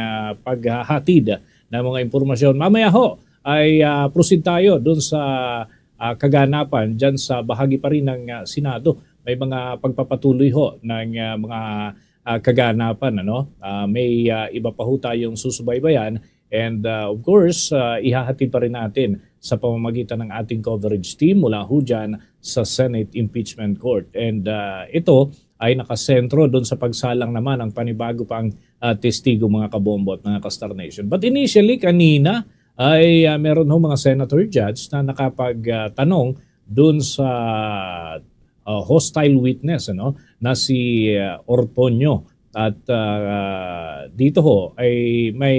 paghahatid na mga impormasyon. Mamaya ho ay proceed tayo doon sa kaganapan dyan sa bahagi pa rin ng Senado. May mga pagpapatuloy ho ng mga kaganapan. May iba pa ho tayong susubaybayan. And of course, ihahatid pa rin natin sa pamamagitan ng ating coverage team mula ho dyan sa Senate Impeachment Court. And ito ay nakasentro doon sa pagsalang naman ng panibago pang testigo mga kabombo at mga ka-Star Nation. But initially, kanina ay meron ho mga senator judge na nakapagtanong doon sa hostile witness na si Ortonio. At dito ho ay may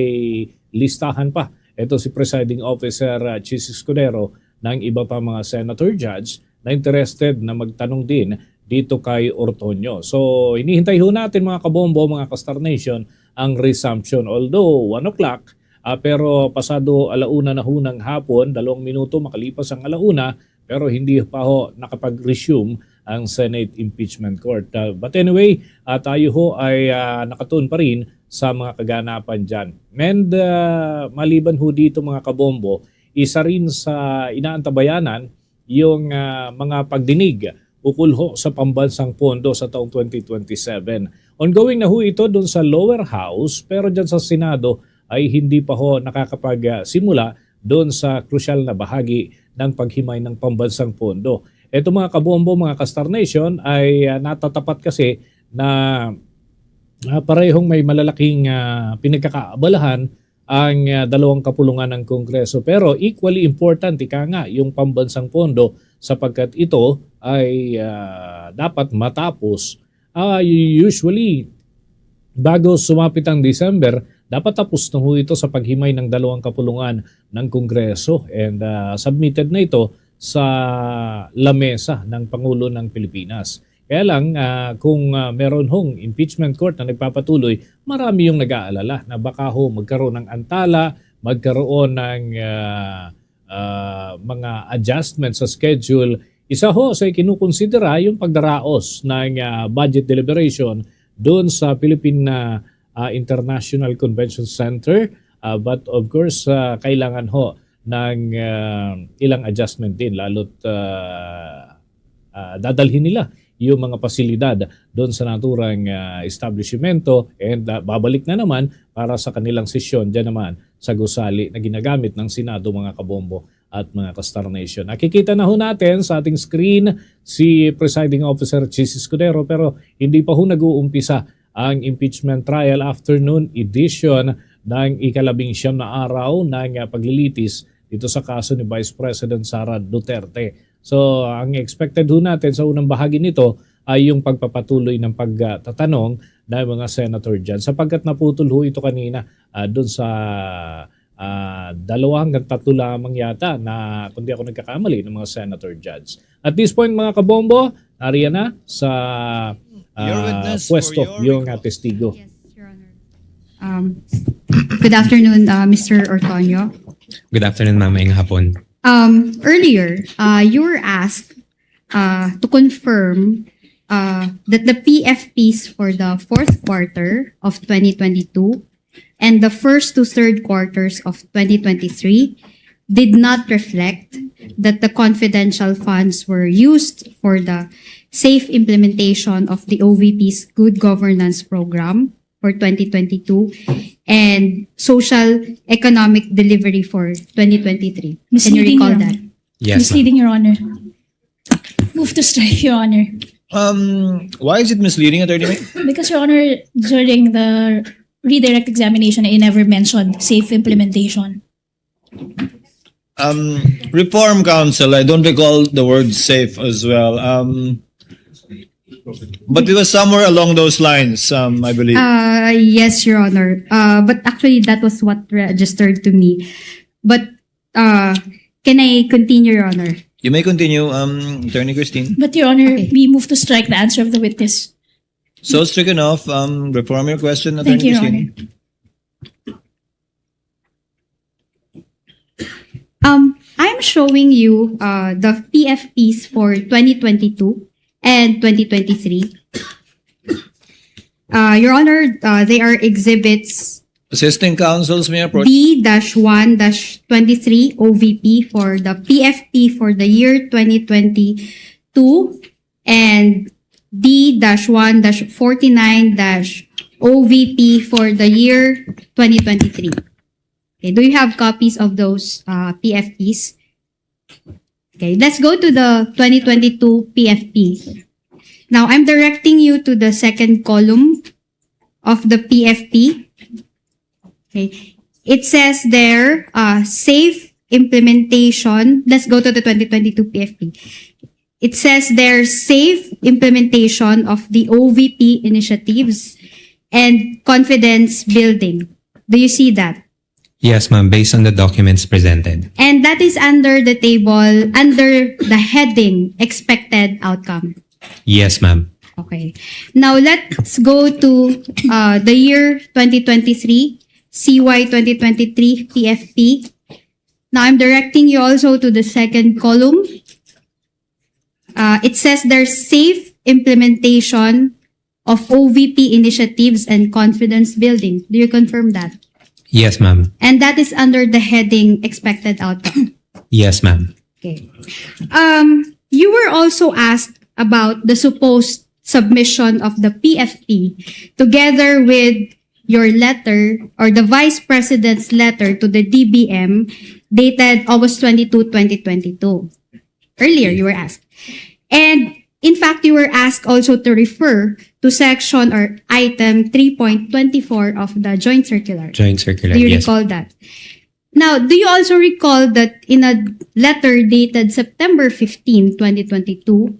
listahan pa. Ito si Presiding Officer Chis Escudero ng iba pa mga senator judge na interested na magtanong din dito kay Ortonio. So, hinihintay ho natin mga kabombo, mga ka-Star Nation, ang resumption. Although, 1 o'clock, pero pasado 1:00 na ho ng hapon, 2 minuto makalipas ang 1:00, pero hindi pa ho nakapag-resume ang Senate Impeachment Court. But anyway, tayo ho ay nakatuon pa rin sa mga kaganapan dyan. And maliban ho dito mga kabombo, isa rin sa inaantabayanan yung mga pagdinig ukol ho sa pambansang pondo sa taong 2027. Ongoing na ho ito doon sa lower house, pero dyan sa Senado ay hindi pa ho nakakapag-simula doon sa crucial na bahagi ng paghimay ng pambansang pondo. Ito mga kabombo, mga ka-Star Nation ay natatapat kasi na parehong may malalaking pinagkakaabalahan ang dalawang kapulungan ng Kongreso. Pero equally important, ika nga, yung pambansang pondo sapagkat ito ay dapat matapos. Usually, bago sumapit ang December, dapat tapos na ho ito sa paghimay ng dalawang kapulungan ng Kongreso. And submitted na ito sa lamesa ng Pangulo ng Pilipinas. Kaya lang, kung meron hong impeachment court na nagpapatuloy, marami yung nag-aalala na baka ho magkaroon ng antala, magkaroon ng mga adjustments sa schedule. Isa ho sa kinukonsidera yung pagdaraos ng budget deliberation doon sa Philippine International Convention Center. But of course, kailangan ho ng ilang adjustment din, lalo't dadalhin nila yung mga pasilidad doon sa naturang establishmento and babalik na naman para sa kanilang sesyon dyan naman sa gusali na ginagamit ng Senado mga kabombo at mga ka-Star Nation. Nakikita na ho natin sa ating screen si Presiding Officer Chis Escudero pero hindi pa ho nag-uumpisa ang impeachment trial afternoon edition ng ika-19 na araw ng paglilitis dito sa kaso ni Vice President Sara Duterte. So, ang expected ho natin sa unang bahagi nito ay yung pagpapatuloy ng pagtatanong ng mga senator dyan. Sapagkat naputol ho ito kanina doon sa 2 hanggang 3 lamang yata na, kung di ako nagkakamali, ng mga senator judge. At this point mga kabombo, nariyan na sa pwesto yung testigo. Yes, Your Honor. Good afternoon, Mr. Ortonio. Good afternoon, ma'am. Ngayong hapon. Earlier, you were asked to confirm that the PFPs for the fourth quarter of 2022 and the first to third quarters of 2023 did not reflect that the confidential funds were used for the safe implementation of the OVP's Good Governance Program for 2022 and social economic delivery for 2023. Can you recall that? Yes, ma'am. Misleading, Your Honor. Move to strike, Your Honor. Why is it misleading, Attorney May? Because, Your Honor, during the redirect examination, I never mentioned safe implementation. Reform Council, I don't recall the word safe as well. But it was somewhere along those lines, I believe. Yes, Your Honor. But actually, that was what registered to me. But can I continue, Your Honor? You may continue, Attorney Christine. But, Your Honor, we move to strike the answer of the witness. So stricken off, reform your question, Attorney Thank you, Your Christine. Honor. I'm showing you the PFPs for 2022 and 2023. Your Honor, they are exhibits Assisting counsels may approach. D-1-23 OVP for the PFP for the year 2022 and D-1-49- OVP for the year 2023. Okay, do you have copies of those PFPs? Okay, let's go to the 2022 PFP. Now, I'm directing you to the second column of the PFP. Okay, it says there, safe implementation. Let's go to the 2022 PFP. It says there, safe implementation of the OVP initiatives and confidence building. Do you see that? Yes, ma'am, based on the documents presented. And that is under the table, under the heading expected outcome. Yes, ma'am. Okay. Now let's go to the year 2023, CY 2023 PFP. Now I'm directing you also to the second column. It says there's safe implementation of OVP initiatives and confidence building. Do you confirm that? Yes, ma'am. And that is under the heading expected outcome. Yes, ma'am. Okay. You were also asked about the supposed submission of the PFP together with your letter or the Vice President's letter to the DBM dated August 22, 2022. Earlier, you were asked. And in fact, you were asked also to refer to section or item 3.24 of the joint circular. Joint circular, Do you yes. recall that? Now, do you also recall that in a letter dated September 15, 2022,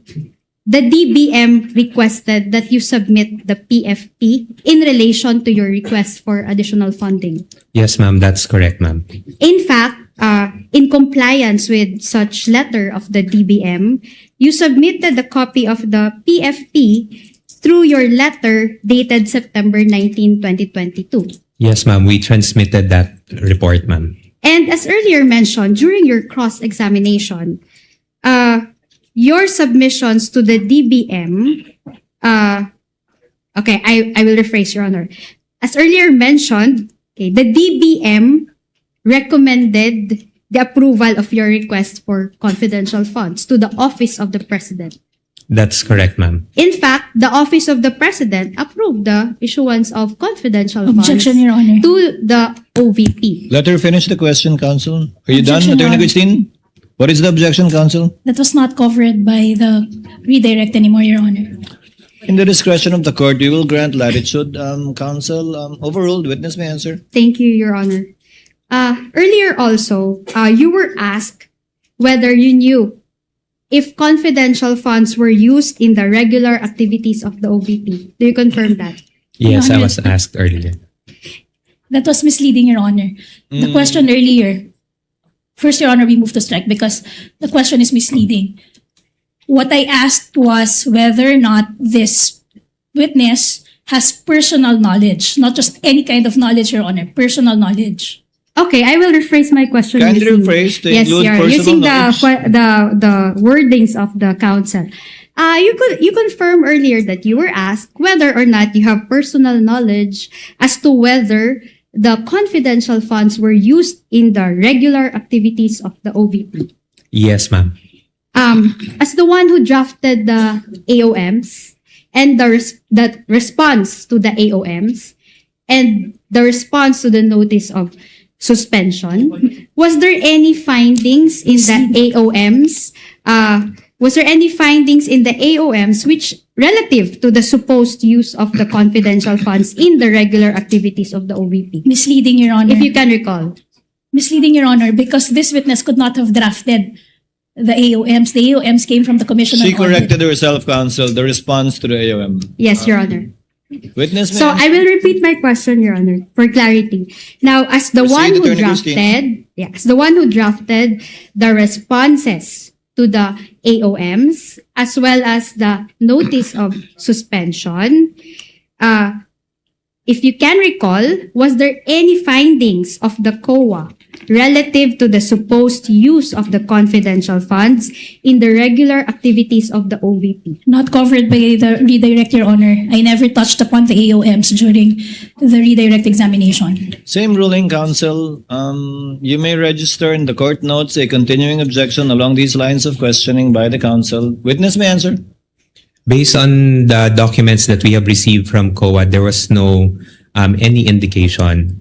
the DBM requested that you submit the PFP in relation to your request for additional funding? Yes, ma'am, that's correct, ma'am. In fact, in compliance with such letter of the DBM, you submitted a copy of the PFP through your letter dated September 19, 2022. Yes, ma'am, we transmitted that report, ma'am. And as earlier mentioned, during your cross-examination, your submissions to the DBM, okay, I will rephrase, Your Honor. As earlier mentioned, okay, the DBM recommended the approval of your request for confidential funds to the Office of the President. That's correct, ma'am. In fact, the Office of the President approved the issuance of confidential Objection, funds Your Honor. to the OVP. Let her finish the question, counsel. Are you done, Objection, Attorney Your Honor. Christine? What is the objection, counsel? That was not covered by the redirect anymore, Your Honor. In the discretion of the court, we will grant latitude. Counsel, overruled. Witness may answer. Thank you, Your Honor. Earlier also, you were asked whether you knew if confidential funds were used in the regular activities of the OVP. Do you confirm that? Yes, Your I Honor. was asked earlier. That was misleading, Your Honor. The question earlier, first, Your Honor, we move to strike because the question is misleading. What I asked was whether or not this witness has personal knowledge, not just any kind of knowledge, Your Honor, personal knowledge. Okay, I will rephrase my question. Kindly using- rephrase to yes, include Your Honor, personal using knowledge. the wordings of the counsel. You confirmed earlier that you were asked whether or not you have personal knowledge as to whether the confidential funds were used in the regular activities of the OVP. Yes, ma'am. As the one who drafted the AOMs and the response to the AOMs and the response to the notice of suspension, was there any findings in the AOMs? Was there any findings in the AOMs which relative to the supposed use of the confidential funds in the regular activities of the OVP? Misleading, Your Honor. If you can recall. Misleading, Your Honor, because this witness could not have drafted the AOMs. The AOMs came from the Commission She on Audit. corrected herself, counsel, the response to the AOM. Yes, Your Honor. Witness may So answer. I will repeat my question, Your Honor, for clarity. Now, as the Proceed, one who Attorney Christine. drafted the responses to the AOMs as well as the notice of suspension, if you can recall, was there any findings of the COA relative to the supposed use of the confidential funds in the regular activities of the OVP? Not covered by the redirect, Your Honor. I never touched upon the AOMs during the redirect examination. Same ruling, counsel. You may register in the court notes a continuing objection along these lines of questioning by the counsel. Witness may answer. Based on the documents that we have received from COA, there was no any indication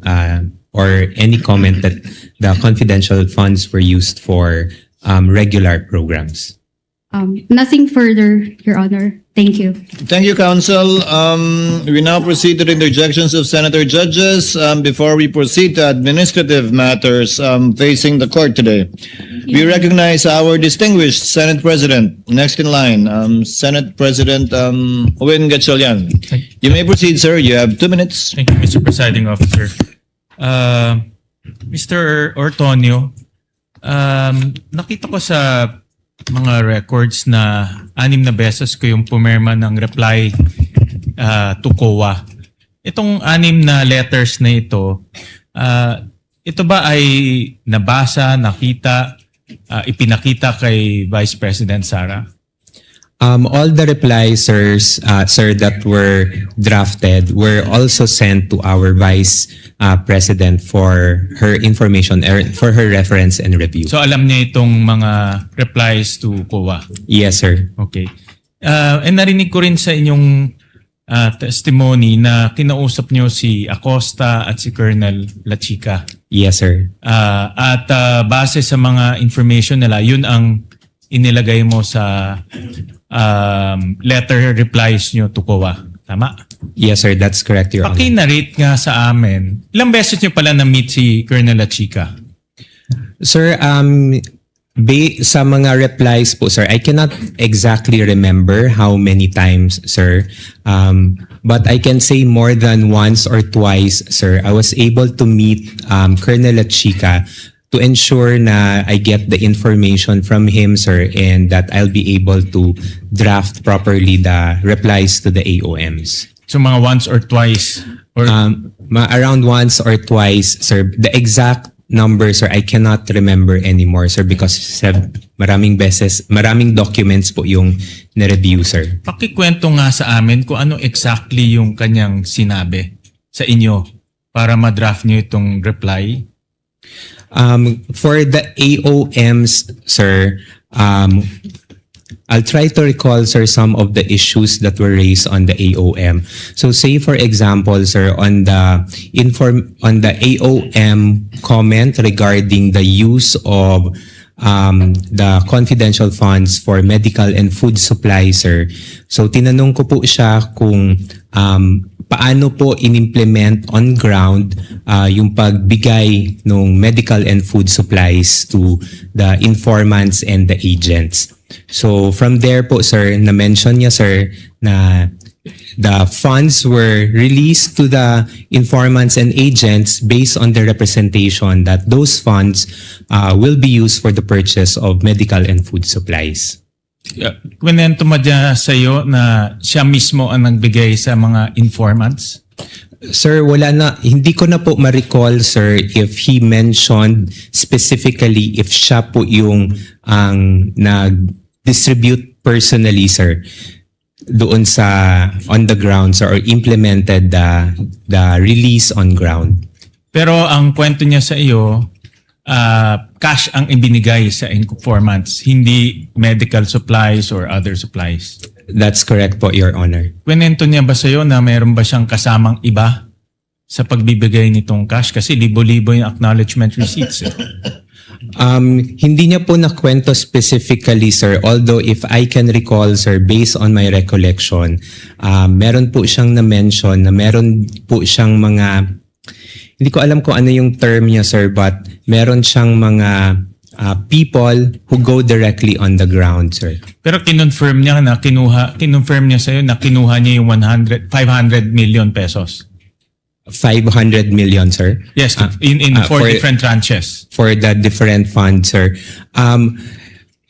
or any comment that the confidential funds were used for regular programs. Nothing further, Your Honor. Thank you. Thank you, counsel. We now proceed to the interjections of senator judges. Before we proceed to administrative matters facing the court today, we recognize our distinguished Senate President. Next in line, Senate President Owen Gatchalian. You may proceed, sir. You have 2 minutes. Thank you, Mr. Presiding Officer. Mr. Ortonio, nakita ko sa mga records na 6 na beses ko yung pumirma ng reply to COA. Itong 6 na letters na ito ba ay nabasa, nakita, ipinakita kay Vice President Sara? All the replies, sir, that were drafted were also sent to our Vice President for her information, for her reference and review. So alam niya itong mga replies to COA? Yes, sir. Okay. And narinig ko rin sa inyong testimony na kinausap niyo si Acosta at si Colonel Lachica. Yes, sir. At base sa mga information nila, yun ang inilagay mo sa letter replies nyo to COA. Tama? Yes, sir. That's correct, Your Honor. Paki-narrate nga sa amin, ilang beses nyo pala na-meet si Colonel Lachica? Sir, sa mga replies po, sir, I cannot exactly remember how many times, sir. But I can say more than once or twice, sir, I was able to meet Colonel Lachica to ensure na I get the information from him, sir, and that I'll be able to draft properly the replies to the AOMs. So mga once or twice? Or around once or twice, sir. The exact number, sir, I cannot remember anymore, sir, because maraming beses, maraming documents po yung na-review, sir. Pakikwento nga sa amin kung ano exactly yung kanyang sinabi sa inyo para ma-draft nyo itong reply. For the AOMs, sir, I'll try to recall, sir, some of the issues that were raised on the AOM. So say, for example, sir, on the AOM comment regarding the use of the confidential funds for medical and food supply, sir. So tinanong ko po siya kung paano po in-implement on ground yung pagbigay ng medical and food supplies to the informants and the agents. So from there po, sir, na-mention niya, sir, na the funds were released to the informants and agents based on the representation that those funds will be used for the purchase of medical and food supplies. Kwento mo dyan sa'yo na siya mismo ang nagbigay sa mga informants? Sir, hindi ko na po ma-recall, sir, if he mentioned specifically if siya po yung ang nag-distribute personally, sir, doon sa on the ground, sir, or implemented the release on ground. Pero ang kwento niya sa iyo, cash ang ibinigay sa informants, hindi medical supplies or other supplies. That's correct po, Your Honor. Kwento niya ba sa iyo na mayroon ba siyang kasamang iba sa pagbibigay nitong cash? Kasi libo-libo yung acknowledgement receipts. Hindi niya po nakwento specifically, sir. Although if I can recall, sir, based on my recollection, meron po siyang na-mention na meron po siyang mga, hindi ko alam kung ano yung term niya, sir, but meron siyang mga people who go directly on the ground, sir. Pero kinonfirm niya na kinonfirm niya sa iyo na kinuha niya yung 500 million pesos. 500 million, sir? Yes, in four different tranches. For the different funds, sir.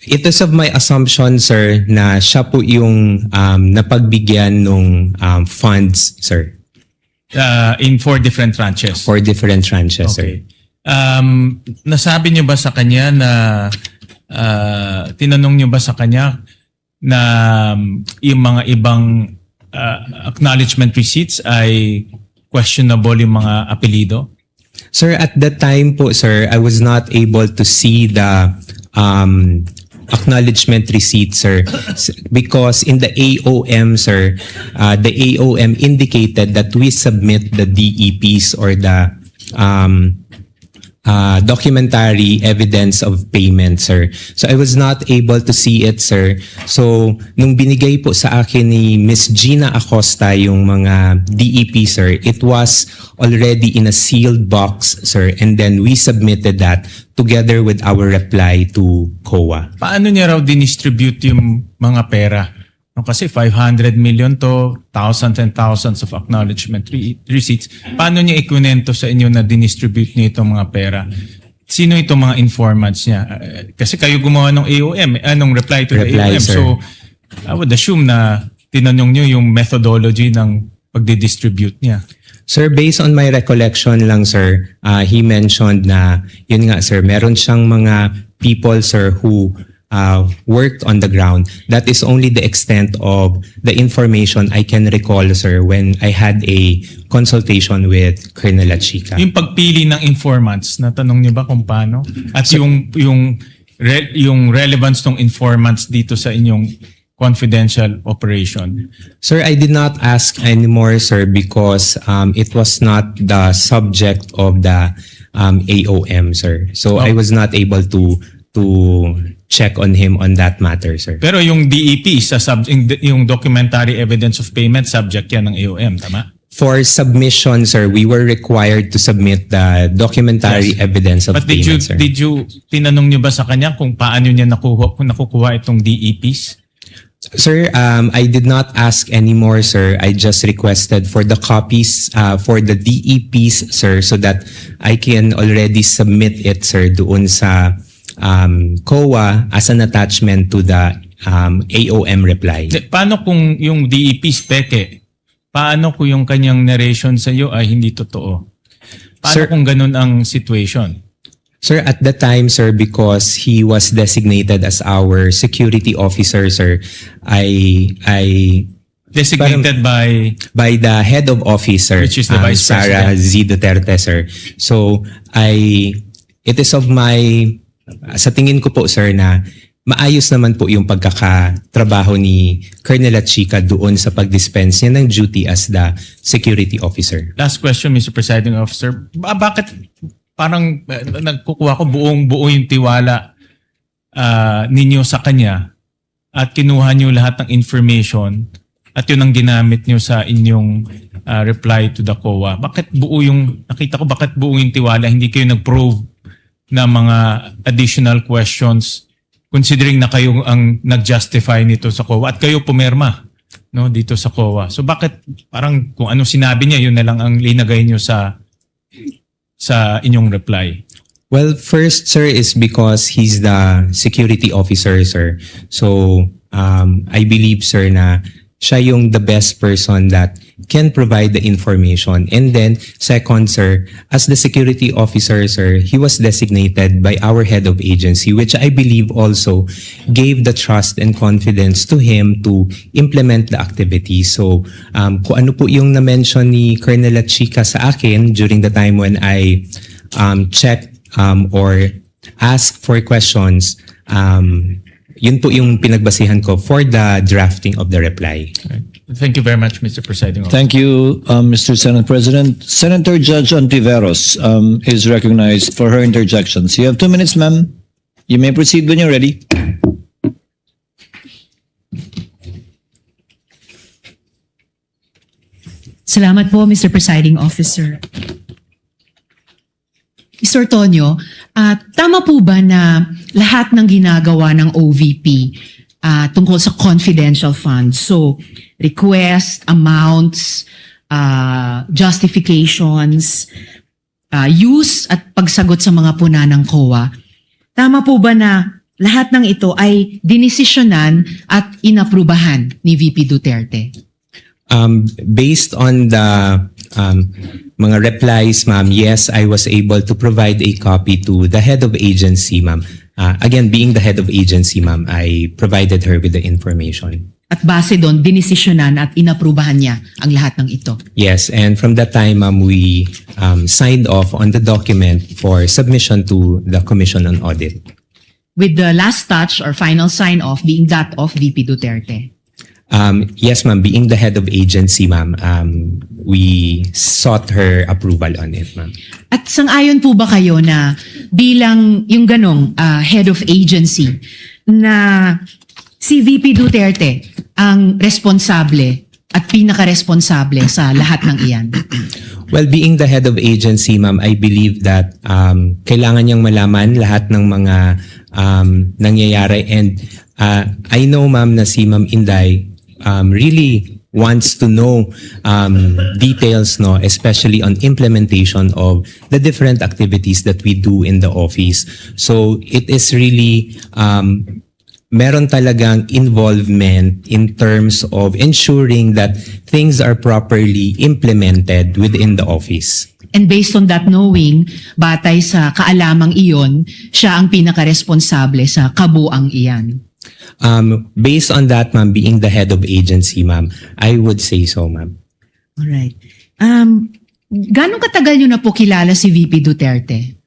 It is of my assumption, sir, na siya po yung napagbigyan ng funds, sir. In 4 different tranches? 4 different tranches, Okay. sir. Nasabi niyo ba sa kanya na tinanong niyo ba sa kanya na yung mga ibang acknowledgement receipts ay questionable yung mga apelido? Sir, at that time po, sir, I was not able to see the acknowledgement receipt, sir, because in the AOM, sir, the AOM indicated that we submit the DEPs or the documentary evidence of payment, sir. So I was not able to see it, sir. So nung binigay po sa akin ni Miss Gina Acosta yung mga DEP, sir, it was already in a sealed box, sir, and then we submitted that together with our reply to COA. Paano niya raw dinistribute yung mga pera? No, kasi 500 million to, thousands and thousands of acknowledgement receipts. Paano niya ikunento sa inyo na dinistribute niya itong mga pera? Sino itong mga informants niya? Kasi kayo gumawa ng AOM, anong reply to the AOM. Sir. So, I would assume na tinanong niyo yung methodology ng pagdidistribute niya. Sir, based on my recollection lang, sir, he mentioned na, yun nga, sir, meron siyang mga people, sir, who worked on the ground. That is only the extent of the information I can recall, sir, when I had a consultation with Colonel Lachica. Yung pagpili ng informants, natanong niyo ba kung paano? At yung relevance ng informants dito sa inyong confidential operation? Sir, I did not ask anymore, sir, because it was not the subject of the AOM, sir. So I was not able to check on him on that matter, sir. Pero yung DEP, yung documentary evidence of payment, subject yan ng AOM, tama? For submission, sir, we were required to submit the documentary evidence of But payment, sir. did you, tinanong niyo ba sa kanya kung paano niya nakukuha itong DEPs? Sir, I did not ask anymore, sir. I just requested for the copies for the DEPs, sir, so that I can already submit it, sir, doon sa COA as an attachment to the AOM reply. Paano kung yung DEPs peke? Paano kung yung kanyang narration sa iyo ay hindi totoo? Paano Sir, kung ganun ang situation? Sir, at the time, sir, because he was designated as our security officer, sir, I Designated by the head of office, sir, Which is the Vice Sara President. Z. Duterte, sir. So, it is of my, sa tingin ko po, sir, na maayos naman po yung pagkakatrabaho ni Colonel Lachica doon sa pag-dispense niya ng duty as the security officer. Last question, Mr. Presiding Officer. Bakit parang nagkukuha ko buo yung tiwala ninyo sa kanya at kinuha niyo lahat ng information at yun ang ginamit niyo sa inyong reply to the COA? Bakit nakita ko bakit buo yung tiwala, hindi kayo nag-probe na mga additional questions considering na kayo ang nag-justify nito sa COA at kayo pumirma, no, dito sa COA. So bakit parang kung ano sinabi niya, yun na lang ang linagay niyo sa inyong reply? Well, first, sir, is because he's the security officer, sir. So, I believe, sir, na siya yung the best person that can provide the information. And then, second, sir, as the security officer, sir, he was designated by our head of agency, which I believe also gave the trust and confidence to him to implement the activity. So, kung ano po yung na-mention ni Colonel Lachica sa akin during the time when I checked or asked for questions, yun po yung pinagbasihan ko for the drafting of the reply. Thank you very much, Mr. Presiding Officer. Thank you, Mr. Senate President. Senator Judge Ontiveros is recognized for her interjections. You have 2 minutes, ma'am. You may proceed when you're ready. Salamat po, Mr. Presiding Officer. Mr. Tonyo, tama po ba na lahat ng ginagawa ng OVP tungkol sa confidential funds, so request, amounts, justifications, use at pagsagot sa mga puna ng COA, tama po ba na lahat ng ito ay dinesisyonan at inaprubahan ni VP Duterte? Based on the mga replies, ma'am, yes, I was able to provide a copy to the head of agency, ma'am. Again, being the head of agency, ma'am, I provided her with the information. At base doon, dinesisyonan at inaprubahan niya ang lahat ng ito. Yes, and from that time, ma'am, we signed off on the document for submission to the Commission on Audit. With the last touch or final sign-off being that of VP Duterte. Yes, ma'am, being the head of agency, ma'am, we sought her approval on it, ma'am. At sang-ayon po ba kayo na bilang yung ganong head of agency na si VP Duterte ang responsable at pinaka-responsable sa lahat ng iyan? Well, being the head of agency, ma'am, I believe that kailangan niyang malaman lahat ng mga nangyayari. And I know, ma'am, na si Ma'am Inday really wants to know details, no, especially on implementation of the different activities that we do in the office. So it is really meron talagang involvement in terms of ensuring that things are properly implemented within the office. And based on that knowing, batay sa kaalamang iyon, siya ang pinaka-responsable sa kabuang iyan. Based on that, ma'am, being the head of agency, ma'am, I would say so, ma'am. Alright. Gano'ng katagal niyo na po kilala si VP Duterte?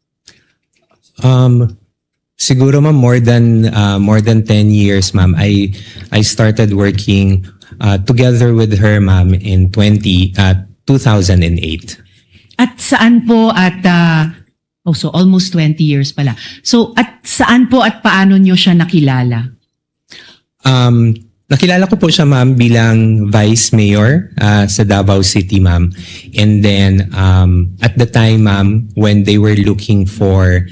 Siguro, ma'am, more than 10 years, ma'am. I started working together with her, ma'am, in 2008. At saan po at so almost 20 years pala. So at saan po at paano niyo siya nakilala? Nakilala ko po siya, ma'am, bilang Vice Mayor sa Davao City, ma'am. And then at the time, ma'am, when they were looking for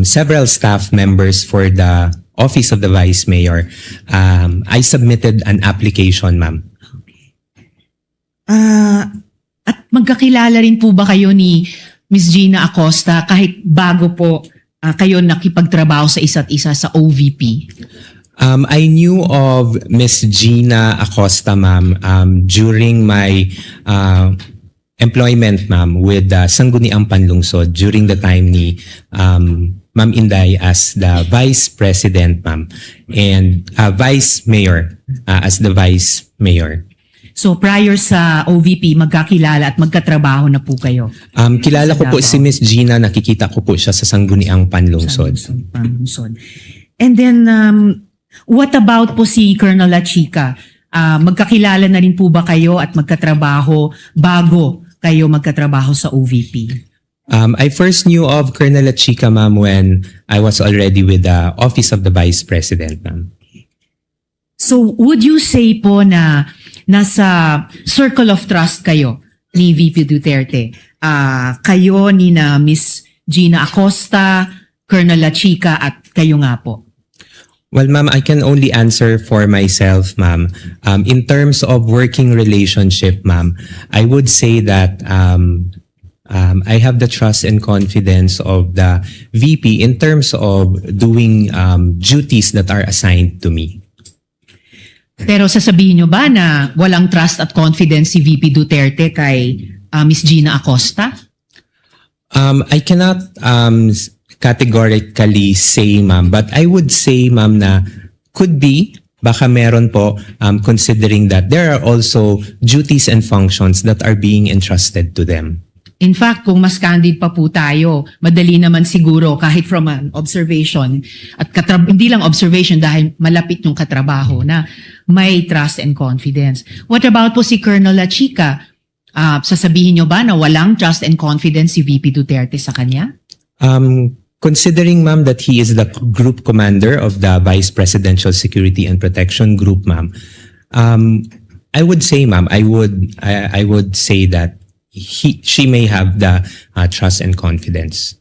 several staff members for the office of the Vice Mayor, I submitted an application, ma'am. At magkakilala rin po ba kayo ni Ms. Gina Acosta kahit bago po kayo nakipagtrabaho sa isa't isa sa OVP? I knew of Miss Gina Acosta, ma'am, during my employment, ma'am, with Sangguniang Panlungsod during the time ni Ma'am Inday as the Vice President, ma'am, and Vice Mayor as the Vice Mayor. So prior sa OVP, magkakilala at magkatrabaho na po kayo? Kilala ko po si Miss Gina, nakikita ko po siya sa Sangguniang Panlungsod. And then, what about po si Colonel La Chica? Magkakilala na rin po ba kayo at magkatrabaho bago kayo magkatrabaho sa OVP? I first knew of Colonel La Chica, ma'am, when I was already with the Office of the Vice President, ma'am. So would you say po na nasa circle of trust kayo ni VP Duterte? Kayo ni na Miss Gina Acosta, Colonel La Chica at kayo nga po? Well, ma'am, I can only answer for myself, ma'am. In terms of working relationship, ma'am, I would say that I have the trust and confidence of the VP in terms of doing duties that are assigned to me. Pero sasabihin nyo ba na walang trust at confidence si VP Duterte kay Miss Gina Acosta? I cannot categorically say, ma'am, but I would say, ma'am, na could be, baka meron po, considering that there are also duties and functions that are being entrusted to them. In fact, kung mas candid pa po tayo, madali naman siguro kahit from an observation at hindi lang observation dahil malapit yung katrabaho na may trust and confidence. What about po si Colonel La Chica? Sasabihin nyo ba na walang trust and confidence si VP Duterte sa kanya? Considering, ma'am, that he is the group commander of the Vice Presidential Security and Protection Group, ma'am, I would say, ma'am, I would say that she may have the trust and confidence.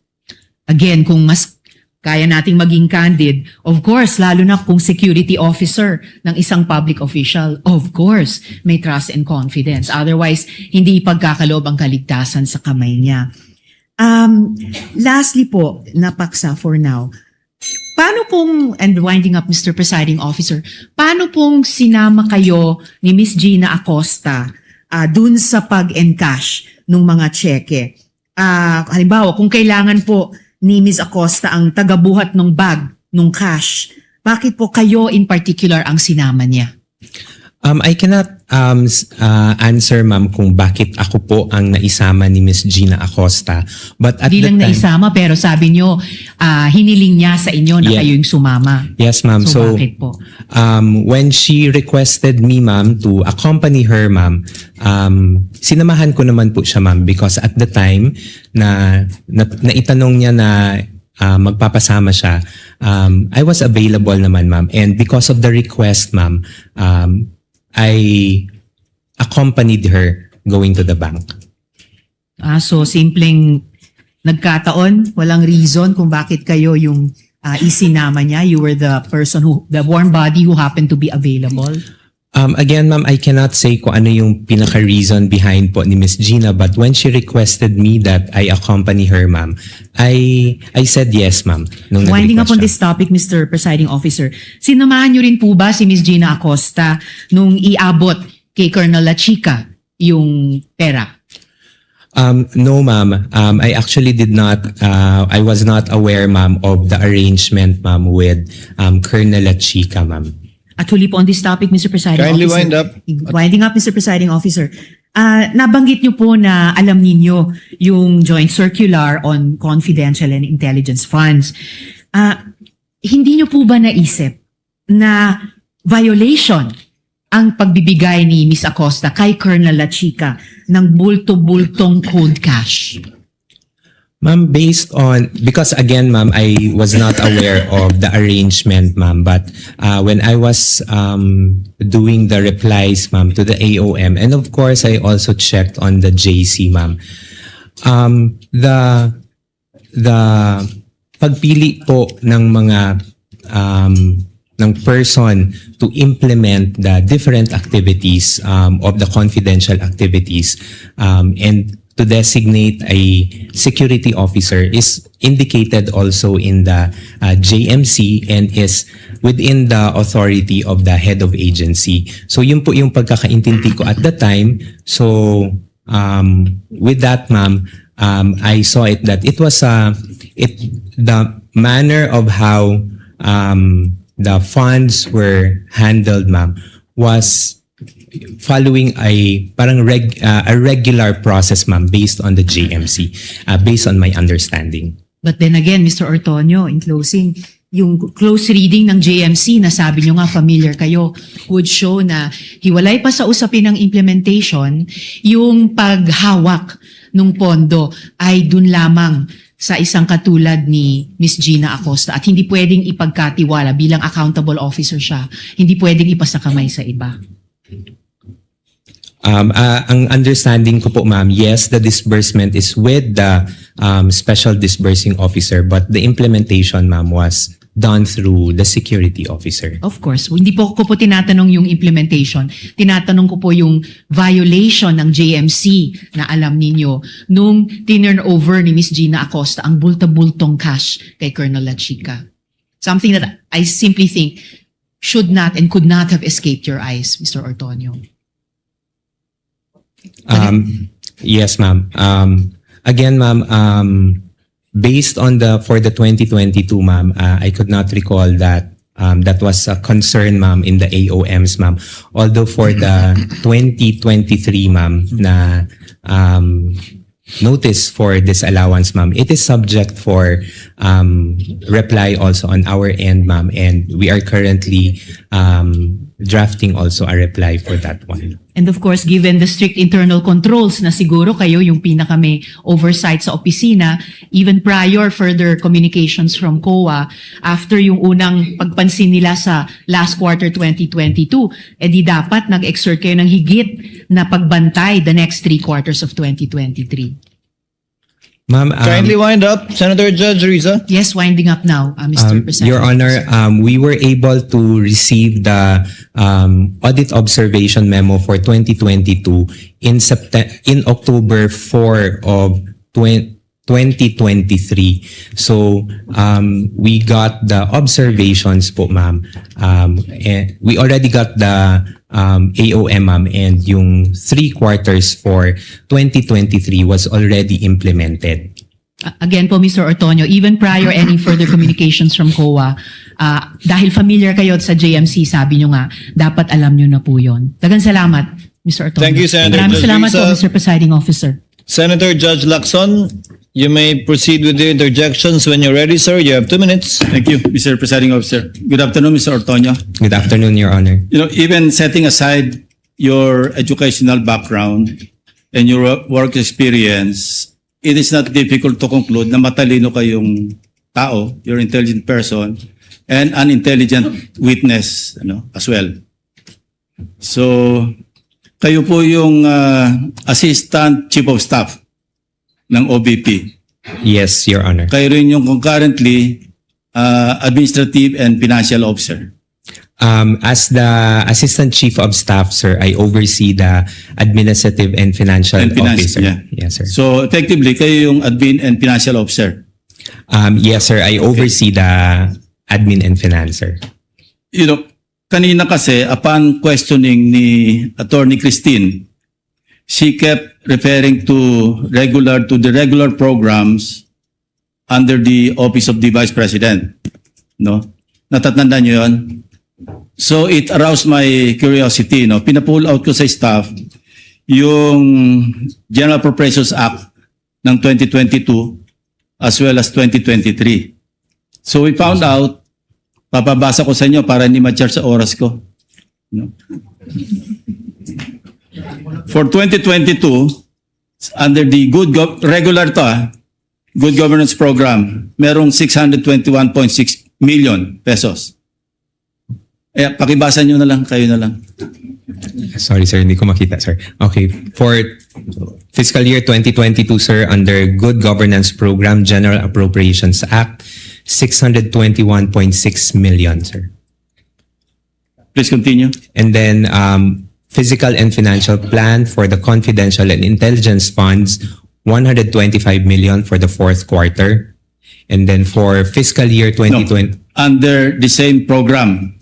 Again, kung mas kaya nating maging candid, of course, lalo na kung security officer ng isang public official, of course, may trust and confidence. Otherwise, hindi ipagkakaloob ang kaligtasan sa kamay niya. Lastly po, napaksa for now, Paano pong, and winding up Mr. Presiding Officer, paano pong sinama kayo ni Miss Gina Acosta dun sa pag-encash ng mga cheque? Halimbawa, kung kailangan po ni Miss Acosta ang tagabuhat ng bag, ng cash, bakit po kayo in particular ang sinama niya? I cannot answer, ma'am, kung bakit ako po ang naisama ni Miss Gina Acosta. But at Di the lang time, naisama, pero sabi nyo, hiniling niya sa inyo na Yeah. kayo yung sumama. yes, ma'am. So, bakit po? When she requested me, ma'am, to accompany her, ma'am, sinamahan ko naman po siya, ma'am, because at the time na itanong niya na magpapasama siya, I was available naman, ma'am. And because of the request, ma'am, I accompanied her going to the bank. So, simpleng nagkataon, walang reason kung bakit kayo yung isinama niya. You were the person the warm body who happened to be available. Again, ma'am, I cannot say kung ano yung pinaka-reason behind po ni Miss Gina, but when she requested me that I accompany her, ma'am, I said yes, ma'am. Nung Winding up nag-request on siya. this topic, Mr. Presiding Officer, sinamahan niyo rin po ba si Miss Gina Acosta nung iabot kay Colonel La Chica yung pera? No, ma'am. I actually did not, I was not aware, ma'am, of the arrangement, ma'am, with Colonel La Chica, ma'am. At huli po on this topic, Mr. Presiding Kindly Officer. wind up. Winding up, Mr. Presiding Officer. Nabanggit niyo po na alam ninyo yung joint circular on confidential and intelligence funds. Hindi niyo po ba naisip na violation ang pagbibigay ni Miss Acosta kay Colonel La Chica ng bulto-bultong cold cash? Ma'am, based on, because again, ma'am, I was not aware of the arrangement, ma'am, but when I was doing the replies, ma'am, to the AOM, and of course, I also checked on the JC, ma'am, the pagpili po ng mga ng person to implement the different activities of the confidential activities and to designate a security officer is indicated also in the JMC and is within the authority of the head of agency. So yun po yung pagkakaintindi ko at the time. So with that, ma'am, I saw it that it was the manner of how the funds were handled, ma'am, was following a regular process, ma'am, based on the JMC, based on my understanding. But then again, Mr. Ortonio, in closing, yung close reading ng JMC na sabi nyo nga familiar kayo would show na hiwalay pa sa usapin ng implementation, yung paghawak ng pondo ay dun lamang sa isang katulad ni Miss Gina Acosta at hindi pwedeng ipagkatiwala bilang accountable officer siya, hindi pwedeng ipasakamay sa iba. Ang understanding ko po, ma'am, yes, the disbursement is with the special disbursing officer, but the implementation, ma'am, was done through the security officer. Of course, hindi po ko po tinatanong yung implementation. Tinatanong ko po yung violation ng JMC na alam ninyo nung tinurn over ni Miss Gina Acosta ang bulta-bultong cash kay Colonel La Chica. Something that I simply think should not and could not have escaped your eyes, Mr. Ortonio. Yes, ma'am. Again, ma'am, based on for the 2022, ma'am, I could not recall that that was a concern, ma'am, in the AOMs, ma'am. Although for the 2023, ma'am, na notice for disallowance, ma'am, it is subject for reply also on our end, ma'am, and we are currently drafting also a reply for that one. And of course, given the strict internal controls na siguro kayo yung pinaka may oversight sa opisina, even prior further communications from COA, after yung unang pagpansin nila sa last quarter 2022, edi dapat nag-exert kayo ng higit na pagbantay the next 3 quarters of 2023. Ma'am, Kindly wind up, Senator Judge Riza. Yes, winding up now, Mr. President. Your Honor, we were able to receive the audit observation memo for 2022 in October 4 of 2023. So we got the observations po, ma'am. And we already got the AOM, ma'am, and yung 3 quarters for 2023 was already implemented. Again po, Mr. Ortonio, even prior any further communications from COA, dahil familiar kayo sa JMC, sabi nyo nga, dapat alam nyo na po yun. Dagang salamat, Mr. Ortonio. Thank you, Senator Maraming Judge salamat po, Risa. Mr. Presiding Officer. Senator Judge Lacson, you may proceed with the interjections when you're ready, sir. You have 2 minutes. Thank you, Mr. Presiding Officer. Good afternoon, Mr. Ortonio. Good afternoon, Your Honor. You know, even setting aside your educational background and your work experience, it is not difficult to conclude na matalino kayong tao, you're an intelligent person, and an intelligent witness, as well. So, kayo po yung Assistant Chief of Staff ng OBP. Yes, Your Honor. Kayo rin yung concurrently Administrative and Financial Officer. As the Assistant Chief of Staff, sir, I oversee the Administrative and Financial Officer. Yeah. Yes, sir. So effectively, kayo yung Admin and Financial Officer. Yes, sir. I oversee the Admin and Financer. You know, kanina kasi, upon questioning ni Attorney Christine, she kept referring to the regular programs under the Office of the Vice President. No? Natatandaan niyo yun? So it aroused my curiosity. No? Pinapull out ko sa staff yung General Appropriations Act ng 2022 as well as 2023. So we found out, papabasa ko sa inyo para hindi ma-charge sa oras ko. No? For 2022, under the regular Good Governance Program, merong 621.6 million pesos. Pakibasa nyo na lang, kayo na lang. Sorry, sir. Hindi ko makita, sir. Okay. For fiscal year 2022, sir, under Good Governance Program, General Appropriations Act, 621.6 million, sir. Please continue. And then, Physical and Financial Plan for the Confidential and Intelligence Funds, 125 million for the 4th quarter. And then for fiscal year 2020... Under the same program,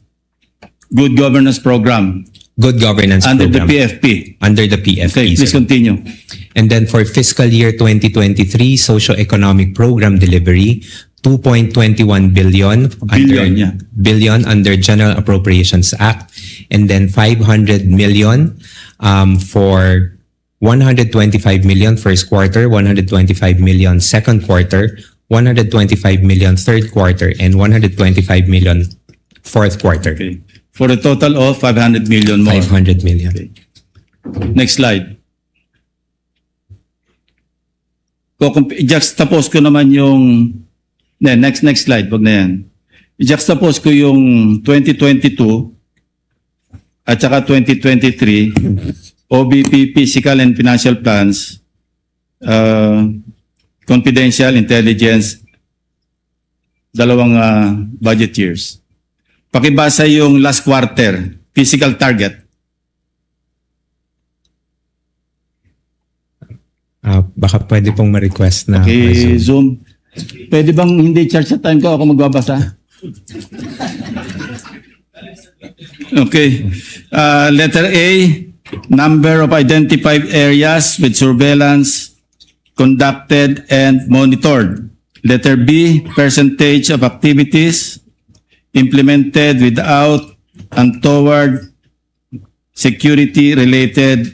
Good Governance Program. Good Governance Under Program. the PFP. Under the PFP, Okay, please sir. continue. And then for fiscal year 2023, Socio-Economic Program Delivery, 2.21 billion billion under General Appropriations Act, and then 500 million for 125 million first quarter, 125 million second quarter, 125 million third quarter, and 125 million fourth quarter. Okay. For a total of 500 million more. 500 million. Okay. Next slide. I-juxtapose ko naman yung next slide, wag na yan. I-juxtapose ko yung 2022 at saka 2023 OBP Physical and Financial Plans, Confidential Intelligence, dalawang budget years. Pakibasa yung last quarter, physical target. Baka pwede pong ma-request na Okay, Zoom. Pwede bang hindi charge sa time ko? Ako magbabasa. Okay. Letter A, number of identified areas with surveillance conducted and monitored. Letter B, percentage of activities implemented without and toward security-related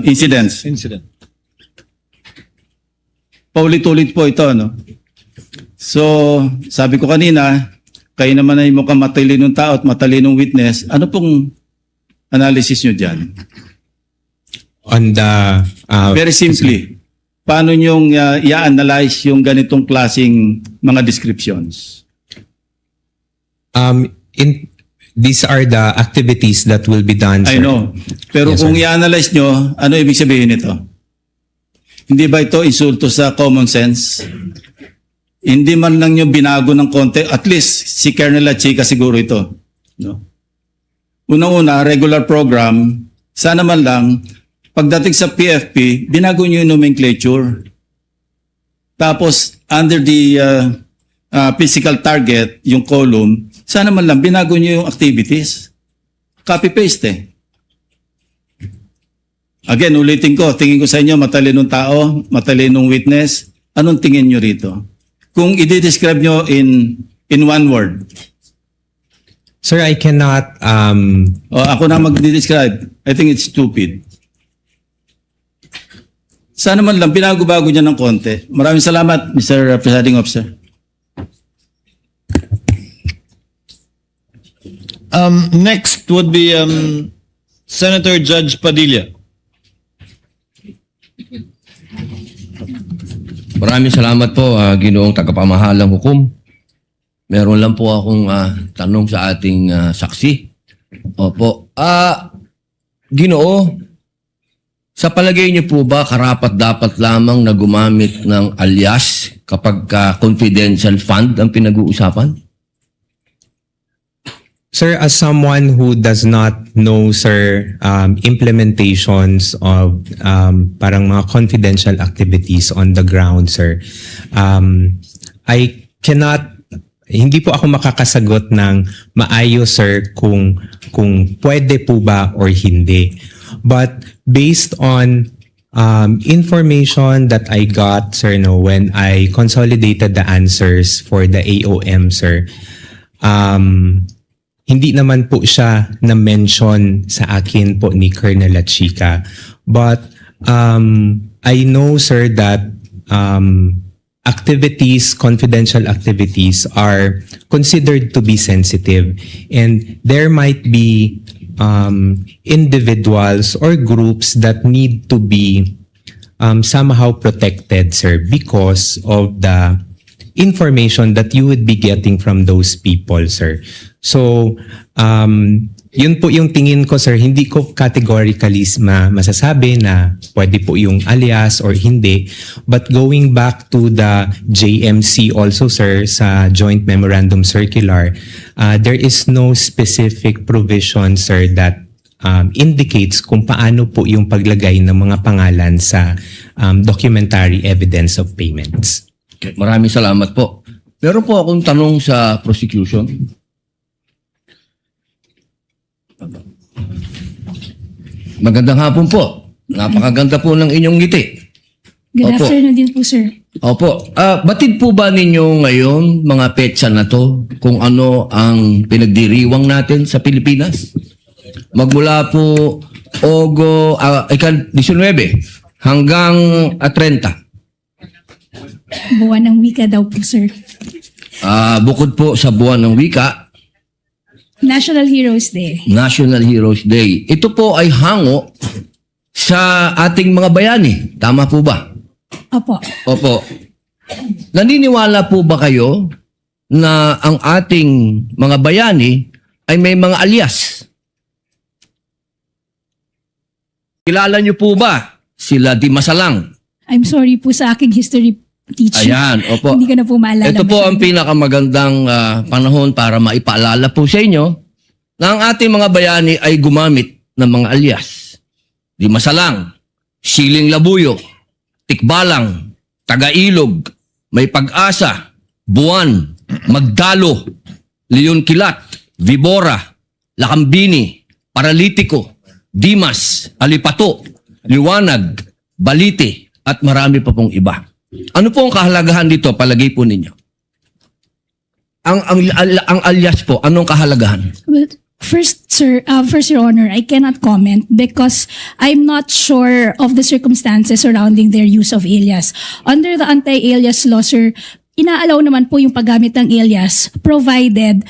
incidents. Paulit-ulit po ito, no? So, sabi ko kanina, kayo naman ay mukhang matalinong tao at matalinong witness. Ano pong analysis nyo dyan? On the... Very simply, paano nyong i-analyze yung ganitong klaseng mga descriptions? These are the activities that will be done, sir. I know. Pero Yes, kung sir. i-analyze nyo, ano ibig sabihin nito? Hindi ba ito insulto sa common sense? Hindi man lang nyo binago ng konti, at least si Colonel Lachica siguro ito. No? Unang-una, regular program, sana man lang, pagdating sa PFP, binago nyo yung nomenclature. Tapos under the physical target, yung column, sana man lang binago nyo yung activities. Copy-paste eh. Again, ulitin ko, tingin ko sa inyo, matalinong tao, matalinong witness, anong tingin nyo rito? Kung i-describe nyo in one word. Sir, I cannot Ako na mag-describe. I think it's stupid. Sana man lang, binago-bago niya ng konti. Maraming salamat, Mr. Presiding Officer. Next would be Senator Judge Padilla. Maraming salamat po, Ginoong Tagapamahalang Hukom. Meron lang po akong tanong sa ating saksi. Opo. Ginoo, sa palagay niyo po ba karapat-dapat lamang na gumamit ng alias kapag confidential fund ang pinag-uusapan? Sir, as someone who does not know, sir, implementations of parang mga confidential activities on the ground, sir, I cannot, hindi po ako makakasagot ng maayos, sir, kung pwede po ba or hindi. But based on information that I got, sir, when I consolidated the answers for the AOM, sir, hindi naman po siya na-mention sa akin po ni Colonel Lachica. But I know, sir, that activities, confidential activities are considered to be sensitive. And there might be individuals or groups that need to be somehow protected, sir, because of the information that you would be getting from those people, sir. So, yun po yung tingin ko, sir. Hindi ko categorically masasabi na pwede po yung alias or hindi. But going back to the JMC also, sir, sa Joint Memorandum Circular, there is no specific provision, sir, that indicates kung paano po yung paglagay ng mga pangalan sa documentary evidence of payments. Okay, maraming salamat po. Meron po akong tanong sa prosecution. Magandang hapon po. Napakaganda po ng inyong ngiti. Good Opo. afternoon din po, sir. Opo. Batid po ba ninyo ngayon, mga petsa na to, kung ano ang pinagdiriwang natin sa Pilipinas? Magmula po 19 hanggang 30. Buwan ng wika daw po, sir. Bukod po sa buwan ng wika, National Heroes Day. National Heroes Day. Ito po ay hango sa ating mga bayani. Tama po ba? Opo. Opo. Naniniwala po ba kayo na ang ating mga bayani ay may mga alias? Kilala niyo po ba sila Di Masalang? I'm sorry po sa aking history teacher. Ayan, opo. Hindi ko na po maalala. Ito po ang pinakamagandang panahon para maipaalala po sa inyo na ang ating mga bayani ay gumamit ng mga alias. Di Masalang, Siling Labuyo, Tikbalang, Tagailog, May Pag-asa, Buwan, Magdalo, Leon Kilat, Vibora, Lakambini, Paralitiko, Dimas, Alipato, Liwanag, Balite, at marami pa pong iba. Ano po ang kahalagahan dito, palagay po ninyo? Ang alias po, anong kahalagahan? Well, first, sir, first, Your Honor, I cannot comment because I'm not sure of the circumstances surrounding their use of alias. Under the anti-alias law, sir, inaalaw naman po yung paggamit ng alias provided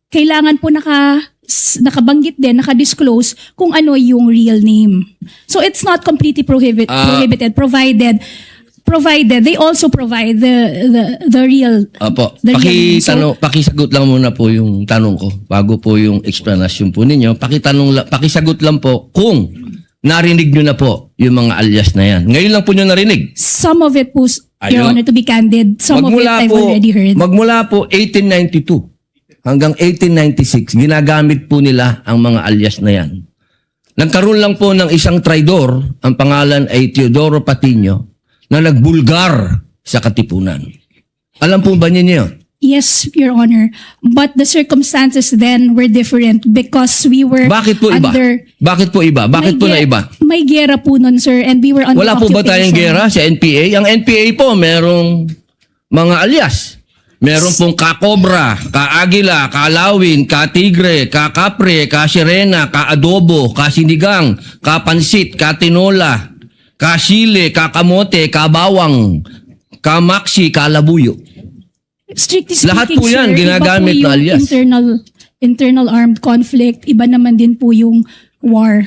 kailangan po nakabanggit din, nakadisclose kung ano yung real name. So it's not completely prohibited provided they also provide the real. Opo. the real name. Pakisagot lang muna po yung tanong ko bago po yung explanation po ninyo. Pakisagot lang po kung narinig nyo na po yung mga alias na yan. Ngayon lang po nyo narinig. Some of it po, Your Honor, to be candid, some of it I've already heard. Magmula po 1892 hanggang 1896, ginagamit po nila ang mga alias na yan. Nagkaroon lang po ng isang traidor, ang pangalan ay Teodoro Patiño, na nagbulgar sa Katipunan. Alam po ba niyo yun? Yes, Your Honor. But the circumstances then were different because we were Bakit po iba? under... Bakit po iba? Bakit po na iba? May gera po nun, sir, and we were under Wala po ba tayong occupation. gera sa NPA? Ang NPA po, merong mga alias. Meron pong ka-Cobra, ka-Agila, ka-Lawin, ka-Tigre, ka-Kapre, ka-Sirena, ka-Adobo, ka-Sinigang, ka-Pansit, ka-Tinola, ka-Sile, ka-Kamote, ka-Bawang, ka-Maxi, ka-Labuyo. Strictly speaking, Lahat po yan sir, ginagamit iba po na yung alias. internal armed conflict, iba naman din po yung war.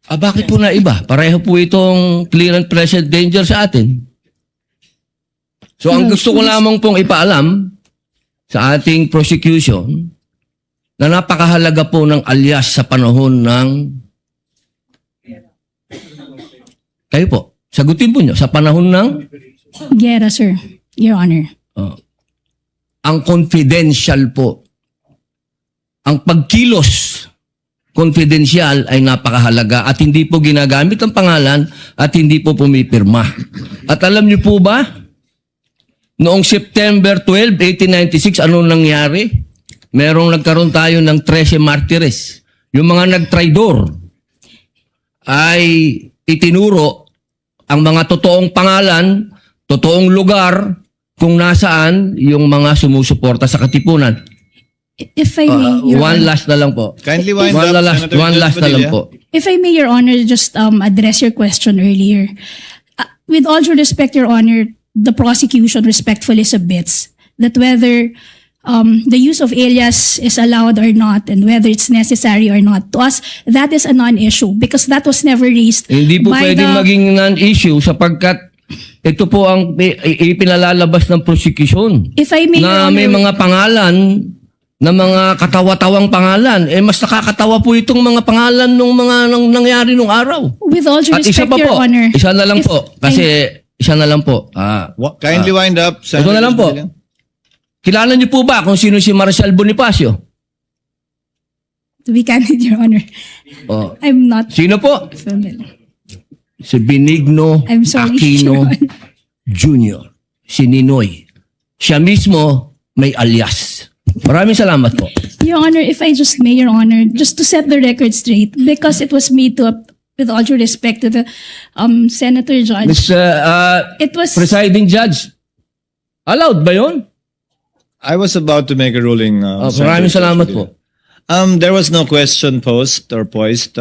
Bakit po na iba? Pareho po itong clear and present danger sa atin. So ang gusto ko lamang pong ipaalam sa ating prosecution na napakahalaga po ng alias sa panahon ng... Kayo po, sagutin po nyo, sa panahon ng... Gera, sir, Your Honor. Ang confidential po. Ang pagkilos confidential ay napakahalaga at hindi po ginagamit ang pangalan at hindi po pumipirma. At alam niyo po ba, noong September 12, 1896, anong nangyari? Nagkaroon tayo ng 13 martires. Yung mga nagtraidor ay itinuro ang mga totoong pangalan, totoong lugar, kung nasaan yung mga sumusuporta sa Katipunan. If I may, Your One Honor. last na lang po. Kindly wind One up, last, Senator one Judge last na lang Padilla. po. If I may, Your Honor, just address your question earlier. With all due respect, Your Honor, the prosecution respectfully submits that whether the use of alias is allowed or not and whether it's necessary or not, to us, that is a non-issue because that was never raised Hindi po by pwedeng the... maging non-issue sapagkat ito po ang ipinalalabas ng prosecution. If I may, Na Your may Honor, mga pangalan, na mga katawa-tawang pangalan. Mas nakakatawa po itong mga pangalan nung mga nangyari nung araw. with all due At isa respect, pa Your po, Honor, isa na lang if po. Kasi isa na lang po. Kindly wind up, Ito na lang po. Kilala niyo po ba kung sino si Marcial Bonifacio? to be candid, Your Honor, Oh. I'm not Sino po? familiar. Si Benigno I'm sorry, Aquino Your Honor. Jr. Si Ninoy. Siya mismo may alias. Maraming salamat po. Your Honor, if I just may, Your Honor, just to set the record straight, because it was made to, with all due respect to the Senator Judge, it was... Presiding Judge, allowed ba yun? I was about to make a ruling. Maraming salamat po. There was no question posed or poised,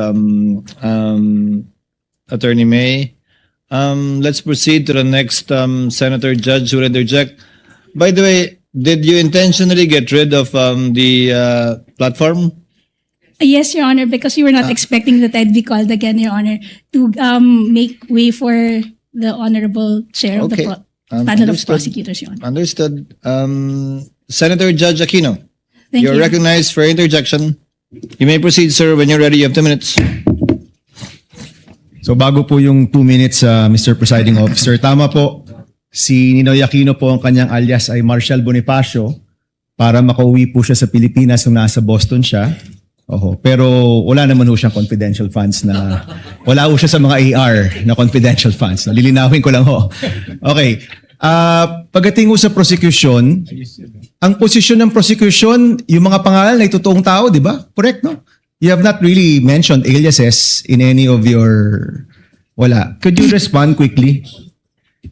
Attorney May. Let's proceed to the next Senator Judge who will interject. By the way, did you intentionally get rid of the platform? Yes, Your Honor, because we were not expecting that I'd be called again, Your Honor, to make way for the Honorable Chair of the Okay. Panel of Understood. Prosecutors, Your Honor. Understood. Senator Judge Aquino, Thank you're you. recognized for interjection. You may proceed, sir, when you're ready. You have 2 minutes. So bago po yung 2 minutes, Mr. Presiding Officer, tama po, si Ninoy Aquino po ang kanyang alias ay Marcial Bonifacio para makauwi po siya sa Pilipinas nung nasa Boston siya. Oho, pero wala naman ho siyang confidential funds na, wala ho siya sa mga AR na confidential funds. Lilinawin ko lang ho. Okay, pagdating ho sa prosecution, ang posisyon ng prosecution, yung mga pangalan ay totoong tao, di ba? Correct, no? You have not really mentioned aliases in any of your... Wala. Could you respond quickly?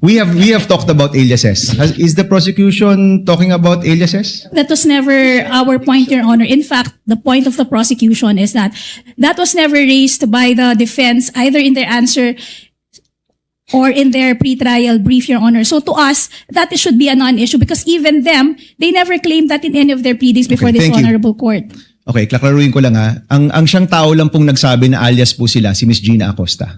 We have talked about aliases. Is the prosecution talking about aliases? That was never our point, Your Honor. In fact, the point of the prosecution is that that was never raised by the defense, either in their answer or in their pretrial brief, Your Honor. So to us, that should be a non-issue because even them, they never claimed that in any of their pleadings before this thank you. honorable court. Okay, klaklaruin ko lang ha. Ang siyang tao lang pong nagsabi na alias po sila, si Miss Gina Acosta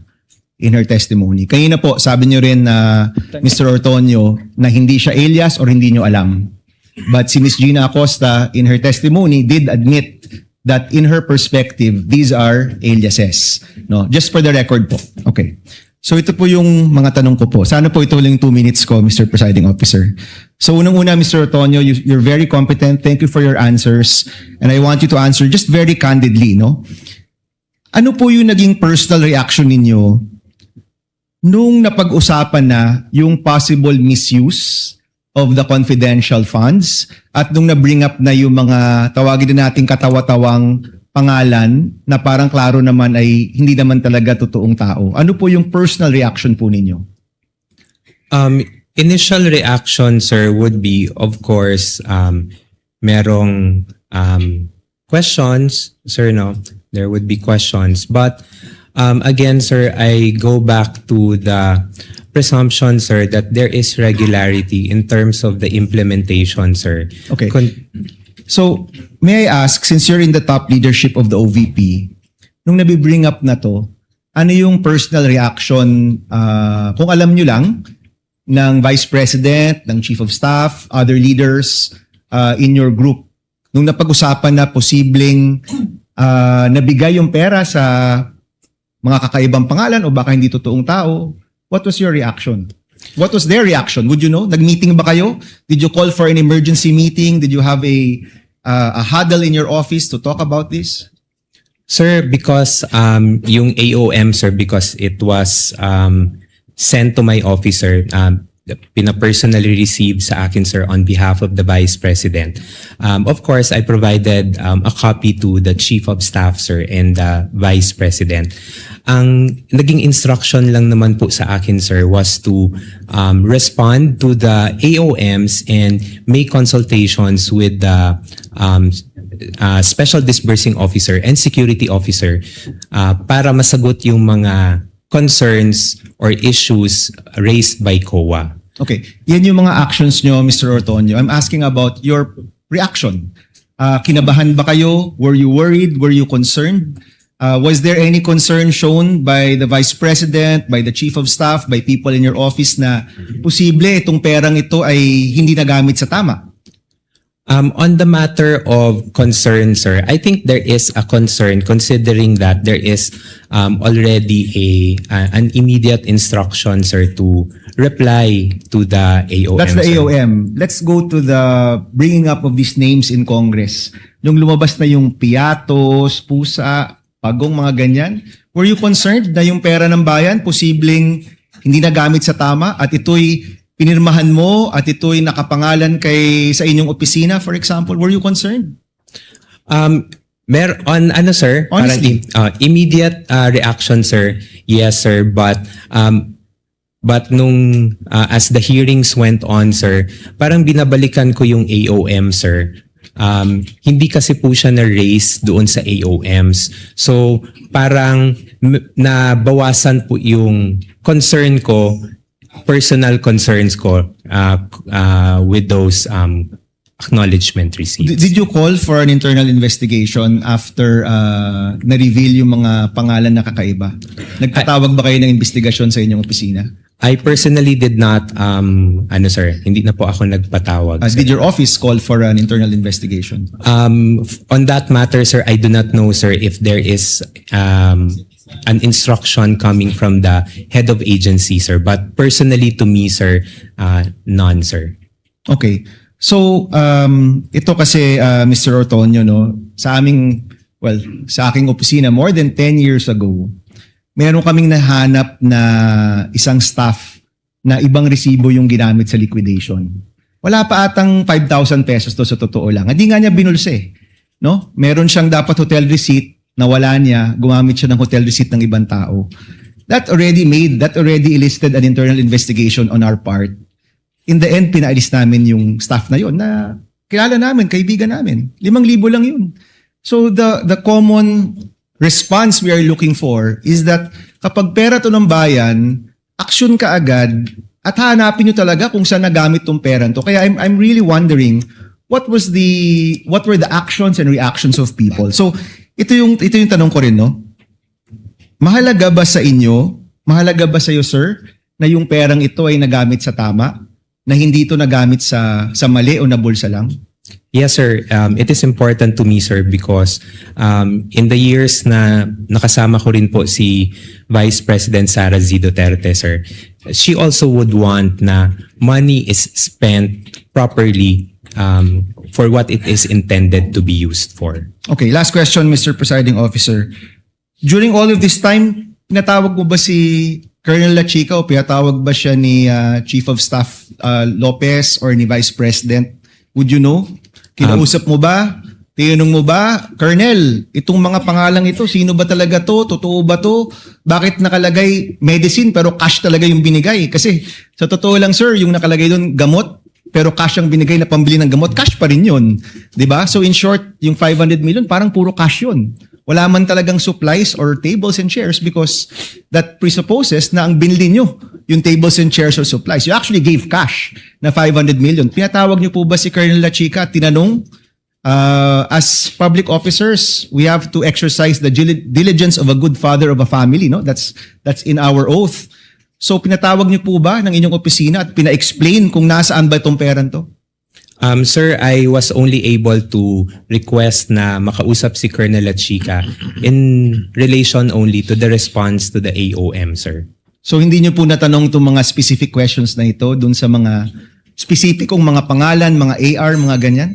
in her testimony. Kanina po, sabi niyo rin na Mr. Ortonio na hindi siya alias or hindi niyo alam. But si Miss Gina Acosta in her testimony did admit that in her perspective, these are aliases. No, just for the record po. Okay. So ito po yung mga tanong ko po. Sana po ito lang 2 minutes ko, Mr. Presiding Officer. So unang-una, Mr. Ortonio, you're very competent. Thank you for your answers. And I want you to answer just very candidly, no? Ano po yung naging personal reaction ninyo nung napag-usapan na yung possible misuse of the confidential funds at nung na-bring up na yung mga tawagin na nating katawa-tawang pangalan na parang klaro naman ay hindi naman talaga totoong tao. Ano po yung personal reaction po ninyo? Initial reaction, sir, would be, of course, merong questions, sir, no? There would be questions. But again, sir, I go back to the presumption, sir, that there is regularity in terms of the implementation, sir. Okay. So, may I ask, since you're in the top leadership of the OVP, nung nabibring up na to, ano yung personal reaction, kung alam nyo lang, ng Vice President, ng Chief of Staff, other leaders in your group, nung napag-usapan na posibleng nabigay yung pera sa mga kakaibang pangalan o baka hindi totoong tao, what was your reaction? What was their reaction? Would you know? Nag-meeting ba kayo? Did you call for an emergency meeting? Did you have a huddle in your office to talk about this? Sir, because yung AOM, sir, because it was sent to my office, sir, pina-personally received sa akin, sir, on behalf of the Vice President. Of course, I provided a copy to the Chief of Staff, sir, and the Vice President. Ang naging instruction lang naman po sa akin, sir, was to respond to the AOMs and make consultations with the Special Disbursing Officer and Security Officer para masagot yung mga concerns or issues raised by COA. Okay. Yan yung mga actions nyo, Mr. Ortonio. I'm asking about your reaction. Kinabahan ba kayo? Were you worried? Were you concerned? Was there any concern shown by the Vice President, by the Chief of Staff, by people in your office na posible itong perang ito ay hindi nagamit sa tama? On the matter of concern, sir, I think there is a concern considering that there is already an immediate instruction, sir, to reply to the AOM. That's the sir. AOM. Let's go to the bringing up of these names in Congress. Nung lumabas na yung Piatos, Pusa, Pagong, mga ganyan, were you concerned na yung pera ng bayan posibleng hindi nagamit sa tama at ito'y pinirmahan mo at ito'y nakapangalan sa inyong opisina, for example? Were you concerned? Sir? Honestly. Parang, immediate reaction, sir. Yes, sir. But nung as the hearings went on, sir, parang binabalikan ko yung AOM, sir. Hindi kasi po siya na-raise doon sa AOMs. So, parang nabawasan po yung concern ko, personal concerns ko with those acknowledgement receipts. Did you call for an internal investigation after na-reveal yung mga pangalan na kakaiba? Nagtatawag ba kayo ng investigasyon sa inyong opisina? I personally did not, sir, hindi na po ako nagpatawag. Did your office call for an internal investigation? On that matter, sir, I do not know, sir, if there is an instruction coming from the head of agency, sir. But personally to me, sir, none, sir. Okay. So, ito kasi, Mr. Ortonio, no, sa aking opisina, more than 10 years ago, meron kaming nahanap na isang staff na ibang resibo yung ginamit sa liquidation. Wala pa atang 5,000 pesos to sa totoo lang. Hindi nga niya binulse. No? Meron siyang dapat hotel receipt, nawala niya, gumamit siya ng hotel receipt ng ibang tao. That already elicited an internal investigation on our part. In the end, pinaalis namin yung staff na yon na kilala namin, kaibigan namin. 5,000 lang yun. So the common response we are looking for is that kapag pera to ng bayan, action ka agad at hanapin nyo talaga kung saan nagamit tong pera to. Kaya I'm really wondering what were the actions and reactions of people. So ito yung tanong ko rin, no? Mahalaga ba sa inyo, mahalaga ba sa iyo, sir, na yung perang ito ay nagamit sa tama, na hindi ito nagamit sa mali o na bulsa lang? Yes, sir. It is important to me, sir, because in the years na nakasama ko rin po si Vice President Sara Z. Duterte, sir, she also would want na money is spent properly for what it is intended to be used for. Okay, last question, Mr. Presiding Officer. During all of this time, pinatawag mo ba si Colonel La Chica o pinatawag ba siya ni Chief of Staff Lopez or ni Vice President? Would you know? Kinausap mo ba? Tinanong mo ba? Colonel, itong mga pangalang ito, sino ba talaga to? Totoo ba to? Bakit nakalagay medicine pero cash talaga yung binigay? Kasi sa totoo lang sir, yung nakalagay doon gamot, pero cash ang binigay na pambili ng gamot, cash pa rin yun. 'Di ba? So in short, yung 500 million, parang puro cash yun. Wala man talagang supplies or tables and chairs because that presupposes na ang binili nyo yung tables and chairs or supplies. You actually gave cash na 500 million. Pinatawag nyo po ba si Colonel La Chica at tinanong, as public officers, we have to exercise the diligence of a good father of a family, no? That's in our oath. So pinatawag niyo po ba ng inyong opisina at pina-explain kung nasaan ba itong peran to? Sir, I was only able to request na makausap si Colonel La Chica in relation only to the response to the AOM, sir. So hindi niyo po natanong itong mga specific questions na ito dun sa mga specificong mga pangalan, mga AR, mga ganyan?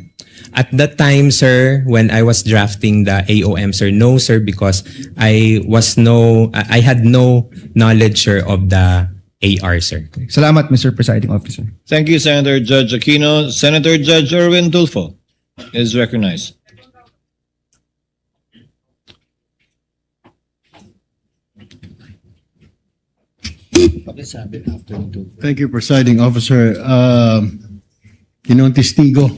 At that time, sir, when I was drafting the AOM, sir, no, sir, because I had no knowledge, sir, of the AR, sir. Salamat, Mr. Presiding Officer. Thank you, Senator Judge Aquino. Senator Judge Erwin Tulfo is recognized. Thank you, Presiding Officer. Ginong Testigo.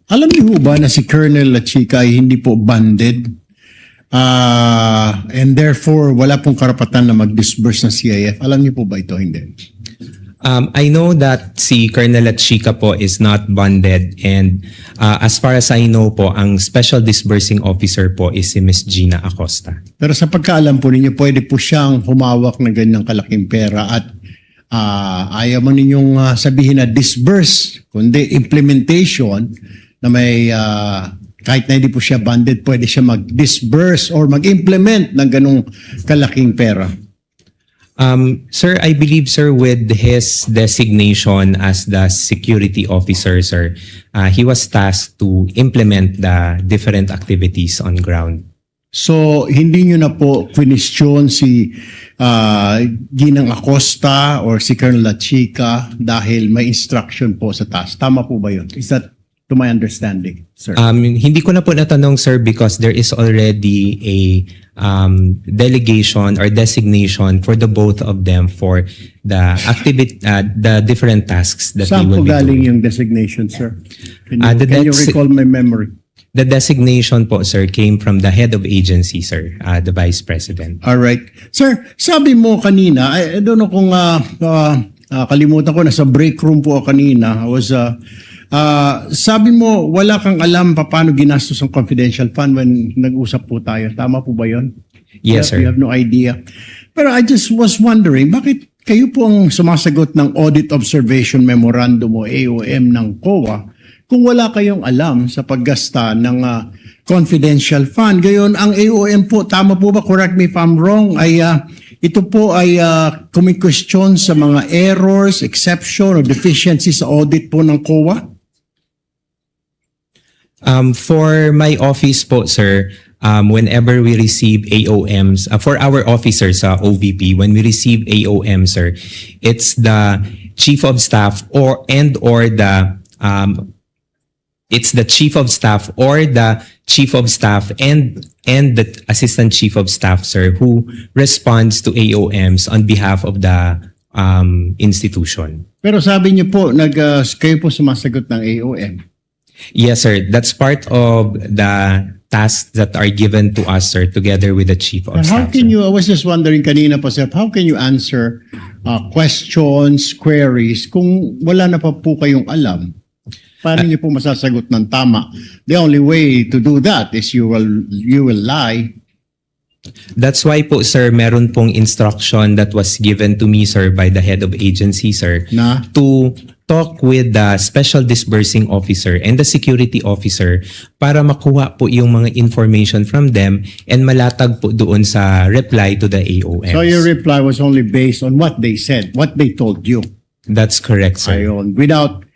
Alam niyo ba na si Colonel La Chica ay hindi po banded? And therefore, wala pong karapatan na mag-disburse ng CIF. Alam niyo po ba ito? Hindi. I know that si Colonel La Chica po is not bonded and as far as I know po, ang special disbursing officer po is si Miss Gina Acosta. Pero sa pagkaalam po ninyo, pwede po siyang humawak ng ganyang kalaking pera at ayaw mo ninyong sabihin na disburse, kundi implementation na may kahit na hindi po siya banded, pwede siya mag-disburse or mag-implement ng ganong kalaking pera. Sir, I believe, sir, with his designation as the security officer, sir, he was tasked to implement the different activities on ground. So, hindi nyo na po question si Ginang Acosta or si Colonel La Chica dahil may instruction po sa task. Tama po ba yun? Is that to my understanding, sir? Hindi ko na po natanong, sir, because there is already a delegation or designation for the both of them for the the different tasks that Saan they will po be galing doing. yung designation, sir? Can you The recall my memory? The designation po, sir, came from the head of agency, sir, the Vice President. All right. Sir, sabi mo kanina, I don't know kung kalimutan ko, nasa break room po ako kanina. I was, sabi mo, wala kang alam paano ginastos ang confidential fund when nag-usap po tayo. Tama po ba yun? Yes, sir. You have no idea. Pero I just was wondering, bakit kayo po ang sumasagot ng Audit Observation Memorandum o AOM ng COA kung wala kayong alam sa paggasta ng confidential fund? Gayon, ang AOM po, tama po ba, correct me if I'm wrong, ay ito po ay kumikwestiyon sa mga errors, exception, or deficiencies sa audit po ng COA? For my office po, sir, whenever we receive AOMs, for our officers sa OVP, when we receive AOM, sir, it's the Chief of Staff or the it's the Chief of Staff or the Chief of Staff and the Assistant Chief of Staff, sir, who responds to AOMs on behalf of the institution. Pero sabi niyo po, kayo po sumasagot ng AOM. Yes, sir. That's part of the tasks that are given to us, sir, together with the Chief of And how Staff. can you, I was just wondering kanina po, sir, how can you answer questions, queries, kung wala na pa po kayong alam? Paano niyo po masasagot ng tama? The only way to do that is you will lie. That's why po, sir, meron pong instruction that was given to me, sir, by the head of agency, sir, Na? to talk with the special disbursing officer and the security officer para makuha po yung mga information from them and malatag po doon sa reply to the AOMs. So your reply was only based on what they said, what they told you. That's correct, sir. Ayon, without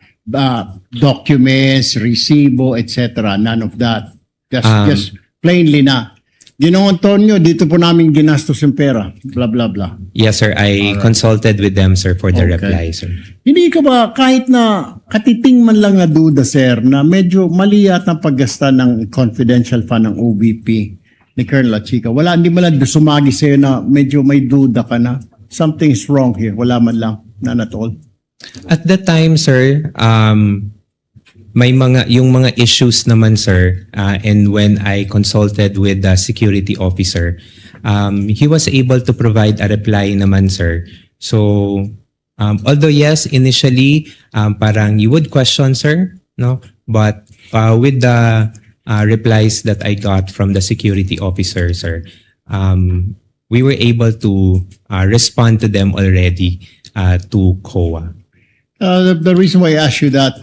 documents, resibo, etc. None of that. Just plainly na Ginoong Antonio, dito po namin ginastos yung pera. Blah, blah, blah. Yes, sir. I consulted with them, sir, for the Okay. reply, sir. Hindi ka ba, kahit na katiting man lang na duda, sir, na medyo mali yata ang paggasta ng confidential fund ng OVP ni Colonel Chica, wala, hindi man lang sumagi sa'yo na medyo may duda ka na something is wrong here. Wala man lang, none at all. At the time, sir, may yung mga issues naman, sir, and when I consulted with the security officer, he was able to provide a reply naman, sir. So, although yes, initially, parang you would question, sir, no? But with the replies that I got from the security officer, sir, we were able to respond to them already to COA. The reason why I asked you that,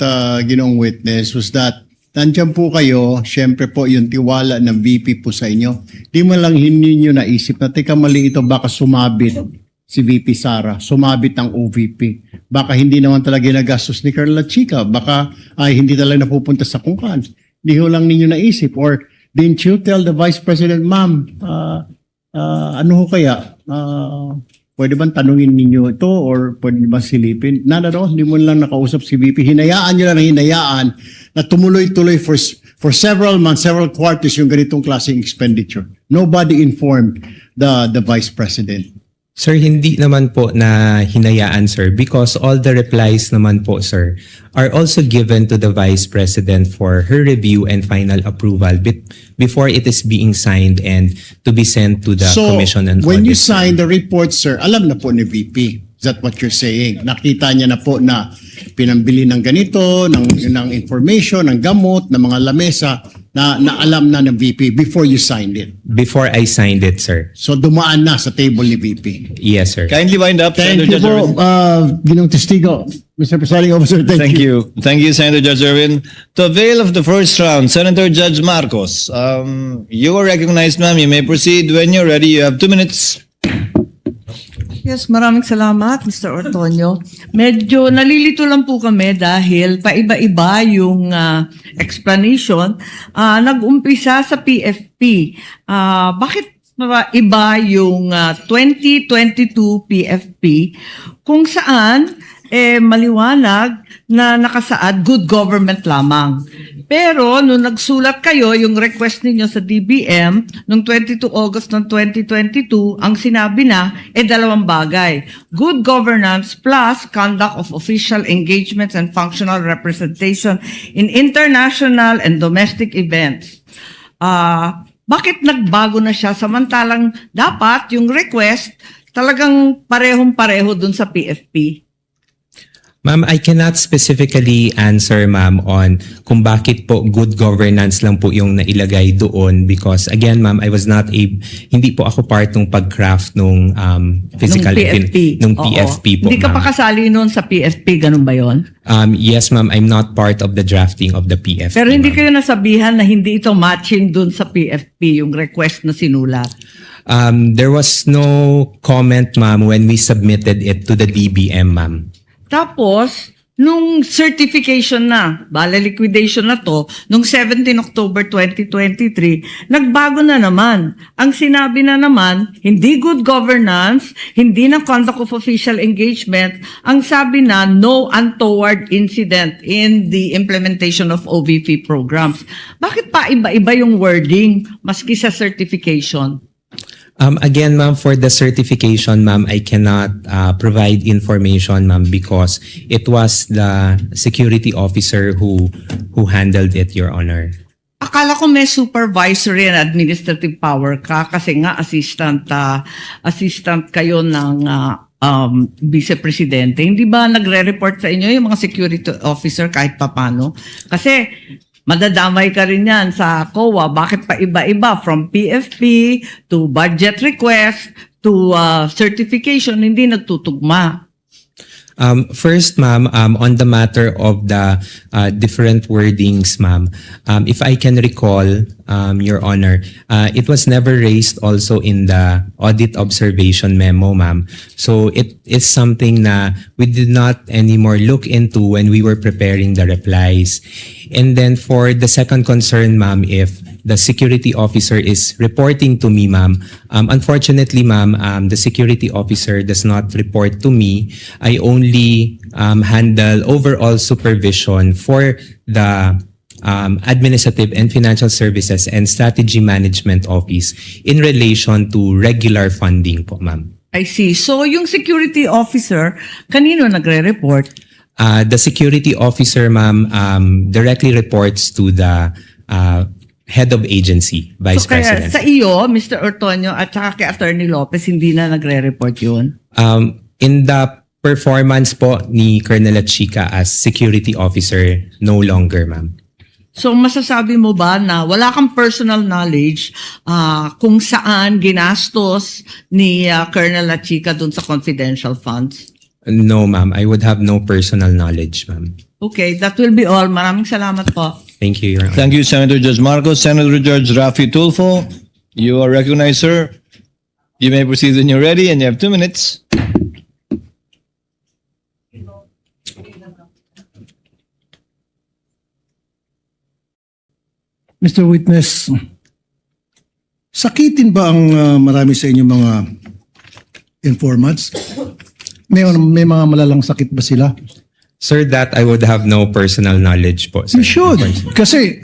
ginong witness, was that nandiyan po kayo, syempre po yung tiwala ng VP po sa inyo. Di mo lang hindi nyo naisip na, teka mali ito, baka sumabit si VP Sara, sumabit ang OVP. Baka hindi naman talaga nagastos ni Carla Chica, baka ay hindi talaga napupunta sa kungkan. Hindi ho lang ninyo naisip. Or didn't you tell the Vice President, ma'am, ano ho kaya? Pwede bang tanungin ninyo ito or pwede ba silipin? Nada no, hindi mo lang nakausap si VP. Hinayaan nyo lang hinayaan na tumuloy-tuloy for several months, several quarters yung ganitong klaseng expenditure. Nobody informed the Vice President. Sir, hindi naman po na hinayaan, sir, because all the replies naman po, sir, are also given to the Vice President for her review and final approval before it is being signed and to be sent to the Commission on When you Audit, sir. sign the report, sir, alam na po ni VP. Is that what you're saying? Nakita niya na po na pinambili ng ganito, ng information, ng gamot, ng mga lamesa, na alam na ng VP before you signed it. Before I signed it, sir. So dumaan na sa table ni VP. Yes, sir. Kindly wind up, Thank Senator you Judge po, Irwin. Ginong Testigo. Mr. Presiding Officer, thank you. Thank you, Senator Judge Irwin. To avail of the first round, Senator Judge Marcos, you are recognized, ma'am. You may proceed when you're ready. You have 2 minutes. Yes, maraming salamat, Mr. Ortonio. Medyo nalilito lang po kami dahil paiba-iba yung explanation. Nag-umpisa sa PFP. Bakit iba yung 2022 PFP kung saan maliwanag na nakasaad good government lamang. Pero nung nagsulat kayo, yung request ninyo sa DBM, nung 22 August ng 2022, ang sinabi na, dalawang bagay. Good governance plus conduct of official engagements and functional representation in international and domestic events. Bakit nagbago na siya samantalang dapat yung request talagang parehong-pareho dun sa PFP? Ma'am, I cannot specifically answer, ma'am, on kung bakit po good governance lang po yung nailagay doon because, again, ma'am, I was not hindi po ako part ng pag-craft nung physical nung PFP po, Hindi ka ma'am. pa kasali noon sa PFP, ganun ba yon? Yes, ma'am, I'm not part of the drafting of the PFP. Pero hindi ma'am. kayo nasabihan na hindi ito matching dun sa PFP, yung request na sinulat. There was no comment, ma'am, when we submitted it to the DBM, ma'am. Tapos, nung certification na, liquidation na to, nung 17 October 2023, nagbago na naman. Ang sinabi na naman, hindi good governance, hindi na conduct of official engagement, ang sabi na no untoward incident in the implementation of OVP programs. Bakit pa iba-iba yung wording maski sa certification? Again, ma'am, for the certification, ma'am, I cannot provide information, ma'am, because it was the security officer who handled it, Your Honor. Akala ko may supervisory and administrative power ka kasi nga assistant kayo ng Vice Presidente. Hindi ba nagre-report sa inyo yung mga security officer kahit papano? Kasi madadamay ka rin yan sa COA. Bakit pa iba-iba? From PFP to budget request to certification, hindi nagtutugma. First, ma'am, on the matter of the different wordings, ma'am, if I can recall, Your Honor, it was never raised also in the audit observation memo, ma'am. So it is something na we did not anymore look into when we were preparing the replies. And then for the second concern, ma'am, if the security officer is reporting to me, ma'am. Unfortunately, ma'am, the security officer does not report to me. I only handle overall supervision for the Administrative and Financial Services and Strategy Management Office in relation to regular funding po, ma'am. I see. So yung security officer, kanino nagre-report? The security officer, ma'am, directly reports to the head of agency, Vice So kaya President. sa iyo, Mr. Ortonio, at saka kay Attorney Lopez, hindi na nagre-report yun? In the performance po ni Colonel Chica as security officer, no longer, ma'am. So masasabi mo ba na wala kang personal knowledge kung saan ginastos ni Colonel Lachica dun sa confidential funds? No, ma'am. I would have no personal knowledge, ma'am. Okay, that will be all. Maraming salamat po. Thank you, Your Honor. Thank you, Senator Judge Marcos. Senator Judge Rafi Tulfo, you are recognized, sir. You may proceed when you're ready, and you have 2 minutes. Mr. Witness, sakitin ba ang marami sa inyong mga informants? May mga malalang sakit ba sila? Sir, that I would have no personal knowledge po, sir. You should. Kasi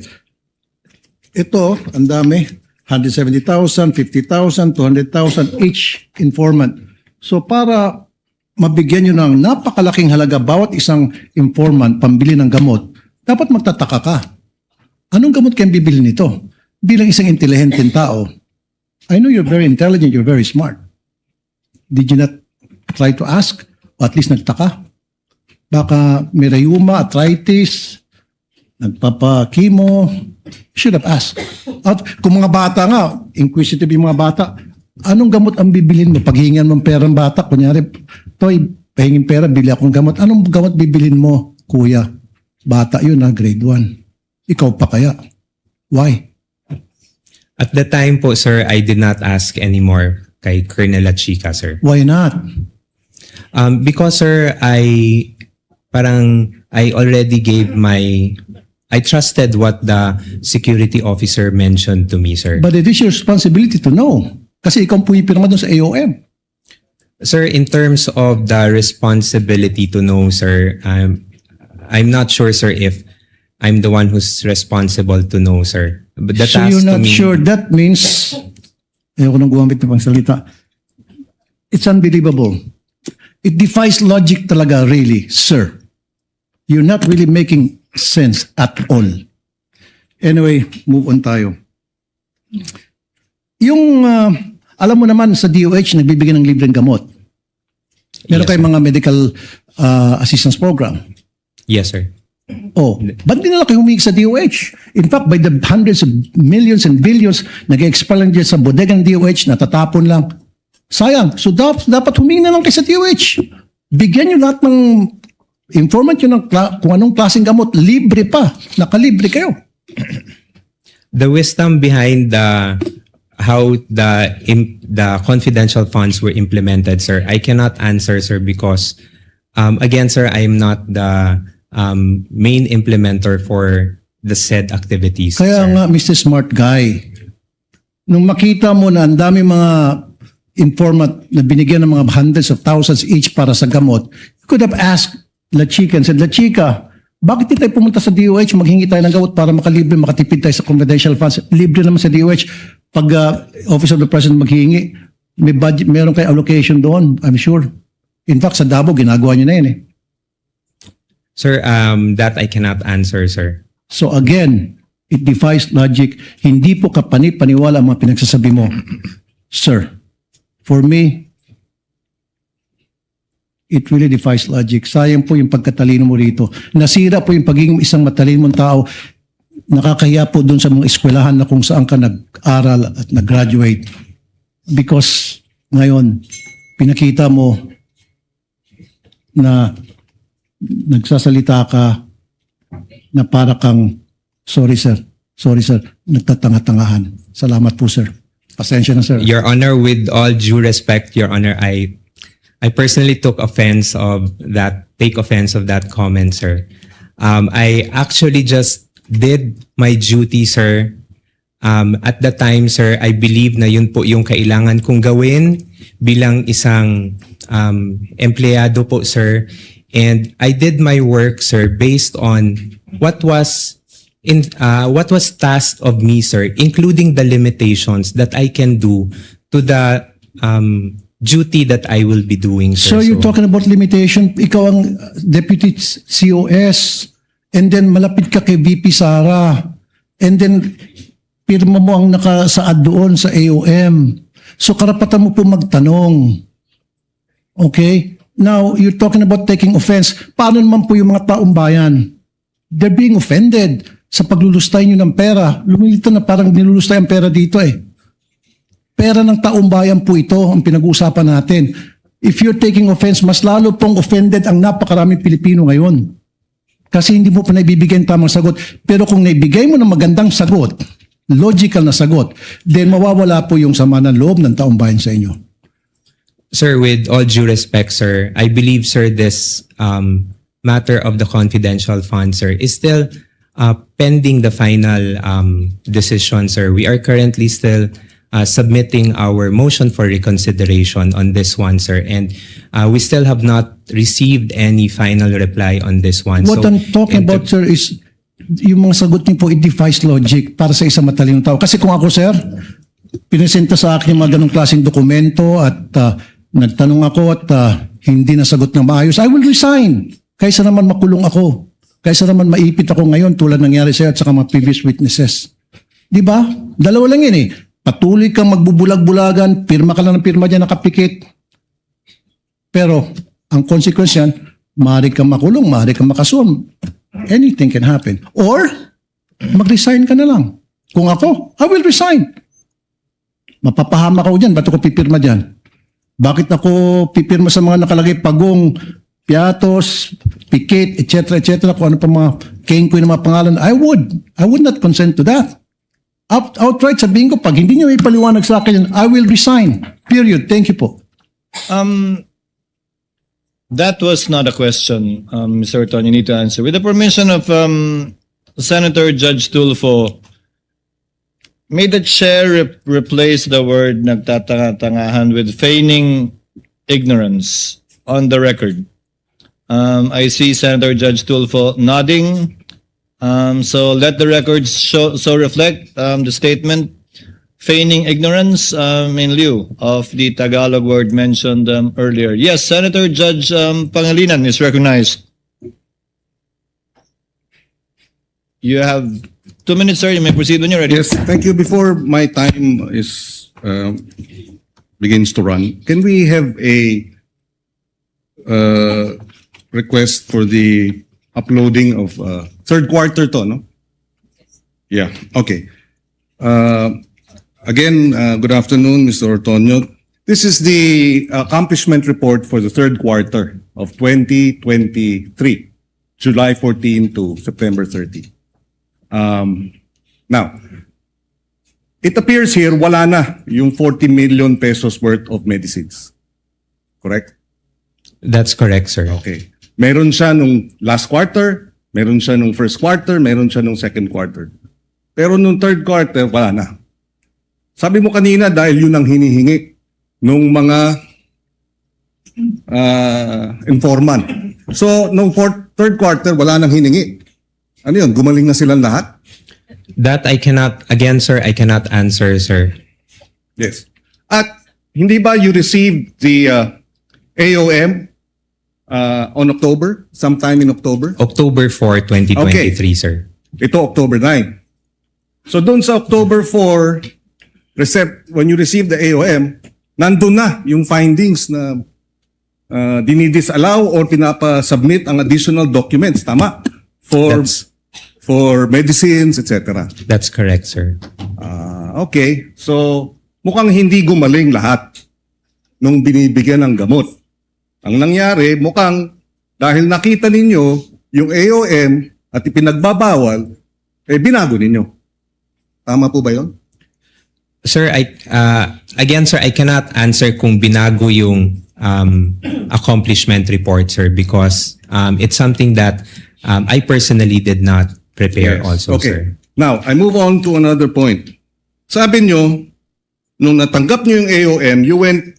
ito, ang dami. 170,000, 50,000, 200,000 each informant. So para mabigyan nyo ng napakalaking halaga bawat isang informant pambili ng gamot, dapat magtataka ka. Anong gamot kayong bibili nito? Bilang isang intelihenteng tao, I know you're very intelligent, you're very smart. Did you not try to ask? O at least nagtaka? Baka may rheuma, arthritis, nagpapa-chemo, should have asked. At kung mga bata nga, inquisitive yung mga bata, anong gamot ang bibilin mo? Paghingan mo ng perang bata, kunyari, Toy, pahingin pera, bili akong gamot. Anong gamot bibilin mo, kuya? Bata yun na, grade 1. Ikaw pa kaya? Why? At the time po, sir, I did not ask anymore kay Colonel Chica, sir. Why not? Because, sir, I already gave I trusted what the security officer mentioned to me, sir. But it is your responsibility to know. Kasi ikaw ang pumipirma doon sa AOM. Sir, in terms of the responsibility to know, sir, I'm not sure, sir, if I'm the one who's responsible to know, sir. But the So task you're to not me, sure. That means, ayoko nang gumamit ng pangsalita. It's unbelievable. It defies logic talaga, really, sir. You're not really making sense at all. Anyway, move on tayo. Yung, alam mo naman sa DOH, nagbibigay ng libreng gamot. Meron Yes, kayong mga medical assistance program. yes, sir. Oh, ba't di nila kayo humingi sa DOH? In fact, by the hundreds of millions and billions, nag-expire lang dyan sa bodegang DOH, natatapon lang. Sayang. So dapat humingi na lang kayo sa DOH. Bigyan nyo lahat ng informant nyo ng kung anong klaseng gamot. Libre pa. Nakalibre kayo. The wisdom behind how the confidential funds were implemented, sir, I cannot answer, sir, because again, sir, I am not the main implementer for the said activities. Kaya sir. nga, Mr. Smart Guy, nung makita mo na ang dami mga informant na binigyan ng mga hundreds of thousands each para sa gamot, you could have asked La Chica and said, La Chica, bakit di tayo pumunta sa DOH, maghingi tayo ng gamot para makalibre, makatipid tayo sa confidential funds? Libre naman sa DOH. Pag Office of the President maghingi, may budget, meron kayo allocation doon, I'm sure. In fact, sa Davao, ginagawa nyo na yun eh. Sir, that I cannot answer, sir. So again, it defies logic. Hindi po kapani-paniwala ang mga pinagsasabi mo. Sir, for me, it really defies logic. Sayang po yung pagkatalino mo rito. Nasira po yung pagiging isang matalino mong tao. Nakakahiya po dun sa mga eskwelahan na kung saan ka nag-aral at nag-graduate. Because ngayon, pinakita mo na nagsasalita ka na para kang sorry sir, nagtatanga-tangahan. Salamat po sir. Pasensya na sir. Your Honor, with all due respect, Your Honor, I personally take offense of that comment, sir. I actually just did my duty, sir, At the time, sir, I believe na yun po yung kailangan kong gawin bilang isang empleyado po, sir. And I did my work, sir, based on what was tasked of me, sir, including the limitations that I can do to the duty that I will be doing, sir. So you're talking about limitation, ikaw ang deputy COS, and then malapit ka kay VP Sara, and then pirma mo ang nakasaad doon sa AOM. So karapatan mo po magtanong. Okay? Now, you're talking about taking offense. Paano naman po yung mga taong bayan? They're being offended sa paglulustay nyo ng pera. Lumilito na parang nilulustay ang pera dito eh. Pera ng taong bayan po ito ang pinag-uusapan natin. If you're taking offense, mas lalo pong offended ang napakaraming Pilipino ngayon. Kasi hindi mo pa naibibigay ang tamang sagot. Pero kung naibigay mo ng magandang sagot, logical na sagot, then mawawala po yung sama ng loob ng taong bayan sa inyo. Sir, with all due respect, sir, I believe, sir, this matter of the confidential fund, sir, is still pending the final decision, sir. We are currently still submitting our motion for reconsideration on this one, sir, and we still have not received any final reply on this one. What I'm talking about, sir, is yung mga sagot niyo po, it defies logic para sa isang matalinong tao. Kasi kung ako, sir, pinesenta sa akin yung mga ganong klaseng dokumento at nagtanong ako at hindi nasagot ng maayos, I will resign. Kaysa naman makulong ako. Kaysa naman maipit ako ngayon tulad nangyari sa'yo at saka mga previous witnesses. Di ba? Dalawa lang yun eh. Patuloy kang magbubulag-bulagan, pirma ka lang ng pirma dyan, nakapikit. Pero, ang consequence yan, maaari kang makulong, maaari kang makasuhan. Anything can happen. Or, mag-resign ka na lang. Kung ako, I will resign. Mapapahamak ako dyan, ba't ako pipirma dyan? Bakit ako pipirma sa mga nakalagay pagong, piatos, pikit, etc., etc., kung ano pa mga kengkoy na mga pangalan? I would not consent to that. Outright sabihin ko, pag hindi niyo may paliwanag sa akin, I will resign. Period. Thank you po. That was not a question, Mr. Orton, you need to answer. With the permission of Senator Judge Tulfo, may the chair replace the word nagtatanga-tangahan with feigning ignorance on the record? I see Senator Judge Tulfo nodding. So let the records so reflect the statement feigning ignorance in lieu of the Tagalog word mentioned earlier. Yes, Senator Judge Pangilinan is recognized. You have 2 minutes, sir. You may proceed when you're ready. Yes, thank you. Before my time is begins to run, can we have a request for the uploading of third quarter to, no? Yeah, okay. Again, good afternoon, Mr. Ortonio. This is the accomplishment report for the third quarter of 2023, July 14 to September 30. Now, it appears here wala na yung 40 million pesos worth of medicines. Correct? That's correct, sir. Okay. Meron siya nung last quarter, meron siya nung first quarter, meron siya nung second quarter. Pero nung third quarter, wala na. Sabi mo kanina dahil yun ang hinihingi nung mga informant. So, nung third quarter, wala nang hiningi. Ano yun? Gumaling na silang lahat? That I cannot, again, sir, I cannot answer, sir. Yes. At hindi ba you received the AOM on October? Sometime in October? October 4, 2023, sir. Ito, October 9. So, doon sa October 4, when you receive the AOM, nandun na yung findings na dinidisallow or pinapasubmit ang additional documents, tama? For medicines, etc. That's correct, sir. Okay, so mukhang hindi gumaling lahat nung binibigyan ng gamot. Ang nangyari, mukhang dahil nakita ninyo yung AOM at ipinagbabawal, binago ninyo. Tama po ba yun? Sir, again, sir, I cannot answer kung binago yung accomplishment report, sir, because it's something that I personally did not prepare also, okay. sir. Now, I move on to another point. Sabi nyo, nung natanggap nyo yung AOM, you went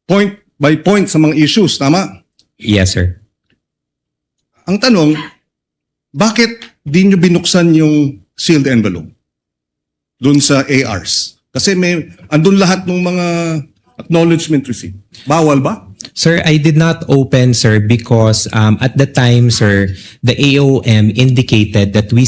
point by point sa mga issues, tama? Yes, sir. Ang tanong, bakit di nyo binuksan yung sealed envelope dun sa ARs? Kasi andun lahat ng mga acknowledgement receipt. Bawal ba? Sir, I did not open, sir, because at the time, sir, the AOM indicated that we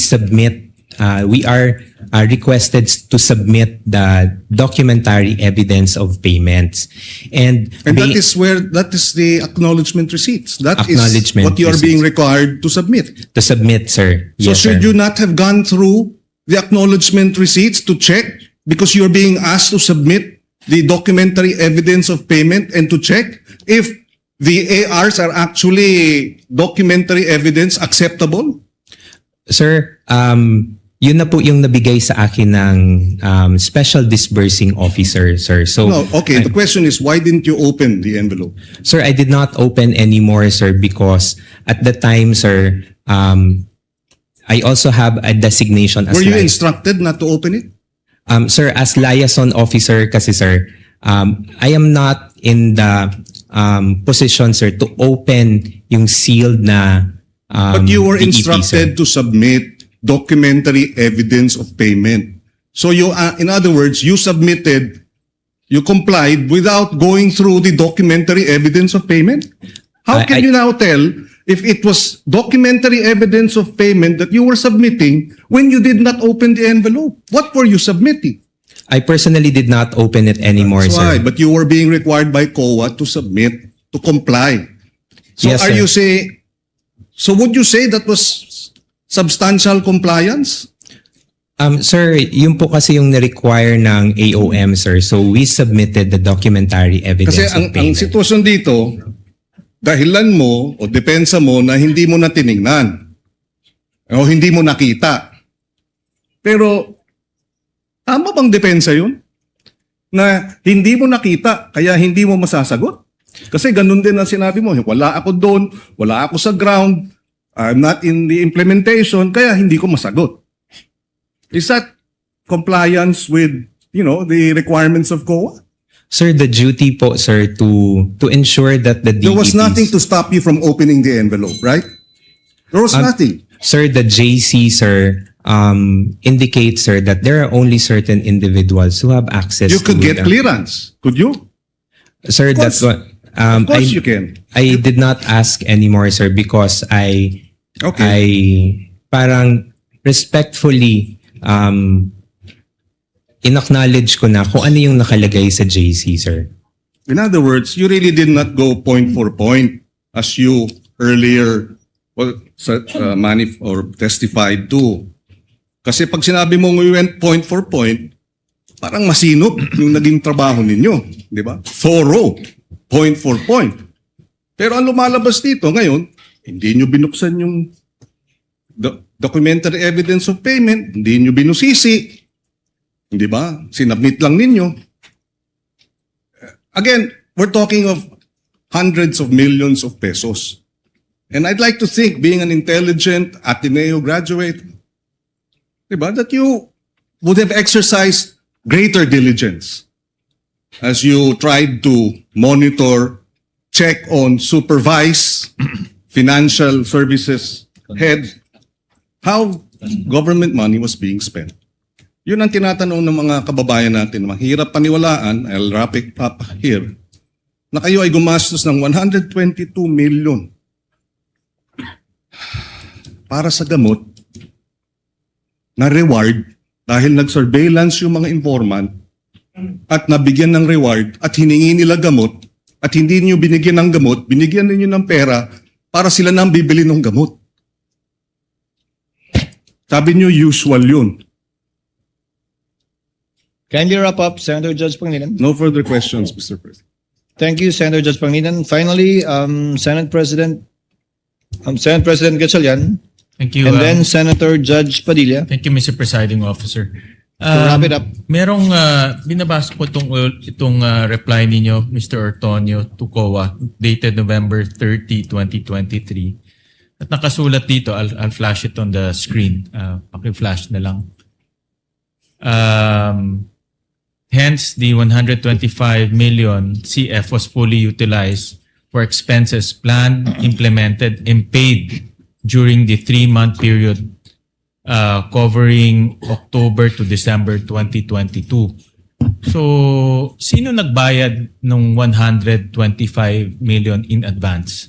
are requested to submit the documentary evidence of payments. And that is the acknowledgement receipts. That is Acknowledgement what you are being required to submit. to submit, sir. So Yes, should sir. you not have gone through the acknowledgement receipts to check because you're being asked to submit the documentary evidence of payment and to check if the ARs are actually documentary evidence acceptable? Sir, yun na po yung nabigay sa akin ng special disbursing officer, sir. So, No, okay. The question is, why didn't you open the envelope? sir, I did not open anymore, sir, because at the time, sir, I also have a designation as Were you liaison. instructed not to open it? Sir, as liaison officer kasi, sir, I am not in the position, sir, to open yung sealed na But you were DEP, instructed to submit documentary evidence of payment. So in other words, you complied without going through the documentary evidence of payment? How can you now tell if it was documentary evidence of payment that you were submitting when you did not open the envelope? What were you submitting? I personally did not open it anymore, That's why, sir. but you were being required by COA to submit, to comply. So Yes, sir. So would you say that was substantial compliance? Sir, yun po kasi yung na-require ng AOM, sir. So we submitted the documentary evidence Kasi of ang payment. sitwasyon dito, dahilan mo o depensa mo na hindi mo na tiningnan o hindi mo nakita. Pero tama bang depensa yun? Na hindi mo nakita kaya hindi mo masasagot? Kasi ganun din ang sinabi mo, wala ako doon, wala ako sa ground, I'm not in the implementation, kaya hindi ko masagot. Is that compliance with, the requirements of COA? Sir, the duty po, sir, to ensure that the There was DEPs nothing to stop you from opening the envelope, right? There was nothing. Sir, the JC, sir, indicates, sir, that there are only certain individuals who have access You could to get clearance, could you? Sir, that's what... Of course you can. I did not ask anymore, sir, because I parang respectfully in-acknowledge ko na kung ano yung nakalagay sa JC, sir. In other words, you really did not go point for point as you earlier testified to. Kasi pag sinabi mo we went point for point, parang masinop yung naging trabaho ninyo. Di ba? Thorough. Point for point. Pero ang lumalabas dito ngayon, hindi nyo binuksan yung documentary evidence of payment, hindi nyo binusisi. Di ba? Sinabmit lang ninyo. Again, we're talking of hundreds of millions of pesos. And I'd like to think, being an intelligent Ateneo graduate, diba, that you would have exercised greater diligence as you tried to monitor, check on, supervise financial services head how government money was being spent. Yun ang tinatanong ng mga kababayan natin. Mahirap paniwalaan, I'll wrap it up here, na kayo ay gumastos ng 122 million para sa gamot na reward dahil nag-surveillance yung mga informant at nabigyan ng reward at hiningi nila gamot at hindi niyo binigyan ng gamot, binigyan niyo ng pera para sila nang bibili ng gamot. Sabi niyo usual yun. Kindly wrap up, Senator Judge Pangilinan. No further questions, Mr. President. Thank you, Senator Judge Pangilinan. Finally, Senate President Gatchalian. Thank you. And then Senator Judge Padilla. Thank you, Mr. Presiding Officer. To wrap it up. Merong binabasa ko itong reply ninyo, Mr. Ortonio, to COA, dated November 30, 2023. At nakasulat dito, I'll flash it on the screen. Paki-flash na lang. Hence, the 125 million CF was fully utilized for expenses planned, implemented, and paid during the 3-month period covering October to December 2022. So, sino nagbayad ng 125 million in advance?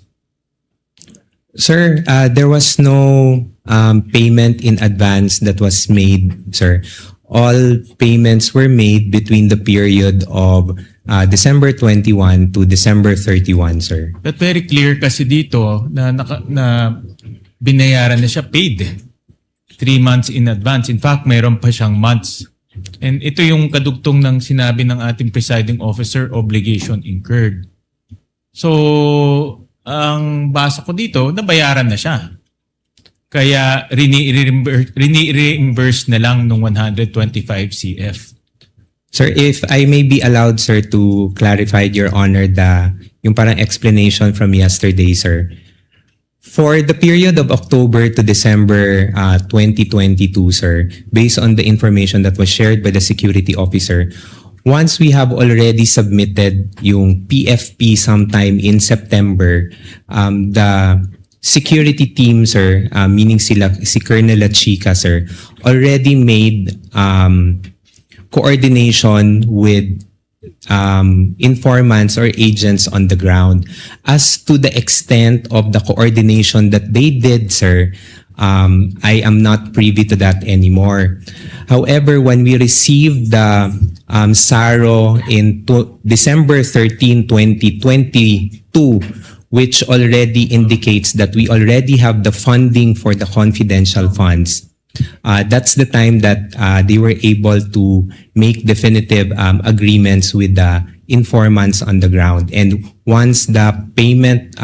Sir, there was no payment in advance that was made, sir. All payments were made between the period of December 21 to December 31, sir. But very clear kasi dito na binayaran na siya paid 3 months in advance. In fact, mayroon pa siyang months. And ito yung kadugtong ng sinabi ng ating presiding officer, obligation incurred. So, ang basa ko dito, nabayaran na siya. Kaya reimburse na lang ng 125 CF. Sir, if I may be allowed, sir, to clarify, Your Honor, yung parang explanation from yesterday, sir. For the period of October to December 2022, sir, based on the information that was shared by the security officer, once we have already submitted yung PFP sometime in September, the security team, sir, meaning si Colonel Lachica, sir, already made coordination with informants or agents on the ground. As to the extent of the coordination that they did, sir, I am not privy to that anymore. However, when we received the SARO in December 13, 2022, which already indicates that we already have the funding for the confidential funds, that's the time that they were able to make definitive agreements with the informants on the ground. And once the payment,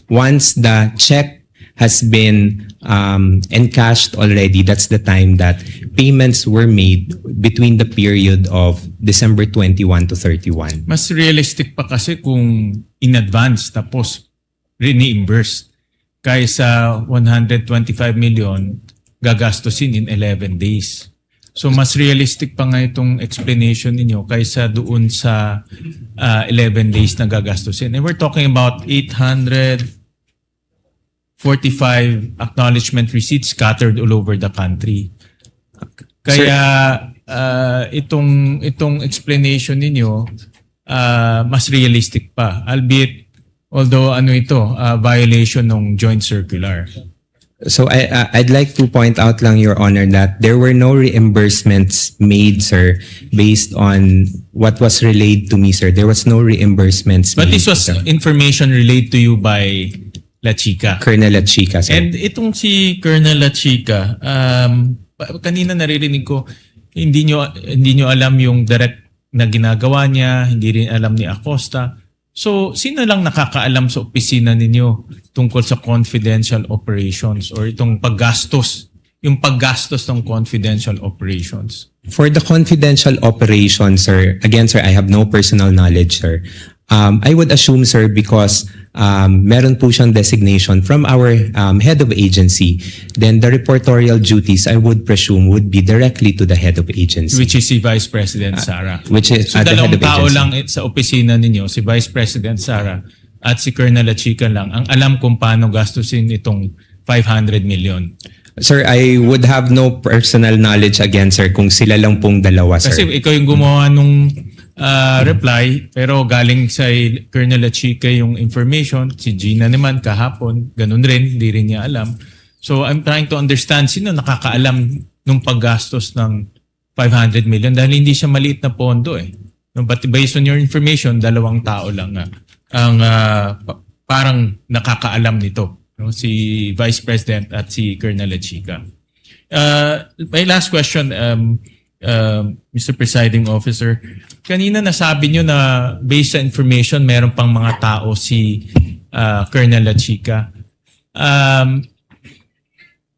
once the check has been encashed already, that's the time that payments were made between the period of December 21 to 31. Mas realistic pa kasi kung in advance tapos reimburse kaysa 125 million gagastusin in 11 days. So mas realistic pa nga itong explanation ninyo kaysa doon sa 11 days na gagastusin. And we're talking about 845 acknowledgement receipts scattered all over the country. Kaya itong explanation ninyo mas realistic pa, albeit although violation ng joint circular. So I'd like to point out lang, Your Honor, that there were no reimbursements made, sir, based on what was relayed to me, sir. There was no reimbursements But made. this was sir. information relayed to you by Lachica. Colonel Lachica, sir. And itong si Colonel Lachica, kanina naririnig ko, hindi nyo alam yung direct na ginagawa niya, hindi rin alam ni Acosta. So, sino lang nakakaalam sa opisina ninyo tungkol sa confidential operations or itong paggastos, yung paggastos ng confidential operations? For the confidential operations, sir, again, sir, I have no personal knowledge, sir. I would assume, sir, because meron po siyang designation from our head of agency, then the reportorial duties, I would presume, would be directly to the head of agency. Which is si Vice President Sara. Which is So the head dalawang of tao agency. lang sa opisina ninyo, si Vice President Sara at si Colonel Lachica lang, ang alam kung paano gastusin itong 500 million. Sir, I would have no personal knowledge again, sir, kung sila lang pong dalawa, sir. Kasi ikaw yung gumawa nung reply, pero galing sa Colonel Lachica yung information, si Gina naman kahapon, ganun rin, hindi rin niya alam. So I'm trying to understand sino nakakaalam nung paggastos ng 500 million dahil hindi siya maliit na pondo eh. No, but based on your information, dalawang tao lang ang parang nakakaalam nito. No? Si Vice President at si Colonel Lachica. My last question, Mr. Presiding Officer, kanina nasabi nyo na based sa information, meron pang mga tao si Colonel Lachica.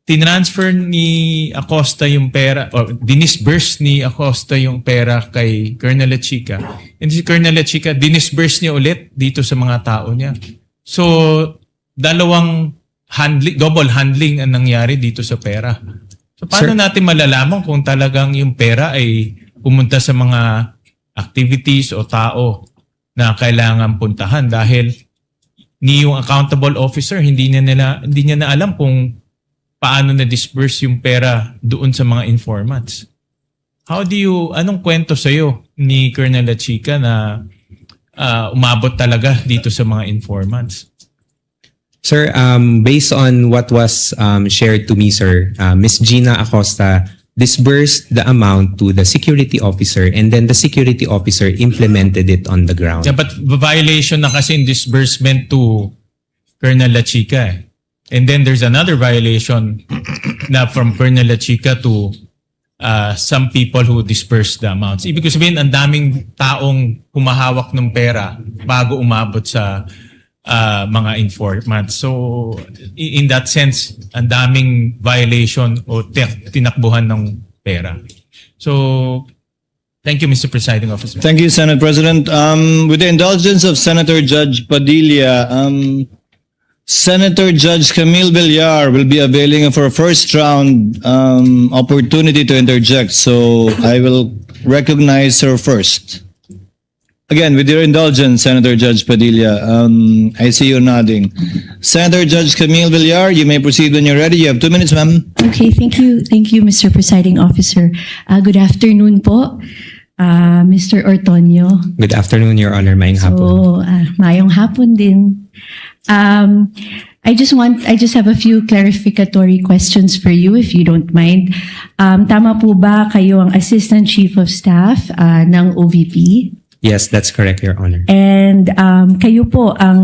Tinransfer ni Acosta yung pera, or dinisburse ni Acosta yung pera kay Colonel Lachica. And si Colonel Lachica, dinisburse niya ulit dito sa mga tao niya. So, dalawang double handling ang nangyari dito sa pera. So, paano natin malalaman kung talagang yung pera ay pumunta sa mga activities o tao na kailangan puntahan dahil ni yung accountable officer hindi niya na alam kung paano na disperse yung pera doon sa mga informants. Anong kwento sa'yo ni Colonel Lachica na umabot talaga dito sa mga informants? Sir, based on what was shared to me, sir, Ms. Gina Acosta disbursed the amount to the security officer and then the security officer implemented it on the ground. Yeah, but violation na kasi in disbursement to Colonel Lachica. And then there's another violation na from Colonel Lachica to some people who disperse the amounts. Ibig sabihin, ang daming taong humahawak ng pera bago umabot sa mga informants. So, in that sense, ang daming violation o tinakbuhan ng pera. So, thank you, Mr. Presiding Officer. Thank you, Senate President. With the indulgence of Senator Judge Padilla, Senator Judge Camille Villar will be availing for a first round opportunity to interject. So I will recognize her first. Again, with your indulgence, Senator Judge Padilla, I see you nodding. Senator Judge Camille Villar, you may proceed when you're ready. You have 2 minutes, ma'am. Okay, thank you, Mr. Presiding Officer. Good afternoon po, Mr. Ortonio. Good afternoon, Your Honor. Maayong hapon. So, mayong hapon din. I just have a few clarificatory questions for you, if you don't mind. Tama po ba kayo ang Assistant Chief of Staff ng OVP? Yes, that's correct, Your Honor. And kayo po ang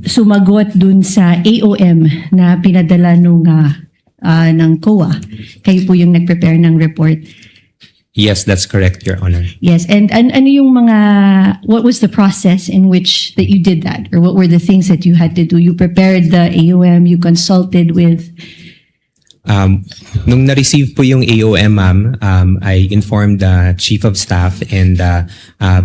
sumagot dun sa AOM na pinadala ng COA. Kayo po yung nag-prepare ng report. Yes, that's correct, Your Honor. Yes, and ano yung what was the process in which that you did that? Or what were the things that you had to do? You prepared the AOM, you consulted with... Nung na-receive po yung AOM, ma'am, I informed the Chief of Staff and the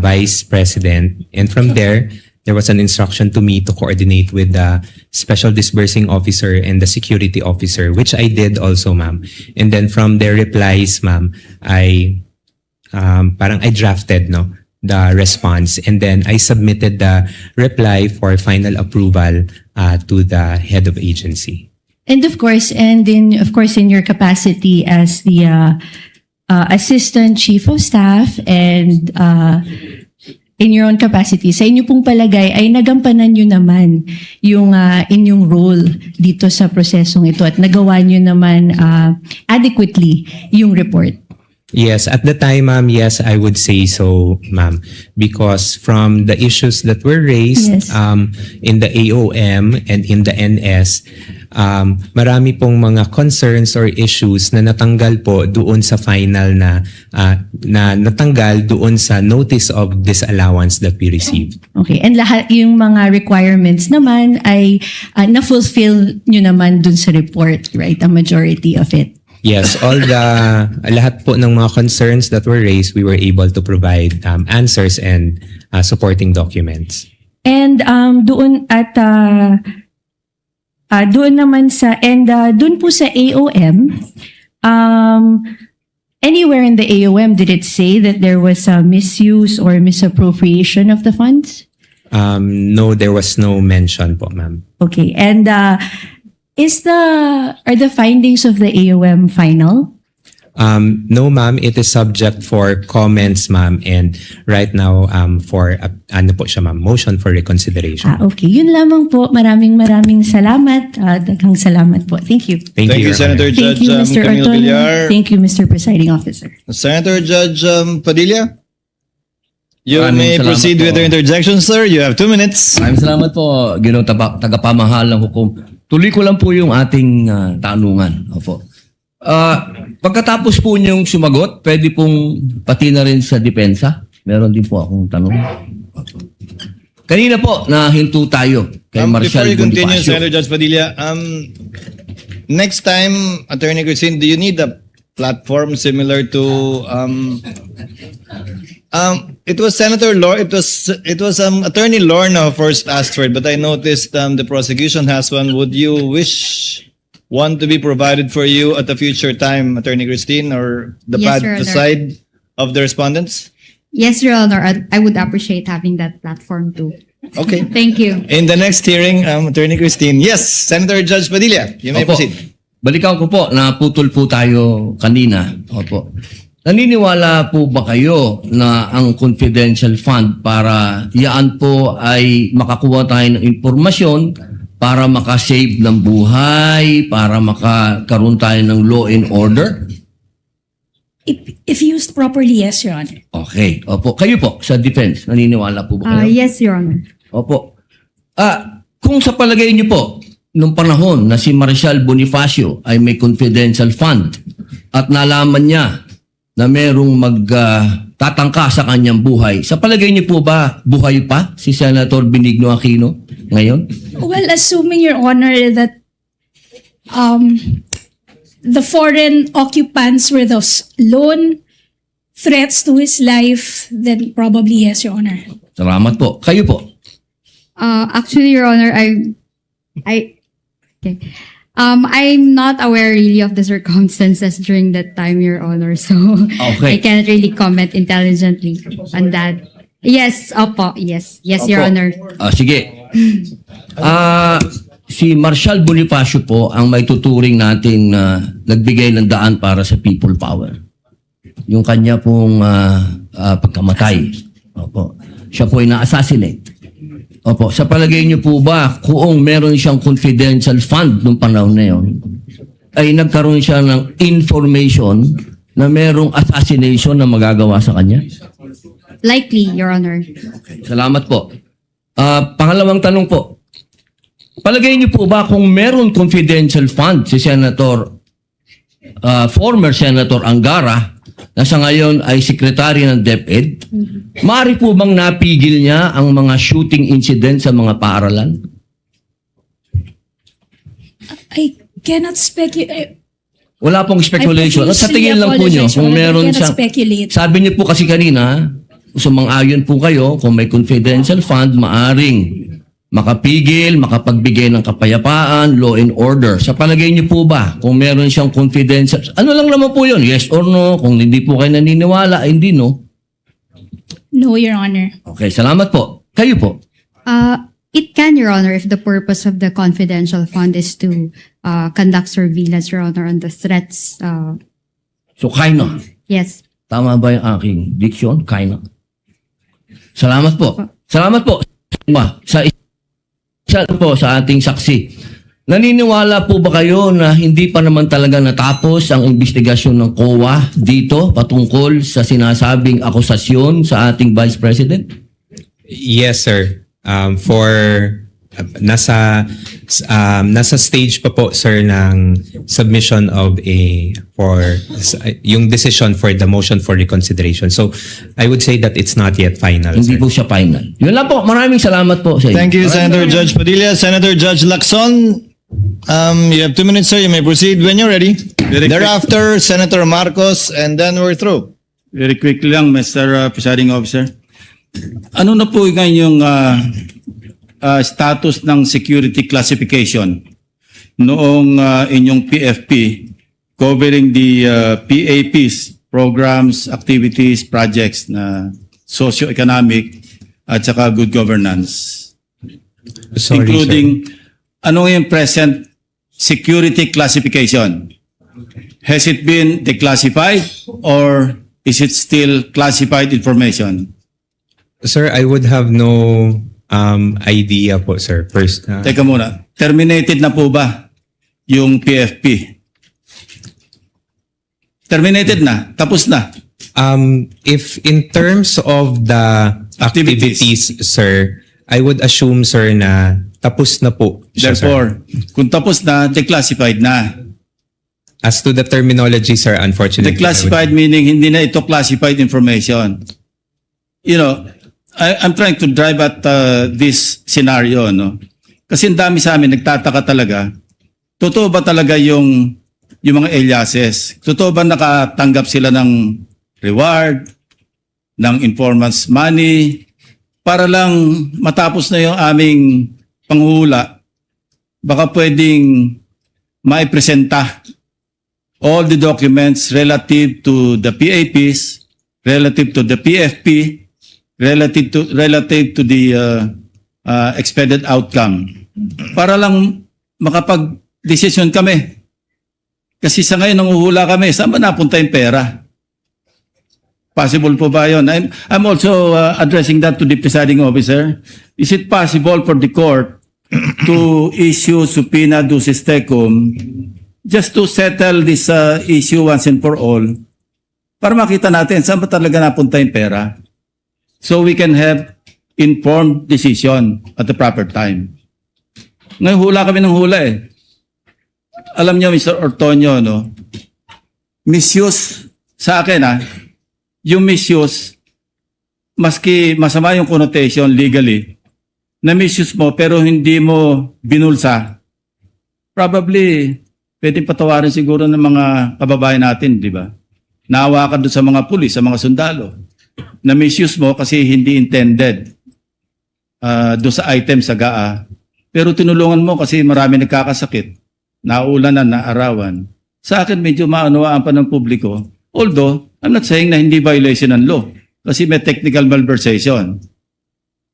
Vice President. And from there was an instruction to me to coordinate with the Special Disbursing Officer and the Security Officer, which I did also, ma'am. And then from their replies, ma'am, I drafted the response, and then I submitted the reply for final approval to the head of agency. And of course, in your capacity as the Assistant Chief of Staff and in your own capacity, sa inyo pong palagay ay nagampanan nyo naman yung inyong role dito sa prosesong ito at nagawa nyo naman adequately yung report. Yes, at the time, ma'am, yes, I would say so, ma'am, because from the issues that were raised in the AOM and in the NS, marami pong mga concerns or issues na natanggal po doon sa final na natanggal doon sa notice of disallowance that we received. Okay, and lahat yung mga requirements naman ay na-fulfill nyo naman dun sa report, right? A majority of it. Yes, lahat po ng mga concerns that were raised, we were able to provide answers and supporting documents. And doon naman doon po sa AOM, anywhere in the AOM did it say that there was a misuse or misappropriation of the funds? No, there was no mention po, ma'am. Okay, and are the findings of the AOM final? No, ma'am, it is subject for comments, ma'am, and right now for po siya, ma'am, motion for reconsideration. Okay, yun lamang po. Maraming salamat. Daghang salamat po. Thank you. Thank you, Senator Judge Thank you, Mr. Camille Ortonio. Villar. Thank you, Mr. Presiding Officer. Senator Judge Padilla, you may Salamat proceed po. with your interjection, sir. You have 2 minutes. Maraming salamat po, Ginoong tagapamahal ng hukom. Tuloy ko lang po yung ating tanungan. Opo. Pagkatapos po niyong sumagot, pwede pong pati na rin sa depensa. Meron din po akong tanong. Kanina po, nahinto tayo kay Marshal Before you continue, Bonifacio. Senator Judge Padilla, next time, Attorney Christine, do you need a platform similar to it was Senator it was Attorney Lorna who first asked for it, but I noticed the prosecution has one. Would you wish one to be provided for you at a future time, Attorney Christine, or the Yes, Your Honor. side of the respondents? Yes, Your Honor. I would appreciate having that platform too. Okay. Thank you. In the next hearing, Attorney Christine. Yes, Senator Judge Padilla, you may Opo. proceed. Balikan ko po, naputol po tayo kanina. Opo. Naniniwala po ba kayo na ang confidential fund para yaan po ay makakuha tayo ng impormasyon para makasave ng buhay, para makakaroon tayo ng law and order? If used properly, yes, Your Honor. Okay. Opo. Kayo po, sa defense, naniniwala po ba kayo? Yes, Your Honor. Opo. Kung sa palagay niyo po, nung panahon na si Marshal Bonifacio ay may confidential fund at nalaman niya na merong magtatangka sa kanyang buhay, sa palagay niyo po ba buhay pa si Senator Benigno Aquino ngayon? Well, assuming, Your Honor, that the foreign occupants were those lone threats to his life, then probably yes, Your Honor. Salamat po. Kayo po. Actually, Your Honor, okay. I'm not aware really of the circumstances during that time, Your Honor. So Okay. I can't really comment intelligently on that. Yes, opo. Yes, Your Opo. Honor. Sige. Si Marshal Bonifacio po ang may tuturing natin nagbigay ng daan para sa people power. Yung kanya pong pagkamatay. Opo. Siya po ay na-assassinate. Opo. Sa palagay niyo po ba kung meron siyang confidential fund nung panahon na yun, ay nagkaroon siya ng information na merong assassination na magagawa sa kanya? Likely, Your Honor. Salamat po. Pangalawang tanong po. Palagay niyo po ba kung meron confidential fund si former Senator Angara na sa ngayon ay Secretary ng DepEd, maaari po bang napigil niya ang mga shooting incident sa mga paaralan? I cannot speculate. Wala pong speculation. Sa tingin lang po niyo kung meron siyang... speculate. Sabi niyo po kasi kanina, sumang-ayon po kayo, kung may confidential fund, maaring makapigil, makapagbigay ng kapayapaan, law and order. Sa palagay niyo po ba, kung meron siyang confidential, ano lang naman po yun? Yes or no? Kung hindi po kayo naniniwala, ay hindi, no? No, Your Honor. Okay, salamat po. Kayo po. It can, Your Honor, if the purpose of the confidential fund is to conduct surveillance, Your Honor, on the threats. So, kinda. Yes. Tama ba yung aking diction? Kinda. Salamat po. Salamat po. Sa isa po sa ating saksi. Naniniwala po ba kayo na hindi pa naman talaga natapos ang investigasyon ng COA dito patungkol sa sinasabing akusasyon sa ating Vice President? Yes, sir. Nasa stage pa po, sir, ng submission of yung decision for the motion for reconsideration. So I would say that it's not yet final. Hindi sir. po siya final. Yun lang po. Maraming salamat po sa inyo. Thank you, Senator Judge Padilla. Senator Judge Lacson, you have 2 minutes, sir. You may proceed when you're ready. Thereafter, Senator Marcos, and then we're through. Very quickly lang, Mr. Presiding Officer. Ano na po yung status ng security classification noong inyong PFP covering the PAPs, programs, activities, projects na socio-economic at saka good governance? Sorry, including ano yung present security classification? Has it been declassified or is it still classified information? Sir, I would have no idea po, sir. First, Teka muna, terminated na po ba yung PFP? Terminated na? Tapos na? if in terms of the activities, sir, I would assume, sir, na tapos na po siya, sir. Therefore, kung tapos na, declassified na. As to the terminology, sir, unfortunately, Declassified meaning hindi na ito classified information. You know, I'm trying to drive at this scenario, no? Kasi ang dami sa amin nagtataka talaga. Totoo ba talaga yung mga aliases? Totoo ba nakatanggap sila ng reward, ng informants money, para lang matapos na yung aming panghuhula? Baka pwedeng maipresenta all the documents relative to the PAPs relative to the PFP, relative to the expected outcome. Para lang makapag-desisyon kami. Kasi sa ngayon, nanguhula kami. Saan ba napunta yung pera? Possible po ba yun? I'm also addressing that to the presiding officer. Is it possible for the court to issue subpoena ducis tecum just to settle this issue once and for all para makita natin saan ba talaga napunta yung pera? So we can have informed decision at the proper time. Ngayon hula kami ng hula eh. Alam niyo, Mr. Ortonio, no? Misuse sa akin yung misuse, maski masama yung connotation legally, na misuse mo pero hindi mo binulsa, probably pwedeng patawarin siguro ng mga kababayan natin, di ba? Naawa ka doon sa mga pulis, sa mga sundalo. Na misuse mo kasi hindi intended doon sa item sa GAA. Pero tinulungan mo kasi marami nagkakasakit. Naulanan, naarawan. Sa akin medyo maunawaan pa ng publiko. Although, I'm not saying na hindi violation ng law. Kasi may technical malversation.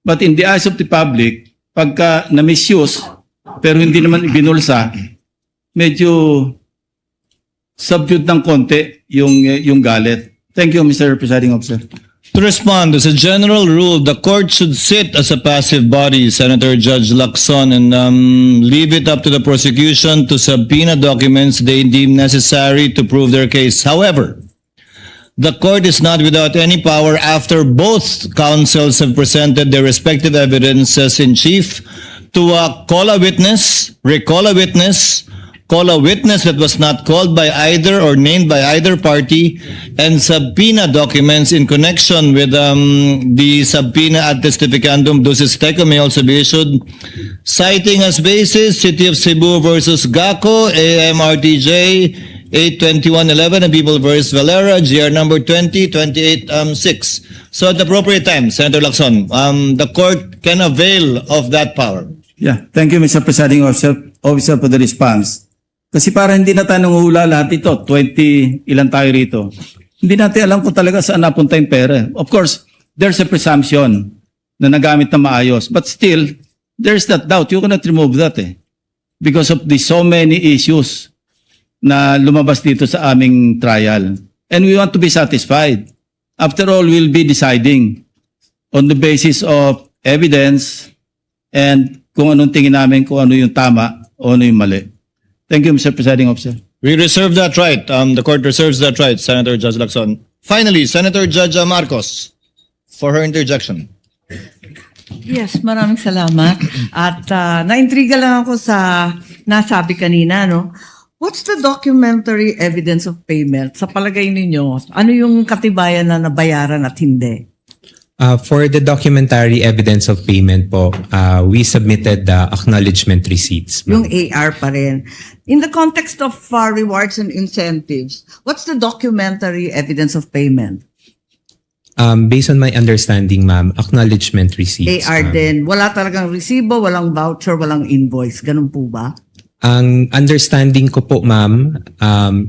But in the eyes of the public, pagka na-misuse, pero hindi naman ibinulsa, medyo subdued ng konti yung galit. Thank you, Mr. Presiding Officer. To respond, as a general rule, the court should sit as a passive body, Senator Judge Lacson, and leave it up to the prosecution to subpoena documents they deem necessary to prove their case. However, the court is not without any power after both counsels have presented their respective evidences in chief to call a witness, recall a witness, call a witness that was not called by either or named by either party, and subpoena documents in connection with the subpoena ad testificandum ducis tecum may also be issued, citing as basis City of Cebu versus GACO, AMRTJ 82111, and People versus Valera, GR number 20-28-6. So at the appropriate time, Senator Lacson, the court can avail of that power. Yeah, thank you, Mr. Presiding Officer, for the response. Kasi para hindi na tayo nanguhula lahat ito, 20 ilan tayo rito. Hindi natin alam kung talaga saan napunta yung pera. Of course, there's a presumption na nagamit na maayos. But still, there's that doubt. You cannot remove that because of the so many issues na lumabas dito sa aming trial. And we want to be satisfied. After all, we'll be deciding on the basis of evidence and kung anong tingin namin, kung ano yung tama o ano yung mali. Thank you, Mr. Presiding Officer. We reserve that right. The court reserves that right, Senator Judge Lacson. Finally, Senator Judge Marcos for her interjection. Yes, maraming salamat. At naintriga lang ako sa nasabi kanina, no? What's the documentary evidence of payment? Sa palagay ninyo, ano yung katibayan na nabayaran at hindi? For the documentary evidence of payment po, we submitted the acknowledgement receipts. Yung AR pa rin. In the context of rewards and incentives, what's the documentary evidence of payment? Based on my understanding, ma'am, acknowledgement receipts. AR din. Wala talagang resibo, walang voucher, walang invoice. Ganun po ba? Ang understanding ko po, ma'am,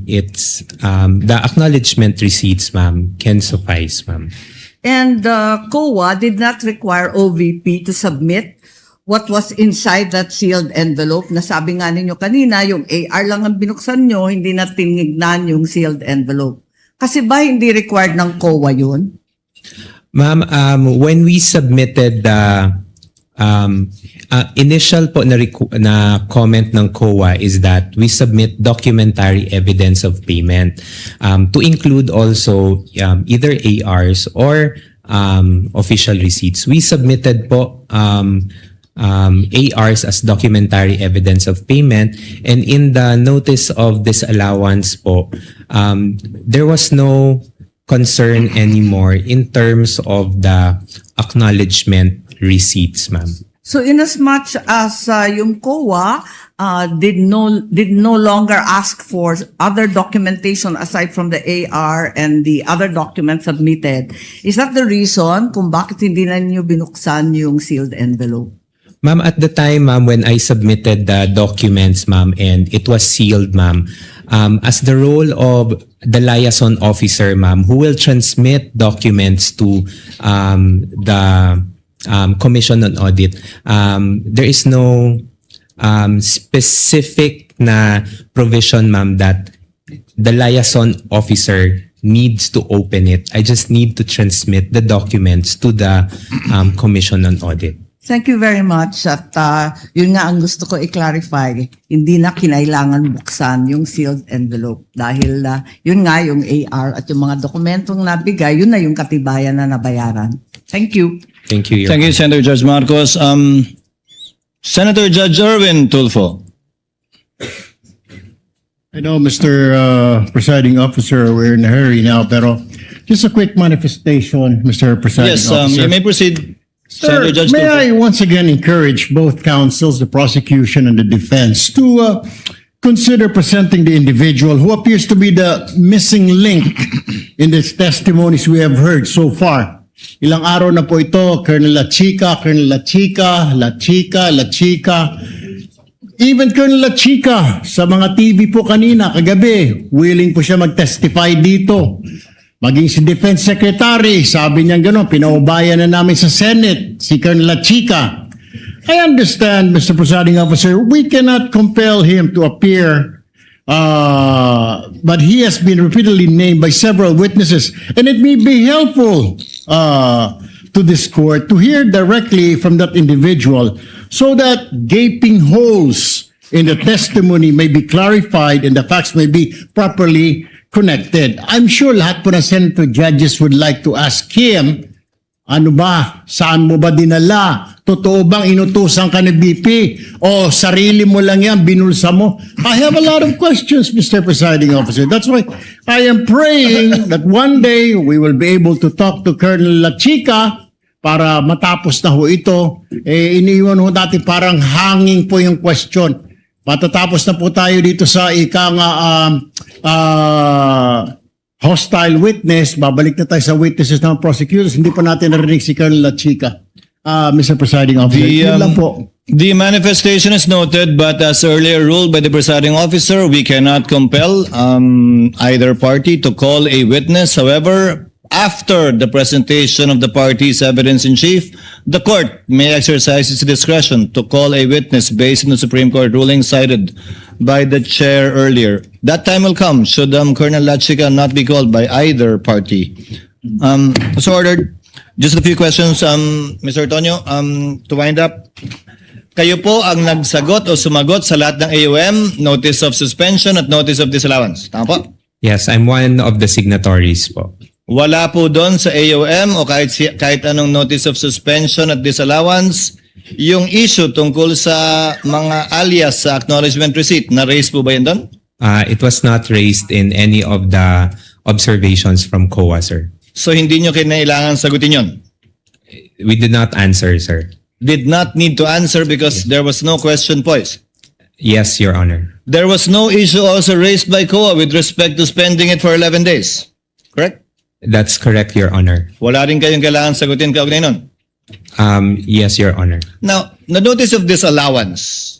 it's the acknowledgement receipts, ma'am, can suffice, ma'am. And COA did not require OVP to submit what was inside that sealed envelope. Nasabi nga ninyo kanina, yung AR lang ang binuksan nyo, hindi na tinignan yung sealed envelope. Kasi ba hindi required ng COA yun? Ma'am, when we submitted the initial po na comment ng COA is that we submit documentary evidence of payment to include also either ARs or official receipts. We submitted po ARs as documentary evidence of payment, and in the notice of disallowance po, there was no concern anymore in terms of the acknowledgement receipts, ma'am. So inasmuch as yung COA did no longer ask for other documentation aside from the AR and the other documents submitted, is that the reason kung bakit hindi na niyo binuksan yung sealed envelope? Ma'am, at the time, ma'am, when I submitted the documents, ma'am, and it was sealed, ma'am, as the role of the liaison officer, ma'am, who will transmit documents to the Commission on Audit. There is no specific na provision, ma'am, that the liaison officer needs to open it. I just need to transmit the documents to the Commission on Audit. Thank you very much. At yun nga ang gusto ko i-clarify, hindi na kinailangan buksan yung sealed envelope dahil yun nga yung AR at yung mga dokumentong nabigay, yun na yung katibayan na nabayaran. Thank you. Thank you, Your Thank you, Senator Judge Marcos. Senator Judge Erwin Tulfo. I know, Mr. Presiding Officer, we're in a hurry now, pero just a quick manifestation, Mr. Presiding Yes, Officer. you may proceed. Sir, Senator Judge may Tulfo. I once again encourage both counsels, the prosecution and the defense, to consider presenting the individual who appears to be the missing link in the testimonies we have heard so far. Ilang araw na po ito, Colonel La Chica, even Colonel La Chica, sa mga TV po kanina, kagabi, willing po siya mag-testify dito. Maging si Defense Secretary, sabi niya gano'n, pinaubayan na namin sa Senate, si Colonel La Chica. I understand, Mr. Presiding Officer, we cannot compel him to appear, but he has been repeatedly named by several witnesses, and it may be helpful to this court to hear directly from that individual so that gaping holes in the testimony may be clarified and the facts may be properly connected. I'm sure lahat po ng Senator judges would like to ask him, ano ba? Saan mo ba dinala? Totoo bang inutusan ka ni BP? O sarili mo lang yan, binulsa mo? I have a lot of questions, Mr. Presiding Officer. That's why I am praying that one day we will be able to talk to Colonel La Chica para matapos na ho ito. Iniiwan ho natin parang hanging po yung question. Matatapos na po tayo dito sa hostile witness, babalik na tayo sa witnesses ng prosecutors. Hindi pa natin narinig si Colonel La Chica. Mr. Presiding Officer, yun lang po. The manifestation is noted, but as earlier ruled by the presiding officer, we cannot compel either party to call a witness. However, after the presentation of the party's evidence in chief, the court may exercise its discretion to call a witness based on the Supreme Court ruling cited by the chair earlier. That time will come should Colonel La Chica not be called by either party. So ordered. Just a few questions, Mr. Antonio. To wind up, kayo po ang nagsagot o sumagot sa lahat ng AUM, notice of suspension at notice of disallowance. Tama po? Yes, I'm one of the signatories po. Wala po doon sa AUM o kahit anong notice of suspension at disallowance, yung issue tungkol sa mga alias sa acknowledgement receipt, na-raise po ba yun doon? It was not raised in any of the observations from COA, sir. So hindi nyo kinailangan sagutin yun? We did not answer, sir. Did not need to answer because there was no question posed? Yes, Your Honor. There was no issue also raised by COA with respect to spending it for 11 days. Correct? That's correct, Your Honor. Wala rin kayong kailangan sagutin kaugnay nun? Yes, Your Honor. Now, the notice of disallowance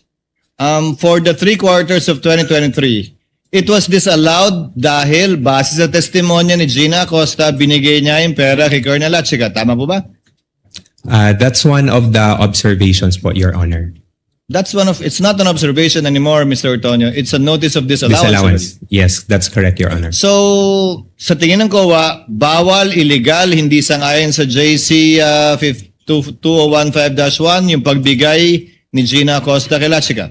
for the 3 quarters of 2023, it was disallowed dahil base sa testimonya ni Gina Acosta, binigay niya yung pera kay Colonel La Chica. Tama po ba? That's one of the observations po, Your Honor. It's not an observation anymore, Mr. Antonio. It's a notice of disallowance. Yes, that's correct, Your Honor. So, sa tingin ng COA, bawal, illegal, hindi sangayon sa JC 2015-1 yung pagbigay ni Gina Acosta kay La Chica.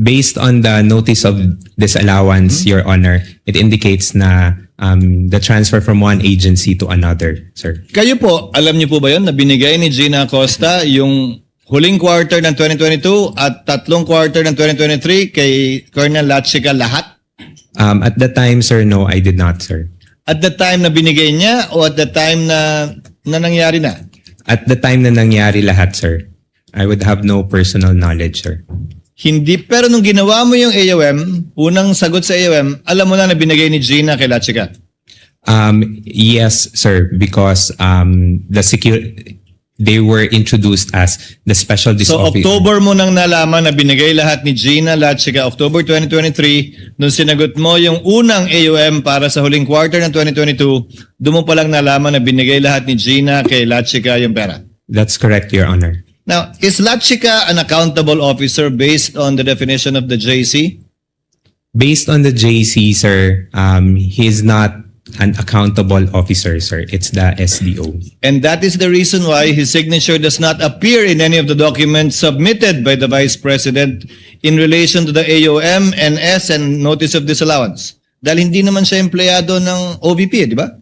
Based on the notice of disallowance, Your Honor, it indicates na the transfer from one agency to another, sir. Kayo po, alam niyo po ba yun na binigay ni Gina Acosta yung huling quarter ng 2022 at 3 quarter ng 2023 kay Colonel La Chica lahat? At the time, sir, no, I did not, sir. At the time na binigay niya o at the time na nangyari na? At the time na nangyari lahat, sir. I would have no personal knowledge, sir. Hindi, pero nung ginawa mo yung AOM, unang sagot sa AOM, alam mo na binigay ni Gina kay La Chica? Yes, sir, because they were introduced as the special So officer. October mo nang nalaman na binigay lahat ni Gina Latchika, October 2023, nung sinagot mo yung unang AUM para sa huling quarter ng 2022, doon mo palang nalaman na binigay lahat ni Gina kay Latchika yung pera. That's correct, Your Honor. Now, is Latchika an accountable officer based on the definition of the JC? Based on the JC, sir, he is not an accountable officer, sir. It's the SDO. And that is the reason why his signature does not appear in any of the documents submitted by the Vice President in relation to the AOM, NS, and Notice of Disallowance. Dahil hindi naman siya empleyado ng OVP, di ba?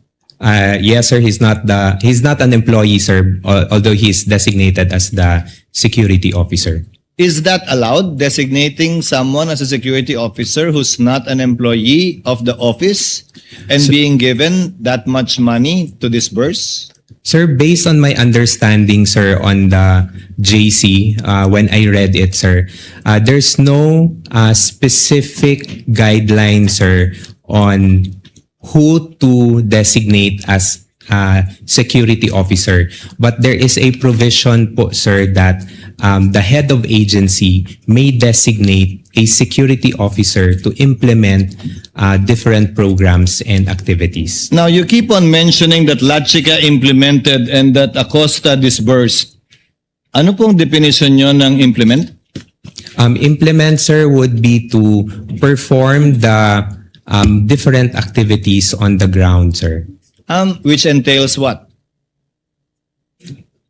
Yes, sir. He's not an employee, sir. Although he's designated as the security officer. Is that allowed, designating someone as a security officer who's not an employee of the office and being given that much money to disburse? Sir, based on my understanding, sir, on the JC, when I read it, sir, there's no specific guideline, sir, on who to designate as security officer. But there is a provision po, sir, that the head of agency may designate a security officer to implement different programs and activities. Now, you keep on mentioning that Latchika implemented and that Acosta disbursed. Ano pong definition nyo ng implement? Implement, sir, would be to perform the different activities on the ground, sir. Which entails what?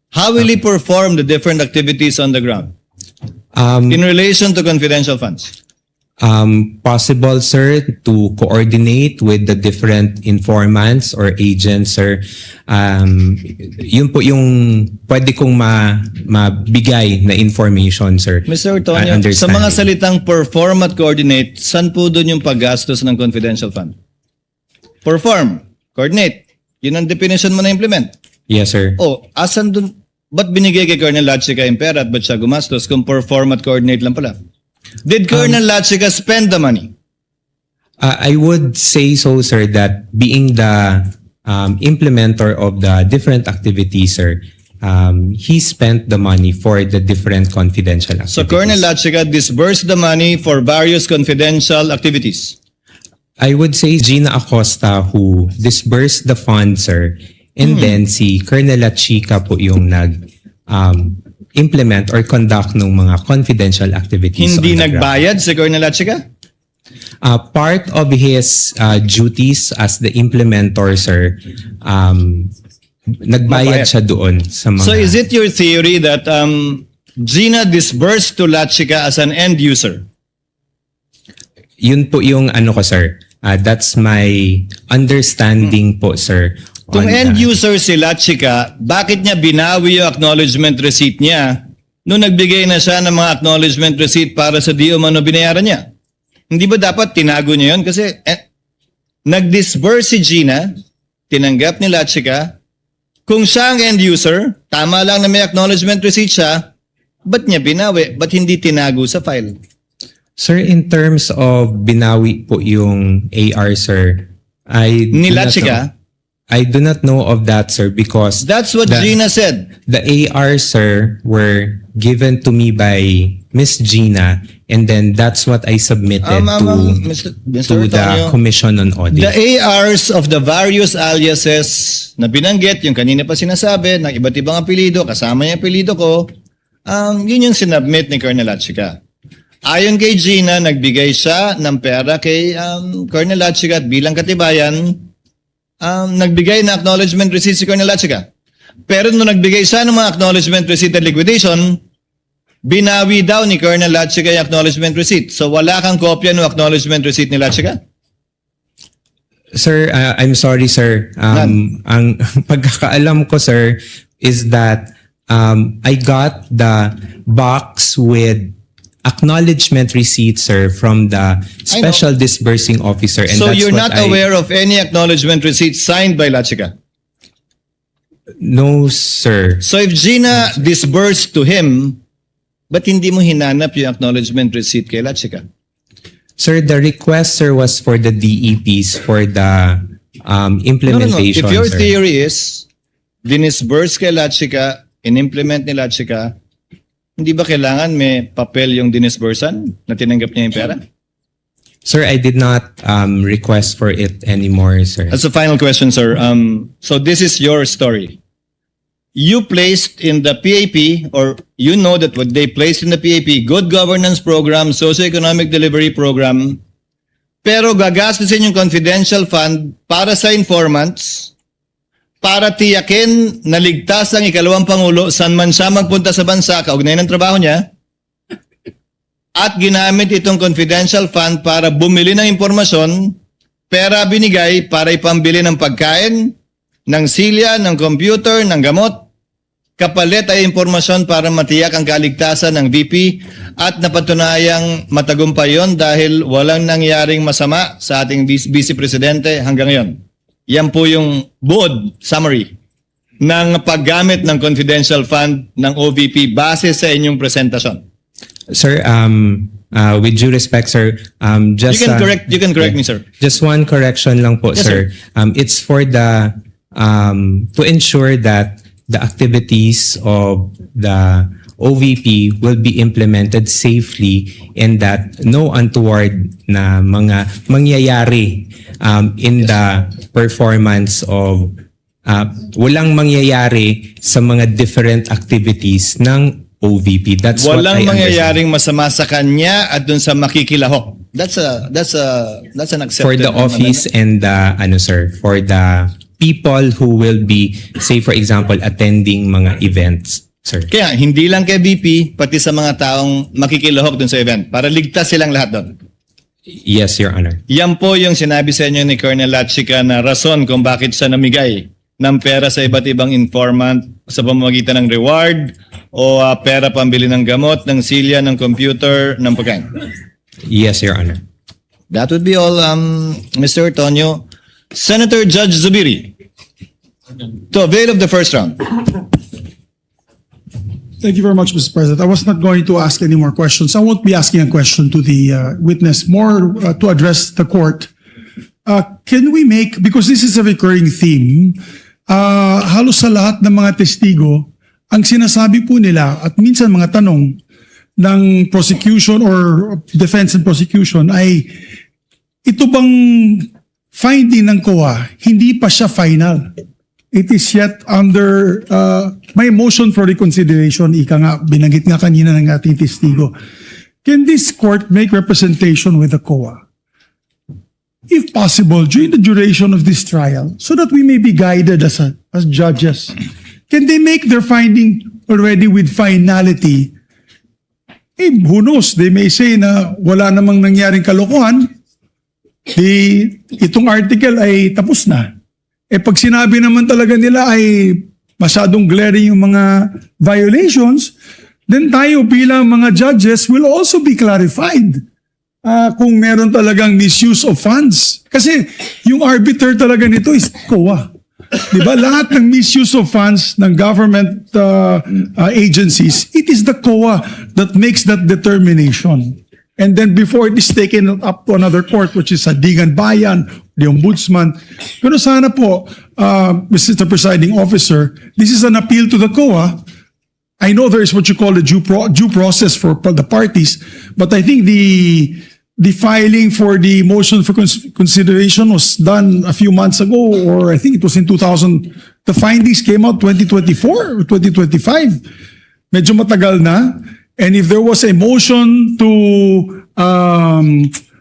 How will he perform the different activities on the ground in relation to confidential funds? Possible, sir, to coordinate with the different informants or agents, sir. Yun po yung pwede kong mabigay na information, sir. Mr. Ortonio, sa mga salitang perform at coordinate, saan po doon yung paggastos ng confidential fund? Perform, coordinate. Yun ang definition mo na implement. Yes, sir. Oh, asan doon? Ba't binigay kay Colonel Latchika yung pera at ba't siya gumastos kung perform at coordinate lang pala? Did Colonel Latchika spend the money? I would say so, sir, that being the implementer of the different activities, sir, he spent the money for the different confidential activities. So Colonel Latchika disbursed the money for various confidential activities. I would say Gina Acosta who disbursed the funds, sir, and then si Colonel Latchika po yung implement or conduct ng mga confidential activities. Hindi on the nagbayad si Colonel Latchika? Part of his duties as the implementor, sir, nagbayad siya doon sa mga... So is it your theory that Gina disbursed to Latchika as an end user? Yun po yung ano ko, sir. That's my understanding po, sir. Kung end user si Latchika, bakit niya binawi yung acknowledgement receipt niya nung nagbigay na siya ng mga acknowledgement receipt para sa di umano binayaran niya? Hindi ba dapat tinago niya yun? Kasi nag-disburse si Gina, tinanggap ni Latchika, kung siya ang end user, tama lang na may acknowledgement receipt siya, ba't niya binawi? Ba't hindi tinago sa file? Sir, in terms of binawi po yung AR, sir, I do not know of that, sir, because that's what Gina said. The AR, sir, were given to me by Miss Gina, and then that's what I submitted Mr. to the Ortonio, Commission on Audit. The ARs of the various aliases na binanggit, yung kanina pa sinasabi, ng iba't ibang apelido, kasama yung apelido ko, yun yung sinubmit ni Colonel Latchika. Ayon kay Gina, nagbigay siya ng pera kay Colonel Latchika at bilang katibayan, nagbigay na acknowledgement receipt si Colonel Latchika. Pero nung nagbigay siya ng mga acknowledgement receipt at liquidation, binawi daw ni Colonel Latchika yung acknowledgement receipt. So wala kang kopya ng acknowledgement receipt ni Latchika? Sir, I'm sorry, sir. Ang pagkakaalam ko, sir, is that I got the box with acknowledgement receipt, sir, from the special disbursing officer. And So that's you're what not aware of any acknowledgement receipt signed by Latchika? No, sir. So if Gina disbursed to him, ba't hindi mo hinanap yung acknowledgement receipt kay Latchika? Sir, the request, sir, was for the DEPs for the implementation, No. If your sir. theory is, dinisburse kay Latchika in-implement ni Latsika, hindi ba kailangan may papel yung dinisbursan na tinanggap niya yung pera? Sir, I did not request for it anymore, sir. As a final question, sir, so this is your story. You placed in the PAP, or you know that what they placed in the PAP, Good Governance Program, Socioeconomic Delivery Program, pero gagastusin yung confidential fund para sa informants, para tiyakin na ligtas ang ikalawang Pangulo saan man siya magpunta sa bansa, kaugnay ng trabaho niya, at ginamit itong confidential fund para bumili ng impormasyon, pera binigay para ipambili ng pagkain, ng silya, ng computer, ng gamot, kapalit ay impormasyon para matiyak ang kaligtasan ng VP at napatunayang matagumpay yon dahil walang nangyaring masama sa ating Vice Presidente hanggang ngayon. Yan po yung buod summary ng paggamit ng confidential fund ng OVP base sa inyong presentasyon. Sir, with due respect, sir, just You can correct me, sir. Just one correction lang po, Yes, sir. It's for the to ensure that the activities of the OVP will be implemented safely and that no untoward na mga mangyayari in the performance of walang mangyayari sa mga different activities ng OVP. That's what I Walang understand. mangyayaring masama sa kanya at dun sa makikilahok. That's an accepted For the office and the sir, for the people who will be, say for example, attending mga events, sir. Kaya hindi lang kay VP, pati sa mga taong makikilahok dun sa event para ligtas silang lahat doon. Yes, Your Honor. Yan po yung sinabi sa inyo ni Colonel Latsika na rason kung bakit siya namigay ng pera sa iba't ibang informant sa pamamagitan ng reward o pera pambili ng gamot, ng silya, ng computer, ng pagkain. Yes, Your Honor. That would be all, Mr. Antonio. Senator Judge Zubiri, to avail of the first round. Thank you very much, Mr. President. I was not going to ask any more questions. I won't be asking a question to the witness, more to address the court. Can we make, because this is a recurring theme, halos sa lahat ng mga testigo, ang sinasabi po nila at minsan mga tanong ng prosecution or defense and prosecution ay ito bang finding ng COA, hindi pa siya final. It is yet under my motion for reconsideration, ika nga, binanggit nga kanina ng ating testigo. Can this court make representation with the COA? If possible, during the duration of this trial, so that we may be guided as judges. Can they make their finding already with finality? Who knows? They may say na wala namang nangyaring kalokohan. Itong article ay tapos na. Pag sinabi naman talaga nila ay masyadong glaring yung mga violations, then tayo bilang mga judges will also be clarified kung meron talagang misuse of funds. Kasi yung arbiter talaga nito is COA. Diba? Lahat ng misuse of funds ng government agencies, it is the COA that makes that determination. And then before it is taken up to another court, which is Sandigan Bayan, the Ombudsman. Pero sana po, Mr. Presiding Officer, this is an appeal to the COA. I know there is what you call the due process for the parties, but I think the filing for the motion for consideration was done a few months ago, or I think it was in 2000. The findings came out 2024 or 2025. Medyo matagal na. And if there was a motion to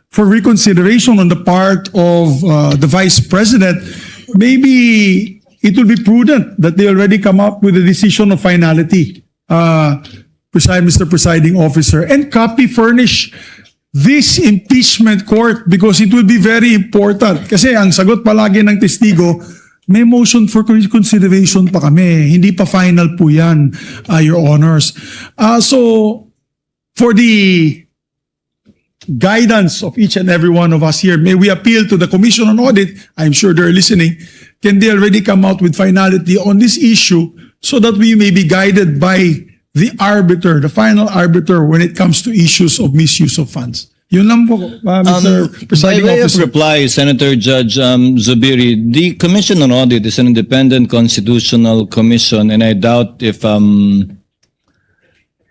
for reconsideration on the part of the Vice President, maybe it will be prudent that they already come up with a decision of finality, Mr. Presiding Officer, and copy furnish this impeachment court because it will be very important. Kasi ang sagot palagi ng testigo, may motion for consideration pa kami. Hindi pa final po yan, Your Honors. So, for the guidance of each and every one of us here, may we appeal to the Commission on Audit, I'm sure they're listening, can they already come out with finality on this issue so that we may be guided by the arbiter, the final arbiter when it comes to issues of misuse of funds. Yun lang po, Mr. By Presiding way of Officer. reply, Senator Judge Zubiri, the Commission on Audit is an independent constitutional commission, and I doubt if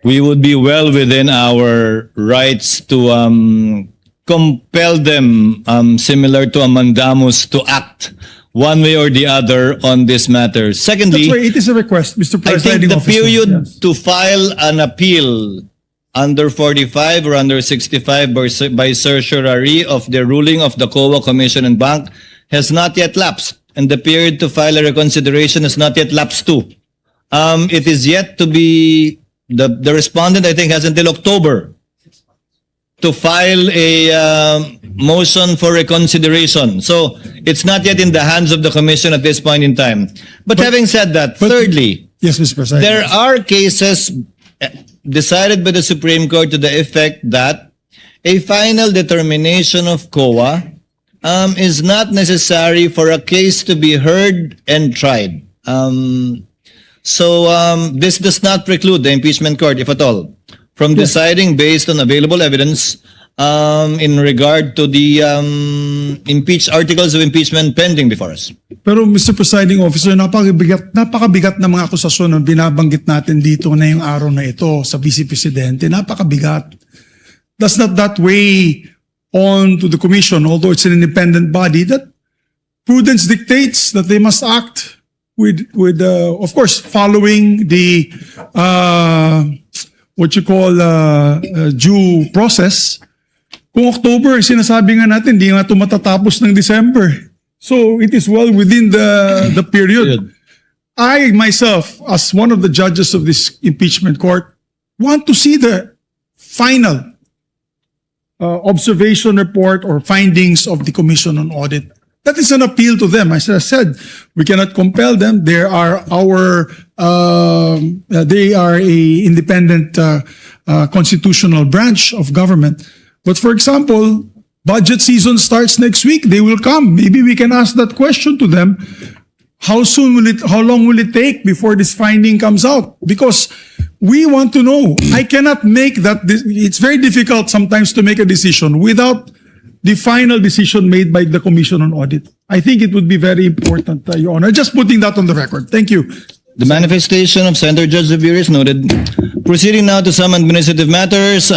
we would be well within our rights to compel them, similar to a mandamus, to act one way or the other on this matter. Secondly, That's why it is a request, Mr. I Presiding think the Officer. period Yes. to file an appeal under 45 or under 65 by certiorari of the ruling of the COA Commission and Bank has not yet lapsed, and the period to file a reconsideration has not yet lapsed too. It is yet to be, the respondent, I think, has until October to file a motion for reconsideration. So it's not yet in the hands of the Commission at this point in time. But having said that, thirdly, Yes, Mr. Presiding. there are cases decided by the Supreme Court to the effect that a final determination of COA is not necessary for a case to be heard and tried. This does not preclude the impeachment court, if at all, from deciding based on available evidence in regard to the articles of impeachment pending before us. Pero Mr. Presiding Officer, napakabigat na mga akusasyon na binabanggit natin dito na yung araw na ito sa Vice Presidente. Napakabigat. That's not that way on to the Commission, although it's an independent body, that prudence dictates that they must act with of course, following the what you call due process. Kung October, sinasabi nga natin, di nga ito matatapos ng December. So it is well within the period. I myself, as one of the judges of this impeachment court, want to see the final observation report or findings of the Commission on Audit. That is an appeal to them. As I said, we cannot compel them. They are a independent constitutional branch of government. But for example, budget season starts next week. They will come. Maybe we can ask that question to them. How long will it take before this finding comes out? Because we want to know. I cannot make that. It's very difficult sometimes to make a decision without the final decision made by the Commission on Audit. I think it would be very important, Your Honor. Just putting that on the record. Thank you. The manifestation of Senator Judge Zubiri is noted. Proceeding now to some administrative matters.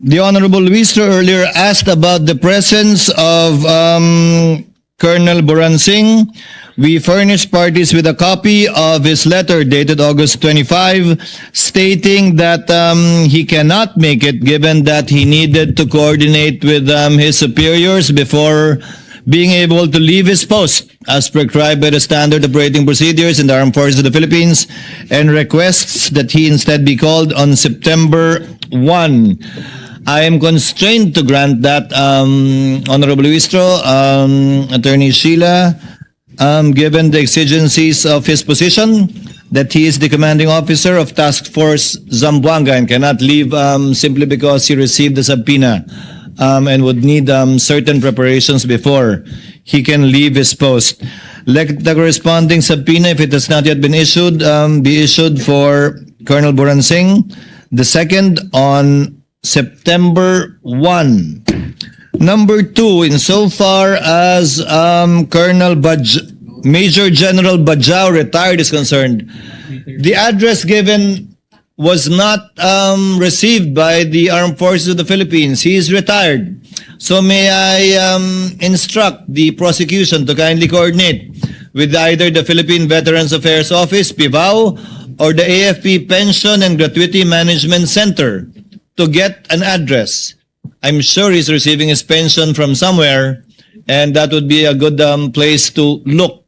The Honorable Luistro earlier asked about the presence of Colonel Buransing. We furnished parties with a copy of his letter dated August 25, stating that he cannot make it given that he needed to coordinate with his superiors before being able to leave his post as prescribed by the standard operating procedures in the Armed Forces of the Philippines, and requests that he instead be called on September 1. I am constrained to grant that, Honorable Luistro, Attorney Sheila, given the exigencies of his position, that he is the commanding officer of Task Force Zamboanga and cannot leave simply because he received the subpoena and would need certain preparations before he can leave his post. Let the corresponding subpoena, if it has not yet been issued, be issued for Colonel Buransing, the second on September 1. Number 2, insofar as Major General Bajao retired is concerned, the address given was not received by the Armed Forces of the Philippines. He is retired. So may I instruct the prosecution to kindly coordinate with either the Philippine Veterans Affairs Office, PIVAO, or the AFP Pension and Gratuity Management Center to get an address. I'm sure he's receiving his pension from somewhere, and that would be a good place to look.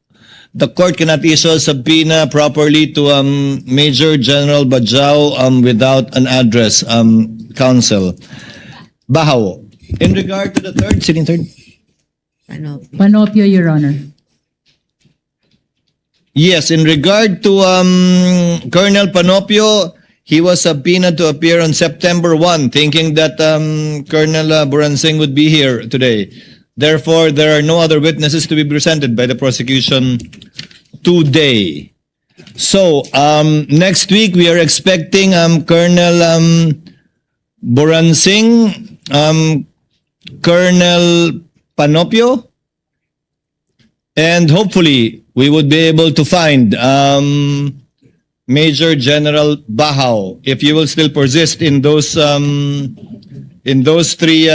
The court cannot issue a subpoena properly to Major General Bajao without an address, counsel. Bahaw. In regard to the third, sitting third? Panopio, Your Honor. Yes, in regard to Colonel Panopio, he was subpoenaed to appear on September 1, thinking that Colonel Buransing would be here today. Therefore, there are no other witnesses to be presented by the prosecution today. So, next week we are expecting Colonel Buransing, Colonel Panopio, and hopefully we would be able to find Major General Bahao, if you will still persist in those three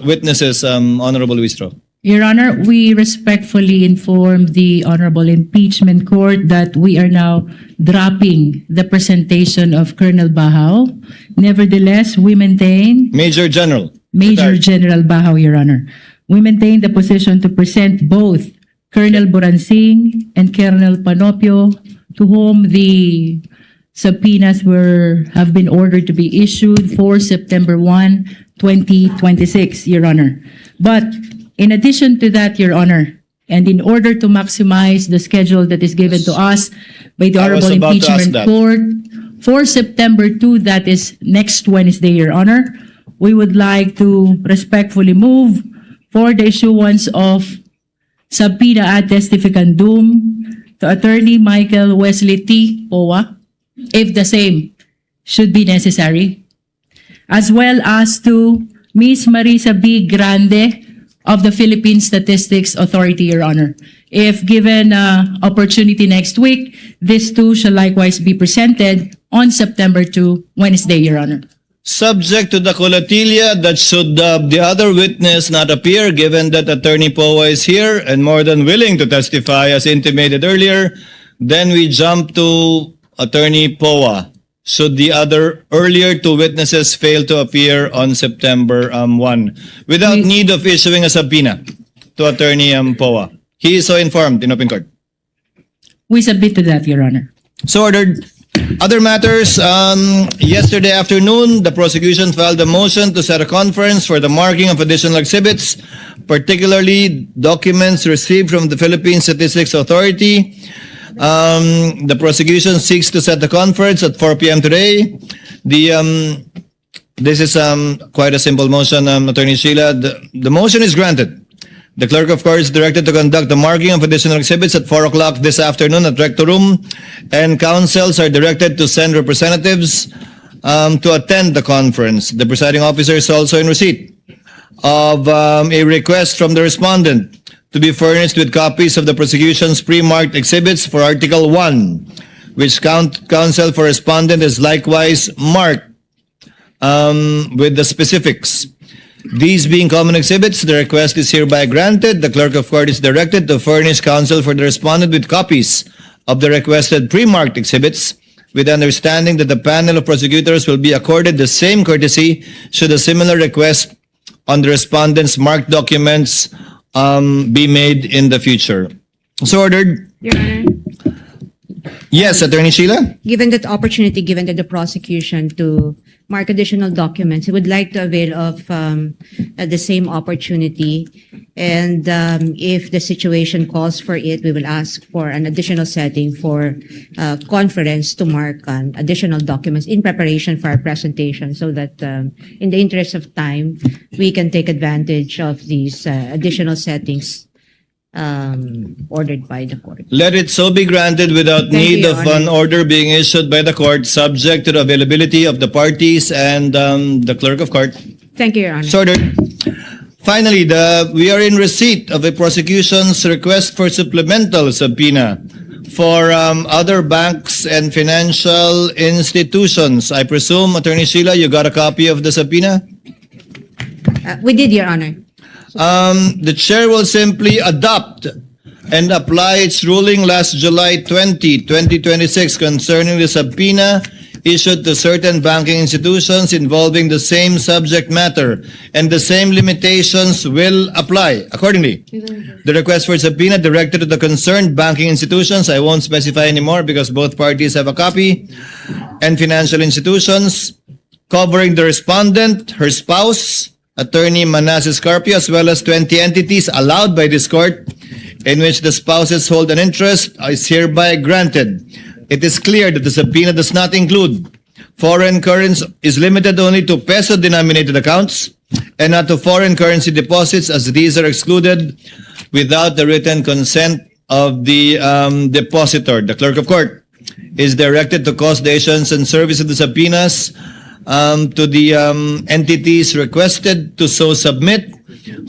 witnesses, Honorable Luistro. Your Honor, we respectfully inform the Honorable Impeachment Court that we are now dropping the presentation of Colonel Bahao. Nevertheless, we maintain Major General. Major General Bahao, Your Honor. We maintain the position to present both Colonel Buransing and Colonel Panopio, to whom the subpoenas have been ordered to be issued for September 1, 2026, Your Honor. But in addition to that, Your Honor, and in order to maximize the schedule that is given to us by the I was Honorable about to ask Impeachment that. Court, for September 2, that is next Wednesday, Your Honor, we would like to respectfully move for the issuance of subpoena ad testificandum to Attorney Michael Wesley T. Poa, if the same should be necessary, as well as to Ms. Marisa B. Grande of the Philippine Statistics Authority, Your Honor. If given opportunity next week, these two shall likewise be presented on September 2, Wednesday, Your Honor. Subject to the colatilia that should the other witness not appear, given that Attorney Poa is here and more than willing to testify as intimated earlier, then we jump to Attorney Poa. Should the other earlier two witnesses fail to appear on September 1, without need of issuing a subpoena to Attorney Poa. He is so informed in open court. We submit to that, Your Honor. So ordered. Other matters, yesterday afternoon, the prosecution filed a motion to set a conference for the marking of additional exhibits, particularly documents received from the Philippine Statistics Authority. The prosecution seeks to set the conference at 4 p.m. today. This is quite a simple motion, Attorney Sheila. The motion is granted. The clerk of court is directed to conduct the marking of additional exhibits at 4 o'clock this afternoon at Rector Room, and counsels are directed to send representatives to attend the conference. The presiding officer is also in receipt of a request from the respondent to be furnished with copies of the prosecution's pre-marked exhibits for Article 1, which counsel for respondent is likewise marked with the specifics. These being common exhibits, the request is hereby granted. The clerk of court is directed to furnish counsel for the respondent with copies of the requested pre-marked exhibits, with the understanding that the panel of prosecutors will be accorded the same courtesy should a similar request on the respondent's marked documents be made in the future. So ordered. Your Honor, Yes, Attorney Sheila? given that opportunity given to the prosecution to mark additional documents, I would like to avail of the same opportunity. And if the situation calls for it, we will ask for an additional setting for conference to mark additional documents in preparation for our presentation, so that in the interest of time, we can take advantage of these additional settings ordered by the court. Let it so be granted without Thank need you, of Your an Honor. order being issued by the court, subject to the availability of the parties and the clerk of court. Thank you, Your Honor. So ordered. Finally, we are in receipt of a prosecution's request for supplemental subpoena for other banks and financial institutions. I presume, Attorney Sheila, you got a copy of the subpoena? We did, Your Honor. The chair will simply adopt and apply its ruling last July 20, 2026 concerning the subpoena issued to certain banking institutions involving the same subject matter, and the same limitations will apply accordingly. The request for subpoena directed to the concerned banking institutions, I won't specify anymore because both parties have a copy, and financial institutions covering the respondent, her spouse, Attorney Manasseh Carpio, as well as 20 entities allowed by this court in which the spouses hold an interest, is hereby granted. It is clear that the subpoena does not include foreign currency, is limited only to peso-denominated accounts and not to foreign currency deposits, as these are excluded without the written consent of the depositor. The clerk of court is directed to cause the issuance and service of the subpoenas to the entities requested to so submit,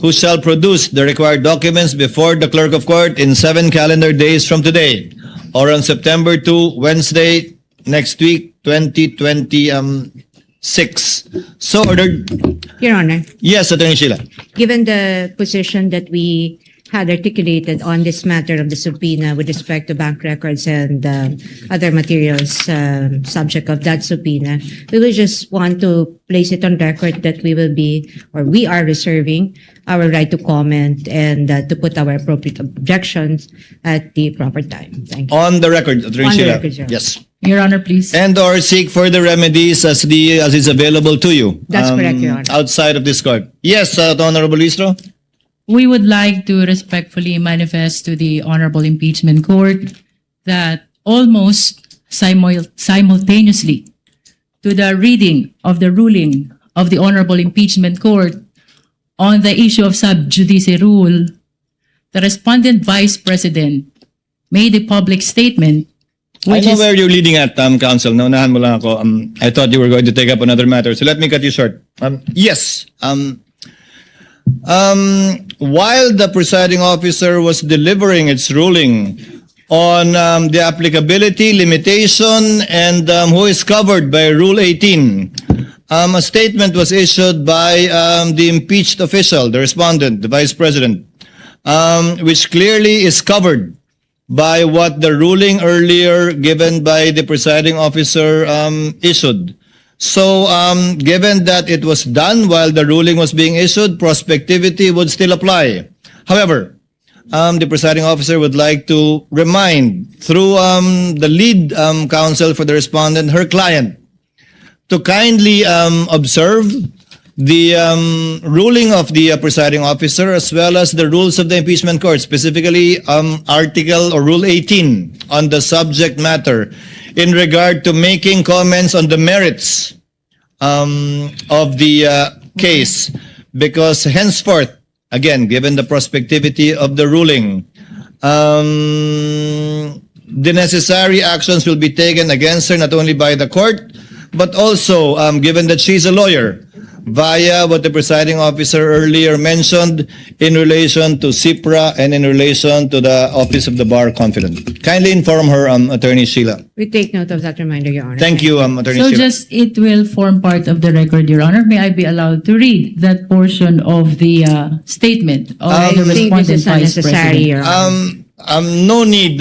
who shall produce the required documents before the clerk of court in 7 calendar days from today, or on September 2, Wednesday, next week, 2026. So ordered. Your Honor, Yes, Attorney Sheila. given the position that we had articulated on this matter of the subpoena with respect to bank records and other materials subject of that subpoena, we will just want to place it on record that we will be, or we are reserving our right to comment and to put our appropriate objections at the proper time. Thank you. On the record, Attorney On the Sheila. record, Your Honor. Yes. Your Honor, please. And or seek further remedies as is available to you. That's correct, Your Honor. Outside of this court. Yes, Honorable Istro. We would like to respectfully manifest to the Honorable Impeachment Court that almost simultaneously to the reading of the ruling of the Honorable Impeachment Court on the issue of sub judice rule, the respondent Vice President made a public statement I which know is where you're leading at, Counsel. Naunahan mo lang ako. I thought you were going to take up another matter, so let me cut you short. Yes. While the presiding officer was delivering its ruling on the applicability, limitation, and who is covered by Rule 18, a statement was issued by the impeached official, the respondent, the Vice President, which clearly is covered by what the ruling earlier given by the presiding officer issued. So, given that it was done while the ruling was being issued, prospectivity would still apply. However, the presiding officer would like to remind through the lead counsel for the respondent, her client, to kindly observe the ruling of the presiding officer as well as the rules of the impeachment court, specifically Article or Rule 18 on the subject matter in regard to making comments on the merits of the case, because henceforth, again, given the prospectivity of the ruling, the necessary actions will be taken against her not only by the court, but also, given that she's a lawyer, via what the presiding officer earlier mentioned in relation to CIPRA and in relation to the Office of the Bar Confident. Kindly inform her, Attorney Sheila. We take note of that reminder, Your Honor. Thank you, Attorney so Sheila. just it will form part of the record, Your Honor. May I be allowed to read that portion of the statement of the I think this respondent is Vice unnecessary, President? Your Honor. No need.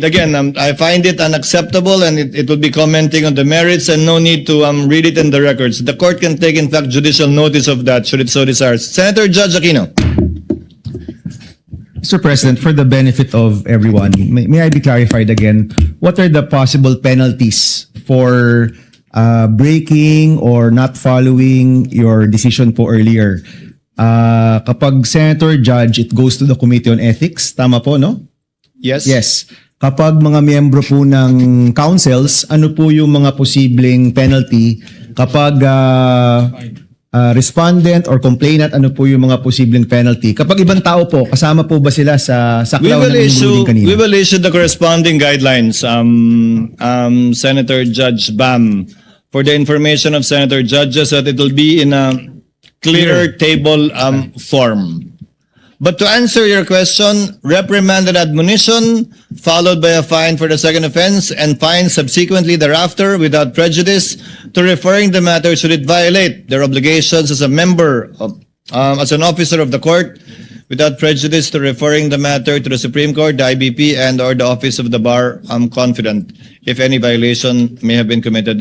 Again, I find it unacceptable, and it will be commenting on the merits, and no need to read it in the records. The court can take, in fact, judicial notice of that, should it so desire. Senator Judge Aquino. Mr. President, for the benefit of everyone, may I be clarified again, what are the possible penalties for breaking or not following your decision po earlier? Kapag Senator Judge, it goes to the Committee on Ethics. Tama po, no? Yes. Yes. Kapag mga miyembro po ng councils, ano po yung mga posibleng penalty? Kapag respondent or complainant, ano po yung mga posibleng penalty? Kapag ibang tao po, kasama po ba sila sa saklaw ng ruling kanina? We will issue the corresponding guidelines, Senator Judge Bam, for the information of Senator Judges, that it will be in a clear table form. But to answer your question, reprimand and admonition, followed by a fine for the second offense, and fine subsequently thereafter without prejudice to referring the matter should it violate their obligations as a member of, as an officer of the court, without prejudice to referring the matter to the Supreme Court, the IBP, and or the Office of the Bar Confident, if any violation may have been committed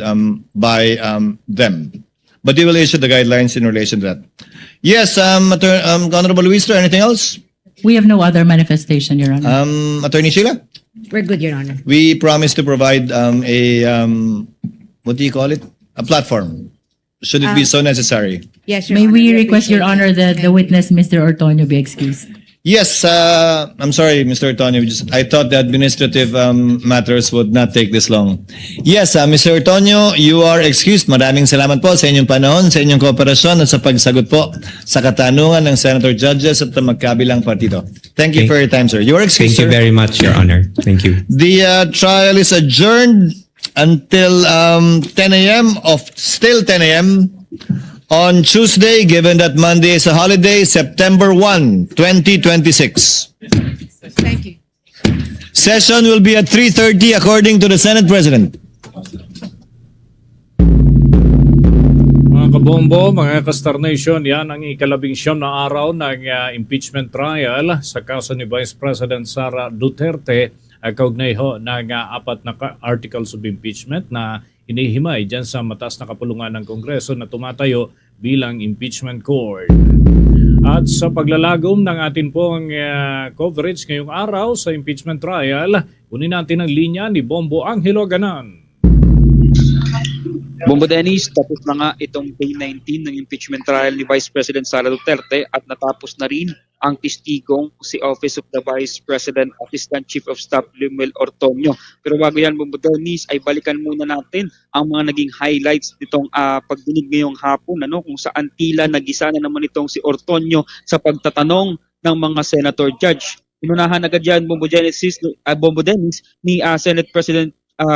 by them. But we will issue the guidelines in relation to that. Yes, Honorable Luistro, anything else? We have no other manifestation, Your Honor. Attorney Sheila? We're good, Your Honor. We promise to provide what do you call it? A platform. Should it be so necessary? Yes, Your May Honor. we request, Your Honor, that the witness, Mr. Ortonio, be excused? Yes, I'm sorry, Mr. Ortonio. I thought the administrative matters would not take this long. Yes, Mr. Ortonio, you are excused. Maraming salamat po sa inyong panahon, sa inyong kooperasyon at sa pagsagot po sa katanungan ng Senator Judges at ng magkabilang partido. Thank you for your time, sir. You are excused, Thank you sir. very much, Your Honor. Thank you. The trial is adjourned until 10 a.m. Still 10 a.m. on Tuesday, given that Monday is a holiday, September 1, 2026. Thank you. Session will be at 3:30 according to the Senate President. Mga kabombo, mga ka-Star Nation, yan ang ika-19 na araw ng impeachment trial sa kaso ni Vice President Sara Duterte, kaugnay ho ng 4 na articles of impeachment na hinihimay dyan sa mataas na kapulungan ng Kongreso na tumatayo bilang impeachment court. At sa paglalagom ng atin pong coverage ngayong araw sa impeachment trial, kunin natin ang linya ni Bombo Angelo Ganan. Bombo Dennis, tapos na nga itong Day 19 ng impeachment trial ni Vice President Sara Duterte at natapos na rin ang testigong si Office of the Vice President Assistant Chief of Staff Lemuel Ortonio. Pero bago yan, Bombo Dennis, ay balikan muna natin ang mga naging highlights nitong pagdinig ngayong hapon, kung saan tila nagisa na naman itong si Ortonio sa pagtatanong ng mga senator judge. Inunahan agad yan, Bombo Dennis, ni Senate President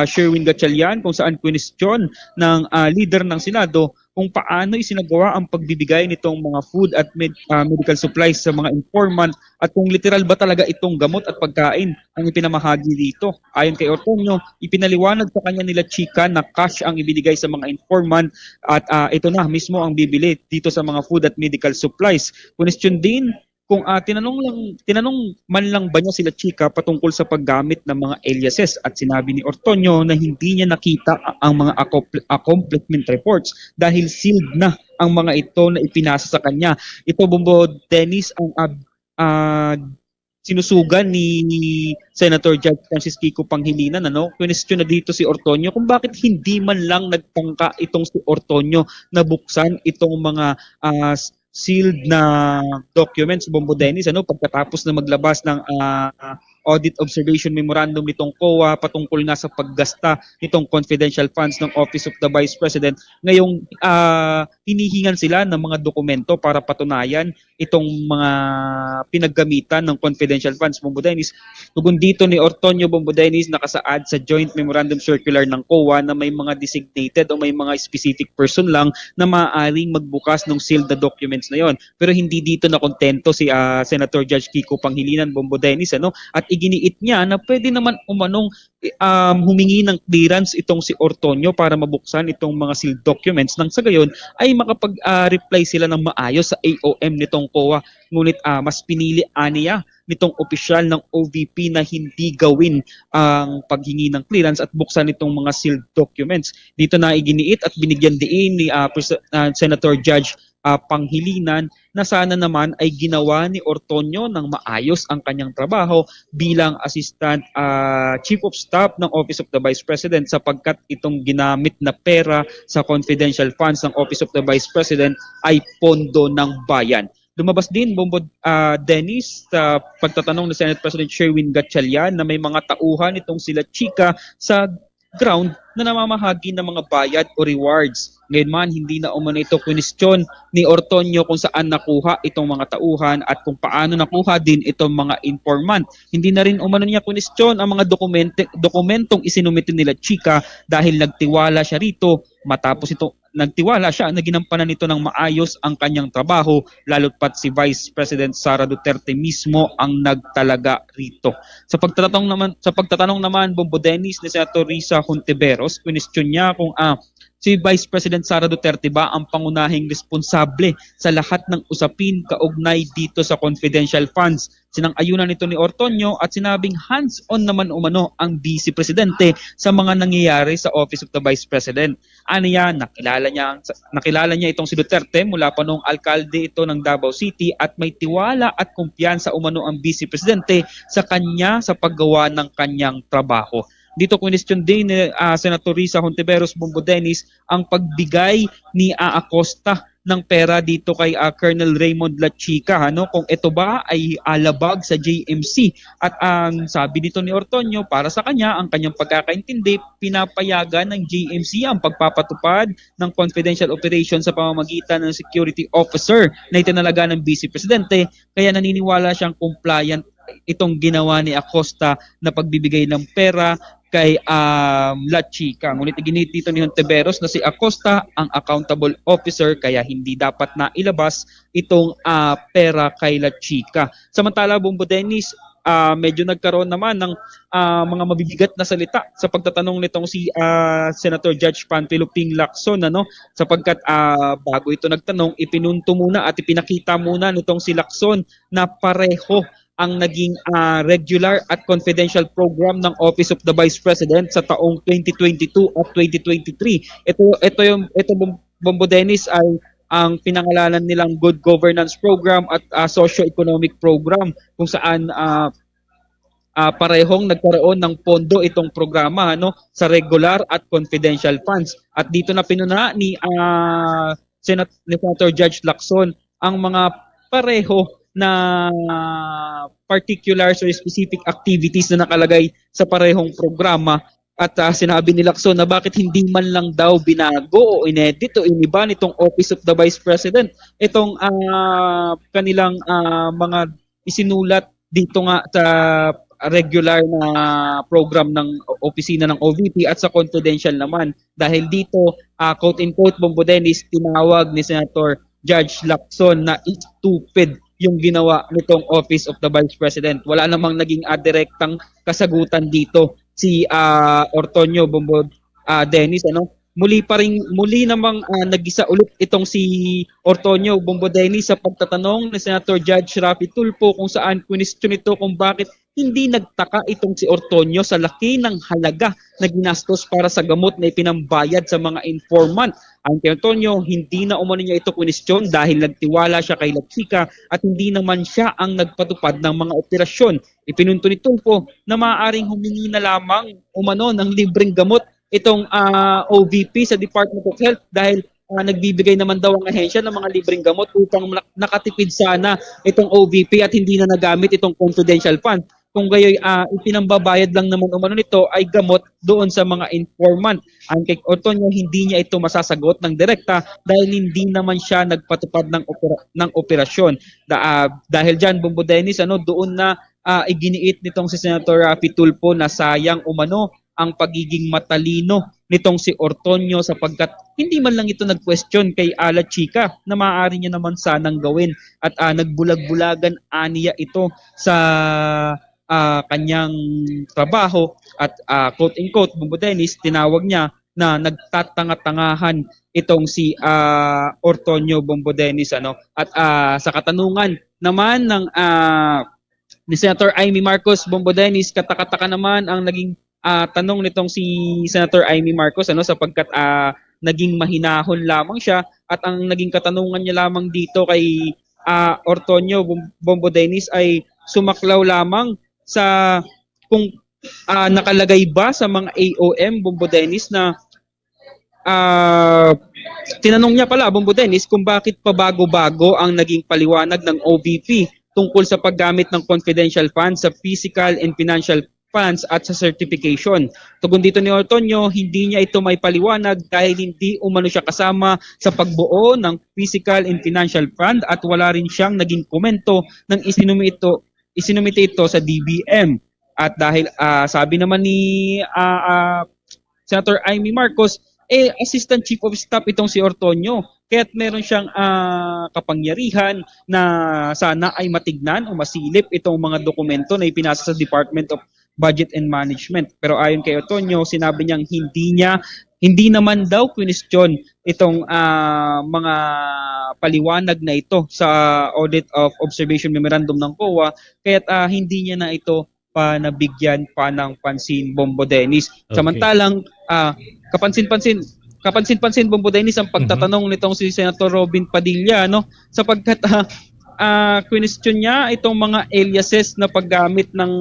Sherwin Gatchalian, kung saan question ng leader ng Senado kung paano isinagawa ang pagbibigay nitong mga food at medical supplies sa mga informant at kung literal ba talaga itong gamot at pagkain ang ipinamahagi dito. Ayon kay Ortonio, ipinaliwanag sa kanya nila chika na cash ang ibinigay sa mga informant at ito na mismo ang bibili dito sa mga food at medical supplies. Question din kung tinanong man lang ba niya sila chika patungkol sa paggamit ng mga aliases at sinabi ni Ortonio na hindi niya nakita ang mga accomplishment reports dahil sealed na ang mga ito na ipinasa sa kanya. Ito, Bombo Dennis, ang sinusugan ni Senator Judge Francis Kiko Pangilinan. Question na dito si Ortonio kung bakit hindi man lang nagtangka itong si Ortonio na buksan itong mga sealed na documents, Bombo Dennis, pagkatapos na maglabas ng audit observation memorandum nitong COA patungkol nga sa paggasta nitong confidential funds ng Office of the Vice President. Ngayong hinihingan sila ng mga dokumento para patunayan itong mga pinaggamitan ng confidential funds, Bombo Dennis. Tugon dito ni Ortonio, Bombo Dennis, nakasaad sa joint memorandum circular ng COA na may mga designated o may mga specific person lang na maaaring magbukas ng sealed na documents na yon. Pero hindi dito na kontento si Senator Judge Kiko Pangilinan, Bombo Dennis, at iginiit niya na pwede naman umanong humingi ng clearance itong si Ortonio para mabuksan itong mga sealed documents nang sa gayon ay makapag-reply sila ng maayos sa AOM nitong COA. Ngunit mas pinili niya nitong opisyal ng OVP na hindi gawin ang paghingi ng clearance at buksan itong mga sealed documents. Dito na iginiit at binigyan diin ni Senator Judge Panghilinan na sana naman ay ginawa ni Ortonio ng maayos ang kanyang trabaho bilang Assistant Chief of Staff ng Office of the Vice President sapagkat itong ginamit na pera sa confidential funds ng Office of the Vice President ay pondo ng bayan. Lumabas din, Bombo Dennis, sa pagtatanong ni Senate President Sherwin Gatchalian na may mga tauhan itong sila chika sa ground na namamahagi ng mga bayad o rewards. Ngayon man, hindi na umano ito question ni Ortonio kung saan nakuha itong mga tauhan at kung paano nakuha din itong mga informant. Hindi na rin umano niya question ang mga dokumentong isinumite nila chika dahil nagtiwala siya rito. Matapos ito, nagtiwala siya na ginampanan nito ng maayos ang kanyang trabaho, lalo't pat si Vice President Sara Duterte mismo ang nagtalaga rito. Sa pagtatanong naman, Bombo Dennis, ni Senator Risa Hontiveros, question niya kung si Vice President Sara Duterte ba ang pangunahing responsable sa lahat ng usapin kaugnay dito sa confidential funds. Sinang-ayunan nito ni Ortonio at sinabing hands-on naman umano ang Vice Presidente sa mga nangyayari sa Office of the Vice President. Aniya, nakilala niya itong si Duterte mula pa noong alkalde ito ng Davao City at may tiwala at kumpiyansa umano ang Vice Presidente sa kanya sa paggawa ng kanyang trabaho. Dito question din ni Senator Risa Hontiveros, Bombo Dennis, ang pagbigay ni Acosta ng pera dito kay Colonel Raymond Lachica, kung ito ba ay alabag sa JMC. At ang sabi nito ni Ortonio, para sa kanya, ang kanyang pagkakaintindi, pinapayagan ng JMC ang pagpapatupad ng confidential operation sa pamamagitan ng security officer na itinalaga ng Vice Presidente, kaya naniniwala siyang compliant itong ginawa ni Acosta na pagbibigay ng pera kay La Chica. Ngunit iginit dito ni Hontiveros na si Acosta ang accountable officer kaya hindi dapat na ilabas itong pera kay La Chica. Samantala, Bombo Dennis, medyo nagkaroon naman ng mga mabibigat na salita sa pagtatanong nitong si Senator Judge Panfilo Ping Lacson, sapagkat bago ito nagtanong, ipinunto muna at ipinakita muna nitong si Lacson na pareho ang naging regular at confidential program ng Office of the Vice President sa taong 2022 at 2023. Ito Bombo Dennis, ay ang pinangalanan nilang Good Governance Program at Socio-Economic Program, kung saan parehong nagkaroon ng pondo itong programa sa regular at confidential funds. At dito na pinuna ni Senator Judge Lacson ang mga pareho na particulars or specific activities na nakalagay sa parehong programa. At sinabi ni Lacson na bakit hindi man lang daw binago o inedit o iniba nitong Office of the Vice President itong kanilang mga isinulat dito nga sa regular na program ng opisina ng OVP at sa confidential naman. Dahil dito, quote-unquote, Bombo Dennis, tinawag ni Senator Judge Lacson na stupid yung ginawa nitong Office of the Vice President. Wala namang naging direktang kasagutan dito si Ortonio, Bombo Dennis. Muli namang nag-isa ulit itong si Ortonio, Bombo Dennis, sa pagtatanong ni Senator Judge Rafi Tulfo kung saan question ito kung bakit hindi nagtaka itong si Ortonio sa laki ng halaga na ginastos para sa gamot na ipinambayad sa mga informant. Ang kay Ortonio, hindi na umano niya ito question dahil nagtiwala siya kay La Chica at hindi naman siya ang nagpatupad ng mga operasyon. Ipinunto ni Tulfo na maaaring humingi na lamang umano ng libreng gamot itong OVP sa Department of Health dahil nagbibigay naman daw ang ahensya ng mga libreng gamot upang nakatipid sana itong OVP at hindi na nagamit itong confidential fund. Kung gayoy ipinambabayad lang naman umano nito ay gamot doon sa mga informant. Ang kay Ortonio, hindi niya ito masasagot ng direkta dahil hindi naman siya nagpatupad ng operasyon. Dahil dyan, Bombo Dennis, doon na iginiit nitong si Senator Rafi Tulfo na sayang umano ang pagiging matalino nitong si Ortonio sapagkat hindi man lang ito nag-question kay La Chica na maaari niya naman sanang gawin at nagbulag-bulagan aniya ito sa kanyang trabaho at quote-unquote, Bombo Dennis, tinawag niya na nagtatanga-tangahan itong si Ortonio, Bombo Dennis. At sa katanungan naman ng ni Senator Amy Marcos, Bombo Dennis, katakataka naman ang naging tanong nitong si Senator Amy Marcos sapagkat naging mahinahon lamang siya at ang naging katanungan niya lamang dito kay Ortonio, Bombo Dennis, ay sumaklaw lamang sa kung nakalagay ba sa mga AOM, Bombo Dennis, na tinanong niya pala, Bombo Dennis, kung bakit pa bago-bago ang naging paliwanag ng OVP tungkol sa paggamit ng confidential funds sa physical and financial funds at sa certification. Tugon dito ni Ortonio, hindi niya ito may paliwanag dahil hindi umano siya kasama sa pagbuo ng physical and financial fund at wala rin siyang naging komento nang isinumite ito sa DBM. At dahil sabi naman ni Senator Amy Marcos, Assistant Chief of Staff itong si Ortonio. Kaya't meron siyang kapangyarihan na sana ay matignan o masilip itong mga dokumento na ipinasa sa Department of Budget and Management. Pero ayon kay Ortonio, sinabi niyang hindi naman daw question itong mga paliwanag na ito sa Audit of Observation Memorandum ng COA, kaya't hindi niya na ito pa nabigyan pa ng pansin, Bombo Dennis. Okay. Samantalang kapansin-pansin Bombo Dennis ang pagtatanong nitong si Senator Robin Padilla sapagkat question niya itong mga aliases na paggamit ng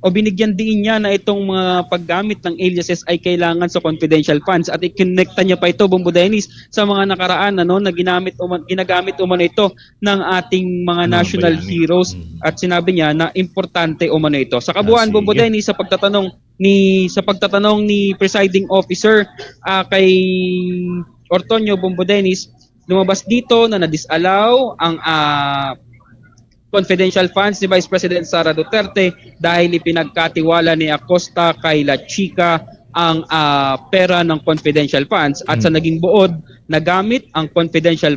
o binigyan din niya na itong mga paggamit ng aliases ay kailangan sa confidential funds at ikinekta niya pa ito, Bombo Dennis, sa mga nakaraan na ginagamit umano ito ng ating mga national heroes at sinabi niya na importante umano ito. Sa kabuuan, Bombo Dennis, sa pagtatanong ni presiding officer kay Ortonio, Bombo Dennis, lumabas dito na na-disallow ang confidential funds ni Vice President Sara Duterte dahil ipinagkatiwala ni Acosta kay La Chica ang pera ng confidential funds at sa naging buod nagamit ang confidential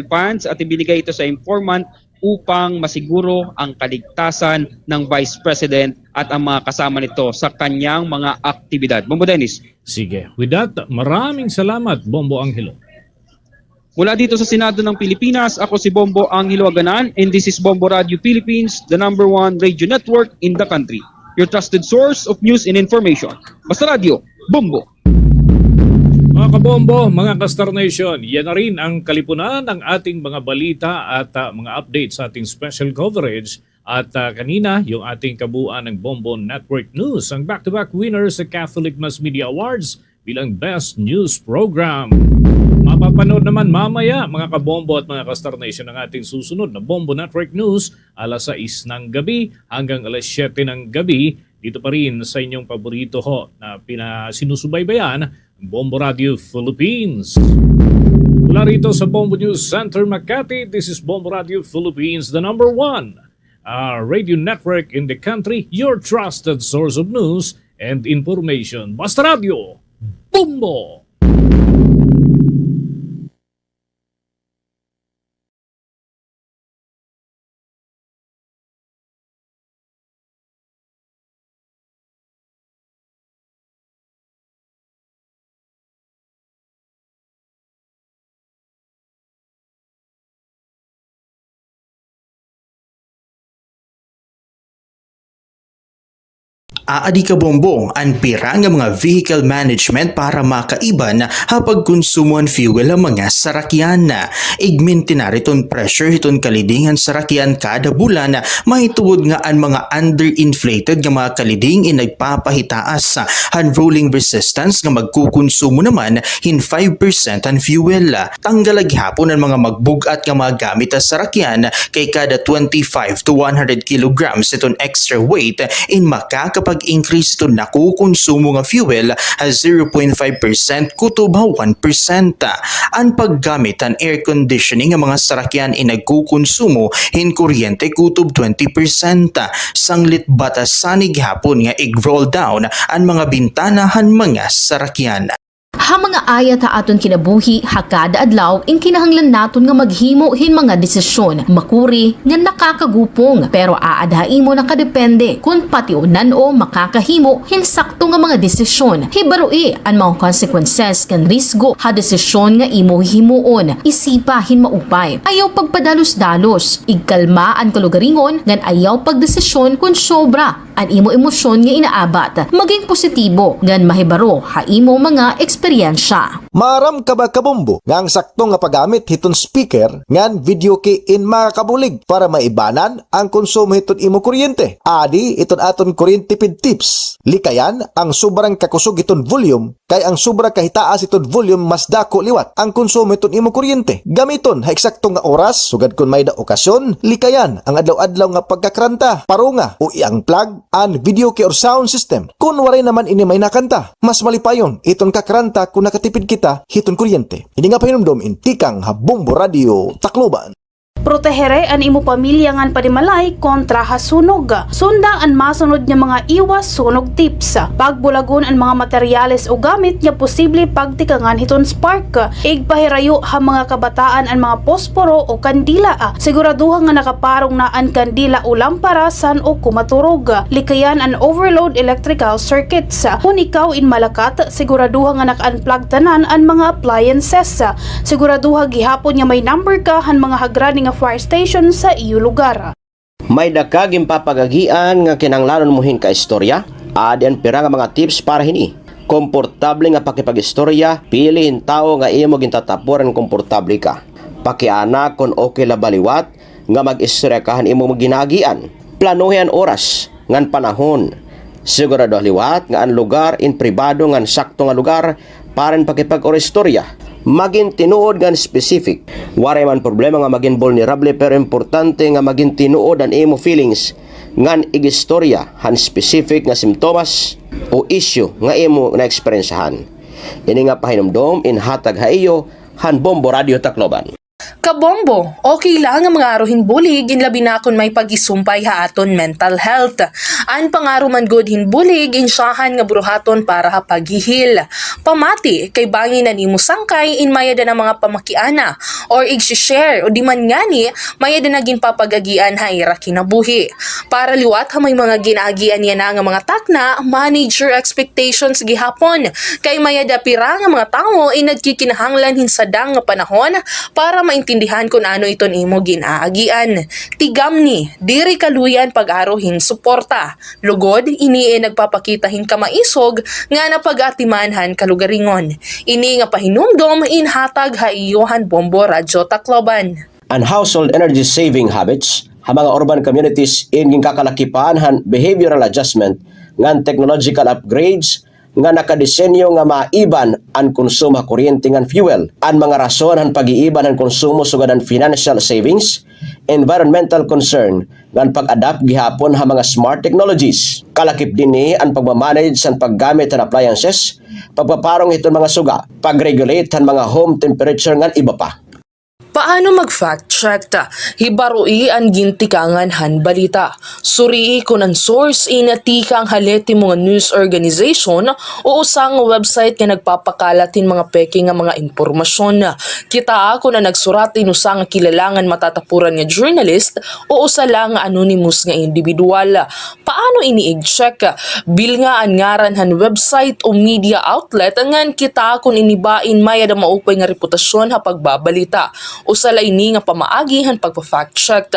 funds at ibinigay ito sa informant upang masiguro ang kaligtasan ng Vice President at ang mga kasama nito sa kanyang mga aktibidad. Bombo Dennis. Sige. With that, maraming salamat, Bombo Angelo. Mula dito sa Senado ng Pilipinas, ako si Bombo Angelo Aganan and this is Bombo Radio Philippines, the #1 radio network in the country. Your trusted source of news and information. Basta Radio, Bombo. Mga kabombo, mga Kastar Nation, yan na rin ang kalipunan ng ating mga balita at mga updates sa ating special coverage. At kanina, yung ating kabuuan ng Bombo Network News, ang back-to-back winner sa Catholic Mass Media Awards bilang Best News Program. Mapapanood naman mamaya, mga kabombo at mga Kastar Nation, ang ating susunod na Bombo Network News alas 6 ng gabi hanggang alas 7 ng gabi. Dito pa rin sa inyong paborito ho na sinusubay-bayan, Bombo Radio Philippines. Mula rito sa Bombo News Center, Makati, this is Bombo Radio Philippines, the #1 radio network in the country, your trusted source of news and information. Basta Radio, Bombo! Aadi ka bombo, ang pira nga mga vehicle management para makaiban hapag konsumo ang fuel ang mga sarakyan. Igminti na riton pressure hiton kalidingan sarakyan kada bulan, mahituod nga ang mga underinflated nga mga kaliding nagpapahitaas han rolling resistance nga magkukonsumo naman hin 5% ang fuel. Tanggalag hapon ang mga magbugat nga mga gamit sa sarakyan kay kada 25 to 100 kilograms iton extra weight in makakapag-increase ito nakukonsumo nga fuel as 0.5% kutob 1%. Ang paggamit ang air conditioning nga mga sarakyan nagkukonsumo hin kuryente kutob 20%. Sanglit batasanig hapon nga i-roll down ang mga bintana han mga sarakyan. Ha mga ayat ha aton kinabuhi hakada adlaw in kinahanglan naton nga maghimo hin mga desisyon makuri nga nakakagupong pero aadhaimo nakadepende kung patiunan o makakahimo hin sakto nga mga desisyon. Hibaroi ang mga consequences kan risgo ha desisyon nga imo himuon isipa hin maupay. Ayaw pagpadalos-dalos igkalma ang kalugaringon ngan ayaw pagdesisyon kung sobra ang imo emosyon nga inaabat. Maging positibo ngan mahibaro ha imo mga eksperyensya. Maram ka ba kabombo nga ang sakto nga paggamit hiton speaker ngan video kay in makakabulig para maibanan ang konsumo hiton imo kuryente. Adi iton aton kuryente pid tips. Likayan ang sobrang kakusog iton volume kay ang sobra kahitaas iton volume mas dako liwat ang konsumo hiton imo kuryente. Gamiton ha eksakto nga oras sugad kun may da okasyon. Likayan ang adlaw-adlaw nga pagkakranta, parunga o iyang plug an video key or sound system. Kung waray naman ini may nakanta, mas malipayon iton kakranta kung nakatipid kita hiton kuryente. Hindi nga pahinumdom intikang ha Bombo Radio Tacloban. Protehere an imo pamilya ngan panimalay kontra hasunog. Sundang an masunod nga mga iwas sunog tips. Pagbulagon ang mga materyales o gamit nga posible pagtikangan hiton spark. Igpahirayo ha mga kabataan ang mga posporo o kandila. Siguraduhan nga nakaparong na ang kandila o lamparasan o kumaturog. Likayan an overload electrical circuits. Kung ikaw in Malacat, siguraduhan nga naka-unplug tanan ang mga appliances. Siguraduhan gihapon nga may number ka han mga hagrani nga fire station sa iyo lugar. May dakaging papagagian nga kinanglanon mo hin ka istorya. Adi ang pira nga mga tips para hini. Komportable nga pakipag-istorya, piliin tao nga imo gintatapuran komportable ka. Pakiana kon okay la baliwat nga mag-istorya kahan imo maginagian. Planuhin oras ngan panahon. Sigurado liwat nga ang lugar in pribado ngan sakto nga lugar para pakipag-istorya. Maging tinuod gan specific. Waray man problema nga maging vulnerable pero importante nga maging tinuod ang imo feelings ngan igistorya han specific nga simptomas o issue nga imo na eksperyensahan. Ini nga pahinumdom in hatag ha iyo han Bombo Radio Tacloban. Kabombo, okay lang ang mga aruhin bulig, inlabi na kung may pag-isumpay haaton mental health. An pangaro man good hinbulig, insyahan nga buruhaton para hapaghihil. Pamati, kay bangi na ni musangkay, in mayada ng mga pamakiana, or ig-share, o di man ngani, mayada na ginpapagagian ha ira kinabuhi. Para liwat ha may mga ginaagian yan na nga mga takna, manage your expectations gihapon. Kay mayada pira nga mga tao, inagkikinahanglan hinsadang nga panahon, para maintindihan kung ano iton imo ginaagian. Tigamni, diri kaluyan pag-arohin suporta. Lugod, ini nagpapakitahin kamaisog nga napag-atimanhan kalugaringon. Ini nga pahinumdom inhatag haiyohan Bombo Radyo Tacloban. And household energy saving habits, ha mga urban communities in kakalakipan han behavioral adjustment ngan technological upgrades nga nakadesenyo nga maiban ang konsumo kuryente ngan fuel. Ang mga rason han pag-iiban ang konsumo sugad ang financial savings, environmental concern ngan pag-adapt gihapon ha mga smart technologies. Kalakip din ni ang pagmamanage sa paggamit ng appliances, pagpaparong iton mga suga, pag-regulate han mga home temperature ngan iba pa. Paano mag-fact check ta? Hibarui ang gintikangan han balita. Surii kung ang source inatikang haleti mga news organization o usang website nga nagpapakalatin mga peking nga mga impormasyon. Kita ako na nagsurat inusang kilalangan matatapuran nga journalist o usa lang nga anonymous nga individual. Paano ini-check? Bil nga ang ngaran han website o media outlet ngan kita kung inibain maya da maupay nga reputasyon ha pagbabalita. Usala ini nga pamaagi han pagpa-fact check.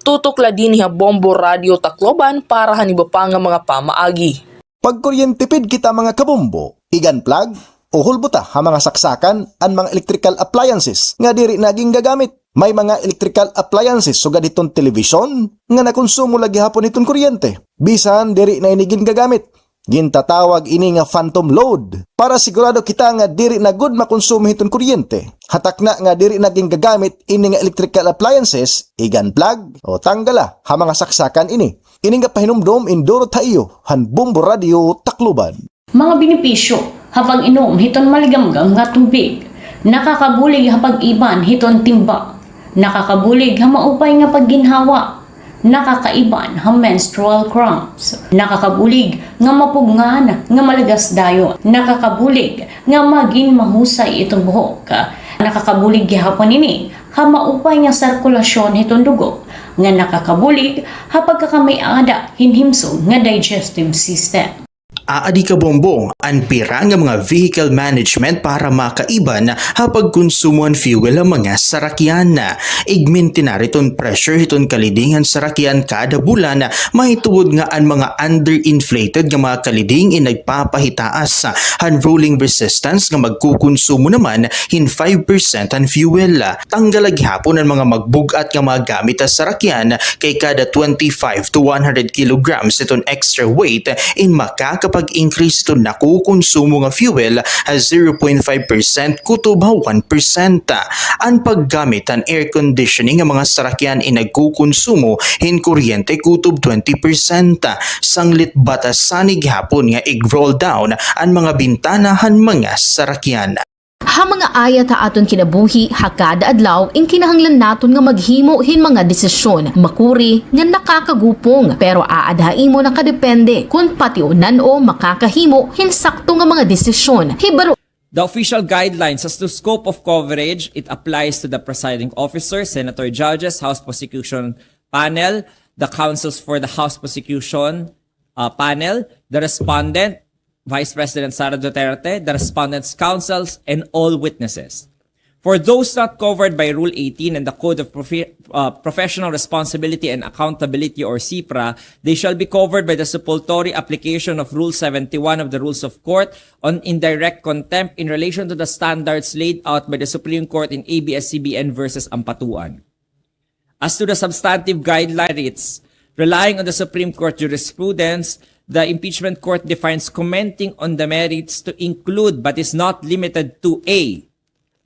Tutok la din ha Bombo Radio Tacloban para haniba pa nga mga pamaagi. Pagkuryentipid kita mga kabombo, igan plug o hulbuta ha mga saksakan ang mga electrical appliances nga diri naging gagamit. May mga electrical appliances sugad itong television nga nakonsumo lagi hapon itong kuryente. Bisan diri na inigin gagamit. Gintatawag ini nga phantom load para sigurado kita nga diri na good makonsumo itong kuryente. Hatak na nga diri naging gagamit ini nga electrical appliances, igan plug o tanggala ha mga saksakan ini. Ini nga pahinumdom indoro tayo han Bombo Radio Tacloban. Mga benepisyo habang inom hiton maligamgam nga tubig, nakakabulig habang iban hiton timba, nakakabulig ha maupay nga pagginhawa, nakakaiban ha menstrual cramps, nakakabulig nga mapugngan nga malagas dayon, nakakabulig nga maging mahusay itong buhok, nakakabulig gihapon ini ha maupay nga sirkulasyon itong dugo, nga nakakabulig ha pagkakamay-ada hinhimsog nga digestive system. Aadi ka bombo, ang pira nga mga vehicle management para makaiban hapag konsumo ang fuel ang mga sarakyan na. Igminti na riton pressure hiton kalidingan sarakyan kada bulan may tuwod nga ang mga underinflated nga mga kaliding in nagpapahitaas han rolling resistance nga magkukonsumo naman hin 5% ang fuel. Tanggalag hapon ang mga magbugat nga mga gamit sa sarakyan kay kada 25 to 100 kilograms iton extra weight in makakapag-increase ito nakukonsumo nga fuel as 0.5% kutob 1%. Ang paggamit ang air conditioning ng mga sarakyan ay nagkukonsumo hin kuryente kutob 20%. Sanglit batas sanig hapon nga i-roll down ang mga bintana han mga sarakyan. Ha mga ayat ha aton kinabuhi, hakada adlaw, ing kinahanglan naton nga maghimo hin mga desisyon, makuri, nga nakakagupong, pero aadhain mo nakadepende, kung patiunan o makakahimo hin sakto nga mga desisyon. Hibaro. The official guidelines as to scope of coverage, it applies to the presiding officer, senator judges, House Prosecution Panel, the counsels for the House Prosecution Panel, the respondent, Vice President Sara Duterte, the respondents' counsels, and all witnesses. For those not covered by Rule 18 and the Code of Professional Responsibility and Accountability or CPRA, they shall be covered by the suppletory application of Rule 71 of the Rules of Court on indirect contempt in relation to the standards laid out by the Supreme Court in ABS-CBN versus Ampatuan. As to the substantive guidelines, relying on the Supreme Court jurisprudence, the impeachment court defines commenting on the merits to include but is not limited to A,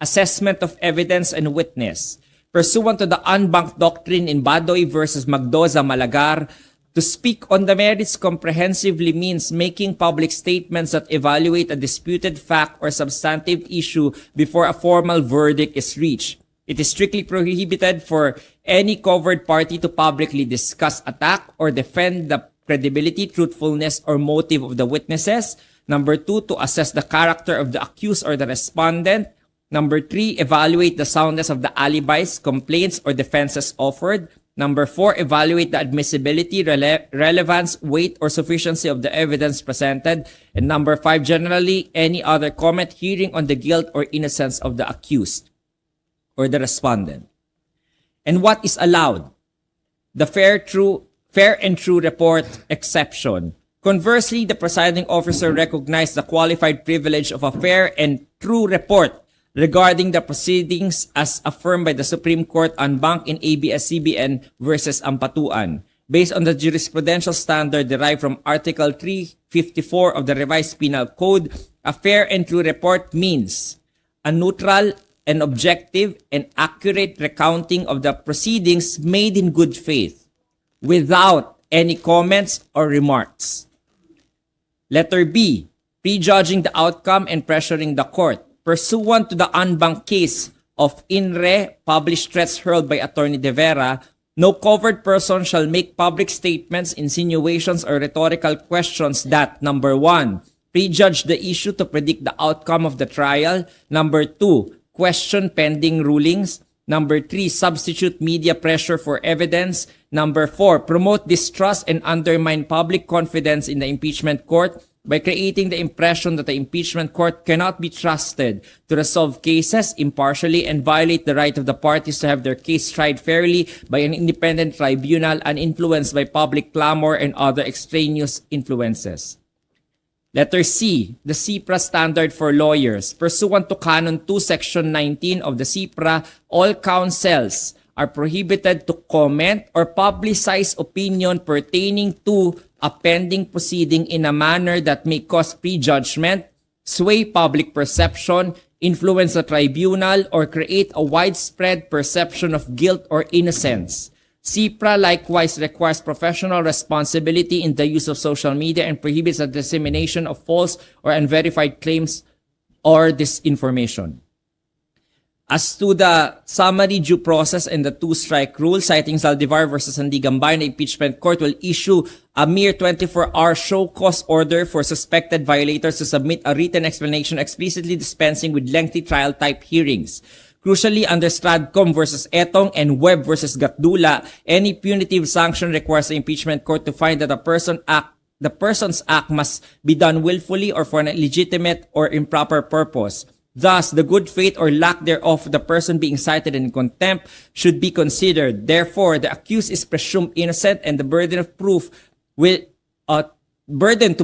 assessment of evidence and witness. Pursuant to the unbanked doctrine in Badoy versus Magdoza Malagar, to speak on the merits comprehensively means making public statements that evaluate a disputed fact or substantive issue before a formal verdict is reached. It is strictly prohibited for any covered party to publicly discuss, attack, or defend the credibility, truthfulness, or motive of the witnesses. Number 2, to assess the character of the accused or the respondent. Number 3, evaluate the soundness of the alibis, complaints, or defenses offered. Number 4, evaluate the admissibility, relevance, weight, or sufficiency of the evidence presented. And number 5, generally, any other comment, hearing on the guilt or innocence of the accused or the respondent. And what is allowed? The fair and true report exception. Conversely, the presiding officer recognized the qualified privilege of a fair and true report regarding the proceedings as affirmed by the Supreme Court en banc in ABS-CBN versus Ampatuan. Based on the jurisprudential standard derived from Article 354 of the Revised Penal Code, a fair and true report means a neutral and objective and accurate recounting of the proceedings made in good faith, without any comments or remarks. Letter B, prejudging the outcome and pressuring the court. Pursuant to the en banc case of INRE, published threats hurled by Attorney De Vera, no covered person shall make public statements, insinuations, or rhetorical questions that, number 1, prejudge the issue to predict the outcome of the trial. Number 2, question pending rulings. Number 3, substitute media pressure for evidence. Number 4, promote distrust and undermine public confidence in the impeachment court by creating the impression that the impeachment court cannot be trusted to resolve cases impartially and violate the right of the parties to have their case tried fairly by an independent tribunal uninfluenced by public clamor and other extraneous influences. Letter C, the CIPRA standard for lawyers. Pursuant to Canon 2, Section 19 of the CIPRA, all counsels are prohibited to comment or publicize opinion pertaining to a pending proceeding in a manner that may cause prejudgment, sway public perception, influence the tribunal, or create a widespread perception of guilt or innocence. CIPRA likewise requires professional responsibility in the use of social media and prohibits the dissemination of false or unverified claims or disinformation. As to the summary due process and the two-strike rule, citing Zaldivar versus Sandigambay, the impeachment court will issue a mere 24-hour show cause order for suspected violators to submit a written explanation explicitly dispensing with lengthy trial-type hearings. Crucially, under Stradcom versus Etong and Webb versus Gatdula, any punitive sanction requires the impeachment court to find that the person's act must be done willfully or for an illegitimate or improper purpose. Thus, the good faith or lack thereof of the person being cited in contempt should be considered. Therefore, the accused is presumed innocent and the burden to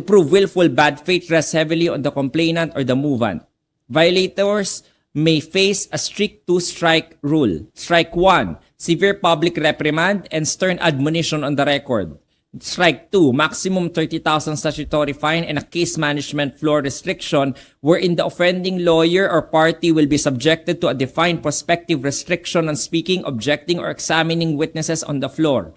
prove willful bad faith rests heavily on the complainant or the movant. Violators may face a strict two-strike rule. Strike 1, severe public reprimand and stern admonition on the record. Strike 2, maximum 30,000 statutory fine and a case management floor restriction wherein the offending lawyer or party will be subjected to a defined prospective restriction on speaking, objecting, or examining witnesses on the floor.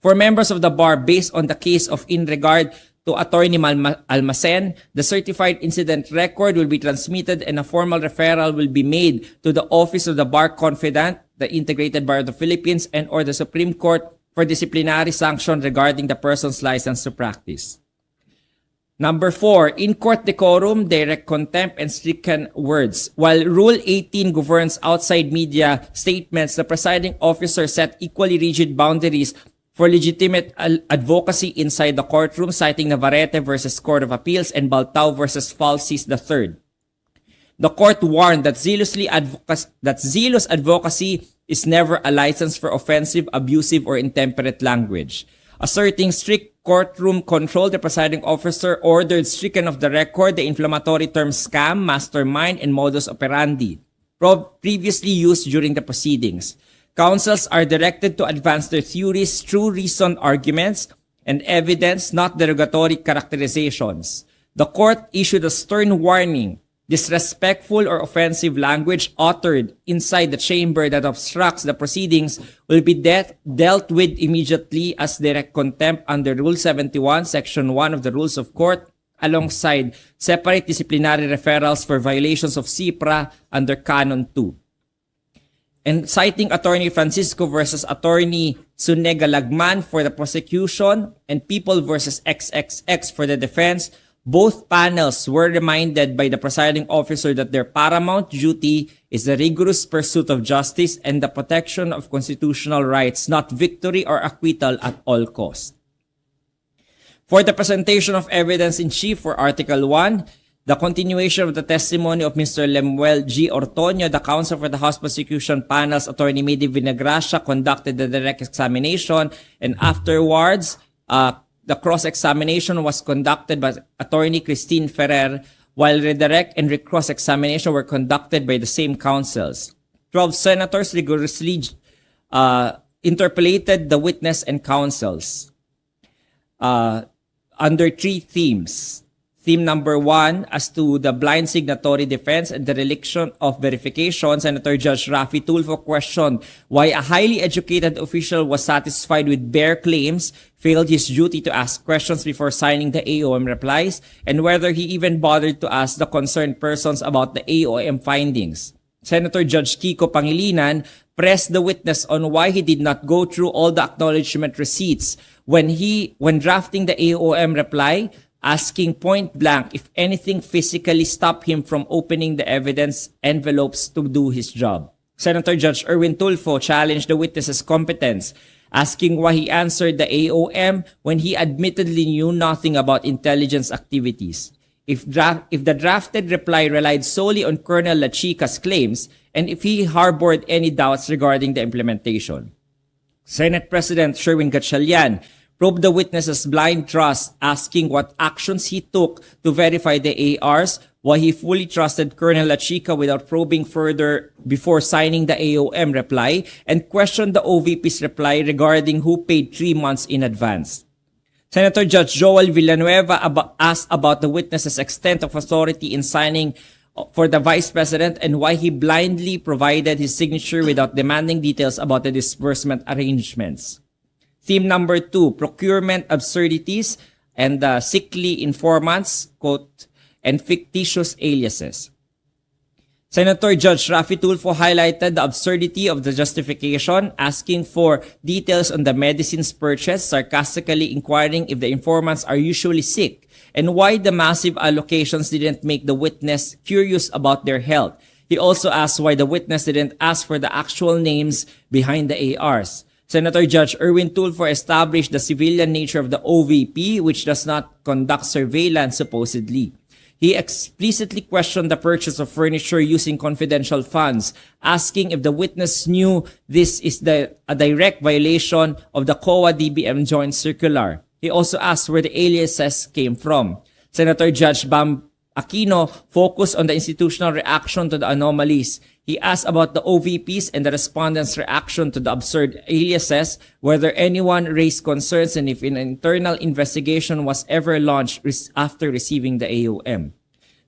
For members of the bar, based on the case of in regard to Attorney Almacen, the certified incident record will be transmitted and a formal referral will be made to the Office of the Bar Confidant, the Integrated Bar of the Philippines, and or the Supreme Court for disciplinary sanction regarding the person's license to practice. Number 4, in-court decorum, direct contempt, and stricken words. While Rule 18 governs outside media statements, the presiding officer set equally rigid boundaries for legitimate advocacy inside the courtroom, citing Navarrete versus Court of Appeals and Baltao versus Falsis III. The court warned that zealous advocacy is never a license for offensive, abusive, or intemperate language. Asserting strict courtroom control, the presiding officer ordered stricken of the record the inflammatory terms scam, mastermind, and modus operandi, previously used during the proceedings. Counsels are directed to advance their theories through reasoned arguments and evidence, not derogatory characterizations. The court issued a stern warning: disrespectful or offensive language uttered inside the chamber that obstructs the proceedings will be dealt with immediately as direct contempt under Rule 71, Section 1 of the Rules of Court, alongside separate disciplinary referrals for violations of CIPRA under Canon 2. And citing Attorney Francisco versus Attorney Zuniga Lagman for the prosecution and People versus XXX for the defense, both panels were reminded by the presiding officer that their paramount duty is the rigorous pursuit of justice and the protection of constitutional rights, not victory or acquittal at all costs. For the presentation of evidence in chief for Article 1, the continuation of the testimony of Mr. Lemuel G. Ortonio, the counsel for the House Prosecution Panel's Attorney Midi Vinagracia conducted the direct examination, and afterwards, the cross-examination was conducted by Attorney Christine Ferrer, while redirect and cross-examination were conducted by the same counsels. 12 senators rigorously interpolated the witness and counsels under 3 themes. Theme number 1, as to the blind signatory defense and the dereliction of verification, Senator Judge Raffy Tulfo questioned why a highly educated official was satisfied with bare claims, failed his duty to ask questions before signing the AOM replies, and whether he even bothered to ask the concerned persons about the AOM findings. Senator Judge Kiko Pangilinan pressed the witness on why he did not go through all the acknowledgement receipts when drafting the AOM reply, asking point blank if anything physically stopped him from opening the evidence envelopes to do his job. Senator Judge Erwin Tulfo challenged the witness's competence, asking why he answered the AOM when he admittedly knew nothing about intelligence activities. If the drafted reply relied solely on Colonel La Chica's claims, and if he harbored any doubts regarding the implementation. Senate President Sherwin Gatchalian probed the witness's blind trust, asking what actions he took to verify the ARs, why he fully trusted Colonel La Chica without probing further before signing the AOM reply, and questioned the OVP's reply regarding who paid 3 months in advance. Senator Judge Joel Villanueva asked about the witness's extent of authority in signing for the Vice President and why he blindly provided his signature without demanding details about the disbursement arrangements. Theme number 2, procurement absurdities and sickly informants, quote, and fictitious aliases. Senator Judge Raffy Tulfo highlighted the absurdity of the justification, asking for details on the medicines purchased, sarcastically inquiring if the informants are usually sick, and why the massive allocations didn't make the witness curious about their health. He also asked why the witness didn't ask for the actual names behind the ARs. Senator Judge Erwin Tulfo established the civilian nature of the OVP, which does not conduct surveillance supposedly. He explicitly questioned the purchase of furniture using confidential funds, asking if the witness knew this is a direct violation of the COA-DBM Joint Circular. He also asked where the aliases came from. Senator Judge Bam Aquino focused on the institutional reaction to the anomalies. He asked about the OVPs and the respondents' reaction to the absurd aliases, whether anyone raised concerns, and if an internal investigation was ever launched after receiving the AOM.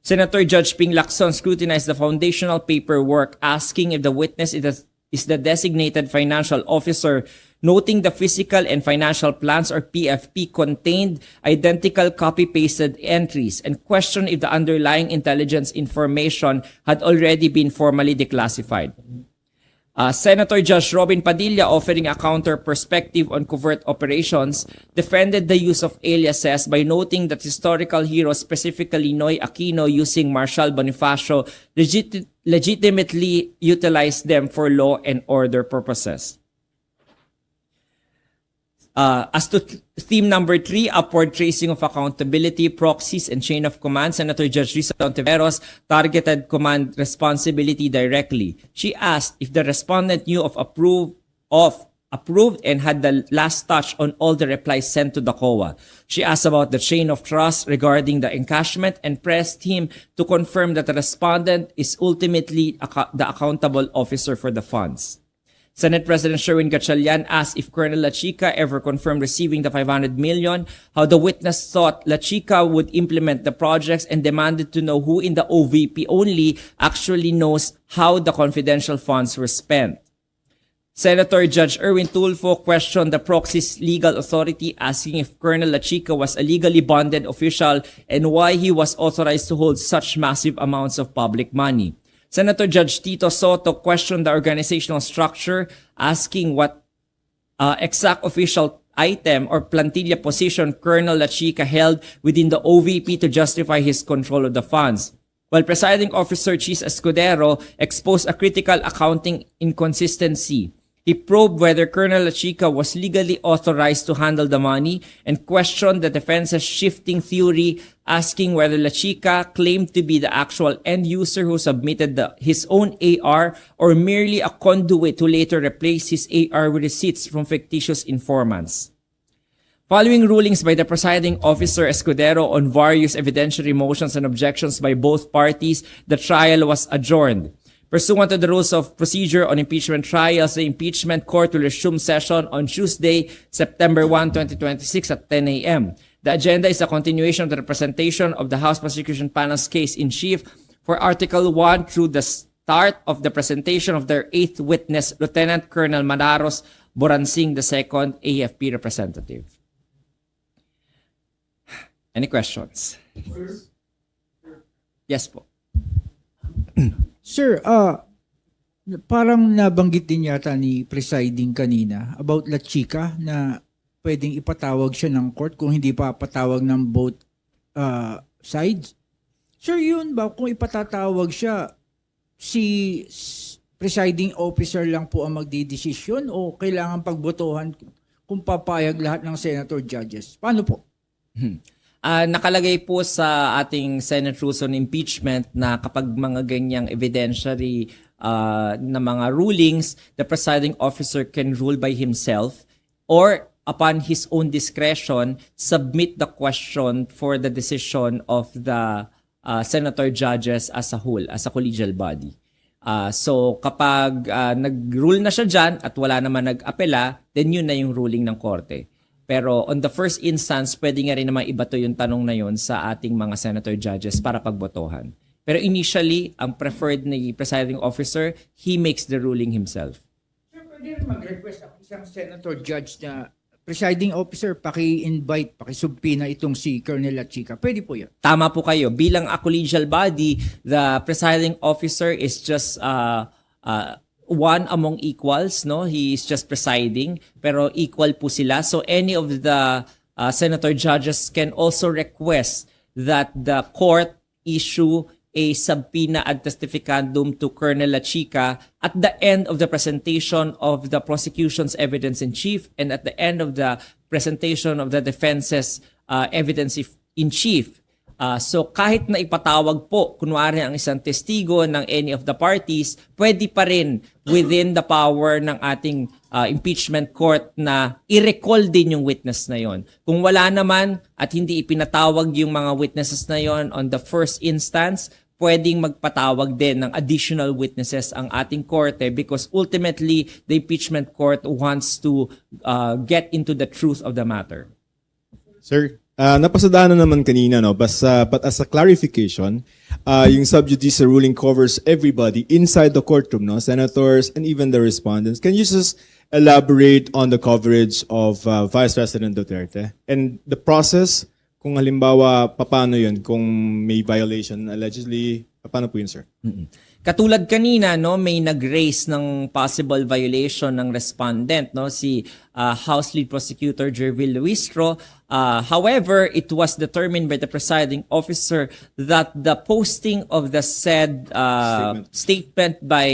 Senator Judge Ping Lacson scrutinized the foundational paperwork, asking if the witness is the designated financial officer, noting the physical and financial plans or PFP contained identical copy-pasted entries, and questioned if the underlying intelligence information had already been formally declassified. Senator Judge Robin Padilla, offering a counter perspective on covert operations, defended the use of aliases by noting that historical heroes, specifically Noy Aquino using Marshal Bonifacio, legitimately utilized them for law and order purposes. As to theme number 3, upward tracing of accountability, proxies, and chain of command, Senator Judge Risa Ontiveros targeted command responsibility directly. She asked if the respondent knew of approved and had the last touch on all the replies sent to the COA. She asked about the chain of trust regarding the encashment and pressed him to confirm that the respondent is ultimately the accountable officer for the funds. Senate President Sherwin Gatchalian asked if Colonel La Chica ever confirmed receiving the 500 million, how the witness thought La Chica would implement the projects, and demanded to know who in the OVP only actually knows how the confidential funds were spent. Senator Judge Erwin Tulfo questioned the proxy's legal authority, asking if Colonel La Chica was a legally bonded official and why he was authorized to hold such massive amounts of public money. Senator Judge Tito Soto questioned the organizational structure, asking what exact official item or plantilla position Colonel La Chica held within the OVP to justify his control of the funds. While Presiding Officer Chis Escudero exposed a critical accounting inconsistency. He probed whether Colonel La Chica was legally authorized to handle the money and questioned the defense's shifting theory, asking whether La Chica claimed to be the actual end user who submitted his own AR or merely a conduit who later replaced his AR with receipts from fictitious informants. Following rulings by the presiding officer Escudero on various evidentiary motions and objections by both parties, the trial was adjourned. Pursuant to the rules of procedure on impeachment trials, the impeachment court will resume session on Tuesday, September 1, 2026 at 10 a.m. The agenda is a continuation of the representation of the House Prosecution Panel's case in chief for Article 1 through the start of the presentation of their 8th witness, Lieutenant Colonel Manaros Boransing II, AFP representative. Any questions? Yes po. Sir, parang nabanggit din yata ni presiding kanina about La Chica na pwedeng ipatawag siya ng court kung hindi pa patawag ng both sides. Sir, yun ba kung ipatatawag siya, si presiding officer lang po ang magdidesisyon o kailangan pagbotohan kung papayag lahat ng senator judges? Paano po? Nakalagay po sa ating Senate Rules on Impeachment na kapag mga ganyang evidentiary na mga rulings, the presiding officer can rule by himself or upon his own discretion, submit the question for the decision of the senator judges as a whole, as a collegial body. So kapag nag-rule na siya dyan at wala naman nag-apela, then yun na yung ruling ng korte. Pero on the first instance, pwede nga rin naman ibato yung tanong na yun sa ating mga senator judges para pagbotohan. Pero initially, ang preferred ni presiding officer, he makes the ruling himself. Sir, pwede rin mag-request ako isang senator judge na presiding officer, paki-invite, paki-subpoena itong si Colonel La Chica. Pwede po yun. Tama po kayo. Bilang a collegial body, the presiding officer is just one among equals, no? He is just presiding, pero equal po sila. So any of the senator judges can also request that the court issue a subpoena ad testificandum to Colonel La Chica at the end of the presentation of the prosecution's evidence in chief and at the end of the presentation of the defense's evidence in chief. So kahit na ipatawag po, kunwari ang isang testigo ng any of the parties, pwede pa rin within the power ng ating impeachment court na i-recall din yung witness na yon. Kung wala naman at hindi ipinatawag yung mga witnesses na yon on the first instance, pwedeng magpatawag din ng additional witnesses ang ating korte because ultimately the impeachment court wants to get into the truth of the matter. Sir, napasadaanan naman kanina, no? But as a clarification, yung sub judice ruling covers everybody inside the courtroom, no? Senators and even the respondents. Can you just elaborate on the coverage of Vice President Duterte and the process? Kung halimbawa, paano yun? Kung may violation allegedly, paano po yun, sir? Katulad kanina, no, may nag-raise ng possible violation ng respondent, no, si House Lead Prosecutor Jervil Luistro. However, it was determined by the presiding officer that the posting of the said statement by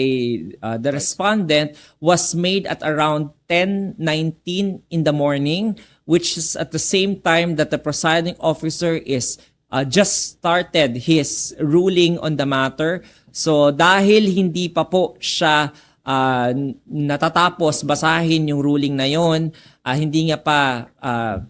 the respondent was made at around 10:19 in the morning, which is at the same time that the presiding officer is just started his ruling on the matter. So dahil hindi pa po siya natatapos basahin yung ruling na yon, hindi nga pa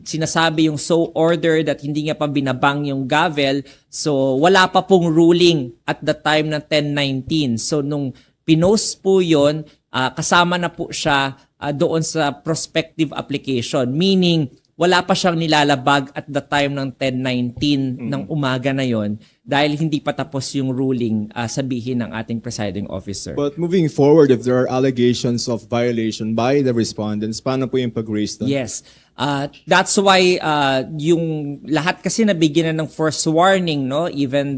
sinasabi yung so ordered at hindi nga pa binabang yung gavel. So wala pa pong ruling at the time na 10:19. So nung pinost po yon, kasama na po siya doon sa prospective application. Meaning, wala pa siyang nilalabag at the time ng 10:19 ng umaga na yon dahil hindi pa tapos yung ruling sabihin ng ating presiding officer. But moving forward, if there are allegations of violation by the respondents, paano po yung pag-raise doon? Yes. That's why yung lahat kasi nabigyan na ng first warning, no? Even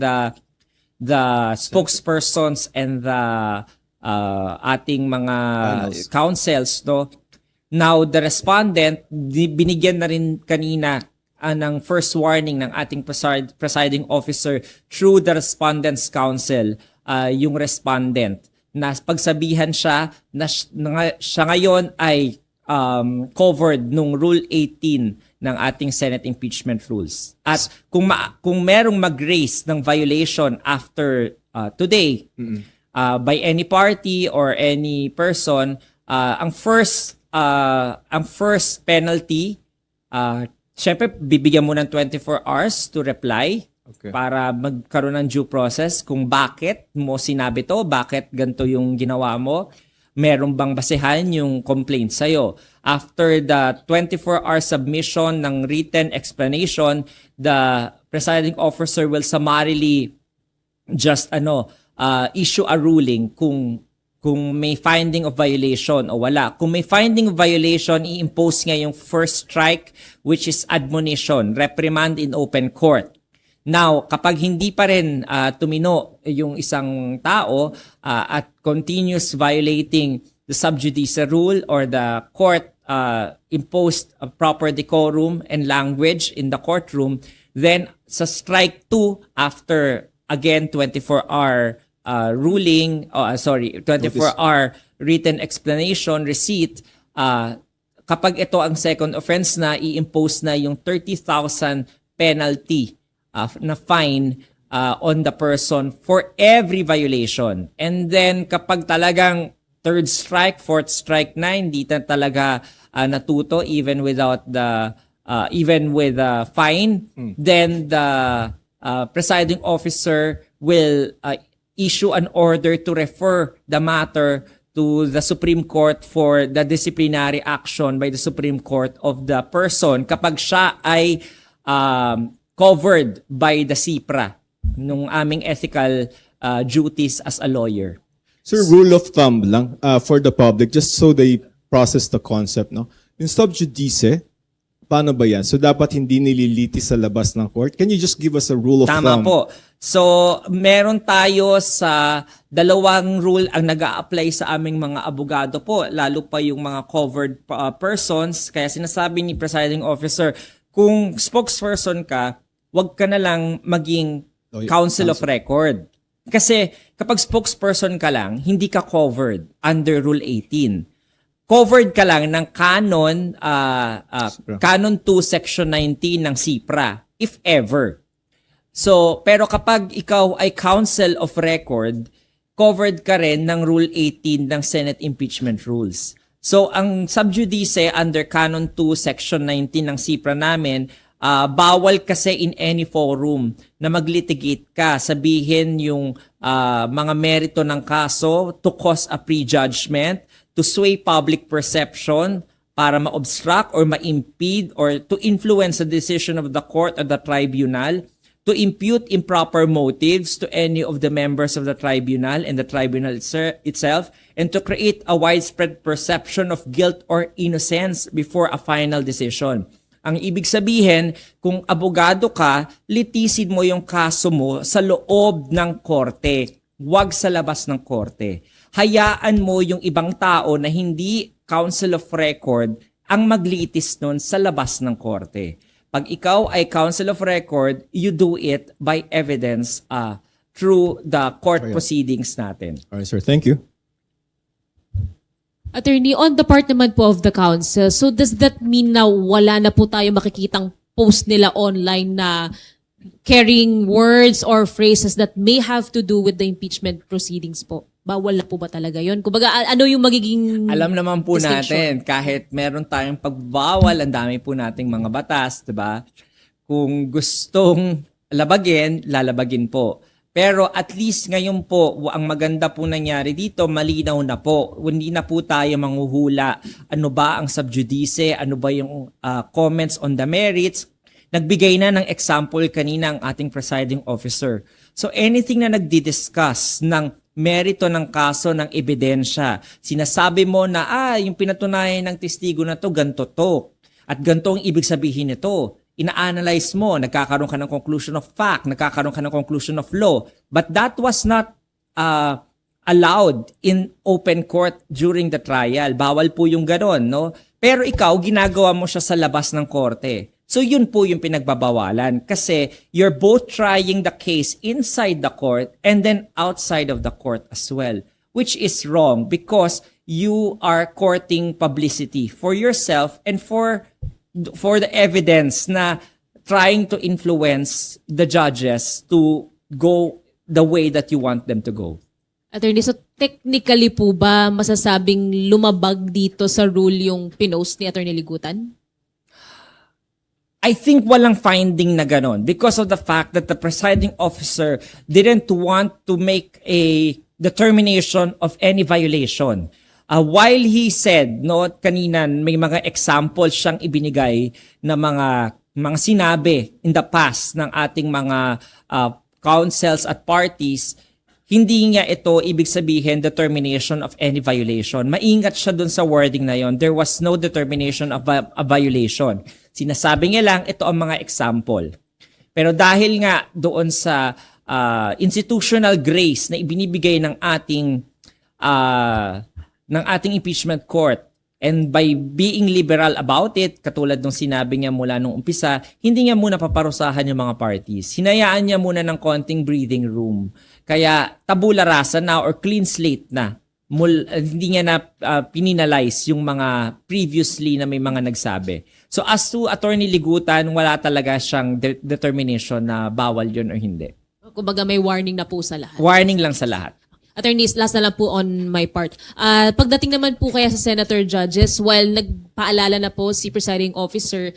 the spokespersons and the ating mga councils, no? Now, the respondent, binigyan na rin kanina ng first warning ng ating presiding officer through the respondent's council, yung respondent, na pagsabihan siya na siya ngayon ay covered nung Rule 18 ng ating Senate impeachment rules. At kung merong mag-raise ng violation after today by any party or any person, ang first penalty, syempre bibigyan mo ng 24 hours to reply para magkaroon ng due process kung bakit mo sinabi to, bakit ganito yung ginawa mo. Meron bang basehan yung complaint sa'yo? After the 24-hour submission ng written explanation, the presiding officer will summarily just issue a ruling kung may finding of violation o wala. Kung may finding of violation, i-impose nga yung first strike, which is admonition, reprimand in open court. Now, kapag hindi pa rin tumino yung isang tao at continues violating the sub judice rule or the court imposed a proper decorum and language in the courtroom, then sa strike 2 after again 24-hour ruling, 24-hour written explanation receipt, kapag ito ang second offense na, i-impose na yung 30,000 penalty na fine on the person for every violation. And then kapag talagang third strike, fourth strike na, hindi na talaga natuto even without the even with a fine, then the presiding officer will issue an order to refer the matter to the Supreme Court for the disciplinary action by the Supreme Court of the person kapag siya ay covered by the CIPRA nung aming ethical duties as a lawyer. Sir, rule of thumb lang for the public, just so they process the concept, no? Yung sub judice, paano ba yan? So dapat hindi nililitis sa labas ng court? Can you just give us a rule of thumb? Tama po. So, meron tayo sa dalawang rule ang nag-a-apply sa aming mga abogado po, lalo pa yung mga covered persons. Kaya sinasabi ni presiding officer, kung spokesperson ka, wag ka na lang maging counsel of record. Kasi kapag spokesperson ka lang, hindi ka covered under Rule 18. Covered ka lang ng Canon, Canon 2, Section 19 ng CIPRA, if ever. So, pero kapag ikaw ay counsel of record, covered ka rin ng Rule 18 ng Senate impeachment rules. So, ang sub judice under Canon 2, Section 19 ng CIPRA namin, bawal kasi in any forum na maglitigate ka, sabihin yung mga merito ng kaso to cause a prejudgment, to sway public perception, para ma-obstruct or ma-impede or to influence the decision of the court or the tribunal, to impute improper motives to any of the members of the tribunal and the tribunal itself, and to create a widespread perception of guilt or innocence before a final decision. Ang ibig sabihin, kung abogado ka, litisin mo yung kaso mo sa loob ng korte, huwag sa labas ng korte. Hayaan mo yung ibang tao na hindi counsel of record ang maglitis nun sa labas ng korte. Pag ikaw ay counsel of record, you do it by evidence through the court proceedings natin. Alright, sir. Thank you. Attorney, on the part naman po of the council, so does that mean na wala na po tayo makikitang post nila online na carrying words or phrases that may have to do with the impeachment proceedings po? Bawal na po ba talaga yun? Kumbaga, ano yung magiging alam naman po distinction? natin, kahit meron tayong pagbawal, ang dami po nating mga batas, diba? Kung gustong labagin, lalabagin po. Pero at least ngayon po, ang maganda po nangyari dito, malinaw na po. Hindi na po tayo manghuhula. Ano ba ang sub judice? Ano ba yung comments on the merits? Nagbigay na ng example kanina ang ating presiding officer. So anything na nagdi-discuss ng merito ng kaso, ng ebidensya, sinasabi mo na yung pinatunayan ng testigo na to, ganito to. At ganito ang ibig sabihin nito. ina-analyze mo, nagkakaroon ka ng conclusion of fact, nagkakaroon ka ng conclusion of law. But that was not allowed in open court during the trial. Bawal po yung ganon, no? Pero ikaw, ginagawa mo siya sa labas ng korte. So yun po yung pinagbabawalan kasi you're both trying the case inside the court and then outside of the court as well, which is wrong because you are courting publicity for yourself and for the evidence na trying to influence the judges to go the way that you want them to go. Attorney, so technically po ba masasabing lumabag dito sa rule yung pinost ni Attorney Ligutan? I think walang finding na ganon because of the fact that the presiding officer didn't want to make a determination of any violation. While he said, no, kanina may mga examples siyang ibinigay na mga sinabi in the past ng ating mga councils at parties, hindi niya ito ibig sabihin determination of any violation. Maingat siya dun sa wording na yon. There was no determination of a violation. Sinasabi niya lang, ito ang mga example. Pero dahil nga doon sa institutional grace na ibinibigay ng ating impeachment court and by being liberal about it, katulad nung sinabi niya mula nung umpisa, hindi niya muna paparusahan yung mga parties. Hinayaan niya muna ng konting breathing room. Kaya tabula rasa na or clean slate na. Hindi niya na pininalize yung mga previously na may mga nagsabi. So as to Attorney Ligutan, wala talaga siyang determination na bawal yun or hindi. Kumbaga may warning na po sa lahat. Warning lang sa lahat. Attorneys, last na lang po on my part. Pagdating naman po kaya sa senator judges, while nagpaalala na po si presiding officer,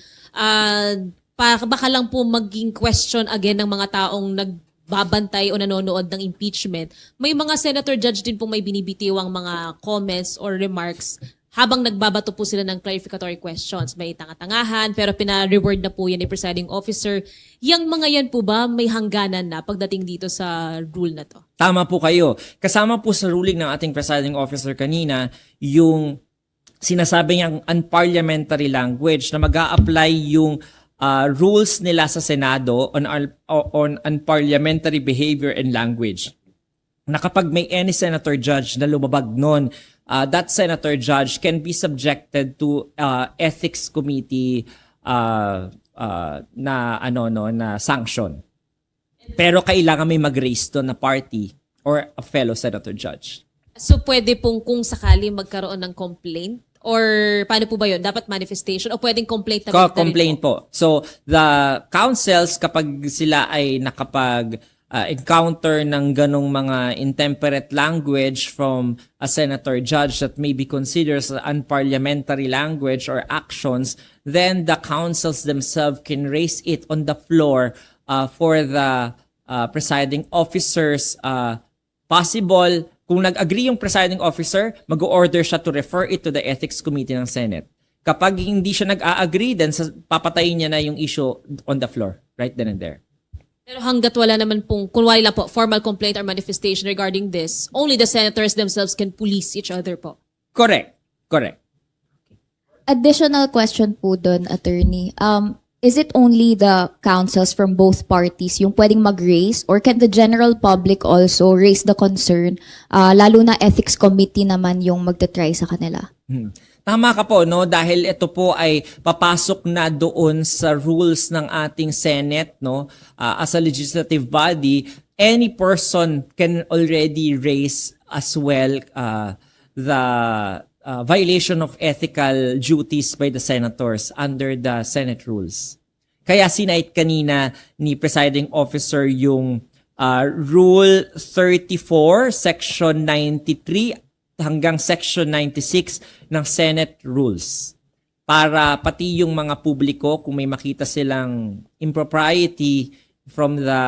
baka lang po maging question again ng mga taong nagbabantay o nanonood ng impeachment. May mga senator judge din po may binibitiwang mga comments or remarks habang nagbabato po sila ng clarificatory questions. May tanga-tangahan, pero pina-reward na po yan ni presiding officer. Yang mga yan po ba may hangganan na pagdating dito sa rule na to? Tama po kayo. Kasama po sa ruling ng ating presiding officer kanina, yung sinasabi niyang unparliamentary language na mag-a-apply yung rules nila sa Senado on unparliamentary behavior and language. Na kapag may any senator judge na lumabag nun, that senator judge can be subjected to ethics committee na sanction. Pero kailangan may mag-raise to na party or a fellow senator judge. So pwede pong kung sakali magkaroon ng complaint or paano po ba yun? Dapat manifestation o pwedeng complaint na Complaint po. So the councils kapag sila ay encounter ng ganong mga intemperate language from a senator judge that may be considered as unparliamentary language or actions, then the councils themselves can raise it on the floor for the presiding officers. Possible, kung nag-agree yung presiding officer, mag-order siya to refer it to the ethics committee ng Senate. Kapag hindi siya nag-a-agree, then papatayin niya na yung issue on the floor, right then and there. Pero hanggat wala naman pong, kunwari lang po, formal complaint or manifestation regarding this, only the senators themselves can police each other po. Correct. Additional question po doon, attorney. Is it only the councils from both parties yung pwedeng mag-raise or can the general public also raise the concern, lalo na ethics committee naman yung magta-try sa kanila? Tama ka po, no? Dahil ito po ay papasok na doon sa rules ng ating Senate, no? As a legislative body, any person can already raise as well the violation of ethical duties by the senators under the Senate rules. Kaya sinait kanina ni presiding officer yung Rule 34, Section 93 hanggang Section 96 ng Senate Rules. Para pati yung mga publiko, kung may makita silang impropriety from the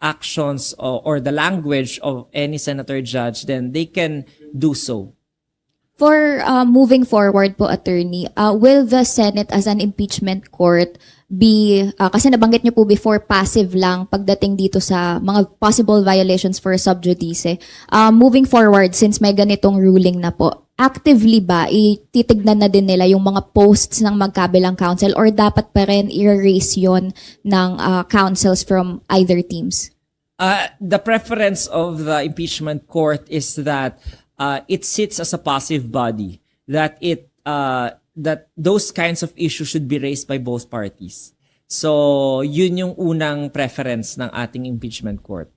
actions or the language of any senator judge, then they can do so. For moving forward po, attorney, will the Senate as an impeachment court be, kasi nabanggit niyo po before, passive lang pagdating dito sa mga possible violations for sub judice. Moving forward, since may ganitong ruling na po, actively ba ititignan na din nila yung mga posts ng magkabilang council or dapat pa rin i-erase yon ng councils from either teams? The preference of the impeachment court is that it sits as a passive body, that that those kinds of issues should be raised by both parties. So, yun yung unang preference ng ating impeachment court.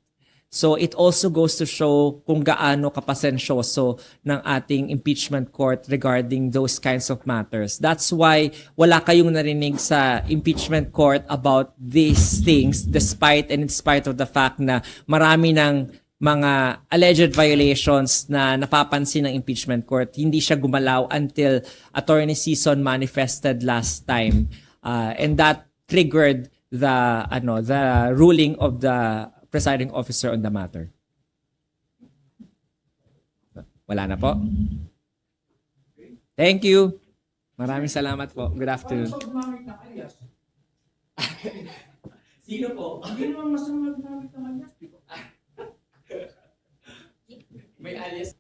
So, it also goes to show kung gaano kapasensyoso ng ating impeachment court regarding those kinds of matters. That's why wala kayong narinig sa impeachment court about these things despite and in spite of the fact na marami ng mga alleged violations na napapansin ng impeachment court. Hindi siya gumalaw until Attorney Sison manifested last time. And that triggered the ruling of the presiding officer on the matter. Wala na po. Thank you. Maraming salamat po. Good afternoon. Sino po? Hindi naman masama namin naman yan. May alias.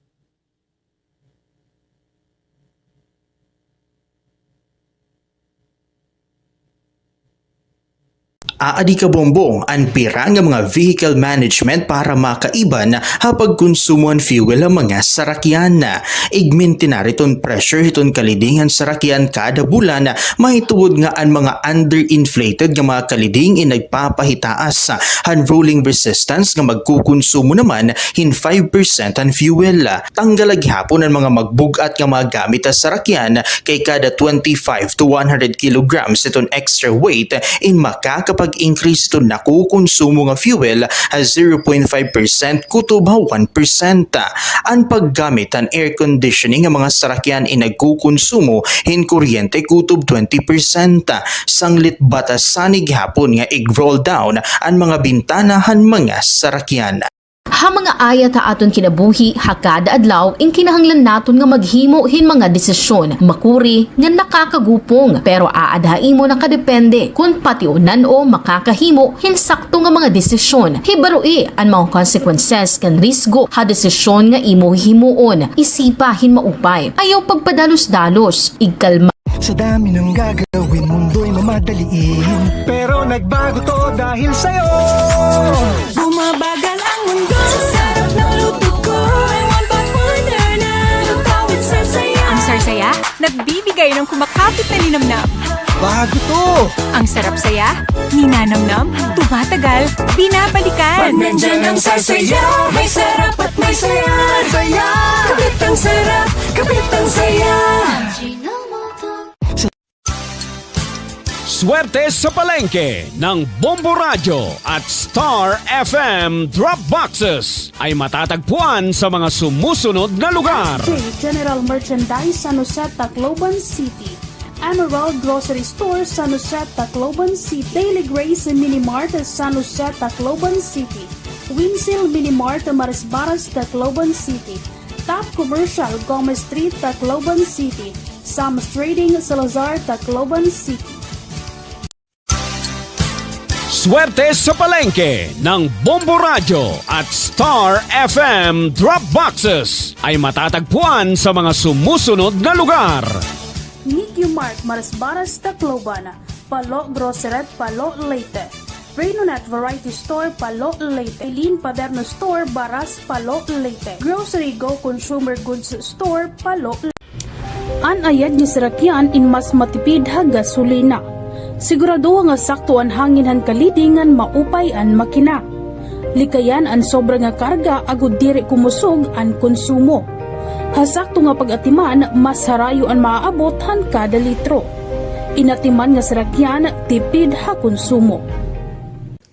Aadi ka bombong ang pira nga mga vehicle management para makaiban hapag konsumo ang fuel ang mga sarakyan. Igminti na riton pressure hiton kalidingan sarakyan kada bulan mahituod nga ang mga underinflated nga mga kaliding nagpapahitaas han rolling resistance nga magkukonsumo naman hin 5% ang fuel. Tanggalag hapon ang mga magbugat nga mga gamit sa sarakyan kay kada 25 to 100 kilograms iton extra weight in makakapag-increase ito nakukonsumo nga fuel as 0.5% kutob 1%. Ang paggamit ang air conditioning nga mga sarakyan nagkukonsumo hin kuryente kutob 20%. Sanglit batasanig hapon nga i-roll down ang mga bintana han mga sarakyan. Ha mga ayat ta aton kinabuhi hakada adlaw ing kinahanglan naton nga maghimo hin mga desisyon makuri nga nakakagupong pero aadhain mo nakadepende kung patiunan o makakahimo hin sakto nga mga desisyon. Hibaroi ang mga consequences kan risgo ha desisyon nga imo himuon isipa hin maupay ayaw pagpadalos-dalos igkalma. Sa dami ng gagawin mundo'y mamadaliin pero nagbago to dahil sa'yo. Bumabagal ang mundo sa sarap ng luto ko. I want back order na lutawid sarsaya. Ang sarsaya, nagbibigay ng kumakapit na linamnam. Bago to! Ang sarap saya, ninanamnam, tumatagal, binabalikan. Pag nandyan ang sarsaya, may sarap at may saya. Saya! Kapit ang sarap, kapit ang saya. Swerte sa palengke ng Bombo Radio at Star FM Drop Boxes ay matatagpuan sa mga sumusunod na lugar. General Merchandise San Jose, Tacloban City. Emerald Grocery Store San Jose, Tacloban City. Daily Grace Mini Mart San Jose, Tacloban City. Winsil Mini Mart Marisbaras, Tacloban City. Top Commercial Gomez Street, Tacloban City. Sam's Trading Salazar, Tacloban City. Swerte sa palengke ng Bombo Radio at Star FM Drop Boxes ay matatagpuan sa mga sumusunod na lugar. Nikki Mart Marisbaras, Tacloban. Palo Grocery, Palo Leyte. Renonet Variety Store, Palo Leyte. Eileen Paderno Store, Baras, Palo Leyte. Grocery Go Consumer Goods Store, Palo Leyte. Anayad ni sarakyan in mas matipid ha gasolina. Sigurado nga sakto ang hangin han kalidingan maupay an makina. Likayan ang sobra nga karga agud diri kumusog ang konsumo. Hasakto nga pag-atiman mas harayo ang maaabot han kada litro. Inatiman nga sarakyan tipid ha konsumo.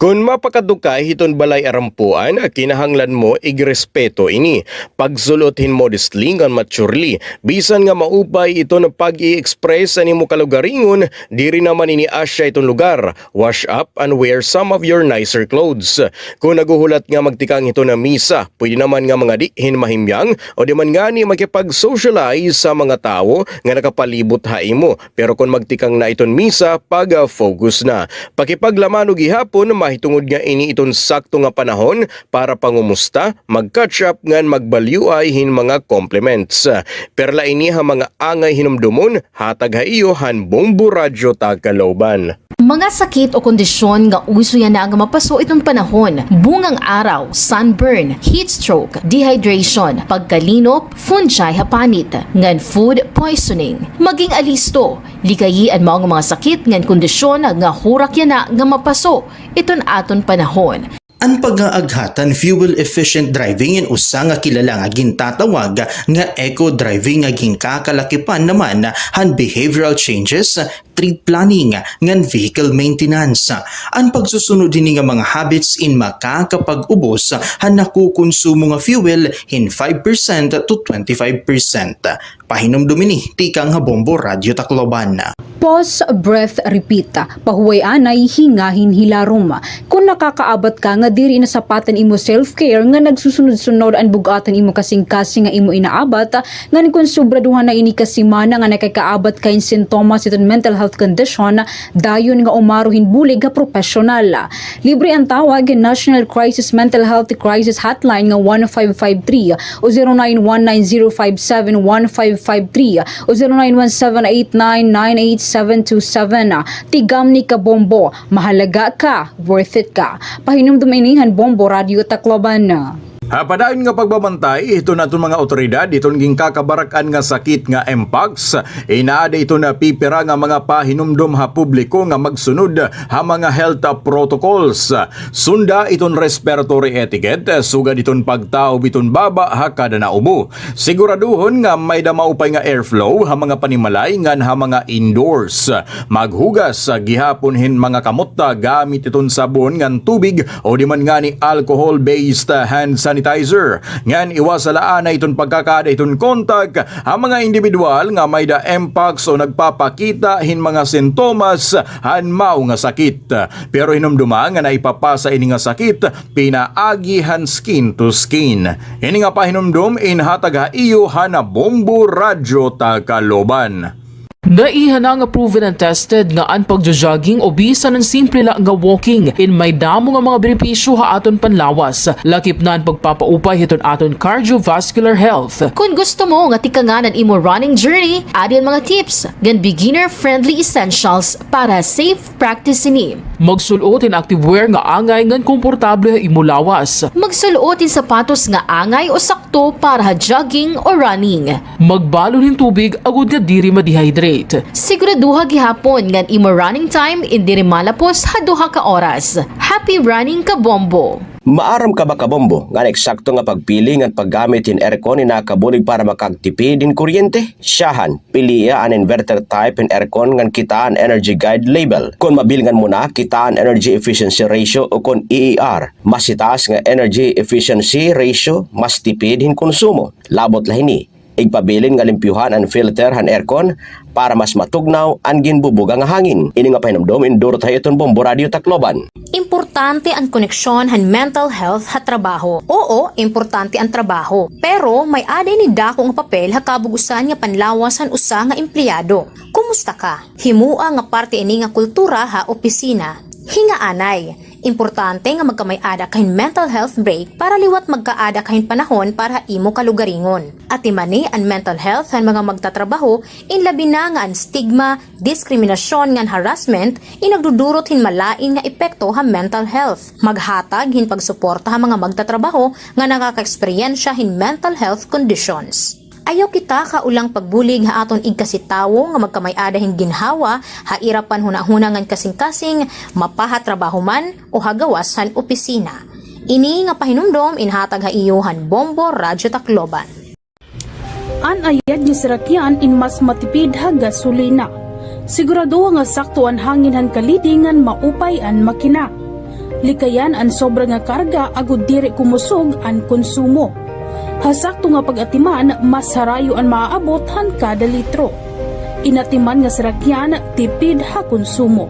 Kung mapakadukay hiton balay arampuan, kinahanglan mo igrespeto ini. Pagsulothin modestly ngan maturely. Bisan nga maupay ito na pag-i-express ani mo kalugaringon, diri naman ini asya itong lugar. Wash up and wear some of your nicer clothes. Kung naguhulat nga magtikang ito na misa, pwede naman nga mga dihin mahimyang o di man nga ni makipag-socialize sa mga tao nga nakapalibot haimo. Pero kung magtikang na iton misa, pag-focus na. Pakipaglaman o gihapon, mahitungod nga ini iton sakto nga panahon para pangumusta, mag-catch up ngan magbalyuay hin mga compliments. Perla ini ha mga angay hinumdumon, hatag ha iyo han Bombo Radyo Tagkalooban. Mga sakit o kondisyon nga uso yan na nga mapaso itong panahon, bungang araw, sunburn, heat stroke, dehydration, pagkalinop, fungi hapanit, ngan food poisoning. Maging alisto, likayian mo ang mga sakit ngan kondisyon nga hurak yan na nga mapaso iton aton panahon. Ang pag-aaghatan fuel-efficient driving in usa nga kilala nga gintatawag nga eco-driving nga ginkakalakipan naman han behavioral changes, trip planning, ngan vehicle maintenance. Ang pagsusunod din nga mga habits in makakapag-ubos han nakukonsumo nga fuel in 5% to 25%. Pahinumdumi ni tikang Bombo Radyo Tacloban. Pause, breath, repeat. Pahuway anay, hingahin hilarom. Kung nakakaabat ka nga diri na sapatan imo self-care nga nagsusunod-sunod ang bugatan imo kasing-kasing nga imo inaabat, nga kung sobraduhan na ini kasimana nga nakakaabat kain sintomas iton mental health condition, dayon nga umaruhin bulig nga professional. Libre ang tawag National Crisis Mental Health Crisis Hotline nga 1553 o 0919-057-1553 o 0917-899-8 727. Tigam ni ka Bombo, mahalaga ka, worth it ka. Pahinumduminihan Bombo Radio Tacloban. Padayon nga pagbabantay, ito na itong mga otoridad, itong ginkakabarakan nga sakit nga Mpox. Inaada ito na pipira nga mga pahinumdum ha publiko nga magsunod ha mga health protocols. Sunda itong respiratory etiquette, sugad itong pagtao biton baba ha kada naubo. Siguraduhon nga may damaupay nga airflow ha mga panimalay ngan ha mga indoors. Maghugas gihapon hin mga kamotta gamit itong sabon ngan tubig o di man nga ni alcohol-based hand sanitizer. Ngan iwasalaan na itong pagkakada itong kontak ang mga individual nga may da Mpox o nagpapakita hin mga sintomas han mao nga sakit. Pero hinumduma nga naipapasa ini nga sakit pinaagihan skin to skin. Ini nga pahinumdum inhatag ha iyo hana Bombo Radyo Tacloban. Naihanang proven and tested nga ang pagja-jogging o bisan ng simple lang nga walking in may damo nga mga benepisyo ha aton panlawas. Lakip na ang pagpapaupay hiton aton cardiovascular health. Kung gusto mo nga tikanganan imo running journey, adin mga tips gan beginner-friendly essentials para safe practice ini. Magsulot in activewear nga angay ngan komportable imo lawas. Magsulot in sapatos nga angay o sakto para ha jogging o running. Magbalon hin tubig agud nga diri ma-dehydrate. Siguraduha gihapon ngan imo running time indiri malapos ha 2 ka oras. Happy running ka Bombo! Maaram ka ba kabombo nga eksakto nga pagpili nga paggamit in aircon ni nakabulig para makagtipid din kuryente? Siyahan, piliya an inverter type in aircon nga kitaan energy guide label. Kung mabilngan mo na kitaan energy efficiency ratio o kung EER, mas itaas nga energy efficiency ratio, mas tipid hin konsumo. Labot lahini. Igpabilin nga limpyuhan ang filter han aircon para mas matugnaw ang ginbubuga nga hangin. Ini nga pahinumdom induro tayo itong Bombo Radio Tacloban. Importante ang koneksyon han mental health ha trabaho. Oo, importante ang trabaho. Pero may aday ni dako nga papel ha kabugusan nga panlawas han usa nga empleyado. Kumusta ka? Himua nga parte ini nga kultura ha opisina. Hingaanay. Importante nga magkamay-ada kahin mental health break para liwat magkaada kahin panahon para imo kalugaringon. At imani ang mental health han mga magtatrabaho in labi na nga ang stigma, diskriminasyon ngan harassment inagdudurot hin malain nga epekto ha mental health. Maghatag hin pagsuporta ha mga magtatrabaho nga nakaka-eksperyensya hin mental health conditions. Ayaw kita kaulang pagbulig ha aton igkasitawo nga magkamay-ada hin ginhawa ha irapan hunahunangan kasing-kasing mapahatrabaho man o hagawas han opisina. Ini nga pahinumdom inhatag ha iyohan Bombo Radyo Tacloban. An ayad niya sarakyan in mas matipid ha gasolina. Sigurado nga sakto ang hangin han kalidingan maupay an makina. Likayan an sobra nga karga agud diri kumusog an konsumo. Hasakto nga pag-atiman, mas harayo ang maaabot han kada litro. Inatiman nga sarakyan, tipid ha konsumo.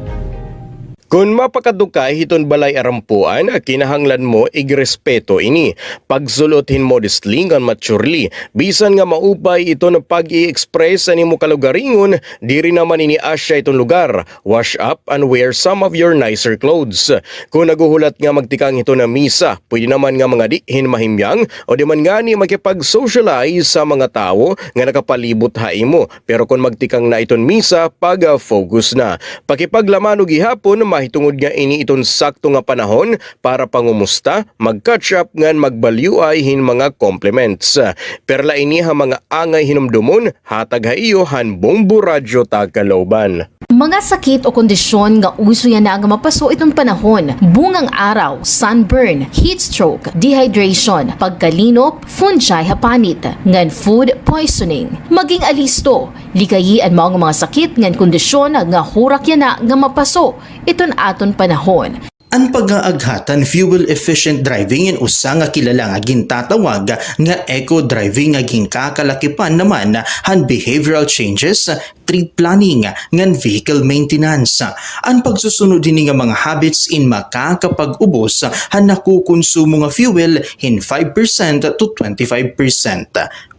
Kung mapakadukay hiton balay arampuan, kinahanglan mo igrespeto ini. Pagsulothin modestly ngan maturely, bisan nga maupay ito na pag-i-express ani mo kalugaringon, diri naman ini asya itong lugar. Wash up and wear some of your nicer clothes. Kung naguhulat nga magtikang ito na misa, pwede naman nga mga dihin mahimyang o di man nga ni makipag-socialize sa mga tao nga nakapalibot haimo. Pero kung magtikang na iton misa, pag-focus na. Pakipaglaman o gihapon, mahitungod nga ini iton sakto nga panahon para pangumusta, mag-catch up ngan magbalyuay hin mga compliments. Perla ini ha mga angay hinumdumon, hatag ha iyo han Bombo Radyo Tagalauban. Mga sakit o kondisyon nga uso yan na nga mapaso itong panahon, bungang araw, sunburn, heat stroke, dehydration, pagkalinop, fungi hapanit, ngan food poisoning. Maging alisto, likayian mo ang mga sakit ngan kondisyon nga hurak yan na nga mapaso iton aton panahon. Ang pag-aaghatan fuel-efficient driving in usa nga kilala nga gintatawag nga eco-driving nga ginkakalakipan naman han behavioral changes, trip planning, ngan vehicle maintenance. Ang pagsusunod din nga mga habits in makakapag-ubos han nakukonsumo nga fuel in 5% to 25%.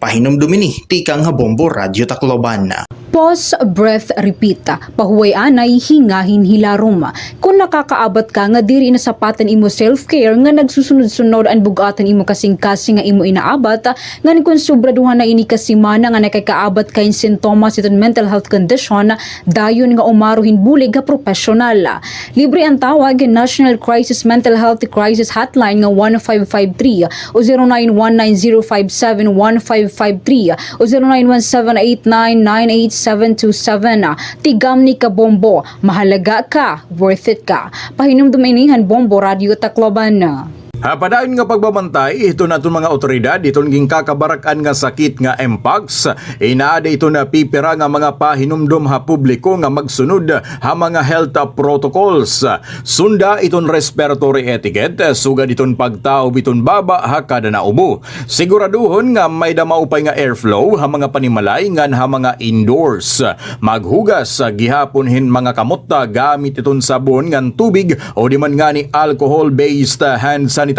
Pahinom dumini, tikang Bombo Radyo Tacloban. Pause, breath, repeat. Pahuway anay, hingahin hilarom. Kung nakakaabot ka nga diri na sapatan imo self-care nga nagsusunod-sunod ang bugatan imo kasing-kasing nga imo inaabat, nga kung sobraduhan na ini kasimana nga nakakaabat kain sintomas iton mental health condition, dayon nga umaruhin bulig nga professional. Libre ang tawag National Crisis Mental Health Crisis Hotline nga 1553 o 0919-057-1553 o 0917-899-8 727. Tigam ni ka Bombo, mahalaga ka, worth it ka. Pahinom duminihan Bombo Radio Tacloban. Padayon nga pagbabantay, ito na itong mga otoridad, itong ging kakabarakan nga sakit nga Mpox, inaada ito na pipira nga mga pahinumdom ha publiko nga magsunod ha mga health protocols. Sunda itong respiratory etiquette, sugad itong pagtaob itong baba ha kada naubo. Siguraduhon nga may damaupay nga airflow ha mga panimalay ngan ha mga indoors. Maghugas gihapon hin mga kamotta gamit itong sabon ngan tubig o di man nga ni alcohol-based hand sanitizer.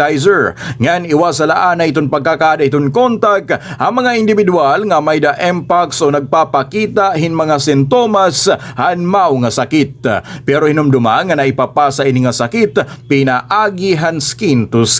Ngan iwasalaan na itong pagkakada itong kontak ang mga individual nga may da Mpox o nagpapakita hin mga sintomas han mao nga sakit. Pero hinumduma nga naipapasa ini nga sakit, pinaagi han skin to skin.